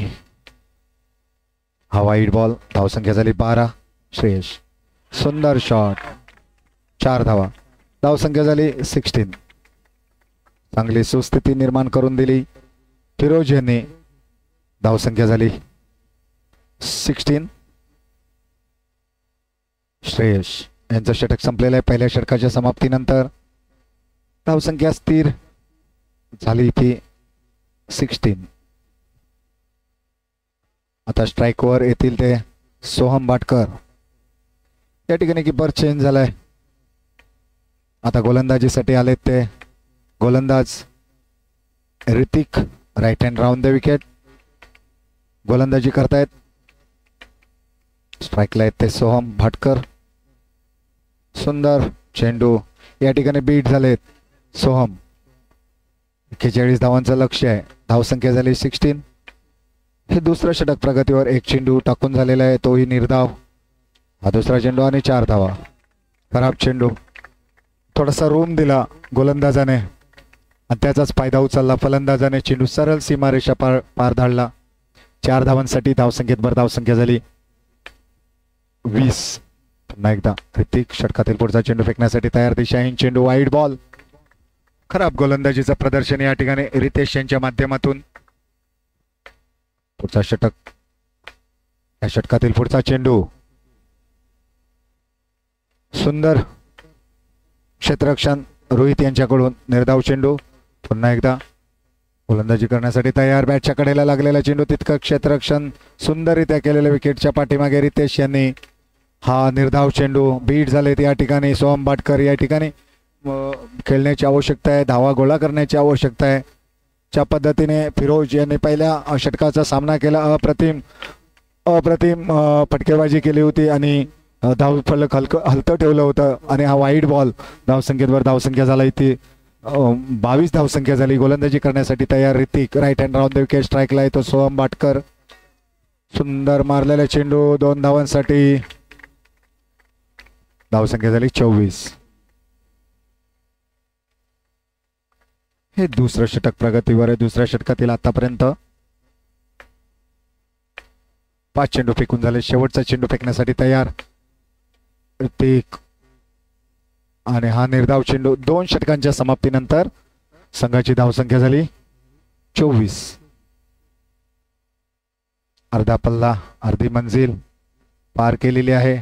B: हा वाईड बॉल. धावसंख्या झाली 12. श्रेयस सुंदर शॉट, 4 धावा. धावसंख्या झाली 16. चांगली सुस्थिती निर्माण करून दिली फिरोज यांनी. धावसंख्या झाली 16. श्रेयस यांचं षटक संपलेलं आहे. पहिल्या षटकाच्या समाप्तीनंतर धावसंख्या स्थिर झाली ती 16. आता स्ट्राईकवर येतील ते सोहम भाटकर. या ठिकाणी किपर चेंज झालाय. आता गोलंदाजीसाठी आलेत ते गोलंदाज Hrithik. Right hand round the wicket. गोलंदाजी करतायत. स्ट्राईकला आहेत ते सोहम भाटकर. सुंदर चेंडू. या ठिकाणी बीट झालेत सोहम. 41 धावांचं लक्ष आहे. धावसंख्या झाली 16. हे दुसरं षटक प्रगतीवर. एक चेंडू टाकून झालेला आहे, तोही निर्धाव. हा दुसरा चेंडू आणि 4 धावा. खराब चेंडू. थोडासा रूम दिला गोलंदाजाने आणि त्याचाच फायदा उचलला फलंदाजाने. चेंडू सरळ सीमारेषा पार धाडला. 4 धावांसाठी धावसंख्येत भर. धावसंख्या झाली 20. पुन्हा एकदा ऋतिक षटकातील पुढचा चेंडू फेकण्यासाठी तयार. दिशाहीन चेंडू, वाईड बॉल. खराब गोलंदाजीचं प्रदर्शन या ठिकाणी रितेश यांच्या माध्यमातून. पुढचा षटक, या षटकातील पुढचा चेंडू. सुंदर क्षेत्ररक्षण रोहित यांच्याकडून. निर्धाव चेंडू. पुन्हा एकदा गोलंदाजी करण्यासाठी तयार. बॅटच्या कडेला लागलेला चेंडू. तितकं क्षेत्ररक्षण सुंदररित्या केलेलं विकेटच्या पाठीमागे रितेश यांनी. हा निर्धाव चेंडू. बीट झालेत या ठिकाणी सोहम भाटकर. या ठिकाणी खेळण्याची आवश्यकता आहे, धावा गोळा करण्याची आवश्यकता आहे. च्या पद्धतीने फिरोज यांनी पहिल्या षटकाचा सामना केला. अप्रतिम फटकेबाजी केली होती आणि धाव फलक हलतं ठेवलं होतं. आणि हा वाईड बॉल. धावसंख्येवर धावसंख्या झाला इथे 22 धावसंख्या झाली. गोलंदाजी करण्यासाठी तयार Hrithik. Right hand round the wicket. स्ट्राईकला येतो सोहम भाटकर. सुंदर मारलेला चेंडू. 2 धावांसाठी. धावसंख्या झाली 24. हे दुसरं षटक प्रगतीवर आहे. दुसऱ्या षटकातील आतापर्यंत 5 चेंडू फेकून झाले. शेवटचा चेंडू फेकण्यासाठी तयार ऋतिक. आणि हा निर्धाव चेंडू. 2 षटकांच्या समाप्तीनंतर संघाची धावसंख्या झाली 24. अर्धा पल्ला, अर्धी मंजिल पार केलेली आहे.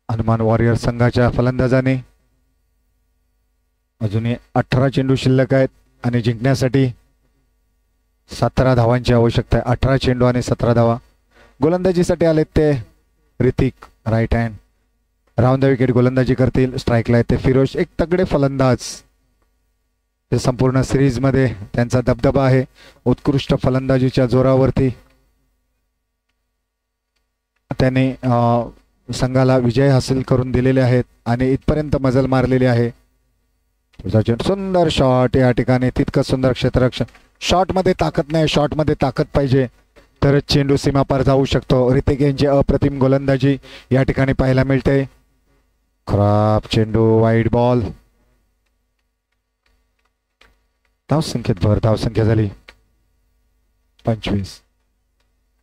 B: हनुमान वॉरियर संघाच्या फलंदाजाने. अजूनही 18 चेंडू शिल्लक आहेत आणि जिंकण्यासाठी 17 धावांची आवश्यकता आहे. 18 चेंडू आणि 17 धावा. गोलंदाजीसाठी आलेत ते Hrithik. Right hand round the wicket. गोलंदाजी करतील. स्ट्राईकला येते फिरोज. एक तगडे फलंदाज. ते संपूर्ण सिरीजमध्ये त्यांचा दबदबा आहे. उत्कृष्ट फलंदाजीच्या जोरावरती त्याने संघाला विजय हासिल करून दिलेले आहेत आणि इथपर्यंत मजल मारलेली आहे. सुंदर शॉट. या ठिकाणी तितकं सुंदर क्षेत्ररक्षण. शॉटमध्ये ताकद नाही, शॉटमध्ये ताकद पाहिजे तरच चेंडू सीमापार जाऊ शकतो. ऋतिक यांची अप्रतिम गोलंदाजी या ठिकाणी पाहायला मिळते. खराब चेंडू, वाईड बॉल. धावसंख्येत भर. धावसंख्या झाली 25.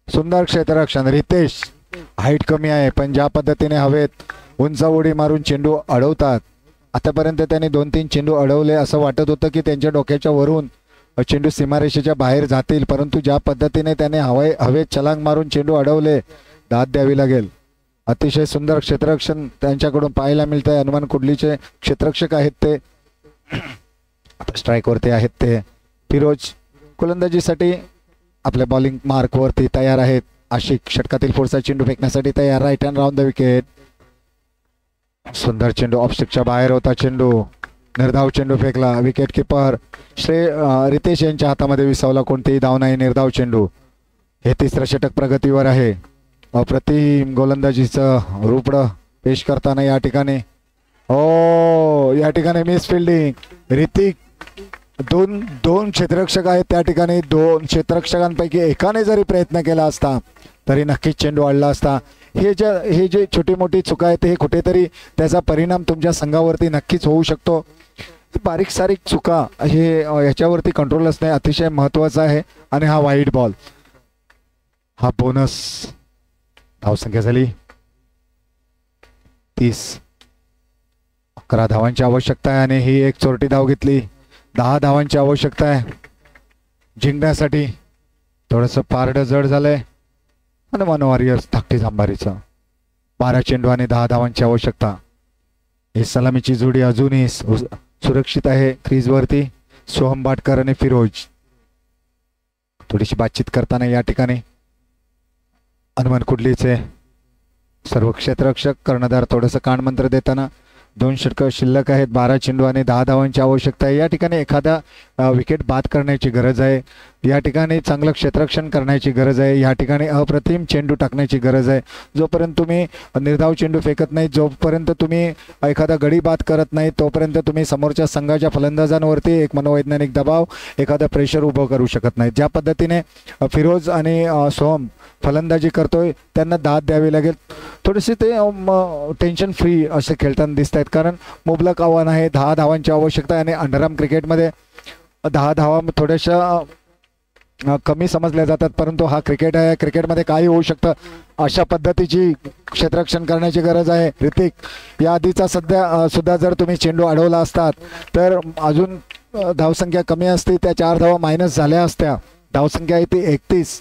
B: सुंदर क्षेत्ररक्षण. रितेश हाईट कमी आहे पण ज्या पद्धतीने हवेत उंच उडी मारून चेंडू अडवतात आतापर्यंत त्यांनी 2-3 चेंडू अडवले. असं वाटत होतं की त्यांच्या डोक्याच्या वरून चेंडू सीमारेषेच्या बाहेर जातील, परंतु ज्या पद्धतीने त्याने हवेत छलांग मारून चेंडू अडवले, दाद द्यावी लागेल. अतिशय सुंदर क्षेत्ररक्षण त्यांच्याकडून पाहायला मिळत आहे. हनुमान कुडलीचे क्षेत्ररक्षक आहेत ते. स्ट्राईकवरती आहेत ते. फिरोज गोलंदाजीसाठी आपल्या बॉलिंग मार्कवरती तयार आहेत. आशिक षटकातील पुढचा चेंडू फेकण्यासाठी तयार. Right hand round the wicket. सुंदर चेंडू ऑफस्टिकच्या बाहेर होता. चेंडू निर्धाव चेंडू फेकला. विकेट किपर रितेश यांच्या हातामध्ये विसावला. कोणतीही धाव नाही. निर्धाव चेंडू. हे तिसरं षटक प्रगतीवर आहे. अप्रतिम गोलंदाजीचं रूपडं पेश करताना या ठिकाणी या ठिकाणी मिस फिल्डिंग. ऋतिक दोन क्षेत्ररक्षक आहेत त्या ठिकाणी. 2 क्षेत्ररक्षकांपैकी एकाने जरी प्रयत्न केला असता तरी नक्कीच चेंडू अडला असता. हे जे छोटी मोठी चुका आहेत हे कुठेतरी त्याचा परिणाम तुमच्या संघावरती नक्कीच होऊ शकतो. बारीक सारीक चुका हे याच्यावरती कंट्रोल असणे अतिशय महत्त्वाचं आहे. आणि हा वाईट बॉल, हा बोनस. धावसंख्या झाली 30. 11 धावांची आवश्यकता आहे आणि ही एक चोरटी धाव घेतली. 10 धावांची आवश्यकता आहे जिंकण्यासाठी. थोडंसं पारडं जड झालंय. हनुमान वॉरियर्स धाकटी जांभारीचं. 12 चेंडू आणि 10 धावांची आवश्यकता. ही सलामीची जोडी अजूनही सुरक्षित आहे क्रीजवरती. सोहम बाटकर आणि फिरोज. थोडीशी बातचीत करताना या ठिकाणी हनुमान कुडलीचे सर्व क्षेत्ररक्षक. कर्णधार थोडंसं कानमंत्र देताना. 2 षटकं शिल्लक आहेत. 12 चेंडू आणि 10 धावांची आवश्यकता आहे. या ठिकाणी एखादा विकेट बाद करण्याची गरज आहे. या ठिकाणी चांगलं क्षेत्ररक्षण करण्याची गरज आहे. या ठिकाणी अप्रतिम चेंडू टाकण्याची गरज आहे. जोपर्यंत तुम्ही निर्धाव चेंडू फेकत नाही, जोपर्यंत तुम्ही एखादा गडी बाद करत नाही, तोपर्यंत तुम्ही समोरच्या संघाच्या फलंदाजांवरती एक मनोवैज्ञानिक दबाव, एखादा प्रेशर उभं करू शकत नाही. ज्या पद्धतीने फिरोज आणि सोहम फलंदाजी करतोय त्यांना दाद द्यावी लागेल. थोडेसे ते टेन्शन फ्री असे खेळताना दिसत आहेत, कारण मुबलक आव्हान आहे. 10 धावांची आवश्यकता आहे आणि अंडरआर्म क्रिकेटमध्ये 10 धावा थोड्याशा कमी समजल्या जातात, परंतु हा क्रिकेट आहे. क्रिकेटमध्ये काही होऊ शकतं. अशा पद्धतीची क्षेत्ररक्षण करण्याची गरज आहे. ऋतिक, या आधीचा सुद्धा जर तुम्ही चेंडू अडवला असतात तर अजून धावसंख्या कमी असती. त्या 4 धावा मायनस झाल्या असत्या. धावसंख्या आहे ती 31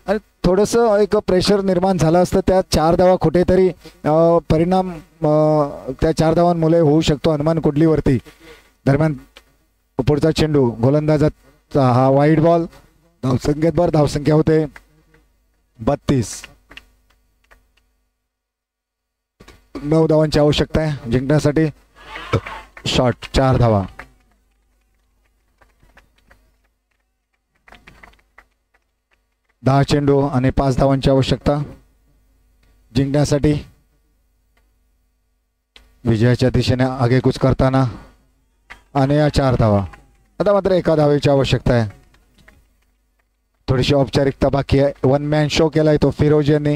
B: आणि थोडंसं एक प्रेशर निर्माण झालं असतं. त्या 4 धावा कुठेतरी परिणाम त्या 4 धावांमुळे होऊ शकतो हनुमान कुडलीवरती. दरम्यान पुढचा चेंडू गोलंदाजाचा हा वाईट बॉल. धावसंख्येवर धावसंख्या होते 32. 9 धावांची आवश्यकता आहे जिंकण्यासाठी. शॉट 4 धावा. दहा चेंडू आणि 5 धावांची आवश्यकता जिंकण्यासाठी. विजयाच्या दिशेने आगेकूच करताना आणि या 4 धावा. आता मात्र 1 धावेची आवश्यकता आहे. थोडीशी औपचारिकता बाकी आहे. 1 मॅन शो केलाय तो फिरोज यांनी.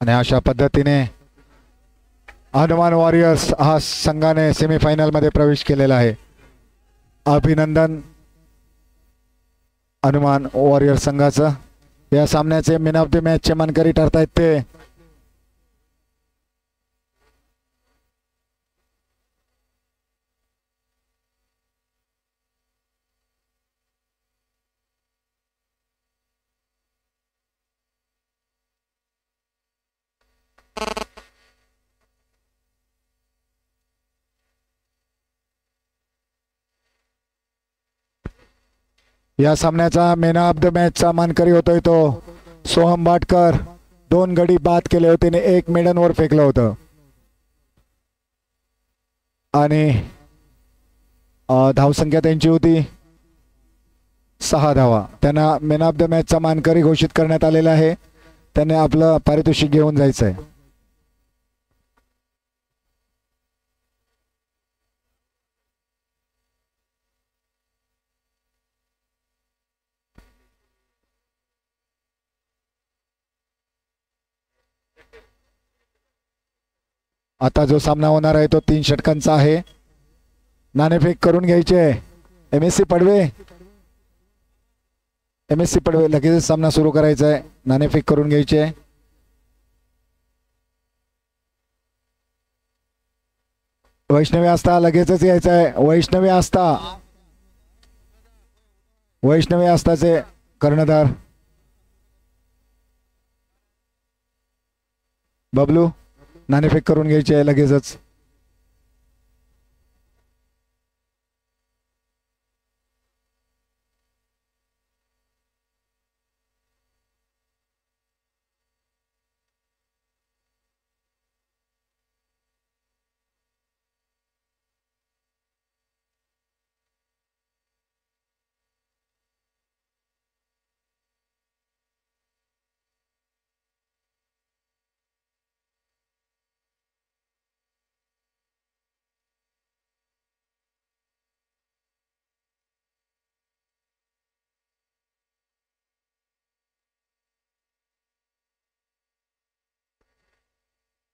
B: आणि अशा पद्धतीने हनुमान वॉरियर्स हा संघाने सेमीफायनल मध्ये प्रवेश केलेला आहे. अभिनंदन हनुमान वॉरियर संघाचं. या सामन्याचे मॅन ऑफ द मॅचचे मानकरी ठरतायत ते या सामन्याचा मॅन ऑफ द मॅचचा मानकरी होतोय तो सोहम बाटकर. 2 गडी बाद केले होते आणि 1 मेडनवर फेकलं होतं आणि धावसंख्या त्यांची होती 6 धावा. त्यांना मॅन ऑफ द मॅचचा मानकरी घोषित करण्यात आलेला आहे. त्याने आपलं पारितोषिक घेऊन जायचं आहे. आता जो सामना होणार आहे तो 3 षटकांचा आहे. नाणेफेक करून घ्यायचे. MSC पडवे लगेच सामना सुरू करायचा आहे. नाणेफेक करून घ्यायचे. वैष्णवी आस्था लगेचच यायचं आहे. वैष्णवी आस्थाचे कर्णधार बबलू नाणेफेक करून घ्यायची आहे लगेचच.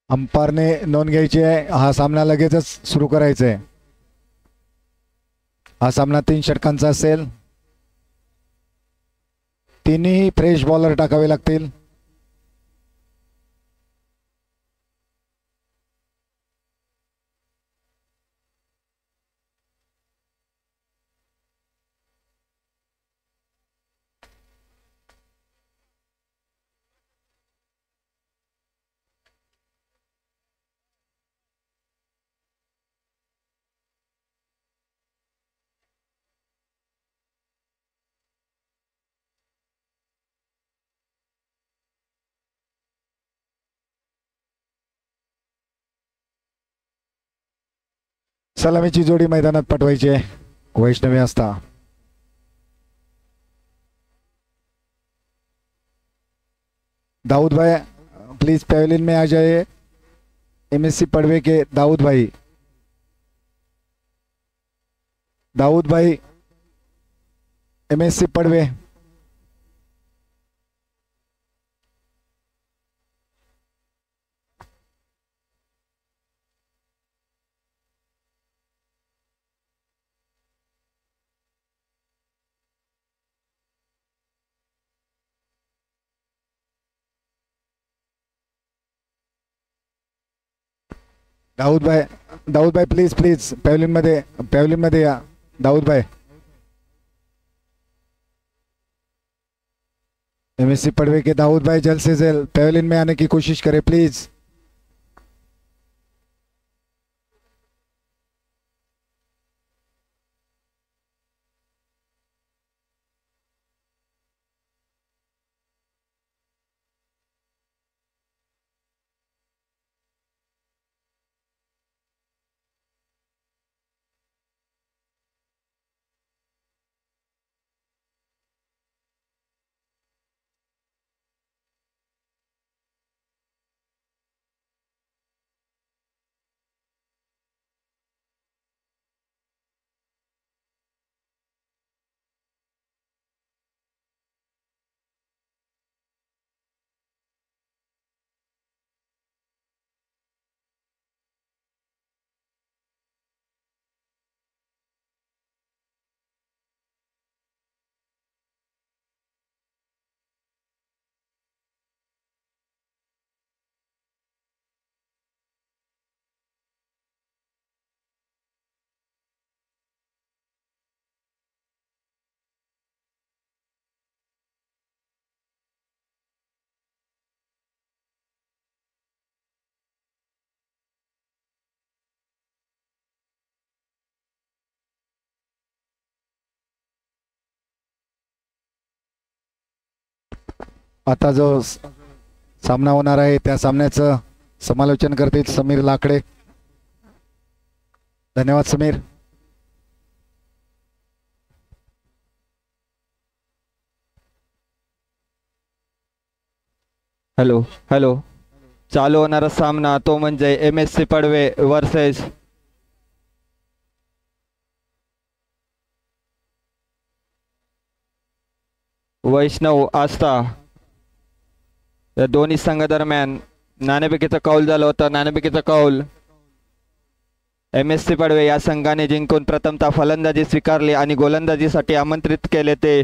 B: अंपायरने नोंद घ्यायची आहे. हा सामना लगेचच सुरू करायचा आहे. हा सामना 3 षटकांचा असेल. तिन्ही फ्रेश बॉलर टाकावे लागतील. सलामीची जोडी मैदानात पाठवायची आहे. वैष्णवी आस्था दाऊद भाई प्लीज पैवेलियन में आ जाइए. MSC पड़वे के दाऊद भाई MSC पड़वे. दाऊद भाई प्लीज पॅव्हलियन मध्ये या. दाऊद भाई MSC पड़वे के दाऊद भाई जल्द से जल्द पवेलियन में आने की कोशिश करें प्लीज. आता जो सामना होणार आहे त्या सामन्याचं समालोचन करतील समीर लाकडे. धन्यवाद समीर.
J: हॅलो चालू होणारा सामना तो म्हणजे MSC पडवे वर्सेस वैष्णव आस्था. या दोन्ही संघादरम्यान नाणेफेकीचा कौल झाला होता. नाणेफेकीचा कौल MSC पडवे या संघाने जिंकून प्रथमतः फलंदाजी स्वीकारली आणि गोलंदाजीसाठी आमंत्रित केले ते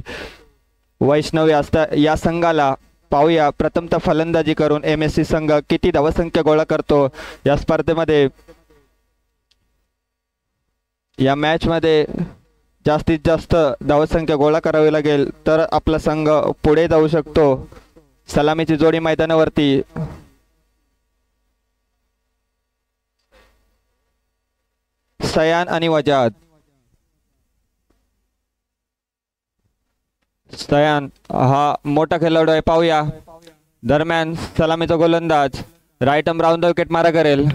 J: वैष्णव आस्था या संघाला. पाहूया प्रथमतः फलंदाजी करून MSC संघ किती धावसंख्या गोळा करतो. या स्पर्धेमध्ये या मॅच मध्ये जास्तीत जास्त धावसंख्या गोळा करावी लागेल तर आपला संघ पुढे जाऊ शकतो. सलामीची जोडी मैदानावरती. सयान आणि वजाद. सयान हा मोठा खेळाडू आहे, पाहूया. दरम्यान सलामीचा गोलंदाज right arm round the wicket मारा करेल.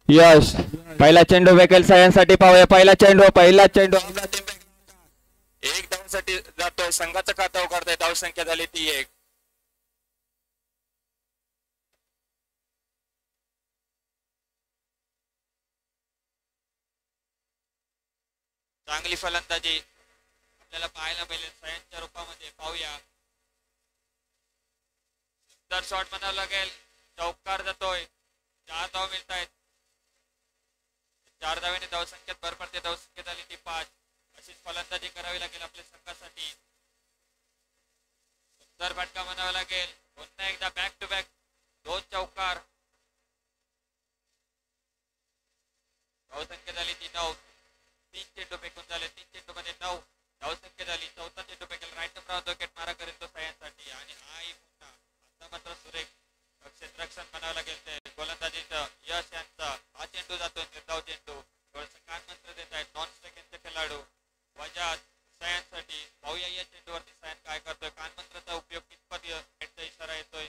J: यश पहिला चेंडू फेकेल सयांसाठी, पाहूया. पहिला चेंडू एक धावसाठी जातोय. संघाचं खातं उघडतोय. धावसंख्या झाली ती 1. चांगली फलंदाजी आपल्याला पाहायला मिळेल सयांच्या रूपामध्ये, पाहूया. सुंदर शॉट म्हणावं लागेल. चौकार जातोय. 4 धाव मिळत आहेत. 4 धावेने धावसंख्येत भर पडते. धावसंख्या झाली ती 5. अशीच फलंदाजी करावी लागेल आपल्या संघासाठी. सुंदर फटका म्हणावा लागेल. पुन्हा एकदा बॅक टू बॅक 2 चौकार. धावसंख्या झाली ती 9. 3 चेंडू फेकून झाले. 3 चेंडू मध्ये 9 धावसंख्या झाली. 4था चेंडू फेकेल राईट राऊंड विकेट मारा करेल तो सयांसाठी. आणि हाही पुन्हा आता मात्र सुरेख क्षेत्ररक्षण म्हणावं लागेल ते गोलंदाजीचं यश यांचा. हा चेंडू जातोय निर्धाव चेंडू. थोडंसं कान मंत्र देत आहेत नॉन स्ट्रायकरचे खेळाडू वजाद सयांसाठी. पाहूया या चेंडूवरती सयान काय करतोय. कान मंत्राचा उपयोग कितपत हेडचा इशारा येतोय.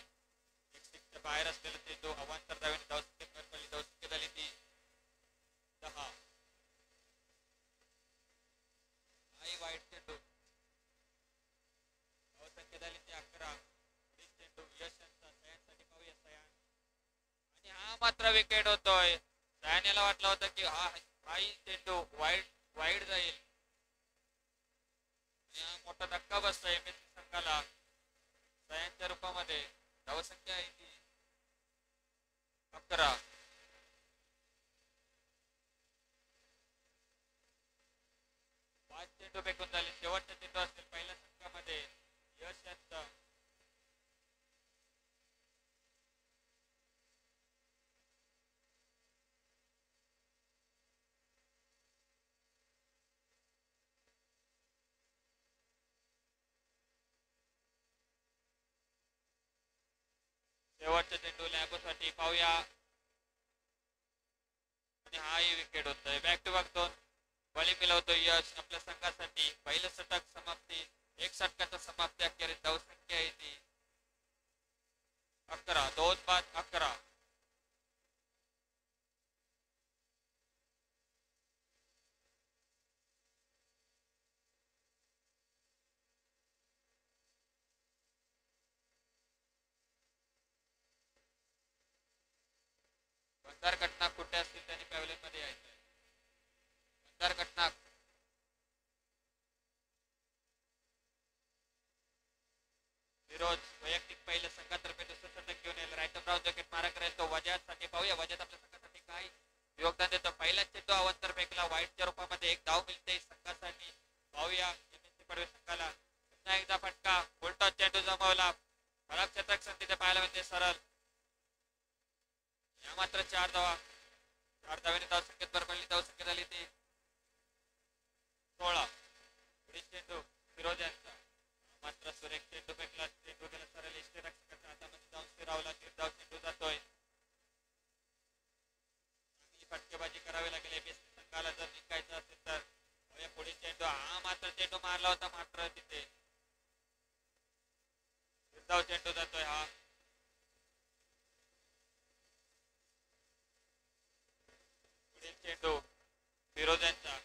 J: स्टिकच्या बाहेर असलेला चेंडू अवांतर धावेने धावसंख्येत भर पडली. धावसंख्या झाली ती 10. हाही वाईट चेंडू. धावसंख्या झाली ती 11. चेंडू यश यांचा सयांसाठी. पाहूया सयान. आणि हा मात्र विकेट होतोय. सयान याला वाटलं होतं की हाही चेंडू वाईड जाईल. मोठा धक्का बसतोय एमएससी संघाला. सयांच्या रूपामध्ये धावसंख्या आहे ती 11. 5 चेंडू फेकून झाले. शेवटचा चेंडू असेल पहिल्या संघामध्ये यश यांचा. शेवटचा चेंडू लॅबोसाठी, पाहूया. आणि हाही विकेट होतोय. बॅक टू बॅक 2 बळी मिळवतो यश आपल्या संघासाठी. पहिलं षटक समाप्ती. 1 षटकाच्या समाप्ती अखेरीस धावसंख्या आहे ती 11. 2 बाद 11. बंदार घटना कुठे असतील त्यांनी पॅव्हलियन मध्ये यायचंय. बंदार घटना विरोध वैयक्तिक पहिल्या संघातर्फे दुसरं षटक घेऊन येईल. राईट आर्म राऊंड विकेट मारा करेल तो वजादसाठी. पाहूया वजाद आपल्या संघासाठी काय योगदान देतो. पहिला चेंडू अवंतर फेकला. वाईटच्या रूपामध्ये 1 धाव मिळते संघासाठी. पाहूया एमएससी पडवे संघाला. पुन्हा एकदा फटका. उलटा चेंडू जमवला. खराब क्षेत्ररक्षण तिथे पाहायला मिळते सरळ. या मात्र 4 धावा. 4 धावेने धावसंख्येत भर पडली. धावसंख्या झाली ती 16. पुढील चेंडू फिरोज यांचा. मात्र सुरेख चेंडू फेकला. चेंडू गेला सरळ यष्टीरक्षकाच्या हातामध्ये जाऊन फिरावला. निर्धाव चेंडू जातोय. चांगली फटकेबाजी करावी लागेल एबीएससी संघाला जर जिंकायचं असेल तर. पुढील चेंडू. हा मात्र चेंडू मारला होता मात्र तिथे निर्धाव चेंडू जातोय. हा चेंडू फिरोज यांचा.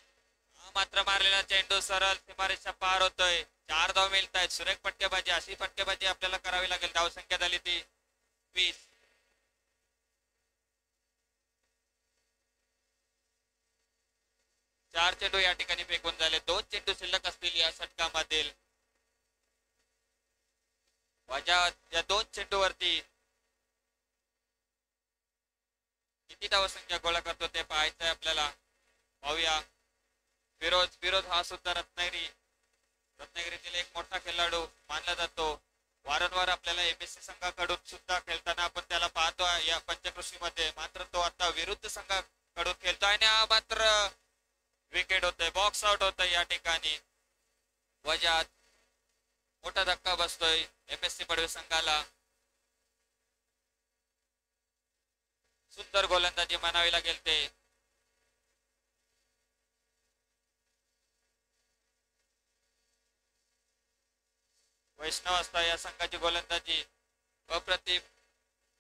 J: हा मात्र मारलेला चेंडू सरळ सीमारेषा पार होतोय. 4 धाव मिळत आहेत. सुरेख फटकेबाजी. अशी फटकेबाजी आपल्याला करावी लागेल. धावसंख्या झाली ती 20. 4 चेंडू या ठिकाणी फेकून झाले. 2 चेंडू शिल्लक असतील या षटकामधील. या 2 चेंडूवरती किती धावसंख्या गोळा करतो ते पाहायचं आहे आपल्याला. पाहूया. फिरोज हा सुद्धा रत्नागिरीतील एक मोठा खेळाडू मानला जातो. वारंवार आपल्याला एमएससी संघाकडून सुद्धा खेळताना आपण त्याला पाहतो या पंचकृषीमध्ये. मात्र तो आता विरुद्ध संघाकडून कडून खेळतोय आणि हा मात्र विकेट होतोय, बॉक्स आउट होतोय या ठिकाणी. वजात मोठा धक्का बसतोय MSC पडवे संघाला. सुंदर गोलंदाजी म्हणावी लागेल ते. वैष्णव असता या संघाची गोलंदाजी अप्रतिम.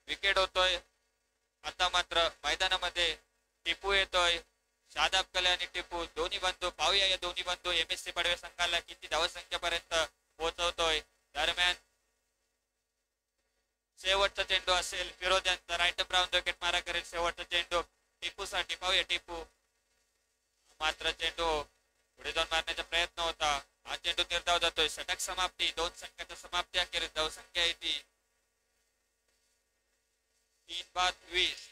J: विकेट होतोय. आता मात्र मैदानामध्ये टिपू येतोय. शादाब कले आणि टिपू दोन्ही बंधू, पाहूया या दोन्ही बंधू MSC पडवे संघाला किती धावसंख्येपर्यंत पोहोचवतोय. दरम्यान शेवटचा चेंडू असेल फिरोज यांचा. राईट ब्राऊन विकेट मारा करेल शेवटचा चेंडू टिपू साठी. पाहूया टिपू. मात्र चेंडू पुढे जाऊन मारण्याचा प्रयत्न होता. हा चेंडू निर्धाव जातोय. षटक समाप्ती. 2 संख्येच्या समाप्ती अखेरीस धावसंख्या येते 3-20.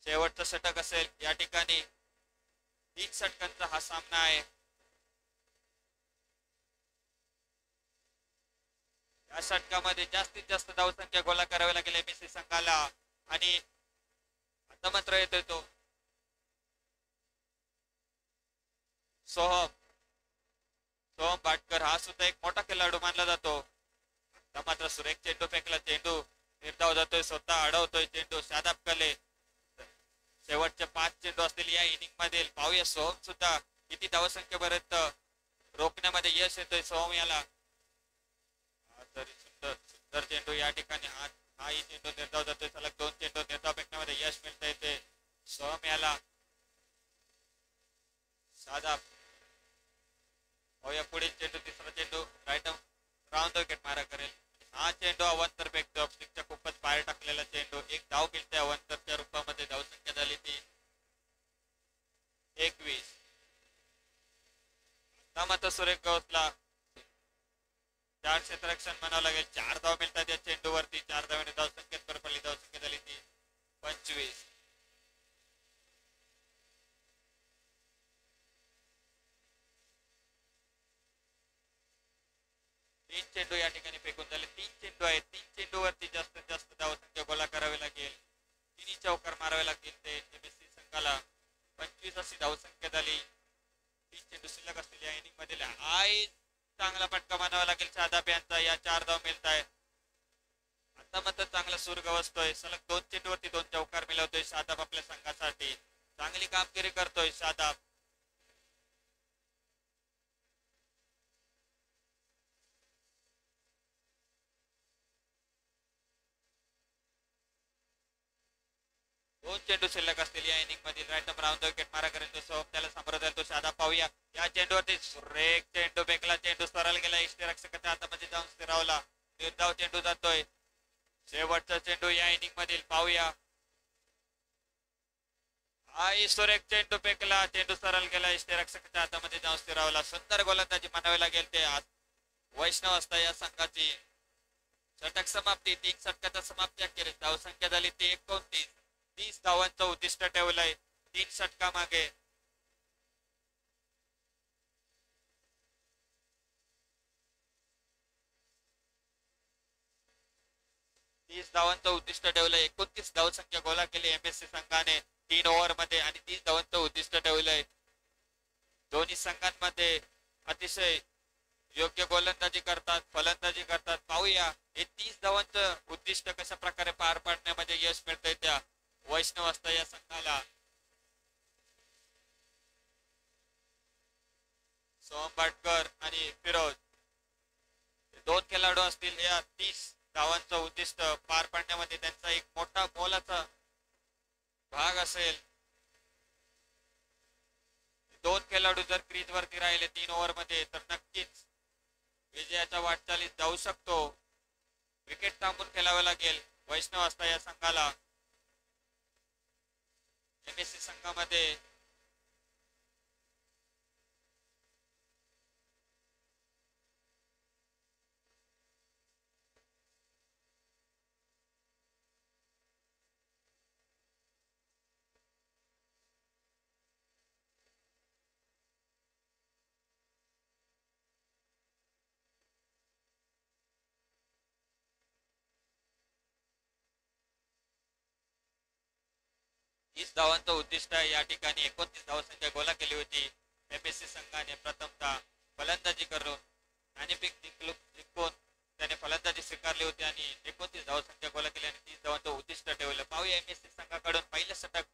J: शेवटचं षटक असेल या ठिकाणी. 3 षटकांचा हा सामना आहे. या षटकामध्ये जास्तीत जास्त धावसंख्या गोळा करावी लागेल MSC संघाला. आणि आता मात्र येतोय तो सोहम भाटकर. हा सुद्धा एक मोठा खेळाडू मानला जातो. आता मात्र सुरेख चेंडू फेकला. चेंडू निर्धाव जातोय. स्वतः अडवतोय चेंडू शादाब कले. शेवटचे 5 चेंडू असतील या इनिंग मधील. पाहूया सोहम सुद्धा किती धावसंख्येपर्यंत रोखण्यामध्ये यश येतोय सोहम याला. तरी सुंदर चेंडू या ठिकाणी. हाही चेंडू निर्धाव जातोय. सलग 2 चेंडू निर्धाव फेकण्यामध्ये यश मिळत येते सोहम याला. शादाब. पाहूया पुढील चेंडू. तिसरा चेंडू राईट राऊंड विकेट मारा करेल. हा चेंडू अवंतर फेकतो. ऑफस्टिकच्या खूपच बाहेर टाकलेला चेंडू. एक धाव मिळते अवंतरच्या रूपामध्ये. धावसंख्या झाली ती 21. आता मात्र सुरेख गवसला 4 क्षेत्ररक्षण म्हणावं लागेल. 4 धाव मिळतात या चेंडूवरती. 4 धावांनी धावसंख्येत भर पडली. धावसंख्या झाली ती 25. तीन चेंडू या ठिकाणी फेकून झाले. 3 चेंडू आहेत. 3 चेंडूवरती जास्तीत जास्त धावसंख्या गोळा करावी लागेल. 3 चौकार मारावे लागतील ते MSC संघाला. 25 अशी धावसंख्या झाली. 3 चेंडू शिल्लक असतील या इनिंग मधील. आई चांगला फटका मानावा लागेल शादाब यांचा. या 4 धाव मिळत आहे. आता मात्र चांगला सूर गवसतोय. सलग 2 चेंडूवरती 2 चौकार मिळवतोय शादाब आपल्या संघासाठी. चांगली कामगिरी करतोय शादाब. दोन चेंडू शिल्लक असतील या इनिंग मधील. राईट ब्राऊन विकेट मारा करेल तो सोहम. त्याला समोर जाईल तो शादाब. पाहूया या चेंडूवरती सुरेख चेंडू फेकला. चेंडू सरळ गेला. इष्टरक्षकाच्या हातामध्ये जाऊन स्थिरावला. निर्धाव चेंडू जातोय. शेवटचा चेंडू या इनिंग मधील. पाहूया. आई सुरेख चेंडू फेकला. चेंडू सरळ गेला. इष्टरक्षकाच्या हातामध्ये जाऊन स्थिरावला. सुंदर गोलंदाजी म्हणावी लागेल ते आज वैष्णव असता या संघाची. षटक समाप्ती. 3 षटकाचा समाप्ती अखेरीस धावसंख्या झाली ती 29. 30 धावांचं उद्दिष्ट ठेवलंय 3 षटका मागे. धावांचं उद्दिष्ट ठेवलंय. 29 धावसंख्या गोळा केली MSC संघाने 3 ओव्हर मध्ये. आणि 30 धावांचं उद्दिष्ट ठेवलंय. दोन्ही संघांमध्ये अतिशय योग्य गोलंदाजी करतात, फलंदाजी करतात. पाहूया हे 30 धावांचं उद्दिष्ट कशा प्रकारे पार पाडण्यामध्ये यश मिळतंय त्या वैष्णव असता या संघाला. सोहम भाटकर आणि फिरोज 2 खेळाडू असतील. या 30 धावांचं उद्दिष्ट पार पाडण्यामध्ये त्यांचा एक मोठा मोलाचा भाग असेल. 2 खेळाडू जर क्रीज वरती राहिले 3 ओव्हर मध्ये तर नक्कीच विजयाच्या वाटचालीत जाऊ शकतो. विकेट थांबून खेळावे लागेल वैष्णव असता या संघाला. MSC संघामध्ये 30 धावांचं उद्दिष्ट आहे. या ठिकाणी 29 धावसंख्या गोला केली होती. एमएससी संघाने प्रथमतः फलंदाजी करून नाणेफेक जिंकून त्याने फलंदाजी स्वीकारली होती आणि 29 धावसंख्या गोला केली आणि 30 धावांचं उद्दिष्ट ठेवलं. पाहूया एमएससी संघाकडून पहिलं षटक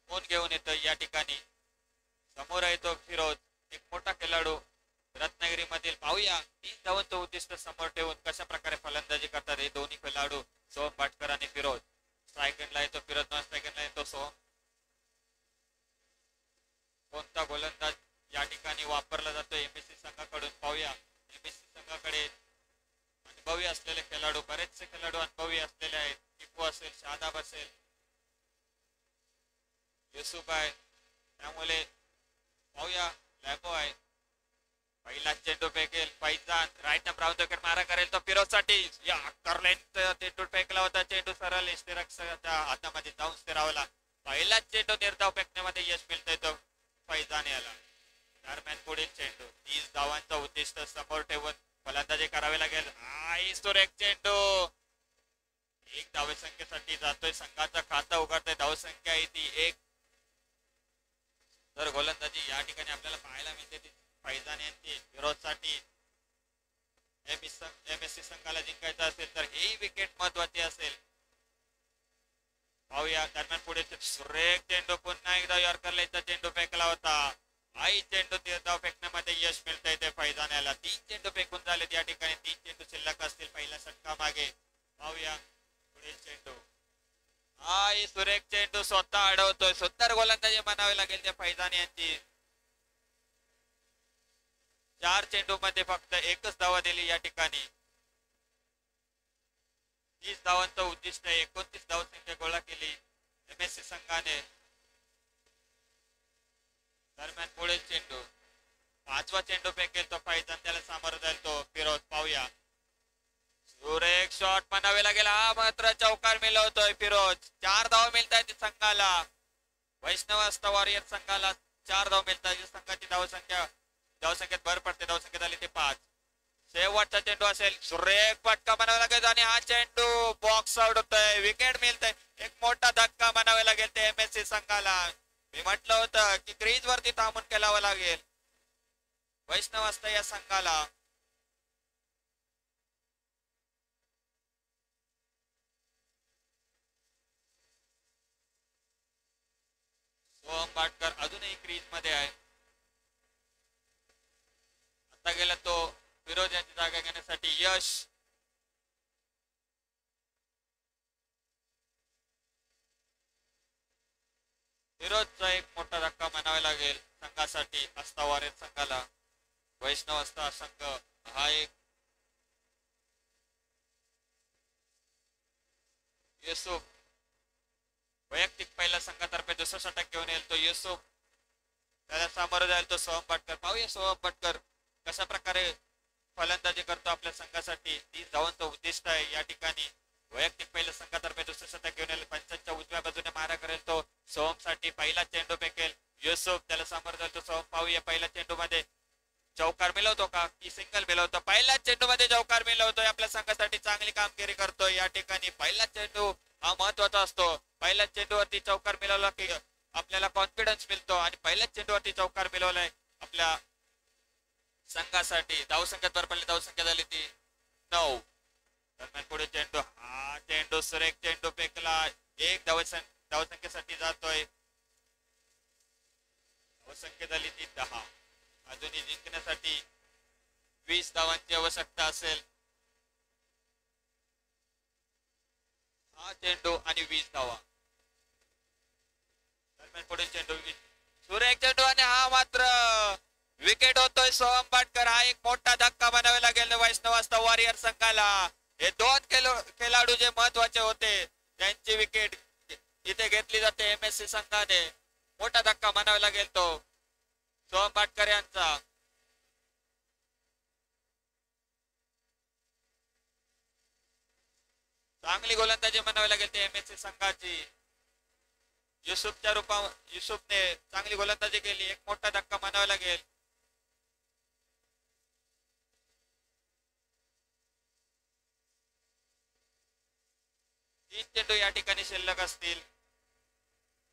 J: कोण घेऊन येतं. या ठिकाणी समोर येतो फिरोज, एक मोठा खेळाडू रत्नागिरी मधील. पाहूया 30 धावांचं उद्दिष्ट समोर ठेवून कशा प्रकारे फलंदाजी करतात हे दोन्ही खेळाडू, सोहम भाटकर आणि फिरोज. स्ट्रायकरला येतो फिरोज, नॉन स्ट्रायकरला येतो सोहम. कोणता गोलंदाज या ठिकाणी वापरला जातो एमएससी संघाकडून पाहूया. एमएससी संघाकडे अनुभवी असलेले खेळाडू, बरेचसे खेळाडू अनुभवी असलेले आहेत. टिपू असेल, शादाब असेल, युसुफ आहे. त्यामुळे पाहूया लॅबो आहे. पहिला चेंडू फेकेल फैजान, राईट राऊंड मारा करेल तो फिरोज साठी. या चेंडू फेकला होता. चेंडू सरळ यष्टीरक्षकाच्या हातामध्ये जाऊन स्थिरावला. पहिला चेंडू निर्धाव फेकण्यामध्ये यश मिळतंय तो फैजान याला. दरम्यान पुढील चेंडू 30 धावांचं उद्दिष्ट समोर ठेवून फलंदाजी करावी लागेल. आई सुरेख चेंडू, एक धावसंख्येसाठी जातोय. संघाचा खाता उघडतोय. धावसंख्या आहे ती 1. तर गोलंदाजी या ठिकाणी आपल्याला पाहायला मिळते ती फैजान यांची विरोधसाठी. एमएससी संघाला जिंकायचं असेल तर ही विकेट महत्वाची असेल. पाहूया दरम्यान पुढे सुरेख चेंडू, पुन्हा एकदा यॉर्करला इथं चेंडू फेकला होता. आई चेंडू धाव फेकण्यामध्ये यश मिळतंय ते फैजान याला. 3 चेंडू फेकून झालेत. या ठिकाणी 3 चेंडू शिल्लक असतील पहिल्या षटका मागे. पाहूया पुढील चेंडू. आई सुरेख चेंडू स्वतः अडवतोय. सुंदर गोलंदाजी म्हणावी लागेल त्या फैजान यांची. 4 चेंडू मध्ये फक्त 1च धावा दिली या ठिकाणी. 30 धावांचं उद्दिष्ट, 29 धावसंख्या गोळा केली एमएससी संघाने. दरम्यान पुढील चेंडू, 5वा चेंडू फेकेल तो फैजान, त्याला सामोरं जाईल तो फिरोज. पाहूया सुरेख शॉट म्हणावे लागेल. हा मात्र चौकार मिळवतोय फिरोज. 4 धाव मिळत आहेत संघाला. वैष्णव वॉरियर संघाला 4 धाव मिळत आहेत. संघाची धावसंख्येत भर पडते. धावसंख्या झाली ते 5. शेवटचा चेंडू असेल. सुरेख फटका म्हणावा लागेल आणि हा चेंडू बॉक्स आउट होतोय. विकेट मिळतंय. एक मोठा धक्का म्हणावा लागेल ते एमएससी संघाला. मी म्हटलं होतं की क्रीज वरती थांबून खेळावं लागेल वैष्णव या संघाला. सोहम भाटकर अजूनही क्रीज मध्ये आहे. आता गेला तो फिरोज यांची जागा घेण्यासाठी यश. फिरोजचा एक मोठा धक्का म्हणावा लागेल संघासाठी. वारेर संघाला. वैष्णव संघ हा एक. युसुफ वैयक्तिक पहिल्या संघातर्फे दुसरा षटक घेऊन येईल तो युसुफ. त्याला सामोरं जाईल तो सोहम भाटकर. पाहूया सोहम भाटकर कशा प्रकारे फलंदाजी करतो आपल्या संघासाठी. 30 धावांचं उद्दिष्ट आहे या ठिकाणी. वैयक्तिक पहिल्या संघातर्फे दुसरं षटक घेऊन येईल. पंचांच्या उजव्या बाजूने मारा करेल तो सोहम साठी. पहिला चेंडू फेकेल युसुफ, त्याला सामोरं जाईल तो सोहम. पाहूया पहिल्या चेंडू मध्ये चौकार मिळवतो का की सिंगल मिळवतो. पहिल्या चेंडू मध्ये चौकार मिळवतोय. आपल्या संघासाठी चांगली कामगिरी करतोय या ठिकाणी. पहिला चेंडू हा महत्वाचा असतो. पहिल्या चेंडूवरती चौकार मिळवला की आपल्याला कॉन्फिडन्स मिळतो आणि पहिल्या चेंडूवरती चौकार मिळवलाय आपल्या संघासाठी. धावसंख्येत भर पडली. धावसंख्या झाली ती 9. दरम्यान पुढे चेंडू, हा चेंडू सुरेख चेंडू फेकला. 1 धावसंख्येसाठी जातोय. धावसंख्या झाली ती 10. अजूनही जिंकण्यासाठी 20 धावांची आवश्यकता असेल. हा चेंडू आणि 20 धावा. दरम्यान पुढे चेंडू सुरेख चेंडू आणि हा मात्र विकेट होतोय सोहम भाटकर. हा एक मोठा धक्का म्हणावा लागेल वैष्णव वॉरियर संघाला. हे 2 खेळाडू जे महत्वाचे होते त्यांची विकेट इथे घेतली जाते एमएससी संघाने. मोठा धक्का म्हणावा लागेल तो सोहम भाटकर यांचा. चांगली गोलंदाजी म्हणावी लागेल ते एमएससी संघाची. युसुफने चांगली गोलंदाजी केली. एक मोठा धक्का म्हणावा लागेल. तीन चेंडू या ठिकाणी शिल्लक असतील.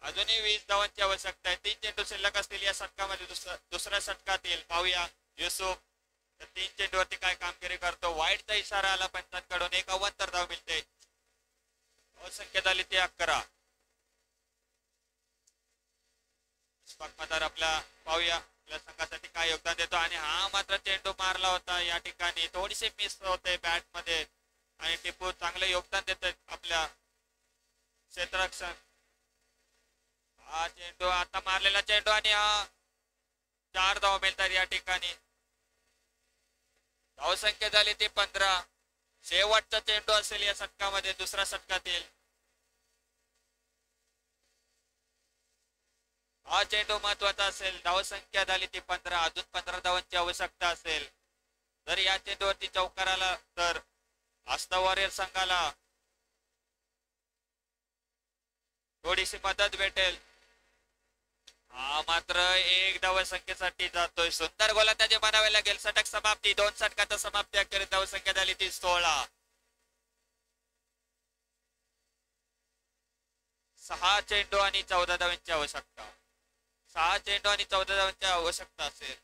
J: अजूनही 20 धावांची आवश्यकता आहे. 3 चेंडू शिल्लक असतील या षटकामध्ये. दुसऱ्या षटकातील पाहूया युसुफ तर 3 चेंडूवरती काय कामगिरी करतो. वाईटचा इशारा आला पंचांकडून. एक अवांतर धाव मिळते. धावसंख्या झाली ती 11. मतदार आपल्या पाहूया आपल्या संघासाठी काय योगदान देतो. आणि हा मात्र चेंडू मारला होता या ठिकाणी. थोडीशी मिस होते बॅट मध्ये आणि टिपू चांगले योगदान देत आपल्या क्षेत्ररक्षण. हा चेंडू आता मारलेला चेंडू आणि हा 4 धाव मिळतात या ठिकाणी. धावसंख्या झाली ती 15. शेवटचा चेंडू असेल या षटकामध्ये. दुसऱ्या षटकातील हा चेंडू महत्वाचा असेल. धावसंख्या झाली ती 15. अजून 15 धावांची आवश्यकता असेल. जर या चेंडूवरती चौकार आला तर आस्था वॉरियर संघाला थोडीशी मदत भेटेल. हा मात्र 1 धावसंख्येसाठी जातोय. सुंदर गोलंदाजी म्हणावे लागेल. षटक समाप्ती. 2 षटकाचा समाप्ती अखेर धावसंख्या झाली ती 16. 6 चेंडू आणि 14 धावांची आवश्यकता. 6 चेंडू आणि 14 धावांची आवश्यकता असेल.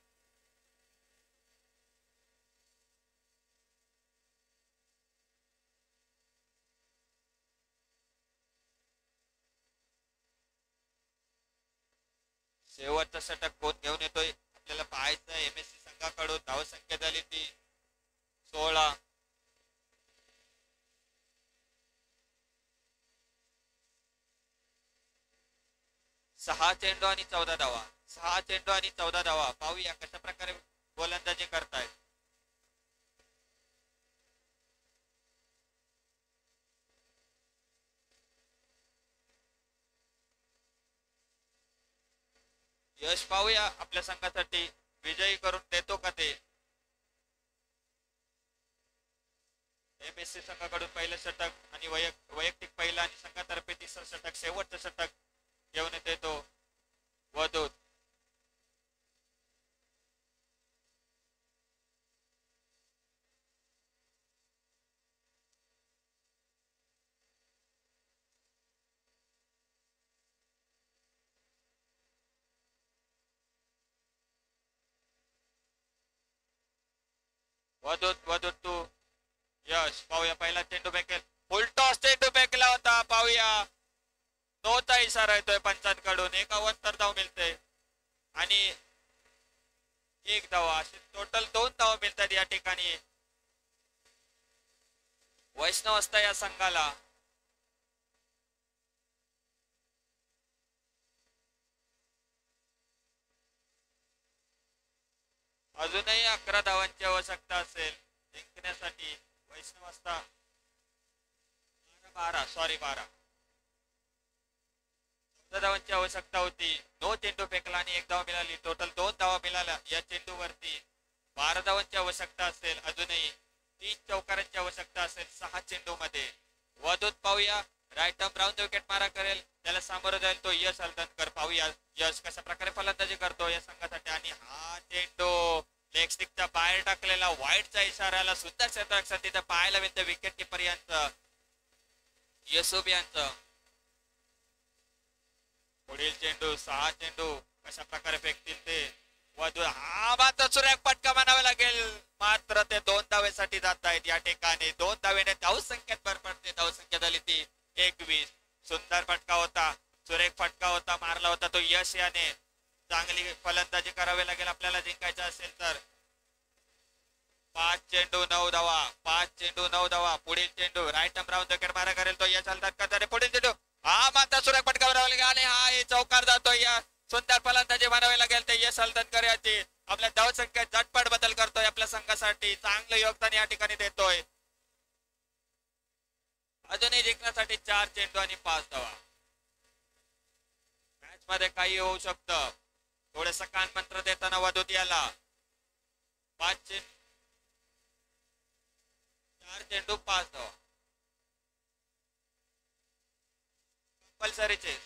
J: शेवटचा षटक कोण घेऊन येतोय आपल्याला पाहायचं. MSC संघाकडून धावसंख्या झाली ती 16. सहा चेंडू आणि 14 धावा. 6 चेंडू आणि 14 धावा. पाहूया कशा प्रकारे गोलंदाजी करतायत. यश पाहूया आपल्या संघासाठी विजयी करून देतो का ते. MSC संघाकडून पहिलं षटक आणि वैयक्तिक पहिला आणि संघातर्फे तिसरं षटक. शेवटचं षटक घेऊन येतो वदूत. वदूत तू यश. पाहूया पहिला चेंडू फेकेल. फुलटॉस चेंडू फेकला होता. पाहूया नोचा इशारा येतोय पंचांकडून. 1 अवांतर धाव मिळते आणि 1 धावा. असे टोटल 2 धावा मिळतात या ठिकाणी. वैष्णव असता या संघाला. अजूनही 11 धावांची आवश्यकता असेल जिंकण्यासाठी. वैष्णव असता 12 धावांची आवश्यकता होती. 9 चेंडू फेकला आणि 1 धाव मिळाली. टोटल 2 धावा मिळाल्या या चेंडूवरती. 12 धावांची आवश्यकता असेल. अजूनही 3 चौकारांची आवश्यकता असेल 6 चेंडू मध्ये. वदूत पाहूया राईट आर्म राऊंड विकेट मारा करेल. त्याला सामोरं जाईल तो यश हलदनकर. पाहूया यश कशा प्रकारे फलंदाजी करतो या संघासाठी. आणि हा चेंडू लेग स्टिकच्या बाहेर टाकलेला. वाईटचा इशाराला सुद्धा क्षेत्ररक्षण तिथे पाहायला मिळतं विकेट किपर यांचं यसुब यांचं. पुढील चेंडू 6 चेंडू कशा प्रकारे फेकतील ते वधू. हा मात्र सुरेख फटका म्हणावा लागेल. मात्र ते 2 धावेसाठी जात आहेत या ठिकाणी. 2 धावेने धावसंख्येत भर पडते. धावसंख्या झाली ती 21. सुंदर फटका होता. सुरेख फटका होता. मारला होता तो यश याने. चांगली फलंदाजी करावी लागेल आपल्याला जिंकायचं असेल तर. 5 चेंडू 9 धावा. 5 चेंडू 9 धावा. पुढील चेंडू राईट आर्म राऊंड विकेट मारा करेल तो यश हलदनकर. पुढील चेंडू हा मात्र सुरेख फटका म्हणावा लागेल. आणि हा चौकार जातोय. या सुंदर फलंदाजी म्हणावी लागेल ते यश हलदनकर याची. आपल्या धावसंख्येत झटपट बदल करतोय आपल्या संघासाठी. चांगलं योगदान या ठिकाणी देतोय. अजूनही जिंकण्यासाठी 4 चेंडू आणि 5 धावा. मॅच मध्ये काही होऊ शकतं. थोडस कान मंत्र देताना वदूत याला. 4 चेंडू 5 धावा कंपल्सरीचे.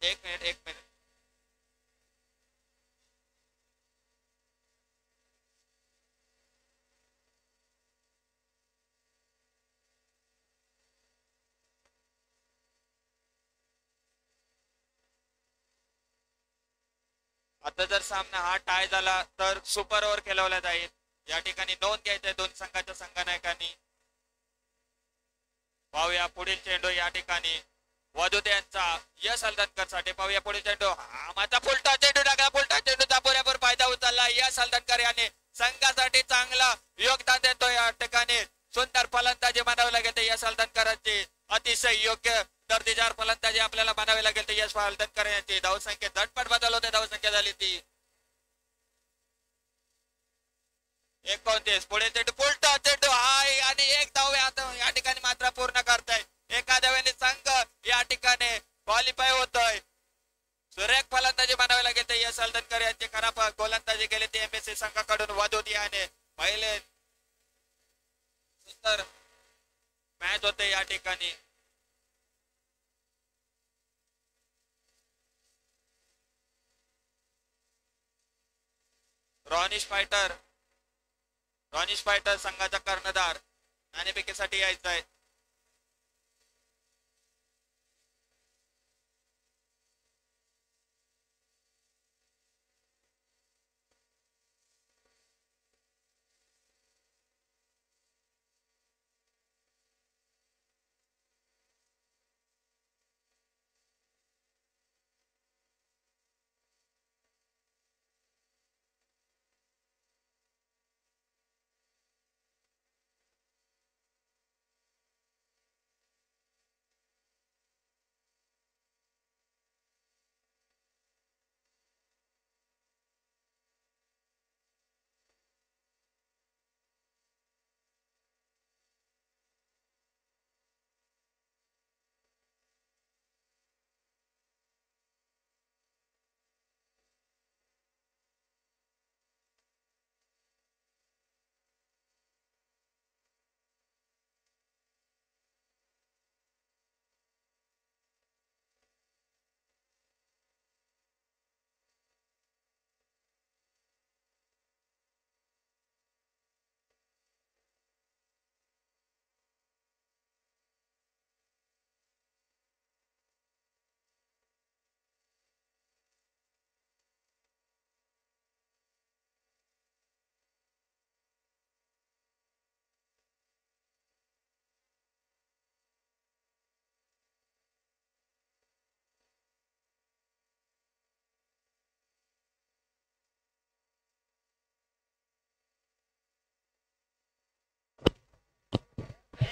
J: एक मिनिट आता जर सामना हा टाय झाला तर सुपर ओव्हर खेळवला जाईल. या ठिकाणी नोंद घ्यायचंय दोन संघाच्या संघनायकांनी. पाहूया पुढील चेंडू या ठिकाणी वधूत यांचा यश हलदनकर साठी. पाहूया पुढील चेंडू. माझा फुलटा चेंडू टाकला. फुलटा चेंडूचा पुरेपूर फायदा उचलला यश हलदनकर याने. संघासाठी चांगला योगदान देतो. या ठिकाणी सुंदर फलंदाजी म्हणावी लागेल ते यश हलदनकरांची. अतिशय योग्य दर्जेदार फलंदाजी आपल्याला म्हणावी लागेल ते यश हलदनकर यांची. धावसंख्या झटपट बदल होते. धावसंख्या झाली ती 29. पुढे चेंडू फुलटा चेंडू हाय आणि एक धाव या ठिकाणी मात्र पूर्ण करताय. एका धावेने संघ या ठिकाणी क्वालिफाय होतोय. सुरेख फलंदाजी म्हणावी लागेल ते यश हलदनकर यांची. खराब गोलंदाजी केली ती एमएससी संघाकडून वधूत याने. पहिले सुंदर मॅच होते या ठिकाणी. रॉनिश फायटर संघाचा कर्णधार नाणेफेकीसाठी यायचा आहे.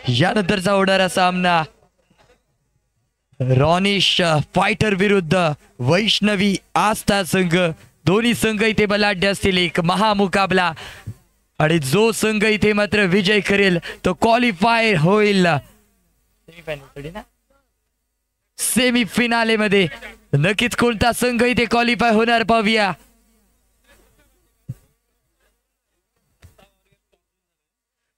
A: यानंतरचा होणारा सामना रॉनिश फायटर विरुद्ध वैष्णवी आस्था संघ. दोन्ही संघ इथे बलाढ्य असतील. एक महामुकाबला आणि जो संघ इथे मात्र विजय करेल तो क्वालिफाय होईल सेमी फिनाले मध्ये. नक्कीच कोणता संघ इथे क्वालिफाय होणार पाहूया.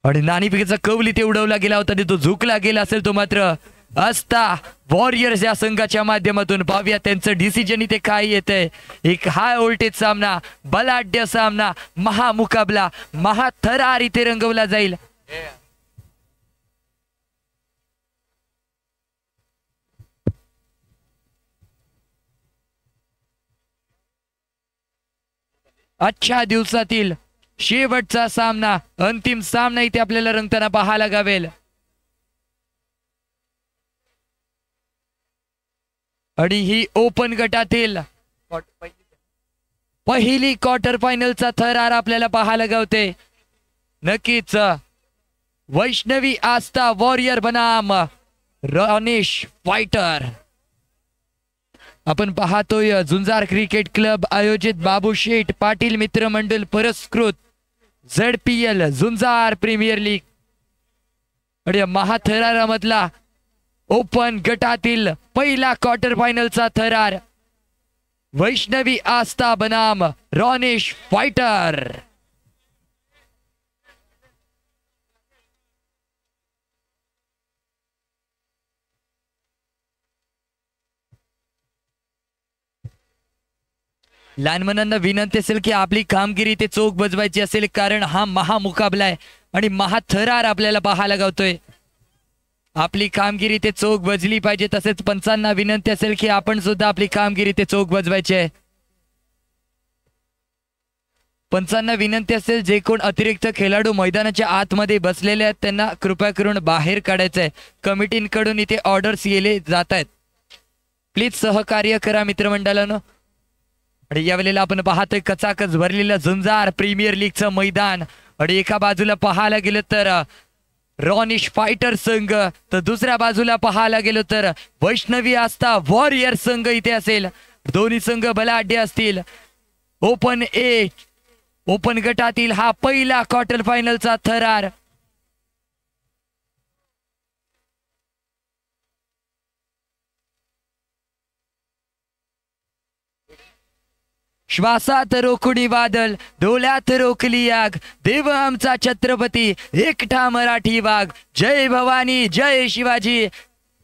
A: आणि नाणेफेकीचा कौल इथे उडवला गेला होता तो झुकला गेला असेल तो मात्र आस्था वॉरियर्स या संघाच्या माध्यमातून. पाहूया त्यांचं डिसिजन इथे काय येतंय. एक हाय व्होल्टेज सामना, बलाढ्य सामना, महामुकाबला, महाथरार इथे रंगवला जाईल. आजच्या दिवसातील शेवटचा सामना, अंतिम सामना इथे आपल्याला रंगताना पाहायला गावेल. आणि ही ओपन गटातील पहिली क्वार्टर फायनलचा थरार आपल्याला पाहायला गावते. नक्कीच वैष्णवी आस्था वॉरियर बनाम रॉनिश फायटर. आपण पाहतोय झुंजार क्रिकेट क्लब आयोजित बाबू शेठ पाटील मित्र मंडळ पुरस्कृत ZPL झुंजार प्रीमियर लीग आणि महाथरारामधला ओपन गटातील पहिला क्वार्टर फायनलचा थरार वैष्णवी आस्था बनाम रॉनिश फायटर. लहान मुलांना विनंती असेल की आपली कामगिरी ते चोख बजवायची असेल, कारण हा महामुकाबला आहे आणि महाथरार आपल्याला पाहायला गावतोय. आपली कामगिरी ते चोख बजली पाहिजे. तसेच पंचांना विनंती असेल की आपण सुद्धा आपली कामगिरी ते चोख बजवायची आहे. पंचांना विनंती असेल, जे कोण अतिरिक्त खेळाडू मैदानाच्या आतमध्ये बसलेले आहेत त्यांना कृपया करून बाहेर काढायचंय. कमिटींकडून इथे ऑर्डर्स येले जात आहेत. प्लीज सहकार्य करा मित्रमंडळानं. आणि यावेळेला आपण पाहतोय कचाकच भरलेलं झुंजार प्रीमियर लीगचं मैदान. आणि एका बाजूला पाहायला गेलं तर रॉनिश फायटर संघ, तर दुसऱ्या बाजूला पाहायला गेलो तर वैष्णवी आस्था वॉरियर संघ इथे असेल. दोन्ही संघ बलाढ्य असतील. ओपन गटातील हा पहिला क्वार्टर फायनलचा थरार. श्वासात रोखुणी वादळ, डोळ्यात रोखली आग, देव आमचा छत्रपती एकटा मराठी वाघ. जय भवानी जय शिवाजी.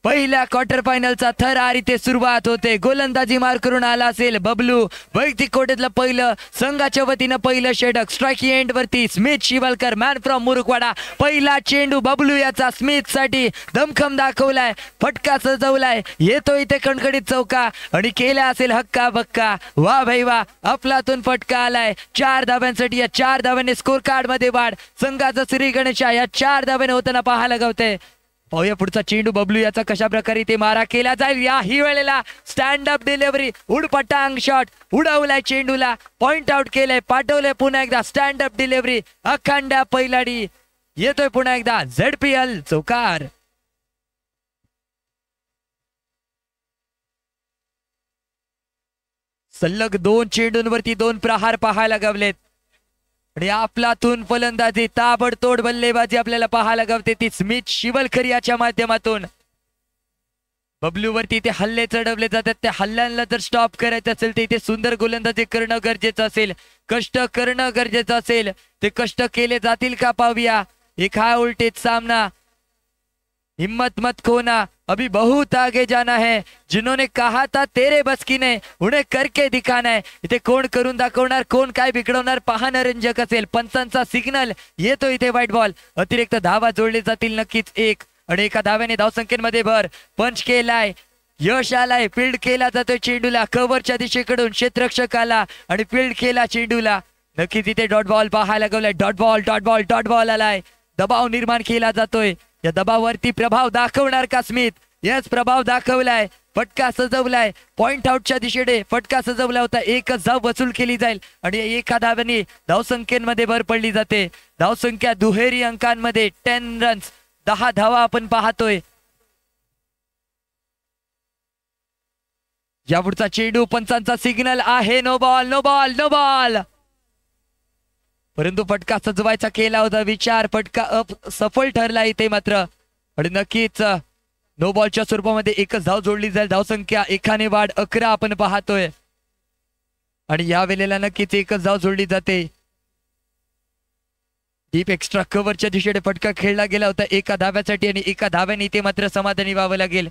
A: पहिल्या क्वार्टर फायनलचा थरार इथे सुरुवात होते. गोलंदाजी मार करून आला असेल बबलू. वैयक्तिक कोट्यातलं पहिलं, संघाच्या वतीनं पहिलं षटक. स्ट्राईक एंड वरती स्मिथ शिवलकर मॅन फ्रॉम मुरुकवाडा. पहिला चेंडू बबलू याचा स्मिथ साठी दमखम दाखवलाय, फटका सजवलाय, येतो इथे कणकणीत चौका आणि केला असेल हक्का बक्का. वा भाई वा, अफलातून फटका आलाय. 4 धाव्यांसाठी या 4 धाव्याने स्कोर कार्ड मध्ये वाढ. संघाचा श्री गणेशा या 4 धाव्याने होताना पाहायला गावते. पाहूया पुढचा चेंडू बबलू याचा कशा प्रकारे ते मारा केला जाईल. याही वेळेला स्टँड अप डिलिव्हरी, उडपटांग शॉट, उडवलाय चेंडूला, पॉइंट आउट केलंय, पाठवलंय पुन्हा एकदा स्टँड अप डिलिव्हरी. अखंड पैलाडी येतोय पुन्हा एकदा. ZPL चौकार. सलग 2 चेंडूंवरती 2 प्रहार पाहायला गावलेत. आणि आपलातून फलंदाजी, ताबडतोड बल्लेबाजी आपल्याला पाहायला गावते ती स्मिथ शिवलकर याच्या माध्यमातून. बबलूवरती ते हल्ले चढवले जातात. त्या हल्ल्यांना जर स्टॉप करायचं असेल तर इथे सुंदर गोलंदाजी करणं गरजेचं असेल, कष्ट करणं गरजेचं असेल. ते कष्ट केले जातील का पाहूया. एक हा उलटेच सामना. हिम्मत मत खोना, अभी बहुत आगे जाना है. जिन्होंने कहा था तेरे बस की नहीं, उन्हें करके दिखाना है. इथे कोण करून दाखवणार, कोण काय बिघडवणार पाहणं रंजक असेल. पंचांचा सिग्नल येतो इथे. White ball. अतिरिक्त धावा जोडले जातील नक्कीच 1. आणि एका धाव्याने धावसंख्येमध्ये भर. पंच केलाय, यश आलाय, फील्ड केला जातोय चेंडूला कव्हरच्या दिशेकडून. क्षेत्ररक्षकाला आणि फील्ड केला चेंडूला. नक्कीच इथे डॉट बॉल पाहायला गावलाय. डॉट बॉल आलाय. दबाव निर्माण केला जातोय. या दबावावरती प्रभाव दाखवणार का स्मिथ. यस, प्रभाव दाखवलाय, फटका सजवलाय. पॉइंट आउटच्या दिशेने फटका सजवला होता. 1 धाव वसूल केली जाईल आणि एका धाव्याने धावसंख्येमध्ये भर पडली जाते. धावसंख्या दुहेरी अंकांमध्ये 10 रन्स, 10 धावा आपण पाहतोय. यापुढचा चेंडू, पंचांचा सिग्नल आहे. No ball. परंतु फटका सजवायचा केला होता विचार, फटका सफल ठरला इथे मात्र. आणि नक्कीच नो बॉलच्या स्वरूपामध्ये 1 धाव जोडली जाईल. धावसंख्या 1 वाढ 11 आपण पाहतोय. आणि या वेळेला नक्कीच 1 धाव जोडली जाते. डीप एक्स्ट्रा कव्हरच्या दिशेने फटका खेळला गेला होता 1 धाव्यासाठी आणि 1 धाव्याने इथे मात्र समाधानी व्हावं लागेल.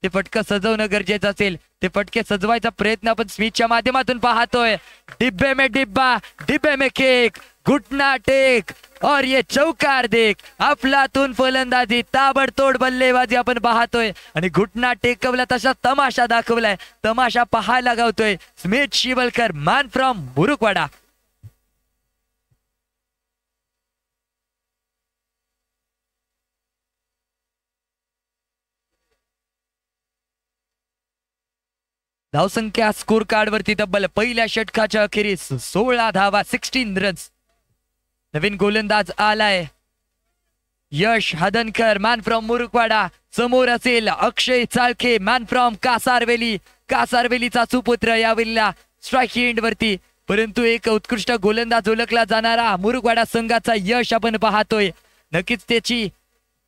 A: ते फटका सजवणं गरजेचं असेल. ते फटके सजवायचा प्रयत्न आपण स्मिथच्या माध्यमातून पाहतोय. डिब्बे में डिब्बा, डिब्बे में केक, घुटना टेक और ये चौकार देख. अफलातून फलंदाजी, ताबडतोड बल्लेबाजी आपण पाहतोय. आणि घुटना टेकवला तसा तमाशा दाखवलाय. तमाशा पाहायला गावतोय स्मिथ शिवलकर मॅन फ्रॉम मुरुकवाडा. धावसंख्या स्कोर कार्ड वरती तब्बल पहिल्या षटकाच्या अखेरीस 16 धावा, 16 रन्स. नवीन गोलंदाज आलाय यश हदनकर मॅन फ्रॉम मुरुकवाडा. समोर असेल अक्षय चाळके मॅन फ्रॉम कासारवेली. कासारवेलीचा सुपुत्र यावेळेला स्ट्राईक एंड वरती. परंतु एक उत्कृष्ट गोलंदाज ओळखला जाणारा मुरुकवाडा संघाचा यश आपण पाहतोय. नक्कीच त्याची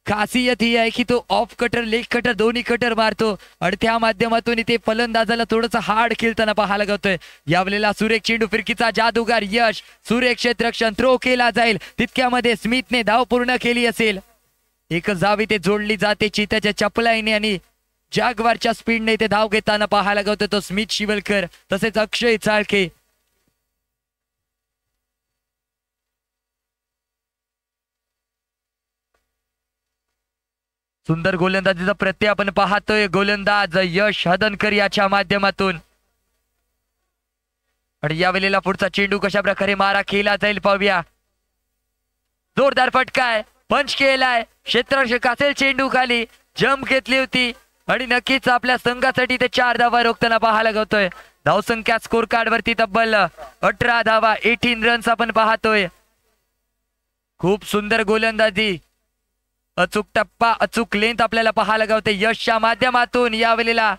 A: खासियत ही आहे की तो ऑफ कटर, लेग कटर दोन्ही कटर मारतो आणि त्या माध्यमातून इथे फलंदाजाला थोडंसं हार्ड खेळताना पाहायला गावतोय. यावेळेला सुरेख चेंडू फिरकीचा जादूगार यश. सुरेख क्षेत्ररक्षण, थ्रो केला जाईल तितक्यामध्ये स्मिथने धाव पूर्ण केली असेल. 1 धाव इथे जोडली जाते चित्याच्या चपलाईने आणि जागवारच्या स्पीडने इथे धाव घेताना पाहायला गावतोय तो स्मिथ शिवलकर तसेच अक्षय चाळके. सुंदर गोलंदाजीचा प्रत्यय आपण पाहतोय. गोलंदाज यश हदनकर याच्या माध्यमातून. आणि यावेळेला पुढचा चेंडू कशा प्रकारे मारा केला जाईल पाहूया. जोरदार फटका आहे, पंच केलाय, क्षेत्ररक्षक असेल चेंडू खाली, जम्प घेतली होती आणि नक्कीच आपल्या संघासाठी ते 4 धावा रोखताना पाहायला गवतोय. धावसंख्या स्कोर कार्ड वरती तब्बल 18 धावा, 18 रन्स आपण पाहतोय. खूप सुंदर गोलंदाजी, अचूक टप्पा, अचूक लेंथ आपल्याला पाहायला गवते. यशच्या माध्यमातून यावेळेला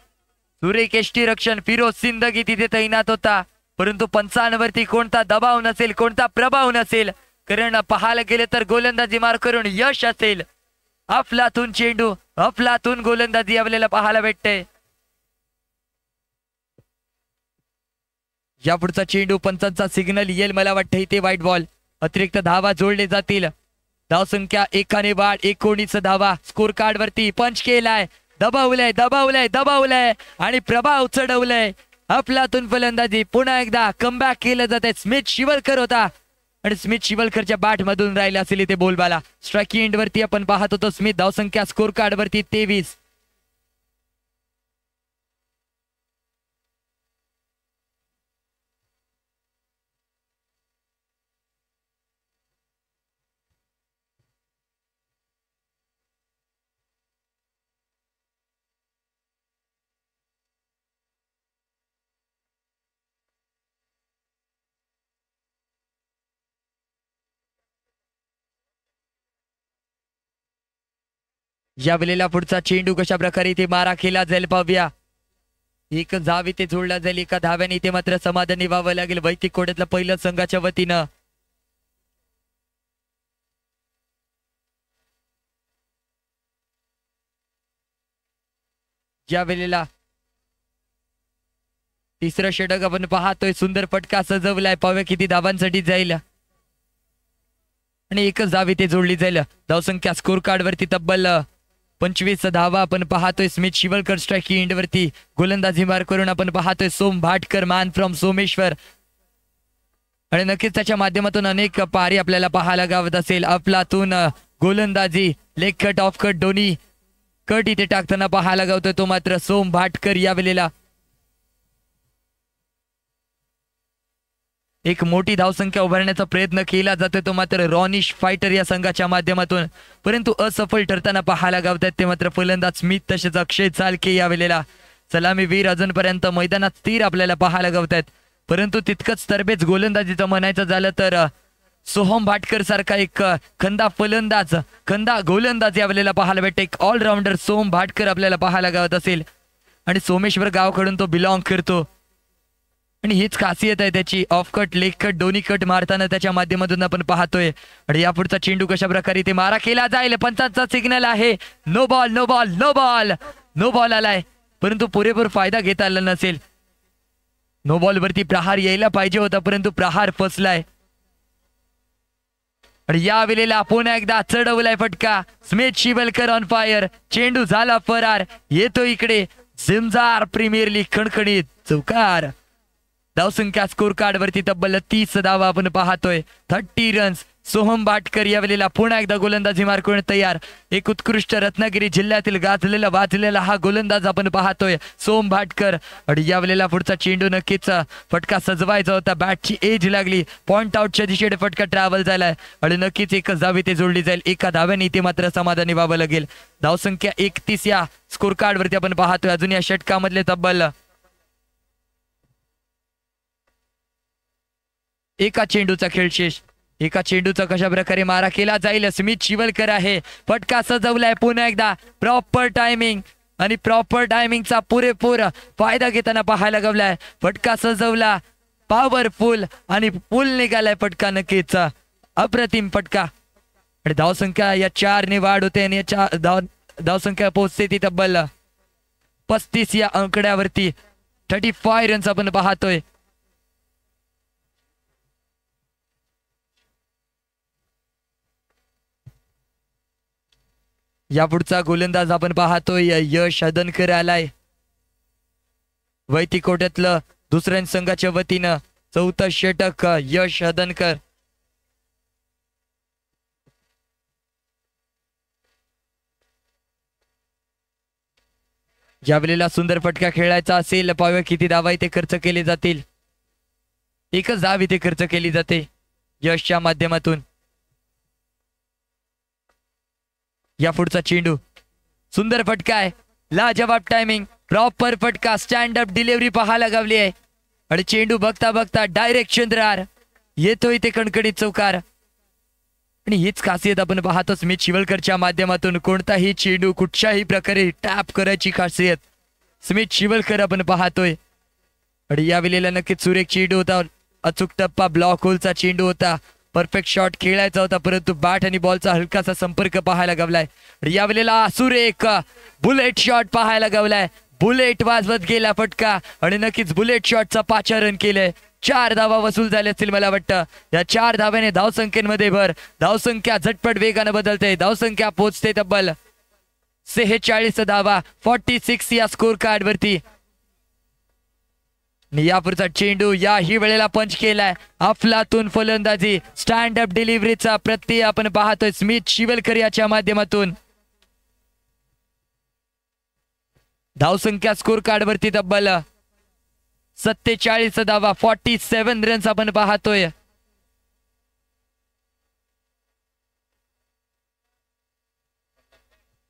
A: सुरेख यष्टीरक्षण फिरोज सिंदगी तिथे तैनात होता, परंतु पंचांवरती कोणता दबाव नसेल, कोणता प्रभाव नसेल, कारण पाहायला गेले तर गोलंदाजी मार करून यश असेल. अफलातून चेंडू, अफलातून गोलंदाजी यावेळेला पाहायला भेटते. या पुढचा चेंडू पंचांचा सिग्नल येईल, मला वाटतं इथे व्हाईट बॉल. अतिरिक्त धावा जोडले जातील. धावसंख्या 1 वाढ, 19 धावा स्कोर कार्ड वरती. पंच केलाय, दबावलंय दबावलंय दबावलंय आणि प्रभाव चढवलंय. अफलातून फलंदाजी, पुन्हा एकदा कमबॅक केलं जाते. स्मिथ शिवलकर होता आणि स्मिथ शिवलकरच्या बॅट मधून राहिला असेल इथे बोलबाला. स्ट्राइकिंग एंड वरती आपण पाहत होतो स्मिथ. धावसंख्या स्कोर कार्ड वरती 23. या वेळेला पुढचा चेंडू कशा प्रकारे इथे मारा केला जाईल पाहूया. एक धाव इथे जोडला जाईल, एका धाव्याने इथे मात्र समाधानी व्हावं लागेल वैदिक कोड्यातल्या पहिल्या संघाच्या वतीनं. या वेळेला तिसरं षटक आपण पाहतोय. सुंदर फटका सजवलाय, पाहूया किती धावांसाठी जाईल आणि एकच धाव इथे जोडली जाईल. धावसंख्या स्कोर कार्ड वरती तब्बल 25 धावा आपण पाहतोय. स्मिथ शिवलकर स्ट्राइकिंग एंड वरती गोलंदाजी मार करून आपण पाहतोय. सोम भाटकर मॅन फ्रॉम सोमेश्वर आणि नक्कीच त्याच्या माध्यमातून अनेक पारी आपल्याला पाहायला गावत असेल. अफलातून गोलंदाजी, लेग कट, ऑफ कट दोन्ही कट इथे टाकताना पाहायला गावतोय तो मात्र सोम भाटकर. या वेळेला एक मोठी धावसंख्या उभारण्याचा प्रयत्न केला जातोय तो मात्र रॉनिश फायटर या संघाच्या माध्यमातून, परंतु असफल ठरताना पाहायला गावतात ते मात्र फलंदाज स्मिथ तसेच अक्षय चालके. या वेळेला सलामीवीर अजूनपर्यंत मैदानात स्थिर आपल्याला पाहायला गावतात, परंतु तितकंच तरबेज गोलंदाजीचं म्हणायचं झालं तर सोहम भाटकर सारखा एक खंदा फलंदाज, खंदा गोलंदाज या वेळेला पाहायला भेटते. एक ऑलराऊंडर सोहम भाटकर आपल्याला पाहायला गावत असेल आणि सोमेश्वर गावाकडून तो बिलॉंग करतो आणि हीच खासियत आहे त्याची. ऑफ कट, लेग कट दोन्ही कट मारताना त्याच्या माध्यमातून आपण पाहतोय. आणि या पुढचा चेंडू कशा प्रकारे ते मारा केला जाईल. पंचांचा सिग्नल आहे, no ball no ball no ball. No ball आलाय, परंतु पुरेपूर फायदा घेता आला नसेल. नो बॉल वरती प्रहार यायला पाहिजे होता, परंतु प्रहार फसलाय. आणि या वेळेला पुन्हा एकदा चढवलाय फटका. Smith Shivalkar on fire. चेंडू झाला फरार. येतो इकडे झिंजार प्रीमियर लीग खणखणीत चौकार. धावसंख्या स्कोर कार्ड वरती तब्बल 30 धावा आपण पाहतोय. 30 रन्स. सोहम भाटकर या वेळेला पुन्हा एकदा गोलंदाजी मार करून तयार. एक उत्कृष्ट रत्नागिरी जिल्ह्यातील गाजलेला वाजलेला हा गोलंदाज आपण पाहतोय सोहम भाटकर. आणि या वेळेला पुढचा चेंडू नक्कीच फटका सजवायचा होता. बॅटची एज लागली, पॉइंट आउटच्या दिशेने फटका ट्रॅव्हल झालाय आणि नक्कीच एकच धाव इथे जोडली जाईल. एका धाव्याने इथे मात्र समाधानी व्हावं लागेल. धावसंख्या 31 या स्कोर कार्ड वरती आपण पाहतोय. अजून या षटकामधले तब्बल एका चेंडूचा खेळ शेष. एका चेंडूचा कशा प्रकारे मारा केला जाईल. स्मिथ शिवलकर आहे, फटका सजवलाय पुन्हा एकदा. प्रॉपर टायमिंग आणि प्रॉपर टायमिंगचा पुरेपूर फायदा घेताना पाहायला गवलाय. फटका सजवला, पॉवरफुल आणि फुल निघालाय फटका. नक्कीच अप्रतिम फटका. आणि धावसंख्या या 4 ने वाढ होते आणि या धावसंख्या पोहोचते ती तब्बल 35 या आकड्यावरती. 35 रन्स आपण पाहतोय. या पुढचा गोलंदाज आपण पाहतोय यश हदनकर आलाय. वैदिक कोट्यातलं दुसऱ्या संघाच्या वतीनं 4थं षटक यश हदनकर. या वेळेला सुंदर फटका खेळायचा असेल, पाहूया किती धावा इथे खर्च केले जातील. एकच धाव इथे खर्च केली जाते यशच्या माध्यमातून. या पुढचा चेंडू सुंदर फटका आहे, लाजवाब टायमिंग, प्रॉपर फटका, स्टँड अप डिलिव्हरी पाहायला गावली आहे आणि चेंडू बघता बघता डायरेक्ट चंद्रार येतोय ते कणकणीत चौकार. आणि हीच खासियत आपण पाहतो स्मिथ शिवलकरच्या माध्यमातून. कोणताही चेंडू कुठच्याही प्रकारे टॅप करायची खासियत स्मिथ शिवलकर आपण पाहतोय. आणि या वेळेला नक्कीच सुरेख चेंडू होता, अचूक टप्पा, ब्लॉक होलचा चेंडू होता, परफेक्ट शॉट खेळायचा होता, परंतु बॅट आणि बॉलचा हलकासा संपर्क पाहायला गावलाय. या वेळेला सुरेख बुलेट शॉट पाहायला गावलाय, बुलेट वाजवत गेला फटका आणि नक्कीच बुलेट शॉटचा पाचारण केलंय. 4 धावा वसूल झाले असतील मला वाटतं. या 4 धाव्याने धावसंख्येमध्ये भर, धावसंख्या झटपट वेगानं बदलते, धावसंख्या पोहोचते तब्बल 46 धावा, 46 या स्कोर कार्ड वरती. यापुढचा चेंडू याही वेळेला पंच केलाय, अफलातून फलंदाजी, स्टँड अप डिलिव्हरीचा प्रत्यय आपण पाहतोय स्मिथ शिवलकर याच्या माध्यमातून. धावसंख्या स्कोर कार्ड वरती तब्बल 47 धावा, 47 रन्स आपण पाहतोय.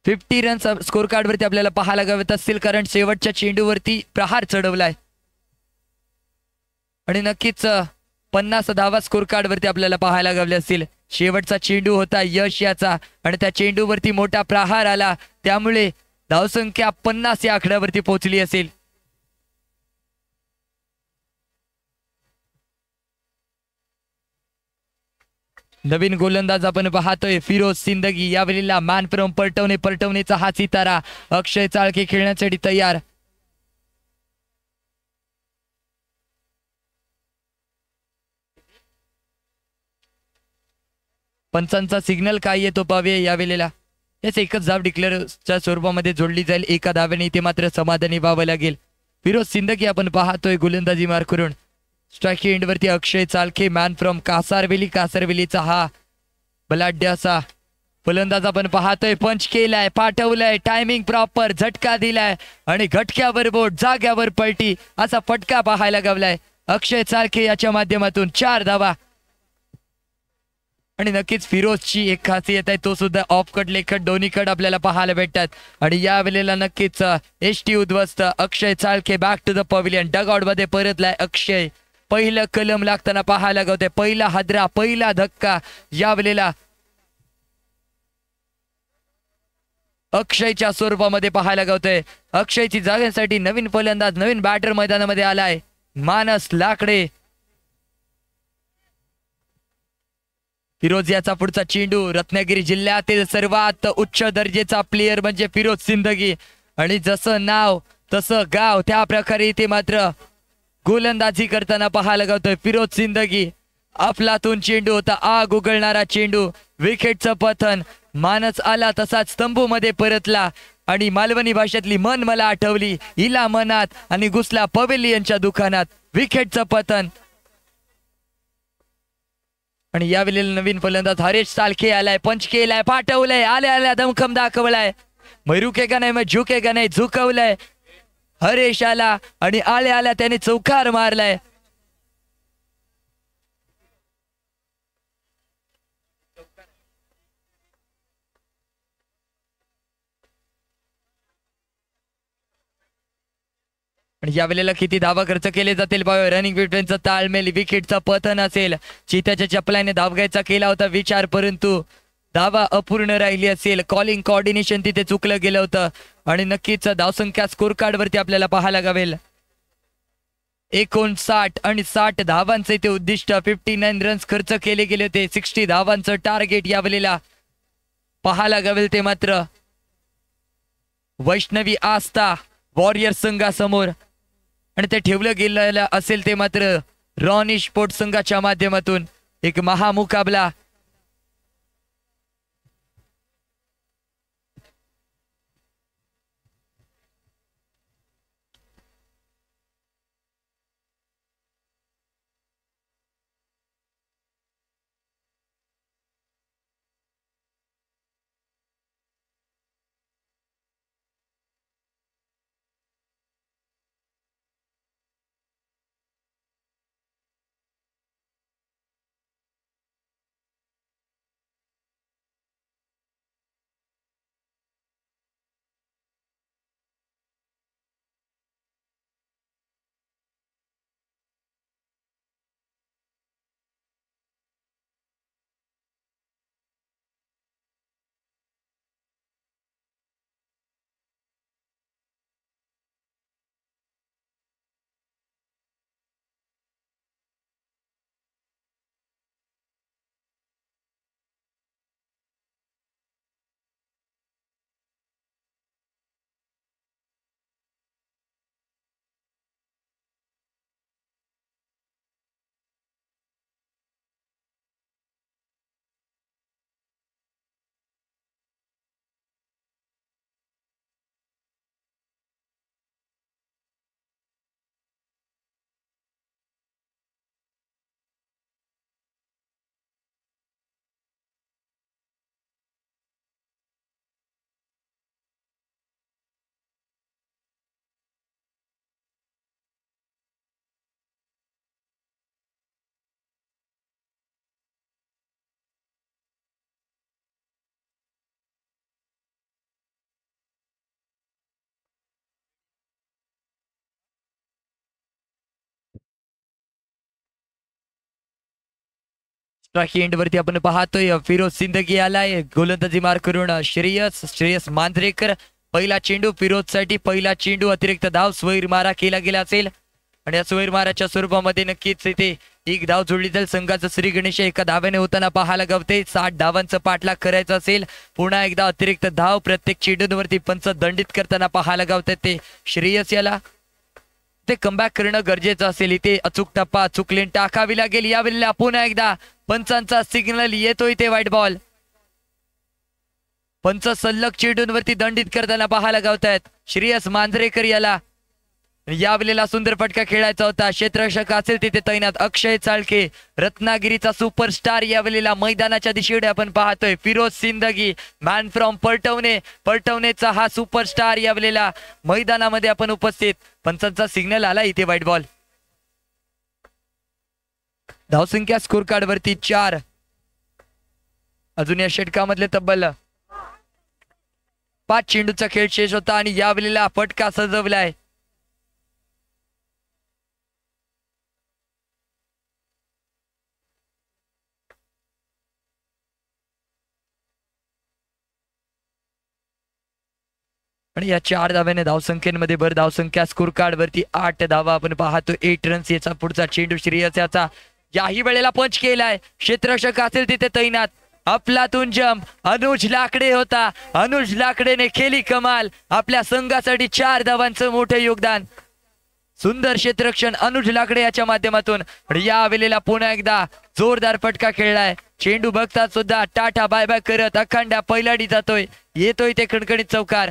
A: फिफ्टी रन्स स्कोर कार्ड वरती आपल्याला पाहायला गावत असतील, कारण शेवटच्या चेंडूवरती प्रहार चढवलाय आणि नक्कीच 50 धावा स्कोर कार्ड वरती आपल्याला पाहायला गावले असतील. शेवटचा चेंडू होता यश याचा आणि त्या चेंडूवरती मोठा प्रहार आला, त्यामुळे धावसंख्या 50 या आकड्यावरती पोहोचली असेल. नवीन गोलंदाज आपण पाहतोय फिरोज सिंदगी. यावेळेला मॅन फ्रॉम पलटवणे, पलटवणेचा हा सितारा अक्षय चाळके खेळण्यासाठी तयार. पंचांचा सिग्नल काय येतो पाहूया यावेळेला. याच एकच धाव डिक्लेअरच्या स्वरूपामध्ये जोडली जाईल, एका धाव्याने इथे मात्र समाधानी व्हावं लागेल. फिरोज सिंदगी आपण पाहतोय गोलंदाजी मार करून. स्ट्राईक एंड वरती अक्षय चालके, मॅन फ्रॉम कासारवेली, कासारवेलीचा हा बलाढ्य असा फलंदाज आपण पाहतोय. पंच केलाय, पाठवलाय, टायमिंग प्रॉपर, झटका दिलाय आणि घटक्यावर बोट, जाग्यावर पलटी असा फटका पाहायला गावलाय अक्षय चालके याच्या माध्यमातून. 4 धावा. आणि नक्कीच फिरोजची एक खासियत आहे, तो सुद्धा ऑफ कट लेखट दोन्ही कट आपल्याला पाहायला भेटतात. आणि या वेळेला नक्कीच एसटी उद्ध्वस्त Akshay Chalke back to the pavilion, dugout मध्ये परतलाय अक्षय. पहिलं कलम लागताना पाहायला गावतंय, पहिला हादरा, पहिला धक्का या वेळेला अक्षयच्या स्वरूपामध्ये पाहायला गावतंय. अक्षयची जागेसाठी नवीन फलंदाज, नवीन बॅटर मैदानामध्ये आलाय, मानस लाकडे. फिरोज याचा पुढचा चेंडू, रत्नागिरी जिल्ह्यातील सर्वात उच्च दर्जेचा प्लेयर म्हणजे फिरोज सिंदगी आणि जसं नाव तसं गाव त्या प्रकारे इथे मात्र गोलंदाजी करताना पाहायला गावतोय फिरोज सिंदगी. अफलातून चेंडू होता, आग उगळणारा चेंडू, विकेटचं पतन, मानस आला तसाच स्तंभू मध्ये परतला आणि मालवणी भाषेतली मन मला आठवली, इला मनात आणि घुसला पवेलियनच्या दुकानात. विकेटचं पतन. आणि यावेळेला नवीन फलंदाज हरेश सालखे आलाय, पंच केलाय, पाठवलाय, आल्या आल्या दमखम दाखवलाय, मैरुकेगा नाही मग झुकेगा नाही, झुकवलाय हरेश आला आणि आल्या आल्या त्याने चौकार मारलाय. आणि या वेळेला किती धावा खर्च केले जातील पाहूया. रनिंग विकेटचा ताळमेल, विकेटचा पतन असेल, चित्याच्या चपलाने धाव घ्यायचा केला होता विचार, परंतु धावा अपूर्ण राहिली असेल, कॉलिंग कोऑर्डिनेशन तिथे चुकलं गेलं होतं आणि नक्कीच धावसंख्या स्कोर कार्ड वरती आपल्याला पाहायला गावेल 59 आणि 60 धावांचे ते उद्दिष्ट, 59 रन्स खर्च केले गेले होते, 60 धावांचं टार्गेट या वेळेला पाहायला गावेल ते मात्र वैष्णवी आस्था वॉरियर संघासमोर. आणि ते ठेवलं गेलेलं असेल ते मात्र रॉनी स्पोर्ट्स संघाच्या माध्यमातून एक महामुकाबला. स्ट्राईक एंड वरती आपण पाहतोय फिरोज सिंदगी आलाय गोलंदाजी मार करून श्रेयस मांजरेकर पहिला चेंडू फिरोज साठी पहिला चेंडू अतिरिक्त धाव स्वैर मारा केला गेला असेल आणि या स्वैर माराच्या स्वरूपामध्ये नक्कीच इथे एक धाव जोडली जाईल. संघाचं श्री गणेश एका धाव्याने होताना पाहायला गावते. 60 धावांचं पाठलाग करायचं असेल. पुन्हा एकदा अतिरिक्त धाव प्रत्येक चेंडूंवरती पंच दंडित करताना पाहायला गावतात ते श्रेयस याला ते कमबॅक करणं गरजेचं असेल. इथे अचूक टप्पा अचूक लेन टाकावी लागेल. यावेळेला पुन्हा एकदा पंचांचा सिग्नल येतोय ते व्हाईट बॉल. पंच सलग चेंडूंवरती दंडित करताना पाहायला गावतायत श्रेयस मांजरेकर याला. यावेळेला सुंदर फटका खेळायचा होता. क्षेत्ररक्षक असेल तिथे तैनात अक्षय चाळके रत्नागिरीचा सुपरस्टार यावेळेला मैदानाच्या दिशेने आपण पाहतोय. फिरोज सिंदगी मॅन फ्रॉम पलटवणेचा हा सुपरस्टार यावेळेला मैदानामध्ये आपण उपस्थित. पंचांचा सिग्नल आला इथे व्हाईट बॉल. धावसंख्या स्कोर कार्ड वरती 4. अजून या षटकामधले तब्बल 5 चेंडूचा खेळ शेष होता आणि यावेळेला फटका सजवलाय. आणि या 4 धाव्याने धावसंख्येमध्ये भर. धावसंख्या स्कोर कार्ड वरती 8 धावा आपण पाहतो. 8 रन्स. याचा पुढचा चेंडू श्रेयस याचा याही वेळेला पंच केलाय. क्षेत्ररक्षक असेल तिथे तैनात अफलातून जंप अनुज लाकडे होता. अनुज लाकडेने केली कमाल. आपल्या संघासाठी 4 धावांचं मोठं योगदान. सुंदर क्षेत्ररक्षण अनुज लाकडे याच्या माध्यमातून. या वेळेला पुन्हा एकदा जोरदार फटका खेळलाय. चेंडू बघतात सुद्धा टाटा बाय बाय करत अखंडा पैलाडी जातोय. येतोय ते खणखणीत चौकार.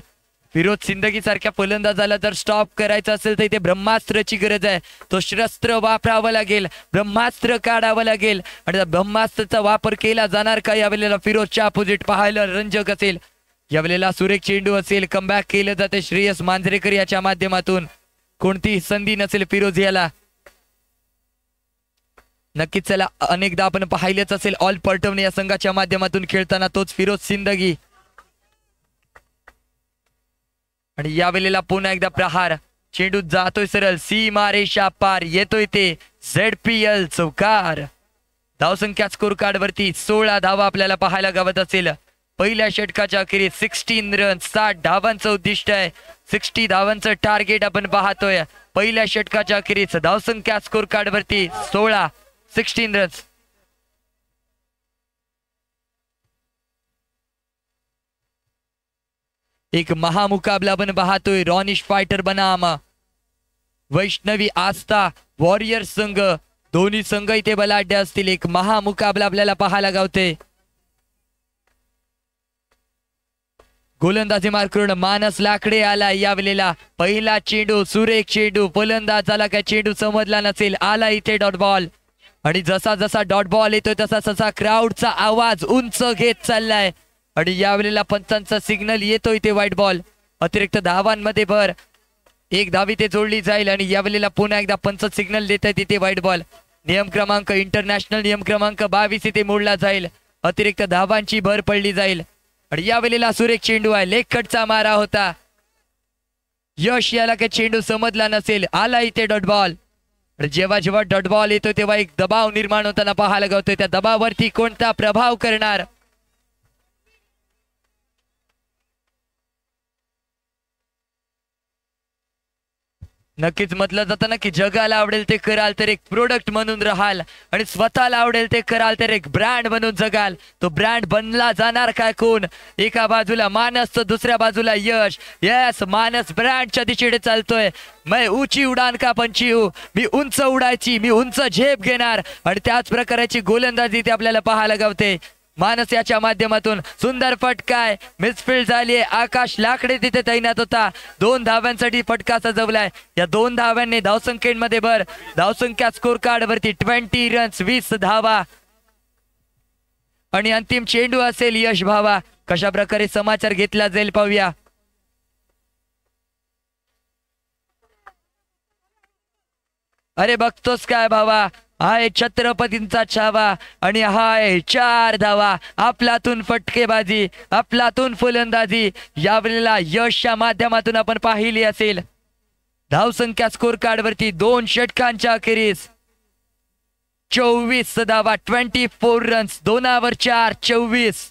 A: फिरोज सिंदगी सारख्या फलंदाजाला जर स्टॉप करायचं असेल तर इथे ब्रह्मास्त्राची गरज आहे. तो शस्त्र वापरावं लागेल. ब्रह्मास्त्र काढावं लागेल आणि ब्रह्मास्त्राचा वापर केला जाणार का यावेळेला फिरोजच्या अपोजिट पाहायला रंजक असेल. यावेळेला सुरेख चेंडू असेल. कमबॅक केलं जाते श्रेयस मांजरेकर याच्या माध्यमातून. कोणतीही संधी नसेल फिरोज याला. नक्कीच त्याला अनेकदा आपण पाहिलेच असेल ऑल पलटवणे या संघाच्या माध्यमातून खेळताना तोच फिरोज सिंदगी. आणि यावेळेला पुन्हा एकदा प्रहार. चेंडू जातोय सरळ सीमा रेषा पार. येतोय ते ZPL चौकार. धावसंख्या स्कोर कार्ड वरती 16 धावा आपल्याला पाहायला गावत असेल. पहिल्या षटकाच्या अखेरीस 16 रन. 60 धावांचं उद्दिष्ट आहे. 60 धावांचं टार्गेट आपण पाहतोय. पहिल्या षटकाच्या अखेरीस धावसंख्या स्कोर कार्ड वरती 16 रन्स. एक महामुकाबला आपण पाहतोय. रॉनिश फायटर बनाम वैष्णवी आस्था वॉरियर संघ. दोन्ही संघ इथे बलाढ्य असतील. एक महामुकाबला आपल्याला पाहायला गावते. गोलंदाजी मार करून मानस लाकडे आला. यावेळेला पहिला चेंडू सुरेख चेंडू. फलंदाजाला काय चेंडू समजला नसेल. आला इथे डॉट बॉल. आणि जसा जसा डॉट बॉल येतोय तसा तसा क्राऊडचा आवाज उंच घेत चाललाय. आणि यावेळेला पंचांचा सिग्नल येतोय ते व्हाईट बॉल. अतिरिक्त धावांमध्ये भर. 1 धाव इथे जोडली जाईल आणि यावेळेला पुन्हा एकदा पंच सिग्नल देत आहे तिथे व्हाईट बॉल. नियम क्रमांक इंटरनॅशनल नियम क्रमांक 22 इथे मोडला जाईल. अतिरिक्त धावांची भर पडली जाईल. आणि यावेळेला सुरेख चेंडू आहे. लेग कटचा मारा होता. यश याला काही चेंडू समजला नसेल. आला इथे डॉट बॉल. जेव्हा जेव्हा डॉट बॉल येतो तेव्हा एक दबाव निर्माण होताना पाहायला गावतोय. त्या दबावावरती कोणता प्रभाव करणार. नक्कीच म्हटलं जातं ना की जगाला आवडेल ते कराल तर एक प्रोडक्ट म्हणून राहाल आणि स्वतःला आवडेल ते कराल तर एक ब्रँड म्हणून जगाल. तो ब्रँड बनला जाणार काय कोण. एका बाजूला मानस तर दुसऱ्या बाजूला यश. यस मानस ब्रँडच्या दिशेने चालतोय. मैं ऊंची उडान का पंछी हूं. मी उंच उडायची. मी उंच झेप घेणार. आणि त्याच प्रकारची गोलंदाजी ते आपल्याला पाहायला गावते. मानस याच्या माध्यमातून सुंदर फटकाय. मिसफील्ड झाली. आकाश लाकडे तिथे तैनात होता. 2 धाव्यांसाठी फटका सजवलाय. या 2 धाव्यांनी धावसंख्येमध्ये भर. धावसंख्या स्कोर कार्ड वरती 20 रन्स 20 धावा. आणि अंतिम चेंडू असेल यश भावा. कशा प्रकारे समाचार घेतला जाईल पाहूया. अरे बघतोस काय भावा. हाय छत्रपतींचा छावा आणि हाय 4 धावा. आपलातून फटकेबाजी. आपलातून फलंदाजी यावेळेला यशच्या माध्यमातून आपण पाहिली असेल. धावसंख्या स्कोर कार्ड वरती 2 षटकांच्या अखेरीस 24 धावा, 24 रन्स, 2 4, 24.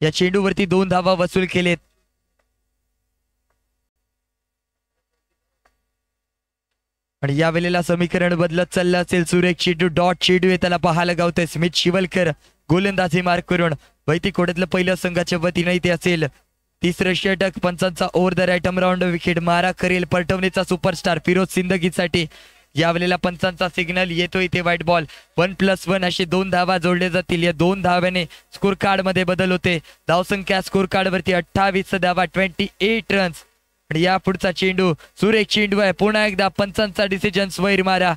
A: या चेंडूवरती 2 धावा वसूल केलेत. आणि या वेळेला समीकरण बदलत चाललं असेल. सुरेख चेंडू, डॉट चेंडू आहे, त्याला पाहायला गावतंय. स्मित शिवलकर गोलंदाजी मार्क करून वैदिक कोड्यातलं पहिलं संघाच्या वतीनं इथे असेल. तिसरं षटक, पंचांचा over the right arm round wicket मारा करेल परटवणीचा सुपरस्टार फिरोज सिंदगीसाठी. यावेळेला पंचांचा सिग्नल येतो इथे. व्हाईट बॉल, 1+1 असे 2 धावा जोडले जातील. या 2 धाव्याने स्कोर कार्ड मध्ये बदल होते. धावसंख्या स्कोर कार्ड वरती 28 धावा, 28 रन्स. आणि या पुढचा चेंडू सुरेख चेंडू आहे. पुन्हा एकदा पंचांचा डिसिजन स्वैर मारा.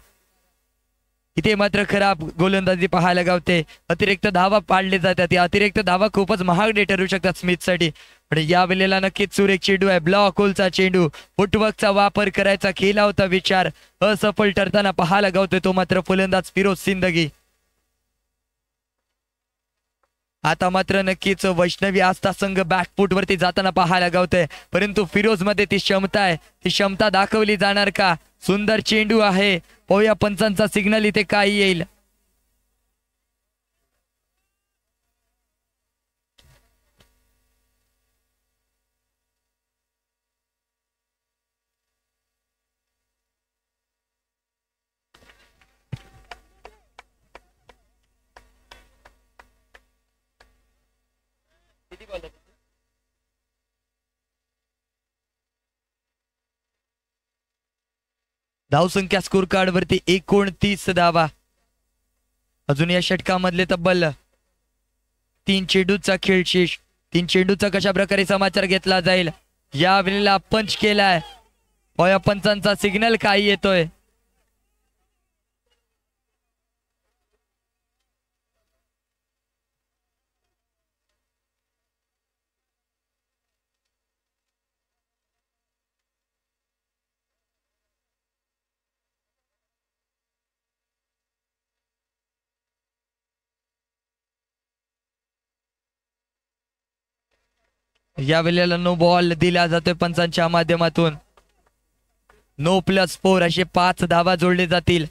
A: इथे मात्र खराब गोलंदाजी पाहायला गावते. अतिरिक्त धावा पाडले जातात. या अतिरिक्त धावा खूपच महागडे ठरू शकतात स्मिथसाठी. पण या वेळेला नक्कीच सुरेख चेंडू आहे. ब्लॉक होलचा चेंडू, फुटवर्कचा वापर करायचा केला होता विचार, असफल ठरताना पाहायला गावतोय तो मात्र फलंदाज फिरोज सिंदगी. आता मात्र नक्कीच वैष्णवी आस्था संघ बॅकफूट वरती जाताना पाहायला गावतंय. परंतु फिरोज मध्ये ती क्षमता आहे, ती क्षमता दाखवली जाणार का? सुंदर चेंडू आहे. पाहूया पंचांचा सिग्नल इथे काय येईल. धावसंख्या स्कोर कार्ड वरती 29 धावा. अजून या षटकामधले तब्बल 3 चेंडूचा खेळ शेष. 3 चेंडूचा कशा प्रकारे समाचार घेतला जाईल या वेळेला पंच केलाय. पाहूया पंचांचा सिग्नल काय येतोय. या वेळेला नो बॉल दिला जातोय पंचांच्या माध्यमातून. No+4 असे 5 धावा जोडले जातील.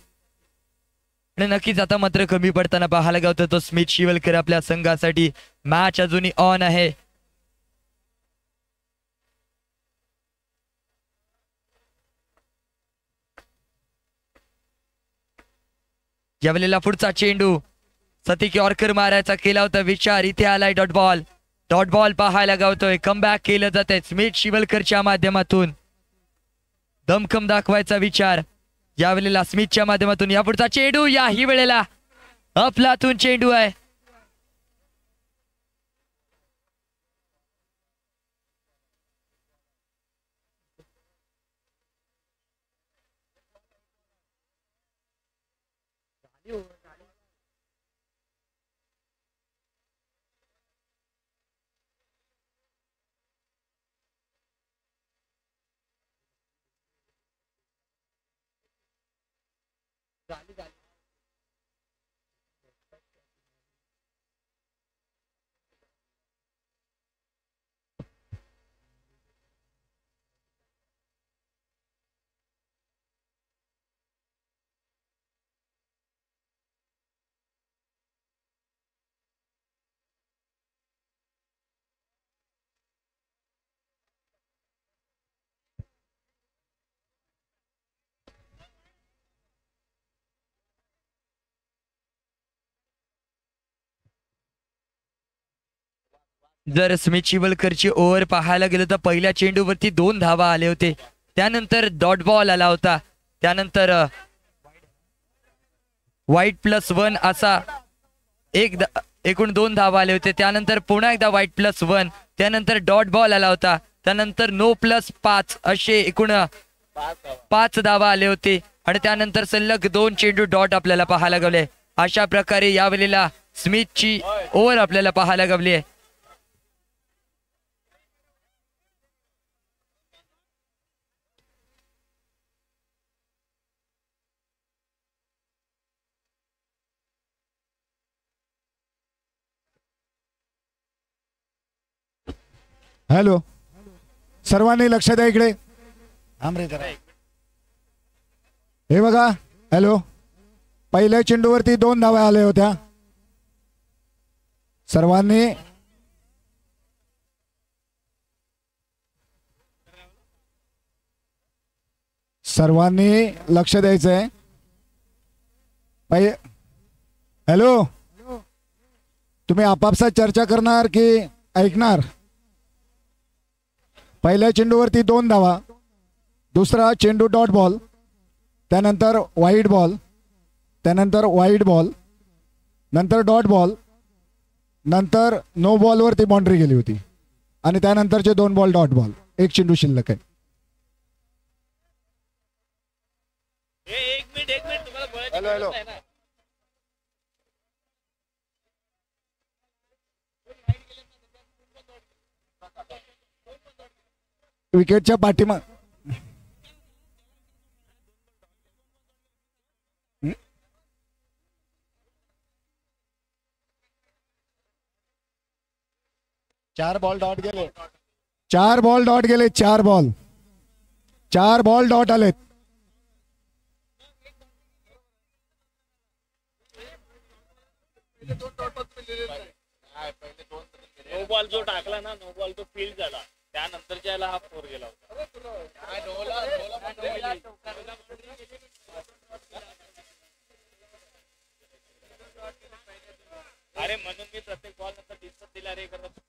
A: आणि नक्कीच आता मात्र कमी पडताना पाहायला गावतो तो स्मित शिवलकर आपल्या संघासाठी. मॅच अजूनही ऑन आहे. या वेळेला पुढचा चेंडू सतिक यॉर्कर मारायचा केला होता विचार. इथे आलाय डॉट बॉल. डॉट बॉल पाहायला गावतोय. कमबॅक केलं जात आहे स्मित शिवलकरच्या माध्यमातून. दमखम दाखवायचा विचार या वेळेला स्मितच्या माध्यमातून. या पुढचा चेंडू, याही वेळेला अफलातून चेंडू आहे. जर स्मित शिवलकरची ओव्हर पाहायला गेलं तर पहिल्या चेंडूवरती 2 धावा आले होते. त्यानंतर डॉट बॉल आला होता. त्यानंतर white+1 असा एकूण 2 धावा आले होते. त्यानंतर पुन्हा एकदा white+1, त्यानंतर डॉट बॉल आला होता. त्यानंतर No+5 असे एकूण 5 धावा आले होते. आणि त्यानंतर सलग 2 चेंडू डॉट आपल्याला पाहायला गवले. अशा प्रकारे यावेळेला स्मिथची ओव्हर आपल्याला पाहायला गवली आहे.
B: हॅलो, सर्वांनी लक्ष द्या इकडे. हे बघा, हॅलो, पहिल्या चेंडूवरती 2 धावा आल्या होत्या. सर्वांनी लक्ष द्यायचंय. हॅलो, तुम्ही आपापसात चर्चा करणार की ऐकणार? पहिल्या चेंडूवरती 2 धावा, दुसरा चेंडू डॉट बॉल, त्यानंतर वाईड बॉल, त्यानंतर वाईड बॉल, नंतर डॉट बॉल, नंतर नो बॉलवरती बाउंड्री गेली होती आणि त्यानंतरचे 2 बॉल डॉट बॉल. 1 चेंडू शिल्लक आहे.
I: हॅलो हॅलो,
B: विकेटच्या पाठीमा 4 बॉल डॉट गेले. 4 बॉल डॉट गेले. 4 बॉल डॉट आलेत.
F: नो बॉल जो टाकला ना, नो बॉल तो फील्ड झाला, त्यानंतर ज्याला हा 4 गेला होता. अरे म्हणून मी प्रत्येक बॉल नंतर डिस्टन्स दिला रे करत.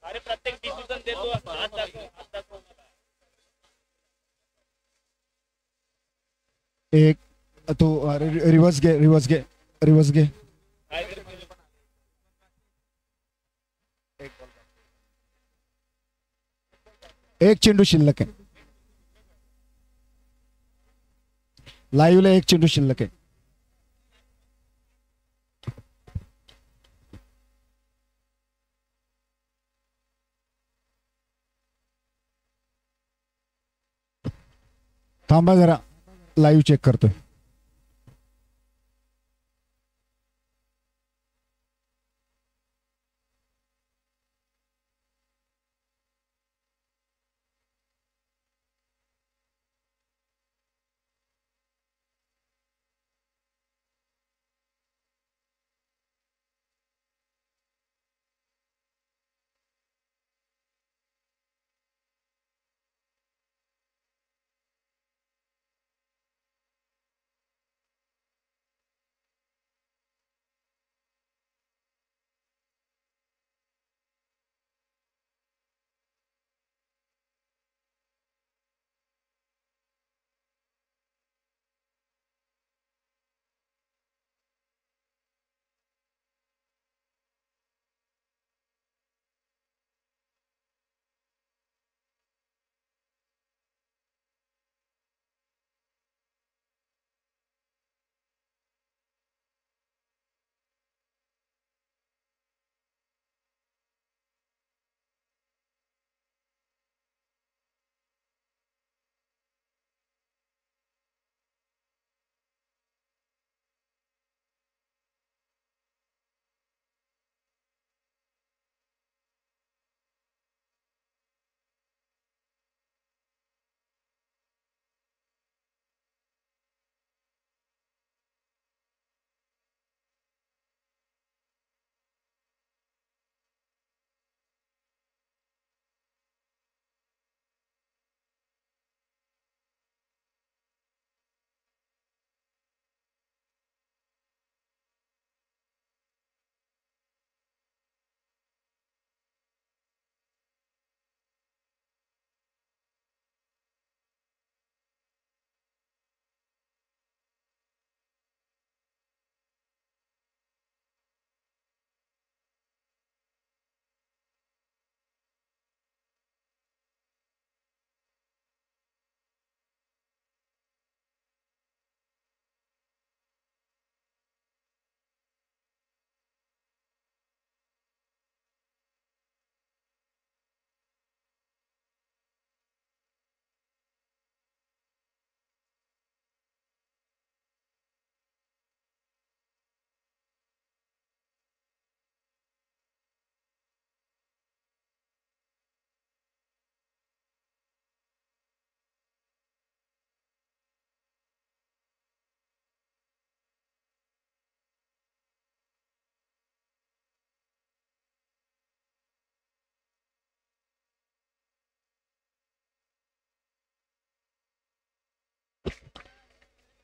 F: अरे प्रत्येक डिसिजन देतो.
B: एक तो रिवर्स घे. एक चेंडू शिल्लक आहे. लाईव्हला 1 चेंडू शिल्लक आहे. थांबा जरा, लाईव्ह चेक करतोय.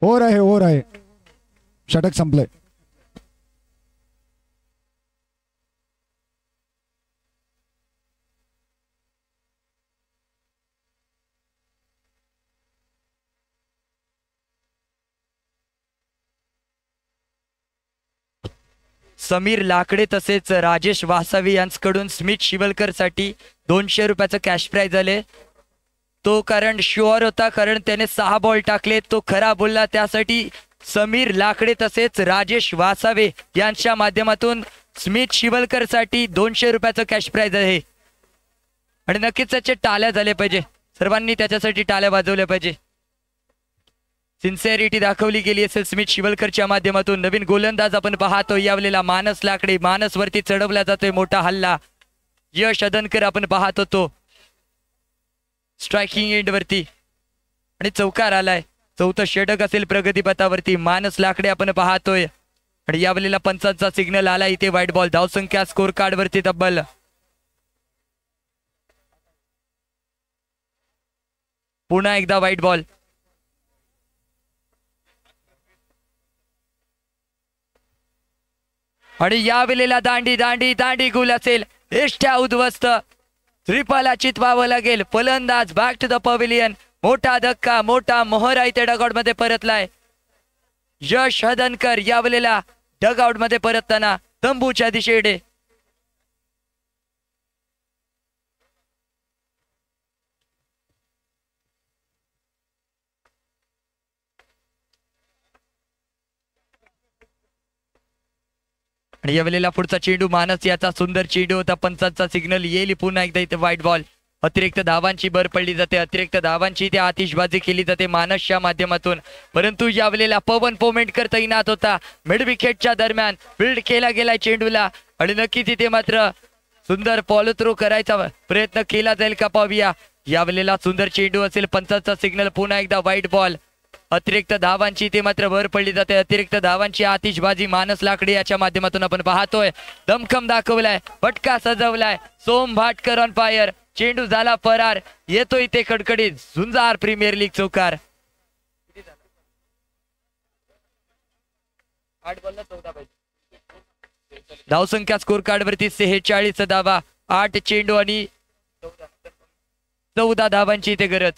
B: ओव्हर आहे षटक संपलंय.
A: समीर लाकडे तसेच राजेश वासावी यांच्याकडून स्मित शिवलकर साठी 200 रुपयाचं कॅश प्राइज आले. तो कारण शुअर होता, कारण त्याने 6 बॉल टाकले, तो खरा बोलला. त्यासाठी समीर लाकडे तसेच राजेश वासावे यांच्या माध्यमातून स्मित शिवलकर साठी 200 रुपयाचं कॅश प्राइज आहे. आणि नक्कीच त्याचे टाळ्या झाले पाहिजे, सर्वांनी त्याच्यासाठी टाळ्या वाजवल्या पाहिजे. सिन्सिअरिटी दाखवली गेली असेल स्मित शिवलकरच्या माध्यमातून. नवीन गोलंदाज आपण पाहतो यावलेला मानस लाकडे. मानस वरती चढवला जातोय मोठा हल्ला. यश अदनकर आपण पाहतो तो स्ट्रायकिंग एंड वरती आणि चौकार आलाय. 4थं षटक असेल प्रगतीपथावरती. मानस लाकडे आपण पाहतोय आणि यावलेला पंचांचा सिग्नल आला इथे. White ball. धावसंख्या स्कोर कार्ड वरती तब्बल पुन्हा एकदा व्हाईट बॉल. आणि यावेळेला दांडी दांडी दांडी गुल असेल. एष्ट्या उद्ध्वस्त. त्रिपाला चितवावं लागेल. फलंदाज बॅक टू द पवेलियन. मोठा धक्का, मोठा मोहरा इथे डगआउट मध्ये परतलाय. यश हदनकर यावेळेला डगआउट मध्ये परतताना तंबूच्या दिशेकडे. आणि यावेळेला पुढचा चेंडू मानस याचा सुंदर चेंडू होता. पंचांचा सिग्नल येईल पुन्हा एकदा इथे व्हाईट बॉल. अतिरिक्त धावांची भर पडली जाते. अतिरिक्त धावांची इथे आतिषबाजी केली जाते मानसच्या माध्यमातून. परंतु यावेळेला पवन पोमेंटकर तैनात होता. मिड विकेटच्या दरम्यान फील्ड केला गेलाय चेंडूला आणि नक्कीच इथे मात्र सुंदर फॉलो थ्रो करायचा प्रयत्न केला जाईल का पाहूया. यावेळेला सुंदर चेंडू असेल. पंचांचा सिग्नल पुन्हा एकदा व्हाईट बॉल. अतिरिक्त धावांची इथे मात्र भर पडली जाते. अतिरिक्त धावांची आतिषबाजी मानस लाकडे याच्या माध्यमातून आपण पाहतोय. दमखम दाखवलाय, फटका सजवलाय. सोम भाटकर ऑन फायर. चेंडू झाला फरार. येतो इथे कडकडीत झुंजार प्रीमियर लीग चौकार. धावसंख्या स्कोर कार्ड वरती 46 धावा. 8 चेंडू आणि 14 धावांची इथे गरज.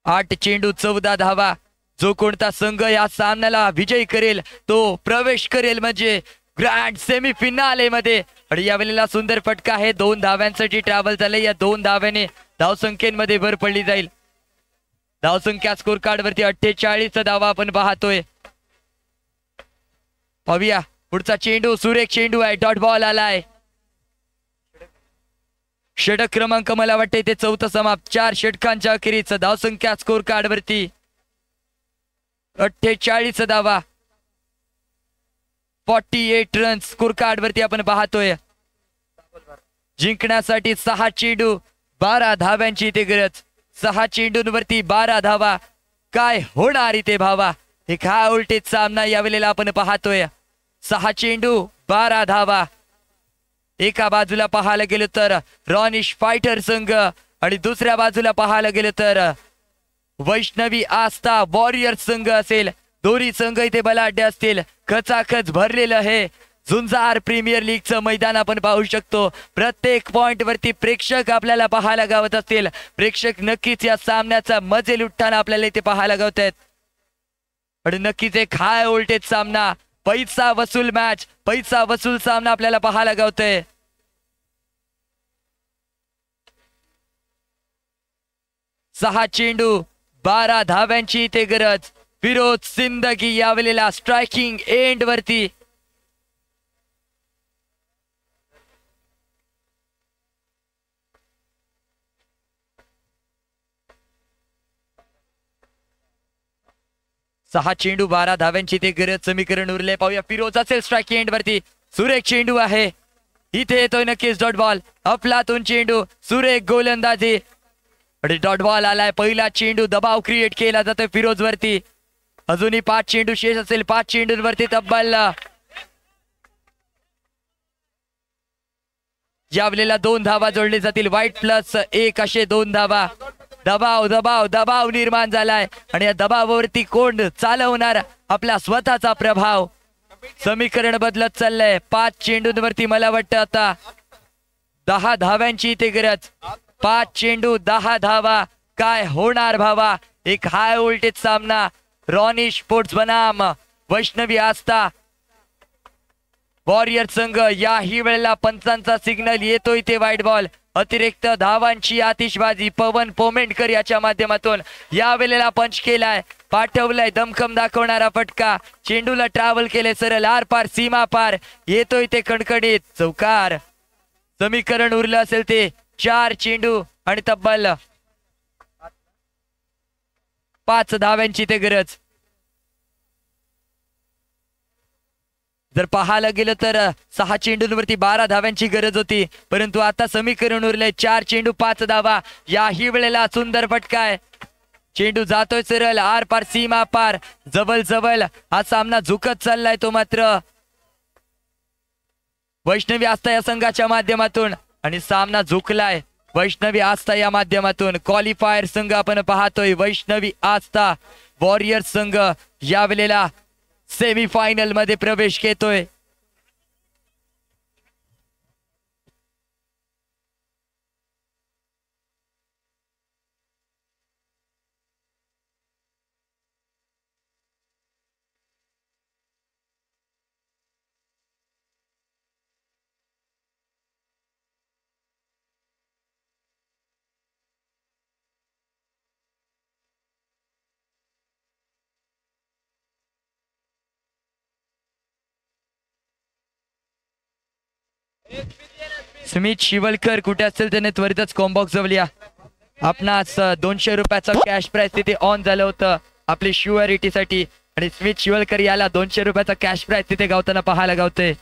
A: 8 चेंडू 14 धावा. जो कोणता संघ या सामन्याला विजयी करेल तो प्रवेश करेल म्हणजे ग्रँड सेमी फिनाले मध्ये. आणि यावेळेला सुंदर फटका आहे. 2 धाव्यांसाठी ट्रॅव्हल झाले. या 2 धाव्याने धावसंख्येमध्ये भर पडली जाईल. धावसंख्या स्कोर कार्ड वरती 48 धावा आपण पाहतोय. पाहूया पुढचा चेंडू. सुरेख चेंडू आहे. डॉट बॉल आलाय. षटक क्रमांक मला वाटते ते 4थं समाप्त. 4 षटकांच्या अखेरीच धावसंख्या स्कोर कार्ड वरती 48 धावा. 48 रन्स स्कोर कार्ड वरती आपण पाहतोय. जिंकण्यासाठी 6 चेंडू 12 धाव्यांची इथे गरज. 6 चेंडूंवरती 12 धावा. काय होणार इथे भावा. एक हा उलटीत सामना यावेळेला आपण पाहतोय. 6 चेंडू 12 धावा. एका बाजूला पाहायला गेलो तर रॉनिश फायटर संघ आणि दुसऱ्या बाजूला पाहायला गेलो तर वैष्णवी आस्था वॉरियर संघ असेल. दोन्ही संघ इथे बलाढ्य असतील. खचाखच भरलेलं आहे. झुंजार प्रीमियर लीगचं मैदान आपण पाहू शकतो. प्रत्येक पॉइंट वरती प्रेक्षक आपल्याला पाहायला गावत असतील. प्रेक्षक नक्कीच या सामन्याचा मजे लुटताना आपल्याला इथे पाहायला गावत आहेत. आणि नक्कीच एक हाय व्होल्टेज सामना. पैसा वसूल मॅच. पैसा वसूल सामना आपल्याला पाहायला गावतोय. सहा चेंडू 12 धाव्यांची इथे गरज. फिरोज सिंदगी यावेळेला स्ट्रायकिंग एंड वरती. सहा चेंडू 12 धाव्यांची ते गरज. समीकरण उरले. पाहूया फिरोज असेल स्ट्रायकिंग एंड वरती. सुरेख चेंडू आहे. इथे येतोय नक्कीच डॉट बॉल. अफलातून चेंडू. सुरेख गोलंदाजी आणि डॉट बॉल आलाय. पहिला चेंडू दबाव क्रिएट केला जातोय फिरोज वरती. अजूनही 5 चेंडू शेष असेल. 5 चेंडूंवरती तब्बल यावेळेला 2 धावा जोडले जातील. व्हाईट प्लस 1 असे 2 धावा. दबाव दबाव दबाव निर्माण झालाय आणि या दबावावरती कोण चालवणार आपला स्वतःचा प्रभाव. समीकरण बदलत चाललंय. 5 चेंडूंवरती मला वाटतं आता 10 धाव्यांची इथे गरज. 5 चेंडू 10 धावा. काय होणार भावा. एक हाय व्होल्टेज सामना. रॉनी स्पोर्ट्स बनाम वैष्णवी आस्था वॉरियर संघ. याही वेळेला पंचांचा सिग्नल येतो इथे वाईट बॉल. अतिरिक्त धावांची आतिषबाजी पवन पोमेंडकर याच्या माध्यमातून या वेळेला पंच केलाय. पाठवलाय दमखम दाखवणारा फटका. चेंडूला ट्रॅव्हल केले सरळ आर पार सीमा पार. येतो इथे कडकडीत चौकार. समीकरण उरलं असेल ते 4 चेंडू आणि तब्बल 5 धाव्यांची ते गरज. जर पाहायला गेलं तर 6 चेंडूंवरती 12 धाव्यांची गरज होती, परंतु आता समीकरण उरलंय 4 चेंडू 5 धावा. याही वेळेला सुंदर फटका आहे. चेंडू जातोय सरळ आर पार सीमा पार. जवळ जवळ हा सामना झुकत चाललाय तो मात्र वैष्णवी आस्था या संघाच्या माध्यमातून आणि सामना झुकलाय वैष्णवी आस्था या माध्यमातून. क्वालिफायर संघ आपण पाहतोय वैष्णवी आस्था वॉरियर संघ या वेळेला सेमीफायनल मध्ये प्रवेश घेतोय. स्मित शिवलकर कुठे असेल त्याने त्वरितच कॉम्बॉक्स जवळ या. आपणास 200 रुपयाचं कॅश प्राइस तिथे ऑन झालं होतं आपली श्युअरिटीसाठी आणि स्मित शिवलकर याला 200 रुपयाचा कॅश प्राइस तिथे गावताना पाहायला गावतंय.